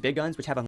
big guns, which have a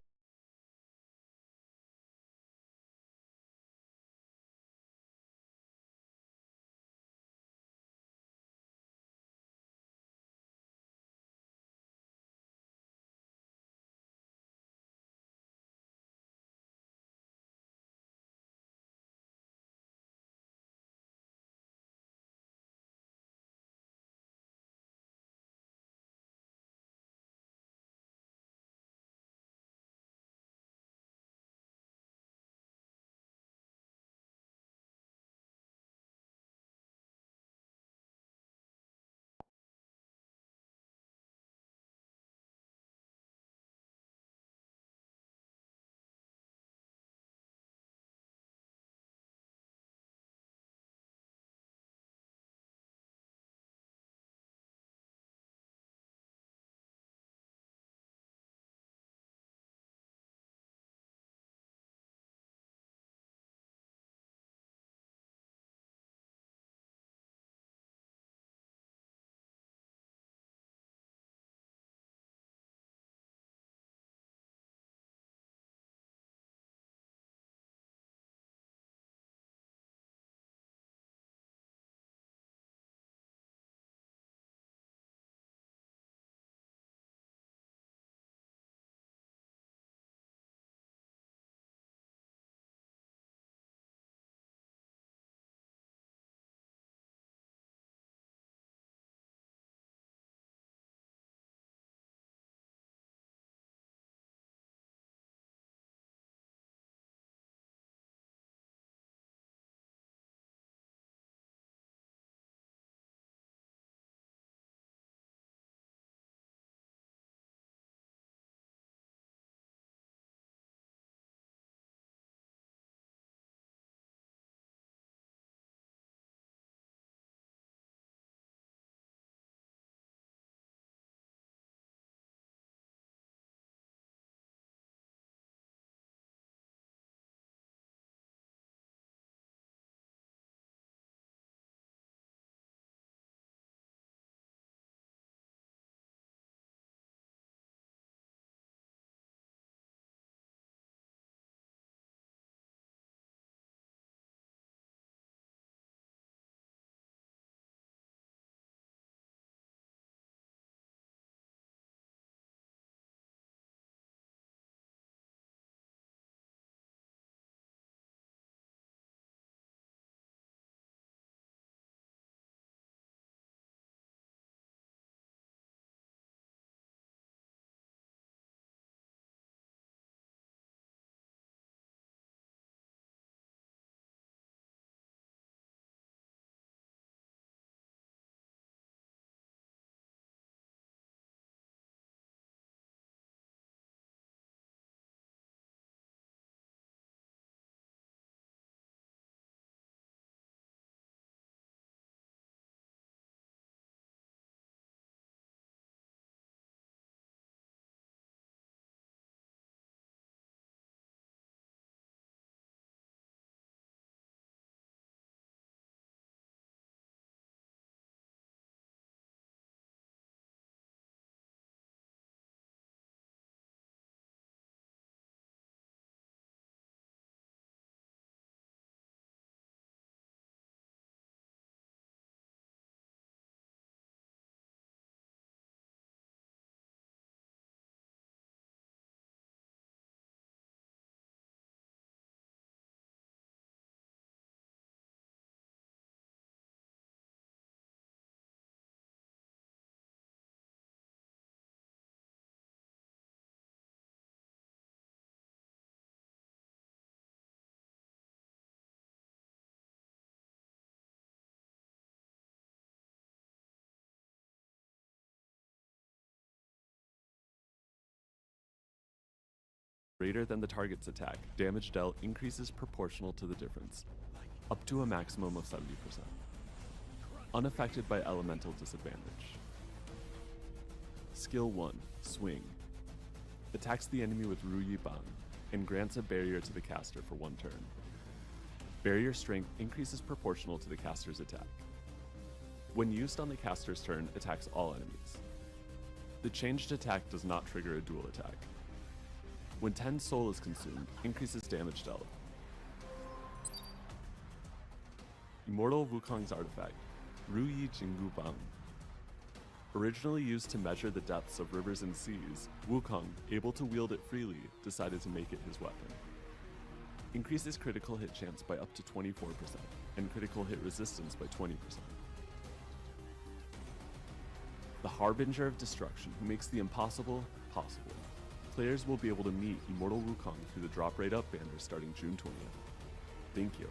greater than the target's attack, damage dealt increases proportional to the difference, up to a maximum of 70%. Unaffected by elemental disadvantage. Skill 1, Swing. Attacks the enemy with Ru Yi Ban, and grants a barrier to the caster for 1 turn. Barrier strength increases proportional to the caster's attack. When used on the caster's turn, attacks all enemies. The changed attack does not trigger a dual attack. When 10 soul is consumed, increases damage dealt. Immortal Wukong's artifact, Ruyi Jingu Bang. Originally used to measure the depths of rivers and seas, Wukong, able to wield it freely, decided to make it his weapon. Increases critical hit chance by up to 24%, and critical hit resistance by 20%. The Harbinger of Destruction, who makes the impossible possible. Players will be able to meet Immortal Wukong through the Drop Rate Up banner starting June 20th. Thank you.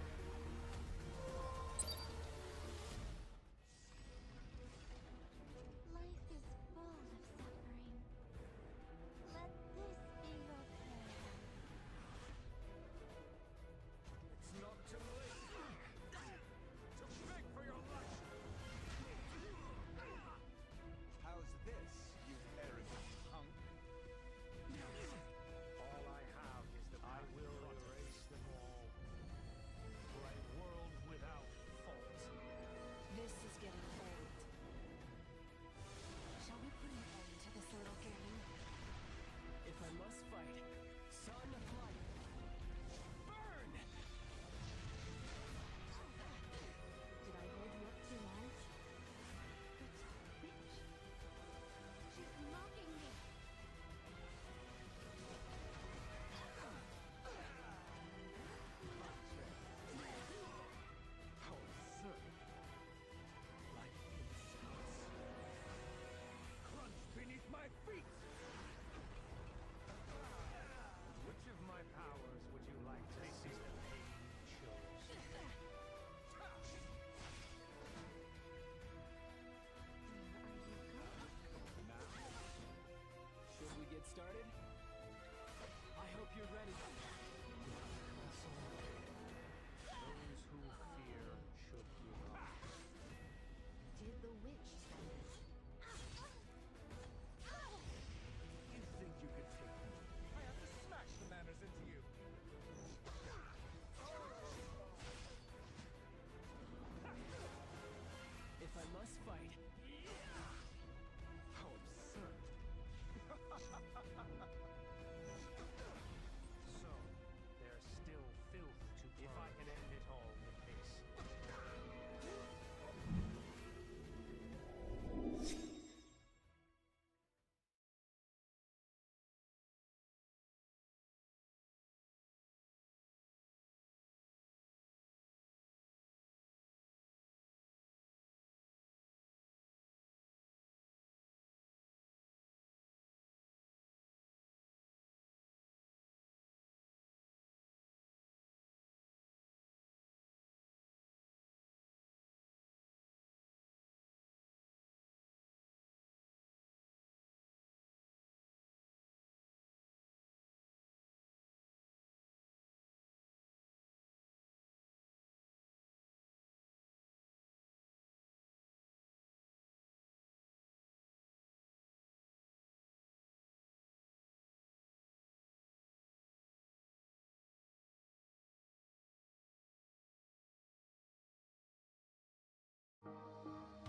Life is full of suffering. Let this be your prayer. It's not too late to beg for your life. How's this, you arrogant punk? All I have is that I will erase them all for a world without fault. This is getting old. Shall we put an end to this little game? If I must fight, son of light, burn! Did I hold you up too long? But, bitch, she's mocking me. How absurd. Life insults. Crunch beneath my feet! Which of my powers would you like to see the page shows? Now, should we get started? I hope you're ready. Those who fear should give up. Did the witch say it? You think you could take me? I have to smash the manners into you. If I must fight. How absurd. So, there's still filth to purge. If I can end it all with this.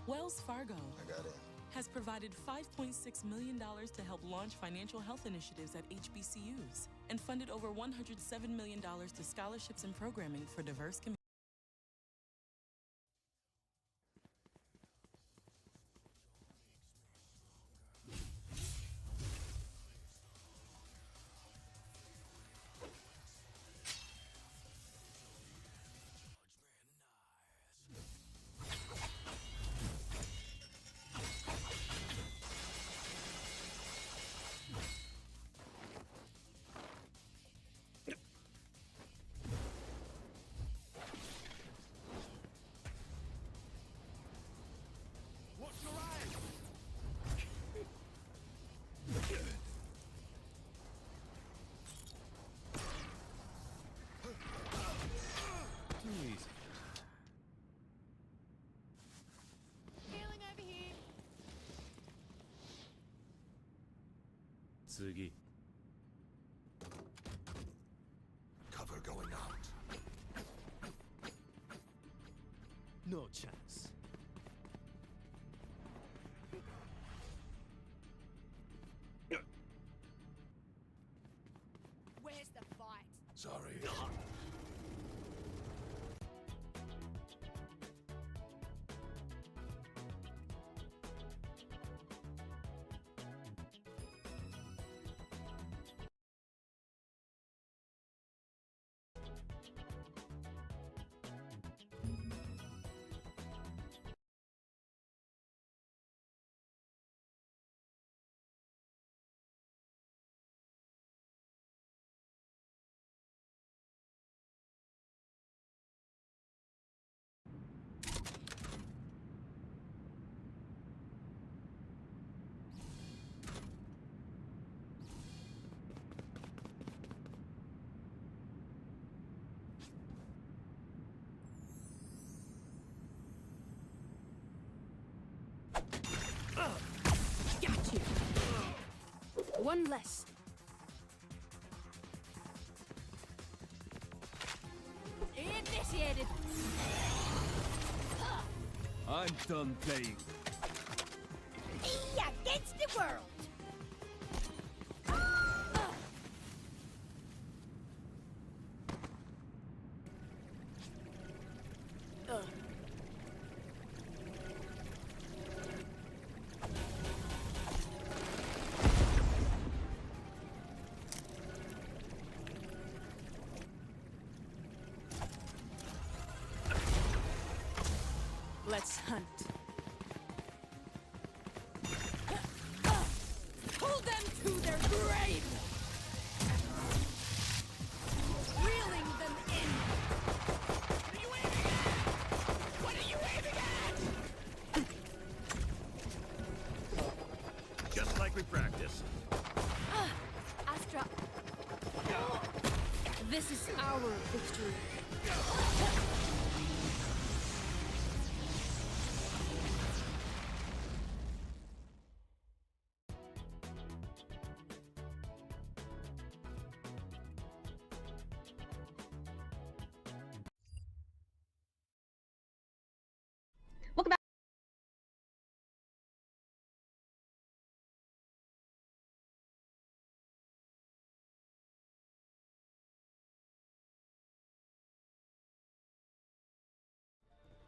Wells Fargo I got it. has provided $5.6 million to help launch financial health initiatives at HBCUs and funded over $107 million to scholarships and programming for diverse communities. Watch your eyes! Jeez. Feeling overheat. 次 Cover going out. No chance. sorry. Got you. One less. Initiated. I'm done playing. Me against the world. Let's hunt. Pull them to their grave! Reeling them in! What are you aiming at? What are you aiming at? Just like we practiced. Astra. This is our victory. Welcome back.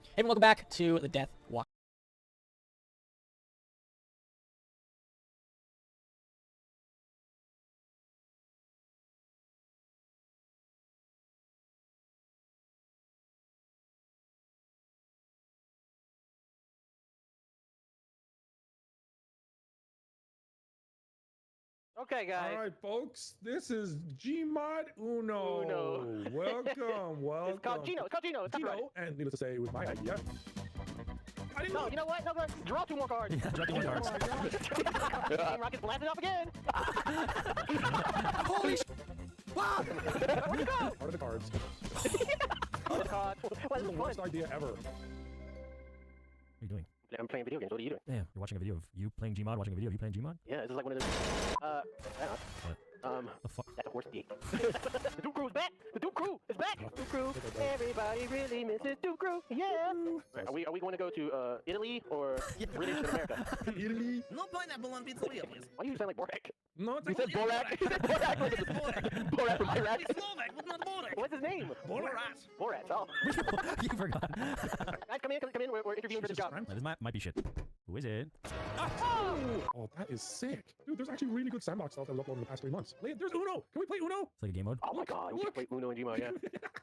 Hey, everyone, welcome back to the Death Walk. Okay, guys. All right, folks. This is Gmod Uno. Welcome, welcome. It's called Gino. It's called Gino. It's copyrighted. And needless to say, it was my idea. I didn't No, know. you know what? No, draw 2 more cards. Draw 2 more cards. Team Rocket's blasted off again. Holy sh! Wow! Where'd it go? Part of the cards. Oh, God. What is The this worst fun? idea ever. What are you doing? I'm playing video games. What are you doing? Yeah, you're watching a video of you playing Gmod, watching a video of you playing Gmod? Yeah, this is like one of those. Hang on. The fuck? That's a horse gate. The Duke Crew's back. The Duke Crew is back. Duke Crew. Everybody really misses Duke Crew. Yeah. Are we going to go to Italy or British in America? Italy? No pineapple on pizzeria, please. Why do you sound like Borak? No, it's You like said Borak. You said Borak. Borak from Iraq. It's Slovak, but not Borak. What's his name? Borat. Borat. Oh. You forgot. Guys, come in. We're interviewing for the job. This might be shit. Who is it? Oh, that is sick. Dude, there's actually really good sandbox stuff that I've uploaded in the past 3 months. There's Uno. Can we play Uno? It's like a game mode. Oh my God, we should play Uno and Gmod, yeah.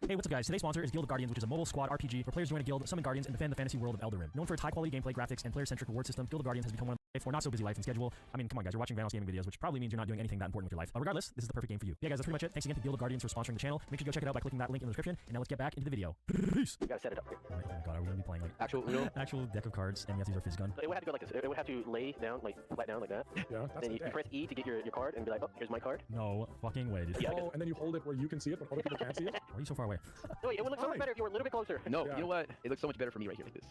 Hey, what's up, guys? Today's sponsor is Guild of Guardians, which is a mobile squad RPG where players join a guild, summon guardians, and defend the fantasy world of Eldarim. Known for its high-quality gameplay, graphics, and player-centric reward system, Guild of Guardians has become one of for not-so-busy life and schedule. I mean, come on, guys, you're watching Vanos gaming videos, which probably means you're not doing anything that important with your life. But regardless, this is the perfect game for you. Yeah, guys, that's pretty much it. Thanks again to Guild of Guardians for sponsoring the channel. Make sure you go check it out by clicking that link in the description. And now let's get back into the video. Peace! We gotta set it up here. Oh my god, are we gonna be playing like Actual Uno? actual deck of cards, and you have to use our fizz gun? It would have to go like this. It would have to lay down, like flat down like that. Yeah, that's Then the you deck. press E to get your card and be like, oh, here's my card. No fucking way, dude. Yeah. Oh, and then you hold it where you can see it, but other people can't see it. Why are you so far away? No, wait, it would look so much Fine. better if you were a little bit closer. No, Yeah. you know what? It looks so much better for me right here like this.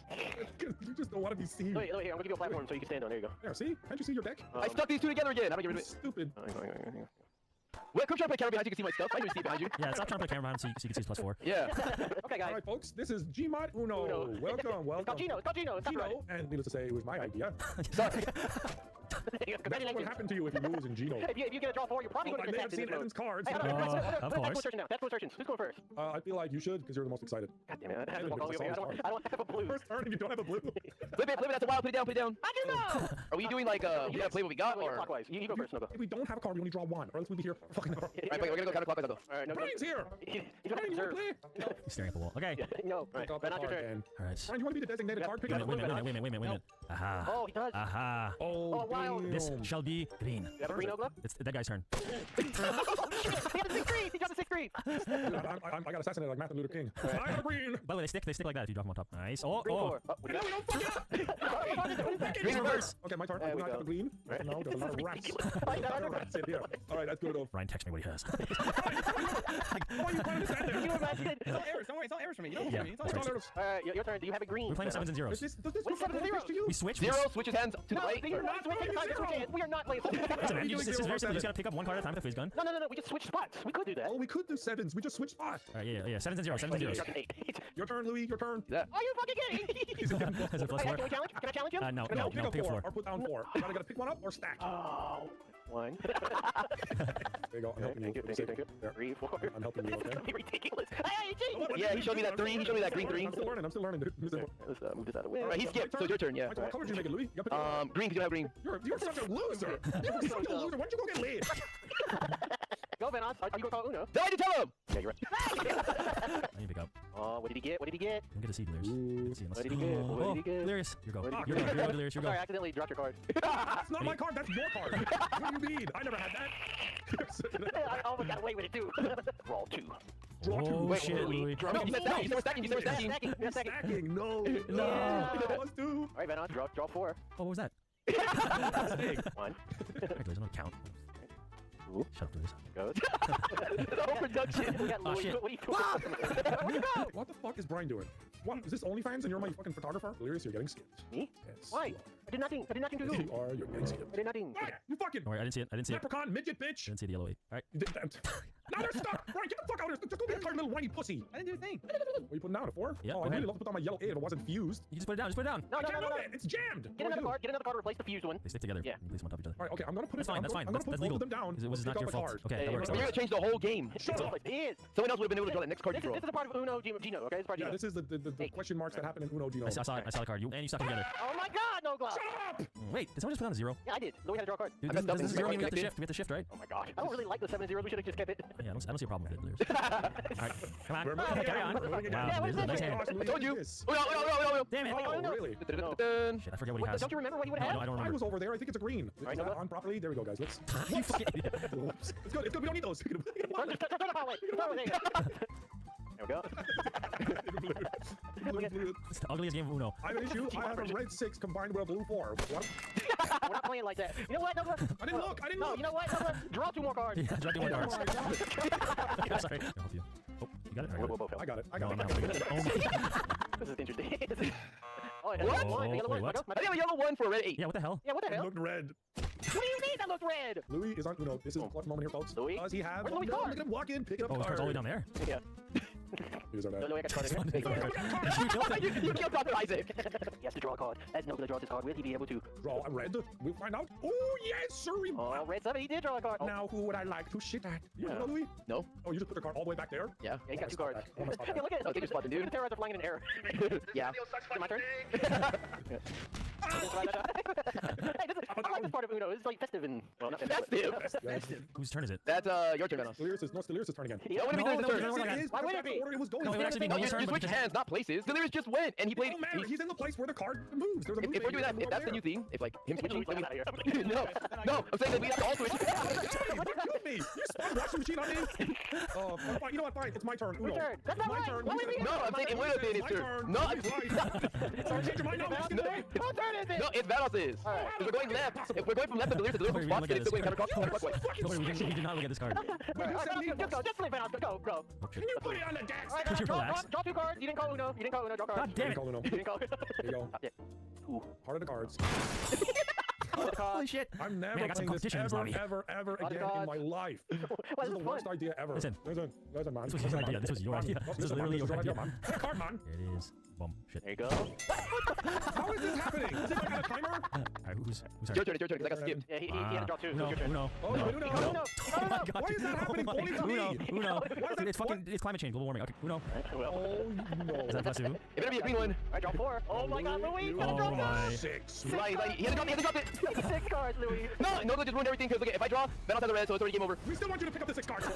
Because you just don't want to be seen. Wait, here, I'm gonna give you a platform so you can stand on. There you go. There, see? Can't you see your deck? I stuck these two together again. How do I get rid of it? Stupid. Hang on. Well, come try to play camera behind you. You can see my stuff. I can see it behind you. Yeah, stop trying to play camera behind so you can see his +4. Yeah. Okay, guys. All right, folks. This is Gmod Uno. Uno. Welcome, It's called welcome. Gino. It's called Gino. It's copyrighted. And needless to say, it was my idea. Sorry. Congratulations. What happened to you if you lose in Geno? If you get a draw 4, you're probably going to I may get have tested. seen Evan's cards. Hey, but hold on, I- let's of go course. searching now. That's searching. Who's going first? I feel like you should because you're the most excited. God damn it. I Evan, don't because I saw his I don't have a blue. First turn if you don't have a blue. Flip it, that's a wild. Put it down, put it down. I do know! Are we doing like we gotta play what we got, or? Clockwise. You go first, no go. If we don't have a card, we only draw one, or else we'd be here for fucking hour. Alright, we're gonna go counterclockwise. I'll go. Alright, no, Brian's here! You don't have to Brian, you wanna observe. play? He's staring at the wall. Okay. No, Pick right. up But the not your card, turn. then. All right. Brian, you want to be the designated card picker? Wait a minute. Aha. Oh, he does. Aha. Oh, wow. This damn. shall be green. You have a green ogre? It's that guy's turn. He got a 6-3! He got a 6-3! Dude, I got assassinated like Martin Luther King. I have a green! By the way, they stick like that if you drop them on top. Nice. Oh, Green oh. 4. Oh, what do you No, got? we don't fuck it! Green reverse. Okay, my turn. There I we have go. a green. Right. No, there's a lot of rats. I got There are rats in here. Alright, that's good enough. Ryan, text me what he has. Why are you trying to stand there? You imagine? It's all errors. Don't worry, it's all errors for me. You don't Yeah. for me. It's all It's errors. all errors. Alright, your turn. Do you have a green? We're playing the 7s and 0s. Does this What's look 7 like zeros? to you? We switch. Zero, switch his hands to the No, right. you're not switching the time. We are not playing. Listen, man, this is very simple. You just gotta pick up one card at a time with the fizz gun. No, we just switched spots. We could do that. Oh, we could do 7s. We just switched spots. All right, yeah. 7s and 0s. 7s and 0s. Your turn, Louis. Your turn. Yeah. Are you fucking kidding? Is it plus Hey, 4? can we challenge? Can I challenge him? No, No, pick up pick up 4 4. or put down 4. You gotta pick one up or stack. Oh, 1. There you go. I'm helping you. Thank you. There. 3, 4. I'm helping you, This is okay? gonna be ridiculous. Hey, G! Yeah, he showed me that 3. He showed me that green 3. I'm still learning. dude. Let's move this out of the way. Alright, he skipped, so it's your turn, yeah. What color did you make it, Louis? You gotta pick Green, because you have green. You're such a loser. You're such a loser. Why don't you go get laid? Go, Venos. Are you going to call Uno? Why'd you tell him? Yeah, you're right. I need to pick up. Oh, what did he get? What did he get? Don't get to see Delirious. What did he get? What did he get? Delirious. You're go. What did he You're get? go, Delirious. You're Sorry, I go. accidentally dropped your card. That's not my card. That's your card. What do you mean? I never had that. I almost got away with it, too. Roll 2. Draw two. Oh, shit, Louis. No, you said stacking. You said we're stacking. You said we're stacking. Stacking. Yeah, stacking. Stacking. No. No. Let's do. All right, Venos. Draw 4. Oh, what was that? 1. Alright, Delirious, I'm gonna count. Ooh. Shut up, Delirious. Goes. The whole production. We got Oh, Louis. shit. What are you doing? Where'd you go? What the fuck is Brian doing? What? Is this OnlyFans and you're my fucking photographer? Delirious, you're getting skipped. Me? Yes. Why? I did nothing. I did nothing to Yes, you. you are. You're getting skipped. I did nothing. What? You fucking Don't worry, I didn't see it. I didn't see it. leprechaun midget bitch. Didn't see the yellow 8. Alright. You did that. Now they're stuck. Brian, get the fuck out of here. Just go get a card, little whiny pussy. I didn't do a thing. What are you putting down? A 4? Yeah, Oh, go I'd really ahead. love to put down my yellow 8 if it wasn't fused. You just put it down. Just put it down. No, I no, can't no, no, move no. it. It's jammed. Get What do I another do? card. Get another card. Replace the fused one. They stick together. Yeah. You place them on top of each other. All right, okay, I'm gonna put That's it fine. down. That's fine. I'm gonna put That's both legal. of them down. It was Pick not up your a fault. card. Okay, Hey, that works. You're gonna change the whole game. Shut up. It is. Someone else would have been able to draw that next card you This draw. is a part of Uno Gino, okay? It's part of Yeah, Gino. this is the question marks that happen in Uno Gino. I saw the card. And you stuck them together. Oh my god, no glove. Shut up! Wait, did someone just put on a 0? Yeah, I did. Louis had to draw a card. Dude, I messed up this is and 0 mean we have to connected. shift. We have to shift, right? Oh my gosh. I don't really like the 7 zeros. We should have just kept it. Yeah, I don't see a problem with it. Delirious. Alright, come on. We're moving Carry again. on. We're moving again. Wow, Yeah, this is a nice hand. I told you. Yes. Oh, Damn it. Oh, really? no. Shit, I forget what he has. Don't you remember what he would No, have? I don't I remember. was over there. I think it's a green. Is Right, that no, on properly? There we go, guys. Let's. You fucking idiot. It's good. It's good. We don't need those. Turn the power way. There we go. It's the ugliest game of Uno. I have an issue. I have a red 6 combined with a blue 4. What? We're not playing like that. You know what, Douglas? I didn't look. I didn't No, look. you know what, Douglas? Draw 2 more cards. Yeah, drop you one Oh cards. my God. Sorry. I'll help you. Oh, you got it? Whoa, whoa, whoa, I got it. I No, got I'm not it. helping you. Oh my. This is interesting. Oh, it has What? a one, a yellow Wait, one. what? I have a yellow 1 for a red 8. Yeah, what the hell? Yeah, what the It hell? looked red. What do you mean that looked red? Louis is on Uno. This is a clutch moment here, folks. Louis? Does he have? Where's Louis' No, card? look at him walk in, pick it up. Oh, his card's all the way down there. Yeah. These are No, bad. no, I got card Fun. again. You killed it. You killed Dr. Isaac. He has to draw a card. As Nogla draws his card, will he be able to? Draw a red. We'll find out. Oh yes, sir. Oh, red 7, he did draw a card. Oh, Now who would I like to shit at? You Yeah. know, Louis? No. Oh, you just put the card all the way back there? Yeah. yeah, he got 2 cards. Oh, my spot Yeah, look at it. Oh, take your spot then, dude. The terrorists are flying in an air. Yeah. Is it my turn? Hey, this is, I like this part of Uno. It's like festive and... Well, not festive. Festive. Whose turn is it? That's your turn, Venos. Delirious is turn again. Yeah, What do we No, do no, this no, turn? no, no, no. Why would it That's be? the order it was going. No, it would actually be No, no you turn, but switch because- hands, not places. Delirious just went, and he It played. don't matter. he- He's in the place where the card moves. There's a move. If we're doing that, if that's the new thing, if like him switching, then we... no, I'm saying that we have to all switch. What killed me? You spun washing machine on me? Oh, fine. You know what? Fine. It's my turn. Uno. Your turn. That's not my right. turn. What do you mean? No, I'm saying it would have been his My turn. No, Louis is right. Sorry, change your mind now. Fucking way. What turn is it? no, it's Vanos'. Alright. If we're going left, if we're going from left to Delirious, Wait, we spots, look then at it's still this going counterclockwise. Don't worry, we did not look at this card. But you said me Just play Venom. Go, go. Can you put it on the desk? All right, Could you relax? draw 2 cards. You didn't call Uno. You didn't call Uno. Draw cards. God damn it. Call Uno. You didn't call Uno. There you go. Yeah. Heart of the cards. Holy shit. I'm never Man, I got some playing this competition in this ever, lobby. ever Lot of again in cards. my life. Well, This is this the is worst fun. idea ever. Listen. Listen, man. This was his idea. This was your idea. This was literally your idea. man. Play a card, man. Here it is. Boom. Shit. There you go. How is this happening? Is it like on a timer? Alright, Who's Your turn, 'cause I got skipped. Yeah, he had to draw two. Uno, Your turn. Uno. Oh, Uno. Uno. Oh my god. Why is that happening Oh my only to God. me? Uno. Why is that- It's climate change, global warming. Okay, Uno. Well, Oh, no. Is that plus 2? It better be a green one. I draw 4. Oh my god, Louis! Gotta Oh draw my. 6. Right, he had to drop it. 6 cards, Louis. No, just ruined everything, because look, if I draw, Venom has the red, so it's already game over. We still want you to pick up the 6 cards.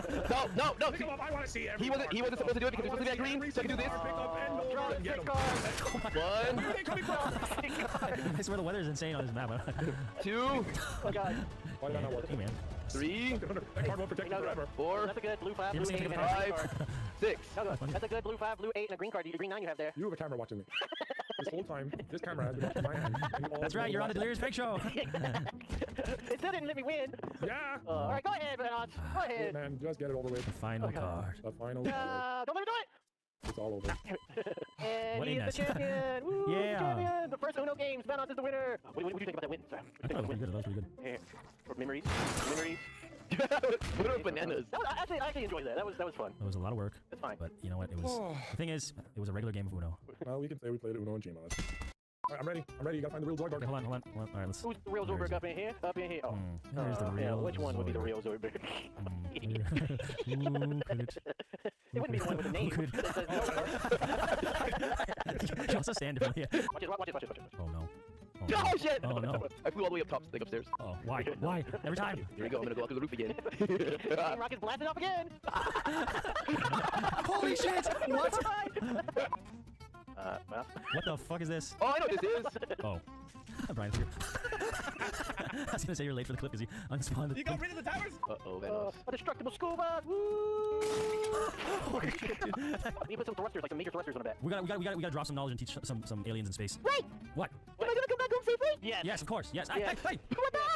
No. Pick them up. I want to see every He wasn't card. supposed to do it because he was supposed to be that green, so I can do this. Pick up and over Draw and get 6 them. cards. One, Where are they coming from? I swear the weather is insane on this map. 2, Oh my god. Why did that not work? Hey man. 3, That card won't protect you forever. 4, That's a good blue 5, You blue ever 8, seen and a green 5, card. 6. That's a good blue 5, blue 8, and a green card. The green 9 you have there. You have a camera watching me. This whole time, this camera has been watching my hand. and you all That's right, know you're on the why. Delirious Peg Show. It still didn't let me win. Yeah. Alright, go ahead, Bernard. Go ahead. Man, just get it over with. The final card. The final card. Don't let me do it. It's all over. And What he a is the mess. champion. Woo, Yeah. the champion. The first Uno games. Bernard is the winner. What do you think about that win? Sorry. I thought it was pretty good. That was pretty good. Yeah. Memories. Memories. What are bananas? That was, I actually enjoyed that. That was fun. It was a lot of work. That's fine. But you know what? It was. The thing is, it was a regular game of Uno. Well, we can say we played Uno and Gmod. Alright, I'm ready. You gotta find the real Zoidberg. Okay, hold on. All right, let's. Who's the real Where is Zoidberg it? up in here? Up in here. Oh. There's the real. Yeah, which one would be the Zoidberg. real Zoidberg? Who could it? It wouldn't be the one with the name. Who could? That says Zoidberg. You also stand differently. Watch it. Oh no. Oh shit! Oh no. I flew all the way up top, like upstairs. Oh, why? Why? Every time. Here we go, I'm gonna go up to the roof again. Team Rocket's blasting off again. Holy shit! What? Well. What the fuck is this? Oh, I know what this is! Oh. Brian's here. I was gonna say you're late for the clip because he unspawned the. You got rid of the towers? Uh-oh, Venom. A destructible school bus. Woo! We put some thrusters, like some major thrusters on the back. We gotta drop some knowledge and teach some aliens in space. Right. What? Am I gonna come back home safely? Yes. Yes, of course. Yes. Yes. Hey!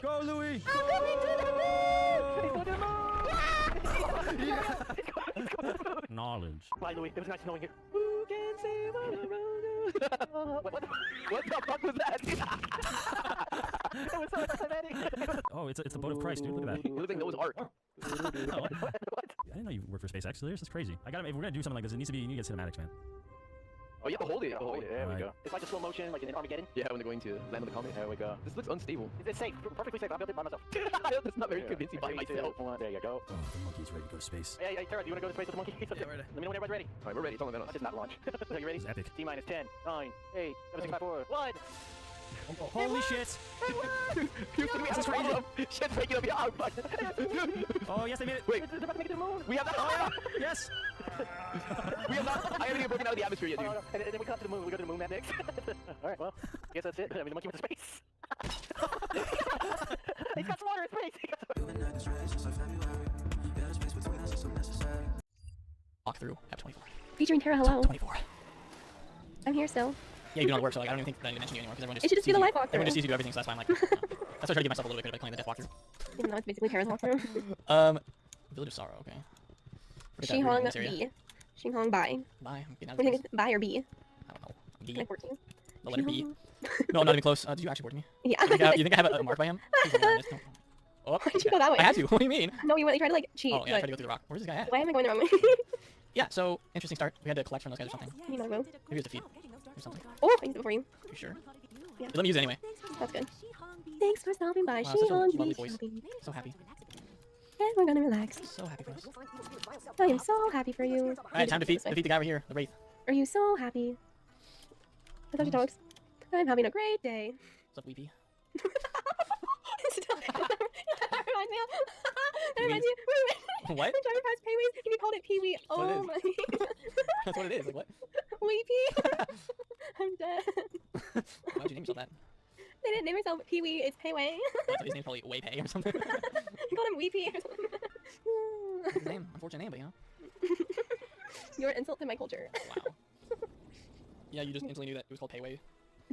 Go, Louis! I'm coming to the moon! He's going to the moon! Knowledge. Bye, Louis. It was nice knowing you. Who can say what What the fuck was that? It was so cinematic. Oh, it's the boat of Christ, dude. Look at that. It looks like Noah's Ark. Oh, what? I didn't know you worked for SpaceX. Delirious? That's crazy. If we're gonna do something like this, you need to get cinematics, man. Oh, you have to hold it. Oh, there we Right. go. It's like a slow motion, like in Armageddon. Yeah, when they're going to land on the comet. There we go. This looks unstable. It's safe, perfectly safe. I built it by myself. That's not very convincing by Three, two, myself. one. There you go. Oh, the monkey's ready to go to space. Hey, Tara, do you want to go to space with the monkey? Yeah, we're ready. Let me know when everybody's ready. Alright, we're ready. It's on the Venom. I did not launch. Are you ready? This is epic. T minus 10, 9, 8, 7, 6, 5, 4, 1. Holy shit! Houston, we have a problem. Shit's breaking up. Yeah, but Oh, yes, they made it. wait, They're about to make it to the moon. we have not. Oh, yeah. Yes! We have not. I haven't even broken out of the atmosphere yet, Oh, dude. no. And then we cut to the moon. We go to the moon map next. Alright, well, I guess that's it. I mean, the monkey went to space. He's got some water in space. He got some... Walkthrough. Have 24. Featuring Tara, hello. 24. I'm here still. Yeah, you've been on the work, so like, I don't even think that I need to mention you anymore because everyone just. It should just be the live walkthrough. Everyone just sees you do everything, so that's why I'm like. That's why I try to give myself a little bit of playing the death walkthrough. Even though it's basically Tara's walkthrough. Village of Sorrow. Okay. Xinhong B. Xinhong Bai. Bye. I'm getting out I of think this. it's Bai or B. I don't know. B. Can I force you? The letter B. Xinhong- No, I'm not even close. Did you actually board me? Yeah. You think I have a mark by him? Please don't be honest. No. Oh, Why'd you go that way? I had to. What do you mean? No, you tried to like cheat. Oh, yeah, I but tried to go through the rock. Where's this guy at? why am I going the wrong way? Yeah, so, interesting start. We had to collect from those guys or something. You know, move. Maybe it's defeat. Or something. Oh, I used it before you. You sure? Yeah. Let me use it anyway. That's good. Thanks for stopping by, Wow, such a Xinhong lovely B. voice. Shopping. So happy. And we're gonna relax. So happy for us. I am so happy for you. Alright, time to defeat the guy over here, the Wraith. Are you so happy? I thought you dogs. I'm having a great day. What's up, Weepy? That reminds me of... That reminds me of... What? When Driver Past Pee-wee's, and you called it Pee-wee. What it Oh is. my... That's what it is. Like, what? Weepy. I'm dead. Why'd you name yourself that? They didn't name herself Pee-wee, it's Pei-wei. What, so his name's probably Waypay or something. You called him Weepy or something. That's his name. Unfortunate name, but you know. You're an insult to my culture. Wow. Yeah, you just instantly knew that it was called Payway.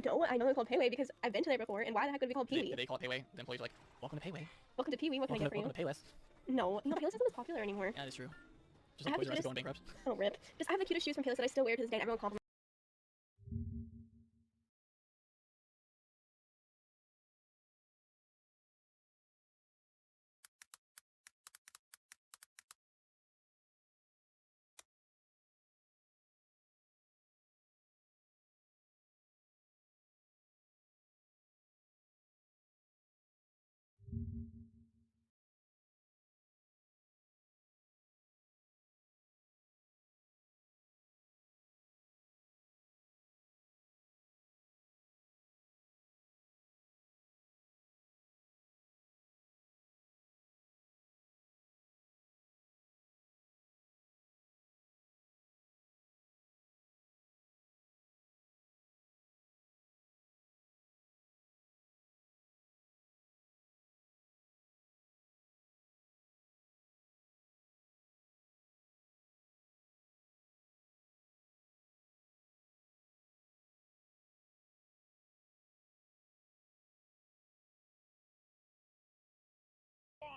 No, I know it's called Pei-wei because I've been to there before, and why the heck would it be called Did Pee-wee? they call it Payway? The employees are like, welcome to Payway. Welcome to Pee-wee, what can I get for you? Welcome to Payless. No, you know, Payless isn't as popular anymore. Yeah, that's true. Just I like have Toys R Us this- going bankrupt. Oh, rip. Just I have the cutest shoes from Payless that I still wear to this day, and everyone compliments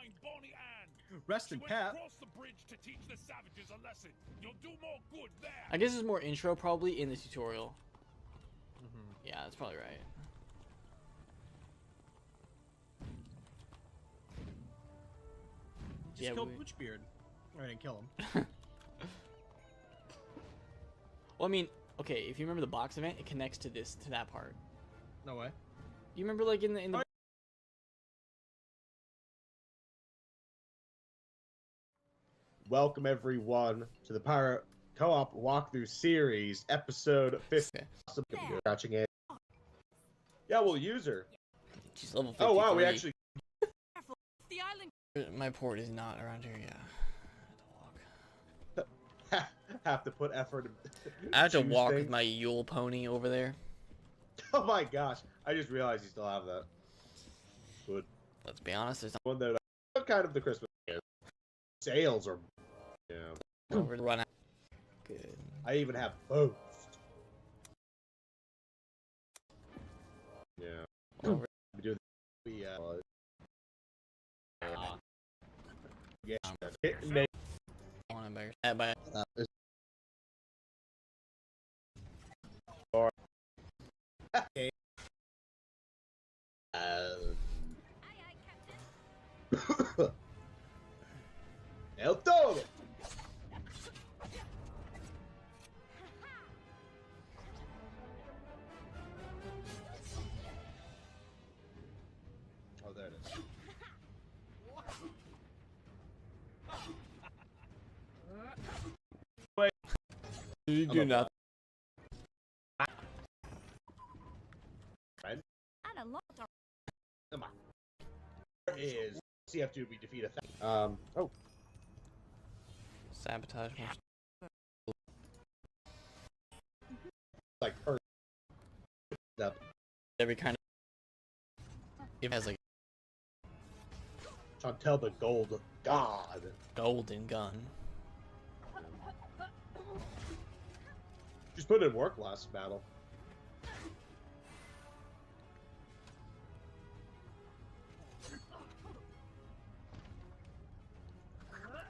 find Bonnie Ann. Rest in She went Pat. across the bridge to teach the savages a lesson. You'll do more good there. I guess there's more intro probably in the tutorial. Yeah, that's probably right. Just killed Witchbeard. I didn't kill him. Well, I mean, okay, if you remember the box event, it connects to that part. No way. You remember, like, in the Welcome everyone to the Pirate Co-op Walkthrough Series, episode 50. Awesome. Scratching it. Yeah, we'll use her. She's level 53. Oh wow, we actually. The island. My port is not around here. Yeah. have to put effort. I have to walk things. with my Yule pony over there. Oh my gosh! I just realized you still have that. Good. Let's be honest. There's One that kind of the Christmas sales are. Yeah. Over to run out. Good. I even have both. Yeah. Over. We yeah. I want to bear that by. Okay. El todo. Oh, there it is. Wait. You do nothing. Right? And a lot of Come on. There is CF2 we defeat a oh. Sabotage more. Like up. Every kind of. It has like Chantel the Gold God. golden gun. Just put in work last battle.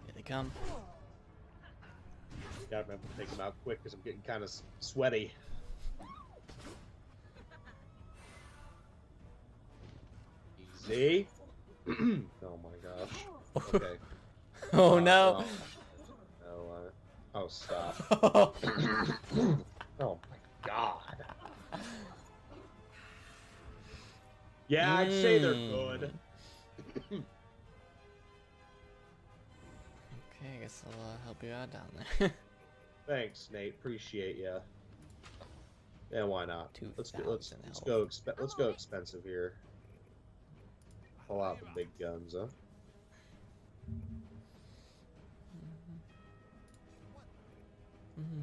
Here they come. Gotta remember to take them out quick because I'm getting kind of sweaty. Easy. Oh my gosh. Okay. Oh no. Oh, stop. Oh my god. Yeah, I'd say they're good. Okay, I guess I'll help you out down there. Thanks, Nate. Appreciate ya. Yeah, why not? Let's go expensive here. Pull out the big guns, huh?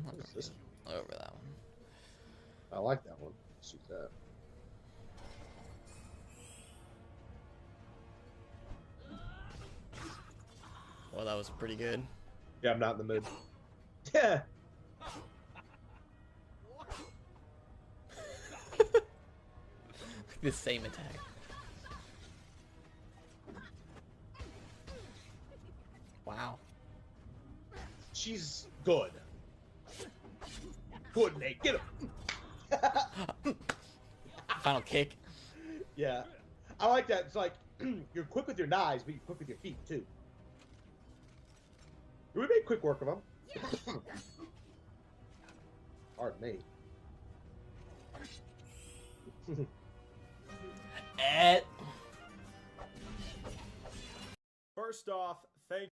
What is this? Over that one. I like that one. Let's use that. Well, that was pretty good. Yeah, I'm not in the mood. Yeah. The same attack. Wow. She's good. Good, Nate. Get him. Final kick. Yeah. I like that. It's like, you're quick with your knives, but you're quick with your feet, too. We made quick work of them. Pardon me. First off, thank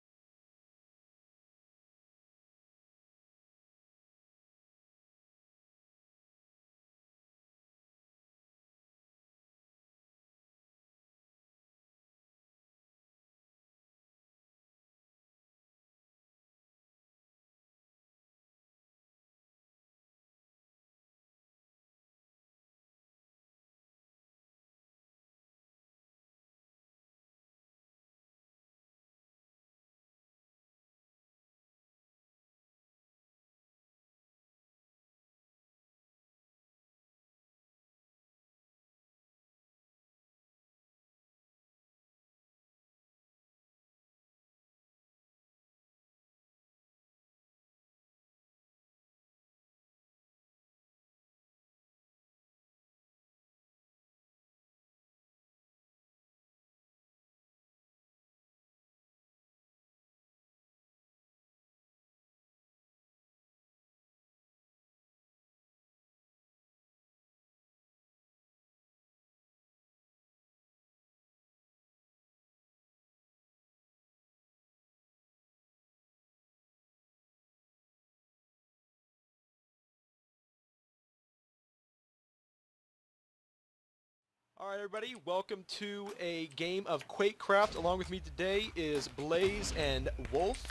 Alright everybody, welcome to a game of Quakecraft. Along with me today is Blaze and Wolf.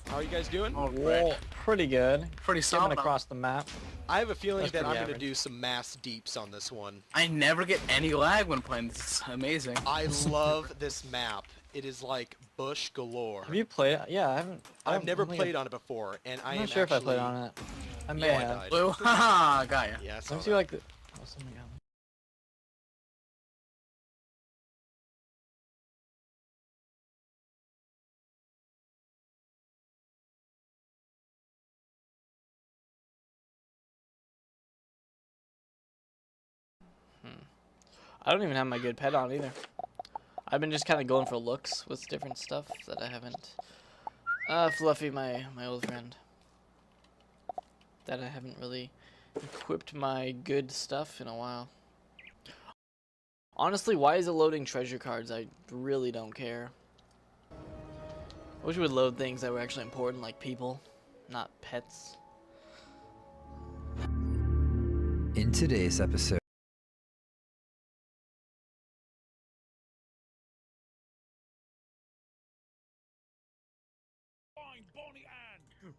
How are you guys doing? Well, pretty good. Pretty Skimming solid. across the map. I have a feeling That's that I'm pretty going to average. do some mass deeps on this one. I never get any lag when playing. This is amazing. I love this map. It is like bush galore. Have you played? Yeah, I haven't. I've never I don't think played on it before, and I'm I not am sure actually... if I played on it. I may Yeah, have. died. Blue, haha, got ya. Yeah, I saw Let me see that. like the. Oh, something got me. I don't even have my good pet on either. I've been just kind of going for looks with different stuff that I haven't. Fluffy, my old friend. That I haven't really equipped my good stuff in a while. Honestly, why is it loading treasure cards? I really don't care. I wish it would load things that were actually important, like people, not pets. In today's episode.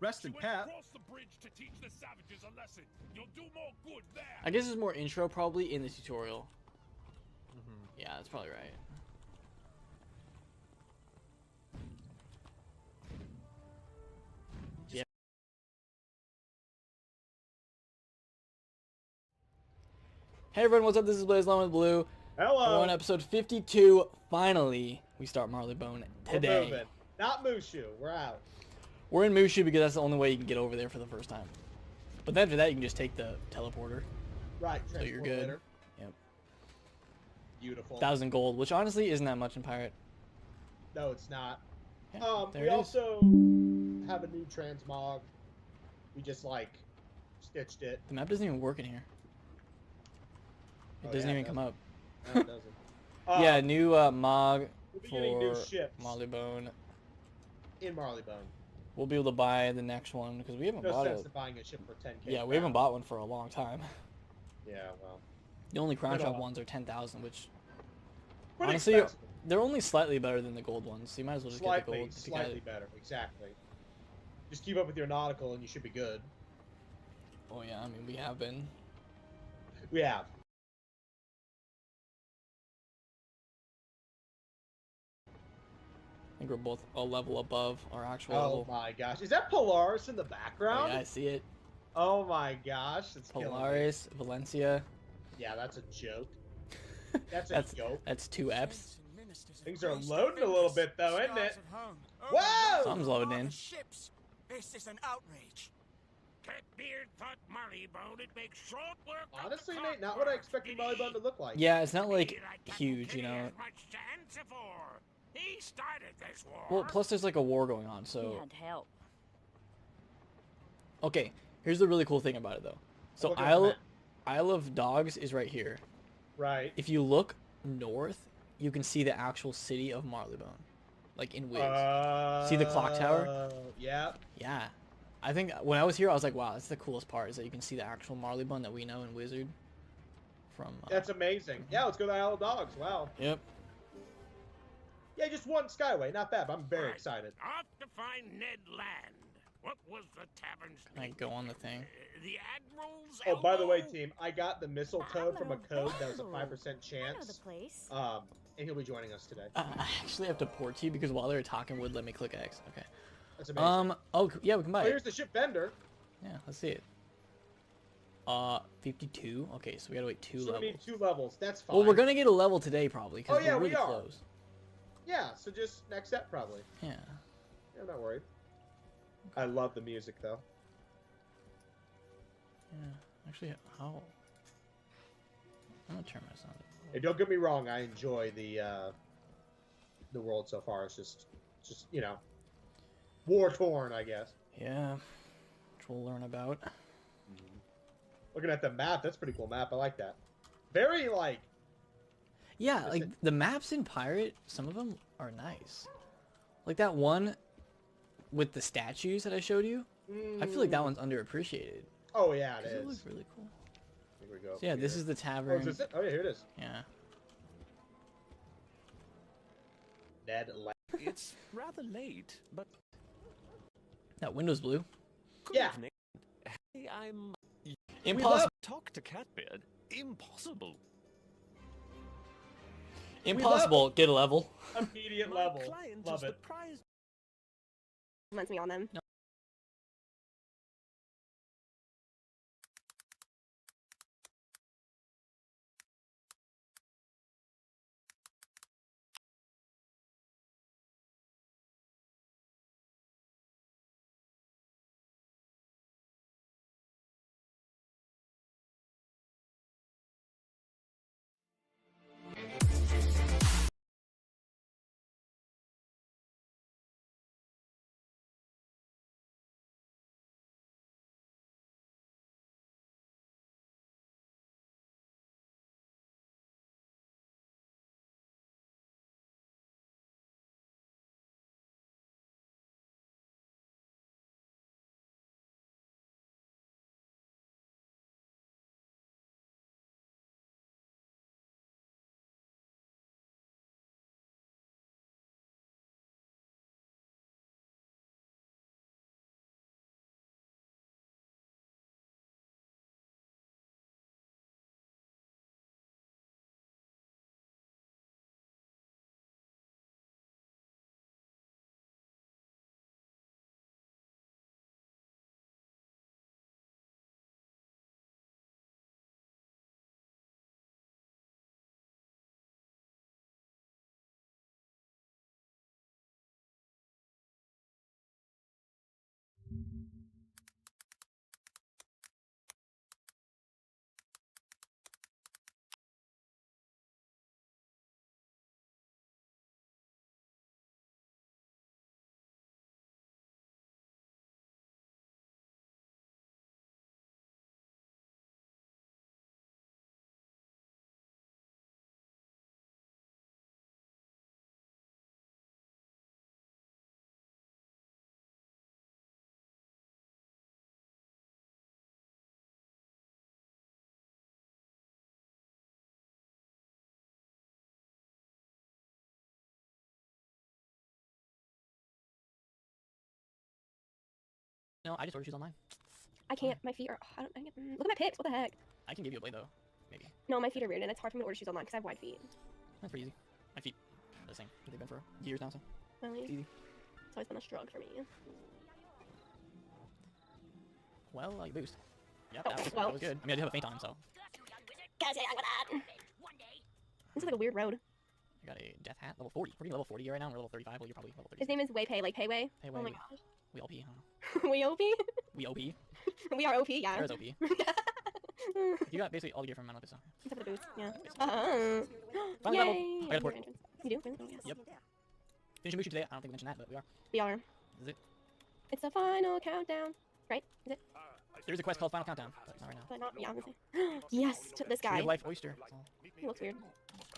Rest in pat. I guess there's more intro probably in the tutorial. Yeah, that's probably right. Yeah. Hey everyone, what's up? This is Blaze along with Blue. Hello. We're on episode 52. Finally, we start Marleybone today. We're moving. Not Mushu. We're out. We're in Mushu because that's the only way you can get over there for the first time. But then after that, you can just take the teleporter. Right. So you're good. Later. Yep. Beautiful. 1,000 gold, which honestly isn't that much in Pirate. No, it's not. Yeah, there we it is. also have a new transmog. We just like stitched it. The map doesn't even work in here. It Oh, doesn't yeah, even come up. No, it doesn't. Yeah, new Mog we'll be getting new for ships Marleybone. in Marleybone. We'll be able to buy the next one because we haven't No bought sense it. to buying a ship for 10k. Yeah, we haven't bought one for a long time. Yeah, well. The only Crown Good Shop on. ones are 10,000, which Pretty honestly expensive. they're only slightly better than the gold ones. So you might as well just get the gold. if you got Slightly it. better. Exactly. Just keep up with your nautical and you should be good. Oh yeah, I mean we have been. We have. I think we're both a level above our actual Oh level. my gosh. Is that Polaris in the Oh, background? yeah, I see it. Oh my gosh. It's killing me. Polaris, Valencia. Yeah, that's a joke. That's a That's joke. that's 2 Fs. Things are loading a little bit though, isn't it? Whoa! Something's loading in. Ships. This is an outrage. Catbeard thought Marleybone would make short work. Honestly, Nate, not what I expected Marleybone to look like. Yeah, it's not like huge, you know. Much to answer for. He started this war. Well, plus there's like a war going on, He so. had help. Okay, here's the really cool thing about it though. So Look at the map. Isle of Dogs is right here. Right. If you look north, you can see the actual city of Marleybone, like in Wiz. See the clock tower? Yeah. Yeah. I think when I was here, I was like, wow, that's the coolest part, is that you can see the actual Marleybone that we know in Wizard. From. That's amazing. Yeah, let's go to Isle of Dogs. Wow. Yep. Yeah, just one Skyway. Not bad, but I'm very excited. Off to find Ned Land. What was the tavern's Can I go on the thing? The Admiral's Oh, by the way, Elbow? team, I got the mistletoe from a code that was a 5% I know the chance. place. And he'll be joining us today. I actually have to port to you because while they were talking, would let me click X. Okay. That's amazing. Oh yeah, we can buy Oh, it. here's the ship vendor. Yeah, let's see it. 52. Okay, so we gotta wait 2 So levels. we need 2 levels. That's fine. Well, we're gonna get a level today probably because Oh, yeah, we're we really are. close. Yeah, so just next step probably. Yeah. Yeah, I'm not worried. I love the music though. Yeah. Actually, how? I'm gonna turn my sound. Hey, don't get me wrong. I enjoy the world so far. It's just you know, war torn, I guess. Yeah. Which we'll learn about. Looking at the map, that's a pretty cool map. I like that. Very like. Yeah, like the maps in Pirate, some of them are nice. Like that one with the statues that I showed you. I feel like that one's underappreciated. Oh yeah, it 'Cause is. It looks really cool. Here we go. So yeah, this is the Oh, tavern. is this it? Oh yeah, here it is. Yeah. Ned Land. It's rather late, but That window's blue. good Yeah. evening. Hey, I'm Impossible. talk to Catbeard. Impossible. Impossible. Get a level. Immediate My level. client Love is the it. prize. Reminds me on them. No, I just ordered shoes online. I can't. My feet are. I don't. Look at my pics. What the heck? I can give you a blade though, maybe. No, my feet are weird, and it's hard for me to order shoes online because I have wide feet. That's pretty easy. My feet are the same. They've been for years now, so Really? it's easy. It's always been a struggle for me. Well, you boost. Yep, Oh, that was good. I mean, I did have a feint on him, so. This is like a weird road. I got a death hat, level 40. We're level 40 right now, we're level 35, well, you're probably level 30. His name is Wei Pei, like Payway. Payway, Oh my we- gosh. We OP, I don't know. We OP? We OP. We are OP, yeah. There's OP. You got basically all the gear from Manopus, so. Except for the boots, yeah. Finally leveled. Yay! I got a port. You do? Really? Oh, yes. Yep. Finishing Mushu today, I don't think we mentioned that, but we are. We are. Is it? It's the final countdown. Right? Is it? There's a quest called Final Countdown, but not right now. But not, yeah, I'm gonna say. Yes, to this guy. Real life oyster. So. He looks weird.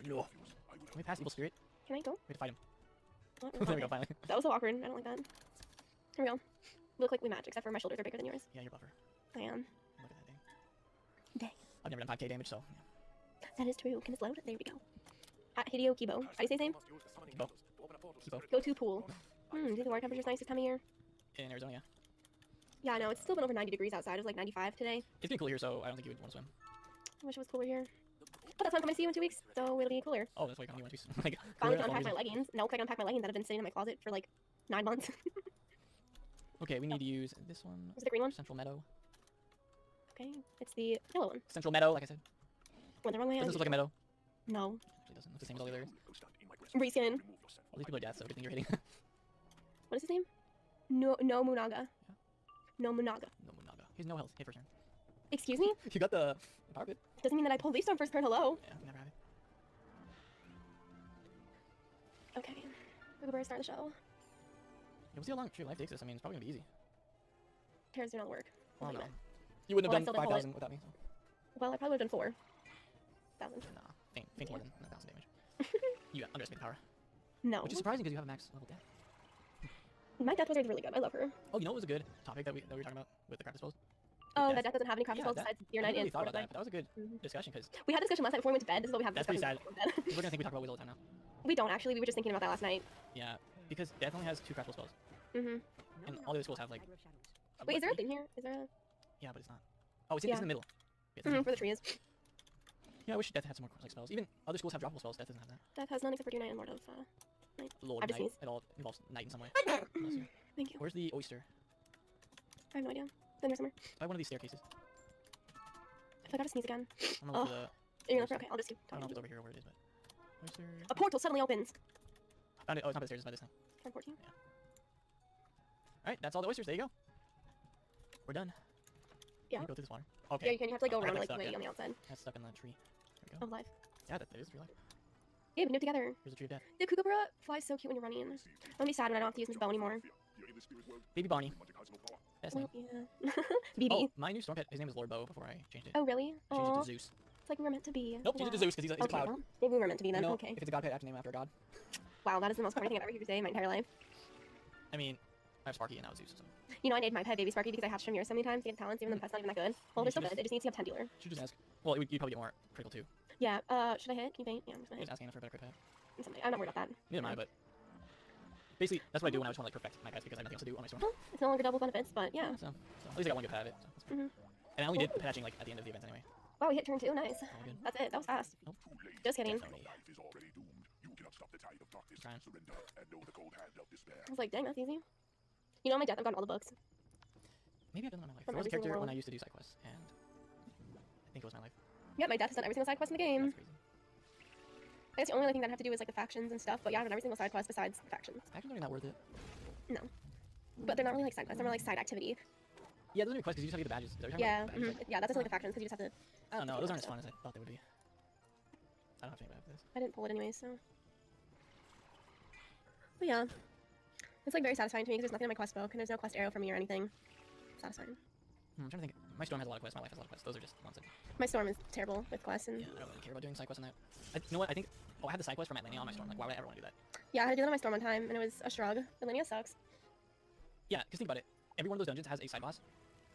No. Can we pass Evil Spirit? Can I go? We have to fight him. Oh, There we go, finally. That was so awkward. I don't like that. Here we go. We look like we match, except for my shoulders are bigger than yours. Yeah, you're buffer. I am. Look at that thing. Dang. I've never done 5k damage, so. That is true. Can it load? There we go. At Hideo Kibo. How do you say his name? Kibo. Kibo. Go to pool. Do you think the water temperature's nice this time of year? In Arizona, yeah. Yeah, I know. It's still been over 90 degrees outside. It was like 95 today. It's been cool here, so I don't think you would want to swim. I wish it was cooler here. But that's why I'm coming to see you in 2 weeks, so it'll be cooler. Oh, that's why you can't even swim. Like, Finally cooler, can that's unpack my all leggings. No, I can unpack my leggings that have been sitting in my closet for like 9 months. Okay, we need to use this one. Is it the green one? Central Meadow. Okay, it's the yellow one. Central Meadow, like I said. Went the wrong way. Doesn't this look like a meadow? No. Actually doesn't. It's the same as all the others. Reskin. All these people are dead, so good thing you're hitting. What is his name? No Munaga. No Munaga. No Munaga. He has no health. Hit first turn. Excuse me? You got the power bit. Doesn't mean that I pulled Leaf Storm first turn. Hello. Yeah, never have it. Okay. We better start the show. Yeah, we'll see how long True Life takes us. I mean, it's probably gonna be easy. Tears do not work. Well, no. Like that. You wouldn't Well, I have still done didn't pull it. 5,000 without me. So. Well, I probably would have done 4,000. Nah, faint more than 1,000 damage. You underestimate power. No. Which is surprising because you have a max level death. My Death Wizard is really good. I love her. Oh, you know what was a good topic that we were talking about with the craft dispose? Oh, that Death doesn't have any craft spells besides Dear I Knight really and thought about Fortnite. that, but that was a good discussion because We had discussion last night before we went to bed. This is what we have that's pretty sad. discussion before bed. People are gonna think we talk about Wiz all the time now. We don't actually. We were just thinking about that last night. Yeah, because Death only has 2 craftable spells. Mhm. And all the other schools have like. Wait, is there a thing here? Is there a? Yeah, but it's not. Oh, it's in the middle. Yeah, it's in the Mhm. middle. Where the tree is. Yeah, I wish Death had some more like spells. Even other schools have droppable spells. Death doesn't have that. Death has none except for Dew Knight and Lord of Night. Lord I of just Night. sneezed. It all involves night in some way. Bless you. Thank you. Where's the oyster? I have no idea. Then there's somewhere. By one of these staircases. If I gotta sneeze again. I'm gonna look for the. You're gonna look for? Okay, I'll just keep I don't know if talking. it's over here or where it is, but. Oyster. A portal suddenly opens. I found it. Oh, it's not by the stairs. It's by this thing. 1014. Yeah. All right, that's all the oysters. There you go. We're done. Yeah. Can you go through this water? Okay. Yeah, you can. You have to like go Oh, I around got like stuck, way yeah. on the outside. That's stuck in the tree. There we go. Of life. Yeah, that is tree life. Yeah, we can do it together. Here's a tree of death. The kookaburra flies so cute when you're running. I'm gonna be sad when I don't have to use Mr. Bow anymore. Baby Bonnie. Best name. Well, yeah. BB. Oh, my new storm pet. His name is Lord Bow. Before I changed it. Oh, really? I changed Aw. it to Zeus. It's like we were meant to be. Nope, changed it to Zeus because he's a Okay, cloud. well, maybe we were meant to be then. You know, Okay. if it's a god pet, I have to name him after a god. Wow, that is the most funny thing I've ever heard you say in my entire life. I mean, I have Sparky and now Zeus. So. You know, I named my pet Baby Sparky because I hatched from yours so many times to get talents, even though the pet's not even that good. Well, they're still good. They just need to have 10 dealer. Should just ask. Well, you'd probably get more critical too. Yeah. Should I hit? Can you paint? Yeah, I'm just gonna Just hit. asking for a better crit pet. Someday. I'm not worried about that. Neither am I, but basically that's what I do when I just want to like perfect my pets because I have nothing else to do on my storm. Well, it's no longer double benefits, but yeah. So at least I got one good pet at it. So that's fine. And I only did patching like at the end of the event anyway. Wow, we hit turn 2. Nice. All good. That's it. That was fast. Nope. Just kidding. Tony. Trying. Surrender and know the cold hand of despair. I was like, dang, that's easy. You know, on my death, I've gotten all the books. Maybe I've done that in my life. From There was a every single character when world. I used to do side quests, and I think it was my life. Yeah, my death has done every single side quest in the game. That's crazy. I guess the only thing that I have to do is like the factions and stuff, but yeah, I've done every single side quest besides the factions. Factions are not worth it. No. But they're not really like side quests, they're more like side activity. Yeah, those are quests because you just have to get the badges. Every time I Yeah, get the badges, yeah, that's just like the factions because you just have to. I don't know. Those aren't as fun as I thought they would be. I don't have to think about this. I didn't pull it anyway, so. But yeah. It's like very satisfying to me because there's nothing in my quest book and there's no quest arrow for me or anything. Satisfying. I'm trying to think. My storm has a lot of quests. My life has a lot of quests. Those are just ones that. My storm is terrible with quests and. Yeah, I don't really care about doing side quests on that. You know what? I think. Oh, I had the side quest from Atlania on my storm. Like, why would I ever want to do that? Yeah, I had to do that on my storm one time and it was a shrug. Atlania sucks. Yeah, because think about it. Every one of those dungeons has a side boss.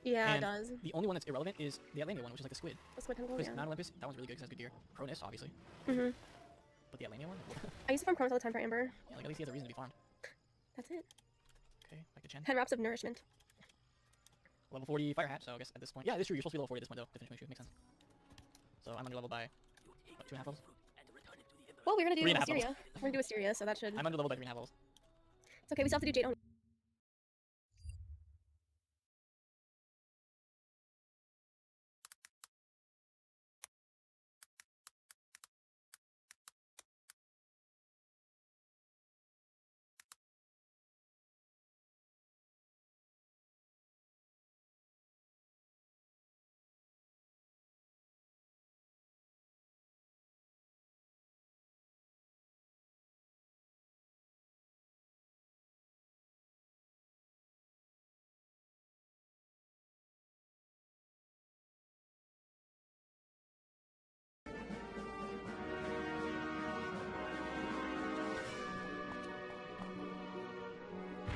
Yeah, and it does. The only one that's irrelevant is the Atlania one, which is like the squid. The squid tentacle, Because yeah. Mount Olympus, that one's really good because it has good gear. Cronus, obviously. Mhm. But the Atlania one? I used to farm Chronos all the time for Amber. Yeah, like at least he has a reason to be farmed. That's it. Okay, back to Chen. 10 wraps of nourishment. Level 40 fire hat, so I guess at this point. Yeah, it's true. You're supposed to be level 40 at this point though to finish Mushu. Makes sense. So I'm under level by what, 2.5 levels? Well, we're gonna do 3.5 levels. Asteria. We're gonna do Asteria, so that should. I'm under level by 3.5 levels. It's okay, we still have to do Jade Oni.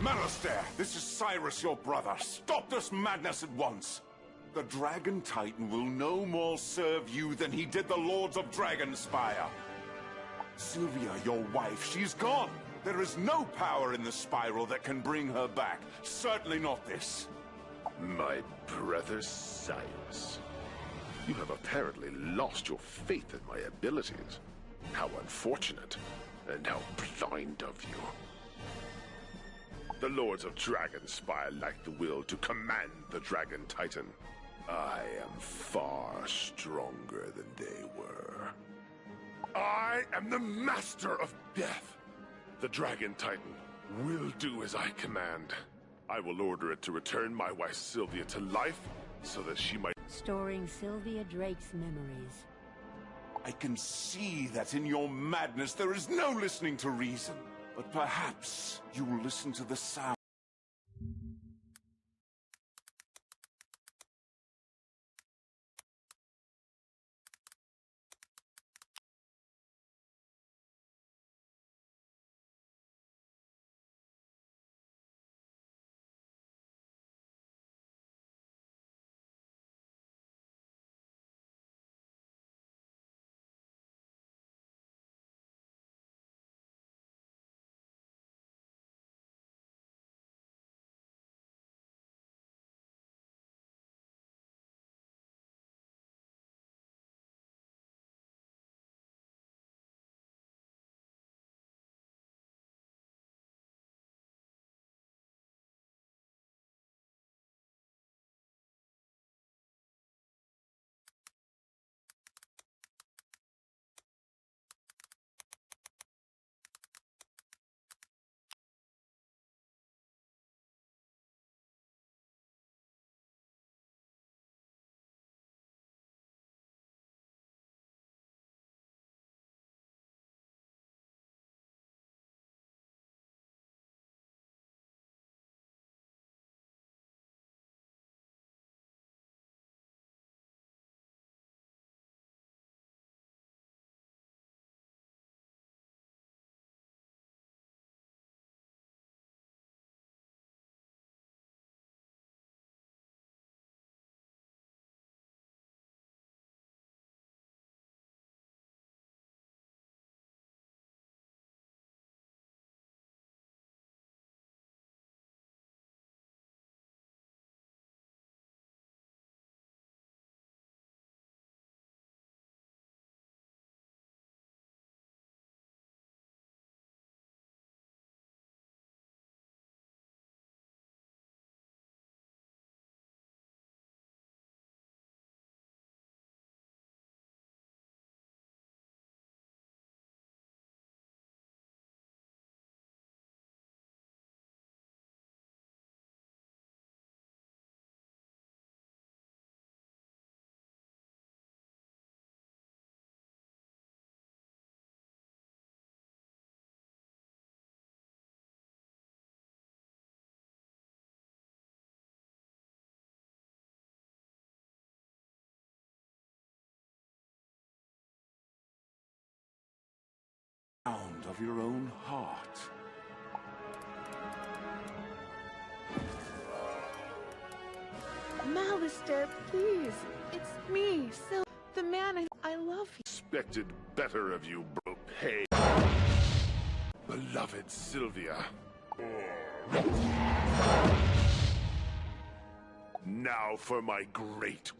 Malistaire, this is Cyrus, your brother. Stop this madness at once. The Dragon Titan will no more serve you than he did the Lords of Dragonspire. Sylvia, your wife, she's gone. There is no power in the spiral that can bring her back. Certainly not this. My brother Cyrus, you have apparently lost your faith in my abilities. How unfortunate, and how blind of you. The Lords of Dragonspire lack the will to command the Dragon Titan. I am far stronger than they were. I am the Master of Death. The Dragon Titan will do as I command. I will order it to return my wife Sylvia to life so that she might... Storing Sylvia Drake's memories. I can see that in your madness there is no listening to reason. But perhaps you will listen to the sound. Sound of your own heart. Malistaire, please. It's me, the man I love you. Expected better of you, bro. Hey, beloved Sylvia. Now for my great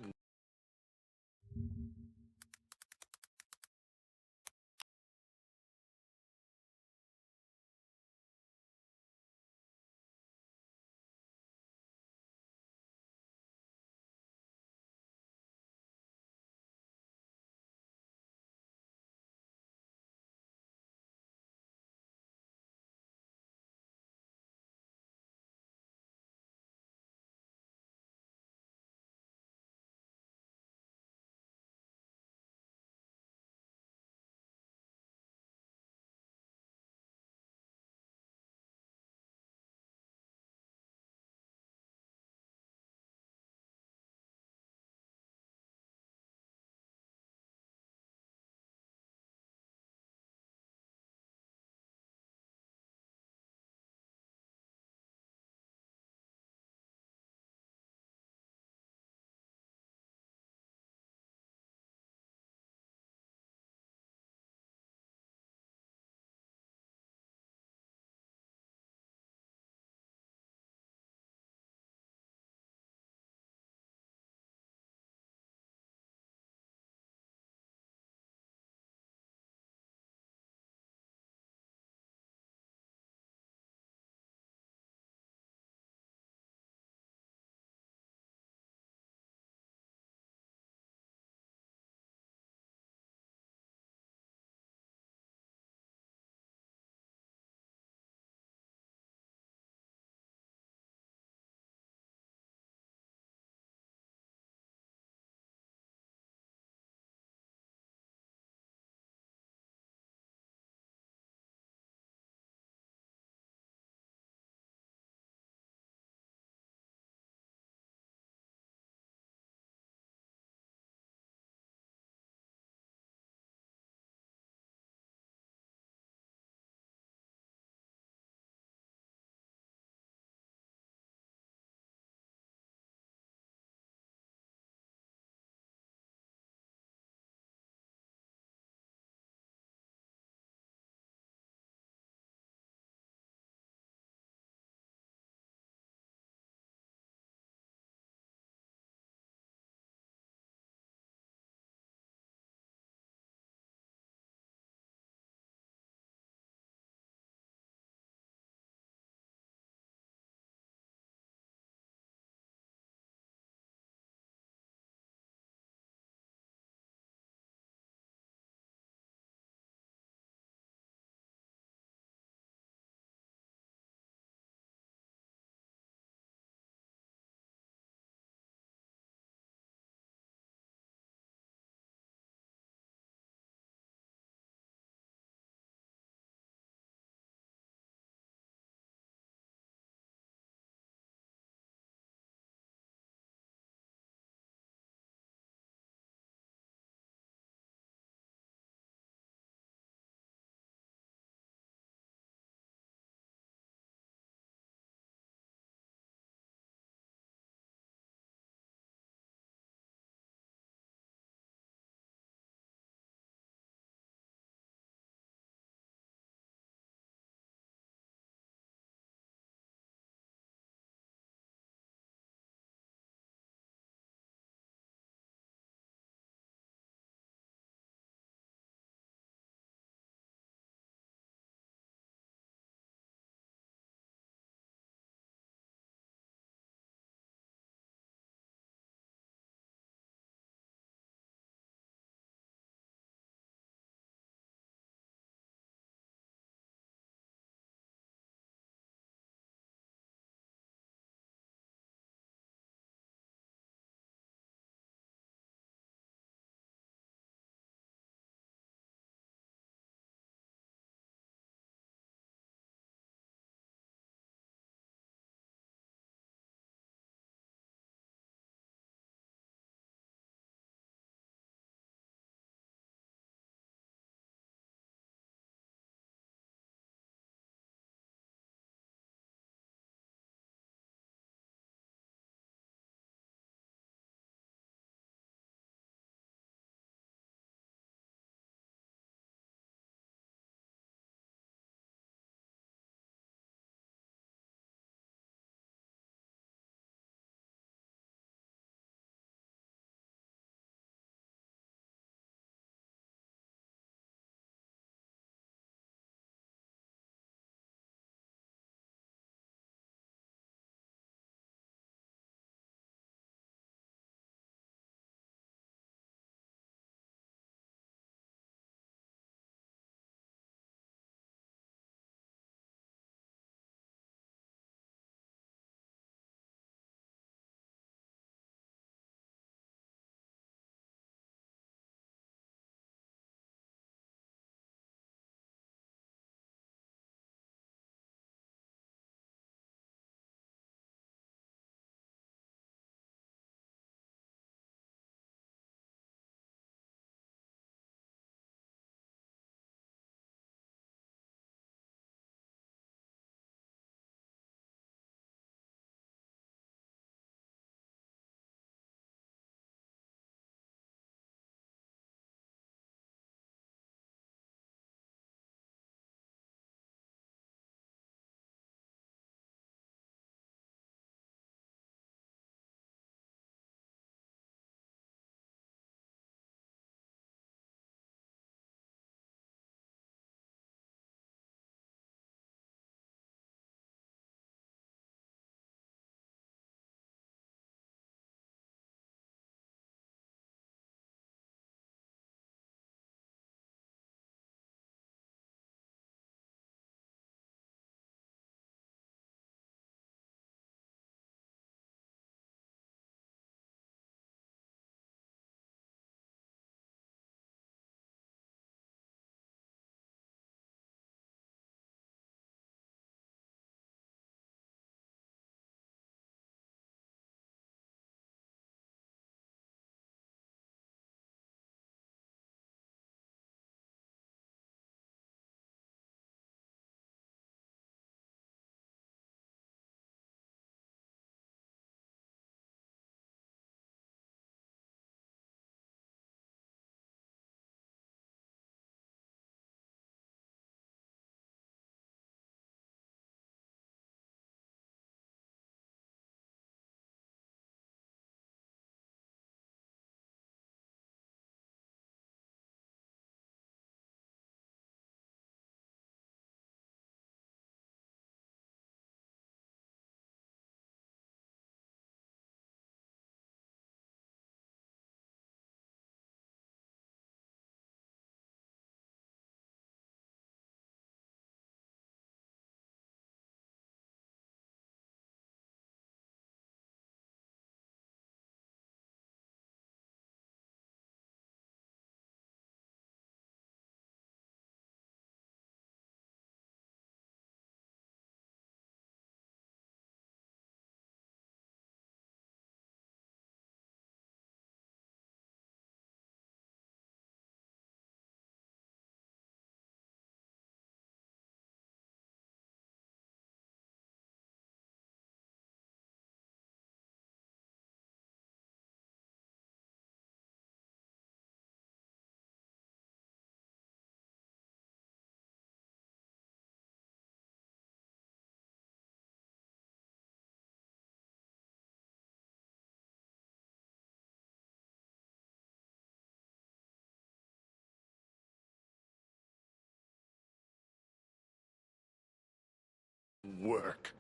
work.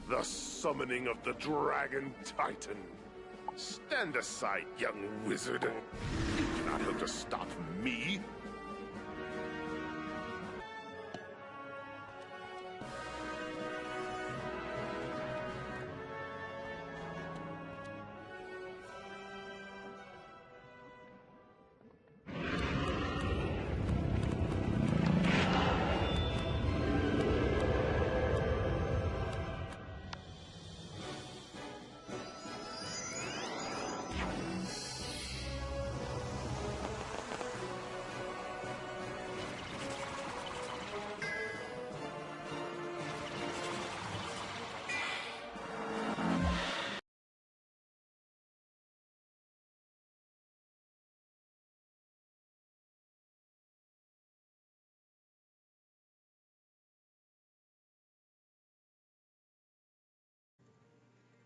The summoning of the Dragon Titan. Stand aside, young wizard. You cannot hope to stop me.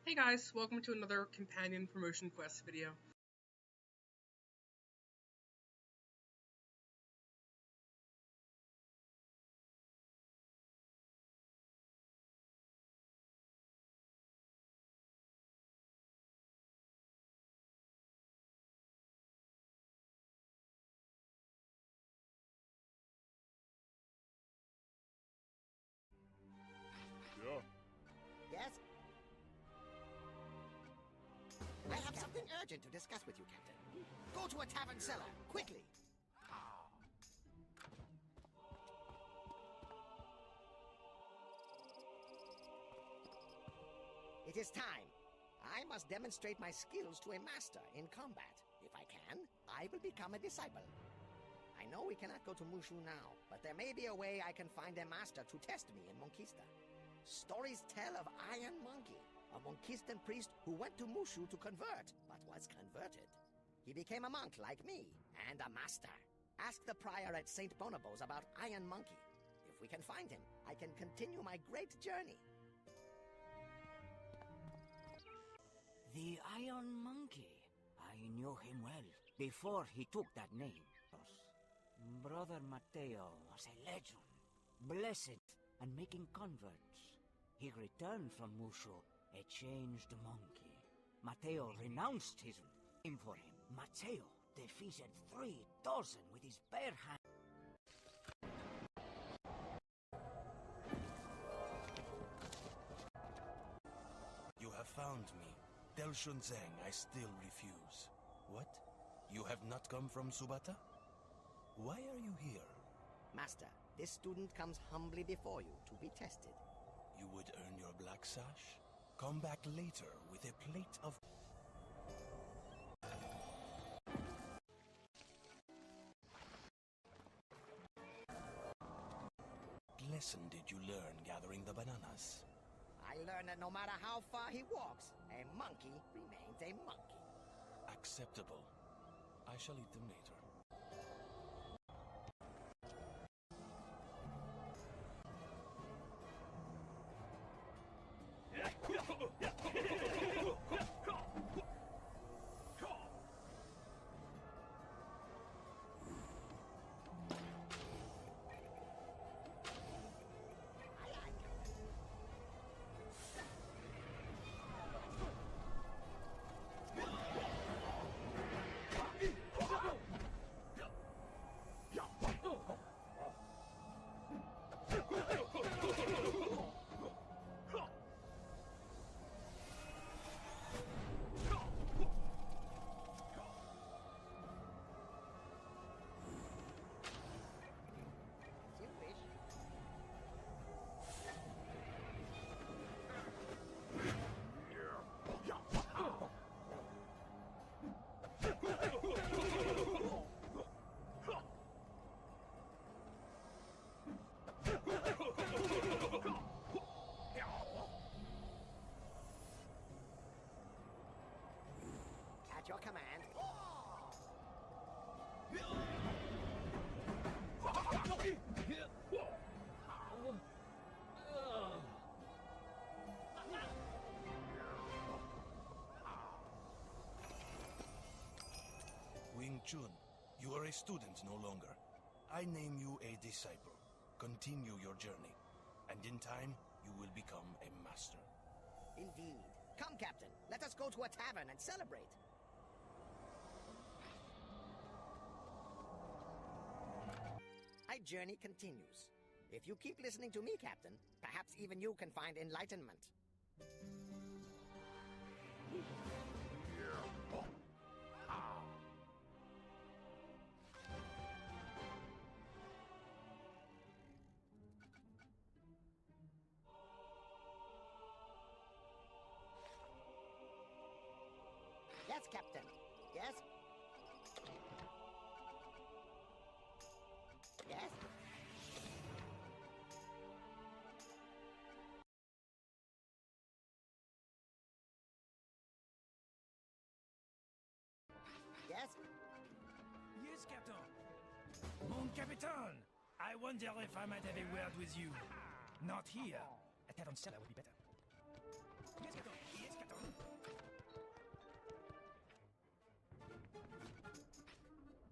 Hey guys, welcome to another companion promotion quest video. Yeah. Yes? I have something urgent to discuss with you, Captain. Go to a tavern cellar, quickly! It is time. I must demonstrate my skills to a master in combat. If I can, I will become a disciple. I know we cannot go to Mushu now, but there may be a way I can find a master to test me in Monquista. Stories tell of Iron Monkey, a Monquistan priest who went to Mushu to convert, but was converted. He became a monk like me, and a master. Ask the prior at St. Bonobos about Iron Monkey. If we can find him, I can continue my great journey. The Iron Monkey. I knew him well, before he took that name. Brother Mateo was a legend, blessed and making converts. He returned from Mushu, a changed monkey. Mateo renounced his name for him. Mateo defeated 3,000 with his bare hands. You have found me. Tell Shunzeng I still refuse. What? You have not come from Subata? Why are you here? Master, this student comes humbly before you to be tested. You would earn your black sash? Come back later with a plate of... What lesson did you learn gathering the bananas? I learned that no matter how far he walks, a monkey remains a monkey. Acceptable. I shall eat them later. At your command. Wing Chun, you are a student no longer. I name you a disciple. Continue your journey, and in time, you will become a master. Indeed. Come, Captain. Let us go to a tavern and celebrate. My journey continues. If you keep listening to me, Captain, perhaps even you can find enlightenment. Yes, Captain. Yes? Yes? Yes? Yes, Captain. Mon Capitan, I wonder if I might have a word with you. Not here. A tavern cellar would be better. Yes, Captain. Yes, Captain.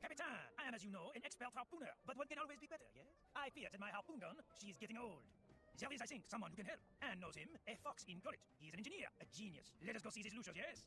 Capitan, I am, as you know, an expert harpooner, but one can always be better, yes? I fear that my harpoon gun, she is getting old. There is, I think, someone who can help, and knows him, a fox in college. He is an engineer, a genius. Let us go see this Lucius, yes?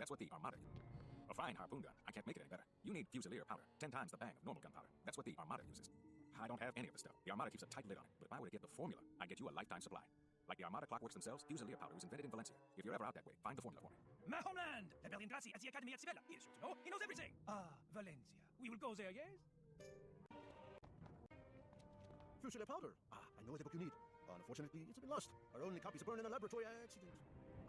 That's what the Armada uses. A fine harpoon gun. I can't make it any better. You need Fusilier powder, 10 times the bang of normal gunpowder. That's what the Armada uses. I don't have any of the stuff. The Armada keeps a tight lid on it, but if I were to get the formula, I'd get you a lifetime supply. Like the Armada clockworks themselves, Fusilier powder was invented in Valencia. If you're ever out that way, find the formula for me. My homeland! Rebellion Grazi at the Academy at Sibella. He is sure to know. He knows everything. Ah, Valencia. We will go there, yes? Fusilier powder. I know the book you need. Unfortunately, it's been lost. Our only copies burned in a laboratory accident.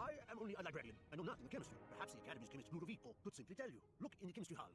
I am only a librarian. I know nothing in chemistry. Perhaps the Academy's chemist Ludovico could simply tell you. Look in the chemistry hall.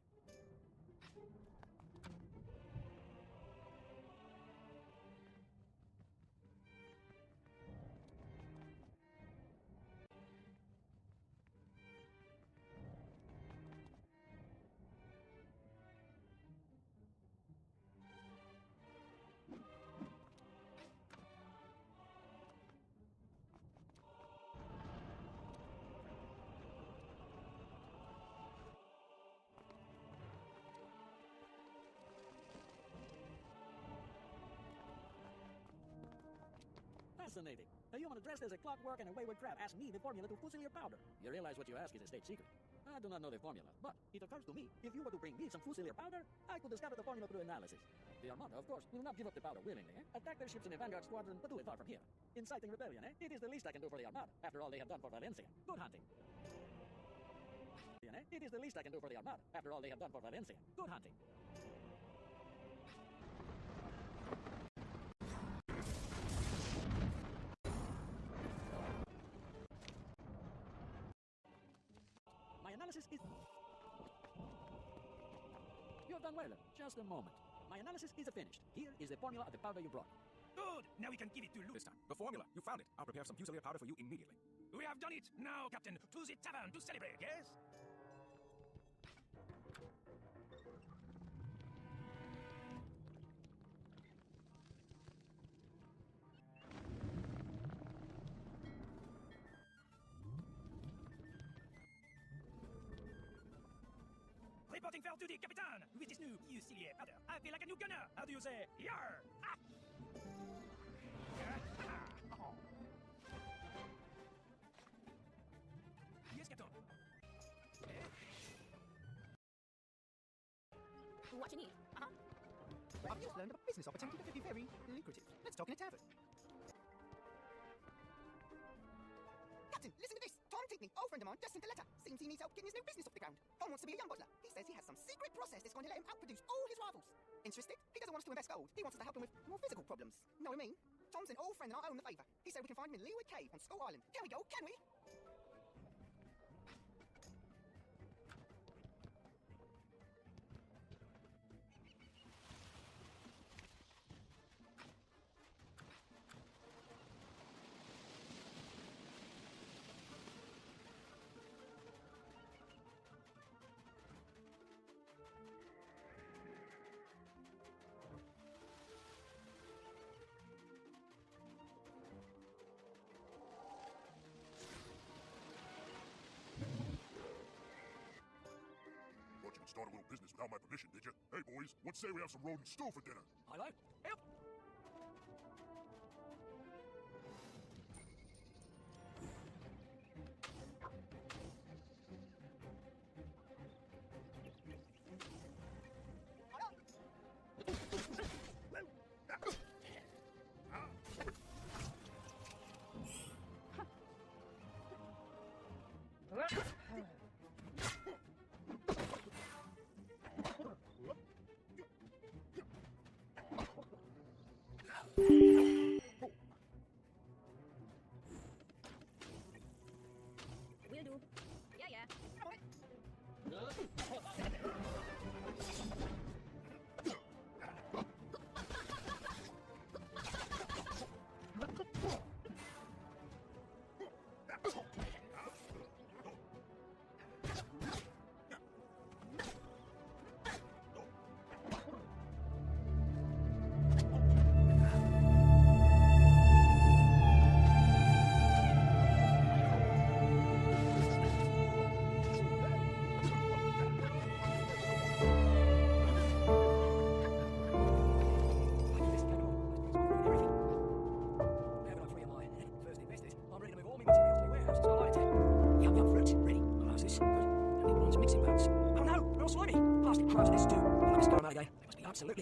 Fascinating. A human dressed as a clockwork and a wayward crab asked me the formula to Fusilier powder. You realize what you ask is a state secret. I do not know the formula, but it occurs to me, if you were to bring me some Fusilier powder, I could discover the formula through analysis. The Armada, of course, will not give up the powder willingly, eh? Attack their ships in a vanguard squadron, but do it far from here. Inciting rebellion, eh? It is the least I can do for the Armada, after all they have done for Valencia. Good hunting. It is the least I can do for the Armada, after all they have done for Valencia. Good hunting. My analysis is... You have done well. Just a moment. My analysis is finished. Here is the formula of the powder you brought. Good! Now we can give it to Luke. This time. The formula. You found it. I'll prepare some Fusilier powder for you immediately. We have done it! Now, Captain, to the tavern to celebrate, yes? Reporting fair duty, Capitan! With this new Fusilier powder, I feel like a new gunner! How do you say? Yar! Ah! Oh. Yes, Captain. What you need? I've just learned of a business opportunity that could be very lucrative. Let's talk in a tavern. Captain, listen to this. Tom Tinkney, old friend of mine, just sent a letter. Seems he needs help getting his new business off the ground. Tom wants to be a young butler. He says he has some secret process that's going to let him outproduce all his rivals. Interested? He doesn't want us to invest gold. He wants us to help him with more physical problems. Know what I mean? Tom's an old friend and I owe him the favour. He said we can find him in Leeward Cave on Skull Island. Can we go? Can we? Thought you could start a little business without my permission, did you? Hey, boys, what say we have some rodent stew for dinner? I like. Help! Will do. Yeah, yeah.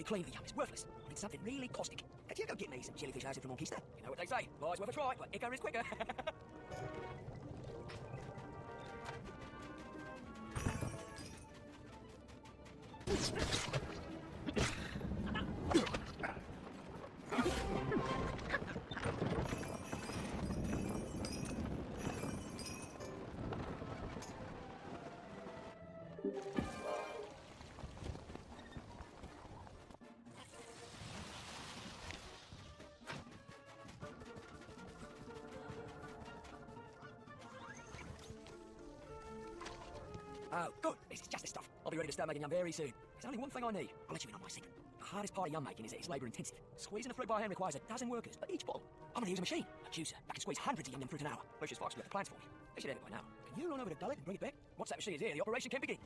clean the yum. It's worthless. I need something really caustic. Could you go get me some jellyfish acid from Monquista? You know what they say. Lies worth a try, but Icar is quicker. Oh, good. This is just the stuff. I'll be ready to start making yum very soon. There's only one thing I need. I'll let you in on my secret. The hardest part of yum making is that it's labour intensive. Squeezing the fruit by hand requires 12 workers for each bottle. I'm going to use a machine, a juicer, that can squeeze hundreds of yum fruit an hour. Lucius Fox got the plans for me. They should have it by now. Can you run over to Dullet and bring it back? Once that machine is here, the operation can begin.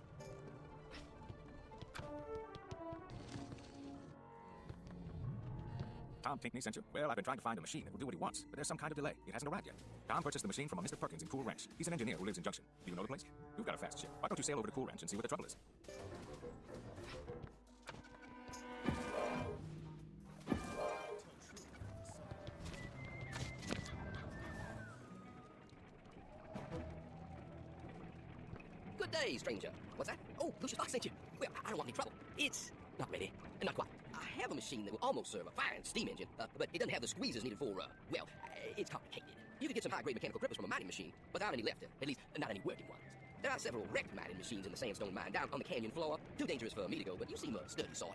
Tom Pinckney sent you? Well, I've been trying to find a machine that will do what he wants, but there's some kind of delay. It hasn't arrived yet. Tom purchased the machine from a Mr. Perkins in Cool Ranch. He's an engineer who lives in Junction. Do you know the place? You've got a fast ship. Why don't you sail over to Cool Ranch and see what the trouble is? Good day, stranger. What's that? Oh, Lucius Fox sent you. Well, I don't want any trouble. It's not ready. Not quite. I have a machine that will almost serve a fine steam engine, but it doesn't have the squeezers needed for, it's complicated. You could get some high-grade mechanical grippers from a mining machine without any left, at least not any working ones. There are several wrecked mining machines in the sandstone mine down on the canyon floor. Too dangerous for me to go, but you seem a sturdy sort.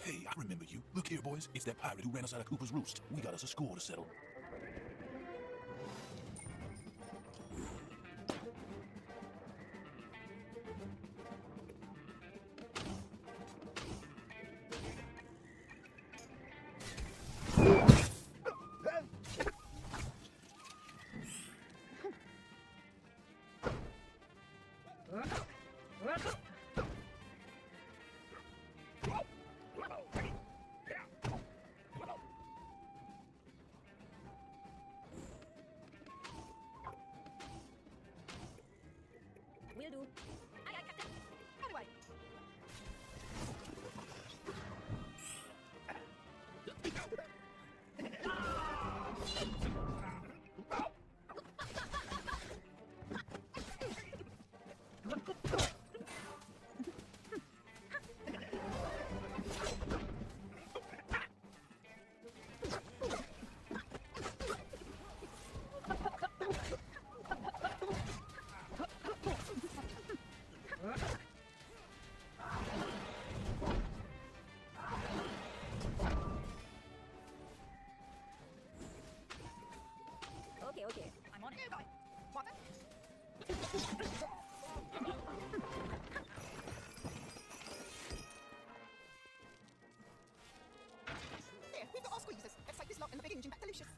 Hey, I remember you. Look here, boys. It's that pirate who ran us out of Cooper's Roost. We got us a score to settle. Will do. Aye, aye, Captain. On way. Okay. I'm on it. There, we've got our squeezers. Let's take this lot and the big engine back to Lucius.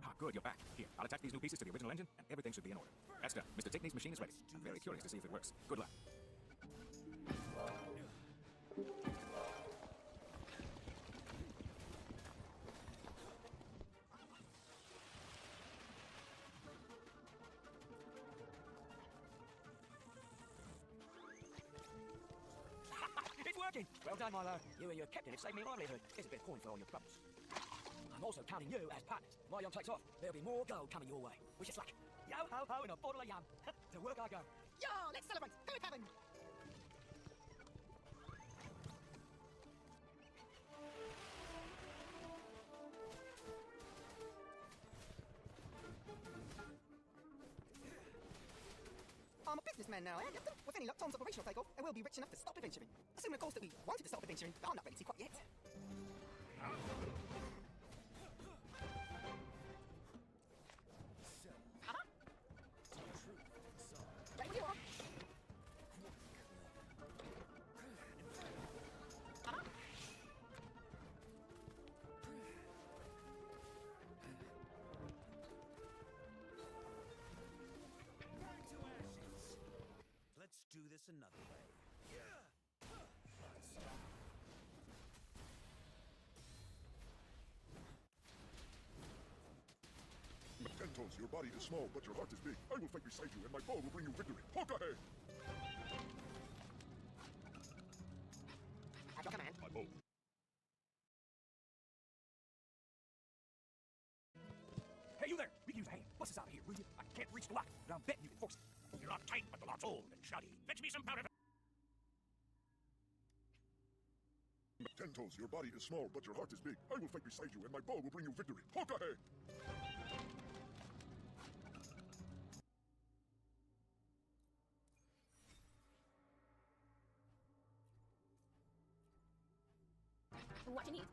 Ah, good, you're back. Here, I'll attach these new pieces to the original engine, and everything should be in order. That's done. Mr. Tickney's machine is ready. I'm very curious to see if it works. Good luck. It's working! Well done, Milo. You and your captain have saved me a livelihood. Here's a bit of coin for all your troubles. I'm also counting you as partners. If my yum takes off, there'll be more gold coming your way. Wish us luck. Yo ho ho and a bottle of yum. To work I go. Yo, let's celebrate. Good heaven. I'm a businessman now, eh, Captain? With any luck, Tom's operation will take off, and we'll be rich enough to stop adventuring. Assuming, of course, that we wanted to stop adventuring, but I'm not ready to quite yet. Right where you are. Tentos, your body is small, but your heart is big. I will fight beside you, and my bow will bring you victory. Hokage! At your command. My bow. Hey, you there! We can use a hand. Bust us out of here, will you? I can't reach the lock, but I'm betting you can force it. You're not tight, but the lock's old and shoddy. Fetch me some powder. Tentos, your body is small, but your heart is big. I will fight beside you, and my bow will bring you victory. Hokage! What do you need?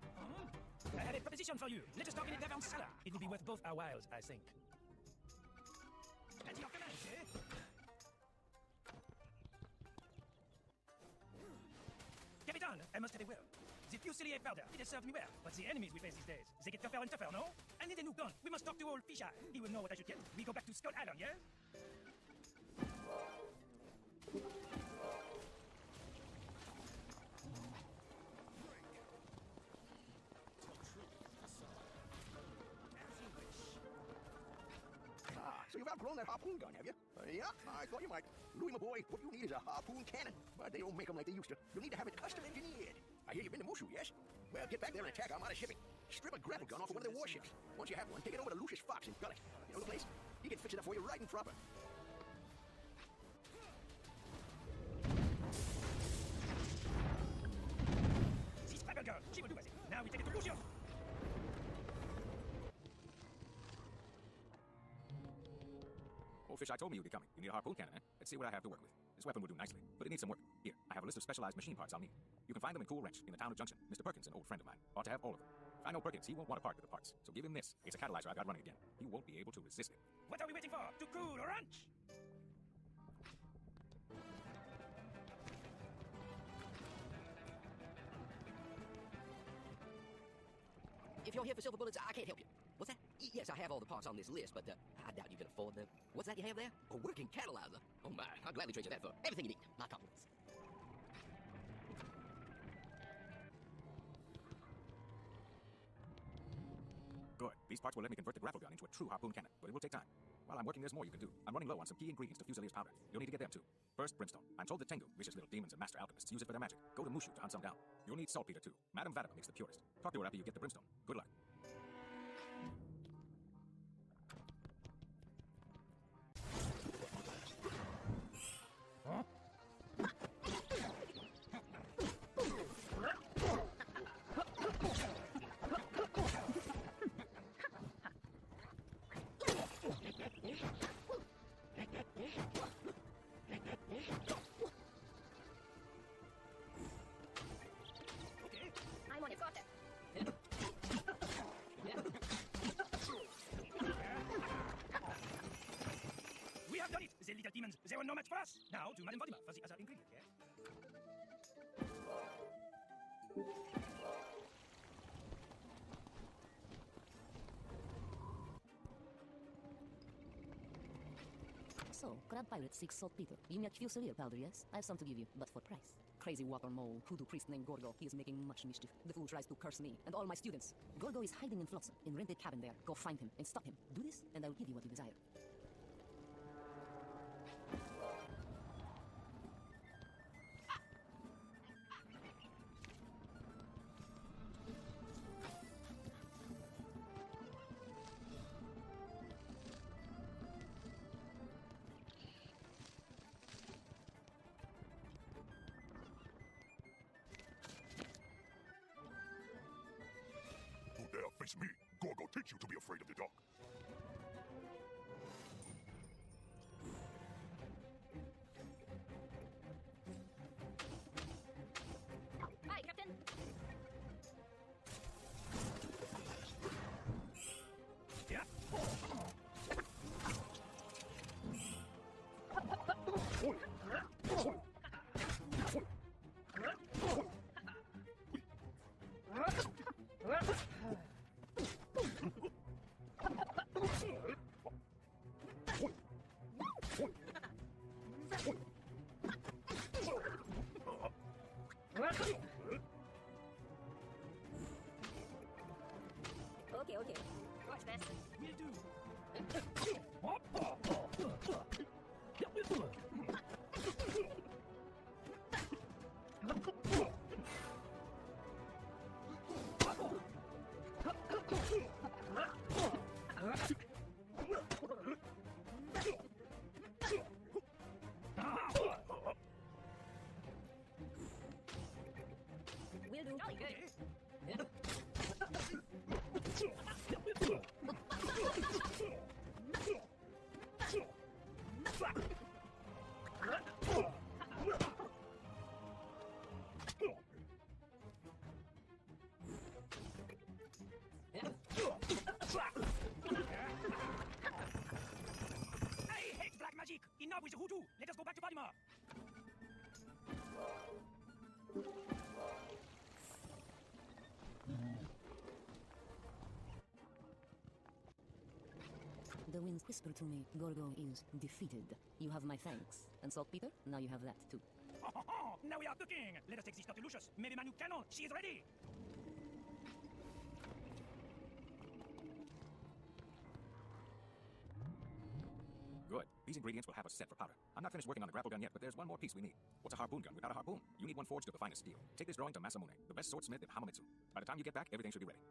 I had a proposition for you. Let us talk in a Davon cellar. It will be worth both our whiles, I think. At your command, eh? Capitan, I must have a word. The Fusilier powder, it has served me well, but the enemies we face these days, they get tougher and tougher, no? I need a new gun. We must talk to old Fisheye. He will know what I should get. We go back to Skull Island, yes? So you've outgrown that harpoon gun, have you? Yeah, I thought you might. Louis, my boy, what you need is a harpoon cannon. But they don't make them like they used to. You'll need to have it custom engineered. I hear you've been to Mushu, yes? Well, get back there and attack Armada shipping. Strip a grapple gun off of one of their warships. Once you have one, take it over to Lucius Fox in Gullet. You know the place? He can fix it up for you right and proper. She's Pepper Girl. She will do as it. Now we take it to Lucius. Old Fisheye told me you'd be coming. You need a harpoon cannon, eh? Let's see what I have to work with. This weapon will do nicely, but it needs some work. Here, I have a list of specialized machine parts I'll need. You can find them in Cool Wrench, in the town of Junction. Mr. Perkins, an old friend of mine, ought to have all of them. If I know Perkins, he won't want to part with the parts. So give him this. It's a catalyzer I've got running again. He won't be able to resist it. What are we waiting for? To Cool Ranch! If you're here for silver bullets, I can't help you. What's that? Yes, I have all the parts on this list, but I doubt you can afford them. What's that you have there? A working catalyzer? Oh my, I'll gladly trade you that for everything you need. My compliments. Good. These parts will let me convert the grapple gun into a true harpoon cannon, but it will take time. While I'm working, there's more you can do. I'm running low on some key ingredients to Fusilier's powder. You'll need to get them too. First, brimstone. I'm told that Tengu, vicious little demons and master alchemists, use it for their magic. Go to Mushu to hunt some down. You'll need saltpeter too. Madame Vadima makes the purest. Talk to her after you get the brimstone. Good luck. Huh? I'm on it, got it. We have done it! The little demons, they were no match for us! Now to Madame Vadima for the other ingredient, yes? So, crab pirate seeks saltpeter. You make Fusilier powder, yes? I have some to give you, but for price. Crazy water mole, hoodoo priest named Gorgo. He is making much mischief. The fool tries to curse me and all my students. Gorgo is hiding in Flotsam, in rented cabin there. Go find him and stop him. Do this, and I will give you what you desire. Who dare face me? Gorgo teach you to be afraid of the dark. Hi, Captain. Yeah. Okay. Watch this. Will do. Will do. I hate black magic. Enough with the hoodoo. Let us go back to Baltimore. The winds whisper to me, Gorgo is defeated. You have my thanks. And saltpeter? Now you have that too. Now we are cooking. Let us take this stuff to Lucius. Maybe my new cannon. She is ready. Good. These ingredients will have us set for powder. I'm not finished working on the grapple gun yet, but there's one more piece we need. What's a harpoon gun without a harpoon? You need one forged of the finest steel. Take this drawing to Masamune, the best swordsmith in Hamamitsu. By the time you get back, everything should be ready.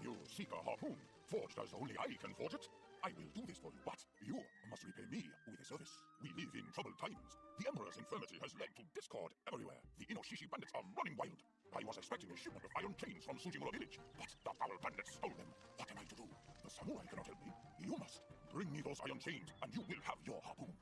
You seek a harpoon, forged as only I can forge it? I will do this for you, but you must repay me with a service. We live in troubled times. The Emperor's infirmity has led to discord everywhere. The Inoshishi bandits are running wild. I was expecting a shipment of iron chains from Sujimura village, but the foul bandits stole them. What am I to do? The samurai cannot help me. You must. Bring me those iron chains, and you will have your harpoon.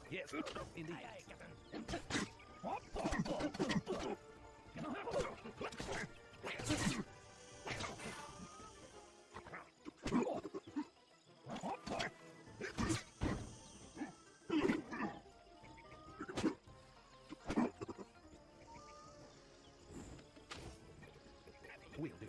Yes, indeed. Will do.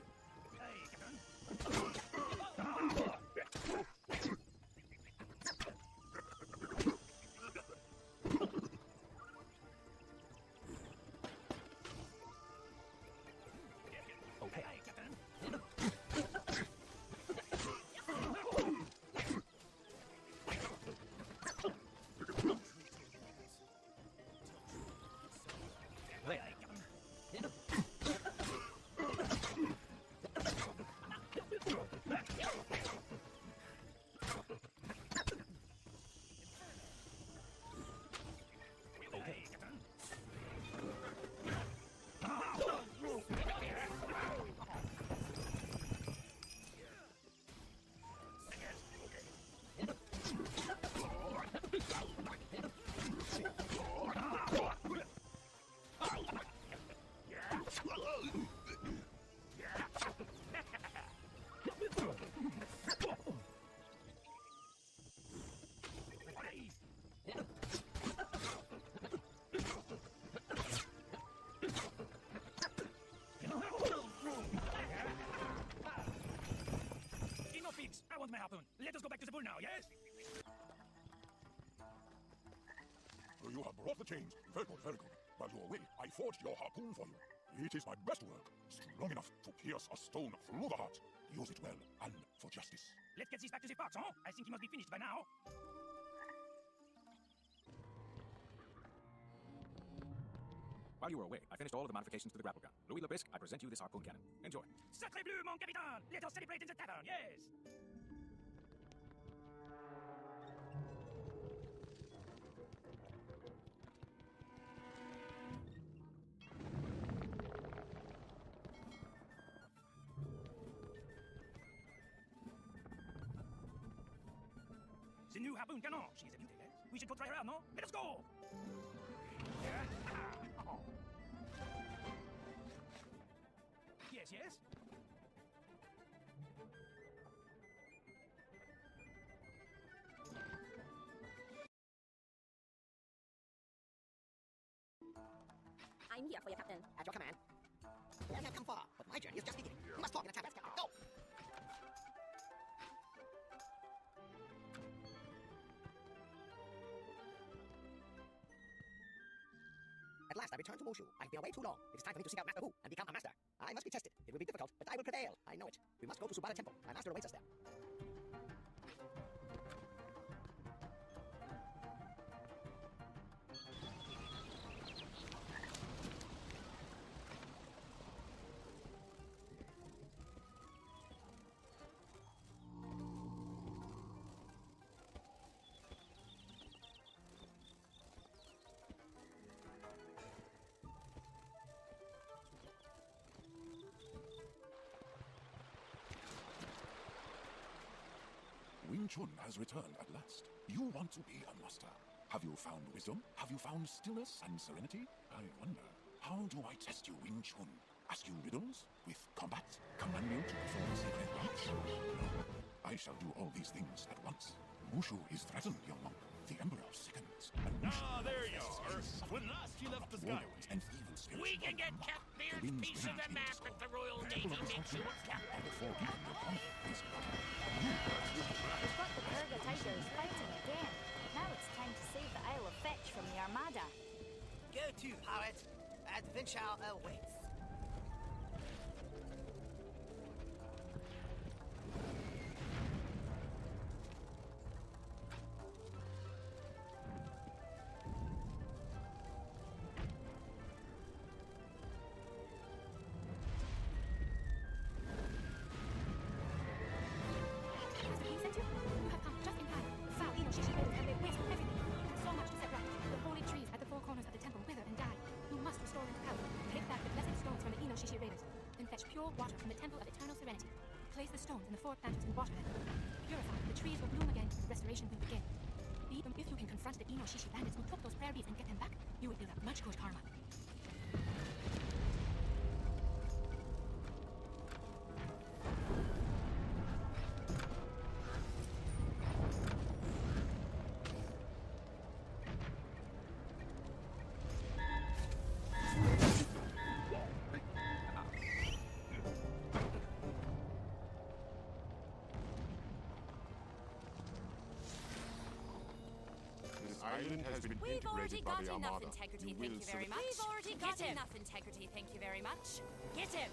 I want my harpoon. Let us go back to the bull now, yes? You have brought the chains. Very good, very good. While you were away, I forged your harpoon for you. It is my best work, strong enough to pierce a stone through the heart. Use it well, and for justice. Let's get this back to the fox, huh? I think he must be finished by now. While you were away, I finished all of the modifications to the grapple gun. Louis Lebisque, I present you this harpoon cannon. Enjoy. Sacré bleu, mon capitaine! Let us celebrate in the tavern, yes? The new harpoon cannon. She is a beauty, yes? We should go try her out, no? Let us go! Yes, yes? I'm here for you, Captain. At your command. We have come far, but my journey is just beginning. We must talk in a taverns, Captain. Go! At last, I return to Mushu. I've been away too long. It is time for me to seek out Master Wu and become a master. I must be tested. It will be difficult, but I will prevail. I know it. We must go to Subata Temple. My master awaits us there. Wing Chun has returned at last. You want to be a master. Have you found wisdom? Have you found stillness and serenity? I wonder, how do I test you, Wing Chun? Ask you riddles? With combat? Command you to perform secret rites? No. I shall do all these things at once. Mushu is threatened, young monk. The Emperor sickens. Ah, there you are. When last you left the sky. And evil spirits. We can get Catbeard's piece of the map if the Royal Navy makes you a captain. Before giving your honor is We've got the Burger Tigers fighting again. Now it's time to save the Isle of Fetch from the Armada. Go to, Howard. Adventure awaits. Pure water from the Temple of Eternal Serenity. Place the stones in the 4 planets and water them. Purified, the trees will bloom again, and the restoration will begin. Even if you can confront the Inoshishi bandits who took those prayer beads and get them back, you will build up much good karma. Island has been We've already integrated by got the enough Armada. integrity, You thank will you very much. We've already got enough integrity, thank you very much. Get him!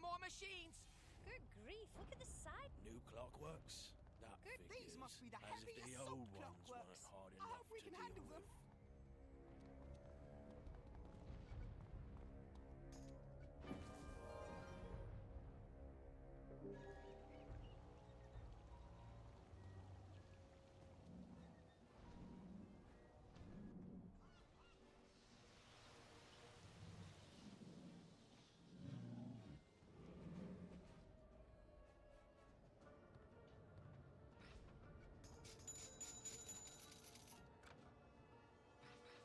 more machines! Good grief, look at the side. New clockworks? That Good, figures. these must be the as if heaviest the salt old ones clockworks. weren't hard I enough hope we to can deal handle with. them.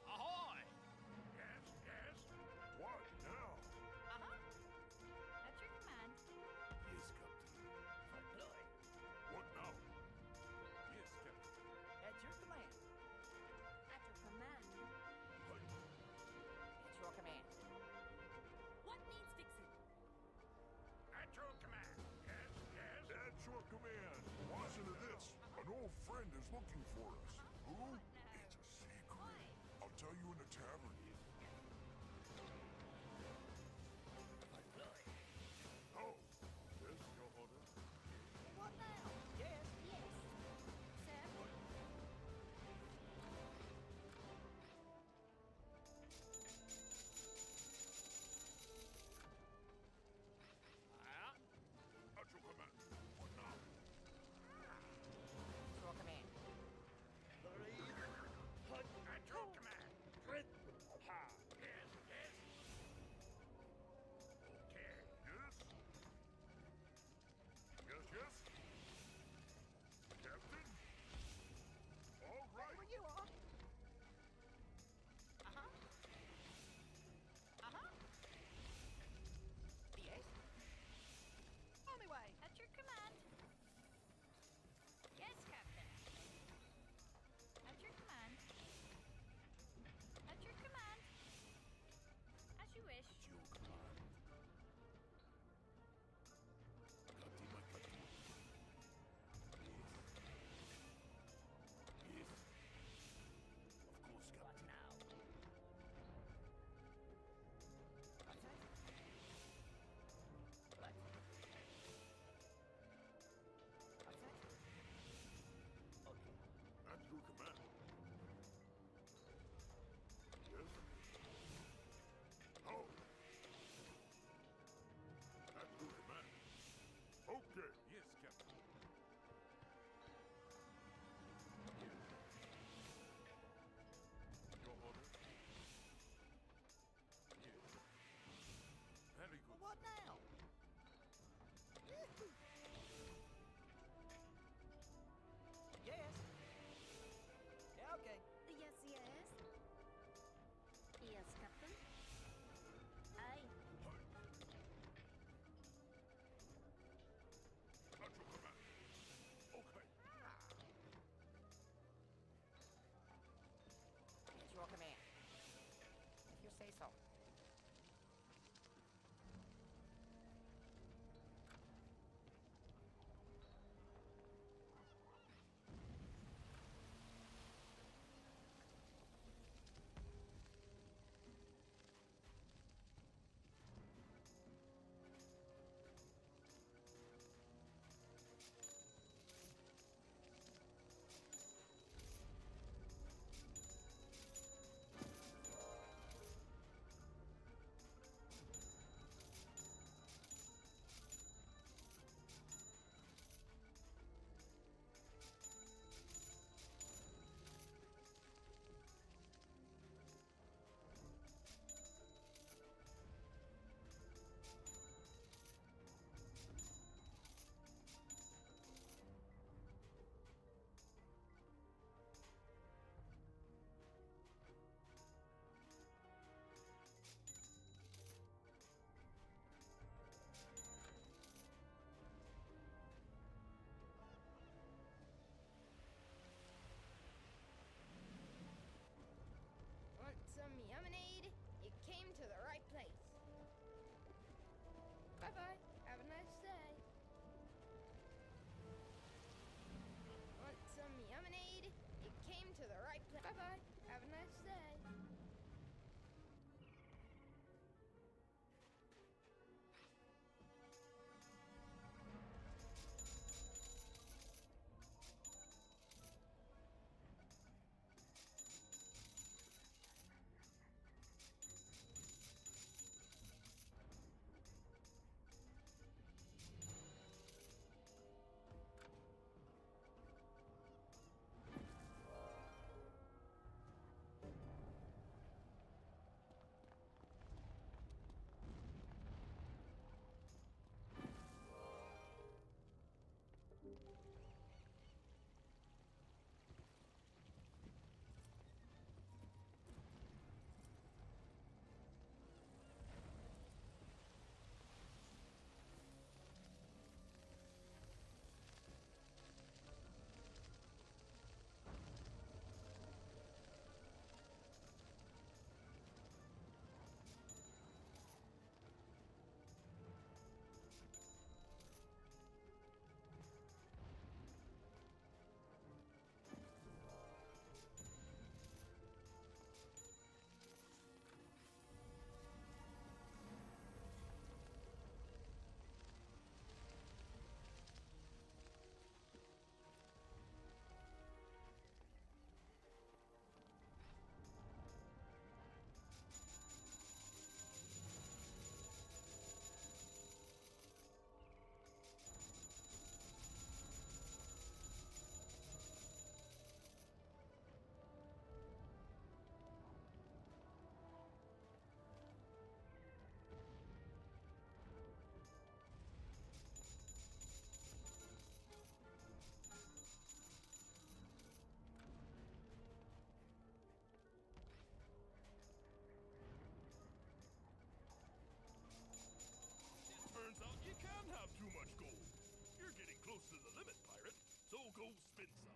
Ahoy! Yes, yes. What now? At your command. Yes, Captain. What now? Yes, Captain. At your command. At your command. At your command. What needs fixing? At your command. Yes, yes. At your command. Listen to this. An old friend is looking for us. Who? It's a secret. I'll tell you in the tavern. Oh. Yes, your order. What now? Yes. Yes. Sir? At your command. What now? At your command. At your command. Ha. Yes, yes. Okay. Yes. Yes, yes. Captain. All right. Where you are? Yes. On my way. At your command. Yes, Captain. At your command. At your command. As you wish. Your command. Captain, my captain. Yes. Yes. Of course, Captain. Now. What's that? What? What's that? Okay. At your command. Yes. Oh. At your command. Okay. Yes, Captain. Your order. Yes. Very good. What now? Yes. Yeah, okay. Yes, yes. Yes, Captain. Aye. At your command. Okay. At your command. If you say so. Some lemonade. You came to the right place. Bye-bye. Have a nice day. Want some lemonade? You came to the right place. Bye-bye. Have a nice day. getting close to the limit, pirate, so go spin some.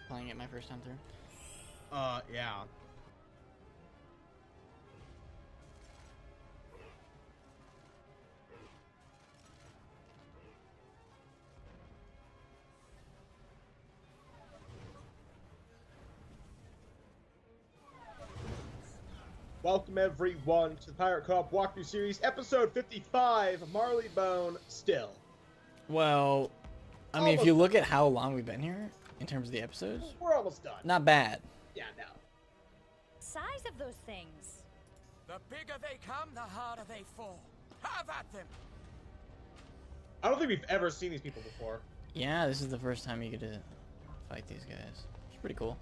Playing it my first time through. Yeah. Welcome everyone to the Pirate Co-op Walkthrough Series, episode 55, Marley Bone Still. Well, I mean, if you look at how long we've been here, in terms of the episodes, we're almost done. Not bad. Yeah, no. Size of those things. The bigger they come, the harder they fall. Have at them! I don't think we've ever seen these people before. Yeah, this is the first time you get to fight these guys. It's pretty cool.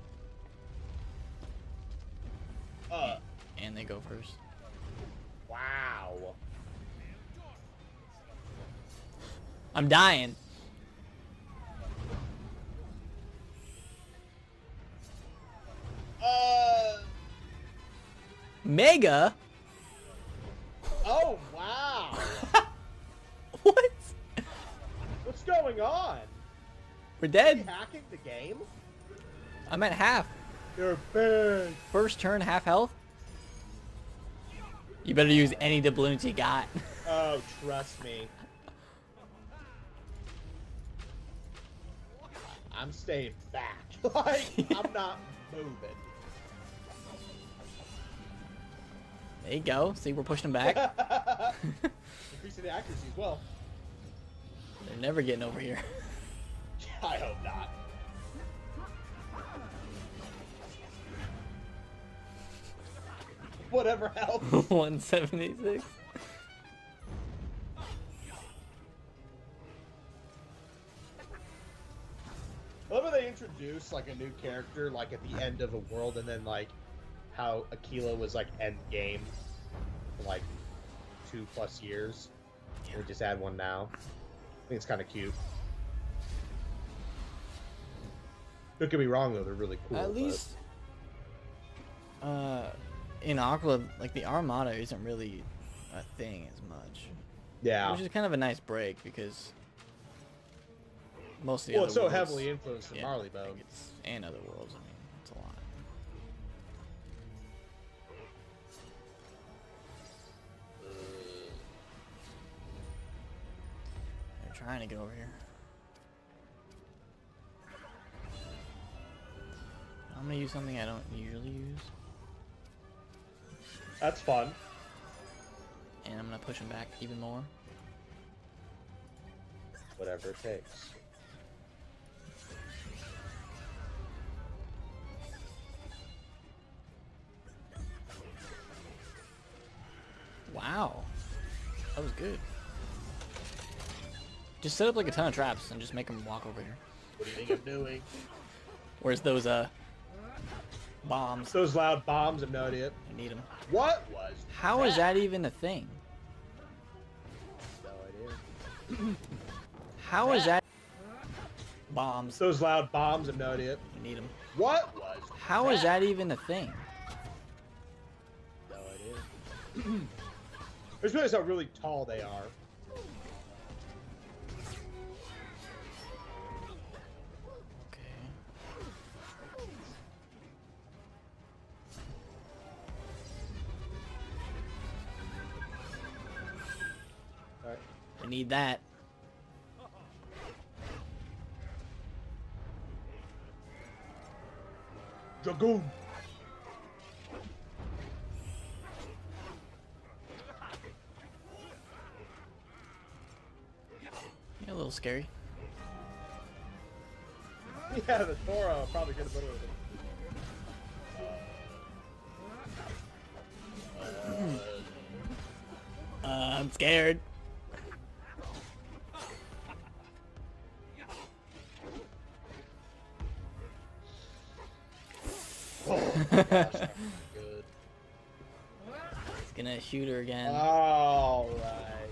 And they go first. Wow. I'm dying. Mega? Oh, wow. What? What's going on? We're dead. Are you hacking the game? I'm at half. You're big. First turn, half health. You better use any doubloons you got. Oh, trust me. I'm staying back. Like, I'm not moving. There you go. See, we're pushing them back. Increasing the accuracy as well. They're never getting over here. I hope not. Whatever helps. 176. I love how they introduce like a new character like at the end of a world, and then like how Aquila was like end game for like 2+ years. We just add one now. I think it's kind of cute. Don't get me wrong though, they're really cool. At least, in Aqua, like the Armada isn't really a thing as much. Yeah. Which is kind of a nice break because most of the Well, other it's so worlds, heavily influenced in Marley Bone. like and other worlds. I mean, it's a lot. They're trying to get over here. I'm gonna use something I don't usually use. That's fun. And I'm gonna push him back even more. Whatever it takes. Wow. That was good. Just set up like a ton of traps and just make them walk over here. What do you think I'm doing? Where's those bombs? Those loud bombs, I have no idea. I need them. What was How is that even a thing? No idea. How is that bombs? Those loud bombs, I have no idea. I need them. What was How is that even a thing? No idea. I just realized how really tall they are. I need that. Dragoon. Yeah, a little scary. Yeah, the Toro probably could have been with it. I'm scared. Good. He's gonna shoot her again. All right.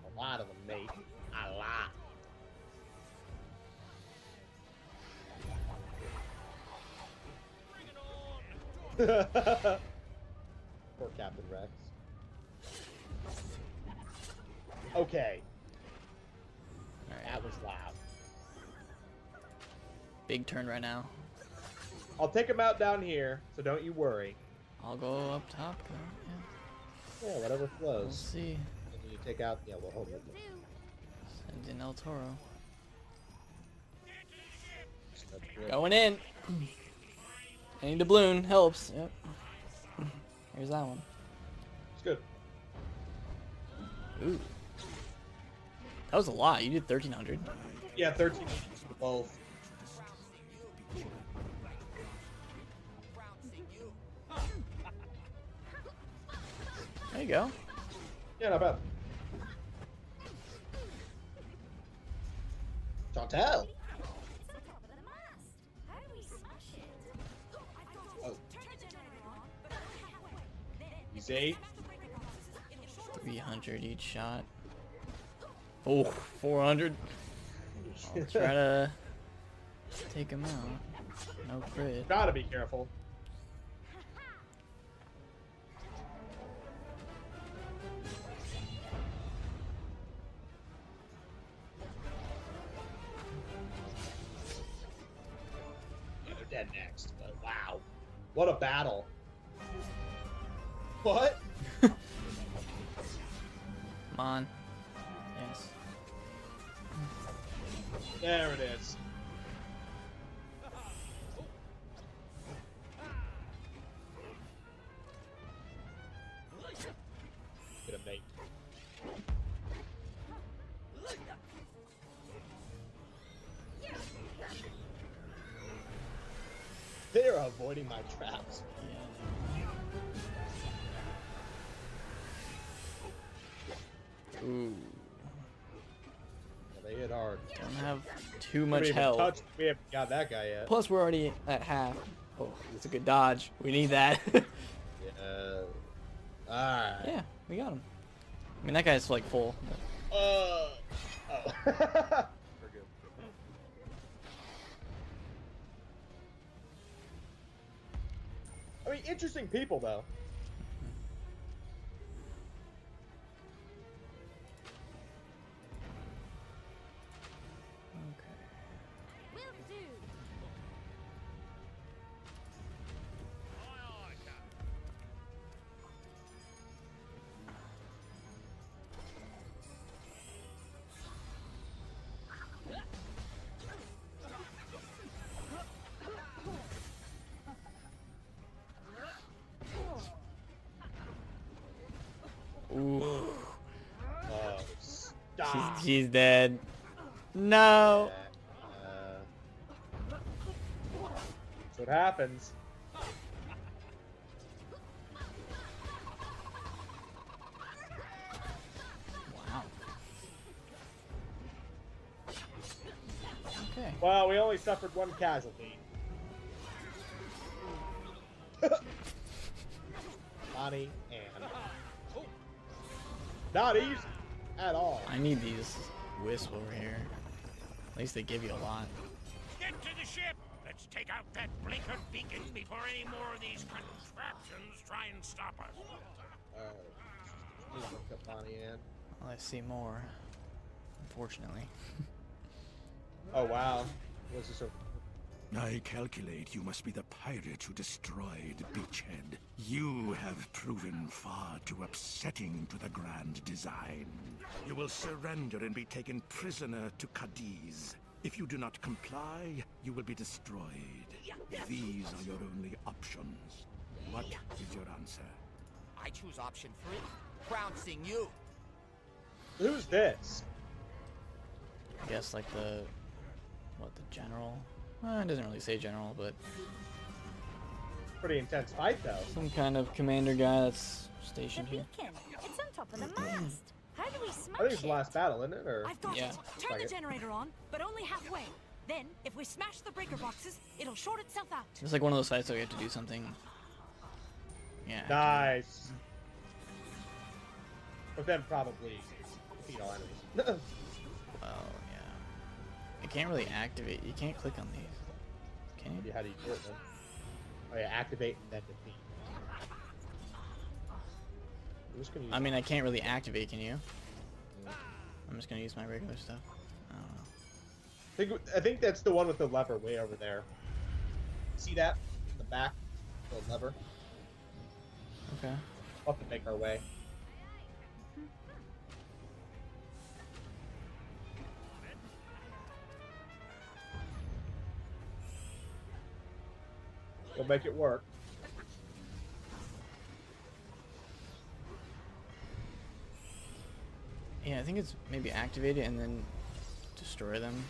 A lot of them, mate. A lot. Poor Captain Rex. Okay. That was loud. Big turn right now. I'll take him out down here, so don't you worry. I'll go up top. Yeah. Yeah, whatever flows. We'll see. And you take out, yeah, we'll hold it. Send in El Toro. That's good. Going in. I need a balloon. Helps. Yep. Here's that one. It's good. Ooh. That was a lot. You did 1,300. Yeah, 13 for both. There you go. Yeah, not bad. Chantel. Oh. He's 8. 300 each shot. Oh, 400. I'll try to take him out. No crit. Gotta be careful. Yeah, they're dead next, but wow. What a battle. What? Come on. Yes. There it is. Get a mate. They're avoiding my traps. Ooh. Yeah, they hit hard. Don't have too much health. We haven't got that guy yet. Plus, we're already at half. Oh, it's a good dodge. We need that. Yeah. Alright. Yeah, we got him. I mean, that guy's like full. Oh. We're good. I mean, interesting people, though. Ooh. Oh, stop. She's dead. No. That's what happens. Wow. Okay. Well, we only suffered one casualty. Bonnie and not easy at all. I need these wisps over here. At least they give you a lot. Get to the ship! Let's take out that blinker beacon before any more of these contraptions try and stop us. Look up Bonnie Ann. Well, I see more. Unfortunately. Oh wow. What's this over? I calculate you must be the pirate who destroyed Beachhead. You have proven far too upsetting to the Grand Design. You will surrender and be taken prisoner to Cadiz. If you do not comply, you will be destroyed. These are your only options. What is your answer? I choose option 3. Trouncing you. Who's this? I guess like the general? Well, it doesn't really say general, but pretty intense fight though. Some kind of commander guy that's stationed here. Beacon. It's on top of the mast. How do we smash I think it's the it? last battle, isn't it? Or I've got Yeah. it. Turn the generator on, but only halfway. Then, if we smash the breaker boxes, it'll short itself out. It's like one of those fights where you have to do something. Yeah. Nice. But then probably defeat all enemies. Oh yeah. You can't really activate. You can't click on these. Can you? How do you do it then? Oh yeah, activate and then defeat. I'm just gonna use I mean, I can't really activate. Can you? I'm just gonna use my regular stuff. I don't know. I think that's the one with the lever way over there. See that? In the back? The lever. Okay. We'll have to make our way. We'll make it work. Yeah, I think it's maybe activate it and then destroy them.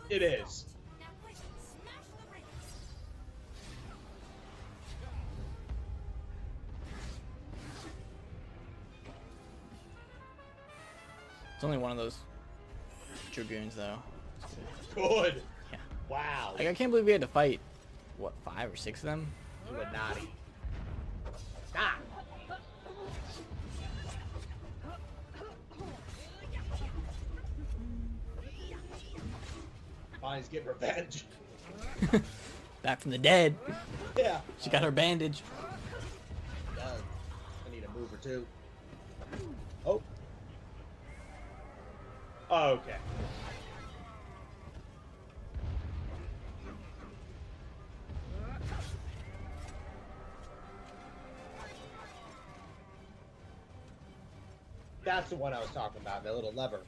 It is. It's only one of those dragoons, though. Good. Yeah. Wow. Like, I can't believe we had to fight, what, 5 or 6 of them? You a naughty. Stop. Bonnie's getting revenge. Back from the dead. Yeah. She got her bandage. I need a move or two. Oh. Okay. That's the one I was talking about, that little lever.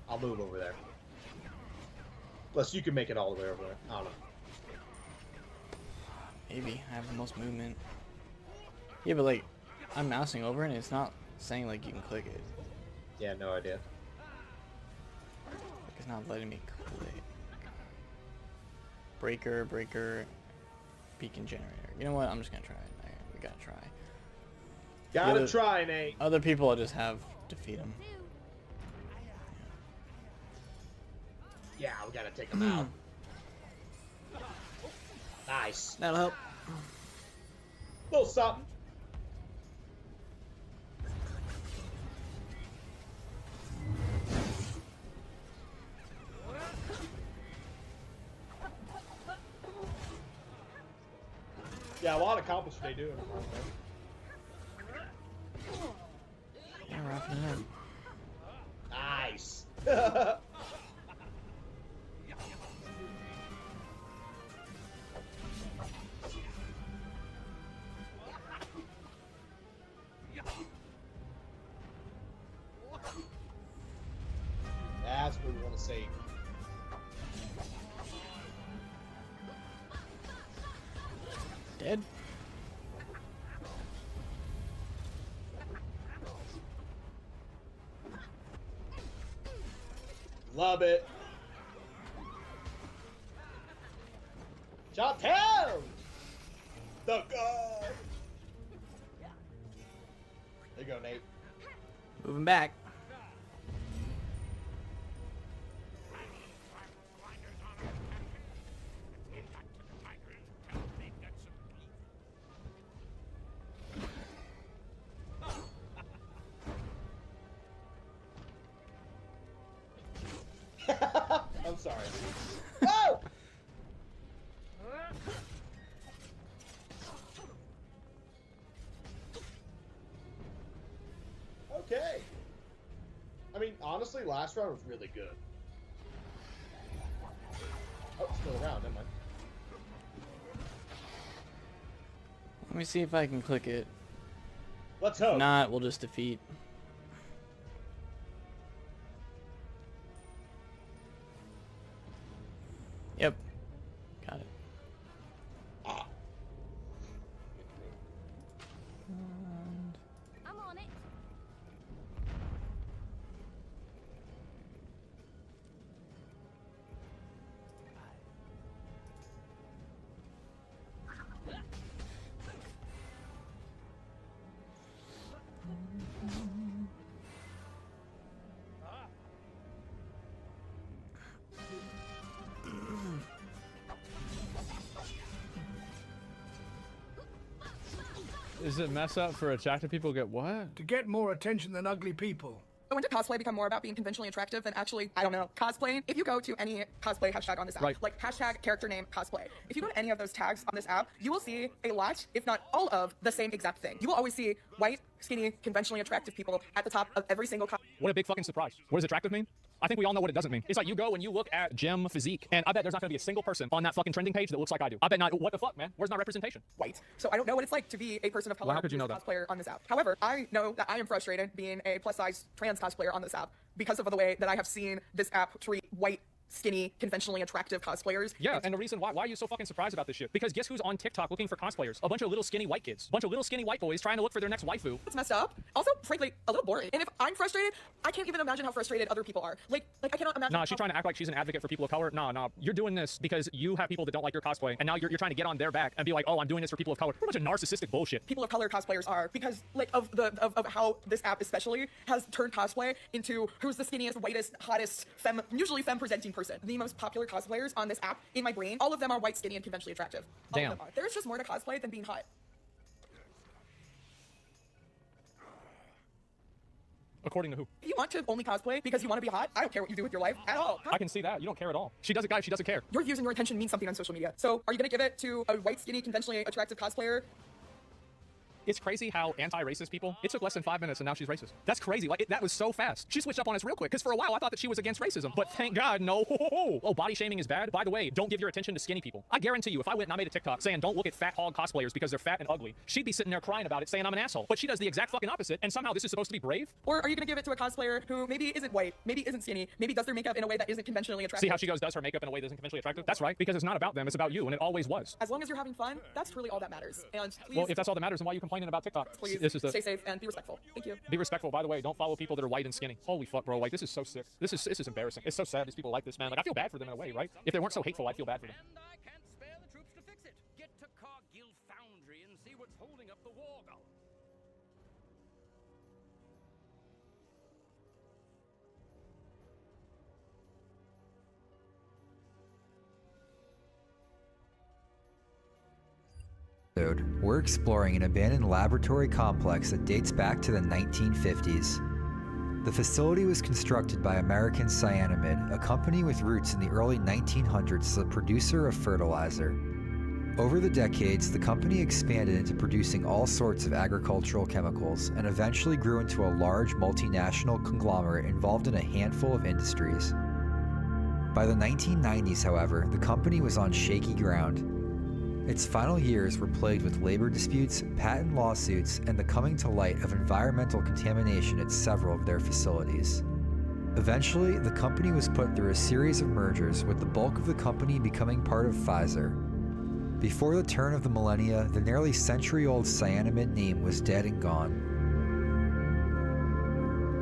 I'll move over there. Plus, you can make it all the way over there. I don't know. Maybe. I have the most movement. Yeah, but like, I'm mousing over and it's not saying like you can click it. Yeah, no idea. Like, it's not letting me click. Breaker, beacon generator. You know what? I'm just gonna try it. We gotta try. Gotta try, Nate. Other people I'll just have defeat them. Yeah, we gotta take them out. Nice. That'll help. Little something. Yeah, a lot accomplished they do. Yeah, wrapping it up. Nice. That's what we want to say. Dead. Love it. Shot down. The god. There you go, Nate. Moving back. I'm sorry. Oh! Okay. I mean, honestly, last round was really good. Oh, still around, never mind. Let me see if I can click it. Let's hope. If not, we'll just defeat. Yep. Got it. I'm on it. Is it mess up for attractive people get what? To get more attention than ugly people. When did cosplay become more about being conventionally attractive than actually, I don't know, cosplaying? If you go to any cosplay hashtag on this app, Right. like hashtag character name cosplay, if you go to any of those tags on this app, you will see a lot, if not all of, the same exact thing. You will always see white, skinny, conventionally attractive people at the top of every single What a big fucking surprise. What does attractive mean? I think we all know what it doesn't mean. It's like you go and you look at gym physique, and I bet there's not gonna be a single person on that fucking trending page that looks like I do. I bet not. What the fuck, man? Where's my representation? white. So I don't know what it's like to be a person of color Well, how could you who's know a that? cosplayer on this app. However, I know that I am frustrated being a plus-size trans cosplayer on this app because of the way that I have seen this app treat white, skinny, conventionally attractive cosplayers. Yeah, and the reason why are you so fucking surprised about this shit? Because guess who's on TikTok looking for cosplayers? A bunch of little skinny white kids. A bunch of little skinny white boys trying to look for their next waifu. It's messed up. Also, frankly, a little boring. And if I'm frustrated, I can't even imagine how frustrated other people are. Like I cannot imagine. Nah, she's trying to act like she's an advocate for people of color. Nah. You're doing this because you have people that don't like your cosplay, and now you're trying to get on their back and be like, oh, I'm doing this for people of color. What a bunch of narcissistic bullshit. People of color cosplayers are because like of how this app especially has turned cosplay into who's the skinniest, whitest, hottest, usually femme presenting person. The most popular cosplayers on this app in my brain, all of them are white, skinny, and conventionally attractive. All Damn. of them are. There's just more to cosplay than being hot. According to who? If you want to only cosplay because you want to be hot, I don't care what you do with your life at all. I can see that. You don't care at all. She does it, guys. She doesn't care. Your views and your attention mean something on social media. So are you going to give it to a white, skinny, conventionally attractive cosplayer? It's crazy how anti-racist people, it took less than 5 minutes and now she's racist. That's crazy. Like, that was so fast. She switched up on us real quick, because for a while I thought that she was against racism. But thank God, no. Oh, body shaming is bad? By the way, don't give your attention to skinny people. I guarantee you, if I went and I made a TikTok saying don't look at fat hog cosplayers because they're fat and ugly, she'd be sitting there crying about it saying I'm an asshole. But she does the exact fucking opposite, and somehow this is supposed to be brave? Or are you going to give it to a cosplayer who maybe isn't white, maybe isn't skinny, maybe does their makeup in a way that isn't conventionally attractive? See how she does her makeup in a way that isn't conventionally attractive? That's right, because it's not about them, it's about you, and it always was. As long as you're having fun, that's truly all that matters. And please... Well, if that's all that matters, then why are you complaining? complaining about TikTok. Please This is the, stay safe and be respectful. Thank you. be respectful. By the way, don't follow people that are white and skinny. Holy fuck, bro. Like, this is so sick. This is embarrassing. It's so sad these people like this, man. Like, I feel bad for them in a way, right? If they weren't so hateful, I'd feel bad for them. Get to Cargill Foundry and see what's holding up the war goal. We're exploring an abandoned laboratory complex that dates back to the 1950s. The facility was constructed by American Cyanamid, a company with roots in the early 1900s as a producer of fertilizer. Over the decades, the company expanded into producing all sorts of agricultural chemicals and eventually grew into a large multinational conglomerate involved in a handful of industries. By the 1990s, however, the company was on shaky ground. Its final years were plagued with labor disputes, patent lawsuits, and the coming to light of environmental contamination at several of their facilities. Eventually, the company was put through a series of mergers, with the bulk of the company becoming part of Pfizer. Before the turn of the millennia, the nearly century-old Cyanamid name was dead and gone.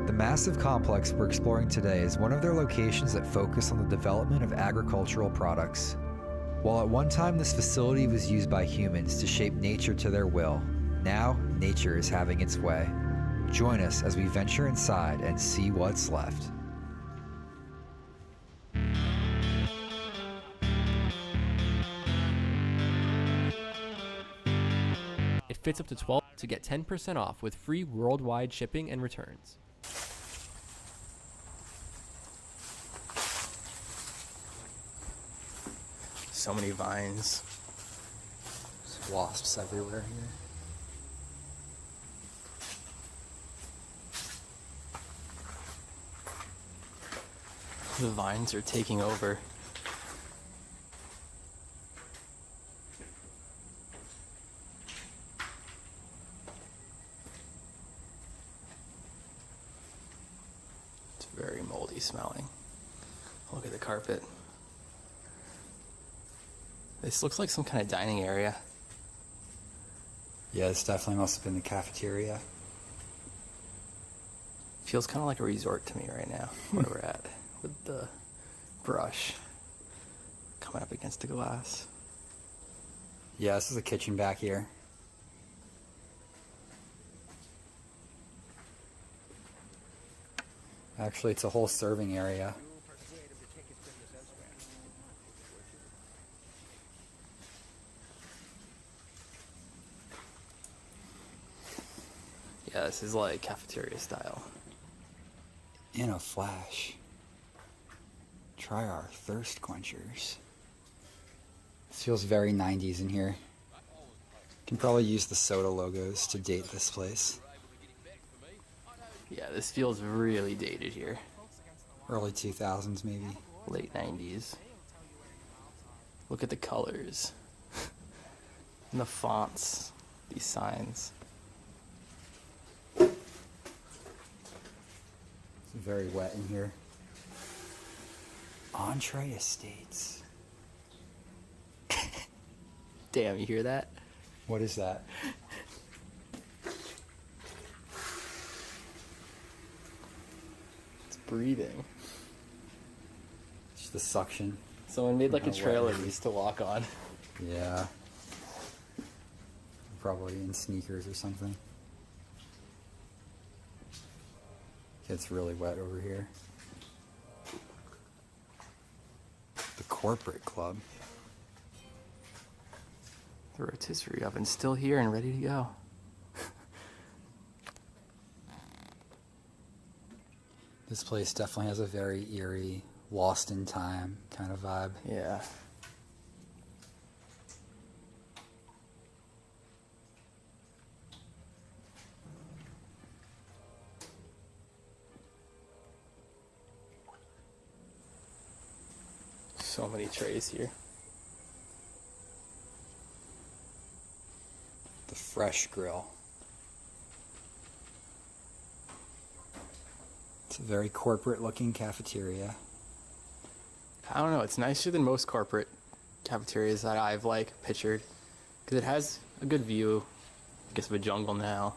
The massive complex we're exploring today is one of their locations that focus on the development of agricultural products. While at one time this facility was used by humans to shape nature to their will, now nature is having its way. Join us as we venture inside and see what's left. It fits up to 12 to get 10% off with free worldwide shipping and returns. So many vines. There's wasps everywhere here. The vines are taking over. It's very moldy smelling. Look at the carpet. This looks like some kind of dining area. Yeah, this definitely must have been the cafeteria. Feels kind of like a resort to me right now, where we're at, with the brush coming up against the glass. Yeah, this is a kitchen back here. Actually, it's a whole serving area. Yeah, this is like cafeteria style. In a flash. Try our thirst quenchers. This feels very 90s in here. Can probably use the soda logos to date this place. Yeah, this feels really dated here. Early 2000s maybe. Late 90s. Look at the colors. And the fonts. These signs. It's very wet in here. Entree Estates. Damn, you hear that? What is that? It's breathing. It's the suction. Someone made like a How wet trail it of is. these to walk on. Yeah. Probably in sneakers or something. It's really wet over here. The corporate club. The rotisserie oven's still here and ready to go. This place definitely has a very eerie, lost in time kind of vibe. Yeah. So many trays here. The Fresh Grill. It's a very corporate looking cafeteria. I don't know, it's nicer than most corporate cafeterias that I've like pictured, because it has a good view Guess of a jungle now.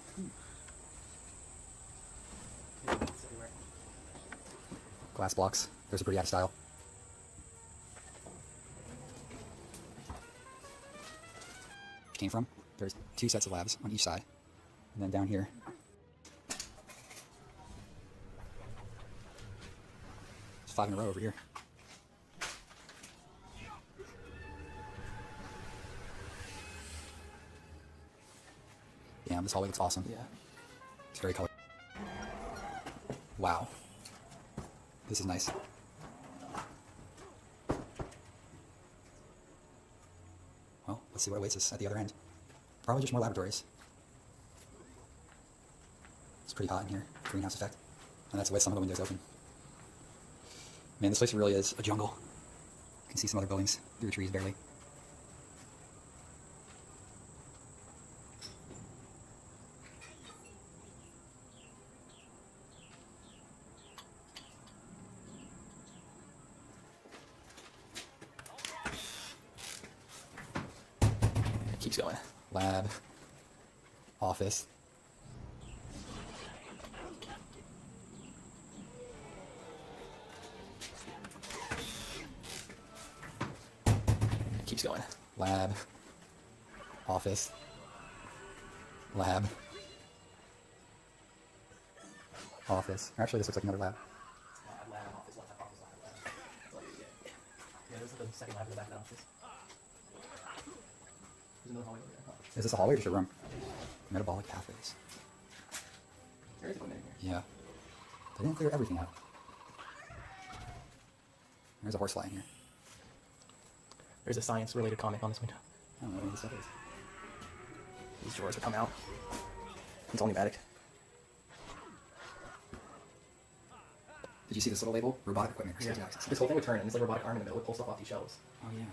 Glass blocks. There's a pretty out of style. Came from. There's 2 sets of labs on each side. And then down here. There's 5 in a row over here. Yeah, this hallway looks awesome. Yeah. It's very colorful. Wow. This is nice. Well, let's see what awaits us at the other end. Probably just more laboratories. It's pretty hot in here. Greenhouse effect. And that's why some of the windows open. Man, this place really is a jungle. You can see some other buildings through the trees barely. Keeps going. Lab. Office. Keeps going. Lab. Office. Lab. Office. Actually, this looks like another lab. Lab, office, lab, office, lab. Yeah, this is the second lab in the back of the office. There's another hallway over there. Is this a hallway or just a room? Metabolic pathways. There is one in here. Yeah. They didn't clear everything out. There's a horsefly in here. There's a science-related comic on this window. I don't know what this stuff is. These drawers will come out. It's all pneumatic. Did you see this little label? Robotic equipment. Yeah. This whole thing would turn, and there's like a robotic arm in the middle. It pulls stuff off these shelves. Oh, yeah.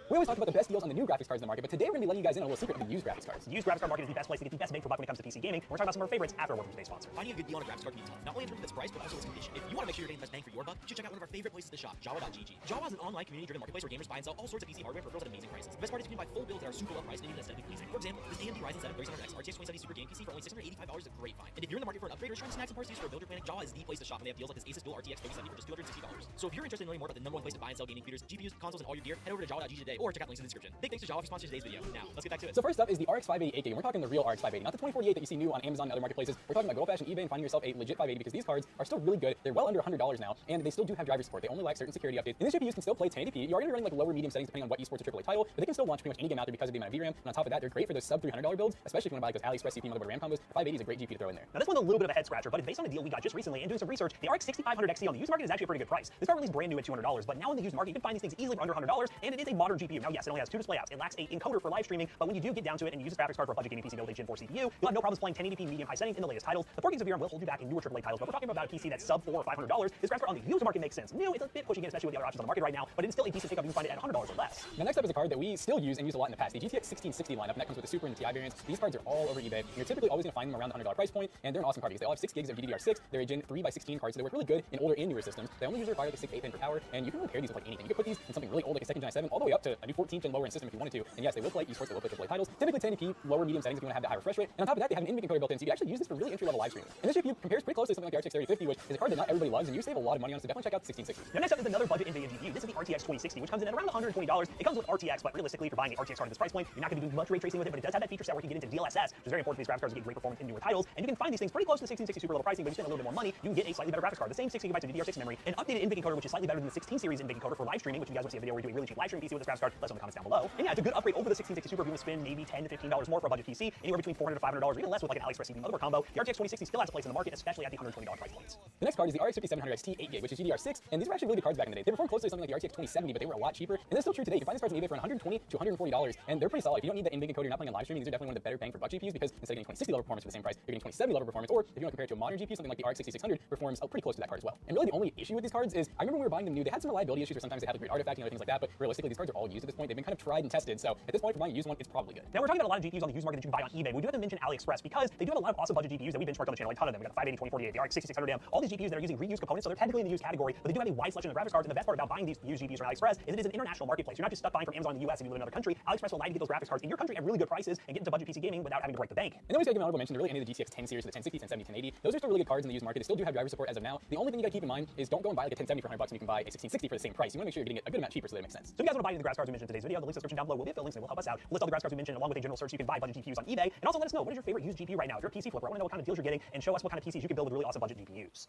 We always talk about the best deals on the new graphics cards in the market, but today we're going to be letting you guys in on a little secret of the used graphics cards. The used graphics card market is the best place to get the best bang for buck when it comes to PC gaming. We're talking about some of our favorites after a word from today's sponsor. Finding a good deal on a graphics card can be tough, not only in terms of its price, but also its condition. If you want to make sure you're getting the best bang for your buck, you should check out one of our favorite places to shop, Jawa.gg. Jawa is an online community-driven marketplace where gamers buy and sell all sorts of PC hardware and peripherals at amazing prices. The best part is you can buy full builds that are super low priced and even aesthetically pleasing. For example, this AMD Ryzen 7 3700X RTX 2070 Super Game PC for only $685 is a great find. And if you're in the market for an upgrade or trying snacks and parts to use for a builder planning, Jawa is the place to shop, and they have deals like this Asus Dual RTX 3070 for just $260. So if you're interested in learning more about the #1 place to buy and sell gaming computers, GPUs, consoles, and all your gear, head over to Jawa.gg today or check out links in the description. Big thanks to Jawa for sponsoring today's video. Now, let's get back to it. So first up is the RX 580 8K, and we're talking the real RX 580, not the 2048 that you see new on Amazon and other marketplaces. We're talking about good old-fashioned eBay and finding yourself a legit 580 because these cards are still really good. They're well under $100 now, and they still do have driver support. They only lack certain security updates. And these GPUs can still play 1080p. You are going to be running like lower medium settings depending on what esports or AAA title, but they can still launch pretty much any game out there because of the amount of VRAM. And on top of that, they're great for those sub $300 builds, especially if you want to buy like those AliExpress CPU motherboard RAM combos. The 580 is a great GPU to throw in there. Now this one's a little bit of a head scratcher, but it's based on a deal we got just recently and doing some research. The RX 6500 XT on the used market is actually a pretty good price. This card released brand new at $200, but now in the used market you can find these things easily for under $100, and it is a modern GPU. Now yes, it only has 2 display apps. It lacks a encoder for live streaming, but when you do get down to it and you use a graphics card for a budget gaming PC build a Gen 4 CPU, you'll have no problems playing 1080p medium high settings in the latest titles. The 4 gigs of VRAM will hold you back in newer AAA titles, but we're talking about a PC that's sub $400 or $500. This graphics card on the used market makes sense. New, it's a bit pushing it, especially with the other options on the market right now, but it is still a decent pickup. You can find it at $100 or less. Now next up is a card that we still use and used a lot in the past, the GTX 1660 lineup, and that comes with the Super and the TI variants. These cards are all over eBay. You're typically always going to find them around the $100 price point, and they're an awesome card because they all have 6 gigs of DDR6. They're a Gen 3x16 card, so they work really good in older and newer systems. They only usually require like a 6 8 pin for power, and you can really pair these with like anything. You could put these in something really old like a 2nd Gen i7 all the way up to a new 14th Gen lower end system if you wanted to. And yes, they will play esports, they will play AAA titles. Typically 1080p, lower medium settings if you want to have the high refresh rate. And on top of that, they have an NVIDIA encoder built in, so you can actually use this for really entry-level live streaming. And this GPU compares pretty closely to something like the RTX 3050, which is a card that not everybody loves, and you save a lot of money on, so definitely check out the 1660. Now next up is another budget NVIDIA GPU. This is the RTX 2060, which comes in at around $120. It comes with RTX, but realistically, if you're buying the RTX card at this price point, you're not going to do much ray tracing with it, but it does have that feature set where you can get into DLSS, which is very important for these graphics cards to get great performance in newer titles. And you can find these things pretty close to the 1660 super low pricing, but if you spend a little bit more money, you can get a slightly better graphics card. The same 6 GB of DDR6 memory, an updated NVIDIA encoder, which is slightly better than the 16 series NVIDIA encoder for live streaming, which if you guys want to see a video where we do a really cheap live stream PC with this graphics card, let us know in the comments down below. And yeah, it's a good upgrade over the 1660 super if you want to spend maybe $10 to $15 more for a budget PC, anywhere between $400 to $500 or even less with like an AliExpress CPU motherboard combo. The RTX 2060 still has a place in the market, especially at the $120 price points. The next card is the RX 5700 XT 8GB, which is GDR6, and these were actually really good cards back in the day. They performed closely to something like the RTX 2070, but they were a lot cheaper, and that's still true today. You can find these cards on eBay for $120 to $140, and they're pretty solid. If you don't need the NVIDIA encoder, you're not playing on live streaming, these are definitely one of the better bang for buck GPUs because instead of getting 2060 level performance for the same price, you're getting 2070 level performance, or if you want to compare it to a modern GPU, something like the RX 6600 performs pretty close to that card as well. And really the only issue with these cards is, I remember when we were buying them new, they had some reliability issues, or sometimes they had like weird artifacting and other things like that, but realistically these cards are all used at this point. They've been kind of tried and tested, so at this point, if you're buying a used one, it's probably good. Now, we're talking about a lot of GPUs on the used market that you can buy on eBay. We do have to mention AliExpress because they do have a lot of awesome budget GPUs that we benchmarked on the channel, like a ton of them. We got the 580, 2048, the RX 6600M, all these GPUs that are using reused components, so they're technically in the used category, but they do have a wide selection of graphics cards. And the best part about buying these used GPUs from AliExpress is it is an international marketplace. You're not just stuck buying from Amazon in the US if you live in another country. AliExpress will allow you to get those graphics cards in your country at really good prices and get into budget PC gaming without having to break the bank. And then we gotta give an honorable mention to really any of the GTX 10 series, so the 1060, 1070, 1080. Those are still really good cards in the used market. They still do have driver support as of now. The only thing you gotta keep in mind is don't go and buy like a 1070 for $100 and you can buy a 1660 for the same price. You wanna make sure you're getting it a good amount cheaper so that it makes sense. So if you guys want to buy any of the graphics cards we mentioned in today's video, the link in the description down below will be affiliate links and will help us out. List all the graphics cards we mentioned along with a general search so you can buy budget GPUs on eBay. And also let us know, what is your favorite used GPU right now? If you're a PC flipper, I want to know what kind of deals you're getting and show us what kind of PCs you can build with really awesome budget GPUs.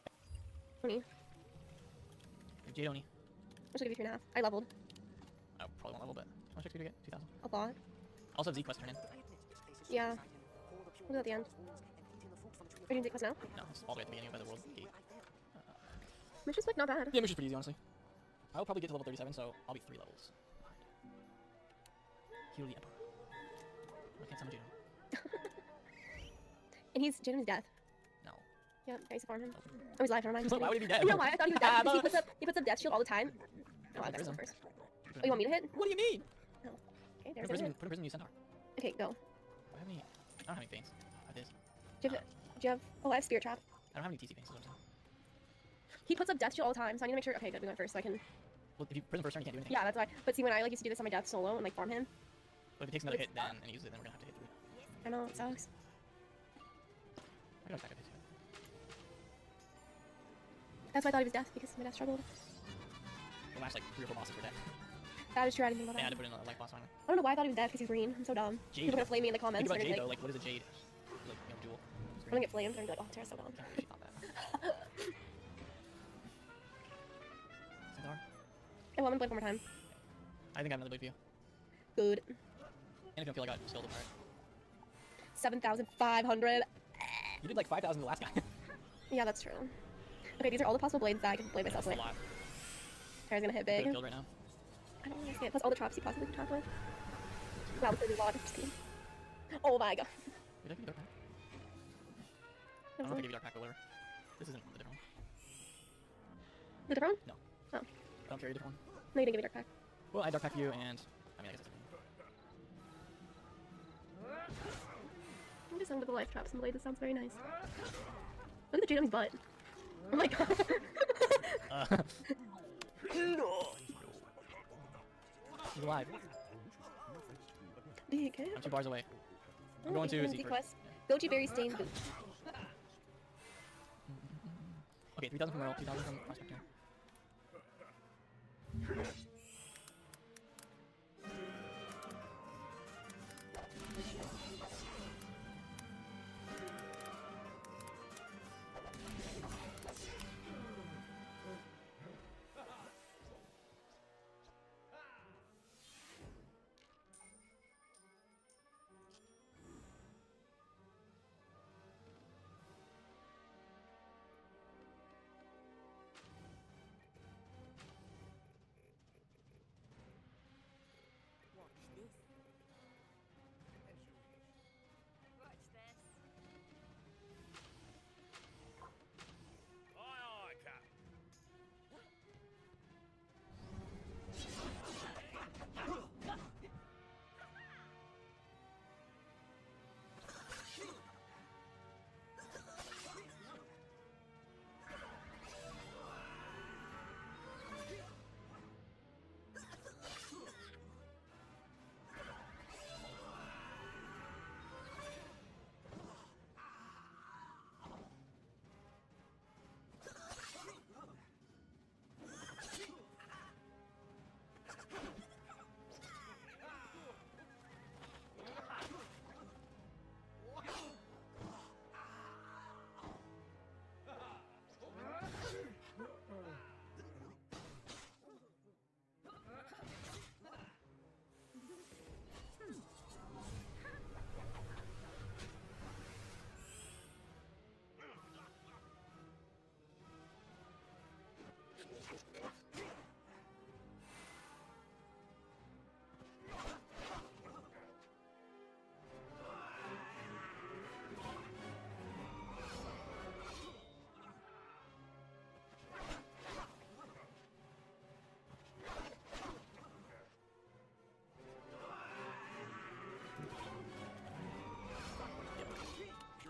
Me. Jade Oni. I should give you 3.5. I leveled. I probably won't level, but how much XP do you get? 2,000. A lot. I also have Z-Quest turn in. Yeah. We'll do it at the end. Are you doing Z-Quest now? No, it's all the way at the beginning by the world gate. Mission's like not bad. Yeah, mission's pretty easy, honestly. I will probably get to level 37, so I'll be 3 levels behind. Heal the Emperor. I can't summon Jadon. And Jaden's death. No. Yep, I used to farm him. Oh, he's alive, never mind. Why would he be dead? You know why? I thought he was dead because he puts up death shield all the time. Oh, I Prism. first. Oh, you want me to hit? What do you mean? No. Okay, there's Put a a Prism, use Centaur. Okay, go. Do I have any? I don't have any things. I have this. Do you have? Oh, I have Spirit Trap. I don't have any TC things. He puts up death shield all the time, so I need to make sure. Okay, good, we went first, so I can. Well, if you Prism first turn, you can't do anything. Yeah, that's why. But see, when I used to do this on my death solo and like farm him. But if it takes another hit, then and uses it, then we're gonna have to hit 3. I know it sucks. I got attack a bit. That's why I thought he was death because my death struggled. The last like 3 or 4 bosses were dead. That is true. I didn't think about Yeah, I had that. to put in a life boss on him. I don't know why I thought he was dead because he's green. I'm so dumb. Jade. People are gonna flame me in the comments. Think about They're Jade gonna though. be Like, what is a Jade? Like, duel. I'm gonna get flamed. They're gonna be like, oh, Tara's so dumb. She thought that. Centaur? I want him to blink one more time. I think I have another blade for you. Good. And if you don't feel like I got skilled apart. 7,500. You did like 5,000 the last guy. Yeah, that's true. Okay, these are all the possible blades that I can blade myself with. That's a lot. Tara's gonna hit big. Good build right now. I don't understand. Plus all the traps he possibly can trap with. Wow, this is a lot. I'm just kidding. Oh my god. Did I give you Dark Pack? I don't know if I gave you Dark Pack or whatever. This isn't the different one. The different one? No. Oh. I don't carry a different one. No, you didn't give me Dark Pack. Well, I Dark Pack for you, and I mean, I guess that's I'm just under the life traps and blade. This sounds very nice. Look at the Jadon's butt. Oh my god. No. He's alive. DK. I'm 2 bars away. I'm going to Z-Quest. Goji Berry Stained Boot. Okay, 3,000 from Merle, 2,000 from Prospector.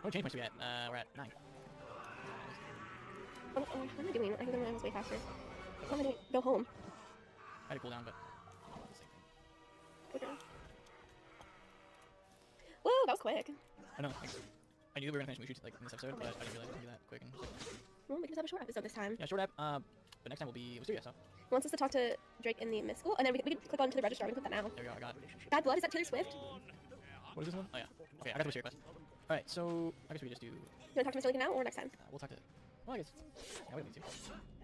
What change points are we at? We're at 9. What am I doing? I think I'm going way faster. What am I doing? Go home. I had a cooldown, but. Okay. Woo, that was quick. I know. I knew we were gonna finish Mushu like in this episode, but I didn't realize it would be that quick. And Well, we just have a short episode this time. yeah, short app. But next time will be Wisteria. So He wants us to talk to Drake in the mystical, and then we can click on to the registrar. We can put that now. there we go. I got it. Bad Blood, is that Taylor Swift? What is this one? Oh yeah. Okay, I got the Wisteria quest. All right, so I guess we just do. You want to talk to Mr. Lincoln now or next time? We'll talk to. Well, I guess. Yeah, we don't need to.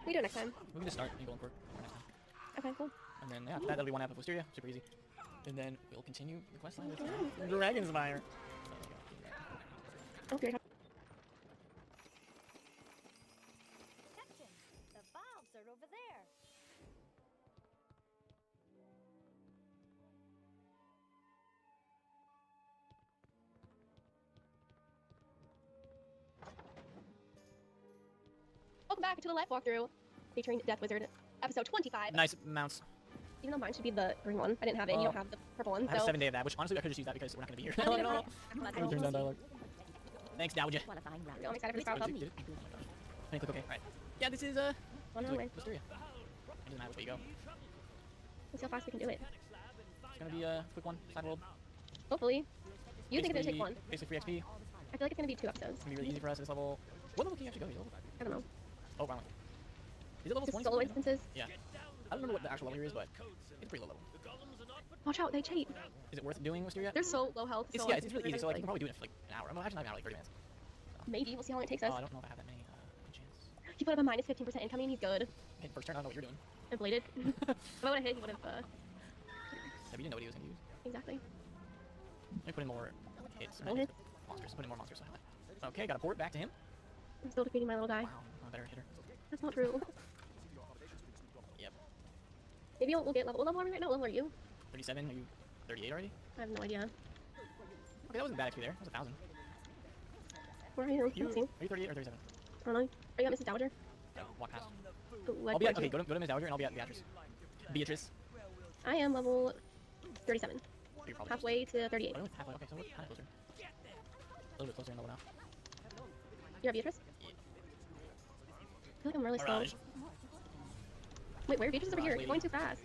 We do it next time. We can just start in Golden Court for next time. Okay, cool. And then yeah, that'll be one app of Wisteria. Super easy. And then we'll continue the quest line with Dragon's Fire. Okay. Captain, the valves are over there. Welcome back to the life walkthrough featuring Death Wizard, episode 25. Nice mounts. Even though mine should be the green one, I didn't have it, and you don't have the purple one. I have so 7 day of that, which honestly I could just use that because we're not gonna be here. No, no, no. Let me turn down dialogue. Thanks, Dowager. I'm excited for this battle. Did it? Can I click OK? Alright. Yeah, this is One on way. Wisteria. It doesn't matter which way you go. Let's see how fast we can do it. It's gonna be a quick one. Side world. Hopefully. You think it's gonna take Basically- one? Basically free XP. I feel like it's gonna be 2 episodes. It's gonna be really easy for us at this level. What level can you actually go? Is it level 5? I don't know. Oh, wrong one. Is it level Just 20? solo something? instances. Yeah. I don't remember what the actual level here is, but it's pretty low level. Watch out, they cheat. Is it worth doing Wisteria? They're so low health. It's, so yeah, I it's think really easy, so like, you can like, probably do it for like an hour. I'm actually not even like 30 minutes. maybe we'll see how long it takes us. Oh, I don't know if I have that many chance. He put up a minus 15% incoming. He's good. Okay, first turn, I don't know what you're doing. And bladed. If I would have hit, he would have. Yeah, but you didn't know what he was gonna use. Exactly. Let me put in more hits. More hits? Monsters. Put in more monsters. Okay, got a port back to him. I'm still defeating my little guy. Wow, I'm a better hitter. That's not true. Yep. Maybe we'll get level. What level are we right now? What level are you? 37. Are you 38 already? I have no idea. Okay, that wasn't bad XP there. That was 1,000. Where are you? You, Let's see. are you 38 or 37? I don't know. Are you at Mrs. Dowager? No, walk past. Ooh, I'll be at, okay, go to Ms. Dowager and I'll be at Beatrice. Beatrice. I am level 37. You're probably Halfway to 38. Oh, halfway. Okay, so we're kind of closer. A little bit closer in level now. You're at Beatrice? Yeah. I feel like I'm really slow. Mirage. Wait, where? Beatrice is over Mirage here. lady. You're going too fast.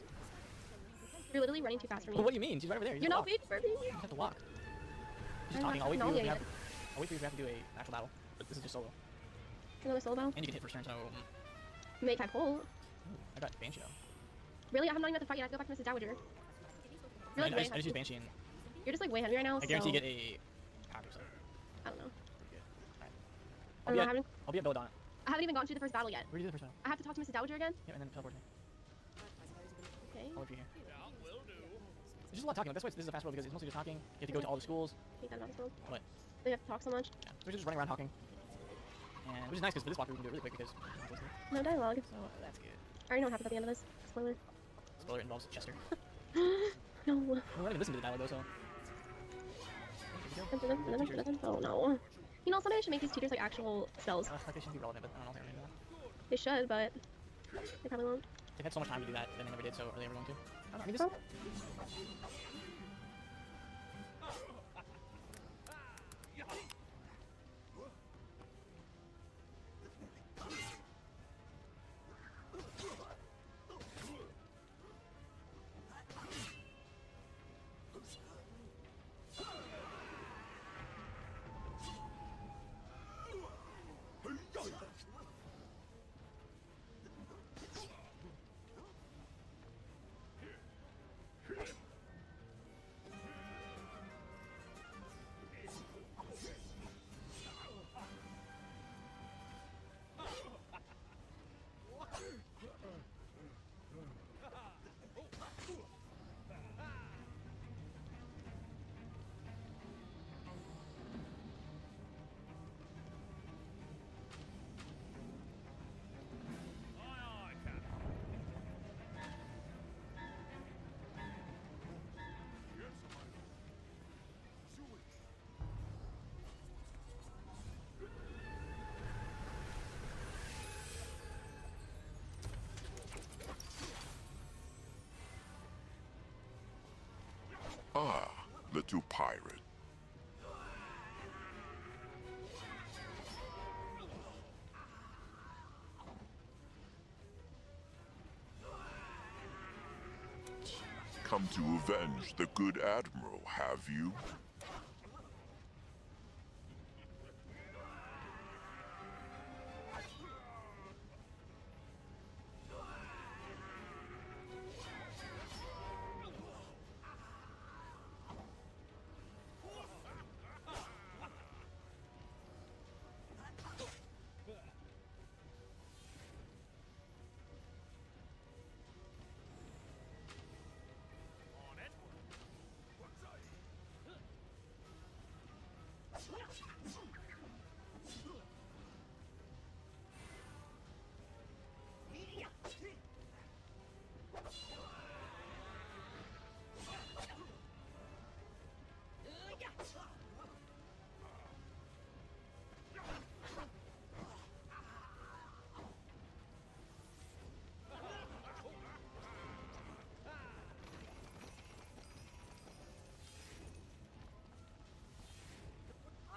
You're literally running too fast for me. Well, what do you mean? She's right over there. You're not big for me. You just have to walk. She's I'm talking. not I'll wait for you. talking If we yet. have, I'll wait for you if we have to do a actual battle. But this is just solo. Another solo battle? And you can hit first turn, so Make type hole. I got Banshee though. Really? I have not even had to fight yet. I have to go back to Mrs. Dowager. You're I like way just use Banshee and You're just like way heavy right now. I guarantee so... you get a power set. I don't know. I'll be at Belladonna. I haven't even gotten to the first battle yet. Where do you do the first battle? I have to talk to Mrs. Dowager again? Yeah, and then teleport me. Okay. I'll wait for you here. There's just a lot of talking. That's why this is a fast world because it's mostly just talking. You have to go to all the schools. I hate that about this world. What? They have to talk so much. Yeah. So we're just running around talking. And which is nice because for this walkthrough we can do it really quick because No dialogue. So that's good. I already know what happens at the end of this. Spoiler. Spoiler involves Chester. No. We haven't even listened to the dialogue though, so. Oh no. You know, someday I should make these tutors like actual spells. Like they shouldn't be relevant, but I don't know if they're gonna do that. They should, but they probably won't. They've had so much time to do that, then they never did, so are they ever going to? I don't know, I mean, this... Ah, little pirate. come to avenge the good Admiral, have you?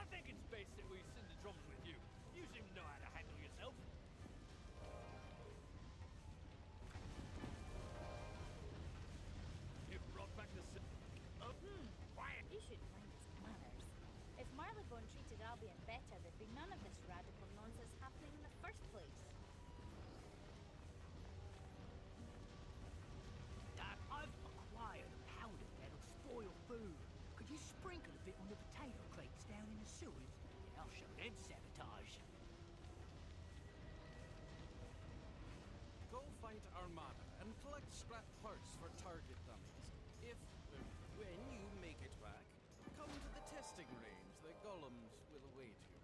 I think it's best that we send the drums with you. You seem to know how to handle yourself. You've brought back the... Quiet! You should mind his manners. If Marylebone treated Albion better, there'd be none of this radical nonsense happening in the first place. Dad, I've acquired a powder that'll spoil food. Could you sprinkle a bit on the potato crates down in the sewers? Yeah, I'll show them sabotage. Go find Armada and collect scrap parts for target dummies. If, when you make it back, come to the testing range. The golems will await you.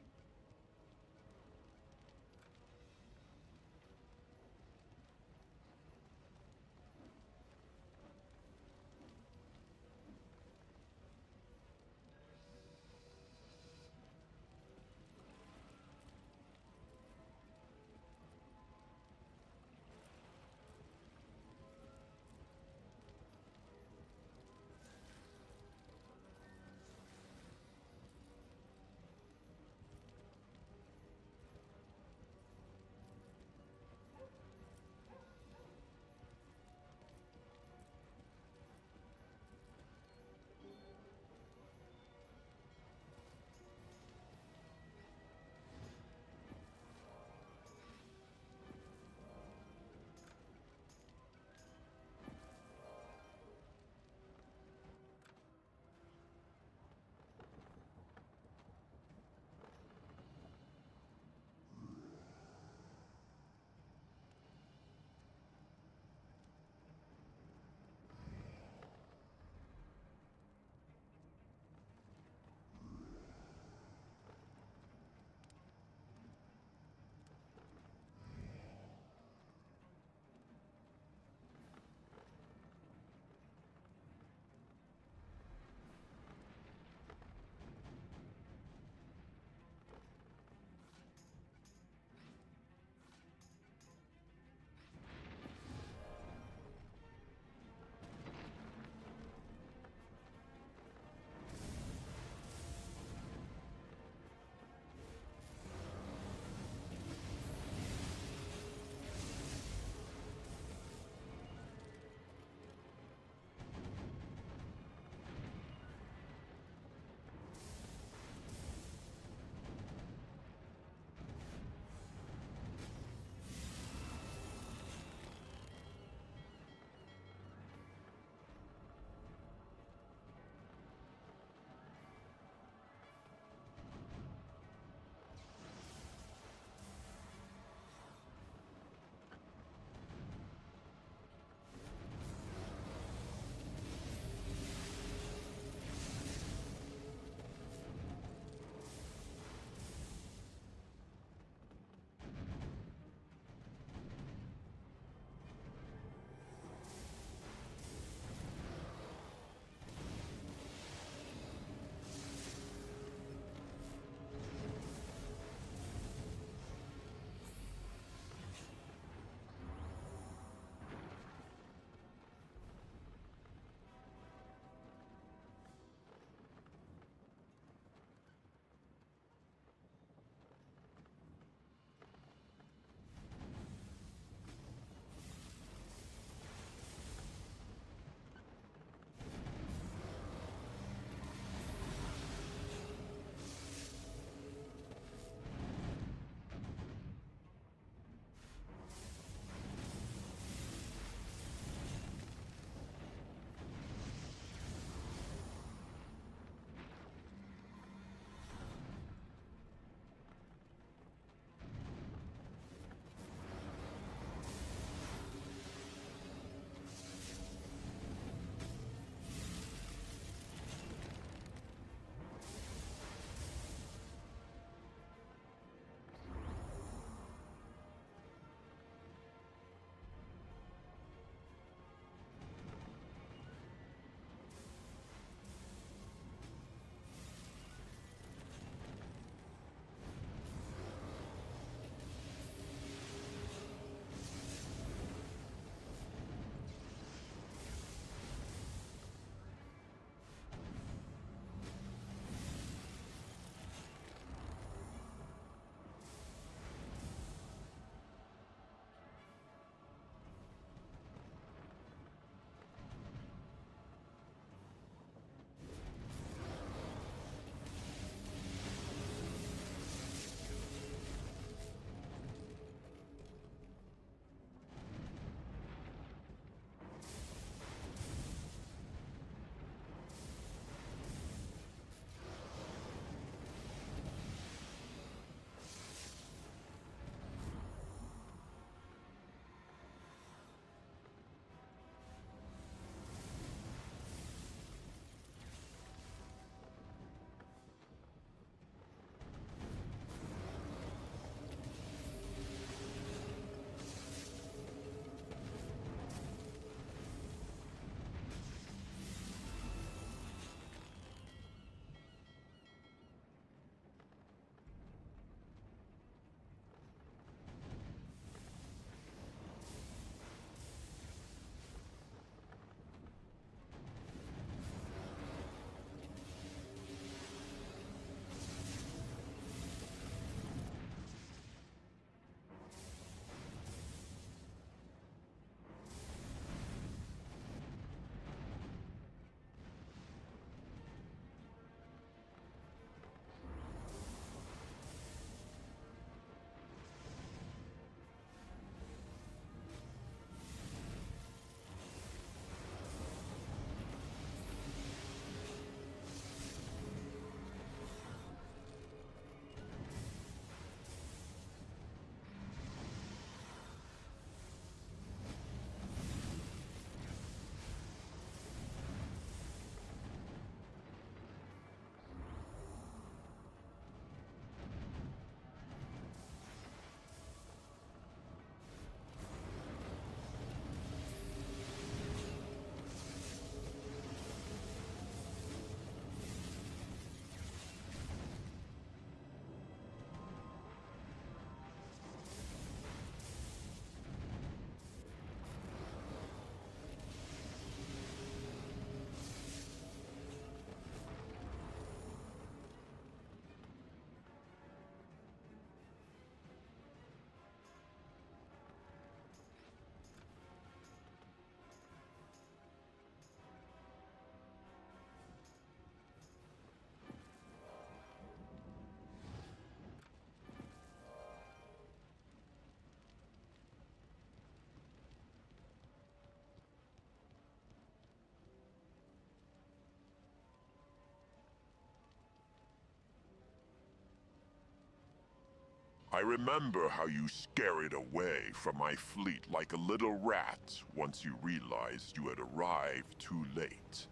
I remember how you scurried away from my fleet like a little rat once you realized you had arrived too late.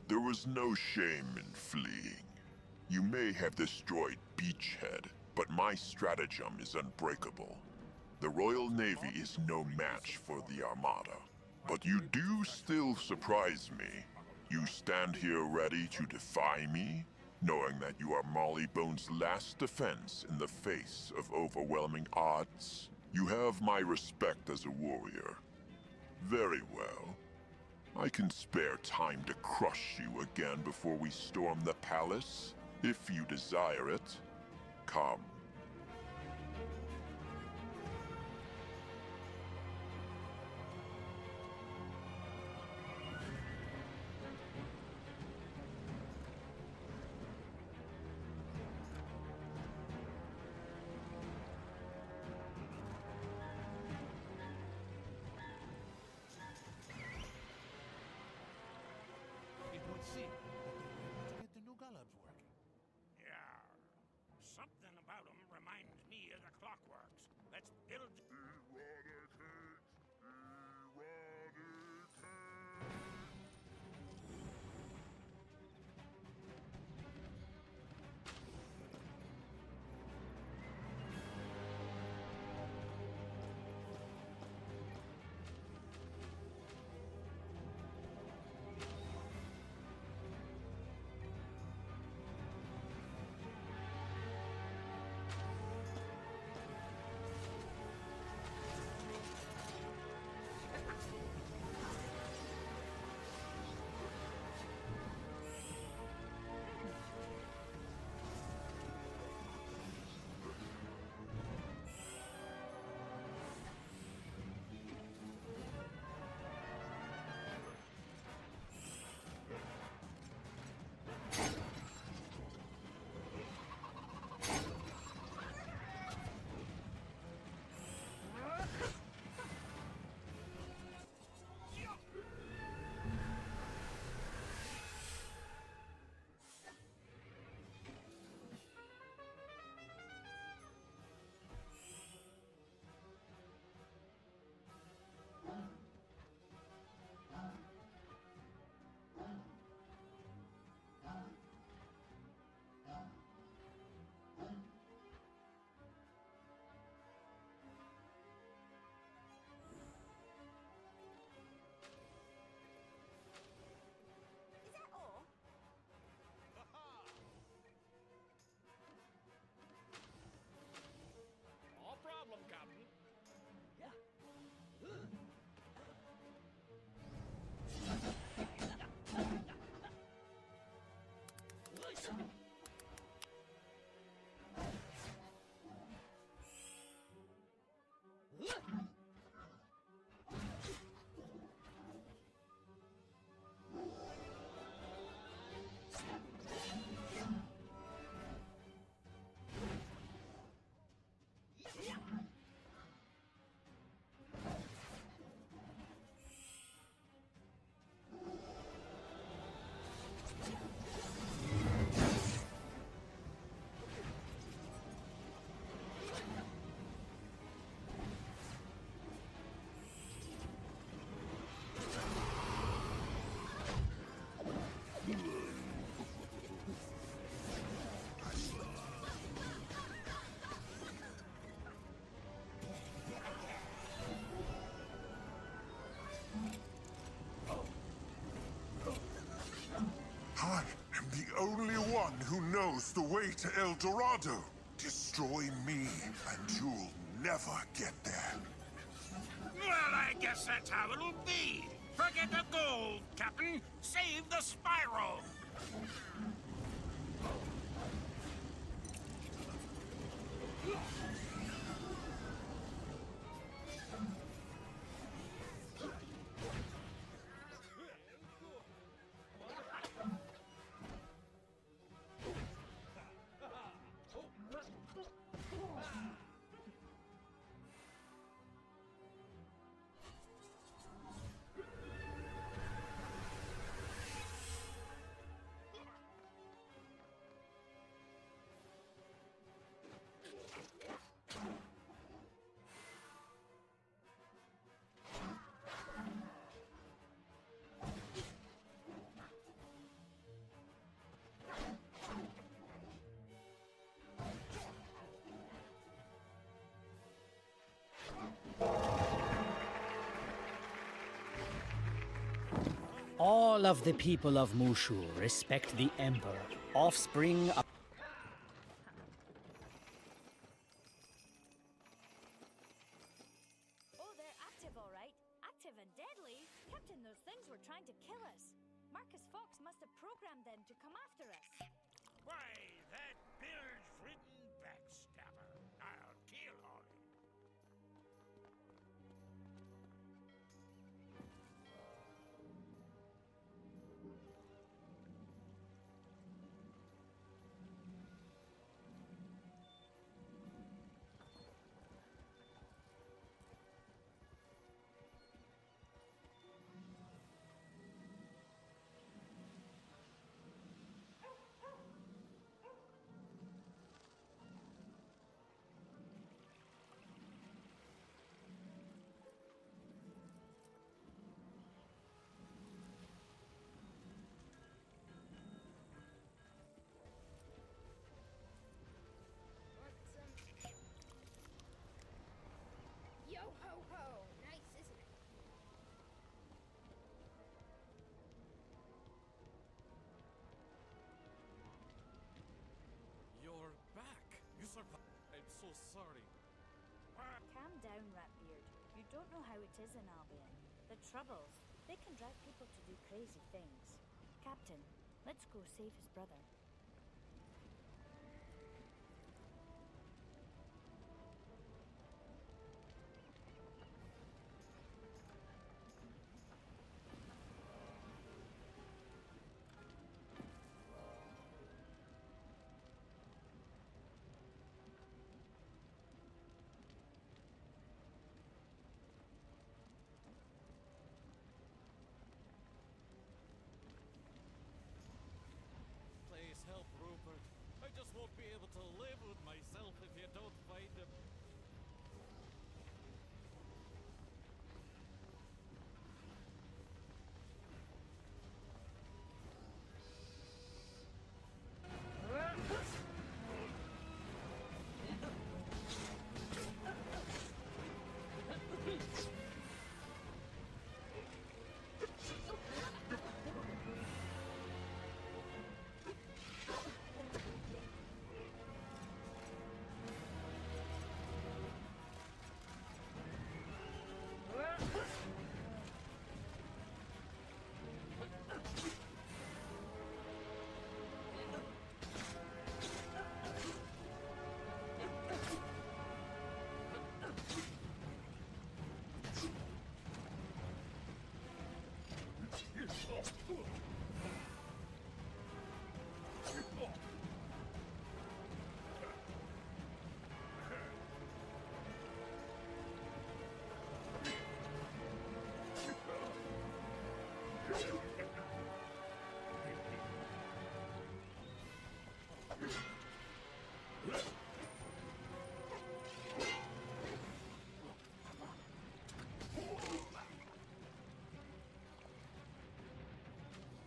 There was no shame in fleeing. You may have destroyed Beachhead, but my stratagem is unbreakable. The Royal Navy is no match for the Armada. But you do still surprise me. You stand here ready to defy me, knowing that you are Mollybone's last defense in the face of overwhelming odds. You have my respect as a warrior. Very well. I can spare time to crush you again before we storm the palace, if you desire it. Come. It would seem that they're able to get the new Golubs working. Yeah. Something about them reminds me of the Clockworks. Let's build... Is that all? No problem, Captain. I am the only one who knows the way to El Dorado. Destroy me, and you'll never get there. Well, I guess that's how it'll be. Forget the gold, Captain. Save the spiral. All of the people of Mushu respect the Emperor, offspring of... Oh, they're active, all right. Active and deadly. Captain, those things were trying to kill us. Marcus Fox must have programmed them to come after us. Why, that bilge-ridden backstabber. I'll kill on him. Yo ho ho! Nice, isn't it? You're back. You survived. I'm so sorry. Calm down, Ratbeard. You don't know how it is in Albion. The Troubles, they can drive people to do crazy things. Captain, let's go save his brother. Please help Rupert. I just won't be able to live with myself if you don't find him.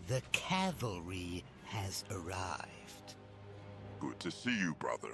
The cavalry has arrived. Good to see you, brother.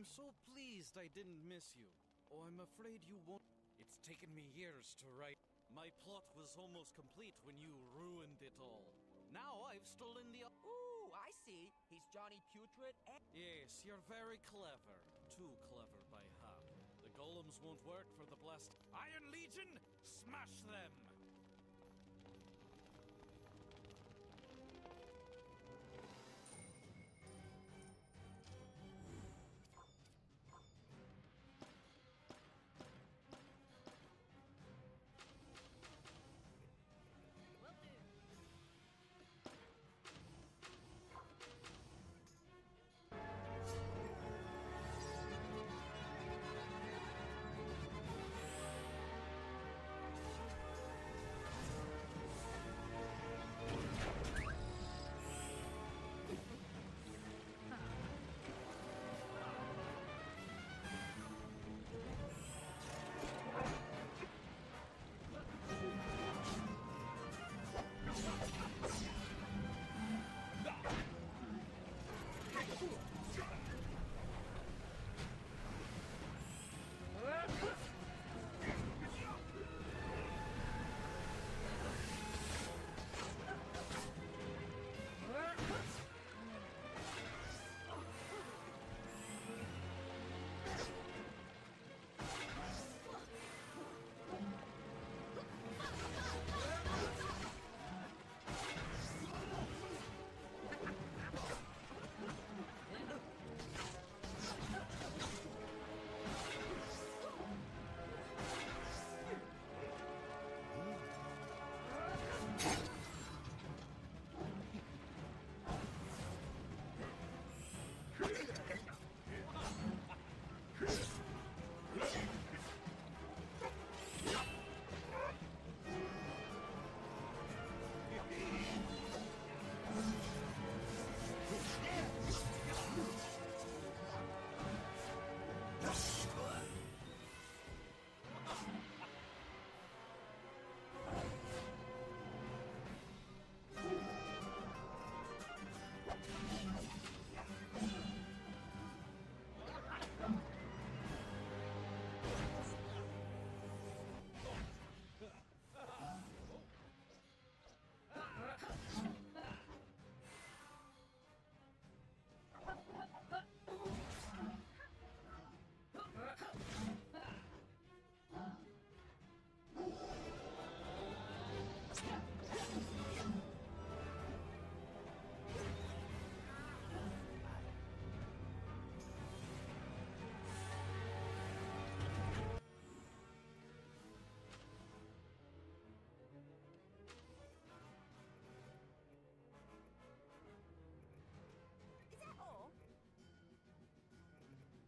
I'm so pleased I didn't miss you. Oh, I'm afraid you won't. It's taken me years to write. My plot was almost complete when you ruined it all. Now I've stolen the... Ooh, I see. He's Johnny Putrid and... Yes, you're very clever. Too clever by half. The golems won't work for the blast. Iron Legion, smash them!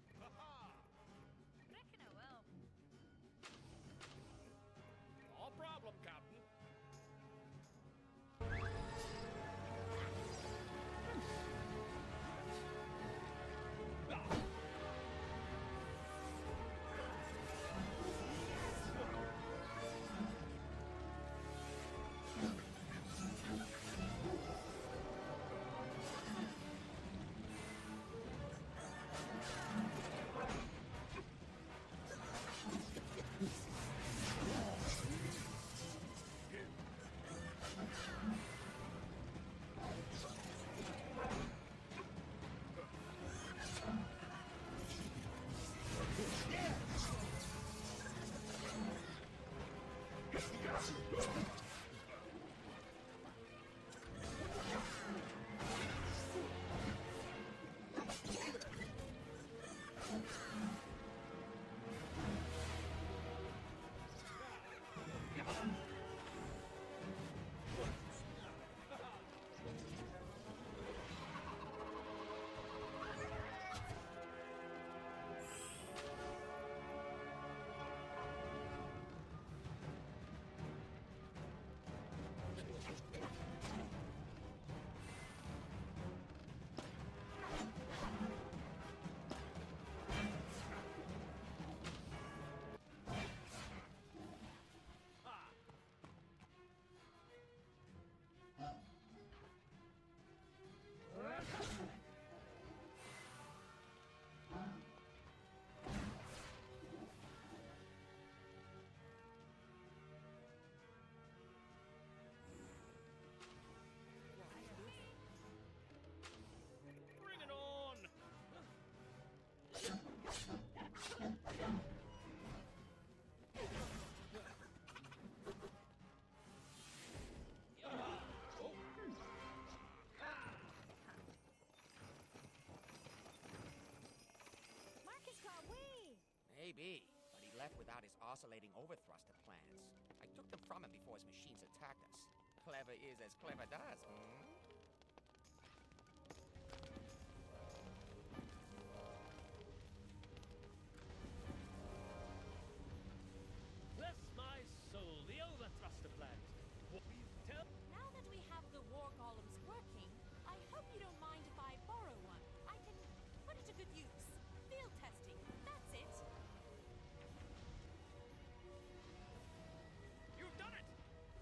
Is that all? Reckon I will. No problem, Captain. oscillating overthruster plans. I took them from him before his machines attacked us. Clever is as clever does, hmm? Bless my soul, the overthruster plant. What we tell? Now that we have the war columns working, I hope you don't mind if I borrow one. I can put it to good use. Field testing, that's it. You've done it!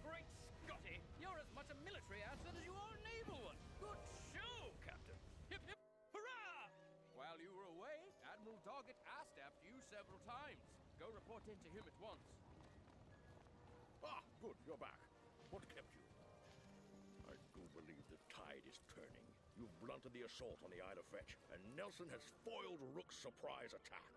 Great Scotty! You're as much a military asset as you are a naval one. Good show, Captain. Hip hip hurrah! While you were away, Admiral Doggett asked after you several times. Go report in to him at once. Ah, good, you're back. What kept you? I do believe the tide is turning. You've blunted the assault on the Isle of Fetch, and Nelson has foiled Rook's surprise attack.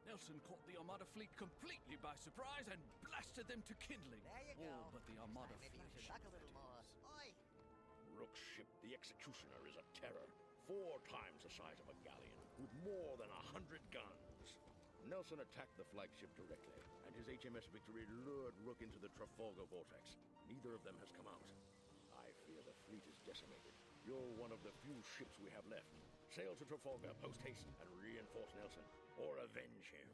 Nelson caught the Armada fleet completely by surprise and blasted them to kindling. There you go. All but the Armada Maybe you should flagship. duck a little more. Oi! Rook's ship, the Executioner, is a terror. 4 times the size of a galleon, with more than 100 guns. Nelson attacked the flagship directly, and his HMS Victory lured Rook into the Trafalgar vortex. Neither of them has come out. I fear the fleet is decimated. You're one of the few ships we have left. Sail to Trafalgar post-haste and reinforce Nelson, or avenge him.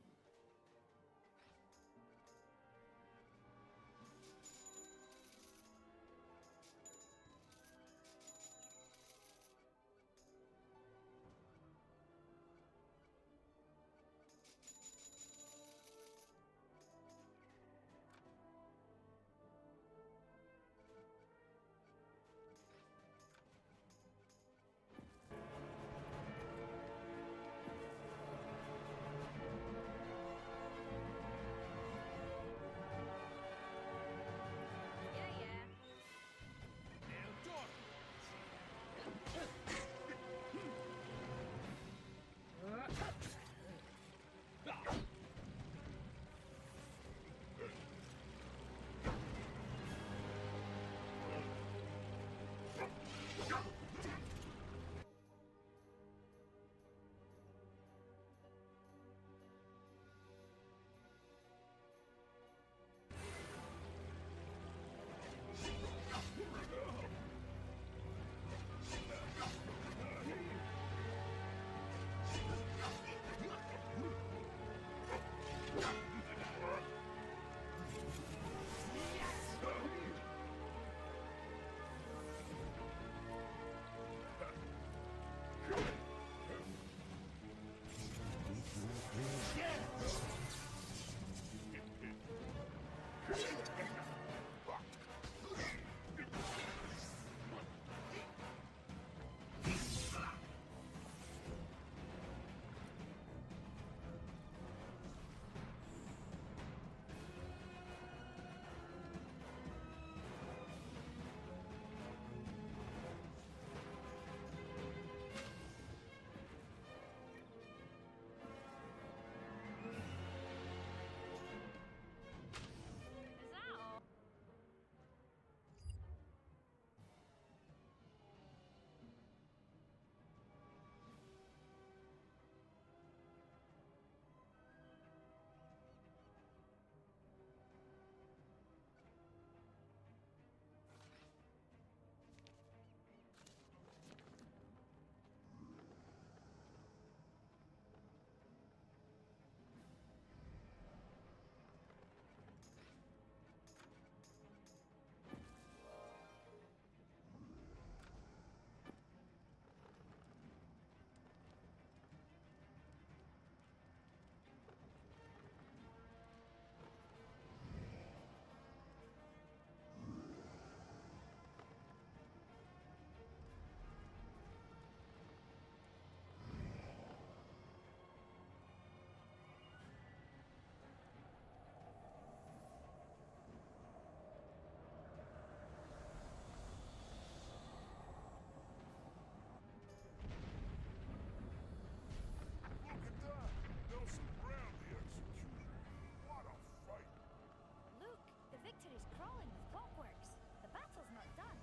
Victory's crawling with clockworks. The battle's not done.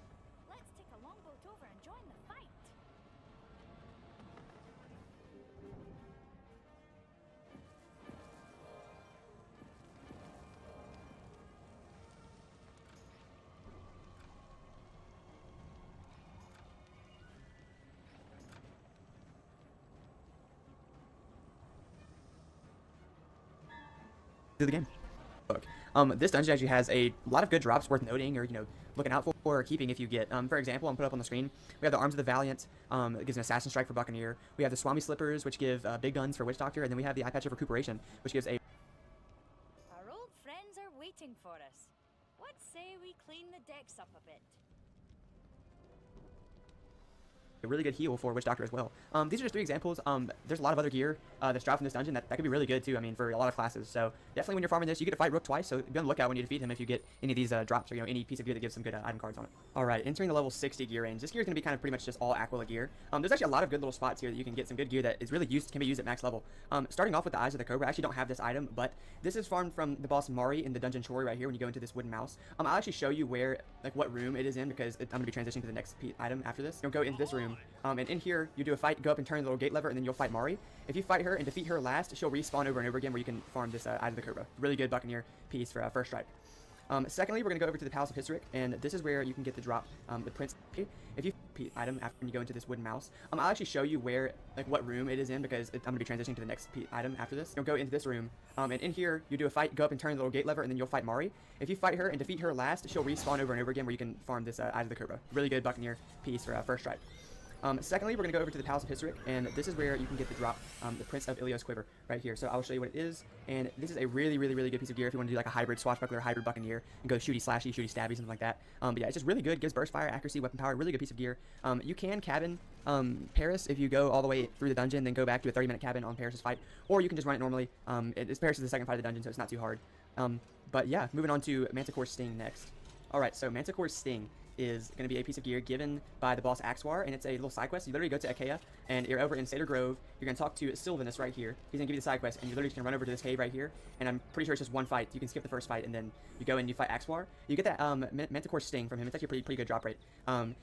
Let's take a longboat over and join the fight. to the game. This dungeon actually has a lot of good drops worth noting, or looking out for or keeping if you get. For example, I'm put up on the screen. We have the Arms of the Valiant. It gives an Assassin Strike for Buccaneer. We have the Swami Slippers, which give big guns for Witch Doctor, and then we have the Eye Patch of Recuperation, which gives a. Our old friends are waiting for us. What say we clean the decks up a bit? A really good heal for Witch Doctor as well. These are just 3 examples. There's a lot of other gear that's dropped from this dungeon that could be really good too. I mean, for a lot of classes. So definitely when you're farming this, you get to fight Rook twice. So be on the lookout when you defeat him if you get any of these drops or any piece of gear that gives some good item cards on it. All right, entering the level 60 gear range. This gear is going to be kind of pretty much just all Aquila gear. There's actually a lot of good little spots here that you can get some good gear that is really can be used at max level. Starting off with the Eyes of the Cobra. I actually don't have this item, but this is farmed from the boss Mari in the dungeon Chori right here when you go into this wooden mouse. I'll actually show you where, what room it is in, because I'm going to be transitioning to the next item after this. You'll go into this room, and in here you do a fight, go up and turn the little gate lever, and then you'll fight Mari. If you fight her and defeat her last, she'll respawn over and over again where you can farm this Eyes of the Cobra. Really good Buccaneer piece for first strike. Secondly, we're going to go over to the Palace of Historic, and this is where you can get the drop, the Prince. If you item after you go into this wooden mouse, I'll actually show you where, what room it is in, because I'm going to be transitioning to the next item after this. You'll go into this room, and in here you do a fight, go up and turn the little gate lever, and then you'll fight Mari. If you fight her and defeat her last, she'll respawn over and over again where you can farm this Eyes of the Cobra. Really good Buccaneer piece for first strike. Secondly, we're going to go over to the Palace of Historic, and this is where you can get the drop, the Prince of Ilios Quiver, right here. So I'll show you what it is, and this is a really good piece of gear if you want to do like a hybrid swashbuckler, hybrid Buccaneer, and go shooty slashy, shooty stabby, something like that. But yeah, it's just really good, gives burst fire, accuracy, weapon power, really good piece of gear. You can cabin Paris if you go all the way through the dungeon, then go back to a 30-minute cabin on Paris' fight, or you can just run it normally. Paris is the second fight of the dungeon, so it's not too hard. But yeah, moving on to Manticore's Sting next. Alright, so Manticore's Sting is going to be a piece of gear given by the boss Axwar, and it's a little side quest. You literally go to Achaea, and you're over in Seder Grove. You're going to talk to Sylvanus right here. He's going to give you the side quest, and you're literally just going to run over to this cave right here, and I'm pretty sure it's just one fight. You can skip the first fight, and then you go and you fight Axwar. You get that Manticore Sting from him. It's actually a pretty good drop rate.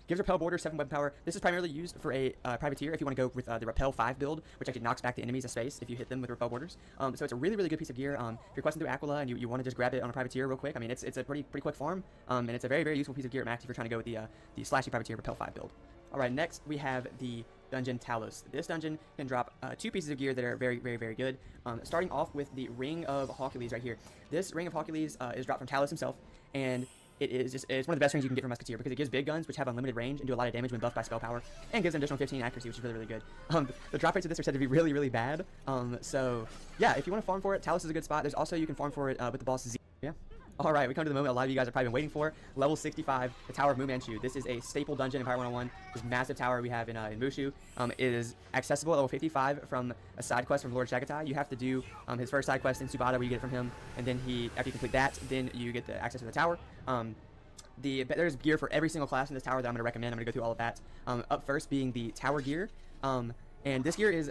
Gives Repel Border, 7 weapon power. This is primarily used for a Privateer if you want to go with the Repel 5 build, which actually knocks back the enemies a space if you hit them with Repel Borders. So it's a really good piece of gear. If you're questing through Aquila and you want to just grab it on a Privateer real quick, I mean, it's a pretty quick farm, and it's a very useful piece of gear at max if you're trying to go with the Slashy Privateer Repel 5 build. Alright, next we have the Dungeon Talos. This dungeon can drop 2 pieces of gear that are very good. Starting off with the Ring of Hercules right here. This Ring of Hercules is dropped from Talos himself, and it's one of the best rings you can get from Musketeer because it gives big guns which have unlimited range and do a lot of damage when buffed by spell power, and gives an additional 15 accuracy, which is really good. The drop rates of this are said to be really bad. So yeah, if you want to farm for it, Talos is a good spot. There's also, you can farm for it with the boss Z. Yeah. Alright, we come to the moment a lot of you guys have probably been waiting for. Level 65, the Tower of Mu Manchu. This is a staple dungeon in Empire 101. This massive tower we have in Mushu. It is accessible at level 55 from a side quest from Lord Chagatai. You have to do his first side quest in Subata where you get it from him, and then after you complete that, then you get the access to the tower. There's gear for every single class in this tower that I'm going to recommend. I'm going to go through all of that. Up first being the tower gear, and this gear is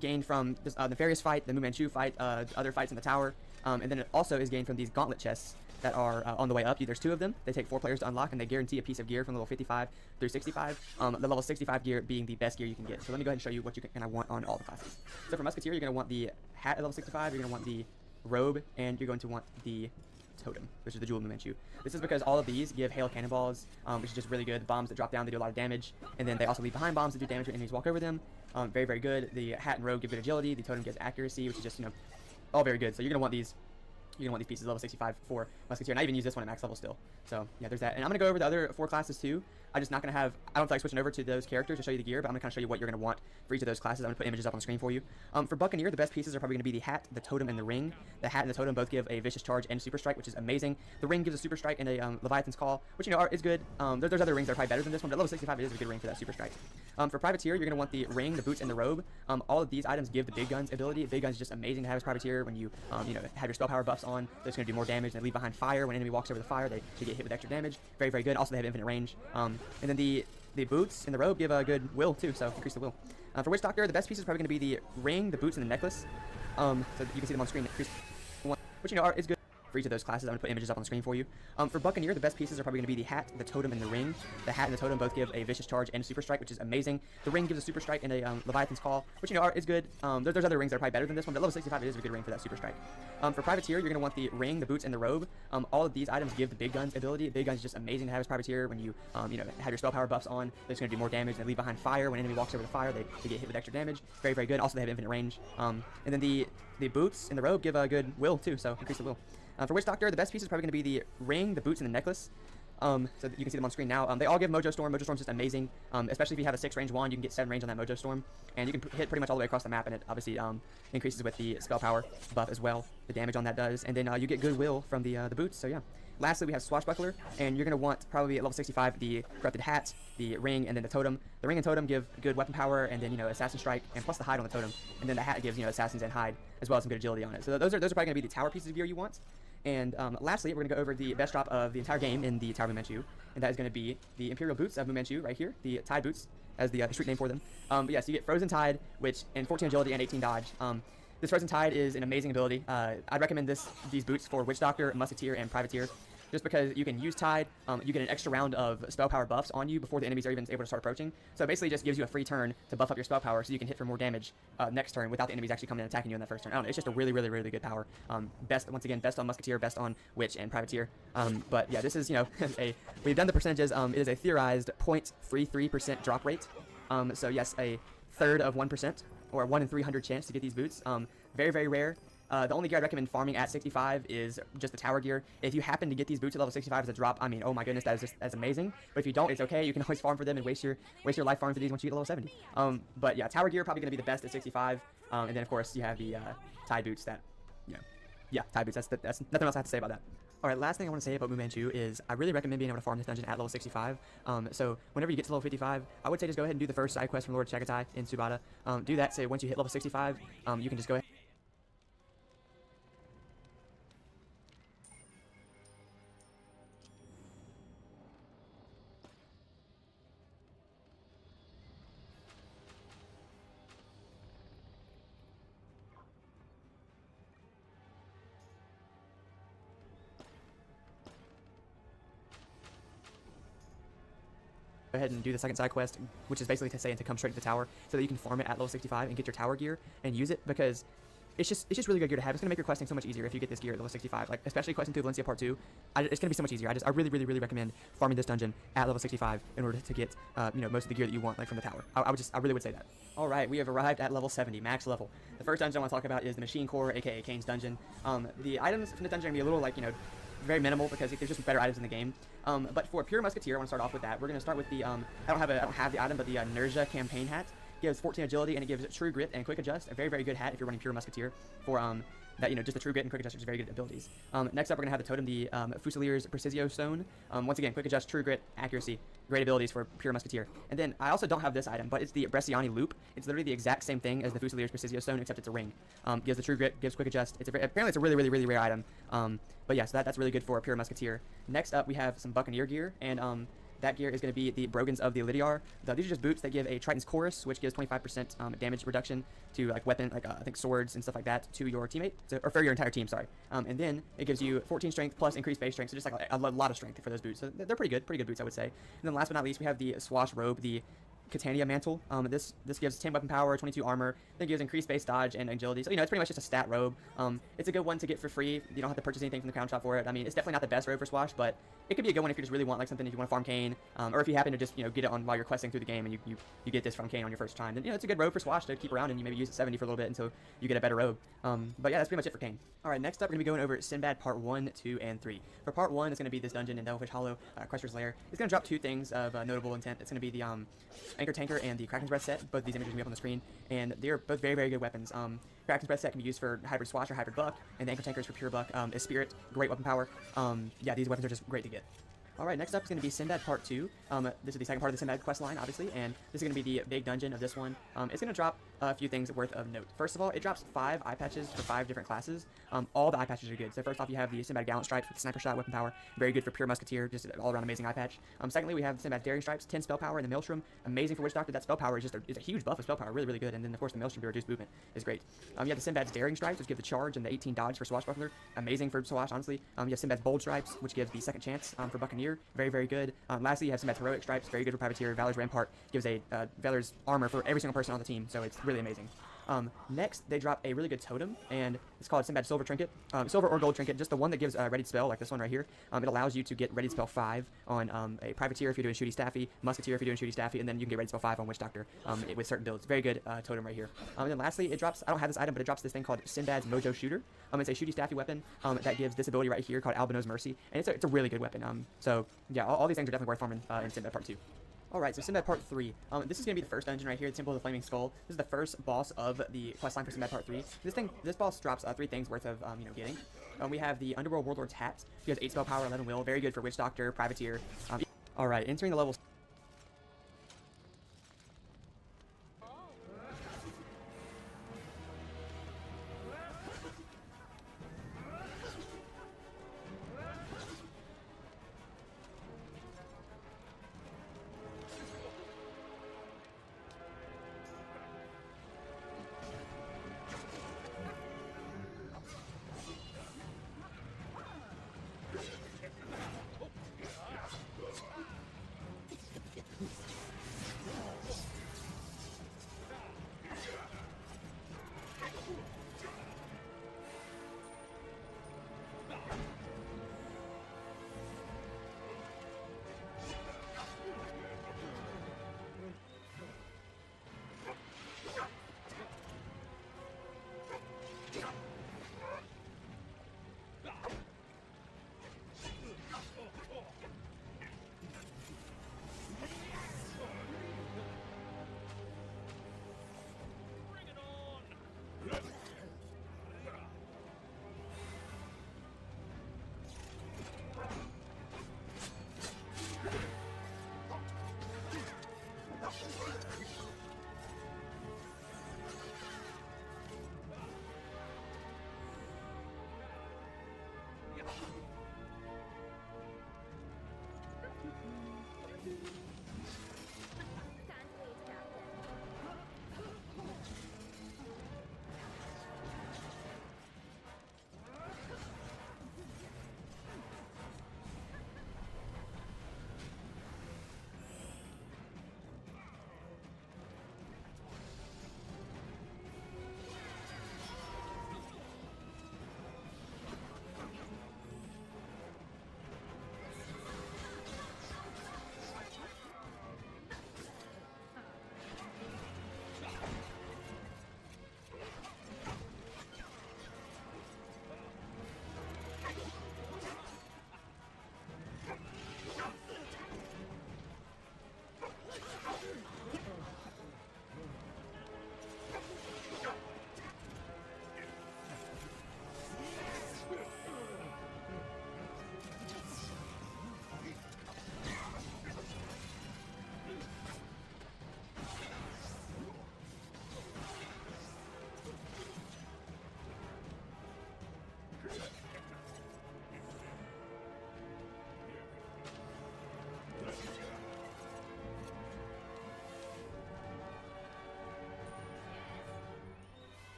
gained from this Nefarious fight, the Mu Manchu fight, other fights in the tower, and then it also is gained from these gauntlet chests that are on the way up. There's 2 of them. They take 4 players to unlock, and they guarantee a piece of gear from level 55 through 65. The level 65 gear being the best gear you can get. So let me go ahead and show you what you're going to want on all the classes. So for Musketeer, you're going to want the hat at level 65, you're going to want the robe, and you're going to want the totem, which is the Jewel of Mu Manchu. This is because all of these give hail cannonballs, which is just really good. The bombs that drop down, they do a lot of damage, and then they also leave behind bombs that do damage when enemies walk over them. Very good. The hat and robe give good agility. The totem gives accuracy, which is just, all very good. So you're going to want these. You're going to want these pieces level 65 for Musketeer, and I even use this one at max level still. So yeah, there's that. And I'm going to go over the other 4 classes too. I'm just not going to have, I don't feel like switching over to those characters to show you the gear, but I'm going to kind of show you what you're going to want for each of those classes. I'm going to put images up on the screen for you. For Buccaneer, the best pieces are probably going to be the hat, the totem, and the ring. The hat and the totem both give a vicious charge and super strike, which is amazing. The ring gives a super strike and a Leviathan's Call, which is good. There's other rings that are probably better than this one, but level 65 it is a good ring for that super strike. For Privateer, you're going to want the ring, the boots, and the robe. All of these items give the big guns ability. Big guns is just amazing to have as Privateer when you have your spell power buffs on. That's going to do more damage. They leave behind fire. When an enemy walks over the fire, they get hit with extra damage. Very good. Also, they have infinite range. And then the boots and the robe give a good will too, so increase the will. For Witch Doctor, the best piece is probably going to be the ring, the boots, and the necklace. So you can see them on screen. Increase one, which is good. for each of those classes. I'm going to put images up on the screen for you. For Buccaneer, the best pieces are probably going to be the hat, the totem, and the ring. The hat and the totem both give a vicious charge and super strike, which is amazing. The ring gives a super strike and a Leviathan's Call, which, you know, is good. There's other rings that are probably better than this one, but level 65 it is a good ring for that super strike. For Privateer, you're going to want the ring, the boots, and the robe. All of these items give the Big Guns ability. Big Guns is just amazing to have as Privateer. When you, you know, have your spell power buffs on, there's going to do more damage. They leave behind fire. When an enemy walks over the fire, they get hit with extra damage. Very, very good. Also, they have infinite range. And then the boots and the robe give a good will, too, so increase the will. For Witch Doctor, the best piece is probably going to be the ring, the boots, and the necklace. So you can see them on screen now. They all give Mojo Storm. Mojo Storm's just amazing. Especially if you have a 6 range wand, you can get 7 range on that Mojo Storm. And you can hit pretty much all the way across the map, and it obviously increases with the spell power buff as well. The damage on that does. And then you get Goodwill from the boots, so yeah. Lastly, we have Swashbuckler, and you're going to want probably at level 65 the Corrupted Hat, the ring, and then the totem. The ring and totem give good weapon power, and then, you know, Assassin Strike, and plus the hide on the totem. And then the hat gives, you know, Assassins and hide, as well as some good agility on it. So those are probably going to be the tower pieces of gear you want. And lastly, we're going to go over the best drop of the entire game in the Tower of Fu Manchu, and that is going to be the Imperial Boots of Fu Manchu right here, the Tide Boots, as the street name for them. But yeah, so you get Frozen Tide, which and 14 agility and 18 dodge. This Frozen Tide is an amazing ability. I'd recommend these boots for Witch Doctor, Musketeer, and Privateer, just because you can use Tide, you get an extra round of spell power buffs on you before the enemies are even able to start approaching. So it basically just gives you a free turn to buff up your spell power so you can hit for more damage next turn without the enemies actually coming and attacking you in that first turn. I don't know, it's just a really, really, really good power. Once again, best on Musketeer, best on Witch and Privateer. But yeah, this is, you know, we've done the percentages. It is a theorized 0.33% drop rate. So yes, a third of 1%, or a 1 in 300 chance to get these boots. Very, very rare. The only gear I'd recommend farming at 65 is just the tower gear. If you happen to get these boots at level 65 as a drop, I mean, oh my goodness, that's amazing. But if you don't, it's okay. You can always farm for them and waste your life farming for these once you get level 70. But yeah, tower gear probably going to be the best at 65. And then of course you have the Tide Boots that, you know, yeah, Tide Boots. That's nothing else I have to say about that. Alright, last thing I want to say about Fu Manchu is I really recommend being able to farm this dungeon at level 65. So whenever you get to level 55, I would say just go ahead and do the first side quest from Lord Chagatai in Subata. Do that, say once you hit level 65, you can just go ahead. Go ahead and do the second side quest, which is basically saying to come straight to the tower so that you can farm it at level 65 and get your tower gear and use it, because it's just really good gear to have. It's going to make your questing so much easier if you get this gear at level 65, like especially questing through Valencia Part 2. It's going to be so much easier. I really, really, really recommend farming this dungeon at level 65 in order to get you know, most of the gear that you want, like from the tower. I really would say that. All right, we have arrived at level 70, max level. The first dungeon I want to talk about is the Machine Core, aka Kane's dungeon. The items from the dungeon are going to be a little, like, you know, very minimal because there's just better items in the game. But for Pure Musketeer, I want to start off with that. We're going to start with the I don't have the item, but the Nerja campaign hat. Gives 14 agility, and it gives True Grit and Quick Adjust. A very, very good hat if you're running Pure Musketeer for that, you know, just the True Grit and Quick Adjust are just very good abilities. Next up, we're gonna have the totem, the Fusilier's Precisio Stone. Once again, Quick Adjust, True Grit, Accuracy, great abilities for Pure Musketeer. And then I also don't have this item, but it's the Bresciani Loop. It's literally the exact same thing as the Fusilier's Precisio Stone, except it's a ring. Gives the True Grit, gives Quick Adjust. Apparently it's a really, really, really rare item. But yeah, so that's really good for a Pure Musketeer. Next up, we have some Buccaneer gear, and that gear is going to be the Brogans of the Elidiar. These are just boots that give a Triton's Chorus, which gives 25% damage reduction to like weapon, like I think swords and stuff like that, to your teammate, or for your entire team, sorry. And then it gives you 14 strength plus increased base strength, so just like a lot of strength for those boots. So they're pretty good boots, I would say. And then last but not least, we have the Swash Robe, the Catania Mantle. This gives 10 weapon power, 22 armor, then gives increased base dodge and agility. So, you know, it's pretty much just a stat robe. It's a good one to get for free. You don't have to purchase anything from the crown shop for it. I mean, it's definitely not the best robe for Swash, but it could be a good one if you just really want like something if you want to farm Kane, or if you happen to just, you know, get it on while you're questing through the game and you get this from Kane on your first time. Then, you know, it's a good robe for Swash to keep around, and you maybe use it 70 for a little bit until you get a better robe. But yeah, that's pretty much it for Kane. Alright, next up we're going to be going over Sinbad Part 1, 2, and 3. For Part 1, it's going to be this dungeon in Devilfish Hollow, Crush's Lair. It's going to drop two things of notable intent. It's going to be the Anchor Tanker and the Kraken's Breath set. Both of these images will be up on the screen, and they're both very, very good weapons. Kraken's Breath set can be used for Hybrid Swash or Hybrid Buck, and the Anchor Tanker is for Pure Buck. Is Spirit, great weapon power. Yeah, these weapons are just great to get. Alright, next up is going to be Sinbad Part 2. This is the second part of the Sinbad quest line, obviously, and this is going to be the big dungeon of this one. It's going to drop a few things worth of note. First of all, it drops 5 eye patches for 5 different classes. All the eye patches are good. So first off, you have the Sinbad Gallant Stripes with Sniper Shot weapon power, very good for pure Musketeer, just an all-around amazing eye patch. Secondly, we have Sinbad Daring Stripes, 10 spell power, and the Maelstrom, amazing for Witch Doctor. That spell power is just a huge buff of spell power, really, really good. And then of course the Maelstrom to reduce movement is great. You have the Sinbad's Daring Stripes, which give the charge and the 18 dodge for Swashbuckler, amazing for Swash, honestly. You have Sinbad's Bold Stripes, which gives the second chance for Buccaneer, very, very good. Lastly, you have Sinbad's Heroic Stripes, very good for Privateer. Valor's Rampart gives a Valor's armor for every single person on the team, so it's really amazing. Next, they drop a really good totem, and it's called Sinbad Silver Trinket. Silver or Gold Trinket, just the one that gives Ready to Spell, like this one right here. It allows you to get Ready to Spell 5 on a Privateer if you're doing Shooty Staffy, Musketeer if you're doing Shooty Staffy, and then you can get Ready to Spell 5 on Witch Doctor with certain builds. Very good totem right here. And then lastly, it drops, I don't have this item, but it drops this thing called Sinbad's Mojo Shooter. It's a Shooty Staffy weapon that gives this ability right here called Albino's Mercy, and it's a really good weapon. So yeah, all these things are definitely worth farming in Sinbad Part 2. Alright, so Sinbad Part 3. This is going to be the first dungeon right here, the Temple of the Flaming Skull. This is the first boss of the questline for Sinbad Part 3. This boss drops 3 things worth of, getting. We have the Underworld Warlord's Hat. He has 8 spell power, 11 will, very good for Witch Doctor, Privateer. Alright, entering the level...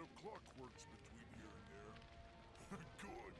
of clockworks between here and there. Good.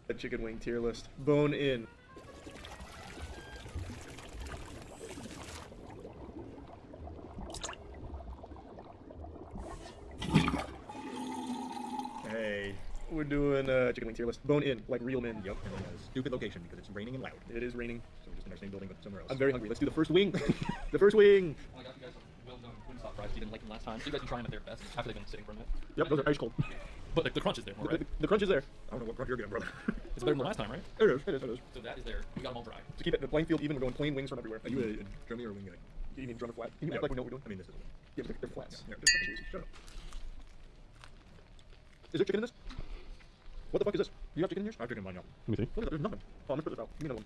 A chicken wing tier list. Bone in. Hey, we're doing chicken wing tier list. Bone in, like real men. Yep, and then a stupid location because it's raining and loud. It is raining. So just in our same building, but somewhere else. I'm very hungry. Let's do the first wing. The first wing. I got you guys well done Wingstop fries. You didn't like them last time. So you guys can try them at their best after they've been sitting for a minute. Yep, those are ice cold. But the crunch is there, more, right? The crunch is there. I don't know what crunch you're getting, brother. It's better than the last time, right? It is. So that is there. We got them all dry. To keep it the playing field even, we're going plain wings from everywhere. Are you a drummy or a wing guy? You mean drum or flat? You mean act like we know what we're doing? I mean, this is. Yeah, but they're flats. Yeah. Jeez, shut up. Is there chicken in this? What the fuck is this? Do you have chicken in yours? I have chicken in mine now. Let me see. Look at that, there's nothing. Oh, let's put this out. Give me another one.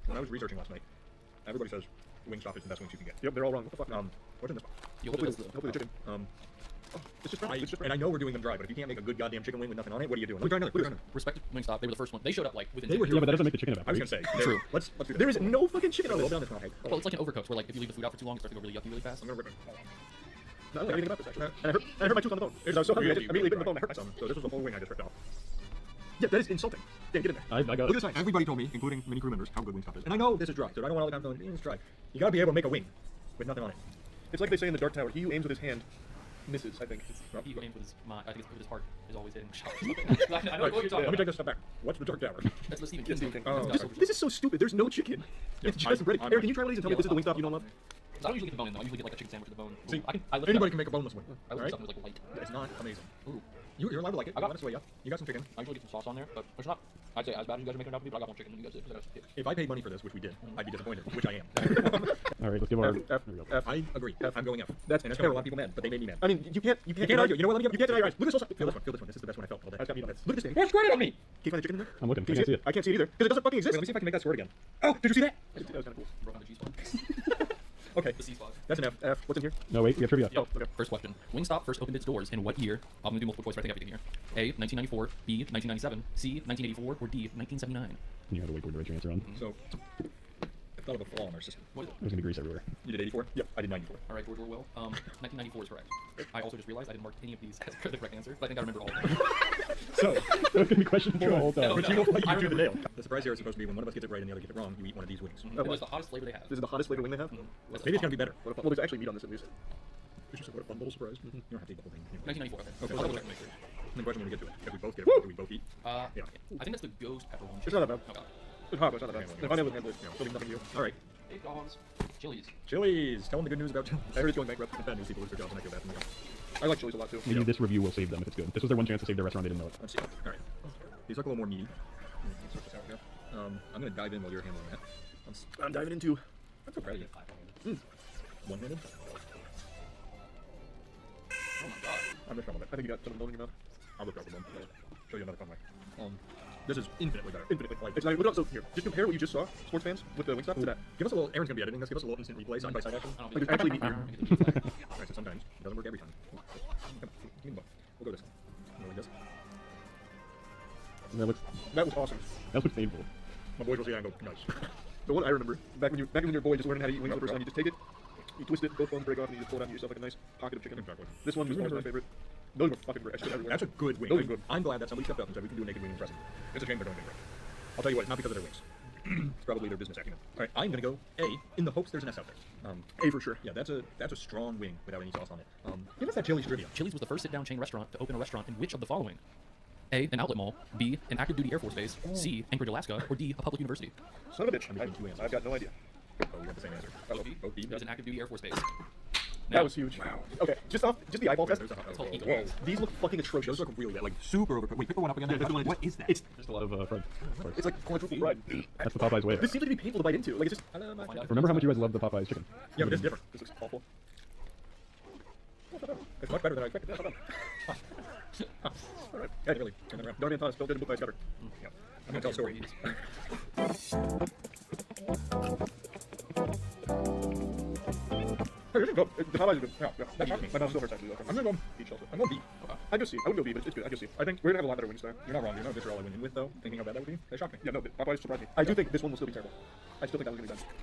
When I was researching last night, everybody says Wingstop is the best wings you can get. Yep, they're all wrong. What the fuck? What's in this box? Hopefully the chicken. It's just fried. And I know we're doing them dry, but if you can't make a good goddamn chicken wing with nothing on it, what are you doing? Let me try another. Respect Wingstop. They were the first one. They showed up like within. They were here. Yeah, but that doesn't make the chicken I was gonna say. True. Let's do that. There is no fucking chicken on this. Well, it's like an overcooked where like if you leave the food out for too long, it starts to go really yucky really fast. I'm gonna rip it. I don't know anything about this actually. And I hurt my tooth on the bone. I was so hungry, I just immediately bit in the bone. I hurt myself. So this was the whole wing I just ripped off. Yeah, that is insulting. Dan, get in there. I got Look at this knife. Everybody told me, including many crew members, how good Wingstop is. And I know this is dry, so I don't want all the time telling it's dry. You gotta be able to make a wing with nothing on it. It's like they say in the Dark Tower, he who aims with his hand misses, I think. He who aims with his mind, I think it's with his heart, is always hitting shots. I know what you're talking about. Let me take this step back. What's the Dark Tower? That's the Stephen King. This is so stupid. There's no chicken. It's just bread. Eric, can you try one of these and tell me this is the Wingstop you don't love? I don't usually get the bone in though. I usually get like a chicken sandwich with the bone. See, Anybody can make a boneless one. I looked something that was like light. It's not amazing. Ooh. You're allowed to like it. I got this way, yeah. You got some chicken. I usually get some sauce on there, but it's not. I'd say as bad as you guys are making it out to be, but I got more chicken than you guys did. So if I paid money for this, which we did, I'd be disappointed, which I am. All right, let's give our F. I agree. I'm going F. That's and it's gonna a lot of people mad, but they made me mad. I mean, you can't argue. You know what? You can't deny your eyes. Look at this. Feel this one. This is the best one I felt all day. Look at this thing. What's credit on me? Can you find the chicken in there? I'm looking. I can't see it. I can't see it either because it doesn't fucking exist. Wait, let me see if I can make that squirt again. Oh, did you see that? That was kind of cool. Broke on the G-spot. Okay. The C-spot. That's an F. F. What's in here? No, wait. We have trivia. Yep. Oh, okay. First question. Wingstop first opened its doors in what year? I'm gonna do multiple choice, but I think everything here. A. 1994. B. 1997. C. 1984. Or D. 1979. You have to wait for the right answer on. So, I thought of a flaw in our system. What is it? There's gonna be grease everywhere. You did 84? Yep, I did 94. All right, George Orwell. 1994 is correct. I also just realized I didn't mark any of these as the correct answer, but I think I remember all of them. So, that was gonna be questionable the whole time. But you do the nail. The surprise here is supposed to be when one of us gets it right and the other gets it wrong, you eat one of these wings. Oh, It's the hottest flavor they have. This is the hottest flavor wing they have? Maybe it's gonna be better. Well, there's actually meat on this at least. It's just what a fun little surprise. You don't have to eat the whole thing. 1994, okay. Okay, I'll so double check and make sure. And the question when we get to it, if we both get it, do we both eat? Yeah. I think that's the ghost pepper one. It's not that bad. Okay. It's hot, but it's not that bad. If I'm able to handle it, it'll be nothing to you. All right. Big dogs. Chili's. Chili's. Tell them the good news about Chili's. I heard it's going bankrupt. Bad news people lose their jobs and I feel bad for them. I like Chili's a lot too. Maybe this review will save them if it's good. This was their one chance to save their restaurant. They didn't know it. Let's see. All right. These look a little more meaty. Let's sort this out here. I'm gonna dive in while you're handling that. I'm diving in too. I'm so proud of you. One-handed. Oh my god. I'm just trouble. I think you got something in your mouth. I'll look over one. Show you another fun way. This is infinitely better. Infinitely. Like, it's not even, look, so here, just compare what you just saw, sports fans, with the Wingstop to that. Give us a little, Aaron's gonna be editing this, give us a little instant replay, side by side action. Like, there's actually meat here. Alright, so sometimes, it doesn't work every time. Come on, give me the ball. We'll go this. Like this. That was awesome. That looks painful. My boys will see it and go, nice. The one I remember, back when you were a boy just learning how to eat wings the first time, you just take it, you twist it, both bones break off, and you just pull it out and get yourself like a nice pocket of chicken. Exactly. This one was always my favorite. Those were fucking great. I shit everywhere. That's a good wing. Those are good. I'm glad that somebody stepped up and said we can do a naked wing impressive. It's a shame they're doing it right. I'll tell you what, it's not because of their wings. It's probably their business acumen. All right, I'm gonna go A in the hopes there's an S out there. A for sure. Yeah, that's a strong wing without any sauce on it. Give us that Chili's trivia. Chili's was the first sit-down chain restaurant to open a restaurant in which of the following? A, an outlet mall. B, an active duty Air Force base. C, Anchorage, Alaska. Or D, a public university. Son of a bitch. I'm between two answers. I've got no idea. Oh, we got the same answer. Both B. There's an active duty Air Force base. That was huge. Wow. Okay, just the eyeball test. Whoa. These look fucking atrocious. Those look really bad, like super overcooked. Wait, pick the one up again. What is that? It's just a lot of fried. It's like quadruple fried. That's the Popeyes way. This seems like to be painful to bite into. Like it's just. Remember how much you guys love the Popeyes chicken? Yeah, but it's different. This looks awful. It's much better than I expected. All right. Yeah, really. Turn that around. Darby and Thomas built in a book by Scudder. Yeah. I'm gonna tell stories. Hey, you should go. The Popeyes are good. Yeah. That shocked me. My mouth still hurts actually. I'm gonna go peach also. I'm going B. I go C. I wouldn't go B, but it's good. I go C. I think we're gonna have a lot better wings there. You're not wrong. You're not vitriol I went in with though. Thinking how bad that would be. They shocked me. Yeah, no, Popeyes surprised me. I do think this one will still be terrible. I still think that one's gonna be bad.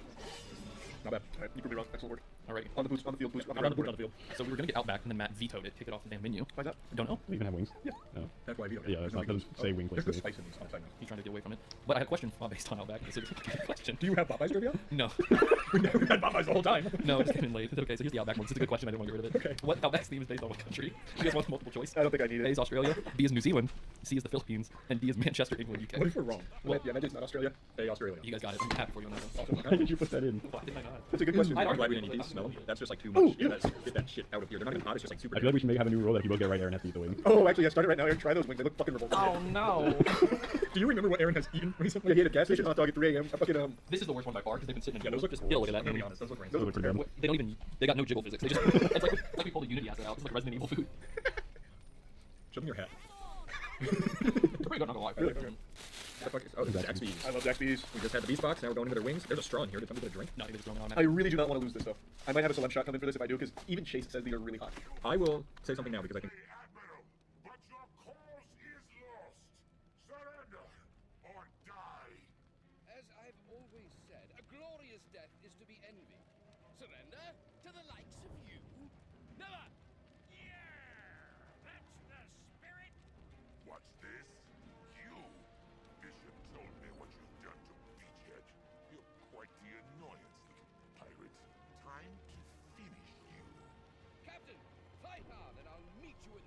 Not bad. All right, you proved me wrong. Excellent work. Alrighty. On the boost, on the field, boost. On the field. So we were gonna get Outback, and then Matt vetoed it, kick it off the damn menu. Why's that? I don't know. We even have wings. Yeah. No. That's why I vetoed it. Yeah, it's not, doesn't say wing place. There's no spice in these. He's trying to get away from it. But I had a question based on Outback. It's a question. Do you have Popeyes trivia? No. We never had Popeyes the whole time. No, it just came in late. Okay, so here's the Outback one. It's a good question. I didn't want to get rid of it. Okay. What Outback's theme is based on what country? You guys want multiple choice? I don't think I need it. A is Australia. B is New Zealand. C is the Philippines. And D is Manchester, England, UK. What if we're wrong? Well, yeah, Manchester's not Australia. A, Australia. You guys got it. I'm happy for you on that one. Awesome. How did you put that in? Why did I not? That's a good question. I'm glad we didn't eat these. Smell them. That's just like too much. Yeah, get that shit out of here. They're not even hot. It's just like super. I feel like we should have a new rule that if you both get right, Aaron has to eat the wing. Oh, actually, yeah, start it right now. Aaron, try those wings. They look fucking revolting. Oh no. Do you remember what Aaron has eaten recently? Yeah, he had a gas station hot dog at 3 a.m. This is the worst one by far because they've been sitting in. Yeah, those look just look at that. Let me be honest. Those look Those look pretty good. They don't even. They got no jiggle physics. They just. It's like we pulled a Unity asset out. It's like Resident Evil food. Show them your hat. They're pretty good, not gonna lie. Really? The fuck is, oh, this is Zaxby's. I love Zaxby's. We just had the Beast Box, now we're going into their wings. There's a straw in here. Did somebody get a drink? No, they just throw me on that. I really do not want to lose this, though. I might have a celeb shot come in for this if I do, because even Chase says these are really hot. I will say something now because I think. As I've always said, a glorious death is to be envied. Surrender to the likes of you? Never! Yeah! That's the spirit! What's this? You? Bishop told me what you've done to Beachhead. You're quite the annoyance, little pirate. Time to finish you. Captain, fly hard and I'll meet you at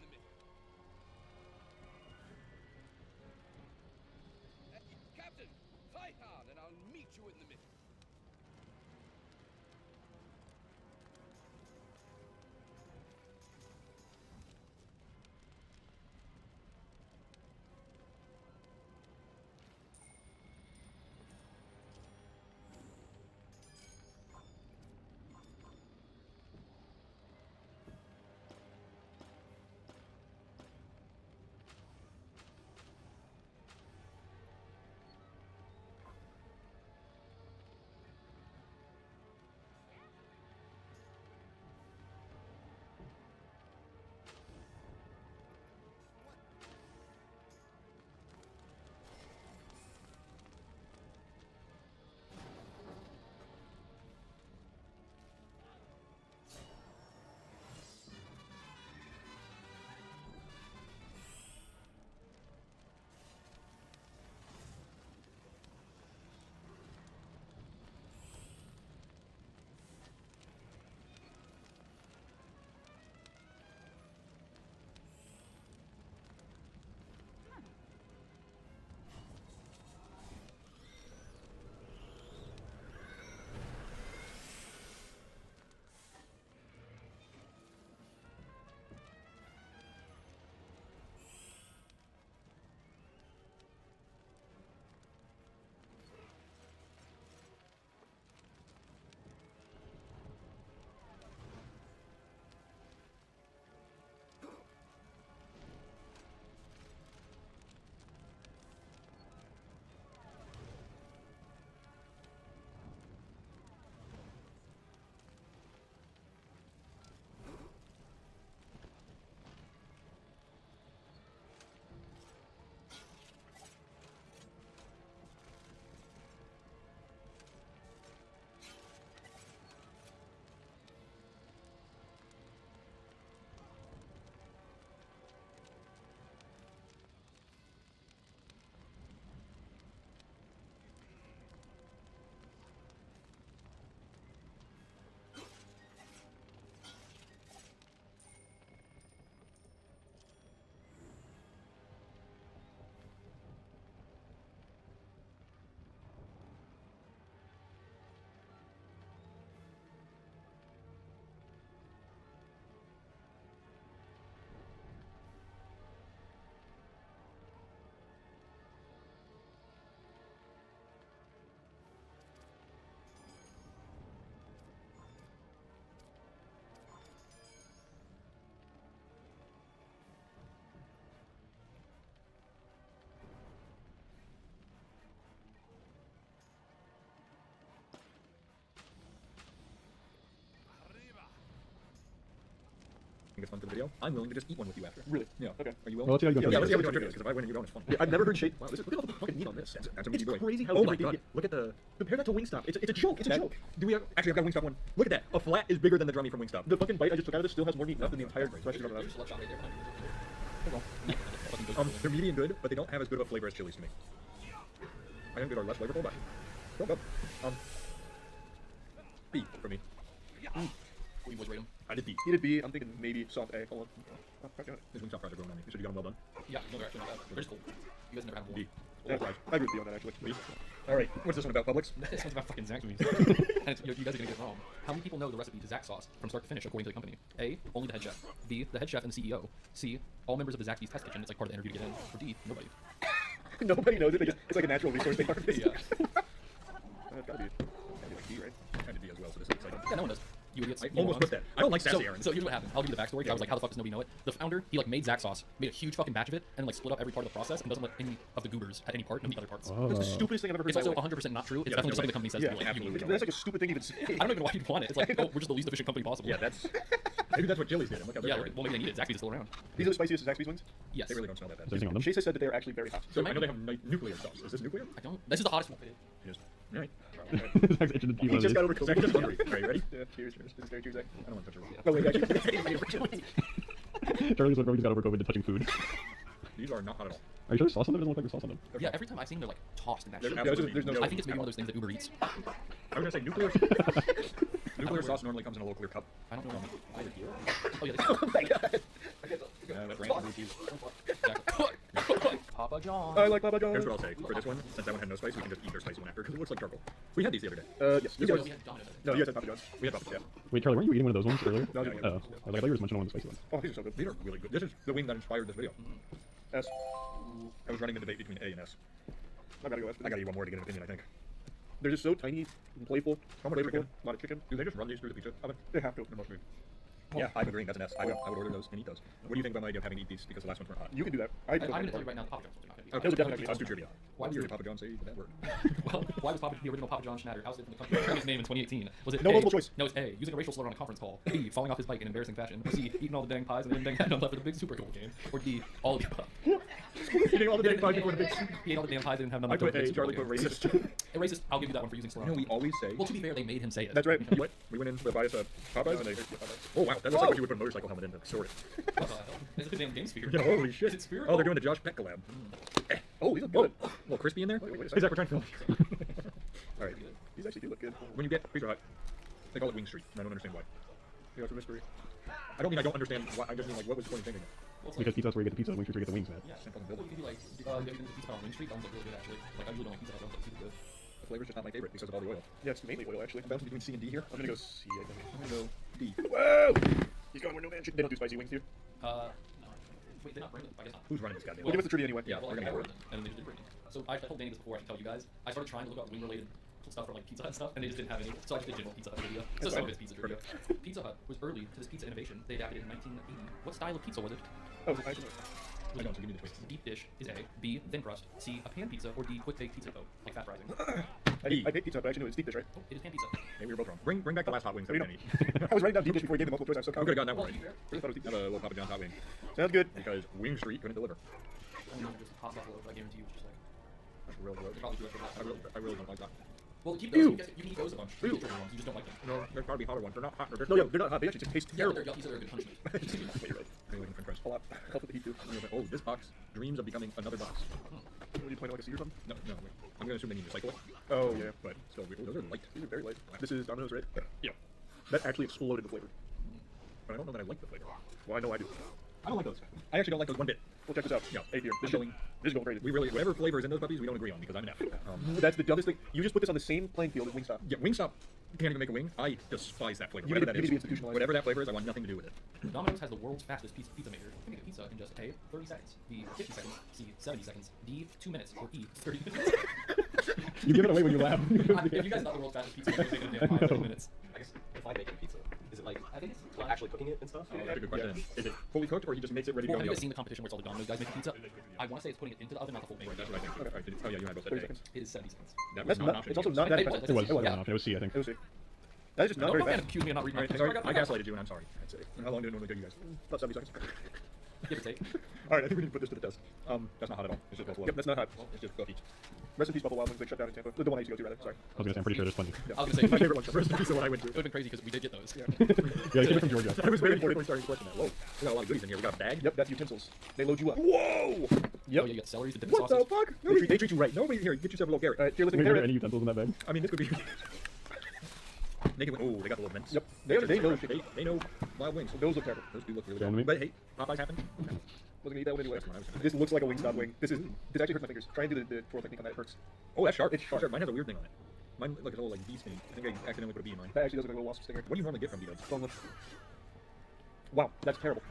think it's fun for the video, I'm willing to just eat one with you after. Really? Yeah. Okay. Are you willing? Well, let's see how you go Yeah, first. let's see how we do on trivia, because if I win and you don't, it's fun. Yeah, I've never heard shape. Wow, look at all the fucking meat on this. That's a meaty It's boy. crazy how oh my big they god, get. look at the... Compare that to Wingstop. It's a joke. It's a joke. Do we have... Actually, I've got a Wingstop one. Look at that. A flat is bigger than the drummy from Wingstop. The fucking bite I just took out of this still has more meat left than the entire rest of it. They're meaty and good, but they don't have as good of a flavor as chilies to me. I think they are less flavorful, but don't go. B for me. What do you boys rate them? I did B. He did B. I'm thinking maybe soft A. Hold on. This Wingstop fries are growing on me. You said you got them well done. Yeah, no, they're actually not bad. They're just cool. You guys never had them B. before. I agree with you on that actually. B. All right. What's this one about, Publix? This one's about fucking Zaxby's. And it's, you guys are gonna get it wrong. How many people know the recipe to Zax sauce from start to finish according to the company? A. Only the head chef. B. The head chef and the CEO. C. All members of the Zaxby's test kitchen. It's like part of the interview to get in. Or D. Nobody. Nobody knows it. It's like a natural resource they harvest. Yeah. It's gotta be like D, right? I did D as well, so this is exciting. Yeah, no one does. You idiots. I You almost morons. put that. I don't like sassy Aaron. So here's what happened. I'll give you the backstory. I was like, how the fuck does nobody know it? The founder, he like made Zax sauce, made a huge fucking batch of it, and like split up every part of the process, and doesn't let any of the goobers at any part know the other parts. That's the stupidest thing I've ever heard. It's also 100% not true. It's definitely something the company says. Yeah, to be like, absolutely. you That's like a stupid thing to even say. I don't even know why people want it. It's like, oh, we're just the least efficient company possible. Yeah, that's... Maybe that's what Chili's did. Look how Yeah, they're well, maybe they need it. Zaxby's is still around. These are the spiciest Zaxby's wings? Yes. They really don't smell that bad. Is there anything on them? Chase has said that they're actually very hot. So I know they have nuclear sauce. Is this nuclear? I don't. This is the hottest one. Yes. All right. Zach's itching to pee He one just got of over these. Zach, COVID. just hungry. Are you ready? Yeah, cheers. This is very true, Zach. I don't want to touch your Oh, wait, actually. Charlie's like, he's got over COVID to touching food. These are not hot at all. Are you sure there's sauce on them? It doesn't look like there's sauce on them. Yeah, every time I've seen them, they're like tossed in that There's shit. absolutely there's no- no... I think it's maybe one of those things that Uber eats. I was gonna say nuclear... nuclear sauce normally comes in a little clear cup. I don't know. Either here. Oh yeah. Oh my god. That's ranch and cheese. Papa John. I like Papa John. Here's what I'll say. For this one, since that one had no spice, we can just eat their spicy one after, because it looks like charcoal. We had these the other day. Yes. You You guys- guys, no, you guys had Papa John's. We had Papa John. Wait, Charlie, weren't you eating one of those ones earlier? No, Oh, I was like, I thought you were just munching on one of the spicy ones. Oh, these are so good. These are really good. This is the wing that inspired this video. S. I was running a debate between A and S. I gotta go S. I gotta eat one more to get an opinion, I think. They're just so tiny and playful. How much flavorful. chicken? A lot of chicken. Do they just run these through the pizza oven? They have to. They're mostly. Yeah, I'm agreeing. That's an S. I would order those and eat those. What do you think about my idea of having to eat these because the last ones weren't hot? You can do that. I'm going to tell you right now, the Papa John's are not going to be. Okay, Those are definitely let's do trivia. Why Why was did Papa John say that word? Well, why was the original Papa John Schnatter ousted from the country for his name in 2018? Was it No A, multiple choice. No, it's A, using a racial slur on a conference call. B, falling off his bike in embarrassing fashion. C, eating all the dang pies and then dang head left for the big Super Bowl game. Or D, all of the above. Eating all the dang pies before the big... He ate all the damn pies and didn't have none I of the put big A, Super Charlie Bowl put game. racist. A racist, I'll give you that one for using slur on You know, we always say... Well, to be fair, they made him say it. That's right. What? We went in with bias Popeyes and they... Oh wow, that looks like what you would put a motorcycle helmet in to store it. What the hell? It's a damn game sphere. Yeah, holy Is shit. it spherical? Oh, they're doing the Josh Peck collab. Oh, these look good. A little crispy in there. Wait a Hey, second. Zach, we're trying to film. Alright. These actually do look good. When you get Pizza Hut, they call it Wing Street, and I don't understand why. Yeah, it's a mystery. I don't mean I don't understand why, I just mean like, what was the point of thinking it? Well, it's Because pizza's where you get the pizza, Wing Street's where you get the wings, man. Yeah, well, you could be like, if you get pizza on Wing Street, that one's like really good actually. Like, I usually don't like pizza, that one's like super good. The flavor's just not my favorite because of all the oil. Yeah, it's mainly oil actually. I'm bouncing between C and D here. I'm gonna go C, I think. I'm gonna go D. Whoa! He's going where no man should. They don't do spicy wings here. No. Wait, they're not bringing them. I guess not. Who's running this goddamn? Well, give us the trivia anyway. Yeah, well, we're I gonna ordered them, and then they just didn't bring them. So I told Danny this before, I should tell you guys. I started trying to look up wing-related stuff for like Pizza Hut stuff, and they just didn't have any. So I just did general Pizza Hut trivia. So some of it's pizza trivia. Pizza Hut was early to this pizza innovation. They adapted it in 1980. What style of pizza was it? Oh, I don't know. I don't, so give me the choice. Deep dish is A. B, thin crust. C, a pan pizza. Or D, quick bake pizza dough, like fat frying. I hate pizza, but I actually know it's deep dish, right? Oh, it is pan pizza. Maybe we were both wrong. Bring back the last hot wings that we didn't eat. I was writing down deep dish before you gave the multiple choice. I was so We could have confident. gotten that one right. I thought it was deep Have a little Papa John's hot wing. Sounds good. Because Wing Street couldn't deliver. And then just hot sauce all over, I guarantee you, it's just like. That's real gross. Probably too extra hot. I really don't like that. Well, keep those. You can eat those a bunch. You can eat those ones. You just don't like them. No, there's gotta be hotter ones. They're not hot. They're No, yeah, they're not hot. They actually just taste Yeah, terrible. they're yucky, so they're a good punishment. Wait, you're right. Are you looking for french fries? A lot. Help with the heat too. Oh, this box dreams of becoming another box. What do you point out like a C or something? No, wait. I'm gonna assume they need to cycle it. Oh yeah. But still, those are light. These are very light. This is Domino's, right? Yeah. That actually exploded the flavor. But I don't know that I like the flavor. Well, I know I do. I don't like those. I actually don't like those one bit. Well, check this out. Yeah. A tier. I'm going. This is going crazy. We really, whatever flavor is in those puppies, we don't agree on because I'm an F. That's the dumbest thing. You just put this on the same playing field as Wingstop. Yeah, Wingstop can't even make a wing. I despise that flavor. You Whatever need that to be is. institutionalized. Whatever that flavor is, I want nothing to do with it. Domino's has the world's fastest pizza maker. You can make a pizza in just A, 30 seconds, B, 50 seconds, C, 70 seconds, D, 2 minutes, or E, 30 minutes. You give it away when you laugh. If you guys thought the world's fastest pizza maker was making a damn 30 minutes. I guess if I make a pizza, is it like I think it's like actually cooking it and stuff? That's a good question. Is it fully cooked or he just makes it ready to Well, go? have you in the guys seen oven? the competition where it's all the Domino's guys making pizza? I want to say it's putting it into the oven, not the full thing. Right, that's what I think. Okay. Oh yeah, you had both said 30 A. seconds. It is 70 seconds. That was That's not an not. option. It's also not that It fast. It was Yeah. an option. It was C, I think. It was C. That is just not Oh, very man, fast. accuse me of not reading my Alright, things. sorry, I gaslighted you, and I'm sorry. That's it. How long did it normally take you guys? About 70 seconds. Give or take. Alright, I think we need to put this to the test. That's not hot at all. It's just Buffalo. Yep, that's not hot. It's just Buffy. Rest in peace, Buffalo Wild Wings. They shut down in Tampa. The one I used to go to, rather. Sorry. I was gonna say, I'm pretty sure there's plenty. Yeah. I was gonna say my favorite one. Rest in peace, the one I went to. It would have been crazy because we did get those. Yeah. Yeah, they came from Georgia. I was waiting for it before starting collecting that. Whoa, we got a lot of goodies in here. We got a bag. Yep, that's utensils. They load you up. Whoa! Yep. Oh, yeah, you got celery, the dipping What sauces. the fuck? They treat you right. Nobody here. Get yourself a little Garrett. Here, listen, Wait, are there Garrett. any utensils in that bag? I mean, this could be. Naked. Oh, they got the little mints. Yep. They know Wild Wings. Those look terrible. Those do look really Tell good. me. But hey, Popeyes happened. Wasn't gonna eat that one anyway. This looks like a Wingstop wing. This actually hurts my fingers. Try and do the twirl technique on that. It hurts. Oh, that's sharp. It's sharp. Mine has a weird thing on it. Mine like a little like bee sting. I think I accidentally put a bee in mine. That actually does look like a little wasp stinger. What do you normally get from B-dubs? Boneless. Wow, that's terrible.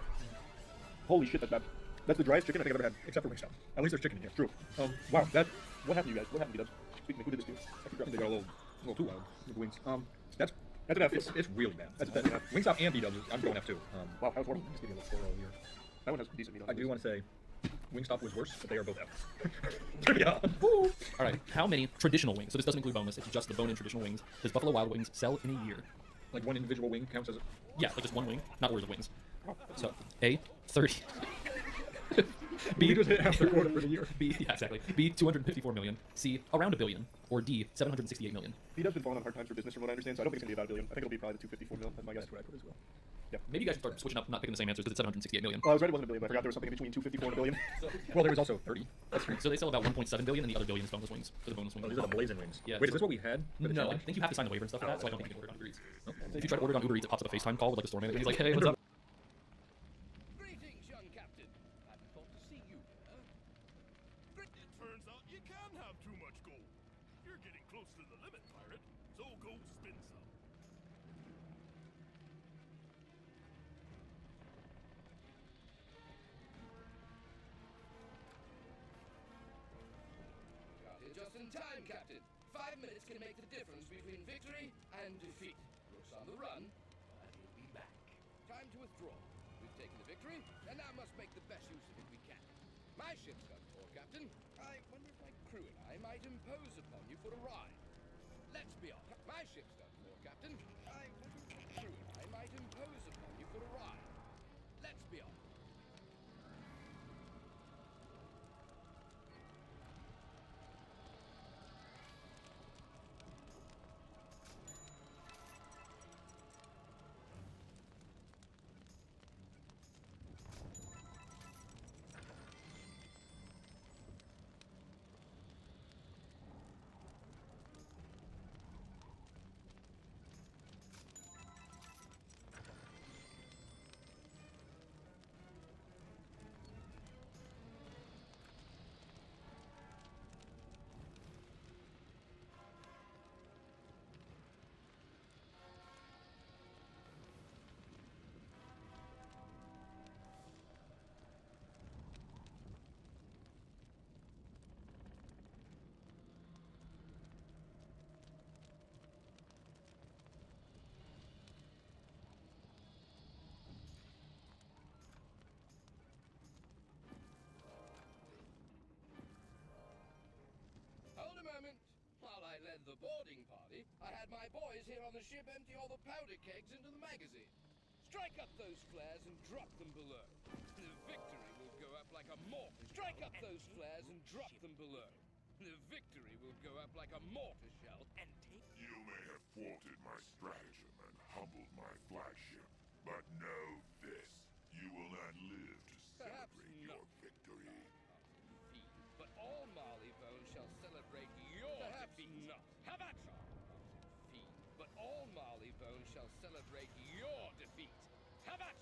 Holy shit, that's bad. That's the driest chicken I think I've ever had, except for Wingstop. At least there's chicken in here. True. Wow, that. What happened to you guys? What happened to B-dubs? Speaking of, who did this to you? I think they got a little too wild with the wings. That's an F. It's really bad. That's an F. Wingstop and B-dubs, I'm going F2. Wow, how's horrible. Just give me a little thorough here. That one has decent meat on it. I do want to say, Wingstop was worse, but they are both F. Yeah. All right, how many traditional wings? So this doesn't include boneless. It's just the bone-in traditional wings. Does Buffalo Wild Wings sell in a year? Like one individual wing counts as a... Yeah, like just one wing, not orders of wings. So A, 30. B, just hit half the quota for the year. B, yeah, exactly. B, 254 million. C, around $1 billion. Or D, 768 million. B-dub's been falling on hard times for business from what I understand, so I don't think it's going to be about $1 billion. I think it'll be probably the 254 million. That's my guess. That's what I put as well. Yeah. Maybe you guys should start switching up, not picking the same answers because it's 768 million. Oh, I was right, it wasn't $1 billion, but I forgot there was something in between 254 and $1 billion. Well, there was also 30. That's true. So they sell about 1.7 billion, and the other billion is boneless wings. For the boneless wings. Oh, these are the blazing wings. Yeah. Wait, is this what we had? No, I think you have to sign the waiver and stuff for that, so I don't think you can order it on Uber Eats. If you try to order it on Uber Eats, it pops up a FaceTime call with like the store manager. He's like, hey, what's up? Greetings, young captain. Hadn't thought to see you here. It turns out you can have too much gold. You're getting close to the limit, pirate. So go spin some. Got here just in time, Captain. 5 minutes can make the difference between victory and defeat. Rook's on the run, but he'll be back. Time to withdraw. We've taken the victory, and now must make the best use of it we can. My ship's done for, Captain. I wonder if my crew and I might impose upon you for a ride. Let's be off. My ship's done for, Captain. I wonder if my crew and I might impose upon you for a ride. Let's be off. Hold a moment. While I led the boarding party, I had my boys here on the ship empty all the powder kegs into the magazine. Strike up those flares and drop them below. The victory will go up like a mortar. Strike up those flares and drop them below. The victory will go up like a mortar shell and take... You may have thwarted my stratagem and humbled my flagship, but know this. You will not live to celebrate your victory. But all Marleybone shall celebrate your defeat. Not. How about you? But all Marleybone shall celebrate your defeat. How about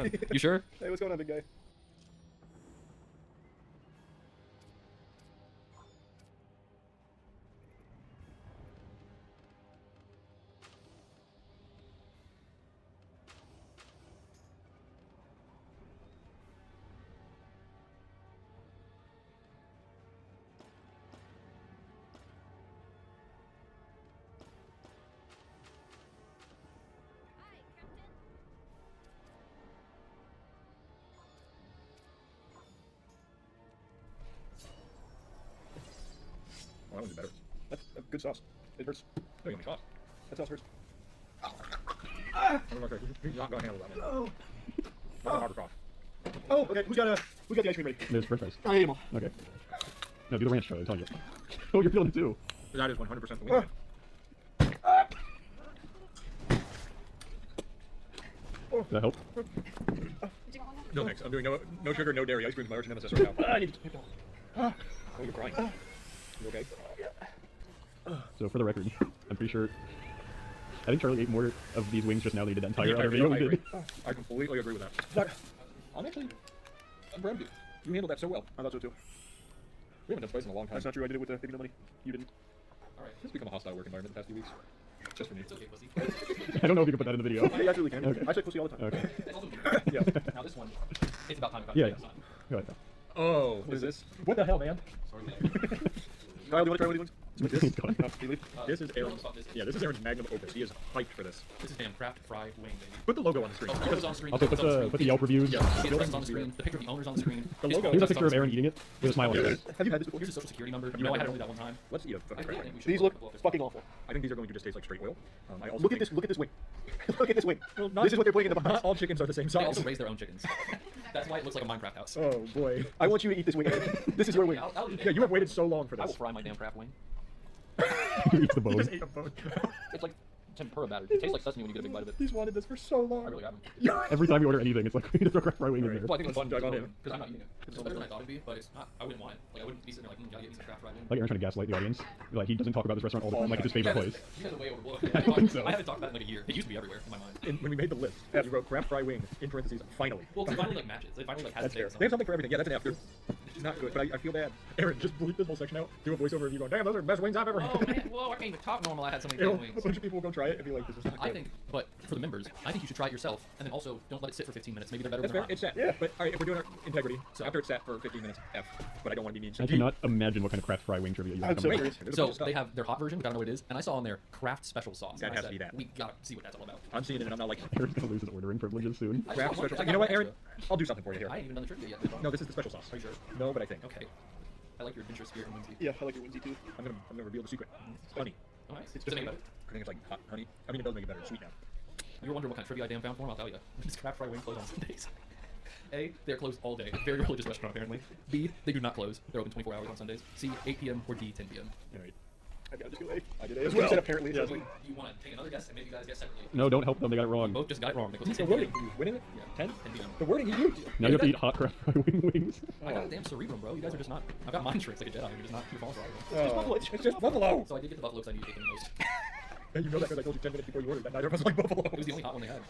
you? You sure? Hey, what's going on, big guy? good sauce. It hurts. Oh, yummy sauce. That sauce hurts. I'm okay. He's not gonna handle that, man. Oh. That's a hard sauce. Oh, okay. Who's got the ice cream ready? There's french fries. I ate them all. Okay. No, do the ranch, Charlie. I'm telling you. Oh, you're feeling it too. That is 100% the wing. Does that help? No thanks. I'm doing no sugar, no dairy ice cream. My arch nemesis right now. I need to. Oh, you're crying. You okay? So for the record, I'm pretty sure. I think Charlie ate more of these wings just now than he did that entire other video we did. I completely agree with that. I'm proud of you. You handled that so well. I thought so too. We haven't done spice in a long time. That's not true. I did it with Baby No Money. You didn't. Alright, this has become a hostile work environment the past few weeks. Just for me. It's okay, pussy. I don't know if you can put that in the video. You absolutely can. Okay. I say pussy all the time. Okay. It's also Yeah. Now this one, it's about time. Yeah. Go ahead. Oh, what is this? What the hell, man? Sorry. Kyle, do you want to try one of these ones? This is Aaron's. Yeah, this is Aaron's magnum opus. He is hyped for this. This is damn Craft Fry Wing, baby. Put the logo on the screen. Oh, the logo's on the screen. Also, put the Yelp reviews. Yeah, the address on the screen. The picture of the owner's on the screen. The logo. Here's a picture of Aaron eating it with a smile on his face. Have you had this before? Here's a social security number. You know, I had only that one time. Let's eat a fucking crab. These look fucking awful. I think these are going to just taste like straight oil. I also Look at this wing. Look at this wing. Well, This is what they're putting in the box. Not all chickens are the same They size. also raise their own chickens. That's why it looks like a Minecraft house. Oh boy. I want you to eat this wing, Aaron. This is your wing. I'll Yeah, you have waited so long for this. I will fry my damn Craft Wing. He eats the bone. Just ate a bone. It's like tempura batter. It tastes like sesame when you get a big bite of it. He's wanted this for so long. I really haven't. Every time we order anything, it's like we need to throw craft fry wing in there. Well, I think it's Fun dug on him. because I'm not eating it. It's better than I thought it'd be, but it's not. I wouldn't want it. Like I wouldn't be sitting there like, gotta get me some Craft Fry Wing. Like Aaron trying to gaslight the audience. Like he doesn't talk about this restaurant all the time. Like it's his favorite place. You guys are way overboard. I don't think so. I haven't talked about it in like a year. It used to be everywhere in my mind. When we made the list, you wrote crab fry wing in parentheses. Finally. Well, it finally like matches. It finally like has That's a fair. taste. They have something for everything. Yeah, that's an after. It's not good, but I feel bad. Aaron, just bleep this whole section out. Do a voiceover of you going, damn, those are the best wings I've ever had. Oh man, whoa! I can't even talk normal. I had so many You know, damn a wings. bunch of people will go try it and be like, this is not good. I think, but for the members, I think you should try it yourself, and then also don't let it sit for 15 minutes. Maybe they're better That's when fair. they're It's set. Yeah. But all right, if we're doing our integrity, so after it's sat for 15 minutes, F. But I don't want to be mean. So I cannot imagine what kind of craft fry wing trivia you have coming up. So they have their hot version, which I don't know what it is, and I saw on there craft special sauce. That and I has to said, be that. We gotta see what that's all about. I'm seeing it and I'm not like, Aaron's gonna lose his ordering privileges soon. craft special. You know what, Aaron? I'll do something for you here. I ain't even done the trivia yet. No, this is the special sauce. Are you sure? No, but I think. Okay. I like your adventurous spirit and whimsy. Yeah, I like your whimsy too. I'm gonna reveal the secret. It's honey. Oh, nice. It's Does it make it I think it's like hot honey. I mean, it does make it better. It's sweet now. You're wondering what kind of trivia I damn found for him? I'll tell you. This Craft Fry Wing closed on Sundays. A, they're closed all day. Very religious restaurant, apparently. B, they do not close. They're open 24 hours on Sundays. C, 8 p.m. or D, 10 p.m. All right. I've got to just go A. I did A As as well. well. Said apparently. Yeah. Yeah. Like, You want to take another guess, and maybe you guys guess separately. No, don't help them. They got it wrong. Both just got it wrong. They close The at 10 wording. p.m. You winning it? Yeah. 10? 10 p.m. The wording you used. Now you have to eat hot craft fry wings. I got a damn cerebrum, bro. You guys are just not. I've got mind tricks like a Jedi. You're just not. You're falling for all of them. It's just buffalo. It's just buffalo. So I did get the buffalo because I knew you taken the most. And you know that because I told you 10 minutes before you ordered that neither of us like buffalo. It was the only hot one they had.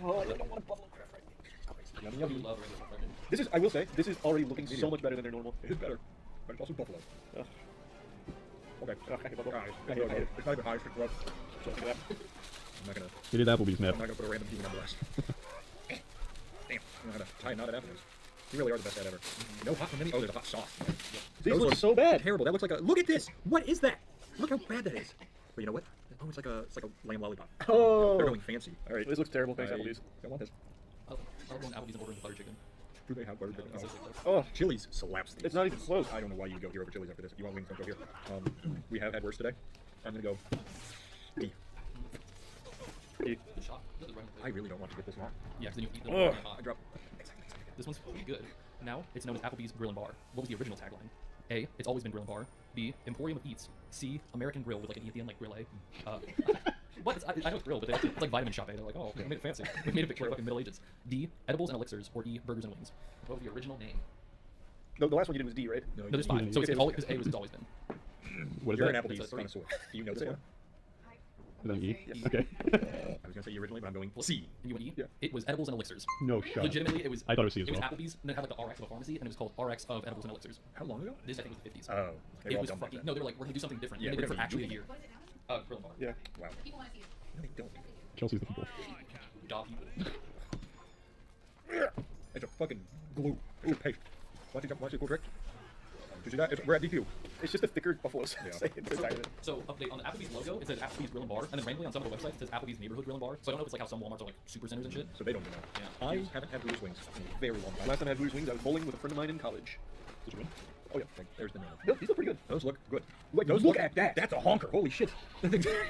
oh, I don't want a buffalo crap right now. Yummy, You yummy. love regular fried chicken. This is, I will say, this is already looking so much better than their normal. It is better, but it's also buffalo. Ugh. Okay. I hate buffalo. Guys, I hate it. it's not even high. It's gross. So look at that. I'm not gonna. It is Applebee's, I'm Nep. not gonna put a random human on blast. Damn. I don't know how to tie a knot at Applebee's. You really are the best at ever. No hot from any. Oh, there's a hot sauce. These Those look are so bad. Terrible. That looks like a. Look at this. What is that? Look how bad that is. But you know what? Oh, it's like a lamb lollipop. Oh. They're going fancy. All right. This looks terrible. Thanks, I Applebee's. don't want this. I'll go to Applebee's and order the butter chicken. Do they have butter chicken? It's Oh. Oh, Chili's slaps these. it's not even close. I don't know why you would go here over Chili's after this. If you want wings, don't go here. We have had worse today. I'm gonna go D. D. The shot. This is right. I really don't want to get this long. Yeah, because then you eat them. Ugh. I drop. This one's pretty good. Now, it's known as Applebee's Grill and Bar. What was the original tagline? A, it's always been Grill and Bar. B, Emporium of Eats. C, American Grill with like an E at the end, like Grill A. What? I know it's Grill, but it's like Vitamin Shop A. They're like, oh, we made it fancy. We made it picture fucking Middle Ages. D, Edibles and Elixirs. Or E, Burgers and Wings. What was the original name? No, the last one you did was D, right? No, there's 5. So it's always, because A was it's always been. What is You're that? an Applebee's connoisseur. Do you know this one? Is that an E? Okay. I was gonna say E originally, but I'm going C. And you went E? Yeah. It was Edibles and Elixirs. No shot. Legitimately, it was. I thought it was C as It was well. Applebee's, and it had like the RX of a pharmacy, and it was called RX of Edibles and Elixirs. How long ago? This I think was the 50s. Oh, they were It all was dumb back fucking. then. No, they were like, we're gonna do something different. Yeah, And they did it we're for gonna actually a do year. Grill and Bar. Yeah. Wow. No, they don't. Chelsea's the people. Da people. It's a fucking glue. It's a paste. Watch it cool trick. Did you see that? We're at DQ. It's just a thicker buffalo sauce. Yeah. So update on the Applebee's logo, it says Applebee's Grill and Bar, and then randomly on some of the websites it says Applebee's Neighborhood Grill and Bar. So I don't know if it's like how some Walmarts are like super centers and shit. So they don't know. Yeah. I haven't had Blue's wings in a very long time. Last time I had Blue's wings, I was bowling with a friend of mine in college. Did you win? Oh yeah, there's the normal. These look pretty good. Those look good. Wait, those look at that. That's a honker. Holy shit.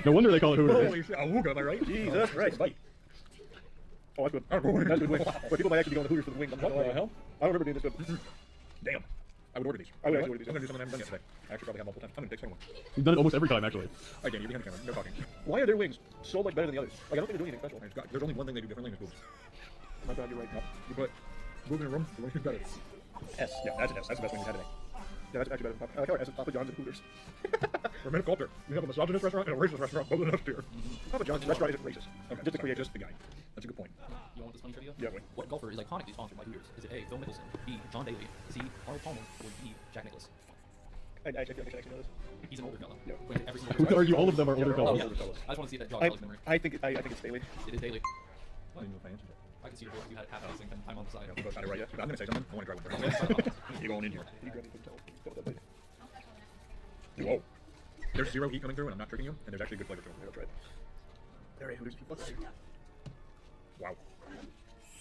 No wonder they call it Hooters. Holy shit. A Hooga, am I right? Jesus Christ. Bite. Oh, that's good. That's good wing. But people might actually be going to Hooters for the wing. What the hell? I don't remember doing this good. Damn. I would order these. I would actually order these. I'm going to do something I haven't done yet today. I actually probably have multiple times. I'm going to take one. We've done it almost every time, actually. Alright, Dan, you're behind the camera. No talking. Why are their wings so much better than the others? Like, I don't think they do anything special. There's only one thing they do differently, and it's boobs. My bad, you're right. No. You put boob in a room, the wing is better. S. Yeah, that's an S. That's the best wing we've had today. Yeah, that's actually better than Papa. I like how S is Papa John's and Hooters. We're men of culture. We have a misogynist restaurant and a racist restaurant, both in us here. Papa John's restaurant isn't racist. Okay, just to create just the guy. That's a good point. You want this funny trivia? Yeah, wait. What golfer is iconically sponsored by Hooters? Is it A, Phil Mickelson, B, John Daly, C, Arnold Palmer, or D, Jack Nicklaus? I actually feel like I should actually know this. He's an older fella. Yeah. Every single Who could argue all of them are older fellas? Yeah. I just want to see if that jogs Alex memory. I think it's Daly. It is Daly. I didn't know if I answered it. I can see your voice. You had half hour sync time on the side. You both got it right, yeah. I'm going to say something. I want to try one. You're going in here. Whoa. There's zero heat coming through, and I'm not tricking you, and there's actually good flavor to it. I'll try it. There are Hooters. Wow.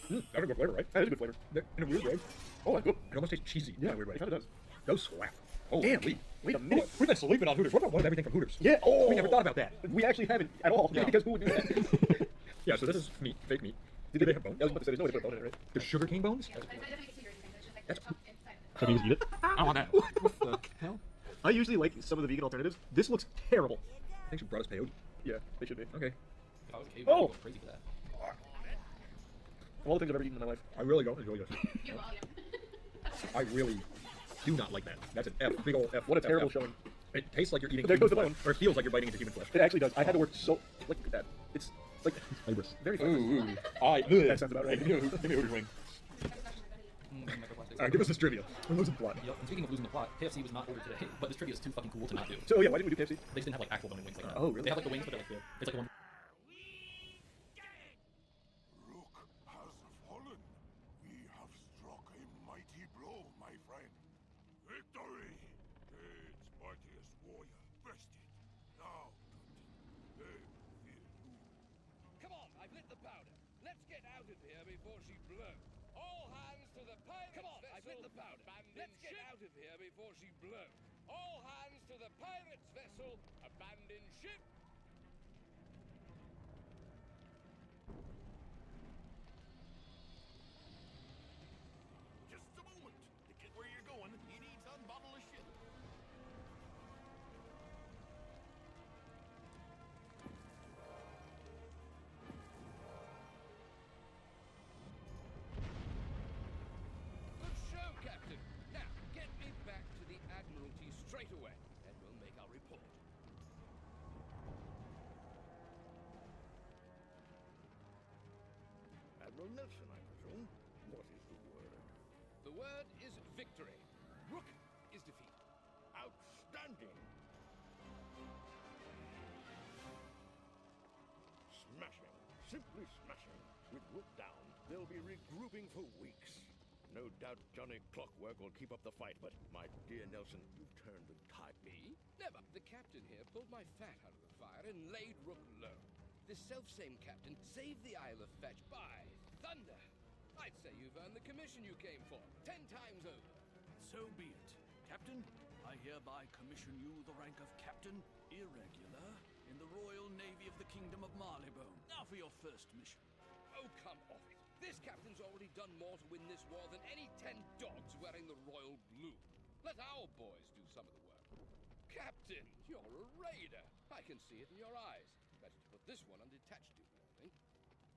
That's a good flavor, right? That is a good flavor. In a weird way. Oh, that's good. It almost tastes cheesy. Yeah, in a weird way. It kind of does. Those slap. Oh, damn. Wait a minute. We've been sleeping on Hooters. What about everything from Hooters? Yeah. Oh. We never thought about that. We actually haven't at all. Yeah. Because who would do that? Yeah, so this is meat. Fake meat. Did they have bones? I was about to say, there's no way to put a bone in it, right? There's sugar cane bones? That's... Can you just eat it? I don't want that. What the hell? I usually like some of the vegan alternatives. This looks terrible. I think she brought us peyote. Yeah, they should be. Okay. If I was a caveman, I'd go crazy for that. Of all the things I've ever eaten in my life, I really don't enjoy this. I really do not like that. That's an F. Big old F. What a terrible showing. It tastes like you're eating human flesh. Or it feels like you're biting into human flesh. It actually does. I had to work so... Look at that. It's like... Fibrous. Very fibrous. That sounds about right. Give me a Hooters wing. Alright, give us this trivia. We're losing the plot. Yep, and speaking of losing the plot, KFC was not ordered today, but this trivia is too fucking cool to not do. So yeah, why didn't we do KFC? They just didn't have like actual bone-in wings like that. Oh, really? They have like the wings, but they're like it's like one. Rook has fallen. We have struck a mighty blow, my friend. Victory! Its mightiest warrior bested. Now, they will fear you. Come on, I've lit the powder. Let's get out of here before she blows. All hands to the pirate Come on, vessel. I've lit the powder. Let's get out of here before she blows. All hands to the pirate's vessel. Abandon ship. Just a moment. To get where you're going, you need to unbottle a ship. Good show, Captain. Now, get me back to the Admiralty straight away, and we'll make our report. Admiral Nelson, I presume. What is the word? The word is victory. Rook is defeated. Outstanding! Smashing. Simply smashing. With Rook down, they'll be regrouping for weeks. No doubt Johnny Clockwork will keep up the fight, but my dear Nelson, you've turned the tide. Me? Never. The captain here pulled my fat out of the fire and laid Rook low. This self-same captain saved the Isle of Fetch by thunder. I'd say you've earned the commission you came for 10 times over. So be it. Captain, I hereby commission you the rank of Captain Irregular in the Royal Navy of the Kingdom of Marleybone. Now for your first mission. Oh, come off it. This captain's already done more to win this war than any 10 dogs wearing the royal blue. Let our boys do some of the work. Captain, you're a raider. I can see it in your eyes. Better to put this one on detached duty, I think.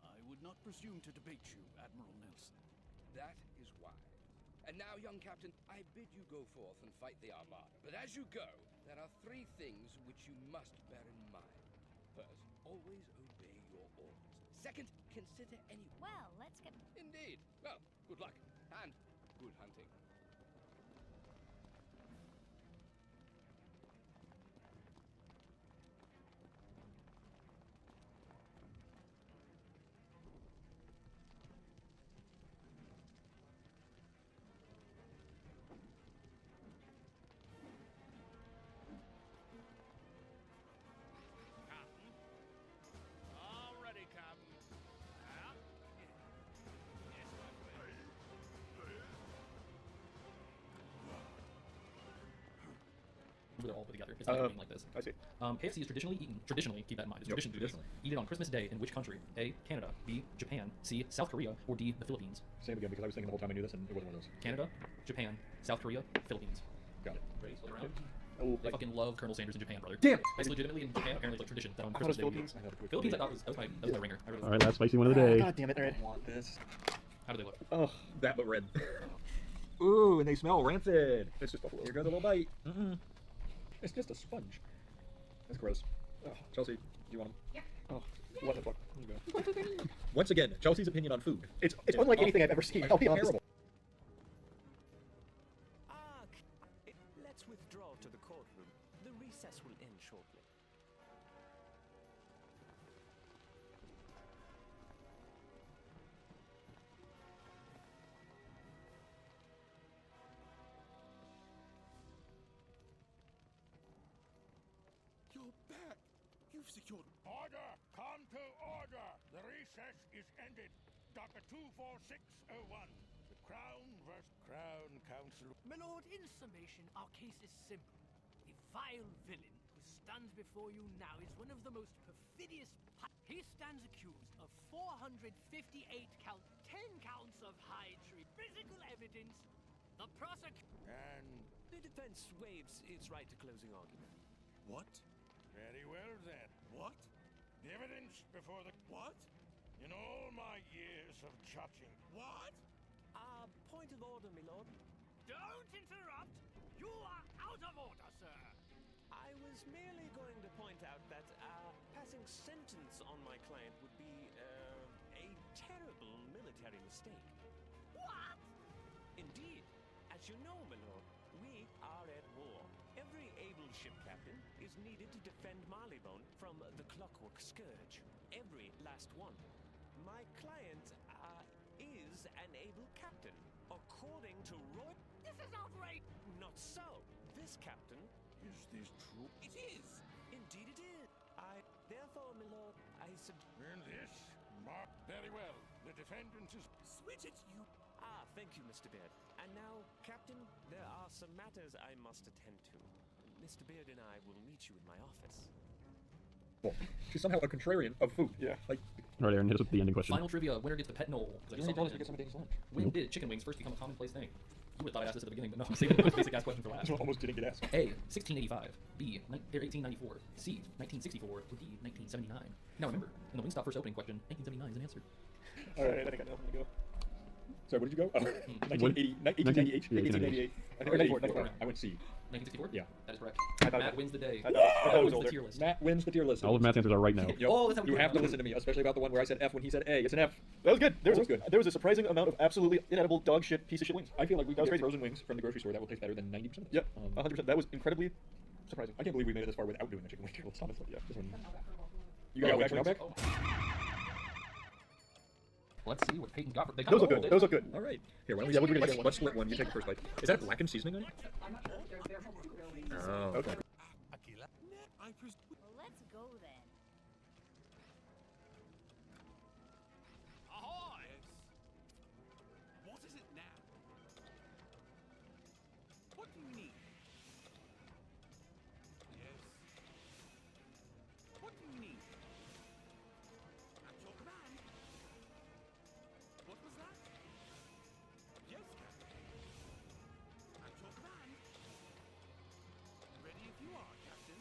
I would not presume to debate you, Admiral Nelson. That is wise. And now, young captain, I bid you go forth and fight the Armada. But as you go, there are 3 things which you must bear in mind. First, always obey your orders. Second, consider any... Well, let's get... Indeed. Well, good luck. And good hunting. All ready, Captain. Yes, my friend. where they're all put together. It's not eating like this. I see. KFC is traditionally eaten. Traditionally, keep that in mind. It's Yep, traditionally. Eat it on Christmas Day in which country? A. Canada. B. Japan. C. South Korea. Or D. The Philippines. Same again, because I was thinking the whole time I knew this, and it wasn't one of those. Canada, Japan, South Korea, Philippines. Got it. Ready? Split around. Oh, They fucking love Colonel Sanders in Japan, brother. Damn it! It's legitimately in Japan. Apparently, it's like tradition that on I thought it was Christmas Day. Philippines. I thought it was Philippines. I thought that was my ringer. I really All right, last spicy one of the day. God damn it! I want this. How do they look? Oh, that but red. Ooh, and they smell rancid. It's just buffalo. Here goes a little bite. It's just a sponge. That's gross. Oh, Chelsea, do you want them? Yeah. Oh, what the fuck? Here you go. Once again, Chelsea's opinion on food. It's unlike anything I've ever seen. I'll be honest. Let's withdraw to the courtroom. The recess will end shortly. You're back. You've secured. Order! Come to order! The recess is ended. Docket 24601. The Crown vs. Crown Council. My lord, in summation, our case is simple. The vile villain who stands before you now is one of the most perfidious. He stands accused of 458 counts, 10 counts of high treason, physical evidence. The prosecution. And The defense waives its right to closing argument. what? Very well then. What? The evidence before the what? In all my years of judging. What? Point of order, my lord. Don't interrupt! You are out of order, sir! I was merely going to point out that passing sentence on my client would be a terrible military mistake. What? Indeed. As you know, my lord, we are at war. Every able ship captain is needed to defend Marleybone from the Clockwork Scourge. Every last one. My client is an able captain. According to Roy... This is outrageous! Not so. This captain... Is this true? It is! Indeed it is! Therefore, my lord, I sub... In this, very well. The defendant is... Switch it, you... thank you, Mr. Beard. And now, Captain, there are some matters I must attend to. Mr. Beard and I will meet you in my office. She's somehow a contrarian of food. Yeah. Like. All right, Aaron, hit us with the ending question. Final trivia: winner gets the pet knoll. You only told us to get some of Dane's lunch. When did chicken wings first become a commonplace thing? You would have thought I'd asked this at the beginning, but no, I'm saving the quick basic ass question for last. This one almost didn't get asked. A. 1685. B. 1894. C. 1964. Or D. 1979. Now remember, in the Wingstop first opening question, 1979 is an answer. All right, I think I know. Let me go. Sorry, what did you go? Oh, 1898. 1888. I think 94. I went C. 1964? Yeah. That is correct. I thought Matt wins the day. I thought it was Wins the older. tier list. Matt wins the tier list. All of Matt's answers are right now. Yep. Oh, that's how we you do it. have to listen to me, especially about the one where I said F when he said A. It's an F. That was good. There was, That was good. There was a surprising amount of absolutely inedible dog shit piece of shit wings. I feel like we That was can get crazy. frozen wings from the grocery store that will taste better than 90% of this. Yep, 100%. That was incredibly surprising. I can't believe we made it this far without doing the chicken wing tier list, honestly. Yeah, this one. You got wings from Outback? Let's see what Peyton's got. Those look good. Those look good. All right. Here, why don't we, let's split one. You take the first bite. Is that blackened seasoning on it? Oh, okay. Well, let's go then. Ahoy! What is it now? What do you need? Yes. What do you need? At your command. What was that? Yes, Captain. At your command. Ready if you are, Captain.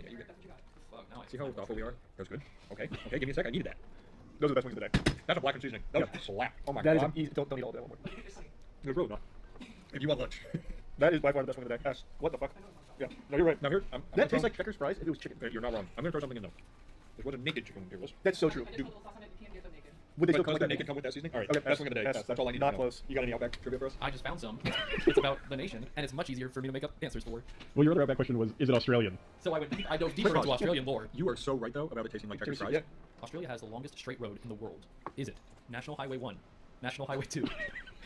Yeah, you get that. Fuck, now I See how thoughtful we are? That was good. Okay, give me a sec. I needed that. Those are the best wings of the day. That's a blackened seasoning. That was slap. Oh my That is god. easy. Don't eat all that one more. It's really not. If you want lunch. That is by far the best wing of the day. Ash, what the fuck? Yeah, no, you're right. Now here, That tastes like Checkers fries if it was chicken. You're not wrong. I'm gonna throw something in though. It was a naked chicken. It was. That's so true. Dude. Would they still come with they're that naked come with that seasoning? All right, Okay, best wing of the day. Ash, That's all I need Not to know. close. You got any Outback trivia for us? I just found some. It's about the nation, and it's much easier for me to make up answers for. Well, your other Outback question was, is it Australian? So I dove deeper into Australian lore. You are so right though about it tasting like Checkers fries. Yeah. Australia has the longest straight road in the world. Is it National Highway 1, National Highway 2,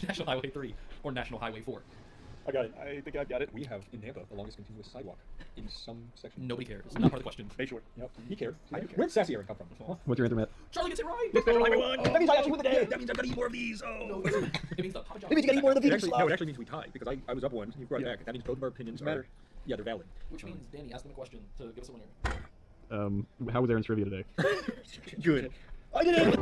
National Highway 3, or National Highway 4? I got it. I think I got it. We have in Nampa the longest continuous sidewalk in some section. Nobody cares. Not part of the question. Make sure. Yep. He cared. Where'd Sassy Aaron come from? What's your answer, Matt? Charlie gets it right! Let's go. That means I actually win the day. That means I've got to eat more of these. Oh. It means the Papa John. That means you gotta eat more of the It vegan actually, slop. no, it actually means we tied because I was up one. You brought it Yeah. back. That means both of our opinions Doesn't matter. are. Yeah, they're valid. Which means, Danny, ask them a question to give us a winner. How was Aaron's trivia today? Good. I did it.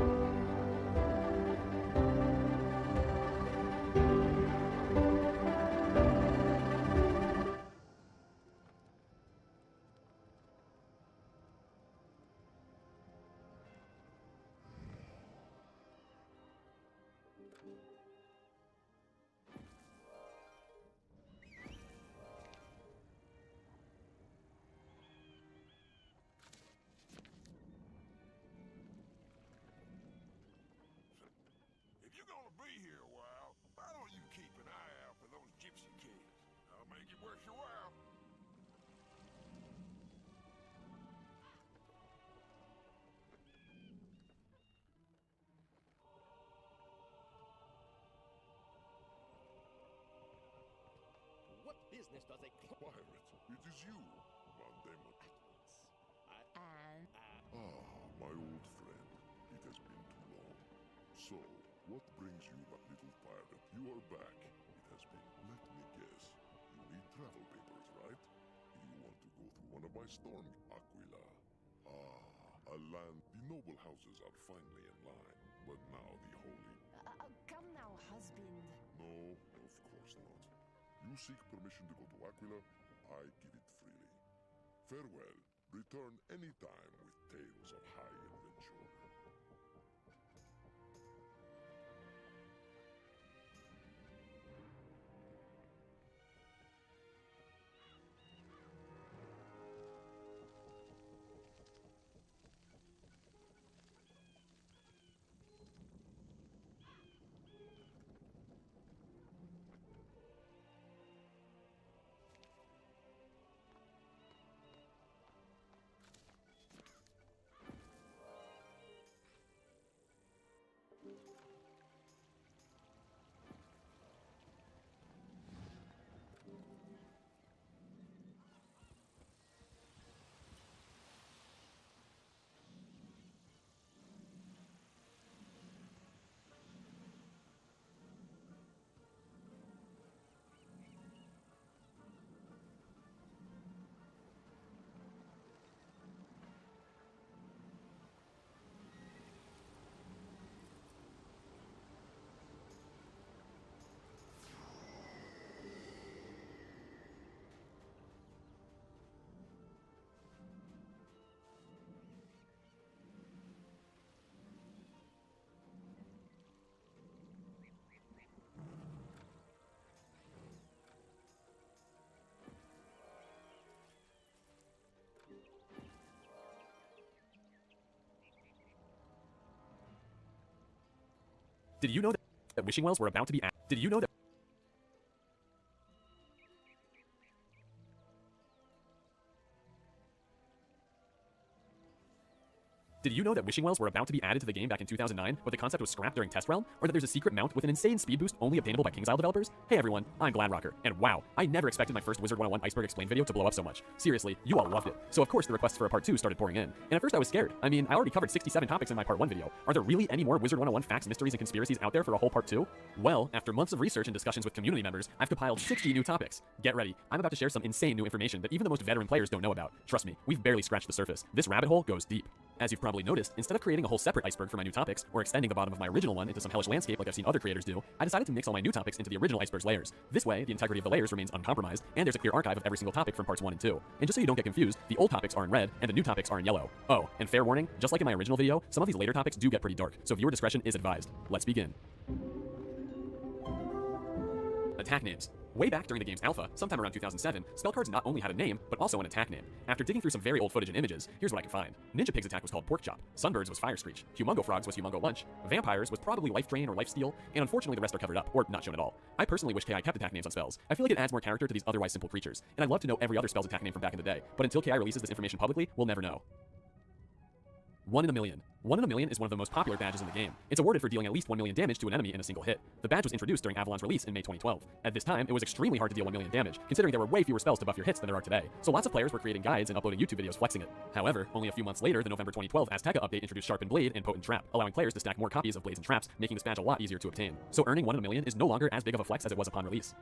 If you're gonna be here a while, why don't you keep an eye out for those gypsy kids? I'll make it worth your while. What business does a Pirate, it is you, Mandema. My old friend. It has been too long. So, what brings you, my little pirate? You are back. It has been, let me guess, you need travel papers, right? You want to go through one of my storms, Aquila. A land. The noble houses are finally in line, but now the holy... Come now, husband. No, of course not. You seek permission to go to Aquila, I give it freely. Farewell. Return anytime with tales of high adventure. Did you know that wishing wells were about to be added? Did you know that? Did you know that wishing wells were about to be added to the game back in 2009, but the concept was scrapped during Test Realm? Or that there's a secret mount with an insane speed boost only obtainable by KingsIsle developers? Hey everyone, I'm Gladrocker, and wow, I never expected my first Wizard 101 Iceberg Explained video to blow up so much. Seriously, you all loved it. So of course the requests for a part 2 started pouring in. And at first I was scared. I mean, I already covered 67 topics in my part 1 video. Are there really any more Wizard 101 facts, mysteries, and conspiracies out there for a whole part 2? Well, after months of research and discussions with community members, I've compiled 60 new topics. Get ready, I'm about to share some insane new information that even the most veteran players don't know about. Trust me, we've barely scratched the surface. This rabbit hole goes deep. As you've probably probably noticed, instead of creating a whole separate iceberg for my new topics, or extending the bottom of my original one into some hellish landscape like I've seen other creators do, I decided to mix all my new topics into the original iceberg's layers. This way, the integrity of the layers remains uncompromised, and there's a clear archive of every single topic from parts 1 and 2. And just so you don't get confused, the old topics are in red, and the new topics are in yellow. Oh, and fair warning, just like in my original video, some of these later topics do get pretty dark, so viewer discretion is advised. Let's begin. Attack names. Way back during the game's alpha, sometime around 2007, spell cards not only had a name, but also an attack name. After digging through some very old footage and images, here's what I could find. Ninja Pig's attack was called Pork Chop, Sunbird's was Fire Screech, Humongo Frog's was Humongo Lunch, Vampires was probably Life Drain or Life Steal, and unfortunately the rest are covered up, or not shown at all. I personally wish KI kept attack names on spells. I feel like it adds more character to these otherwise simple creatures, and I'd love to know every other spell's attack name from back in the day, but until KI releases this information publicly, we'll never know. 1 in a million. 1 in a million is one of the most popular badges in the game. It's awarded for dealing at least 1 million damage to an enemy in a single hit. The badge was introduced during Avalon's release in May 2012. At this time, it was extremely hard to deal 1 million damage, considering there were way fewer spells to buff your hits than there are today. So lots of players were creating guides and uploading YouTube videos flexing it. However, only a few months later, the November 2012 Azteca update introduced Sharpened Blade and Potent Trap, allowing players to stack more copies of blades and traps, making this badge a lot easier to obtain. So earning 1 in a million is no longer as big of a flex as it was upon release.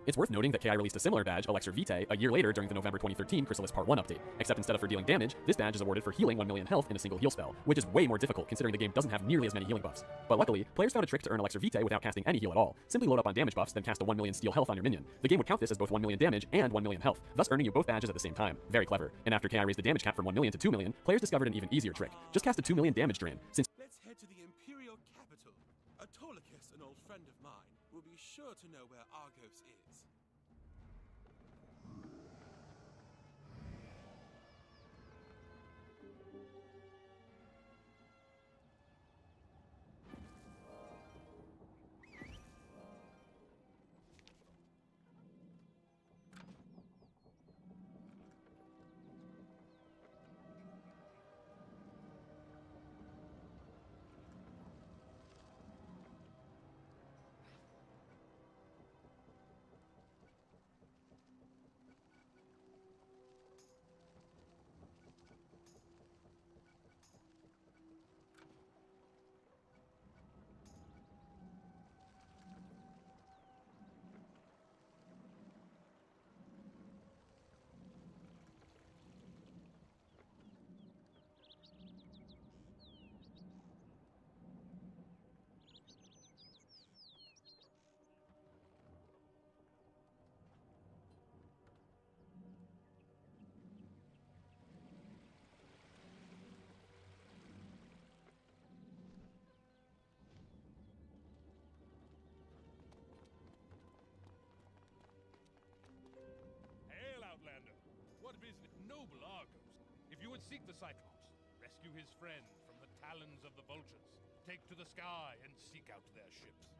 It's worth noting that KI released a similar badge, Elixir Vitae, a year later during the November 2013 Chrysalis Part 1 update, except instead of for dealing damage, this badge is awarded for healing 1 million health in a single heal spell, which is way more difficult considering the game doesn't have nearly as many healing buffs. But luckily, players found a trick to earn Elixir Vitae without casting any heal at all. Simply load up on damage buffs, then cast a 1 million steal health on your minion. The game would count this as both 1 million damage and 1 million health, thus earning you both badges at the same time. Very clever. And after KI raised the damage cap from 1 million to 2 million, players discovered an even easier trick. Just cast a 2 million damage drain, since— Let's head to the Imperial capital. Autolycus, an old friend of mine, will be sure to know where Argos is. What business? Noble Argos, if you would seek the Cyclops, rescue his friend from the talons of the vultures, take to the sky and seek out their ships.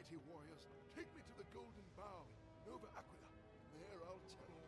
mighty warriors, take me to the Golden Bough in Nova Aquila. There I'll tell all.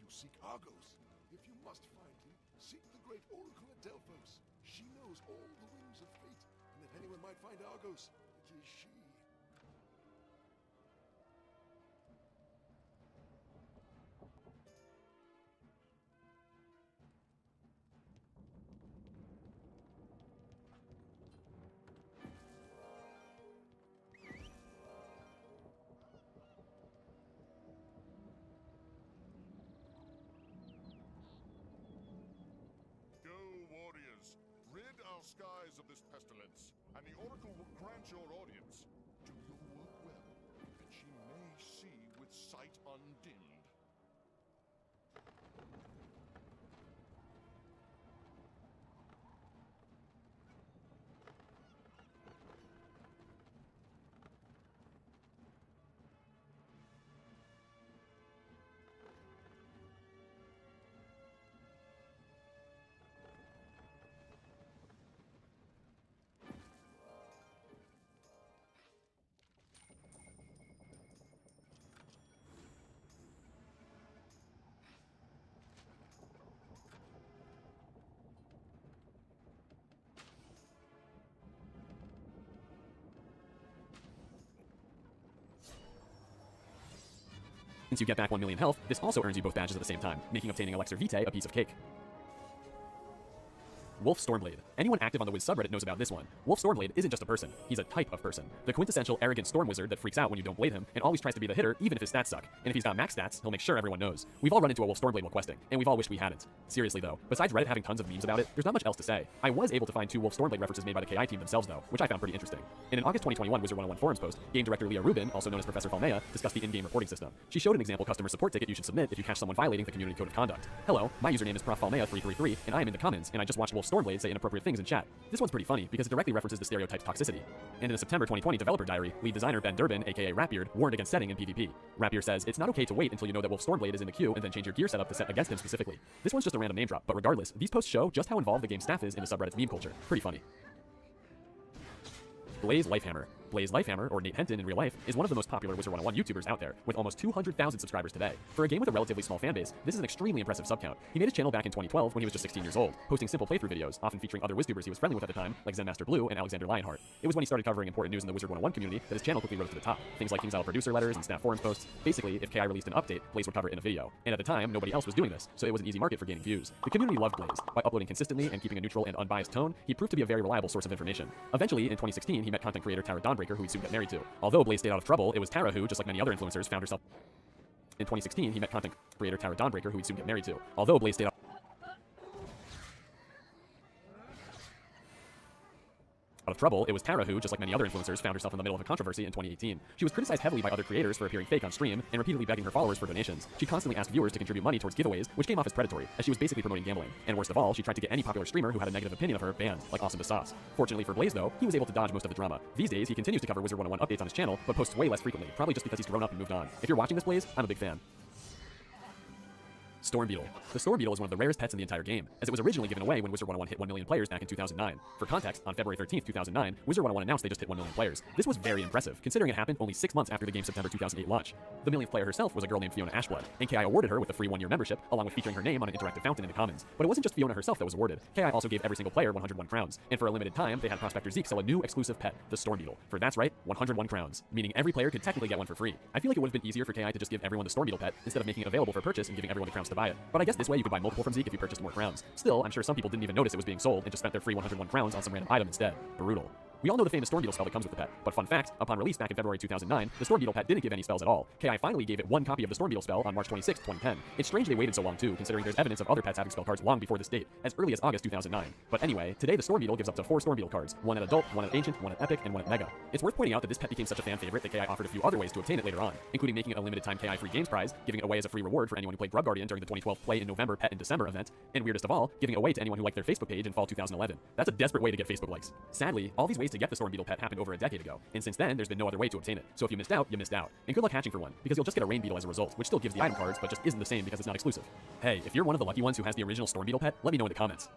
Seek Argos. If you must find him, seek the great Oracle at Delphos. She knows all the winds of fate, and if anyone might find Argos, it is she. Rid our skies of this pestilence, and the Oracle will grant your audience. Do your work well, and she may see with sight undimmed. Since you get back 1 million health, this also earns you both badges at the same time, making obtaining Elixir Vitae a piece of cake. Wolf Stormblade. Anyone active on the Wiz subreddit knows about this one. Wolf Stormblade isn't just a person, he's a type of person. The quintessential arrogant storm wizard that freaks out when you don't blade him, and always tries to be the hitter even if his stats suck. And if he's got max stats, he'll make sure everyone knows. We've all run into a Wolf Stormblade while questing, and we've all wished we hadn't. Seriously though, besides Reddit having tons of memes about it, there's not much else to say. I was able to find 2 Wolf Stormblade references made by the KI team themselves though, which I found pretty interesting. In an August 2021 Wizard 101 forums post, game director Leah Rubin, also known as Professor Falmea, discussed the in-game reporting system. She showed an example customer support ticket you should submit if you catch someone violating the community code of conduct. Hello, my username is Prof Falmea 333, and I am in the comments, and I just watched Wolf Stormblade say inappropriate things in chat. This one's pretty funny because it directly references the stereotype's toxicity. And in a September 2020 developer diary, lead designer Ben Durbin, aka Ratbeard, warned against setting in PvP. Ratbeard says, it's not okay to wait until you know that Wolf Stormblade is in the queue and then change your gear setup to set against him specifically. This one's just a random name drop, but regardless, these posts show just how involved the game staff is in the subreddit's meme culture. Pretty funny. Blaze Lifehammer. Blaze Lifehammer, or Nate Henton in real life, is one of the most popular Wizard 101 YouTubers out there, with almost 200,000 subscribers today. For a game with a relatively small fanbase, this is an extremely impressive sub count. He made his channel back in 2012 when he was just 16 years old, posting simple playthrough videos, often featuring other WizTubers he was friendly with at the time, like Zen Master Blue and Alexander Lionheart. It was when he started covering important news in the Wizard 101 community that his channel quickly rose to the top. Things like KingsIsle producer letters and staff forums posts. Basically, if KI released an update, Blaze would cover it in a video. And at the time, nobody else was doing this, so it was an easy market for gaining views. The community loved Blaze. By uploading consistently and keeping a neutral and unbiased tone, he proved to be a very reliable source of information. Eventually, in 2016, he met content creator Tara Dawnbreaker, who he'd soon get married to. Although Blaze stayed out of trouble, it was Tara who, just like many other influencers, found herself. In 2016, he met content creator Tara Dawnbreaker, who he'd soon get married to. Although Blaze stayed out of trouble, it was Tara who, just like many other influencers, found herself in the middle of a controversy in 2018. She was criticized heavily by other creators for appearing fake on stream and repeatedly begging her followers for donations. She constantly asked viewers to contribute money towards giveaways, which came off as predatory, as she was basically promoting gambling. And worst of all, she tried to get any popular streamer who had a negative opinion of her banned, like Awesome to Sauce. Fortunately for Blaze though, he was able to dodge most of the drama. These days, he continues to cover Wizard 101 updates on his channel, but posts way less frequently, probably just because he's grown up and moved on. If you're watching this, Blaze, I'm a big fan. Storm Beetle. The Storm Beetle is one of the rarest pets in the entire game, as it was originally given away when Wizard 101 hit 1 million players back in 2009. For context, on February 13th, 2009, Wizard 101 announced they just hit 1 million players. This was very impressive, considering it happened only 6 months after the game's September 2008 launch. The millionth player herself was a girl named Fiona Ashblood, and KI awarded her with a free 1-year membership, along with featuring her name on an interactive fountain in the commons. But it wasn't just Fiona herself that was awarded. KI also gave every single player 101 crowns, and for a limited time, they had Prospector Zeke sell a new exclusive pet, the Storm Beetle. For that's right, 101 crowns, meaning every player could technically get one for free. I feel like it would have been easier for KI to just give everyone the Storm Beetle pet, instead of making it available for purchase and giving everyone the crowns to buy it. But I guess this way you could buy multiple from Zeke if you purchased more crowns. Still, I'm sure some people didn't even notice it was being sold and just spent their free 101 crowns on some random item instead. Brutal. We all know the famous Storm Beetle spell that comes with the pet, but fun fact, upon release back in February 2009, the Storm Beetle pet didn't give any spells at all. KI finally gave it one copy of the Storm Beetle spell on March 26, 2010. It's strange they waited so long too, considering there's evidence of other pets having spell cards long before this date, as early as August 2009. But anyway, today the Storm Beetle gives up to 4 Storm Beetle cards, one at Adult, one at Ancient, one at Epic, and one at Mega. It's worth pointing out that this pet became such a fan favorite that KI offered a few other ways to obtain it later on, including making it a limited time KI free games prize, giving it away as a free reward for anyone who played Grub Guardian during the 2012 Play in November, Pet in December event, and weirdest of all, giving it away to anyone who liked their Facebook page in fall 2011. That's a desperate way to get Facebook likes. Sadly, all these ways to get the Storm Beetle pet happened over a decade ago, and since then, there's been no other way to obtain it. So if you missed out, you missed out. And good luck hatching for one, because you'll just get a Rain Beetle as a result, which still gives the item cards, but just isn't the same because it's not exclusive. Hey, if you're one of the lucky ones who has the original Storm Beetle pet, let me know in the comments.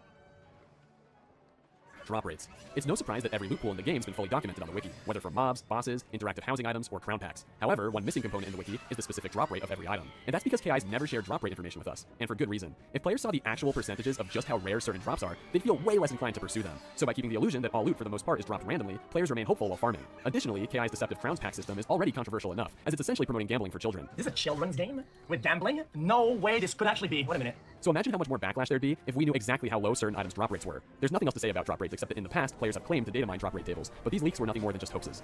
Drop rates. It's no surprise that every loot pool in the game's been fully documented on the wiki, whether from mobs, bosses, interactive housing items, or crown packs. However, one missing component in the wiki is the specific drop rate of every item. And that's because KI's never shared drop rate information with us, and for good reason. If players saw the actual percentages of just how rare certain drops are, they'd feel way less inclined to pursue them. So by keeping the illusion that all loot for the most part is dropped randomly, players remain hopeful while farming. Additionally, KI's deceptive crowns pack system is already controversial enough, as it's essentially promoting gambling for children. This is a children's game? With gambling? No way this could actually be. Wait a minute. So imagine how much more backlash there'd be if we knew exactly how low certain items' drop rates were. There's nothing else to say about drop rates except that in the past, players have claimed to data mine drop rate tables, but these leaks were nothing more than just hoaxes.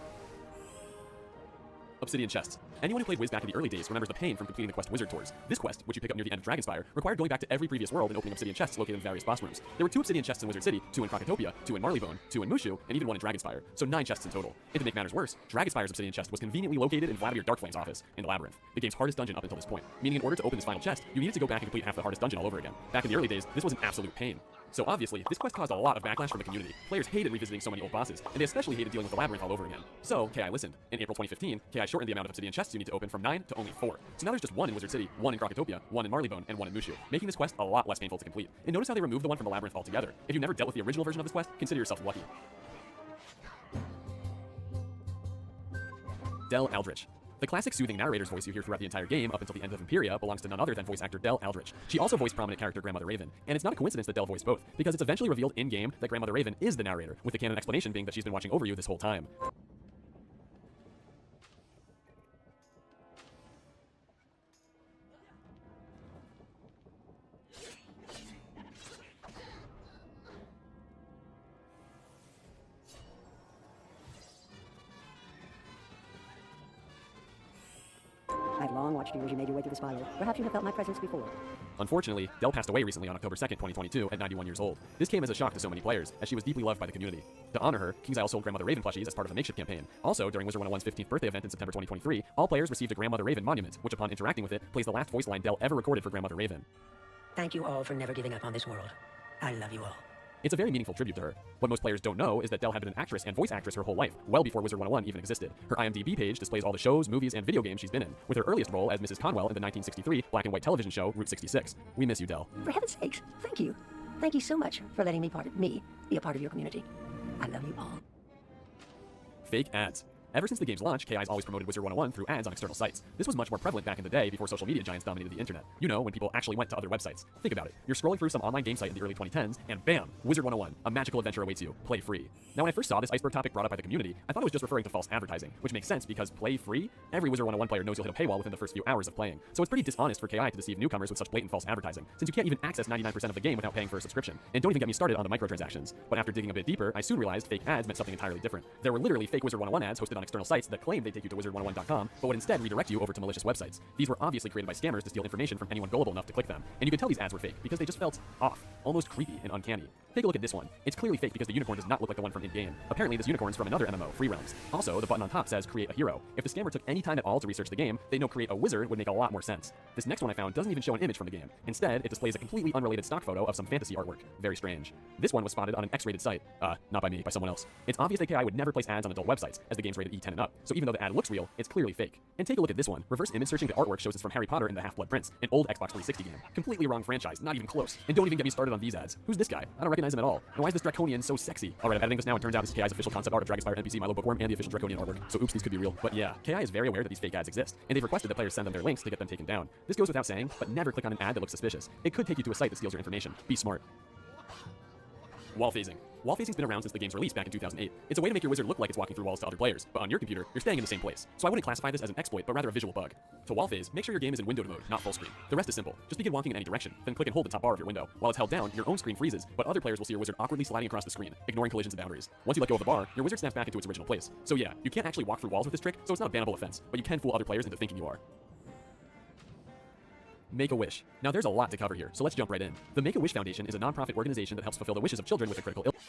Obsidian chests. Anyone who played Wiz back in the early days remembers the pain from completing the quest Wizard Tours. This quest, which you pick up near the end of Dragonspire, required going back to every previous world and opening obsidian chests located in various boss rooms. There were 2 obsidian chests in Wizard City, 2 in Krokotopia, 2 in Marleybone, 2 in Mushu, and even 1 in Dragonspire, so 9 chests in total. And to make matters worse, Dragonspire's obsidian chest was conveniently located in Vladimir Darkflame's office, in the Labyrinth, the game's hardest dungeon up until this point, meaning in order to open this final chest, you needed to go back and complete half the hardest dungeon all over again. Back in the early days, this was an absolute pain. So obviously, this quest caused a lot of backlash from the community. Players hated revisiting so many old bosses, and they especially hated dealing with the Labyrinth all over again. So, KI listened. In April 2015, KI shortened the amount of obsidian chests you need to open from 9 to only 4. So now there's just 1 in Wizard City, 1 in Krokotopia, 1 in Marleybone, and 1 in Mushu, making this quest a lot less painful to complete. And notice how they removed the one from the Labyrinth altogether. If you never dealt with the original version of this quest, consider yourself lucky. Del Aldrich. The classic soothing narrator's voice you hear throughout the entire game up until the end of Imperia belongs to none other than voice actor Del Aldrich. She also voiced prominent character Grandmother Raven, and it's not a coincidence that Del voiced both, because it's eventually revealed in-game that Grandmother Raven is the narrator, with the canon explanation being that she's been watching over you this whole time. I've long watched you as you made your way through the spiral. Perhaps you have felt my presence before. Unfortunately, Del passed away recently on October 2nd, 2022, at 91 years old. This came as a shock to so many players, as she was deeply loved by the community. To honor her, KingsIsle sold Grandmother Raven plushies as part of a makeshift campaign. Also, during Wizard 101's 15th birthday event in September 2023, all players received a Grandmother Raven monument, which upon interacting with it, plays the last voice line Del ever recorded for Grandmother Raven. Thank you all for never giving up on this world. I love you all. It's a very meaningful tribute to her. What most players don't know is that Del had been an actress and voice actress her whole life, well before Wizard 101 even existed. Her IMDb page displays all the shows, movies, and video games she's been in, with her earliest role as Mrs. Conwell in the 1963 black and white television show Route 66. We miss you, Del. For heaven's sakes, thank you. Thank you so much for letting me be a part of your community. I love you all. Fake ads. Ever since the game's launch, KI's always promoted Wizard 101 through ads on external sites. This was much more prevalent back in the day before social media giants dominated the internet. You know, when people actually went to other websites. Think about it. You're scrolling through some online game site in the early 2010s, and bam! Wizard 101. A magical adventure awaits you. Play free. Now, when I first saw this iceberg topic brought up by the community, I thought it was just referring to false advertising, which makes sense because play free? Every Wizard 101 player knows you'll hit a paywall within the first few hours of playing. So it's pretty dishonest for KI to deceive newcomers with such blatant false advertising, since you can't even access 99% of the game without paying for a subscription. And don't even get me started on the microtransactions. But after digging a bit deeper, I soon realized fake ads meant something entirely different. There were literally fake Wizard 101 ads hosted on external sites that claimed they take you to wizard101.com, but would instead redirect you over to malicious websites. These were obviously created by scammers to steal information from anyone gullible enough to click them. And you could tell these ads were fake because they just felt off, almost creepy and uncanny. Take a look at this one. It's clearly fake because the unicorn does not look like the one from in-game. Apparently, this unicorn's from another MMO, Free Realms. Also, the button on top says create a hero. If the scammer took any time at all to research the game, they know create a wizard would make a lot more sense. This next one I found doesn't even show an image from the game. Instead, it displays a completely unrelated stock photo of some fantasy artwork. Very strange. This one was spotted on an X-rated site. Not by me, by someone else. It's obvious that KI would never place ads on adult websites, as the game's rated E10 and up, so even though the ad looks real, it's clearly fake. And take a look at this one. Reverse image searching the artwork shows it's from Harry Potter and the Half-Blood Prince, an old Xbox 360 game. Completely wrong franchise, not even close. And don't even get me started on these ads. Who's this guy? I don't recognize him at all. And why is this Draconian so sexy? Alright, I'm editing this now, and turns out this is KI's official concept art of Dragonspire NPC Milo Bookworm and the official Draconian artwork. So oops, these could be real. But yeah, KI is very aware that these fake ads exist, and they've requested that players send them their links to get them taken down. This goes without saying, but never click on an ad that looks suspicious. It could take you to a site that steals your information. Be smart. Wall phasing. Wall phasing's been around since the game's release back in 2008. It's a way to make your wizard look like it's walking through walls to other players, but on your computer, you're staying in the same place. So I wouldn't classify this as an exploit, but rather a visual bug. To wall phase, make sure your game is in windowed mode, not full screen. The rest is simple. Just begin walking in any direction, then click and hold the top bar of your window. While it's held down, your own screen freezes, but other players will see your wizard awkwardly sliding across the screen, ignoring collisions and boundaries. Once you let go of the bar, your wizard snaps back into its original place. So yeah, you can't actually walk through walls with this trick, so it's not a bannable offense, but you can fool other players into thinking you are. Make-A-Wish. Now there's a lot to cover here, so let's jump right in. The Make-A-Wish Foundation is a non-profit organization that helps fulfill the wishes of children with a critical illness.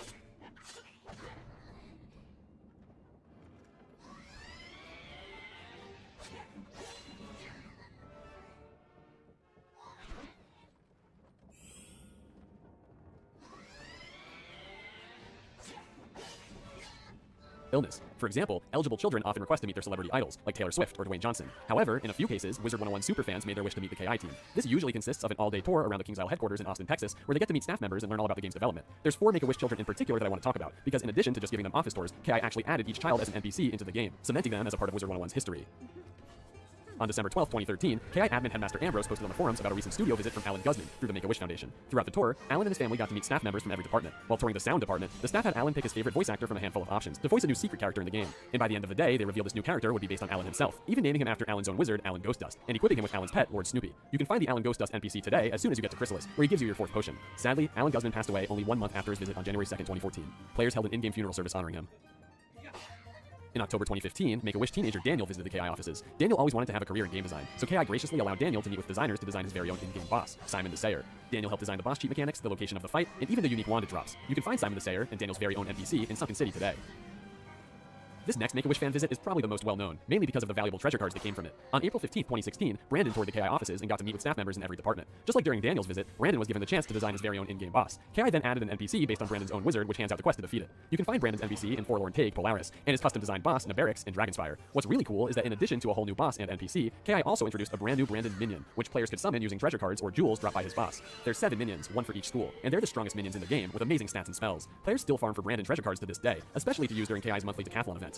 For example, eligible children often request to meet their celebrity idols, like Taylor Swift or Dwayne Johnson. However, in a few cases, Wizard 101 superfans made their wish to meet the KI team. This usually consists of an all-day tour around the KingsIsle headquarters in Austin, Texas, where they get to meet staff members and learn all about the game's development. There's 4 Make-A-Wish children in particular that I want to talk about, because in addition to just giving them office tours, KI actually added each child as an NPC into the game, cementing them as a part of Wizard 101's history. On December 12, 2013, KI admin Headmaster Ambrose posted on the forums about a recent studio visit from Alan Guzman through the Make-A-Wish Foundation. Throughout the tour, Alan and his family got to meet staff members from every department. While touring the sound department, the staff had Alan pick his favorite voice actor from a handful of options to voice a new secret character in the game. And by the end of the day, they revealed this new character would be based on Alan himself, even naming him after Alan's own wizard, Alan Ghostdust, and equipping him with Alan's pet, Lord Snoopy. You can find the Alan Ghostdust NPC today as soon as you get to Chrysalis, where he gives you your 4th potion. Sadly, Alan Guzman passed away only 1 month after his visit on January 2, 2014. Players held an in-game funeral service honoring him. In October 2015, Make-A-Wish teenager Daniel visited the KI offices. Daniel always wanted to have a career in game design, so KI graciously allowed Daniel to meet with designers to design his very own in-game boss, Simon the Sayer. Daniel helped design the boss cheat mechanics, the location of the fight, and even the unique wand it drops. You can find Simon the Sayer and Daniel's very own NPC in Sunken City today. This next Make-A-Wish fan visit is probably the most well-known, mainly because of the valuable treasure cards that came from it. On April 15, 2016, Brandon toured the KI offices and got to meet with staff members in every department. Just like during Daniel's visit, Brandon was given the chance to design his very own in-game boss. KI then added an NPC based on Brandon's own wizard, which hands out the quest to defeat it. You can find Brandon's NPC in Forlorn Take, Polaris, and his custom-designed boss, Nabarix, in Dragonspire. What's really cool is that in addition to a whole new boss and NPC, KI also introduced a brand new Brandon minion, which players could summon using treasure cards or jewels dropped by his boss. There's 7 minions, 1 for each school, and they're the strongest minions in the game, with amazing stats and spells. Players still farm for Brandon treasure cards to this day, especially to use during KI's monthly decathlon event.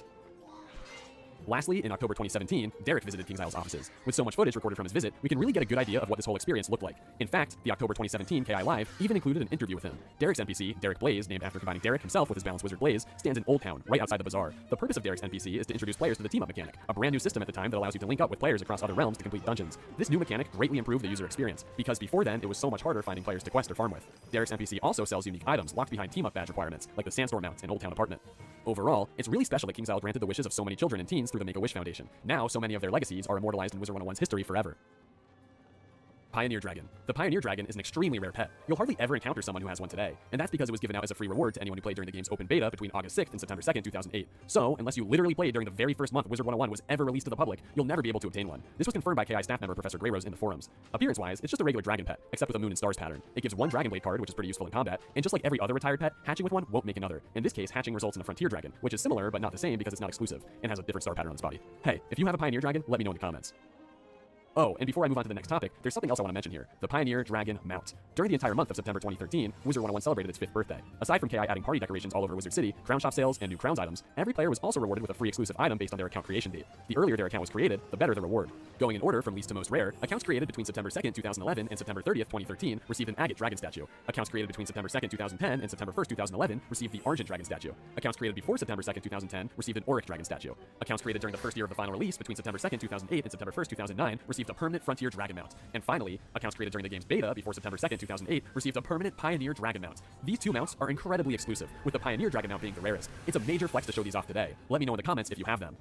Lastly, in October 2017, Derek visited KingsIsle's offices. With so much footage recorded from his visit, we can really get a good idea of what this whole experience looked like. In fact, the October 2017 KI Live even included an interview with him. Derek's NPC, Derek Blaze, named after combining Derek himself with his balanced wizard Blaze, stands in Old Town, right outside the bazaar. The purpose of Derek's NPC is to introduce players to the team-up mechanic, a brand new system at the time that allows you to link up with players across other realms to complete dungeons. This new mechanic greatly improved the user experience, because before then, it was so much harder finding players to quest or farm with. Derek's NPC also sells unique items locked behind team-up badge requirements, like the Sandstorm mount and Old Town apartment. Overall, it's really special that KingsIsle granted the wishes of so many children and teens through the Make-A-Wish Foundation. Now, so many of their legacies are immortalized in Wizard 101's history forever. Pioneer Dragon. The Pioneer Dragon is an extremely rare pet. You'll hardly ever encounter someone who has one today, and that's because it was given out as a free reward to anyone who played during the game's open beta between August 6th and September 2nd, 2008. So, unless you literally played during the very first month Wizard 101 was ever released to the public, you'll never be able to obtain one. This was confirmed by KI staff member Professor Grayrose in the forums. Appearance-wise, it's just a regular dragon pet, except with a moon and stars pattern. It gives 1 Dragon Blade card, which is pretty useful in combat, and just like every other retired pet, hatching with one won't make another. In this case, hatching results in a Frontier Dragon, which is similar but not the same because it's not exclusive, and has a different star pattern on its body. Hey, if you have a Pioneer Dragon, let me know in the comments. Oh, and before I move on to the next topic, there's something else I want to mention here, the Pioneer Dragon Mount. During the entire month of September 2013, Wizard 101 celebrated its 5th birthday. Aside from KI adding party decorations all over Wizard City, crown shop sales, and new crowns items, every player was also rewarded with a free exclusive item based on their account creation date. The earlier their account was created, the better the reward. Going in order from least to most rare, accounts created between September 2nd, 2011 and September 30th, 2013 received an Agate Dragon statue. Accounts created between September 2nd, 2010 and September 1st, 2011 received the Argent Dragon statue. Accounts created before September 2nd, 2010 received an Auric Dragon statue. Accounts created during the first year of the final release between September 2nd, 2008 and September 1st, 2009 received a permanent Frontier Dragon mount. And finally, accounts created during the game's beta before September 2nd, 2008 received a permanent Pioneer Dragon mount. These 2 mounts are incredibly exclusive, with the Pioneer Dragon mount being the rarest. It's a major flex to show these off today. Let me know in the comments if you have them.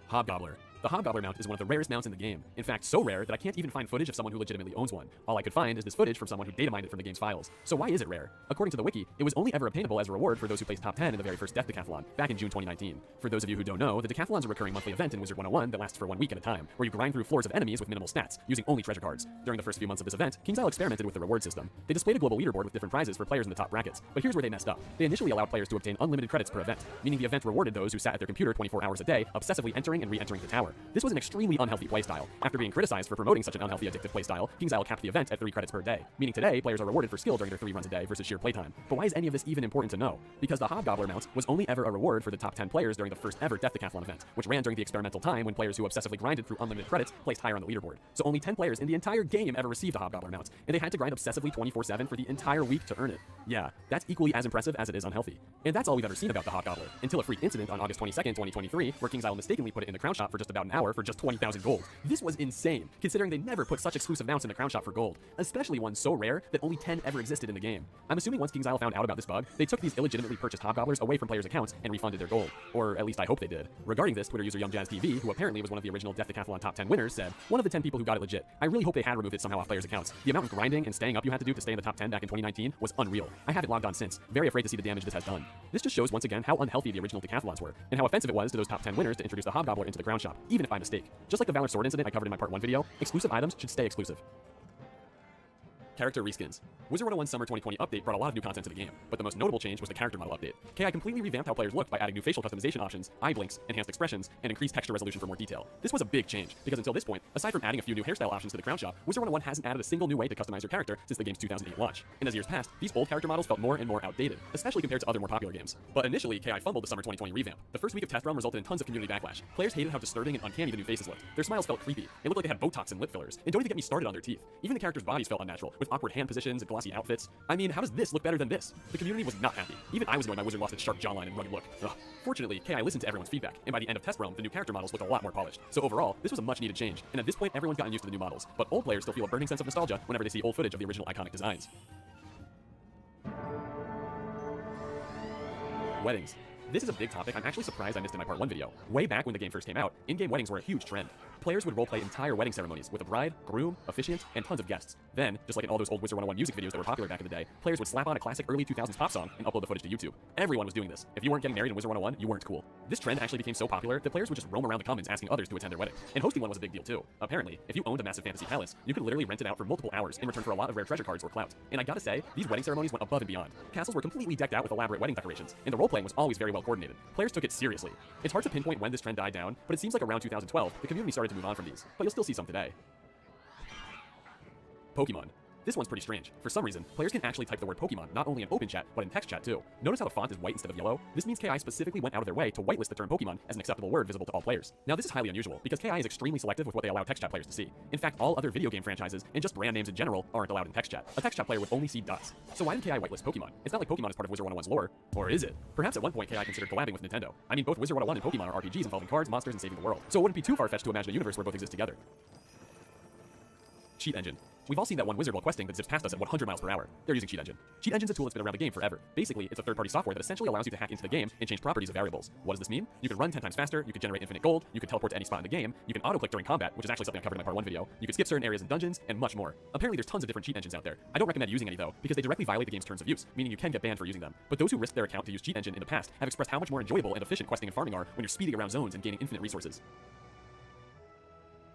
Hobgobbler. The Hobgobbler mount is one of the rarest mounts in the game. In fact, so rare that I can't even find footage of someone who legitimately owns one. All I could find is this footage from someone who data mined it from the game's files. So why is it rare? According to the wiki, it was only ever obtainable as a reward for those who placed top 10 in the very first Death Decathlon, back in June 2019. For those of you who don't know, the Decathlon's a recurring monthly event in Wizard 101 that lasts for 1 week at a time, where you grind through floors of enemies with minimal stats, using only treasure cards. During the first few months of this event, KingsIsle experimented with the reward system. They displayed a global leaderboard with different prizes for players in the top brackets, but here's where they messed up. They initially allowed players to obtain unlimited credits per event, meaning the event rewarded those who sat at their computer 24 hours a day, obsessively entering and re-entering the tower. This was an extremely unhealthy playstyle. After being criticized for promoting such an unhealthy addictive playstyle, KingsIsle capped the event at 3 credits per day, meaning today players are rewarded for skill during their 3 runs a day versus sheer playtime. But why is any of this even important to know? Because the Hobgobbler mount was only ever a reward for the top 10 players during the first ever Death Decathlon event, which ran during the experimental time when players who obsessively grinded through unlimited credits placed higher on the leaderboard. So only 10 players in the entire game ever received a Hobgobbler mount, and they had to grind obsessively 24/7 for the entire week to earn it. Yeah, that's equally as impressive as it is unhealthy. And that's all we've ever seen about the Hobgobbler, until a freak incident on August 22nd, 2023, where KingsIsle mistakenly put it in the crown shop for just about an hour for just 20,000 gold. This was insane, considering they never put such exclusive mounts in the crown shop for gold, especially one so rare that only 10 ever existed in the game. I'm assuming once KingsIsle found out about this bug, they took these illegitimately purchased Hobgobblers away from players' accounts and refunded their gold. Or at least I hope they did. Regarding this, Twitter user YoungJazzTV, who apparently was one of the original Death Decathlon top 10 winners, said, "One of the 10 people who got it legit. I really hope they had removed it somehow off players' accounts. The amount of grinding and staying up you had to do to stay in the top 10 back in 2019 was unreal. I haven't logged on since. Very afraid to see the damage this has done." This just shows once again how unhealthy the original decathlons were, and how offensive it was to those top 10 winners to introduce the Hobgobbler into the crown shop, even if by mistake. Just like the Valor Sword incident I covered in my part 1 video, exclusive items should stay exclusive. Character reskins. Wizard 101's Summer 2020 update brought a lot of new content to the game, but the most notable change was the character model update. KI completely revamped how players looked by adding new facial customization options, eye blinks, enhanced expressions, and increased texture resolution for more detail. This was a big change, because until this point, aside from adding a few new hairstyle options to the crown shop, Wizard 101 hasn't added a single new way to customize your character since the game's 2008 launch. And as years passed, these old character models felt more and more outdated, especially compared to other more popular games. But initially, KI fumbled the Summer 2020 revamp. The first week of test run resulted in tons of community backlash. Players hated how disturbing and uncanny the new faces looked. Their smiles felt creepy. It looked like they had Botox and lip fillers. And don't even get me started on their teeth. Even the characters' bodies felt unnatural, with awkward hand positions and glossy outfits. I mean, how does this look better than this? The community was not happy. Even I was annoyed my wizard lost its sharp jawline and rugged look. Ugh. Fortunately, KI listened to everyone's feedback, and by the end of test realm, the new character models looked a lot more polished. So overall, this was a much needed change, and at this point, everyone's gotten used to the new models. But old players still feel a burning sense of nostalgia whenever they see old footage of the original iconic designs. Weddings. This is a big topic I'm actually surprised I missed in my part 1 video. Way back when the game first came out, in-game weddings were a huge trend. Players would roleplay entire wedding ceremonies with a bride, groom, officiant, and tons of guests. Then, just like in all those old Wizard 101 music videos that were popular back in the day, players would slap on a classic early 2000s pop song and upload the footage to YouTube. Everyone was doing this. If you weren't getting married in Wizard 101, you weren't cool. This trend actually became so popular that players would just roam around the commons asking others to attend their wedding. And hosting one was a big deal too. Apparently, if you owned a massive fantasy palace, you could literally rent it out for multiple hours in return for a lot of rare treasure cards or clout. And I gotta say, these wedding ceremonies went above and beyond. Castles were completely decked out with elaborate wedding decorations, and the roleplaying was always very well coordinated. Players took it seriously. It's hard to pinpoint when this trend died down, but it seems like around 2012, the community started to move on from these, but you'll still see some today. Pokemon. This one's pretty strange. For some reason, players can actually type the word Pokemon not only in open chat, but in text chat too. Notice how the font is white instead of yellow? This means KI specifically went out of their way to whitelist the term Pokemon as an acceptable word visible to all players. Now this is highly unusual, because KI is extremely selective with what they allow text chat players to see. In fact, all other video game franchises, and just brand names in general, aren't allowed in text chat. A text chat player would only see dots. So why did KI whitelist Pokemon? It's not like Pokemon is part of Wizard 101's lore. Or is it? Perhaps at one point KI considered collabing with Nintendo. I mean, both Wizard 101 and Pokemon are RPGs involving cards, monsters, and saving the world. So it wouldn't be too far-fetched to imagine a universe where both exist together. Cheat engine. We've all seen that one wizard while questing that zips past us at 100 miles per hour. They're using Cheat Engine. Cheat Engine's a tool that's been around the game forever. Basically, it's a third-party software that essentially allows you to hack into the game and change properties of variables. What does this mean? You can run 10 times faster, you can generate infinite gold, you can teleport to any spot in the game, you can auto-click during combat, which is actually something I covered in my part 1 video, you can skip certain areas in dungeons, and much more. Apparently there's tons of different cheat engines out there. I don't recommend using any though, because they directly violate the game's terms of use, meaning you can get banned for using them. But those who risked their account to use Cheat Engine in the past have expressed how much more enjoyable and efficient questing and farming are when you're speeding around zones and gaining infinite resources.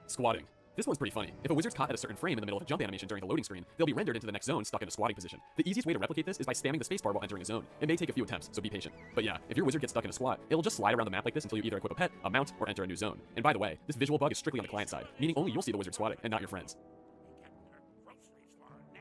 Squatting. This one's pretty funny. If a wizard's caught at a certain frame in the middle of a jump animation during the loading screen, they'll be rendered into the next zone stuck in a squatting position. The easiest way to replicate this is by spamming the spacebar while entering a zone. It may take a few attempts, so be patient. But yeah, if your wizard gets stuck in a squat, it'll just slide around the map like this until you either equip a pet, a mount, or enter a new zone. And by the way, this visual bug is strictly on the client side, meaning only you'll see the wizard squatting, and not your friends.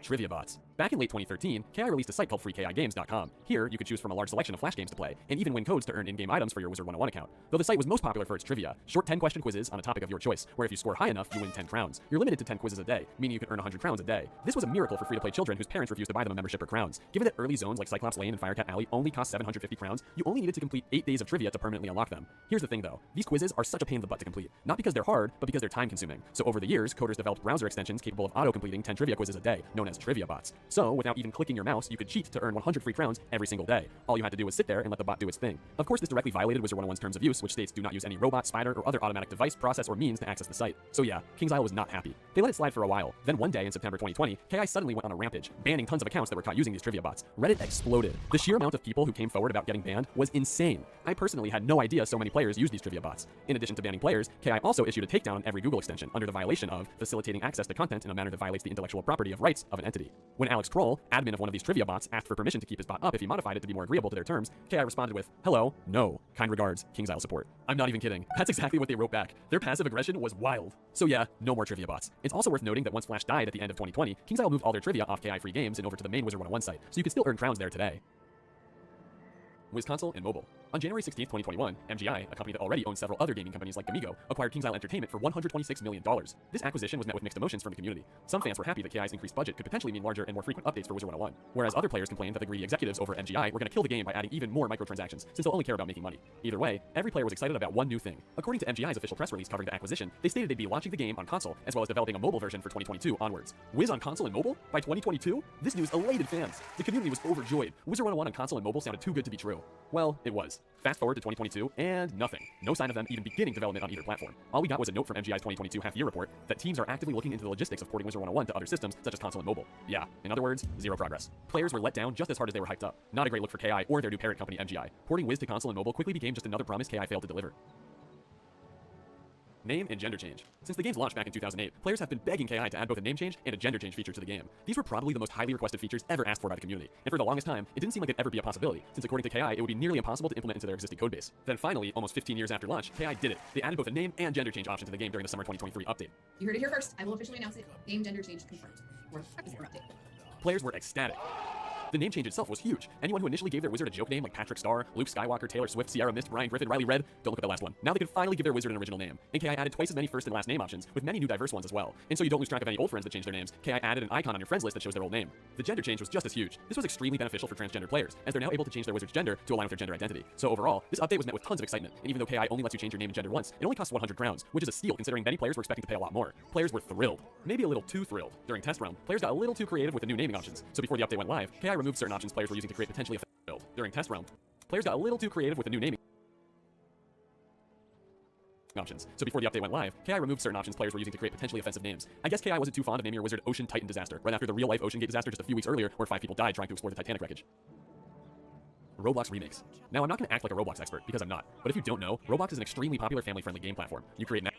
Trivia bots. Back in late 2013, KI released a site called freekigames.com. Here, you could choose from a large selection of Flash games to play, and even win codes to earn in-game items for your Wizard 101 account. Though the site was most popular for its trivia, short 10-question quizzes on a topic of your choice, where if you score high enough, you win 10 crowns. You're limited to 10 quizzes a day, meaning you can earn 100 crowns a day. This was a miracle for free-to-play children whose parents refused to buy them a membership or crowns. Given that early zones like Cyclops Lane and Firecat Alley only cost 750 crowns, you only needed to complete 8 days of trivia to permanently unlock them. Here's the thing though, these quizzes are such a pain in the butt to complete. Not because they're hard, but because they're time-consuming. So over the years, coders developed browser extensions capable of auto-completing 10 trivia quizzes a day, known as trivia bots. So, without even clicking your mouse, you could cheat to earn 100 free crowns every single day. All you had to do was sit there and let the bot do its thing. Of course, this directly violated Wizard 101's terms of use, which states do not use any robot, spider, or other automatic device, process, or means to access the site. So yeah, KingsIsle was not happy. They let it slide for a while. Then one day in September 2020, KI suddenly went on a rampage, banning tons of accounts that were caught using these trivia bots. Reddit exploded. The sheer amount of people who came forward about getting banned was insane. I personally had no idea so many players used these trivia bots. In addition to banning players, KI also issued a takedown on every Google extension under the violation of facilitating access to content in a manner that violates the intellectual property rights of of an entity. When Alex Kroll, admin of one of these trivia bots, asked for permission to keep his bot up if he modified it to be more agreeable to their terms, KI responded with, "Hello, no, kind regards, KingsIsle support." I'm not even kidding. That's exactly what they wrote back. Their passive aggression was wild. So yeah, no more trivia bots. It's also worth noting that once Flash died at the end of 2020, KingsIsle moved all their trivia off KI free games and over to the main Wizard 101 site, so you can still earn crowns there today. Wiz Console and Mobile. On January 16, 2021, MGI, a company that already owns several other gaming companies like Gamigo, acquired KingsIsle Entertainment for $126 million. This acquisition was met with mixed emotions from the community. Some fans were happy that KI's increased budget could potentially mean larger and more frequent updates for Wizard 101, whereas other players complained that the greedy executives over at MGI were going to kill the game by adding even more microtransactions, since they'll only care about making money. Either way, every player was excited about one new thing. According to MGI's official press release covering the acquisition, they stated they'd be launching the game on console, as well as developing a mobile version for 2022 onwards. Wiz on console and mobile? By 2022? This news elated fans. The community was overjoyed. Wizard 101 on console and mobile sounded too good to be true. Well, it was. Fast forward to 2022, and nothing. No sign of them even beginning development on either platform. All we got was a note from MGI's 2022 half-year report that teams are actively looking into the logistics of porting Wizard 101 to other systems, such as console and mobile. Yeah, in other words, zero progress. Players were let down just as hard as they were hyped up. Not a great look for KI or their new parent company, MGI. Porting Wiz to console and mobile quickly became just another promise KI failed to deliver. Name and gender change. Since the game's launch back in 2008, players have been begging KI to add both a name change and a gender change feature to the game. These were probably the most highly requested features ever asked for by the community, and for the longest time, it didn't seem like it'd ever be a possibility, since according to KI, it would be nearly impossible to implement into their existing codebase. Then finally, almost 15 years after launch, KI did it. They added both a name and gender change option to the game during the summer 2023 update. You heard it here first. I will officially announce it. Name gender change confirmed. Or update. Players were ecstatic. The name change itself was huge. Anyone who initially gave their wizard a joke name like Patrick Star, Luke Skywalker, Taylor Swift, Sierra Mist, Brian Griffin, Riley Red, don't look at the last one. Now they could finally give their wizard an original name. And KI added twice as many first and last name options, with many new diverse ones as well. And so you don't lose track of any old friends that changed their names, KI added an icon on your friends list that shows their old name. The gender change was just as huge. This was extremely beneficial for transgender players, as they're now able to change their wizard's gender to align with their gender identity. So overall, this update was met with tons of excitement, and even though KI only lets you change your name and gender once, it only costs 100 crowns, which is a steal considering many players were expecting to pay a lot more. Players were thrilled. Maybe a little too thrilled. During test realm, players got a little too creative with the new naming options, so before the update went live, KI removed certain options players were using to create potentially offensive build. During test realm, players got a little too creative with the new naming options. So before the update went live, KI removed certain options players were using to create potentially offensive names. I guess KI wasn't too fond of naming your wizard Ocean Titan Disaster, right after the real-life Ocean Gate disaster just a few weeks earlier, where 5 people died trying to explore the Titanic wreckage. Roblox remakes. Now, I'm not going to act like a Roblox expert, because I'm not. But if you don't know, Roblox is an extremely popular family-friendly game platform. You create an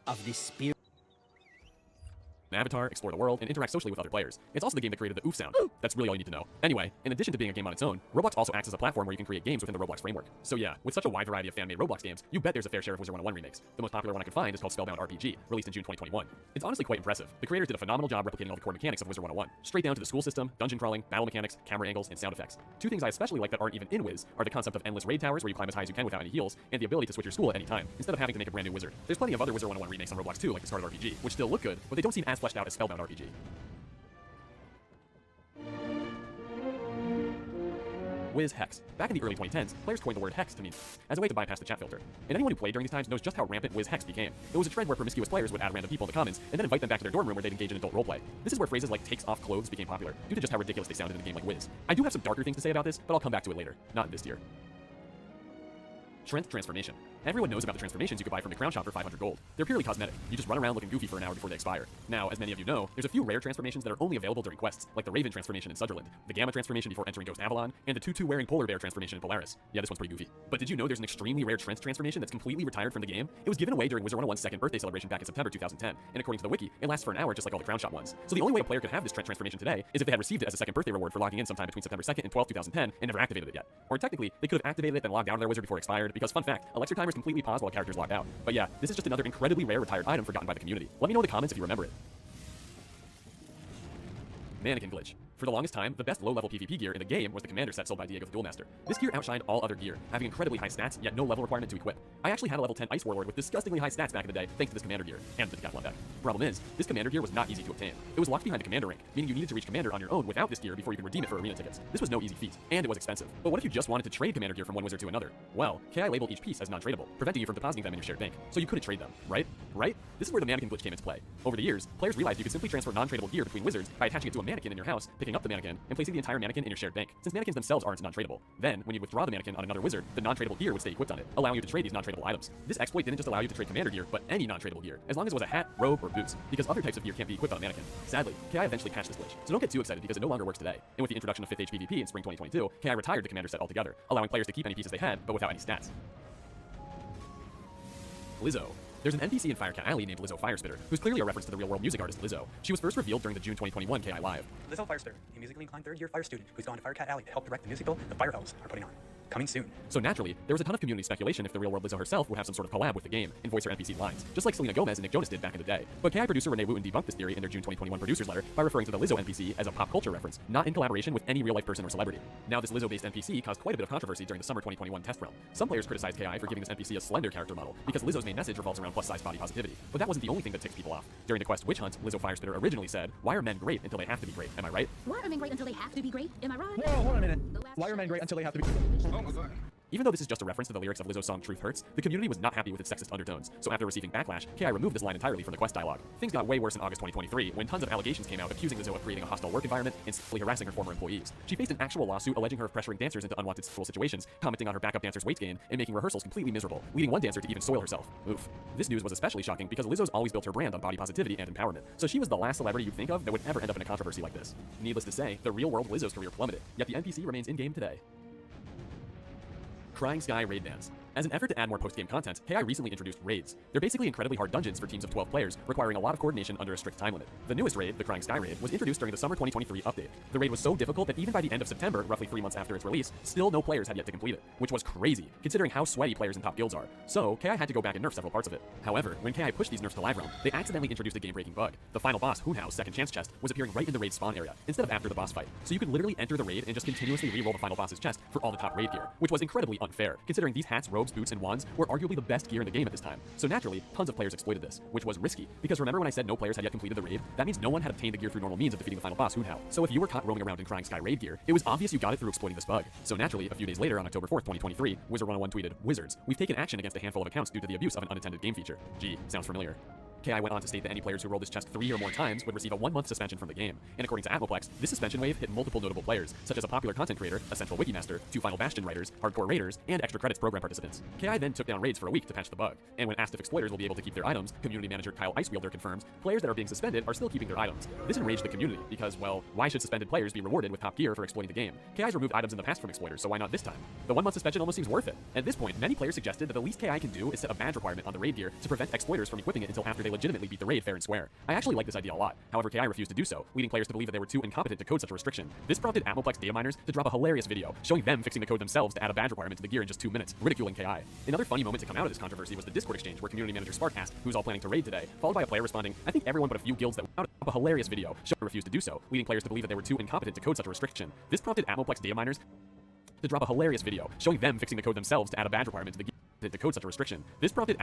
of this spirit. avatar, explore the world, and interact socially with other players. It's also the game that created the oof sound. That's really all you need to know. Anyway, in addition to being a game on its own, Roblox also acts as a platform where you can create games within the Roblox framework. So yeah, with such a wide variety of fan-made Roblox games, you bet there's a fair share of Wizard 101 remakes. The most popular one I could find is called Spellbound RPG, released in June 2021. It's honestly quite impressive. The creators did a phenomenal job replicating all the core mechanics of Wizard 101, straight down to the school system, dungeon crawling, battle mechanics, camera angles, and sound effects. Two things I especially like that aren't even in Wiz are the concept of endless raid towers where you climb as high as you can without any heals, and the ability to switch your school at any time, instead of having to make a brand new wizard. There's plenty of other Wizard 101 remakes on Roblox too, like the Started RPG, which still look good, but they don't seem as fleshed out as Spellbound RPG. Wiz Hex. Back in the early 2010s, players coined the word Hex to mean as a way to bypass the chat filter. And anyone who played during these times knows just how rampant Wiz Hex became. It was a trend where promiscuous players would add random people in the comments and then invite them back to their dorm room where they'd engage in adult roleplay. This is where phrases like takes off clothes became popular, due to just how ridiculous they sounded in a game like Wiz. I do have some darker things to say about this, but I'll come back to it later. Not in this tier. Strength Transformation. Everyone knows about the transformations you could buy from the Crown Shop for 500 gold. They're purely cosmetic. You just run around looking goofy for an hour before they expire. Now, as many of you know, there's a few rare transformations that are only available during quests, like the Raven transformation in Sutherland, the Gamma transformation before entering Ghost Avalon, and the Tutu-wearing Polar Bear transformation in Polaris. Yeah, this one's pretty goofy. But did you know there's an extremely rare Trent transformation that's completely retired from the game? It was given away during Wizard 101's second birthday celebration back in September 2010, and according to the wiki, it lasts for an hour just like all the Crown Shop ones. So the only way a player could have this Trent transformation today is if they had received it as a second birthday reward for logging in sometime between September 2nd and 12th, 2010, and never activated it yet. Or technically, they could have activated it then logged out of their wizard before it expired, because fun fact, Elixir timers completely pause while characters logged out. But yeah, this is just another incredibly rare retired item forgotten by the community. Let me know in the comments if you remember it. Mannequin Glitch. For the longest time, the best low-level PvP gear in the game was the Commander set sold by Diego the Duel Master. This gear outshined all other gear, having incredibly high stats, yet no level requirement to equip. I actually had a level 10 Ice Warlord with disgustingly high stats back in the day, thanks to this Commander gear, and the Decathlon deck. Problem is, this Commander gear was not easy to obtain. It was locked behind the Commander rank, meaning you needed to reach Commander on your own without this gear before you could redeem it for arena tickets. This was no easy feat, and it was expensive. But what if you just wanted to trade Commander gear from one wizard to another? Well, KI labeled each piece as non-tradable, preventing you from depositing them in your shared bank, so you couldn't trade them, right? right? This is where the mannequin glitch came into play. Over the years, players realized you could simply transfer non-tradable gear between wizards by attaching it to a mannequin in your house, picking up the mannequin, and placing the entire mannequin in your shared bank, since mannequins themselves aren't non-tradable. Then, when you withdraw the mannequin on another wizard, the non-tradable gear would stay equipped on it, allowing you to trade these non-tradable items. This exploit didn't just allow you to trade commander gear, but any non-tradable gear, as long as it was a hat, robe, or boots, because other types of gear can't be equipped on a mannequin. Sadly, KI eventually patched this glitch, so don't get too excited because it no longer works today. And with the introduction of 5th Age PvP in spring 2022, KI retired the commander set altogether, allowing players to keep any pieces they had, but without any stats. Lizzo. There's an NPC in Firecat Alley named Lizzo Firespitter, who's clearly a reference to the real-world music artist Lizzo. She was first revealed during the June 2021 KI Live. Lizzo Firespitter, a musically inclined third-year fire student who's gone to Firecat Alley to help direct the musical the Fire Elves are putting on. Coming soon. So naturally, there was a ton of community speculation if the real-world Lizzo herself would have some sort of collab with the game and voice her NPC lines, just like Selena Gomez and Nick Jonas did back in the day. But KI producer Renee Wooten debunked this theory in their June 2021 producer's letter by referring to the Lizzo NPC as a pop culture reference, not in collaboration with any real-life person or celebrity. Now, this Lizzo-based NPC caused quite a bit of controversy during the summer 2021 test realm. Some players criticized KI for giving this NPC a slender character model, because Lizzo's main message revolves around plus-size body positivity. But that wasn't the only thing that ticked people off. During the quest Witch Hunt, Lizzo Firespitter originally said, "Why are men great until they have to be great? Am I right?" Why are men great until they have to be great? Am I right? Whoa, hold on a minute. Why are men great until they have to be... Oh my god. Even though this is just a reference to the lyrics of Lizzo's song Truth Hurts, the community was not happy with its sexist undertones, so after receiving backlash, KI removed this line entirely from the quest dialogue. Things got way worse in August 2023, when tons of allegations came out accusing Lizzo of creating a hostile work environment and sexually harassing her former employees. She faced an actual lawsuit alleging her of pressuring dancers into unwanted sexual situations, commenting on her backup dancers' weight gain, and making rehearsals completely miserable, leading one dancer to even soil herself. Oof. This news was especially shocking because Lizzo's always built her brand on body positivity and empowerment, so she was the last celebrity you'd think of that would ever end up in a controversy like this. Needless to say, the real-world Lizzo's career plummeted, yet the NPC remains in-game today. Crying Sky Raid Bans. As an effort to add more post-game content, KI recently introduced raids. They're basically incredibly hard dungeons for teams of 12 players, requiring a lot of coordination under a strict time limit. The newest raid, the Crying Sky Raid, was introduced during the summer 2023 update. The raid was so difficult that even by the end of September, roughly 3 months after its release, still no players had yet to complete it, which was crazy, considering how sweaty players in top guilds are. So, KI had to go back and nerf several parts of it. However, when KI pushed these nerfs to live realm, they accidentally introduced a game-breaking bug. The final boss, Hoonhow's second chance chest, was appearing right in the raid spawn area, instead of after the boss fight. So you could literally enter the raid and just continuously re-roll the final boss's chest for all the top raid gear, which was incredibly unfair, considering these hats, robes, boots, and wands were arguably the best gear in the game at this time. So naturally, tons of players exploited this, which was risky, because remember when I said no players had yet completed the raid? That means no one had obtained the gear through normal means of defeating the final boss, Hoonhow. So if you were caught roaming around in Crying Sky raid gear, it was obvious you got it through exploiting this bug. So naturally, a few days later on October 4th, 2023, Wizard101 tweeted, "Wizards, we've taken action against a handful of accounts due to the abuse of an unattended game feature." Gee, sounds familiar. KI went on to state that any players who rolled this chest 3 or more times would receive a 1-month suspension from the game. And according to Atmoplex, this suspension wave hit multiple notable players, such as a popular content creator, a central Wikimaster, 2 Final Bastion writers, hardcore raiders, and extra credits program participants. KI then took down raids for a week to patch the bug. And when asked if exploiters will be able to keep their items, community manager Kyle Icewielder confirms players that are being suspended are still keeping their items. This enraged the community because, well, why should suspended players be rewarded with top gear for exploiting the game? KI's removed items in the past from exploiters, so why not this time? The 1-month suspension almost seems worth it. At this point, many players suggested that the least KI can do is set a badge requirement on the raid gear to prevent exploiters from equipping it until after they legitimately beat the raid fair and square. I actually like this idea a lot. However, KI refused to do so, leading players to believe that they were too incompetent to code such a restriction. This prompted Atmoplex data miners to drop a hilarious video showing them fixing the code themselves to add a badge requirement to the gear in just 2 minutes, ridiculing KI. Another funny moment to come out of this controversy was the Discord exchange where community manager Spark asked who's all planning to raid today, followed by a player responding, "I think everyone but a few guilds that would a hilarious video showing refused to do so, leading players to believe that they were too incompetent to code such a restriction. This prompted Atmoplex data miners to drop a hilarious video showing them fixing the code themselves to add a badge requirement to the gear to code such a restriction. This prompted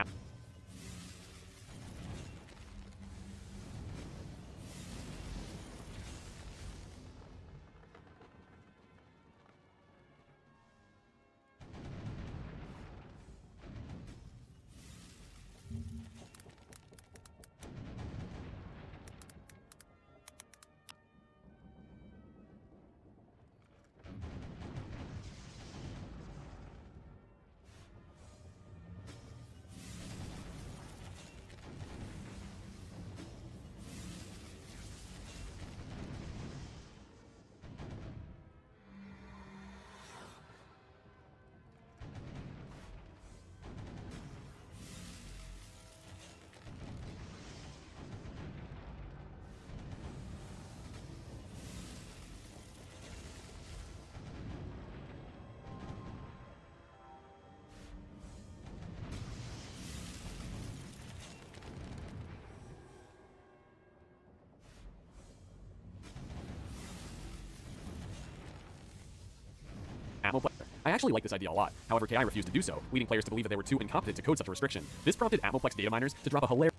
I actually like this idea a lot. However, KI refused to do so, leading players to believe that they were too incompetent to code such a restriction. This prompted Atmoplex data miners to drop a hilarious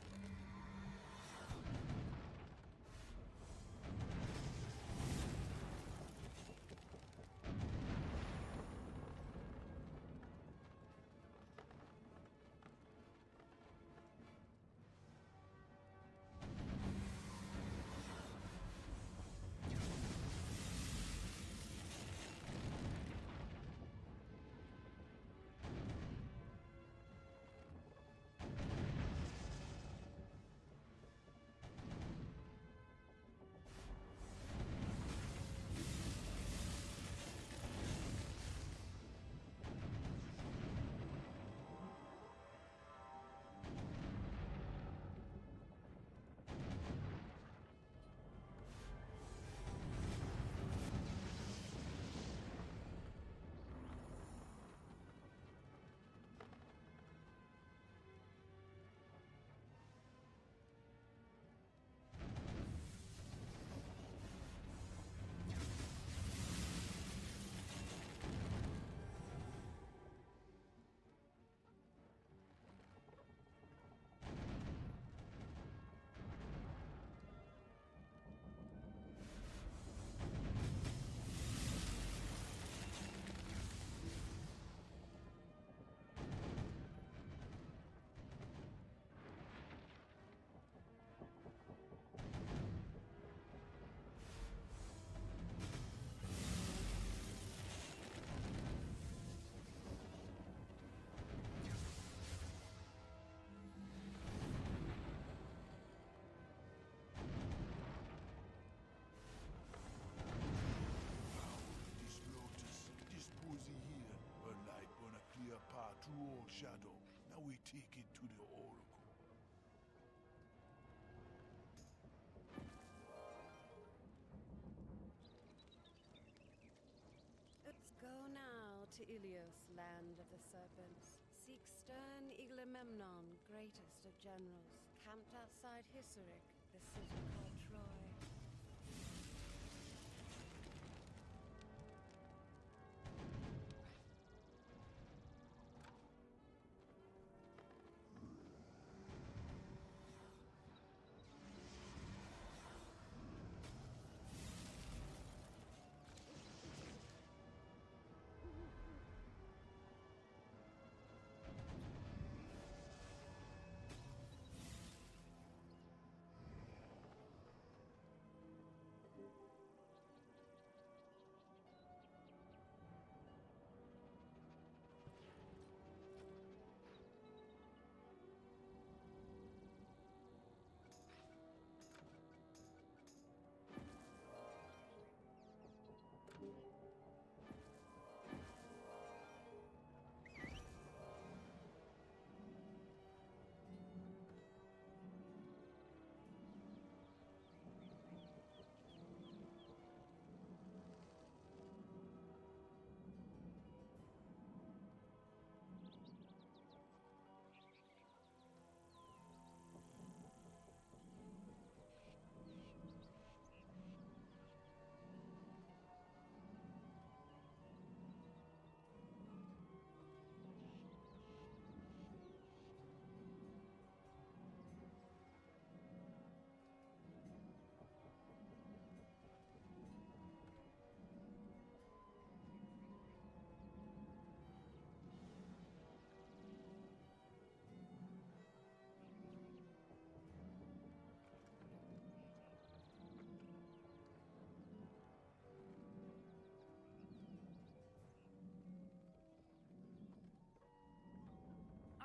Shadow. Now we take it to the Oracle. Let's go now to Ilios, land of the serpents. Seek stern Agamemnon, greatest of generals, camped outside Hissarlik, the city called Troy.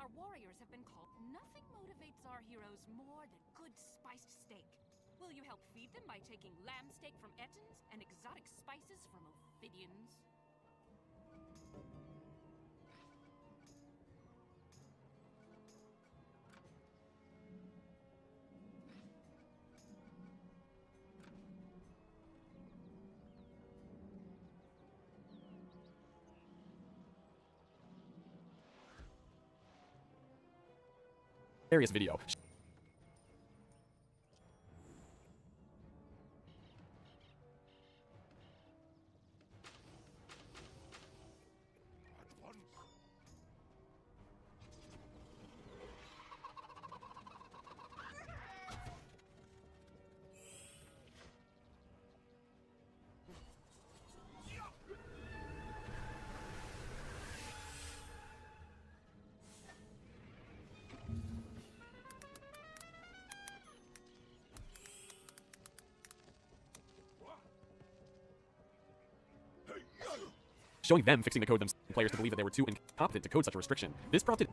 Our warriors have been called. Nothing motivates our heroes more than good spiced steak. Will you help feed them by taking lamb steak from Ettins and exotic spices from Ophidians? Hilarious video. Showing them fixing the code themselves, players to believe that they were too incompetent to code such a restriction. This prompted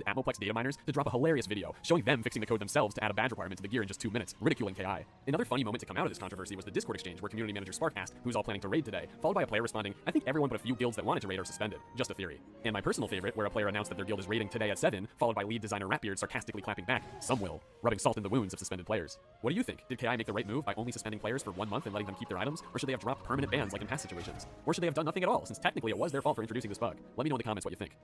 Atmoplex data miners to drop a hilarious video showing them fixing the code themselves to add a badge requirement to the gear in just 2 minutes, ridiculing KI. Another funny moment to come out of this controversy was the Discord exchange where community manager Spark asked who's all planning to raid today, followed by a player responding, "I think everyone but a few guilds that wanted to raid are suspended. Just a theory." And my personal favorite, where a player announced that their guild is raiding today at 7, followed by lead designer Ratbeard sarcastically clapping back, "Some will," rubbing salt in the wounds of suspended players. What do you think? Did KI make the right move by only suspending players for 1 month and letting them keep their items, or should they have dropped permanent bans like in past situations? Or should they have done nothing at all, since technically it was their fault for introducing this bug? Let me know in the comments what you think.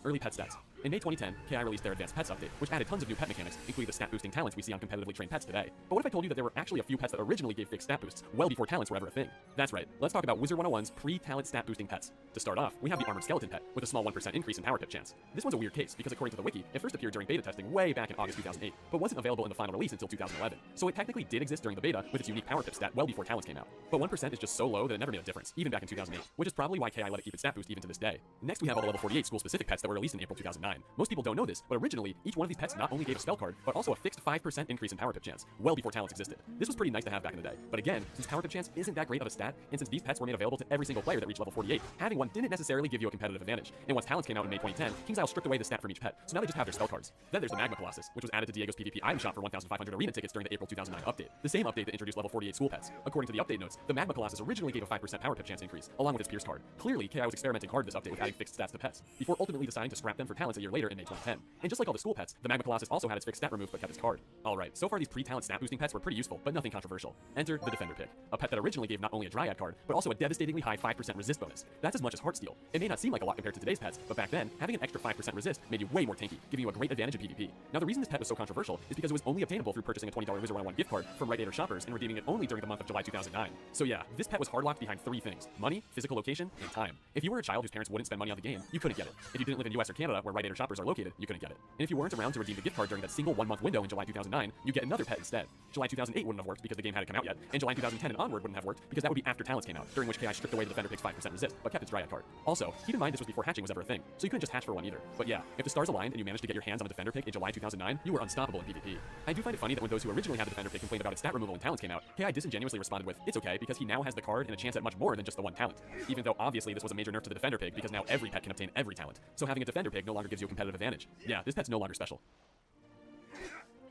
Early pet stats. In May 2010, KI released their Advanced Pets update, which added tons of new pet mechanics, including the stat-boosting talents we see on competitively trained pets today. But what if I told you that there were actually a few pets that originally gave fixed stat boosts, well before talents were ever a thing? That's right, let's talk about Wizard 101's pre-talent stat-boosting pets. To start off, we have the Armored Skeleton pet, with a small 1% increase in power pip chance. This one's a weird case, because according to the wiki, it first appeared during beta testing way back in August 2008, but wasn't available in the final release until 2011. So it technically did exist during the beta, with its unique power pip stat well before talents came out. But 1% is just so low that it never made a difference, even back in 2008, which is probably why KI let it keep its stat boost even to this day. Next, we have all the level 48 school-specific pets that were released in April 2009. Most people don't know this, but originally, each one of these pets not only gave a spell card, but also a fixed 5% increase in power pip chance, well before talents existed. This was pretty nice to have back in the day. But again, since power pip chance isn't that great of a stat, and since these pets were made available to every single player that reached level 48, having one didn't necessarily give you a competitive advantage. And once talents came out in May 2010, KingsIsle stripped away the stat from each pet, so now they just have their spell cards. Then there's the Magma Colossus, which was added to Diego's PvP item shop for 1,500 arena tickets during the April 2009 update. The same update that introduced level 48 school pets. According to the update notes, the Magma Colossus originally gave a 5% power pip chance increase, along with its Pierce card. Clearly, KI was experimenting hard this update with adding fixed stats to pets, before ultimately deciding to scrap them for talents a year later in May 2010. And just like all the school pets, the Magma Colossus also had its fixed stat removed but kept its card. Alright, so far these pre-talent stat boosting pets were pretty useful, but nothing controversial. Enter the Defender Pig, a pet that originally gave not only a Dryad card, but also a devastatingly high 5% resist bonus. That's as much as Heartsteel. It may not seem like a lot compared to today's pets, but back then, having an extra 5% resist made you way more tanky, giving you a great advantage in PvP. Now the reason this pet was so controversial is because it was only obtainable through purchasing a $20 Wizard 101 gift card from Rite Aid or shoppers and redeeming it only during the month of July 2009. So yeah, this pet was hardlocked behind 3 things: money, physical location, and time. If you were a child whose parents wouldn't spend money on the game, you couldn't get it. If you didn't live in US or Canada, where Rite Aid or shoppers are located, you couldn't get it. And if you weren't around to redeem the gift card during that single 1-month window in July 2009, you get another pet instead. July 2008 wouldn't have worked because the game hadn't come out yet, and July 2010 and onward wouldn't have worked because that would be after talents came out, during which KI stripped away the Defender Pig's 5% resist, but kept its Dryad card. Also, keep in mind this was before hatching was ever a thing, so you couldn't just hatch for one either. But yeah, if the stars aligned and you managed to get your hands on a Defender Pig in July 2009, you were unstoppable in PvP. I do find it funny that when those who originally had the Defender Pig complained about its stat removal when talents came out, KI disingenuously responded with, "It's okay, because he now has the card and a chance at much more than just the one talent." Even though obviously this was a major nerf to the Defender Pig because now every pet can obtain every talent, so having a Defender Pig no longer gives you a competitive advantage. Yeah, this pet's no longer special.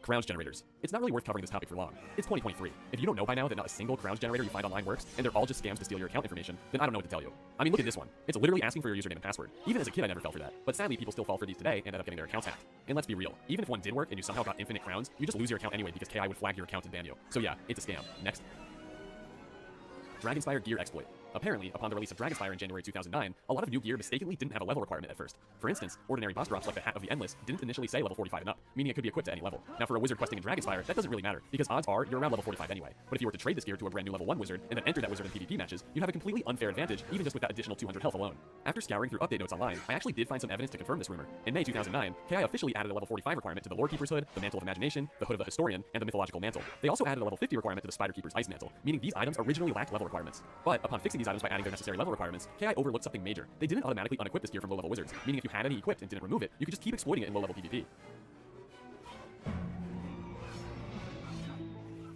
Crowns generators. It's not really worth covering this topic for long. It's 2023. If you don't know by now that not a single crowns generator you find online works, and they're all just scams to steal your account information, then I don't know what to tell you. I mean, look at this one. It's literally asking for your username and password. Even as a kid, I never fell for that. But sadly, people still fall for these today and end up getting their accounts hacked. And let's be real. Even if one did work and you somehow got infinite crowns, you just lose your account anyway because KI would flag your account and ban you. So yeah, it's a scam. Next. Dragonspire gear exploit. Apparently, upon the release of Dragonspire in January 2009, a lot of new gear mistakenly didn't have a level requirement at first. For instance, ordinary boss drops like the Hat of the Endless didn't initially say level 45 and up, meaning it could be equipped to any level. Now for a wizard questing in Dragonspire, that doesn't really matter, because odds are you're around level 45 anyway. But if you were to trade this gear to a brand new level 1 wizard, and then enter that wizard in PvP matches, you'd have a completely unfair advantage, even just with that additional 200 health alone. After scouring through update notes online, I actually did find some evidence to confirm this rumor. In May 2009, KI officially added a level 45 requirement to the Lorekeeper's Hood, the Mantle of Imagination, the Hood of the Historian, and the Mythological Mantle. They also added a level 50 requirement to the Spiderkeeper's Ice Mantle, meaning these items originally lacked level requirements. But upon fixing these items by adding their necessary level requirements, KI overlooked something major. They didn't automatically unequip this gear from low-level wizards, meaning if you had any equipped and didn't remove it, you could just keep exploiting it in low-level PvP.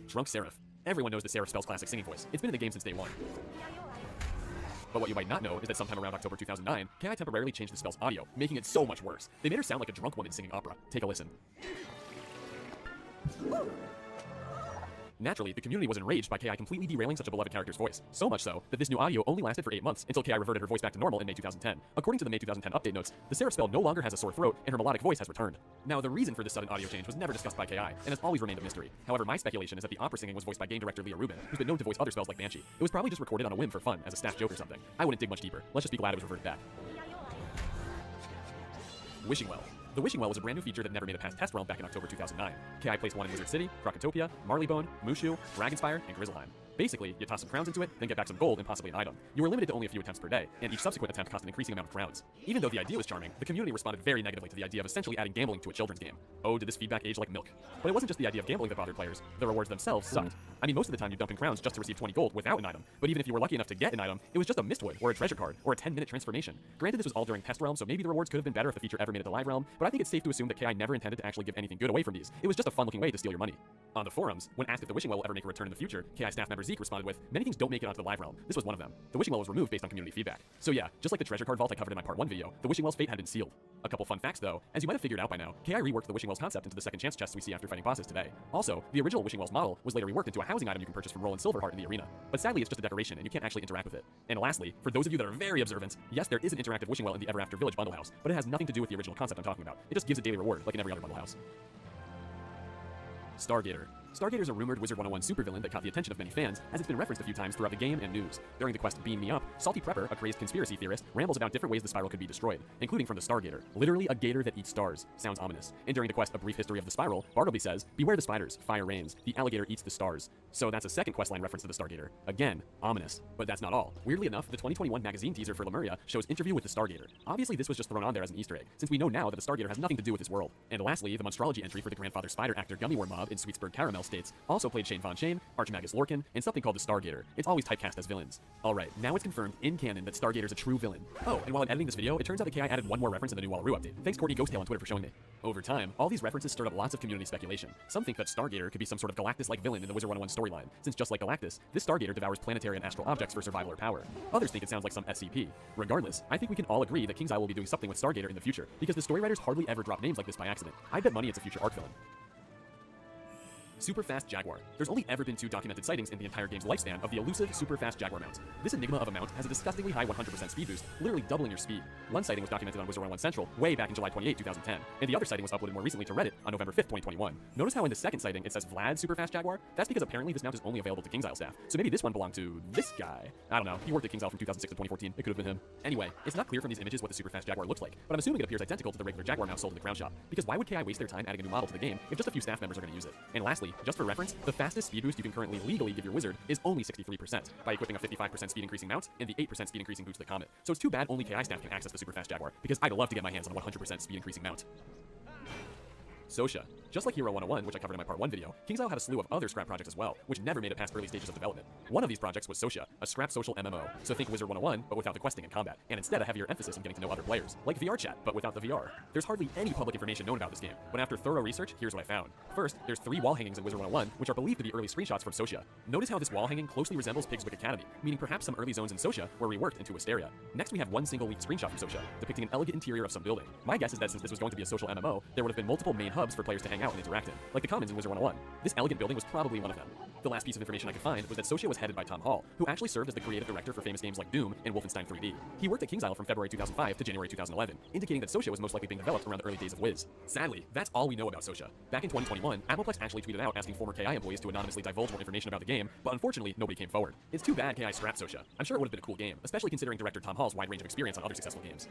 Drunk Seraph. Everyone knows the Seraph spell's classic singing voice. It's been in the game since day one. But what you might not know is that sometime around October 2009, KI temporarily changed the spell's audio, making it so much worse. They made her sound like a drunk woman singing opera. Take a listen. Naturally, the community was enraged by KI completely derailing such a beloved character's voice. So much so that this new audio only lasted for 8 months until KI reverted her voice back to normal in May 2010. According to the May 2010 update notes, the Seraph spell no longer has a sore throat and her melodic voice has returned. Now, the reason for this sudden audio change was never discussed by KI and has always remained a mystery. However, my speculation is that the opera singing was voiced by game director Leah Rubin, who's been known to voice other spells like Banshee. It was probably just recorded on a whim for fun, as a staff joke or something. I wouldn't dig much deeper. Let's just be glad it was reverted back. Wishing Well. The Wishing Well was a brand new feature that never made it past Test Realm back in October 2009. KI placed one in Wizard City, Krokotopia, Marleybone, Mushu, Dragonspire, and Grizzleheim. Basically, you toss some crowns into it, then get back some gold and possibly an item. You were limited to only a few attempts per day, and each subsequent attempt cost an increasing amount of crowns. Even though the idea was charming, the community responded very negatively to the idea of essentially adding gambling to a children's game. Oh, did this feedback age like milk? But it wasn't just the idea of gambling that bothered players. The rewards themselves sucked. I mean, most of the time you dump in crowns just to receive 20 gold without an item, but even if you were lucky enough to get an item, it was just a Mistwood, or a treasure card, or a 10-minute transformation. Granted, this was all during Test Realm, so maybe the rewards could have been better if the feature ever made it to Live Realm, but I think it's safe to assume that KI never intended to actually give anything good away from these. It was just a fun-looking way to steal your money. On the forums, when asked if the Wishing Well will ever make a return in the future, KI staff member Zeke responded with, "Many things don't make it onto the Live Realm. This was one of them. The Wishing Well was removed based on community feedback." So yeah, just like the treasure card vault I covered in my part 1 video, the Wishing Well's fate had been sealed. A couple fun facts though, as you might have figured out by now, KI reworked the Wishing Well's concept into the second chance chests we see after fighting bosses today. Also, the original Wishing Well's model was later reworked into a housing item you can purchase from Roland Silverheart in the arena. But sadly, it's just a decoration and you can't actually interact with it. And lastly, for those of you that are very observant, yes, there is an interactive Wishing Well in the Ever After Village bundle house, but it has nothing to do with the original concept I'm talking about. It just gives a daily reward like in every other bundle house. Stargater. Stargater is a rumored Wizard 101 supervillain that caught the attention of many fans, as it's been referenced a few times throughout the game and news. During the quest Beam Me Up, Salty Prepper, a crazed conspiracy theorist, rambles about different ways the spiral could be destroyed, including from the Stargater. Literally a gator that eats stars. Sounds ominous. And during the quest A Brief History of the Spiral, Bartleby says, "Beware the spiders, fire rains, the alligator eats the stars." So that's a second questline reference to the Stargator. Again, ominous. But that's not all. Weirdly enough, the 2021 magazine teaser for Lemuria shows interview with the Stargator. Obviously this was just thrown on there as an Easter egg, since we know now that the Stargator has nothing to do with this world. And lastly, the Monstrology entry for the Grandfather Spider actor Gummy Worm Mob in Sweetsburg Caramel states, also played Shane Von Shane, Archmagus Lorcan, and something called the Stargator. It's always typecast as villains. Alright, now it's confirmed in canon that Stargator's a true villain. Oh, and while I'm editing this video, it turns out that KI added one more reference in the new Wallaroo update. Thanks Courtney Ghosttail on Twitter for showing me. Over time, all these references stirred up lots of community speculation. Some think that Stargator could be some sort of Galactus-like villain in the Wizard 101 storyline, since just like Galactus, this Stargator devours planetary and astral objects for survival or power. Others think it sounds like some SCP. Regardless, I think we can all agree that KingsIsle will be doing something with Stargator in the future, because the story writers hardly ever drop names like this by accident. I bet money it's a future arc villain. Super Fast Jaguar. There's only ever been 2 documented sightings in the entire game's lifespan of the elusive Super Fast Jaguar mount. This enigma of a mount has a disgustingly high 100% speed boost, literally doubling your speed. One sighting was documented on Wizard 101 Central way back in July 28, 2010, and the other sighting was uploaded more recently to Reddit on November 5th, 2021. Notice how in the second sighting it says Vlad Super Fast Jaguar? That's because apparently this mount is only available to KingsIsle staff, so maybe this one belonged to this guy. I don't know, he worked at KingsIsle from 2006 to 2014, it could have been him. Anyway, it's not clear from these images what the Super Fast Jaguar looks like, but I'm assuming it appears identical to the regular Jaguar mount sold in the Crown Shop, because why would KI waste their time adding a new model to the game if just a few staff members are going to use it? And lastly, just for reference, the fastest speed boost you can currently legally give your wizard is only 63%, by equipping a 55% speed increasing mount and the 8% speed increasing boot to the Comet. So it's too bad only KI staff can access the Super Fast Jaguar, because I'd love to get my hands on a 100% speed increasing mount. Sosha. Just like Hero 101, which I covered in my part 1 video, KingsIsle had a slew of other scrap projects as well, which never made it past early stages of development. One of these projects was Sosha, a scrap social MMO, so think Wizard 101, but without the questing and combat, and instead a heavier emphasis on getting to know other players, like VR chat, but without the VR. There's hardly any public information known about this game, but after thorough research, here's what I found. First, there's 3 wall hangings in Wizard 101, which are believed to be early screenshots from Sosha. Notice how this wall hanging closely resembles Pigswick Academy, meaning perhaps some early zones in Sosha were reworked into Wisteria. Next we have one single leaked screenshot from Sosha, depicting an elegant interior of some building. My guess is that since this was going to be a social MMO, there would have been multiple main hubs for players to hang out and interact in, like the Commons in Wizard 101. This elegant building was probably one of them. The last piece of information I could find was that Sosha was headed by Tom Hall, who actually served as the creative director for famous games like Doom and Wolfenstein 3D. He worked at KingsIsle from February 2005 to January 2011, indicating that Sosha was most likely being developed around the early days of Wiz. Sadly, that's all we know about Sosha. Back in 2021, Appleplex actually tweeted out asking former KI employees to anonymously divulge more information about the game, but unfortunately, nobody came forward. It's too bad KI scrapped Sosha. I'm sure it would have been a cool game, especially considering director Tom Hall's wide range of experience on other successful games.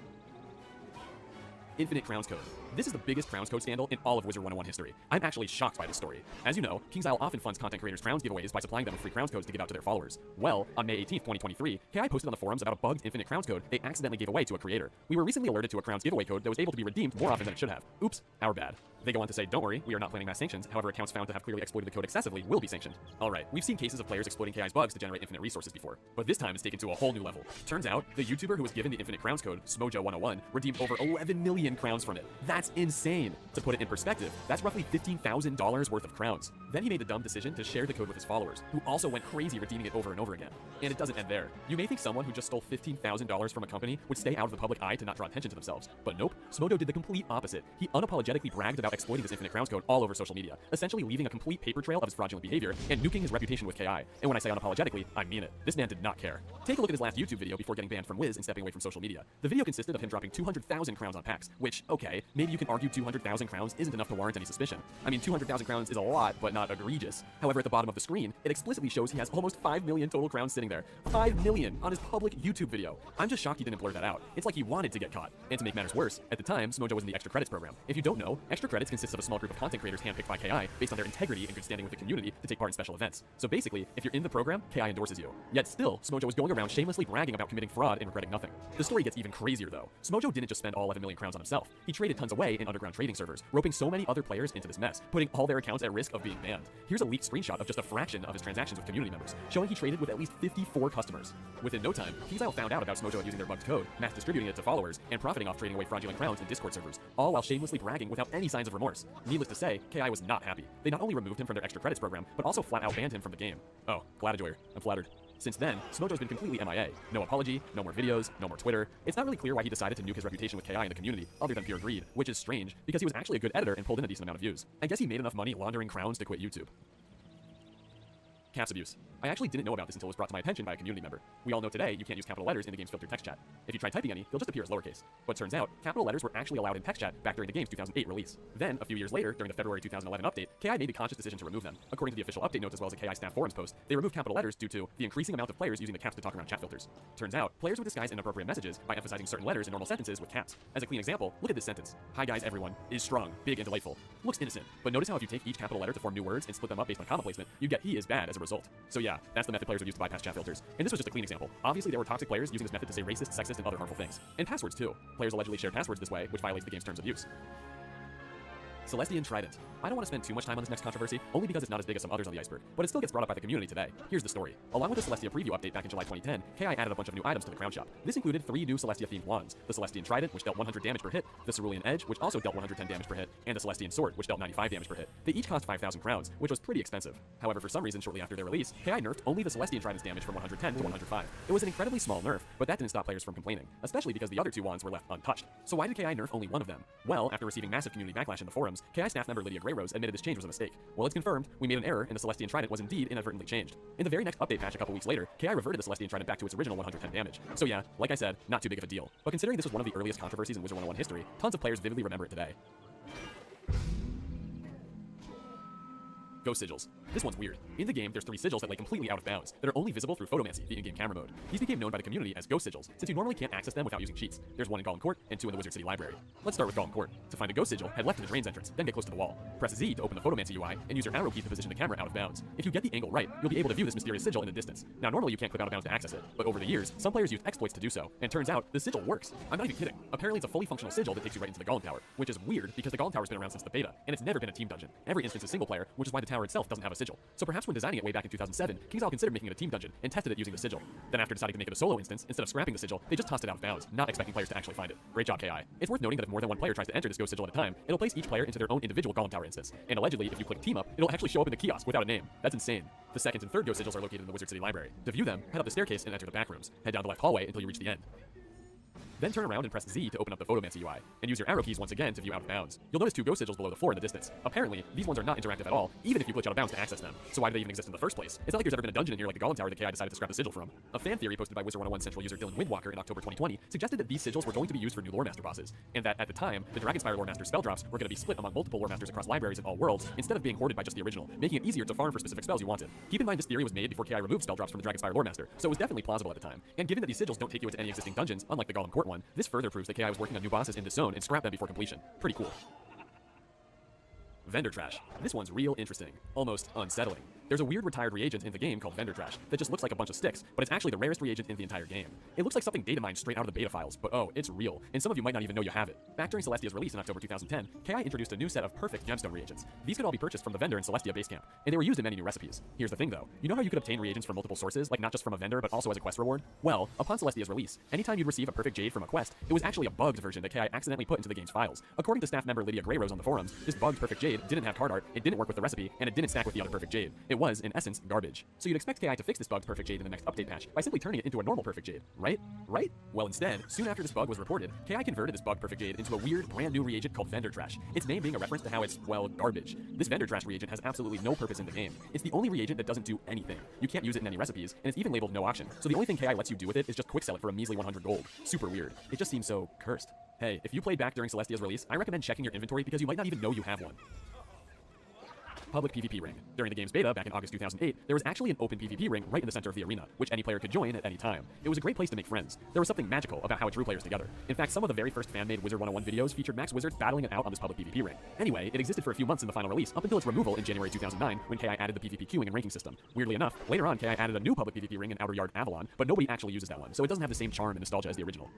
Infinite Crowns Code. This is the biggest Crowns Code scandal in all of Wizard 101 history. I'm actually shocked by this story. As you know, KingsIsle often funds content creators' Crowns giveaways by supplying them with free Crowns codes to give out to their followers. Well, on May 18th, 2023, KI posted on the forums about a bugged Infinite Crowns code they accidentally gave away to a creator. We were recently alerted to a Crowns giveaway code that was able to be redeemed more often than it should have. Oops, our bad. They go on to say, don't worry, we are not planning mass sanctions. However, accounts found to have clearly exploited the code excessively will be sanctioned. Alright, we've seen cases of players exploiting KI's bugs to generate infinite resources before, but this time it's taken to a whole new level. Turns out, the YouTuber who was given the infinite crowns code, Smojo101, redeemed over 11 million crowns from it. That's insane! To put it in perspective, that's roughly $15,000 worth of crowns. Then he made the dumb decision to share the code with his followers, who also went crazy redeeming it over and over again. And it doesn't end there. You may think someone who just stole $15,000 from a company would stay out of the public eye to not draw attention to themselves, but nope, Smojo did the complete opposite. He unapologetically bragged about exploiting this infinite crowns code all over social media, essentially leaving a complete paper trail of his fraudulent behavior and nuking his reputation with KI. And when I say unapologetically, I mean it. This man did not care. Take a look at his last YouTube video before getting banned from Wiz and stepping away from social media. The video consisted of him dropping 200,000 crowns on packs, which, okay, maybe you can argue 200,000 crowns isn't enough to warrant any suspicion. I mean, 200,000 crowns is a lot, but not egregious. However, at the bottom of the screen, it explicitly shows he has almost 5 million total crowns sitting there. 5 million on his public YouTube video. I'm just shocked he didn't blur that out. It's like he wanted to get caught. And to make matters worse, at the time, Smojo was in the Extra Credits program. If you don't know, Extra Credits consists of a small group of content creators handpicked by KI based on their integrity and good standing with the community to take part in special events. So basically, if you're in the program, KI endorses you. Yet still, Smojo was going around shamelessly bragging about committing fraud and regretting nothing. The story gets even crazier though. Smojo didn't just spend all 11 million crowns on himself. He traded tons away in underground trading servers, roping so many other players into this mess, putting all their accounts at risk of being banned. Here's a leaked screenshot of just a fraction of his transactions with community members, showing he traded with at least 54 customers. Within no time, KingsIsle found out about Smojo using their bugged code, mass distributing it to followers, and profiting off trading away fraudulent crowns in Discord servers, all while shamelessly bragging without any signs of remorse. Needless to say, KI was not happy. They not only removed him from their Extra Credits program, but also flat out banned him from the game. Oh, glad enjoyer. I'm flattered. Since then, Smojo's been completely MIA. No apology, no more videos, no more Twitter. It's not really clear why he decided to nuke his reputation with KI in the community, other than pure greed, which is strange, because he was actually a good editor and pulled in a decent amount of views. I guess he made enough money laundering crowns to quit YouTube. Caps abuse. I actually didn't know about this until it was brought to my attention by a community member. We all know today you can't use capital letters in the game's filtered text chat. If you try typing any, they'll just appear as lowercase. But turns out, capital letters were actually allowed in text chat back during the game's 2008 release. Then, a few years later, during the February 2011 update, KI made a conscious decision to remove them. According to the official update notes as well as a KI staff forums post, they removed capital letters due to the increasing amount of players using the caps to talk around chat filters. Turns out, players would disguise inappropriate messages by emphasizing certain letters in normal sentences with caps. As a clean example, look at this sentence. Hi guys everyone, is strong, big and delightful. Looks innocent, but notice how if you take each capital letter to form new words and split them up based on comma placement, you get he is bad as a result. So yeah, that's the method players would use to bypass chat filters. And this was just a clean example. Obviously there were toxic players using this method to say racist, sexist, and other harmful things. And passwords too. Players allegedly shared passwords this way, which violates the game's terms of use. Celestian Trident. I don't want to spend too much time on this next controversy, only because it's not as big as some others on the iceberg, but it still gets brought up by the community today. Here's the story. Along with the Celestia preview update back in July 2010, KI added a bunch of new items to the crown shop. This included 3 new Celestia-themed wands, the Celestian Trident, which dealt 100 damage per hit, the Cerulean Edge, which also dealt 110 damage per hit, and the Celestian Sword, which dealt 95 damage per hit. They each cost 5,000 crowns, which was pretty expensive. However, for some reason, shortly after their release, KI nerfed only the Celestian Trident's damage from 110 to 105. It was an incredibly small nerf, but that didn't stop players from complaining, especially because the other 2 wands were left untouched. So why did KI nerf only one of them? Well, after receiving massive community backlash in the forums, KI staff member Lydia Greyrose admitted this change was a mistake. Well, it's confirmed, we made an error and the Celestian Trident was indeed inadvertently changed. In the very next update patch a couple weeks later, KI reverted the Celestian Trident back to its original 110 damage. So yeah, like I said, not too big of a deal. But considering this was one of the earliest controversies in Wizard 101 history, tons of players vividly remember it today. Ghost sigils. This one's weird. In the game, there's 3 sigils that lay completely out of bounds, that are only visible through Photomancy, the in-game camera mode. These became known by the community as ghost sigils, since you normally can't access them without using cheats. There's 1 in Golem Court, and 2 in the Wizard City Library. Let's start with Golem Court. To find a ghost sigil, head left to the drains entrance, then get close to the wall. Press Z to open the Photomancy UI, and use your arrow key to position the camera out of bounds. If you get the angle right, you'll be able to view this mysterious sigil in the distance. Now normally you can't click out of bounds to access it, but over the years, some players used exploits to do so, and turns out, the sigil works. I'm not even kidding. Apparently it's a fully functional sigil that takes you right into the Golem Tower, which is weird because the Golem Tower's been around since the beta, and it's never been a team dungeon. Every instance is single player, which is why the tower itself doesn't have a sigil. So perhaps when designing it way back in 2007, KingsIsle considered making it a team dungeon and tested it using the sigil. Then after deciding to make it a solo instance, instead of scrapping the sigil, they just tossed it out of bounds, not expecting players to actually find it. Great job, KI. It's worth noting that if more than 1 player tries to enter this ghost sigil at a time, it'll place each player into their own individual Golem Tower instance. And allegedly, if you click team up, it'll actually show up in the kiosk without a name. That's insane. The 2nd and 3rd ghost sigils are located in the Wizard City Library. To view them, head up the staircase and enter the back rooms. Head down the left hallway until you reach the end. Then turn around and press Z to open up the Photomancy UI, and use your arrow keys once again to view out of bounds. You'll notice 2 ghost sigils below the floor in the distance. Apparently, these ones are not interactive at all, even if you glitch out of bounds to access them. So why do they even exist in the first place? It's not like there's ever been a dungeon in here like the Golem Tower that KI decided to scrap the sigil from. A fan theory posted by Wizard 101 Central user Dylan Windwalker in October 2020 suggested that these sigils were going to be used for new Lore Master bosses, and that at the time, the Dragonspire Lore Master spell drops were going to be split among multiple Lore Masters across libraries in all worlds, instead of being hoarded by just the original, making it easier to farm for specific spells you wanted. Keep in mind this theory was made before KI removed spell drops from the Dragonspire Lore Master, so it was definitely plausible at the time. And given that these sigils don't take you into any existing dungeons, unlike the Golem Court one, this further proves that KI was working on new bosses in this zone and scrap them before completion. Pretty cool. Vendor trash. This one's real interesting, almost unsettling. There's a weird retired reagent in the game called Vendor Trash that just looks like a bunch of sticks, but it's actually the rarest reagent in the entire game. It looks like something data mined straight out of the beta files, but oh, it's real, and some of you might not even know you have it. Back during Celestia's release in October 2010, KI introduced a new set of perfect gemstone reagents. These could all be purchased from the vendor in Celestia base camp, and they were used in many new recipes. Here's the thing though, you know how you could obtain reagents from multiple sources, like not just from a vendor, but also as a quest reward? Well, upon Celestia's release, anytime you'd receive a perfect jade from a quest, it was actually a bugged version that KI accidentally put into the game's files. According to staff member Lydia Grayrose on the forums, this bugged perfect jade didn't have card art, it didn't work with the recipe, and it didn't stack with the other perfect jade. It was, in essence, garbage. So you'd expect KI to fix this bugged perfect jade in the next update patch by simply turning it into a normal perfect jade, right? Right? Well, instead, soon after this bug was reported, KI converted this bugged perfect jade into a weird, brand new reagent called Vendor Trash. Its name being a reference to how it's, well, garbage. This Vendor Trash reagent has absolutely no purpose in the game. It's the only reagent that doesn't do anything. You can't use it in any recipes, and it's even labeled no auction. So the only thing KI lets you do with it is just quick sell it for a measly 100 gold. Super weird. It just seems so cursed. Hey, if you played back during Celestia's release, I recommend checking your inventory because you might not even know you have one. Public PvP ring. During the game's beta back in August 2008, there was actually an open PvP ring right in the center of the arena, which any player could join at any time. It was a great place to make friends. There was something magical about how it drew players together. In fact, some of the very first fan-made Wizard 101 videos featured Max Wizard battling it out on this public PvP ring. Anyway, it existed for a few months in the final release, up until its removal in January 2009, when KI added the PvP queuing and ranking system. Weirdly enough, later on KI added a new public PvP ring in Outer Yard Avalon, but nobody actually uses that one, so it doesn't have the same charm and nostalgia as the original.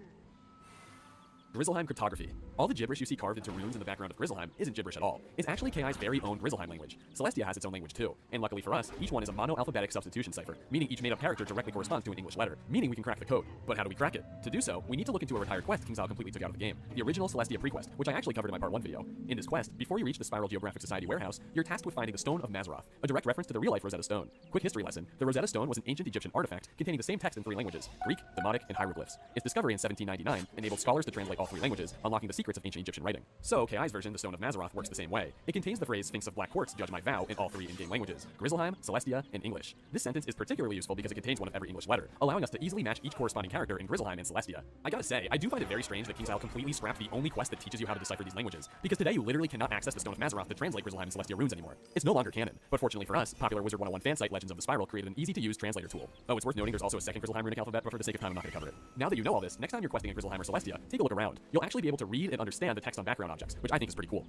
Grizzleheim cryptography. All the gibberish you see carved into runes in the background of Grizzleheim isn't gibberish at all. It's actually KI's very own Grizzleheim language. Celestia has its own language too, and luckily for us, each one is a mono-alphabetic substitution cipher, meaning each made-up character directly corresponds to an English letter, meaning we can crack the code. But how do we crack it? To do so, we need to look into a retired quest KingsIsle completely took out of the game, the original Celestia prequest, which I actually covered in my part 1 video. In this quest, before you reach the Spiral Geographic Society warehouse, you're tasked with finding the Stone of Mazaroth, a direct reference to the real-life Rosetta Stone. Quick history lesson, the Rosetta Stone was an ancient Egyptian artifact containing the same text in 3 languages, Greek, Demotic, and hieroglyphs. Its discovery in 1799 enabled scholars to translate all 3 languages, unlocking the secrets of ancient Egyptian writing. So, KI's version, the Stone of Mazaroth, works the same way. It contains the phrase Sphinx of Black Quartz, judge my vow, in all 3 in-game languages, Grizzleheim, Celestia, and English. This sentence is particularly useful because it contains one of every English letter, allowing us to easily match each corresponding character in Grizzleheim and Celestia. I gotta say, I do find it very strange that KingsIsle completely scrapped the only quest that teaches you how to decipher these languages, because today you literally cannot access the Stone of Mazaroth to translate Grizzleheim and Celestia runes anymore. It's no longer canon, but fortunately for us, popular Wizard 101 fan site Legends of the Spiral created an easy-to-use translator tool. Oh, it's worth noting there's also a second Grizzleheim runic alphabet, but for the sake of time I'm not gonna cover it. Now that you know all this, next time you're questing in Grizzleheim or Celestia, take a look around. You'll actually be able to read and understand the text on background objects, which I think is pretty cool.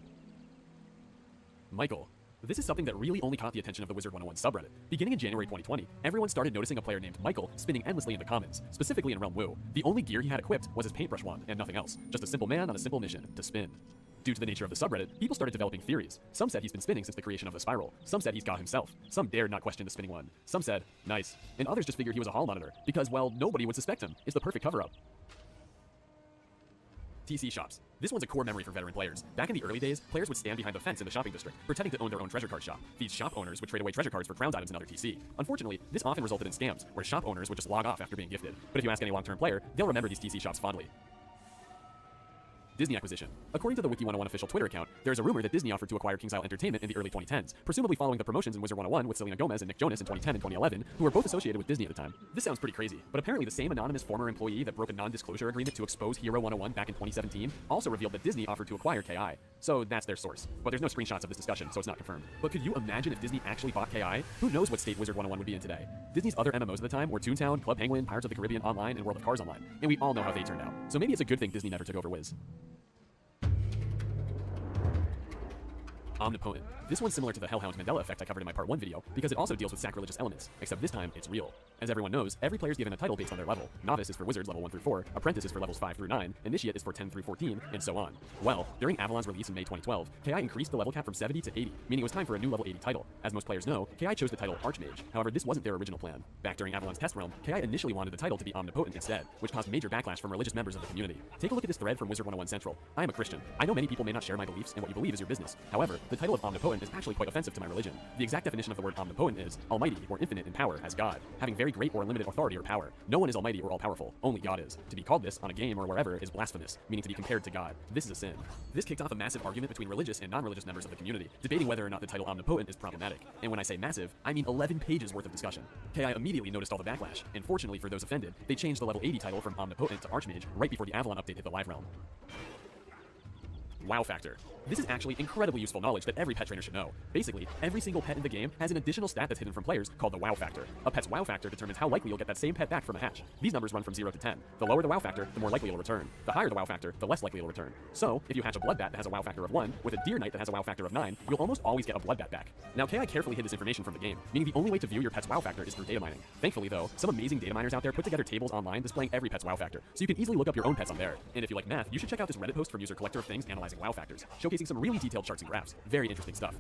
Michael. This is something that really only caught the attention of the Wizard 101 subreddit. Beginning in January 2020, everyone started noticing a player named Michael spinning endlessly in the comments, specifically in Realm Wu. The only gear he had equipped was his paintbrush wand and nothing else. Just a simple man on a simple mission, to spin. Due to the nature of the subreddit, people started developing theories. Some said he's been spinning since the creation of the spiral. Some said he's God himself. Some dared not question the spinning one. Some said, nice. And others just figured he was a hall monitor, because, well, nobody would suspect him. It's the perfect cover-up. TC shops. This one's a core memory for veteran players. Back in the early days, players would stand behind the fence in the shopping district, pretending to own their own treasure card shop. These shop owners would trade away treasure cards for crowns items and other TC. Unfortunately, this often resulted in scams, where shop owners would just log off after being gifted. But if you ask any long-term player, they'll remember these TC shops fondly. Disney acquisition. According to the Wiki 101 official Twitter account, there is a rumor that Disney offered to acquire KingsIsle Entertainment in the early 2010s, presumably following the promotions in Wizard 101 with Selena Gomez and Nick Jonas in 2010 and 2011, who were both associated with Disney at the time. This sounds pretty crazy, but apparently the same anonymous former employee that broke a non-disclosure agreement to expose Hero 101 back in 2017 also revealed that Disney offered to acquire KI. So that's their source. But there's no screenshots of this discussion, so it's not confirmed. But could you imagine if Disney actually bought KI? Who knows what state Wizard 101 would be in today? Disney's other MMOs at the time were Toontown, Club Penguin, Pirates of the Caribbean Online, and World of Cars Online, and we all know how they turned out. So maybe it's a good thing Disney never took over Wiz. Omnipotent. This one's similar to the Hellhound Mandela effect I covered in my part 1 video, because it also deals with sacrilegious elements, except this time it's real. As everyone knows, every player is given a title based on their level. Novice is for wizards level 1 through 4, Apprentice is for levels 5 through 9, Initiate is for 10 through 14, and so on. Well, during Avalon's release in May 2012, KI increased the level cap from 70 to 80, meaning it was time for a new level 80 title. As most players know, KI chose the title Archmage. However, this wasn't their original plan. Back during Avalon's test realm, KI initially wanted the title to be Omnipotent instead, which caused major backlash from religious members of the community. Take a look at this thread from Wizard 101 Central. I am a Christian. I know many people may not share my beliefs, and what you believe is your business. However, the title of Omnipotent is actually quite offensive to my religion. The exact definition of the word omnipotent is almighty or infinite in power as God, having very great or unlimited authority or power. No one is almighty or all-powerful, only God is. To be called this on a game or wherever is blasphemous, meaning to be compared to God. This is a sin. This kicked off a massive argument between religious and non-religious members of the community, debating whether or not the title omnipotent is problematic. And when I say massive, I mean 11 pages worth of discussion. KI immediately noticed all the backlash, and fortunately for those offended, they changed the level 80 title from omnipotent to Archmage right before the Avalon update hit the live realm. Wow Factor. This is actually incredibly useful knowledge that every pet trainer should know. Basically, every single pet in the game has an additional stat that's hidden from players called the Wow Factor. A pet's Wow Factor determines how likely you'll get that same pet back from a hatch. These numbers run from 0 to 10. The lower the Wow Factor, the more likely it'll return. The higher the Wow Factor, the less likely it'll return. So, if you hatch a Bloodbat that has a Wow Factor of 1, with a Deer Knight that has a Wow Factor of 9, you'll almost always get a Bloodbat back. Now, KI carefully hid this information from the game, meaning the only way to view your pet's Wow Factor is through data mining. Thankfully, though, some amazing data miners out there put together tables online displaying every pet's Wow Factor, so you can easily look up your own pets on there. And if you like math, you should check out this Reddit post from user Collector of Things analyzing Wow Factors, showcasing some really detailed charts and graphs. Very interesting stuff.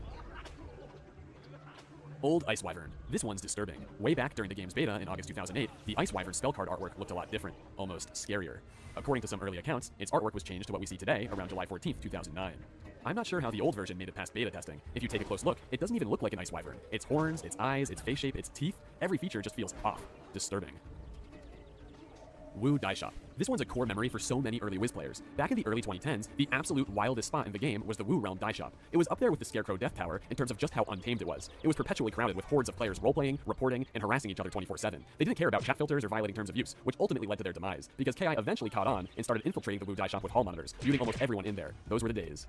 Old Ice Wyvern. This one's disturbing. Way back during the game's beta in August 2008, the Ice Wyvern spell card artwork looked a lot different, almost scarier. According to some early accounts, its artwork was changed to what we see today around July 14th, 2009. I'm not sure how the old version made it past beta testing. If you take a close look, it doesn't even look like an Ice Wyvern. Its horns, its eyes, its face shape, its teeth, every feature just feels off. Disturbing. Wu Dye Shop. This one's a core memory for so many early Wiz players. Back in the early 2010s, the absolute wildest spot in the game was the Wu Realm Dye Shop. It was up there with the Scarecrow Death Tower in terms of just how untamed it was. It was perpetually crowded with hordes of players roleplaying, reporting, and harassing each other 24/7. They didn't care about chat filters or violating terms of use, which ultimately led to their demise, because KI eventually caught on and started infiltrating the Wu Dye Shop with hall monitors, muting almost everyone in there. Those were the days.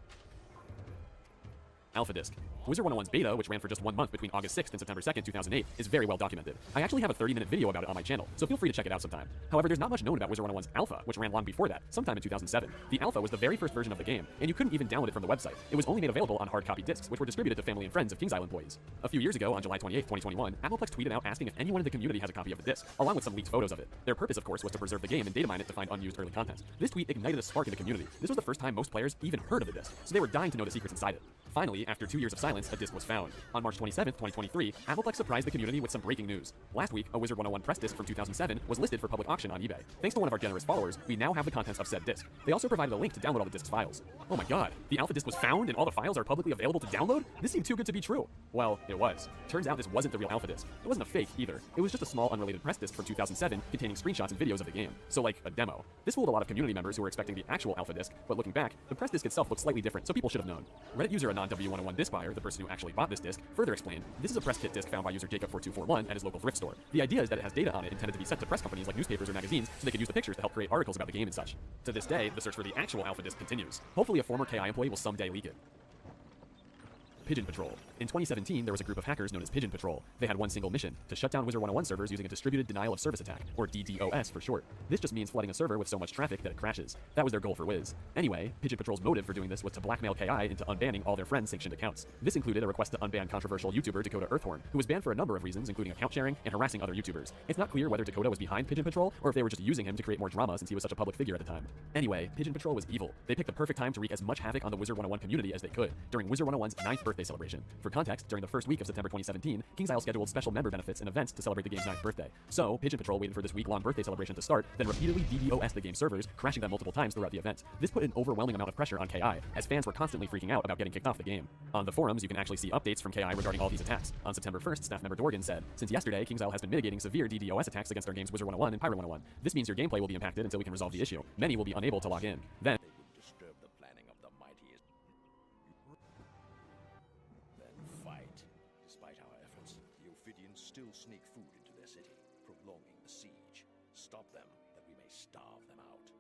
Alpha Disc. Wizard 101's beta, which ran for just 1 month between August 6th and September 2nd, 2008, is very well documented. I actually have a 30-minute video about it on my channel, so feel free to check it out sometime. However, there's not much known about Wizard 101's Alpha, which ran long before that, sometime in 2007. The Alpha was the very first version of the game, and you couldn't even download it from the website. It was only made available on hard copy discs, which were distributed to family and friends of KingsIsle employees. A few years ago, on July 28th, 2021, Appleplex tweeted out asking if anyone in the community has a copy of the disc, along with some leaked photos of it. Their purpose, of course, was to preserve the game and data mine it to find unused early content. This tweet ignited a spark in the community. This was the first time most players even heard of the disc, so they were dying to know the secrets inside it. Finally, after 2 years of silence, a disc was found. On March 27th, 2023, Appleplex surprised the community with some breaking news. Last week, a Wizard 101 press disc from 2007 was listed for public auction on eBay. Thanks to one of our generous followers, we now have the contents of said disc. They also provided a link to download all the disc's files. Oh my god, the Alpha disc was found and all the files are publicly available to download? This seemed too good to be true. Well, it was. Turns out this wasn't the real Alpha disc. It wasn't a fake either. It was just a small unrelated press disc from 2007 containing screenshots and videos of the game. So like a demo. This fooled a lot of community members who were expecting the actual Alpha disc, but looking back, the press disc itself looked slightly different, so people should have known. Reddit user a non-W101 disc buyer, the person who actually bought this disc, further explained, this is a press kit disc found by user Jacob4241 at his local thrift store. The idea is that it has data on it intended to be sent to press companies like newspapers or magazines so they could use the pictures to help create articles about the game and such. To this day, the search for the actual Alpha disc continues. Hopefully a former KI employee will someday leak it. Pigeon Patrol. In 2017, there was a group of hackers known as Pigeon Patrol. They had one single mission, to shut down Wizard 101 servers using a distributed denial of service attack, or DDoS for short. This just means flooding a server with so much traffic that it crashes. That was their goal for Wiz. Anyway, Pigeon Patrol's motive for doing this was to blackmail KI into unbanning all their friends' sanctioned accounts. This included a request to unban controversial YouTuber Dakota Earthhorn, who was banned for a number of reasons, including account sharing and harassing other YouTubers. It's not clear whether Dakota was behind Pigeon Patrol, or if they were just using him to create more drama since he was such a public figure at the time. Anyway, Pigeon Patrol was evil. They picked the perfect time to wreak as much havoc on the Wizard 101 community as they could, during Wizard 101's 9th birthday celebration. For context, during the first week of September 2017, KingsIsle scheduled special member benefits and events to celebrate the game's 9th birthday. So, Pigeon Patrol waited for this week-long birthday celebration to start, then repeatedly DDoS'd the game's servers, crashing them multiple times throughout the event. This put an overwhelming amount of pressure on KI, as fans were constantly freaking out about getting kicked off the game. On the forums, you can actually see updates from KI regarding all these attacks. On September 1st, staff member Dorgan said, "Since yesterday, KingsIsle has been mitigating severe DDoS attacks against our games Wizard 101 and Pirate 101. This means your gameplay will be impacted until we can resolve the issue. Many will be unable to log in. Then Disturb the planning of the mightiest. Then fight. Despite our efforts, the Ophidians still sneak food into their city, prolonging the siege. Stop them, that we may starve them out.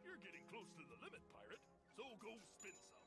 You're getting close to the limit, pirate, so go spin some.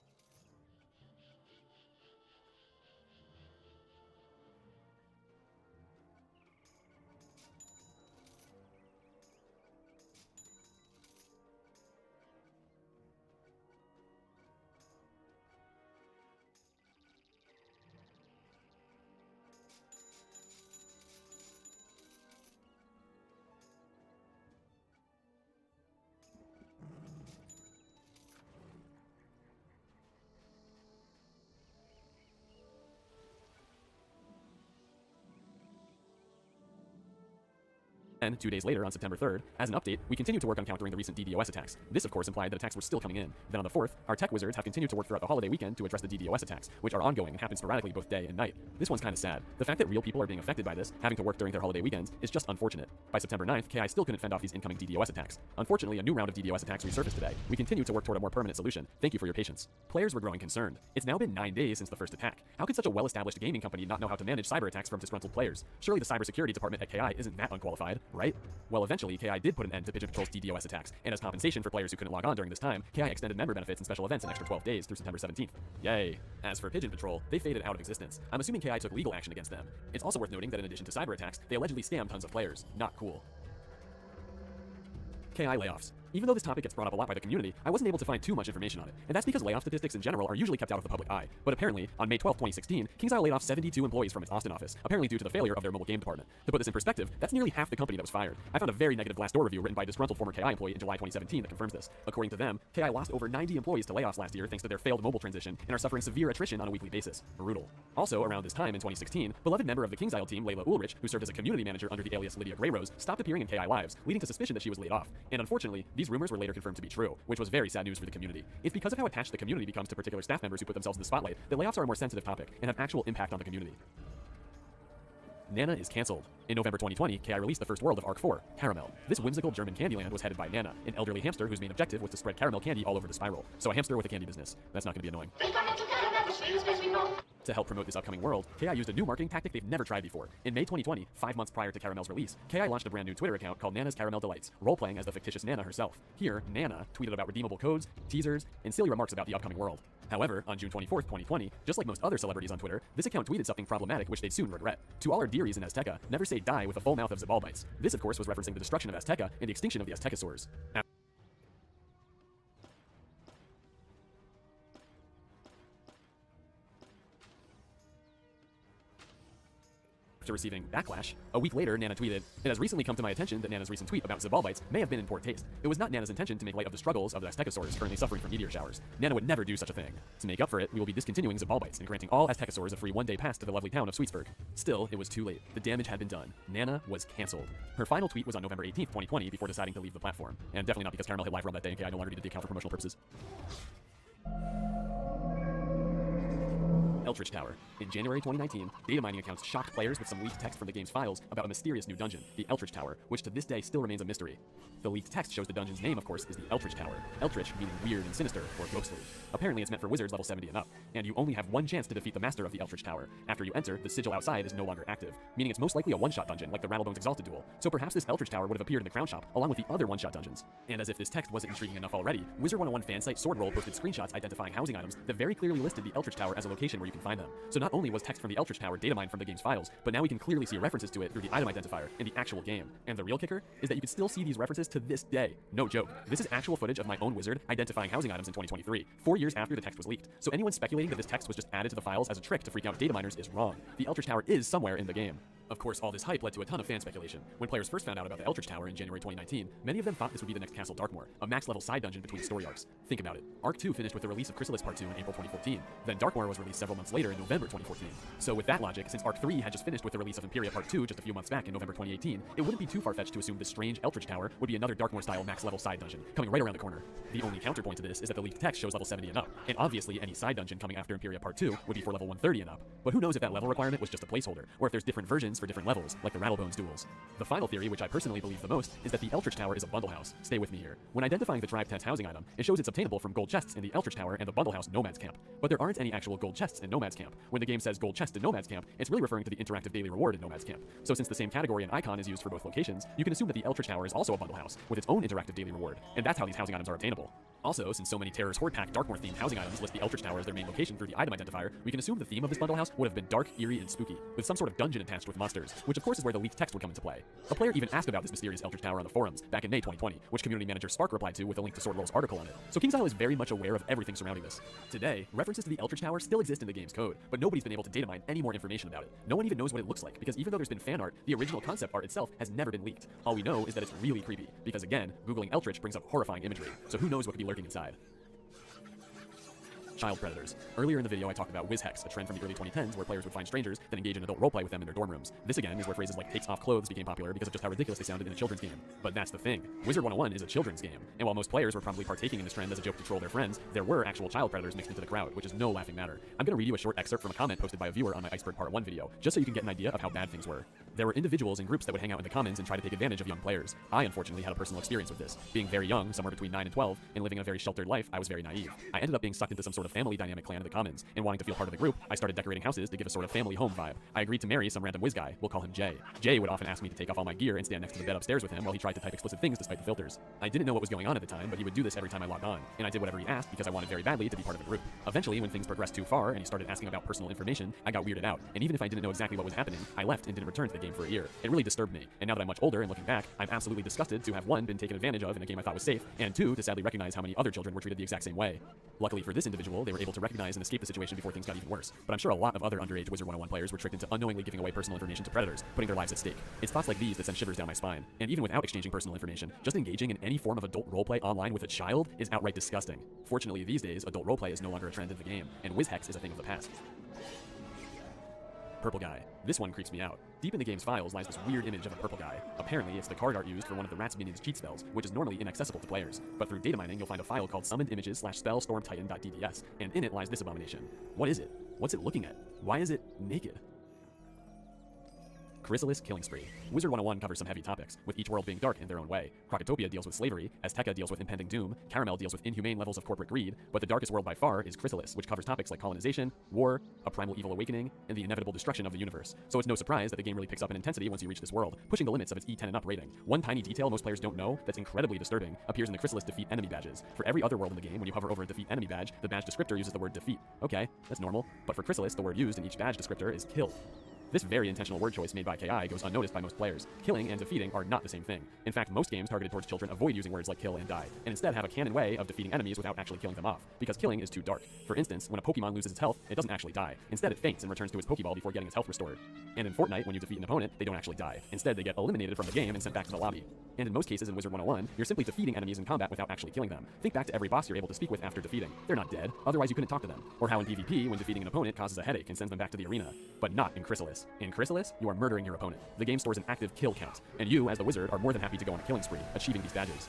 And 2 days later, on September 3rd, as an update, we continued to work on countering the recent DDoS attacks. This, of course, implied that attacks were still coming in. Then on the 4th, our tech wizards have continued to work throughout the holiday weekend to address the DDoS attacks, which are ongoing and happen sporadically both day and night. This one's kind of sad. The fact that real people are being affected by this, having to work during their holiday weekends, is just unfortunate. By September 9th, KI still couldn't fend off these incoming DDoS attacks. Unfortunately, a new round of DDoS attacks resurfaced today. We continue to work toward a more permanent solution. Thank you for your patience. Players were growing concerned. It's now been 9 days since the first attack. How could such a well-established gaming company not know how to manage cyber attacks from disgruntled players? Surely the cybersecurity department at KI isn't that unqualified, right? Well, eventually, KI did put an end to Pigeon Patrol's DDoS attacks, and as compensation for players who couldn't log on during this time, KI extended member benefits and special events an extra 12 days through September 17th. Yay. As for Pigeon Patrol, they faded out of existence. I'm assuming KI took legal action against them. It's also worth noting that in addition to cyber attacks, they allegedly scammed tons of players. Not cool. KI layoffs. Even though this topic gets brought up a lot by the community, I wasn't able to find too much information on it, and that's because layoff statistics in general are usually kept out of the public eye. But apparently, on May 12, 2016, KingsIsle laid off 72 employees from its Austin office, apparently due to the failure of their mobile game department. To put this in perspective, that's nearly half the company that was fired. I found a very negative Glassdoor review written by a disgruntled former KI employee in July 2017 that confirms this. According to them, KI lost over 90 employees to layoffs last year thanks to their failed mobile transition and are suffering severe attrition on a weekly basis. Brutal. Also, around this time in 2016, beloved member of the KingsIsle team, Layla Ulrich, who served as a community manager under the alias Lydia Greyrose, stopped appearing in KI Lives, leading to suspicion that she was laid off. And unfortunately, these rumors were later confirmed to be true, which was very sad news for the community. It's because of how attached the community becomes to particular staff members who put themselves in the spotlight that layoffs are a more sensitive topic and have actual impact on the community. Nana is cancelled. In November 2020, KI released the first world of Arc 4, Caramel. This whimsical German candy land was headed by Nana, an elderly hamster whose main objective was to spread caramel candy all over the spiral. So a hamster with a candy business. That's not going to be annoying. To help promote this upcoming world, KI used a new marketing tactic they've never tried before. In May 2020, 5 months prior to Caramel's release, KI launched a brand new Twitter account called Nana's Caramel Delights, role-playing as the fictitious Nana herself. Here, Nana tweeted about redeemable codes, teasers, and silly remarks about the upcoming world. However, on June 24th, 2020, just like most other celebrities on Twitter, this account tweeted something problematic which they'd soon regret. To all our dearies in Azteca, never say die with a full mouth of Zabalbites. This, of course, was referencing the destruction of Azteca and the extinction of the Aztecosaurs. After receiving backlash, a week later, Nana tweeted, "It has recently come to my attention that Nana's recent tweet about Zabalbites may have been in poor taste. It was not Nana's intention to make light of the struggles of the Aztecosaurs currently suffering from meteor showers. Nana would never do such a thing. To make up for it, we will be discontinuing Zabalbites and granting all Aztecosaurs a free one-day pass to the lovely town of Sweetsburg." Still, it was too late. The damage had been done. Nana was cancelled. Her final tweet was on November 18th, 2020, before deciding to leave the platform. And definitely not because Caramel hit live run that day and KI no longer needed the account for promotional purposes. Eldritch Tower. In January 2019, data mining accounts shocked players with some leaked text from the game's files about a mysterious new dungeon, the Eldritch Tower, which to this day still remains a mystery. The leaked text shows the dungeon's name, of course, is the Eldritch Tower. Eldritch meaning weird and sinister, or ghostly. Apparently it's meant for wizards level 70 and up, and you only have one chance to defeat the master of the Eldritch Tower. After you enter, the sigil outside is no longer active, meaning it's most likely a one-shot dungeon, like the Rattlebones Exalted Duel. So perhaps this Eldritch Tower would have appeared in the Crown Shop, along with the other one-shot dungeons. And as if this text wasn't intriguing enough already, Wizard 101 fan site Swordroll posted screenshots identifying housing items that very clearly listed the Eldritch Tower as a location where you can find them. So not only was text from the Eldritch Tower data mined from the game's files, but now we can clearly see references to it through the item identifier in the actual game. And the real kicker is that you can still see these references to this day. No joke. This is actual footage of my own wizard identifying housing items in 2023, 4 years after the text was leaked. So anyone speculating that this text was just added to the files as a trick to freak out data miners is wrong. The Eldritch Tower is somewhere in the game. Of course, all this hype led to a ton of fan speculation. When players first found out about the Eldritch Tower in January 2019, many of them thought this would be the next Castle Darkmoor, a max-level side dungeon between story arcs. Think about it. Arc 2 finished with the release of Chrysalis Part 2 in April 2014. Then Darkmoor was released several months later in November 2014. So with that logic, since Arc 3 had just finished with the release of Imperia Part 2 just a few months back in November 2018, it wouldn't be too far-fetched to assume this strange Eldritch Tower would be another Darkmoor-style max-level side dungeon, coming right around the corner. The only counterpoint to this is that the leaked text shows level 70 and up, and obviously any side dungeon coming after Imperia Part 2 would be for level 130 and up. But who knows if that level requirement was just a placeholder, or if there's different versions for different levels, like the Rattlebones duels. The final theory, which I personally believe the most, is that the Eldritch Tower is a bundle house. Stay with me here. When identifying the Tribe Tent's housing item, it shows it's obtainable from gold chests in the Eldritch Tower and the bundle house Nomad's Camp. But there aren't any actual gold chests in Nomad's Camp. When the game says gold chest in Nomad's Camp, it's really referring to the interactive daily reward in Nomad's Camp. So since the same category and icon is used for both locations, you can assume that the Eldritch Tower is also a bundle house, with its own interactive daily reward, and that's how these housing items are obtainable. Also, since so many Terror's Horde Pack Darkmoor-themed housing items list the Eldritch Tower as their main location through the item identifier, we can assume the theme of this bundle house would have been dark, eerie, and spooky, with some sort of dungeon attached with monsters, which of course is where the leaked text would come into play. A player even asked about this mysterious Eldritch Tower on the forums back in May 2020, which community manager Spark replied to with a link to Swordroll's article on it. So KingsIsle is very much aware of everything surrounding this. Today, references to the Eldritch Tower still exist in the game's code, but nobody's been able to data mine any more information about it. No one even knows what it looks like, because even though there's been fan art, the original concept art itself has never been leaked. All we know is that it's really creepy, because again, Googling Eldritch brings up horrifying imagery, so who knows what could be lurking inside. Child predators. Earlier in the video I talked about WizHex, a trend from the early 2010s where players would find strangers, then engage in adult roleplay with them in their dorm rooms. This again is where phrases like takes off clothes became popular because of just how ridiculous they sounded in a children's game. But that's the thing. Wizard 101 is a children's game, and while most players were probably partaking in this trend as a joke to troll their friends, there were actual child predators mixed into the crowd, which is no laughing matter. I'm gonna read you a short excerpt from a comment posted by a viewer on my Iceberg Part 1 video, just so you can get an idea of how bad things were. There were individuals and groups that would hang out in the commons and try to take advantage of young players. I unfortunately had a personal experience with this. Being very young, somewhere between 9 and 12, and living a very sheltered life, I was very naive. I ended up being sucked into some sort of family dynamic clan in the commons, and wanting to feel part of the group, I started decorating houses to give a sort of family home vibe. I agreed to marry some random whiz guy, we'll call him Jay. Jay would often ask me to take off all my gear and stand next to the bed upstairs with him while he tried to type explicit things despite the filters. I didn't know what was going on at the time, but he would do this every time I logged on, and I did whatever he asked because I wanted very badly to be part of the group. Eventually, when things progressed too far and he started asking about personal information, I got weirded out, and even if I didn't know exactly what was happening, I left and didn't return to the game for a year. It really disturbed me, and now that I'm much older and looking back, I'm absolutely disgusted to have 1, been taken advantage of in a game I thought was safe, and 2, to sadly recognize how many other children were treated the exact same way. Luckily for this individual, they were able to recognize and escape the situation before things got even worse, but I'm sure a lot of other underage Wizard 101 players were tricked into unknowingly giving away personal information to predators, putting their lives at stake. It's thoughts like these that send shivers down my spine, and even without exchanging personal information, just engaging in any form of adult roleplay online with a child is outright disgusting. Fortunately, these days, adult roleplay is no longer a trend in the game, and WizHex is a thing of the past. Purple guy. This one creeps me out. Deep in the game's files lies this weird image of a purple guy. Apparently, it's the card art used for one of the Rat's Minions cheat spells, which is normally inaccessible to players. But through data mining, you'll find a file called summonimages/spellstormtitan.dds, and in it lies this abomination. What is it? What's it looking at? Why is it naked? Chrysalis Killing Spree. Wizard 101 covers some heavy topics, with each world being dark in their own way. Krokotopia deals with slavery, Azteca deals with impending doom, Caramel deals with inhumane levels of corporate greed, but the darkest world by far is Chrysalis, which covers topics like colonization, war, a primal evil awakening, and the inevitable destruction of the universe. So it's no surprise that the game really picks up in intensity once you reach this world, pushing the limits of its E10 and up rating. One tiny detail most players don't know that's incredibly disturbing appears in the Chrysalis defeat enemy badges. For every other world in the game, when you hover over a defeat enemy badge, the badge descriptor uses the word defeat. Okay, that's normal, but for Chrysalis, the word used in each badge descriptor is kill. This very intentional word choice made by KI goes unnoticed by most players. Killing and defeating are not the same thing. In fact, most games targeted towards children avoid using words like kill and die, and instead have a canon way of defeating enemies without actually killing them off, because killing is too dark. For instance, when a Pokemon loses its health, it doesn't actually die. Instead, it faints and returns to its Pokeball before getting its health restored. And in Fortnite, when you defeat an opponent, they don't actually die. Instead, they get eliminated from the game and sent back to the lobby. And in most cases in Wizard 101, you're simply defeating enemies in combat without actually killing them. Think back to every boss you're able to speak with after defeating. They're not dead, otherwise you couldn't talk to them. Or how in PvP, when defeating an opponent causes a headache and sends them back to the arena. But not in Chrysalis. In Chrysalis, you are murdering your opponent. The game stores an active kill count, and you, as the wizard, are more than happy to go on a killing spree, achieving these badges.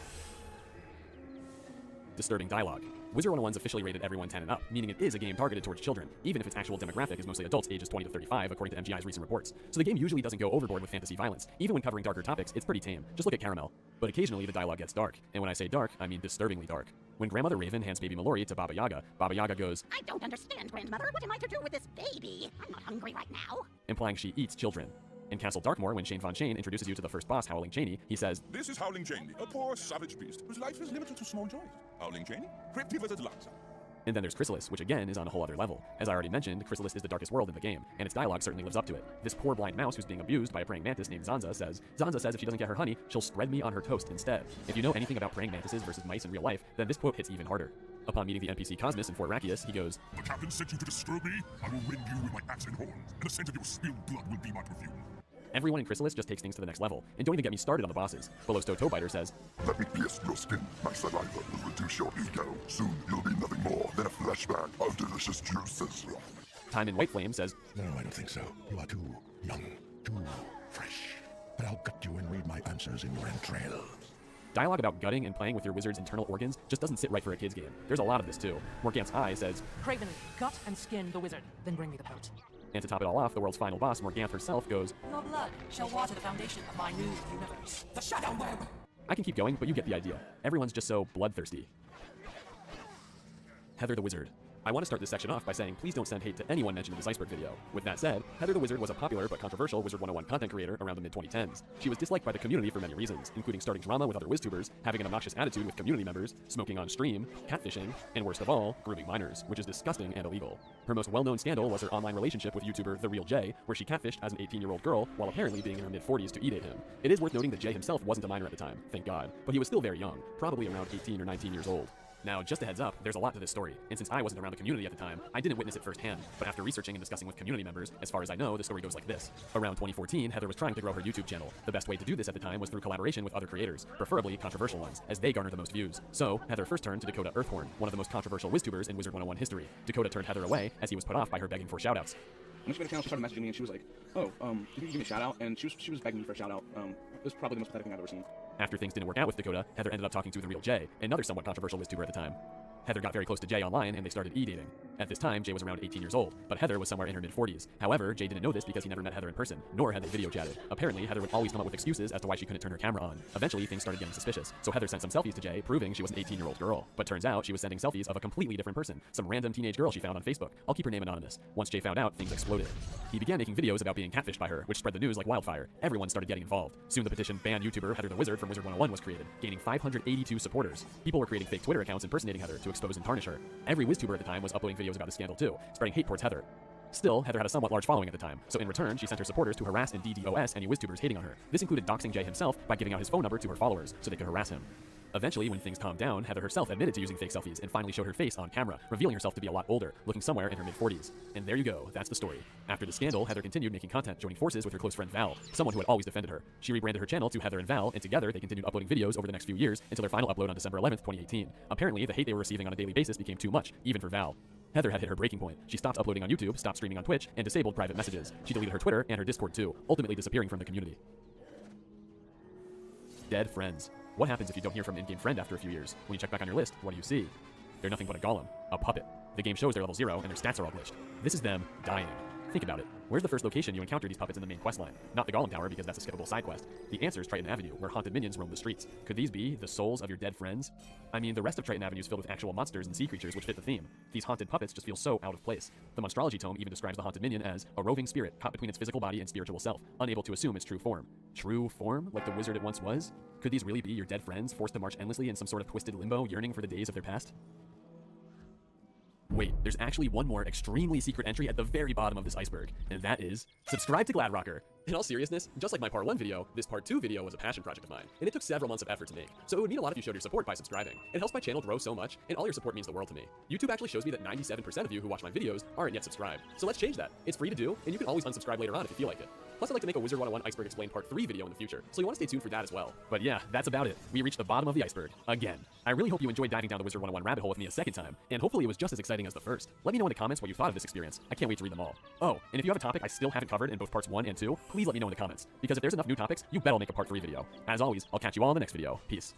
Disturbing dialogue. Wizard 101's officially rated everyone 10 and up, meaning it is a game targeted towards children, even if its actual demographic is mostly adults ages 20 to 35, according to MGI's recent reports. So the game usually doesn't go overboard with fantasy violence. Even when covering darker topics, it's pretty tame. Just look at Caramel. But occasionally the dialogue gets dark, and when I say dark, I mean disturbingly dark. When Grandmother Raven hands baby Mallory to Baba Yaga goes, I don't understand, Grandmother. What am I to do with this baby? I'm not hungry right now. implying she eats children. In Castle Darkmoor, when Shane Von Shane introduces you to the first boss, Howling Chaney, he says, This is Howling Chaney, a poor, savage beast whose life is limited to small joys. Howling Chaney, Cryptiverted Lanza. And then there's Chrysalis, which again is on a whole other level. As I already mentioned, Chrysalis is the darkest world in the game, and its dialogue certainly lives up to it. This poor blind mouse who's being abused by a praying mantis named Zanza says if she doesn't get her honey, she'll spread me on her toast instead. If you know anything about praying mantises versus mice in real life, then this quote hits even harder. Upon meeting the NPC Cosmos in Fort Rakius, he goes, The captain sent you to disturb me? I will rend you with my axe and horns, and the scent of your spilled blood will be my perfume. Everyone in Chrysalis just takes things to the next level, and don't even get me started on the bosses. Belowsto Toebiter says, Let me pierce your skin. My saliva will reduce your ego. Soon you'll be nothing more than a flashback of delicious juices. Time in White Flame says, No, I don't think so. You are too young, too fresh. But I'll gut you and read my answers in your entrails. Dialogue about gutting and playing with your wizard's internal organs just doesn't sit right for a kid's game. There's a lot of this too. Morgant's Eye says, Craven, gut and skin the wizard, then bring me the boat. And to top it all off, the world's final boss, Morganth herself, goes, Your blood shall water the foundation of my new universe, the Shadow Web. I can keep going, but you get the idea. Everyone's just so bloodthirsty. Heather the Wizard. I want to start this section off by saying please don't send hate to anyone mentioned in this Iceberg video. With that said, Heather the Wizard was a popular but controversial Wizard 101 content creator around the mid-2010s. She was disliked by the community for many reasons, including starting drama with other WizTubers, having an obnoxious attitude with community members, smoking on stream, catfishing, and worst of all, grooming minors, which is disgusting and illegal. Her most well-known scandal was her online relationship with YouTuber The Real Jay, where she catfished as an 18-year-old girl while apparently being in her mid-40s to e-date him. It is worth noting that Jay himself wasn't a minor at the time, thank God, but he was still very young, probably around 18 or 19 years old. Now, just a heads up, there's a lot to this story, and since I wasn't around the community at the time, I didn't witness it firsthand, but after researching and discussing with community members, as far as I know, the story goes like this. Around 2014, Heather was trying to grow her YouTube channel. The best way to do this at the time was through collaboration with other creators, preferably controversial ones, as they garner the most views. So, Heather first turned to Dakota Earthhorn, one of the most controversial WizTubers in Wizard 101 history. Dakota turned Heather away, as he was put off by her begging for shoutouts. When she made a channel, she started messaging me and she was like, oh, do you think you give me a shout out? And she was begging me for a shout out. It was probably the most pathetic thing I've ever seen. After things didn't work out with Dakota, Heather ended up talking to The Real Jay, another somewhat controversial WizTuber at the time. Heather got very close to Jay online and they started e-dating. At this time, Jay was around 18 years old, but Heather was somewhere in her mid-40s. However, Jay didn't know this because he never met Heather in person, nor had they video chatted. Apparently, Heather would always come up with excuses as to why she couldn't turn her camera on. Eventually, things started getting suspicious, so Heather sent some selfies to Jay, proving she was an 18-year-old girl. But turns out, she was sending selfies of a completely different person, some random teenage girl she found on Facebook. I'll keep her name anonymous. Once Jay found out, things exploded. He began making videos about being catfished by her, which spread the news like wildfire. Everyone started getting involved. Soon the petition Ban YouTuber Heather the Wizard from Wizard 101 was created, gaining 582 supporters. People were creating fake Twitter accounts impersonating Heather to expose and tarnish her. Every WizTuber at the time was uploading videos about the scandal too, spreading hate towards Heather. Still, Heather had a somewhat large following at the time, so in return, she sent her supporters to harass and DDoS any WizTubers hating on her. This included doxing Jay himself by giving out his phone number to her followers, so they could harass him. Eventually, when things calmed down, Heather herself admitted to using fake selfies and finally showed her face on camera, revealing herself to be a lot older, looking somewhere in her mid-40s. And there you go, that's the story. After the scandal, Heather continued making content, joining forces with her close friend Val, someone who had always defended her. She rebranded her channel to Heather and Val, and together they continued uploading videos over the next few years until their final upload on December 11th, 2018. Apparently, the hate they were receiving on a daily basis became too much, even for Val. Heather had hit her breaking point. She stopped uploading on YouTube, stopped streaming on Twitch, and disabled private messages. She deleted her Twitter and her Discord too, ultimately disappearing from the community. Dead friends. What happens if you don't hear from an in-game friend after a few years? When you check back on your list, what do you see? They're nothing but a golem, a puppet. The game shows they're level 0 and their stats are all glitched. This is them dying. Think about it. Where's the first location you encounter these puppets in the main questline? Not the Golem Tower because that's a skippable side quest. The answer is Triton Avenue, where haunted minions roam the streets. Could these be the souls of your dead friends? I mean, the rest of Triton Avenue is filled with actual monsters and sea creatures which fit the theme. These haunted puppets just feel so out of place. The Monstrology Tome even describes the haunted minion as a roving spirit caught between its physical body and spiritual self, unable to assume its true form. True form? Like the wizard it once was? Could these really be your dead friends, forced to march endlessly in some sort of twisted limbo, yearning for the days of their past? Wait, there's actually one more extremely secret entry at the very bottom of this iceberg, and that is subscribe to Gladrocker. In all seriousness, just like my part 1 video, this part 2 video was a passion project of mine, and it took several months of effort to make, so it would mean a lot if you showed your support by subscribing. It helps my channel grow so much, and all your support means the world to me. YouTube actually shows me that 97% of you who watch my videos aren't yet subscribed, so let's change that. It's free to do, and you can always unsubscribe later on if you feel like it. Plus, I'd like to make a Wizard 101 Iceberg Explained Part 3 video in the future, so you want to stay tuned for that as well. But yeah, that's about it. We reached the bottom of the iceberg. Again. I really hope you enjoyed diving down the Wizard 101 rabbit hole with me a second time, and hopefully it was just as exciting as the first. Let me know in the comments what you thought of this experience. I can't wait to read them all. Oh, and if you have a topic I still haven't covered in both parts 1 and 2, please let me know in the comments, because if there's enough new topics, you bet I'll make a part 3 video. As always, I'll catch you all in the next video. Peace.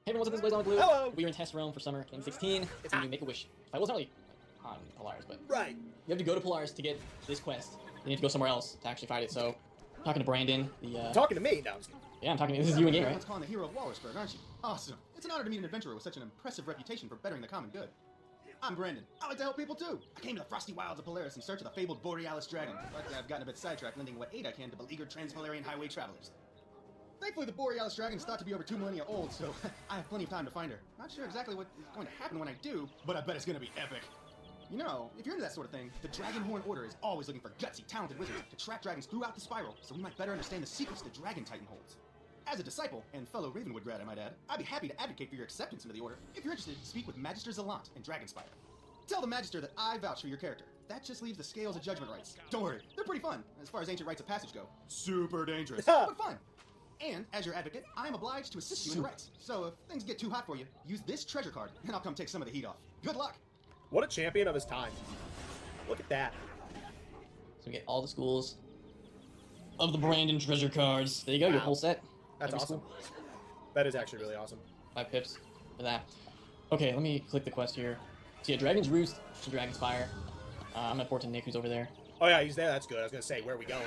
Hey everyone, what's up? This is Blaze on Blue. Hello! We are in Test Realm for Summer 2016. It's a new Make-A-Wish. Well, it's not really on Polaris, but... Right. You have to go to Polaris to get this quest. You need to go somewhere else to actually fight it, so... I'm talking to Brandon, the, Talking to me? No, I'm just kidding. Yeah, I'm talking to you. This is you in game, right? Let's call him the hero of Wallersburg, aren't you? Awesome. It's an honor to meet an adventurer with such an impressive reputation for bettering the common good. I'm Brandon. I like to help people too. I came to the frosty wilds of Polaris in search of the fabled Borealis dragon, but I've gotten a bit sidetracked lending what aid I can to beleaguered Trans-Polarian highway travelers. Thankfully, the Borealis dragon is thought to be over 2 millennia old, so I have plenty of time to find her. Not sure exactly what is going to happen when I do, but I bet it's going to be epic. You know, if you're into that sort of thing, the Dragonhorn Order is always looking for gutsy, talented wizards to track dragons throughout the spiral, so we might better understand the secrets the Dragon Titan holds. As a disciple, and fellow Ravenwood grad I might add, I'd be happy to advocate for your acceptance into the Order. If you're interested, speak with Magister Zalant in Dragonspire. Tell the Magister that I vouch for your character. that just leaves the Scales of Judgment rites. Don't worry, they're pretty fun, as far as ancient rites of passage go. Super dangerous, but fun. And, as your advocate, I am obliged to assist you in the rites. So if things get too hot for you, use this treasure card, and I'll come take some of the heat off. Good luck! What a champion of his time. Look at that. So we get all the schools of the Brandon treasure cards. There you go, your whole set. That's Every awesome. school. That is actually really awesome. 5 pips for that. Okay, let me click the quest here. So yeah, Dragon's Roost and Dragon's Fire. I'm gonna port to Nick, who's over there. Oh yeah, he's there. That's good. I was gonna say, where are we going?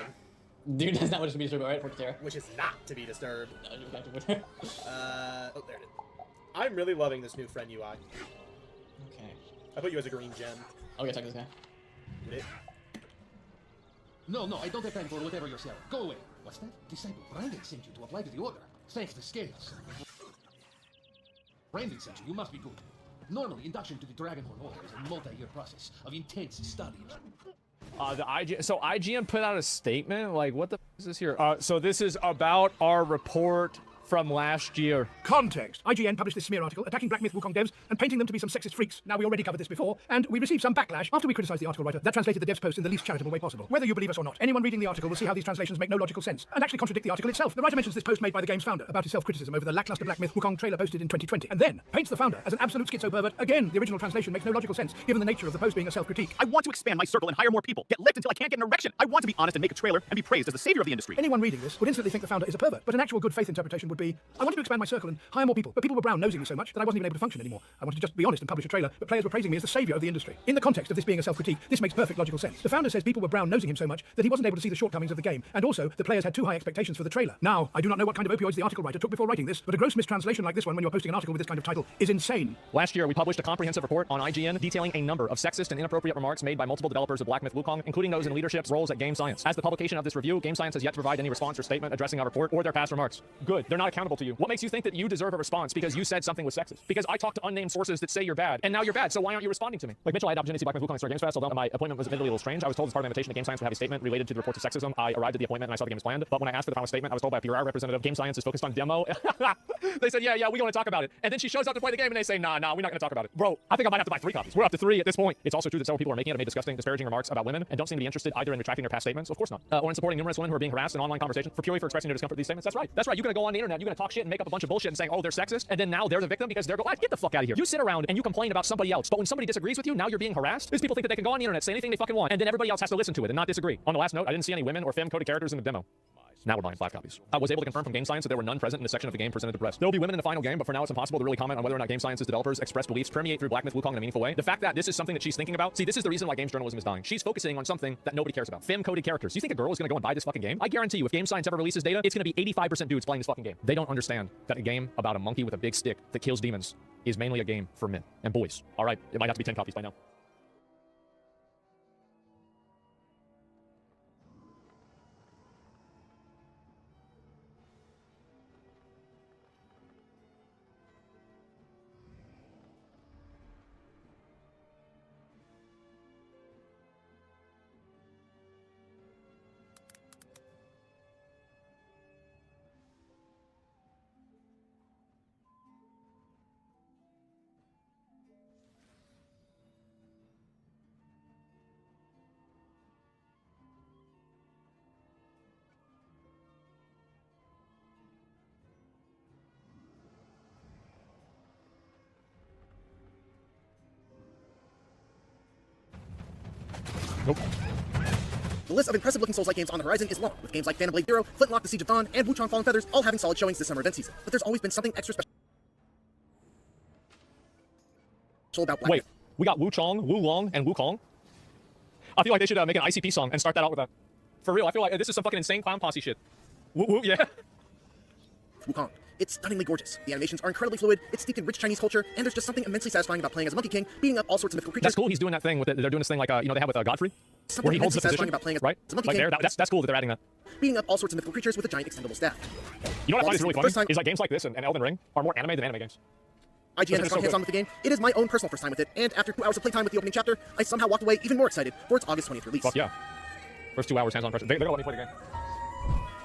Dude, that's not what it's to be disturbed by, right? Port to Terra. Which is not to be disturbed. Oh, there it is. I'm really loving this new friend UI. Okay. I put you as a green gem. Okay, talk to this guy. Did it? No, I don't have time for whatever you're selling. Go away. What's that? Disciple Brandon sent you to apply to the order. Thanks to Scales. Brandon sent you. You must be good. Normally, induction to the Dragonhorn Order is a multi-year process of intense study. So IGN put out a statement. Like, what the f is this here? So this is about our report from last year. Context. IGN published this smear article attacking Black Myth Wukong devs and painting them to be some sexist freaks. Now, we already covered this before, and we received some backlash after we criticized the article writer that translated the devs' post in the least charitable way possible. Whether you believe us or not, anyone reading the article will see how these translations make no logical sense and actually contradict the article itself. The writer mentions this post made by the game's founder about his self-criticism over the lackluster Black Myth Wukong trailer posted in 2020, and then paints the founder as an absolute schizo pervert. Again, the original translation makes no logical sense, given the nature of the post being a self-critique. I want to expand my circle and hire more people. Get licked until I can't get an erection. I want to be honest and make a trailer and be praised as the savior of the industry. Anyone reading this would instantly think the founder is a pervert, but an actual good faith interpretation would be, I wanted to expand my circle and hire more people, but people were brown-nosing me so much that I wasn't even able to function anymore. I wanted to just be honest and publish a trailer, but players were praising me as the savior of the industry. In the context of this being a self-critique, this makes perfect logical sense. The founder says people were brown-nosing him so much that he wasn't able to see the shortcomings of the game, and also the players had too high expectations for the trailer. Now, I do not know what kind of opioids the article writer took before writing this, but a gross mistranslation like this one when you're posting an article with this kind of title is insane. Last year, we published a comprehensive report on IGN detailing a number of sexist and inappropriate remarks made by multiple developers of Black Myth Wukong, including those in leadership roles at Game Science. As the publication of this review, Game Science has yet to provide any response or statement addressing our report or their past remarks. Good. They're not accountable to you. What makes you think that you deserve a response because you said something was sexist? Because I talked to unnamed sources that say you're bad, and now you're bad, so why aren't you responding to me? Like Mitchell, I had opportunity to see Black Myth Wukong at Star Games Fest, although my appointment was admittedly a little strange. I was told as part of the invitation that Game Science would have a statement related to the reports of sexism. I arrived at the appointment and I saw the game was planned, but when I asked for the final statement, I was told by a PR representative, Game Science is focused on demo. They said, yeah, we want to talk about it. And then she shows up to play the game and they say, nah, we're not going to talk about it. Bro, I think I might have to buy 3 copies. We're up to 3 at this point. It's also true that several people are making it and made disgusting, disparaging remarks about women and don't seem to be interested either in retracting their past statements, of course not, or in supporting numerous women who are being harassed in online conversations purely for expressing their discomfort with these statements. That's right. You're going to go on the internet, you're going to talk shit and make up a bunch of bullshit and saying, oh, they're sexist, and then now they're the victim because they're get the fuck out of here. You sit around and you complain about somebody else, but when somebody disagrees with you, now you're being harassed. These people think that they can go on the internet, say anything they fucking want, and then everybody else has to listen to it and not disagree. On the last note, I didn't see any women or femme-coded characters in the demo. Now we're buying 5 copies. I was able to confirm from Game Science that there were none present in the section of the game presented to press. There will be women in the final game, but for now it's impossible to really comment on whether or not Game Science's developers express beliefs permeate through Black Myth Wukong in a meaningful way. The fact that this is something that she's thinking about, see, this is the reason why games journalism is dying. She's focusing on something that nobody cares about. Femme-coded characters. You think a girl is going to go and buy this fucking game? I guarantee you, if Game Science ever releases data, it's going to be 85% dudes playing this fucking game. They don't understand that a game about a monkey with a big stick that kills demons is mainly a game for men and boys. All right, it might have to be 10 copies by now. Nope. The list of impressive-looking Souls-like games on the horizon is long, with games like Phantom Blade Zero, Flintlock: The Siege of Dawn, and Wuchang: Fallen Feathers all having solid showings this summer event season. But there's always been something extra special about Black Myth. We got Wuchang, Wulong, and Wukong. I feel like they should make an ICP song and start that out with that. For real, I feel like this is some fucking insane clown posse shit. Yeah. Wukong. It's stunningly gorgeous. The animations are incredibly fluid, it's steeped in rich Chinese culture, and there's just something immensely satisfying about playing as a Monkey King, beating up all sorts of mythical creatures. That's cool, he's doing that thing with it. They're doing this thing like, they have with Godfrey, where he holds the position, about playing as right? a Monkey Like King, that's cool that they're adding that. Beating up all sorts of mythical creatures with a giant extendable staff. You know what I find is really funny? Is like games like this and Elden Ring are more anime than anime games. IGN has gone hands-on with the game. It is my own personal first time with it, and after 2 hours of playtime with the opening chapter, I somehow walked away even more excited for its August 20th release. Fuck yeah. First 2 hours hands-on pressure. They're gonna let me play the game.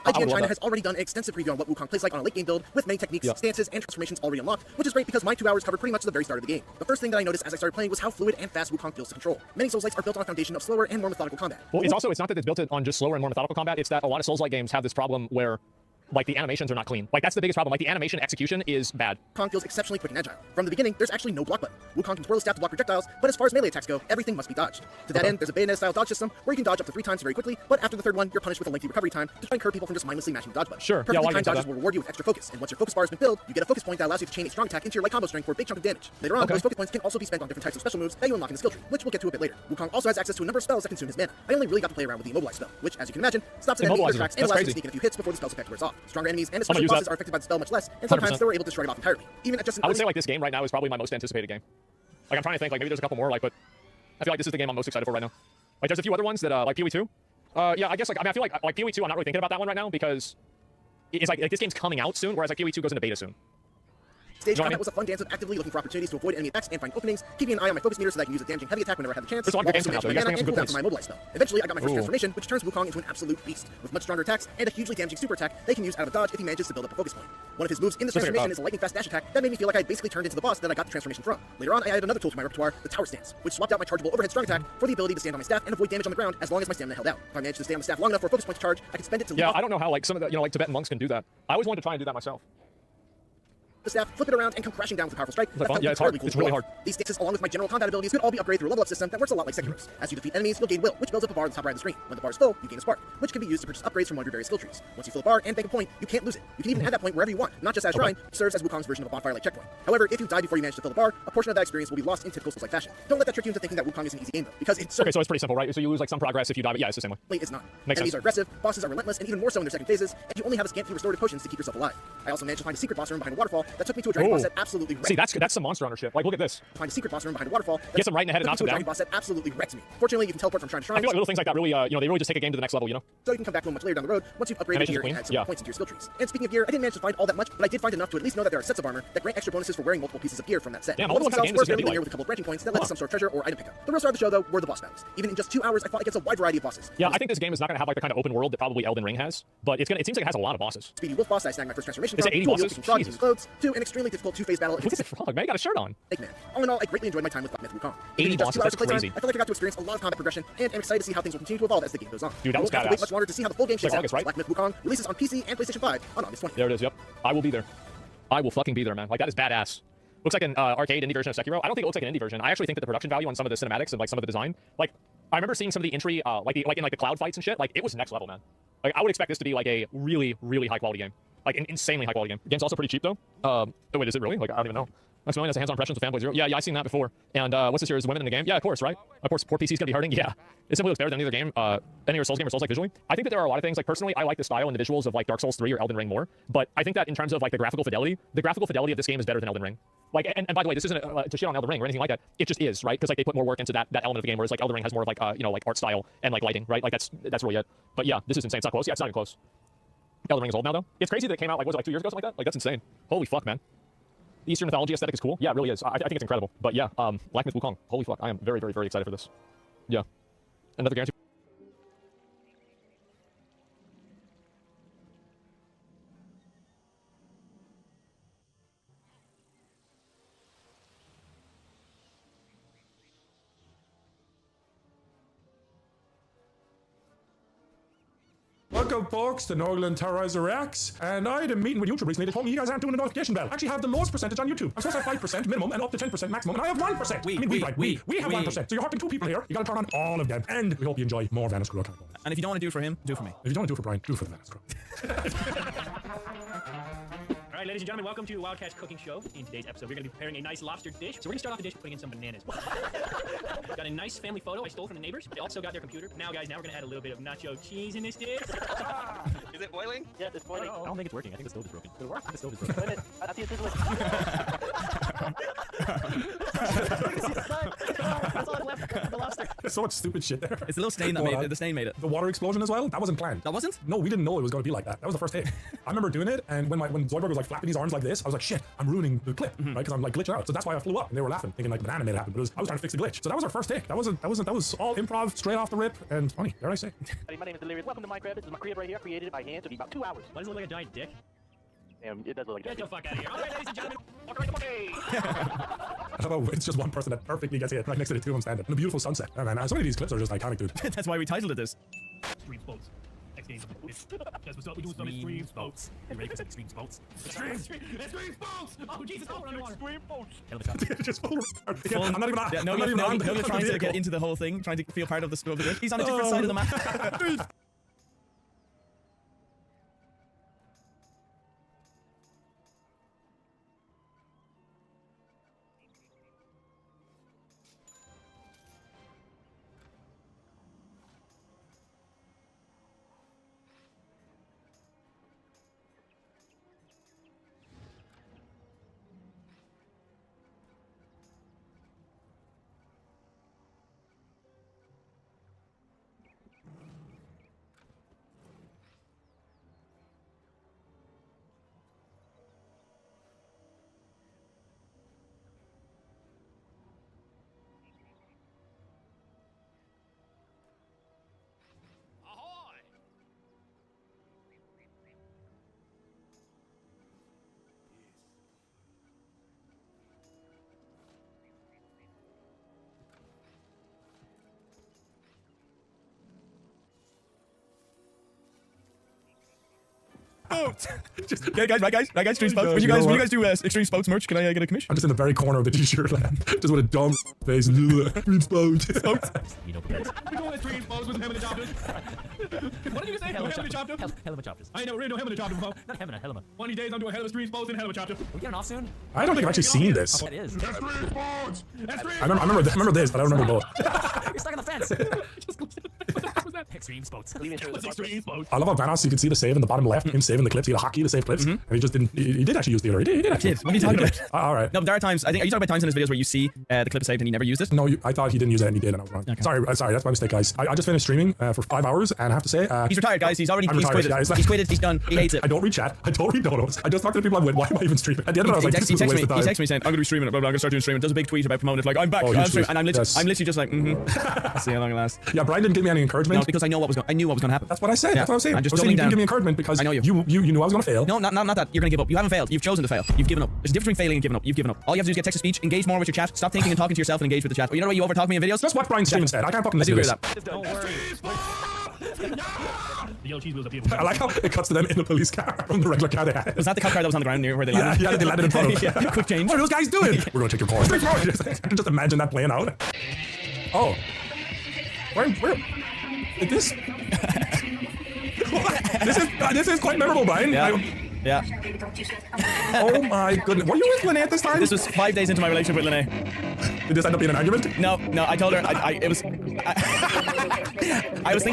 would IGN love China that. has already done an extensive preview on what Wukong plays like on a late game build, with many techniques, Yeah. stances, and transformations already unlocked, which is great because my 2 hours covered pretty much the very start of the game. The first thing that I noticed as I started playing was how fluid and fast Wukong feels to control. Many Souls-likes are built on a foundation of slower and more methodical combat. Well, it's not that it's built on just slower and more methodical combat. It's that a lot of Souls-like games have this problem where, like, the animations are not clean. Like, that's the biggest problem. Like, the animation execution is bad. Wukong feels exceptionally quick and agile. From the beginning, there's actually no block button. Wukong can twirl his staff to block projectiles, but as far as melee attacks go, everything must be dodged. To that end, there's a bayonet-style dodge system where you can dodge up to 3 times very quickly, but after the third one, you're punished with a lengthy recovery time to try and curb people from just mindlessly mashing the dodge button. Sure, yeah, Perfectly why timed do you dodges that? will reward you with extra focus, and once your focus bar has been filled, you get a focus point that allows you to chain a strong attack into your light combo string for a big chunk of damage. Later on, Okay. those focus points can also be spent on different types of special moves that you unlock in the skill tree, which we'll get to a bit later. Wukong also has access to a number of spells that consume his mana. I only really got to play around with the Immobilize spell, which, as you can imagine, stops an enemy in Immobilizer. their tracks and That's allows you to crazy. sneak in a few hits before the spell's effect wears off. Stronger enemies and I'm gonna especially use bosses that. are affected by the spell much less, and sometimes 100%. they were able to strike it off entirely. Even at just an I would early say, like, this game right now is probably my most anticipated game. Like, I'm trying to think, like, maybe there's a couple more, like, but I feel like this is the game I'm most excited for right now. Like, there's a few other ones that, like, PoE 2. Yeah, I guess, like, I mean, I feel like PoE 2, I'm not really thinking about that one right now because it's like this game's coming out soon, whereas, like, PoE 2 goes into beta soon. Stage You know what I combat mean? was a fun dance of actively looking for opportunities to avoid enemy attacks and find openings, keeping an eye on my focus meter so that I can use a damaging heavy attack whenever I have the chance, There's a lot of while good games also coming out, though. managing You guys mana bring and some good cooldown for things. my Immobilize spell. Eventually, I got my first Ooh. transformation, which turns Wukong into an absolute beast, with much stronger attacks and a hugely damaging super attack that he can use out of a dodge if he manages to build up a focus point. One of his moves in this Just like a transformation dog. is a lightning fast dash attack that made me feel like I basically turned into the boss that I got the transformation from. Later on, I added another tool to my repertoire, the Tower Stance, which swapped out my chargeable overhead strong attack for the ability to stand on my staff and avoid damage on the ground as long as my stamina held out. If I managed to stay on the staff long enough for a focus point to charge, I could spend it to leap Yeah, off I don't know how, like, some of the, like, Tibetan monks can do that. I always wanted to try and do that myself. the staff, flip it around, and come crashing down with a powerful strike. Like, That felt yeah, it's hard. incredibly cool It's to really pull off. hard. These stances, along with my general combat abilities, could all be upgraded through a level up system that works a lot like Sekiro's. As you defeat enemies, you'll gain will, which builds up a bar at the top right of the screen. When the bar is full, you gain a spark, which can be used to purchase upgrades from one of your various skill trees. Once you fill a bar and bank a point, you can't lose it. You can even add that point wherever you want, not just as shrine, which serves as Wukong's version of a bonfire-like checkpoint. However, if you die before you manage to fill the bar, a portion of that experience will be lost in typical Souls-like fashion. Don't let that trick you into thinking that Wukong is an easy game, though, because it's Okay, so it's pretty simple, right? So you lose, like, some progress if you die, but yeah, it's the same way. It's not. Makes Enemies sense. are aggressive, bosses are relentless, and even more so in their second phases, and you only have a scant few restorative potions to keep yourself alive. I also managed to find a secret boss room behind a waterfall that took me to a dragon Ooh. boss that absolutely wrecked See, me. that's some Monster Hunter shit. Like, look at this. Find a secret boss room behind a waterfall that Gets him right in the head and took me knocks to a him dragon down. boss that absolutely wrecked me. Fortunately, you can teleport from shrine to I shrine, feel like little things like that really, you know, they really just take a game to the next level, you know? so you can come back to them much later down the road once you've upgraded Animations gear are clean? and add some Yeah. points into your skill trees. And speaking of gear, I didn't manage to find all that much, but I did find enough to at least know that there are sets of armor that grant extra bonuses for wearing multiple pieces of gear from that set. Damn, I The wonder what kind of themselves game this is were gonna be fairly linear like. with a couple of branching points that led to some sort of treasure or item pickup. The real star of the show, though, were the boss battles. Even in just 2 hours, I fought against a wide variety of bosses. Yeah, I think this game is not going to have, like, the kind of open world that probably Elden Ring has, but it seems like it has a lot of bosses. Speedy wolf boss that I snagged my first transformation Is from, it 80 to a bosses? wheel-kicking frog Jesus. using clothes, to an extremely difficult two-phase battle Look at the frog, man, you got a shirt on. Eggman. All in all, I greatly enjoyed my time with Black Myth Wukong. 80 Even in just 2 bosses, hours that's of playtime, crazy. I feel like I got to experience a lot of combat progression, and am excited to see how things will continue to evolve as the game goes on. Dude, that I was won't have to wait badass. much longer to see how the full game shakes Like out. August, right? Black Myth Wukong releases on PC and PlayStation 5 on August 20th. There it is, yep. I will be there. I will fucking be there, man. Like, that is badass. Looks like an arcade indie version of Sekiro. I don't think it looks like an indie version. I actually think that the production value on some of the cinematics and, like, some of the design, like, I remember seeing some of the entry, like in the cloud fights and shit. Like, it was next level, man. Like, I would expect this to be like a really, really high quality game. Like, an insanely high quality game. The game's also pretty cheap though. Oh wait, is it really? Like, I don't even know. That's million as a hands-on impressions with Fanboy Zero. Yeah, I seen that before. And what's this here? Is women in the game? Yeah, of course, right? Of course, poor PC's gonna be hurting. Yeah, it simply looks better than any other game, any other Souls game or Souls-like visually. I think that there are a lot of things. Like, personally, I like the style and the visuals of, like, Dark Souls 3 or Elden Ring more. But I think that in terms of, like, the graphical fidelity of this game is better than Elden Ring. Like, and by the way, this isn't to shit on Elden Ring or anything like that. It just is, right? Because, like, they put more work into that element of the game, whereas, like, Elden Ring has more of, like, you know, like, art style and, like, lighting, right? Like, that's really it. But yeah, this is insane. It's not close. Yeah, it's not even close. Elden Ring is old now, though. It's crazy that it came out, like, was it, like 2 years ago, something like that? Like, that's insane. Holy fuck, man. The Eastern mythology aesthetic is cool. Yeah, it really is. I think it's incredible. But yeah, Black Myth Wukong. Holy fuck, I am very, very, very excited for this. Yeah. Another guarantee. Welcome, folks, to Norgland Terrorizer X. And I had a meeting with YouTube recently. They told me you guys aren't doing the notification bell. I actually have the lowest percentage on YouTube. I'm supposed to have 5% minimum and up to 10% maximum, and I have 1%. We have 1%. So you're helping 2 people here. You gotta turn on all of them. And we hope you enjoy more Vaniscrew Archive. And if you don't want to do it for him, do it for me. If you don't want to do it for Brian, do it for the Vaniscrew. All right, ladies and gentlemen, welcome to Wildcat's Cooking Show. In today's episode, we're going to be preparing a nice lobster dish. So we're going to start off the dish by putting in some bananas. Got a nice family photo I stole from the neighbors. They also got their computer. Now, guys, now we're going to add a little bit of nacho cheese in this dish. Is it boiling? Yeah, it's boiling. I don't think it's working. I think the stove is broken. Did it work? The stove is broken. I think it's That's all left. The lobster. There's so much stupid shit there. It's a little stain that made it. The stain made it. The water explosion as well. That wasn't planned. That wasn't? No, we didn't know it was going to be like that. That was the first take. I remember doing it, and when Zoidberg was like flapping his arms like this, I was like, shit, I'm ruining the clip, right? Because I'm like glitching out. So that's why I flew up, and they were laughing, thinking like banana made it happen. But I was trying to fix the glitch. So that was our first take. That was all improv, straight off the rip, and funny. Dare I say? My name is Delirious. Welcome to Minecraft. This is my crib right here. Created it by hand. Took me about 2 hours. Why does it look like a giant dick? Damn, it does look like a Get dick. the fuck out of here. All right, ladies and gentlemen. Walk right the monkey. How about it's just one person that perfectly gets hit right next to the two of them standing. And a beautiful sunset. Oh, man, so many of these clips are just iconic, dude. That's why we titled it this. Extreme sports. X Games. That's what's up. We do some extreme sports. You ready for some extreme sports? Extreme sports! Oh, Jesus, we're underwater. Extreme sports. Hell of a shot. Just full. I'm not even on. Yeah, no, you're trying to get into the whole thing, trying to feel part of the scope of it. He's on a different side of the map. Okay, guys, right, guys, extreme spouts. When you guys do extreme spouts merch, can I get a commission? I'm just in the very corner of the t-shirt land, just with a dumb face. Extreme spouts. You know, we're going extreme sports with him and the choppers. What did you say? Hell of a chopper? Hell of a choppers. I ain't never really know him and the chopper before. Not him and a hell of a. One of these days I'm doing hell of a extreme sports and hell of a chopper. We getting off soon? I don't think I've actually seen this. It is. I remember this, but I don't remember both. You're stuck on the fence. Extreme sports. Extreme sports. I love how Vanos, you can see the save in the bottom left, him saving the clips. He had a hotkey to save clips, and he just didn't. He did actually use the other. He did actually. What are you talking about? All right. No, but there are times. I think. Are you talking about times in his videos where you see the clip is saved and he never used it? No, I thought he didn't use it and he did, and I was wrong. Okay. Sorry, that's my mistake, guys. I just finished streaming for 5 hours, and I have to say, he's retired, guys. He's quitted. He's quitted. He's done. He hates it. I don't read chat. I don't read donos. I just talk to the people I'm with. Why am I even streaming? At the end of it, I was like, he texts me saying, I'm going to be streaming it. I'm going to start doing streaming. Does a big tweet about promoting it. Like, I'm back. And I'm literally just like, see how long it lasts. Yeah, Brian didn't give me any encouragement. No, because I knew what was going to happen. That's what I said. That's what I was saying. I'm just doubling down. You didn't give me encouragement because I know you. You knew I was going to fail. No, not that. You're going to give up. You haven't failed. You've chosen to fail. You've given up. There's a difference between failing and giving up. You've given up. All you have to do is get text to speech, engage more with your chat, stop thinking and talking to yourself, and engage with the chat. But you know what? You overtalk me in videos. Just watch Brian's stream instead. I can't fucking listen to this. Don't worry. The yellow cheese wheels up here. I like how it cuts to them in a police car from the regular car they had. Was that the cop car that was on the ground near where they landed? Yeah, they landed in front of them. Quick change. What are those guys doing? We're going to take your car. I can just imagine that playing out. Oh. Where this? This is quite memorable, Brian. Yeah. Oh my goodness. Were you with Lene at this time? This was 5 days into my relationship with Lene. Did this end up being an argument? No, I told her I was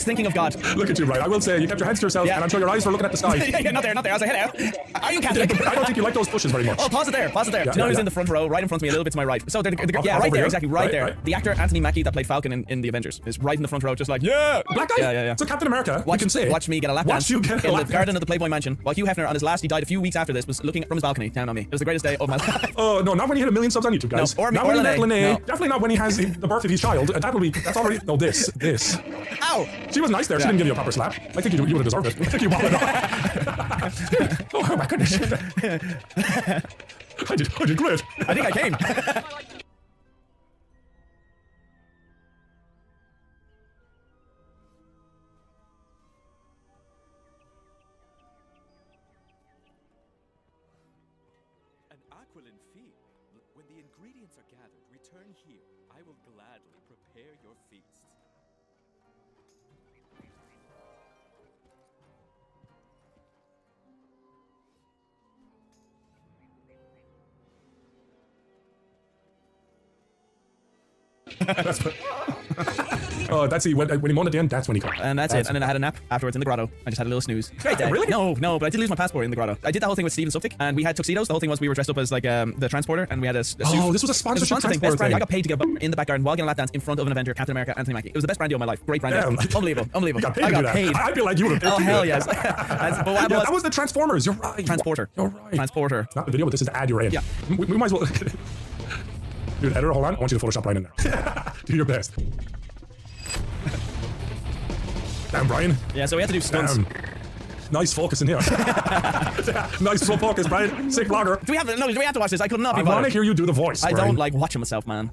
thinking of God. Look at you, Brian. I will say you kept your hands to yourself, and I'm sure your eyes were looking at the sky. Yeah, not there. I was like, hello. Are you Catholic? I don't think you like those bushes very much. Oh, pause it there. Do you know who's in the front row, right in front of me, a little bit to my right? So, right there, exactly, right there. The actor Anthony Mackie that played Falcon in the Avengers is right in the front row, just like, yeah. Black guy? Yeah. So Captain America, you can say. Watch me get a lap dance in the garden of the Playboy Mansion, while Hugh Hefner, on his last, he died a few weeks after this, was looking from his balcony down on me. It was the greatest day of my life. Oh, no, not when he hit 1 million subs on YouTube, guys. No, not when he met Lene. No. Definitely not when he has the birth of his child. That's already. No, this. Ow! She was nice there. She didn't give you a proper slap. I think you would have deserved it. I think you wanted it. Oh my goodness. I did great. I think I came. An Aquilin feast. When the ingredients are gathered, return here. I will gladly prepare your feast. Oh, that's he. When he moaned at the end, that's when he called. And that's it. And then I had a nap afterwards in the grotto. I just had a little snooze. Great day. Really? No, but I did lose my passport in the grotto. I did that whole thing with Steven Suptic, and we had tuxedos. The whole thing was we were dressed up as like the transporter, and we had a suit. Oh, this was a sponsorship thing. transport Best brand. thing. I got paid to get up in the back garden while getting a lap dance in front of an Avenger, Captain America, Anthony Mackie. It was the best brand deal of my life. Great brand deal. Unbelievable. You got paid I to do got that. paid. I feel like you would have. Oh hell yes. But that was the Transformers. You're right. Transporter. You're right. Transporter. It's not the video, but this is the ad you're in. Yeah. We might as well. Dude, editor, hold on. I want you to Photoshop right in there. Do your best. Damn, Brian. Yeah, so we had to do stunts. Damn. Nice focus in here. Nice slow focus, Brian. Sick vlogger. Do we have to watch this? I could not be I want bothered. to hear you do the voice, I Brian. don't like watching myself, man.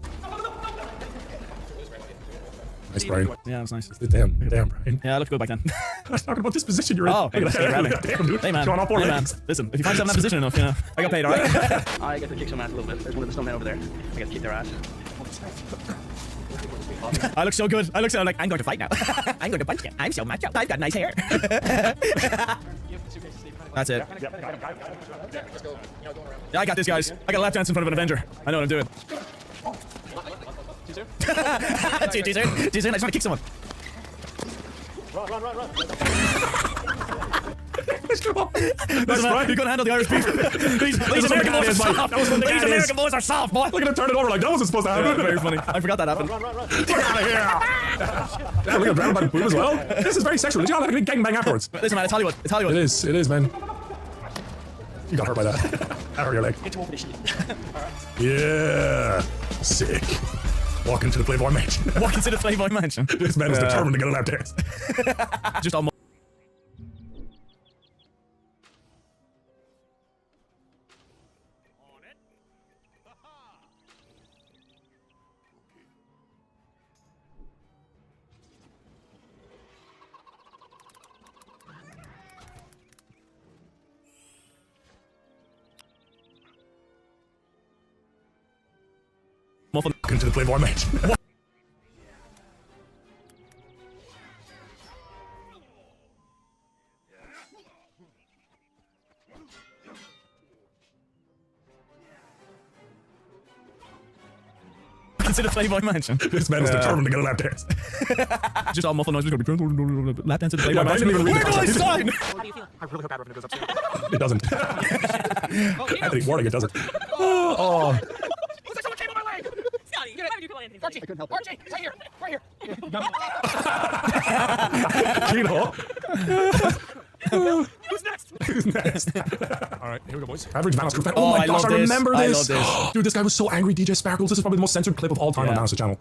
Nice, Brian. Yeah, it was nice. Damn, Brian. Yeah, I looked good back then. I was talking about this position you're in. Oh, Look at that. Damn, dude. Hey man, Showing off four hey man. legs. Listen, if you find yourself in that position enough, you know, I got paid, alright? I get to kick some ass a little bit. There's one of the snowmen over there. I get to kick their ass. I look so good. I look so like I'm going to fight now. I'm going to punch you. I'm so macho. I've got nice hair. That's it. Yeah, I got this, guys. I got a lap dance in front of an Avenger. I know what I'm doing. Too soon. I just want to kick someone. Run. That's right. You're gonna handle the Irish beef. These American boys are soft. These American boys are soft, boy. Look at him turn it over like that wasn't supposed to happen. Yeah, very funny. I forgot that happened. Get out of here. Yeah, look at him by the boob as well. This is very sexual. Did you all have a gangbang afterwards? Listen, man, it's Hollywood. It's Hollywood. It is, man. You got hurt by that. That hurt your leg. Yeah. Sick. Walk into the Playboy Mansion. Walk into the Playboy Mansion. This man is determined to get a lap dance. Just almost. Into the Playboy Mansion. Consider Playboy Mansion. This man is determined to get a lap dance. Just all muffled noises. Lap dance at the Playboy Yeah, Mansion. I didn't even read Where the do I contract. sign? How do you feel? I really hope bad revenue goes up soon. It doesn't. Anthony, warning, it doesn't. Oh. Looks like someone came on my leg! Scotty, why would you call Anthony? Archie, Archie, right here, right here. Gino. Who's next? Who's next? All right, here we go, boys. Average Vanos Crew fan. Oh, Oh my I gosh, love I this. remember I this. love this. Dude, this guy was so angry, DJ Sparkles. This is probably the most censored clip of all time on the channel.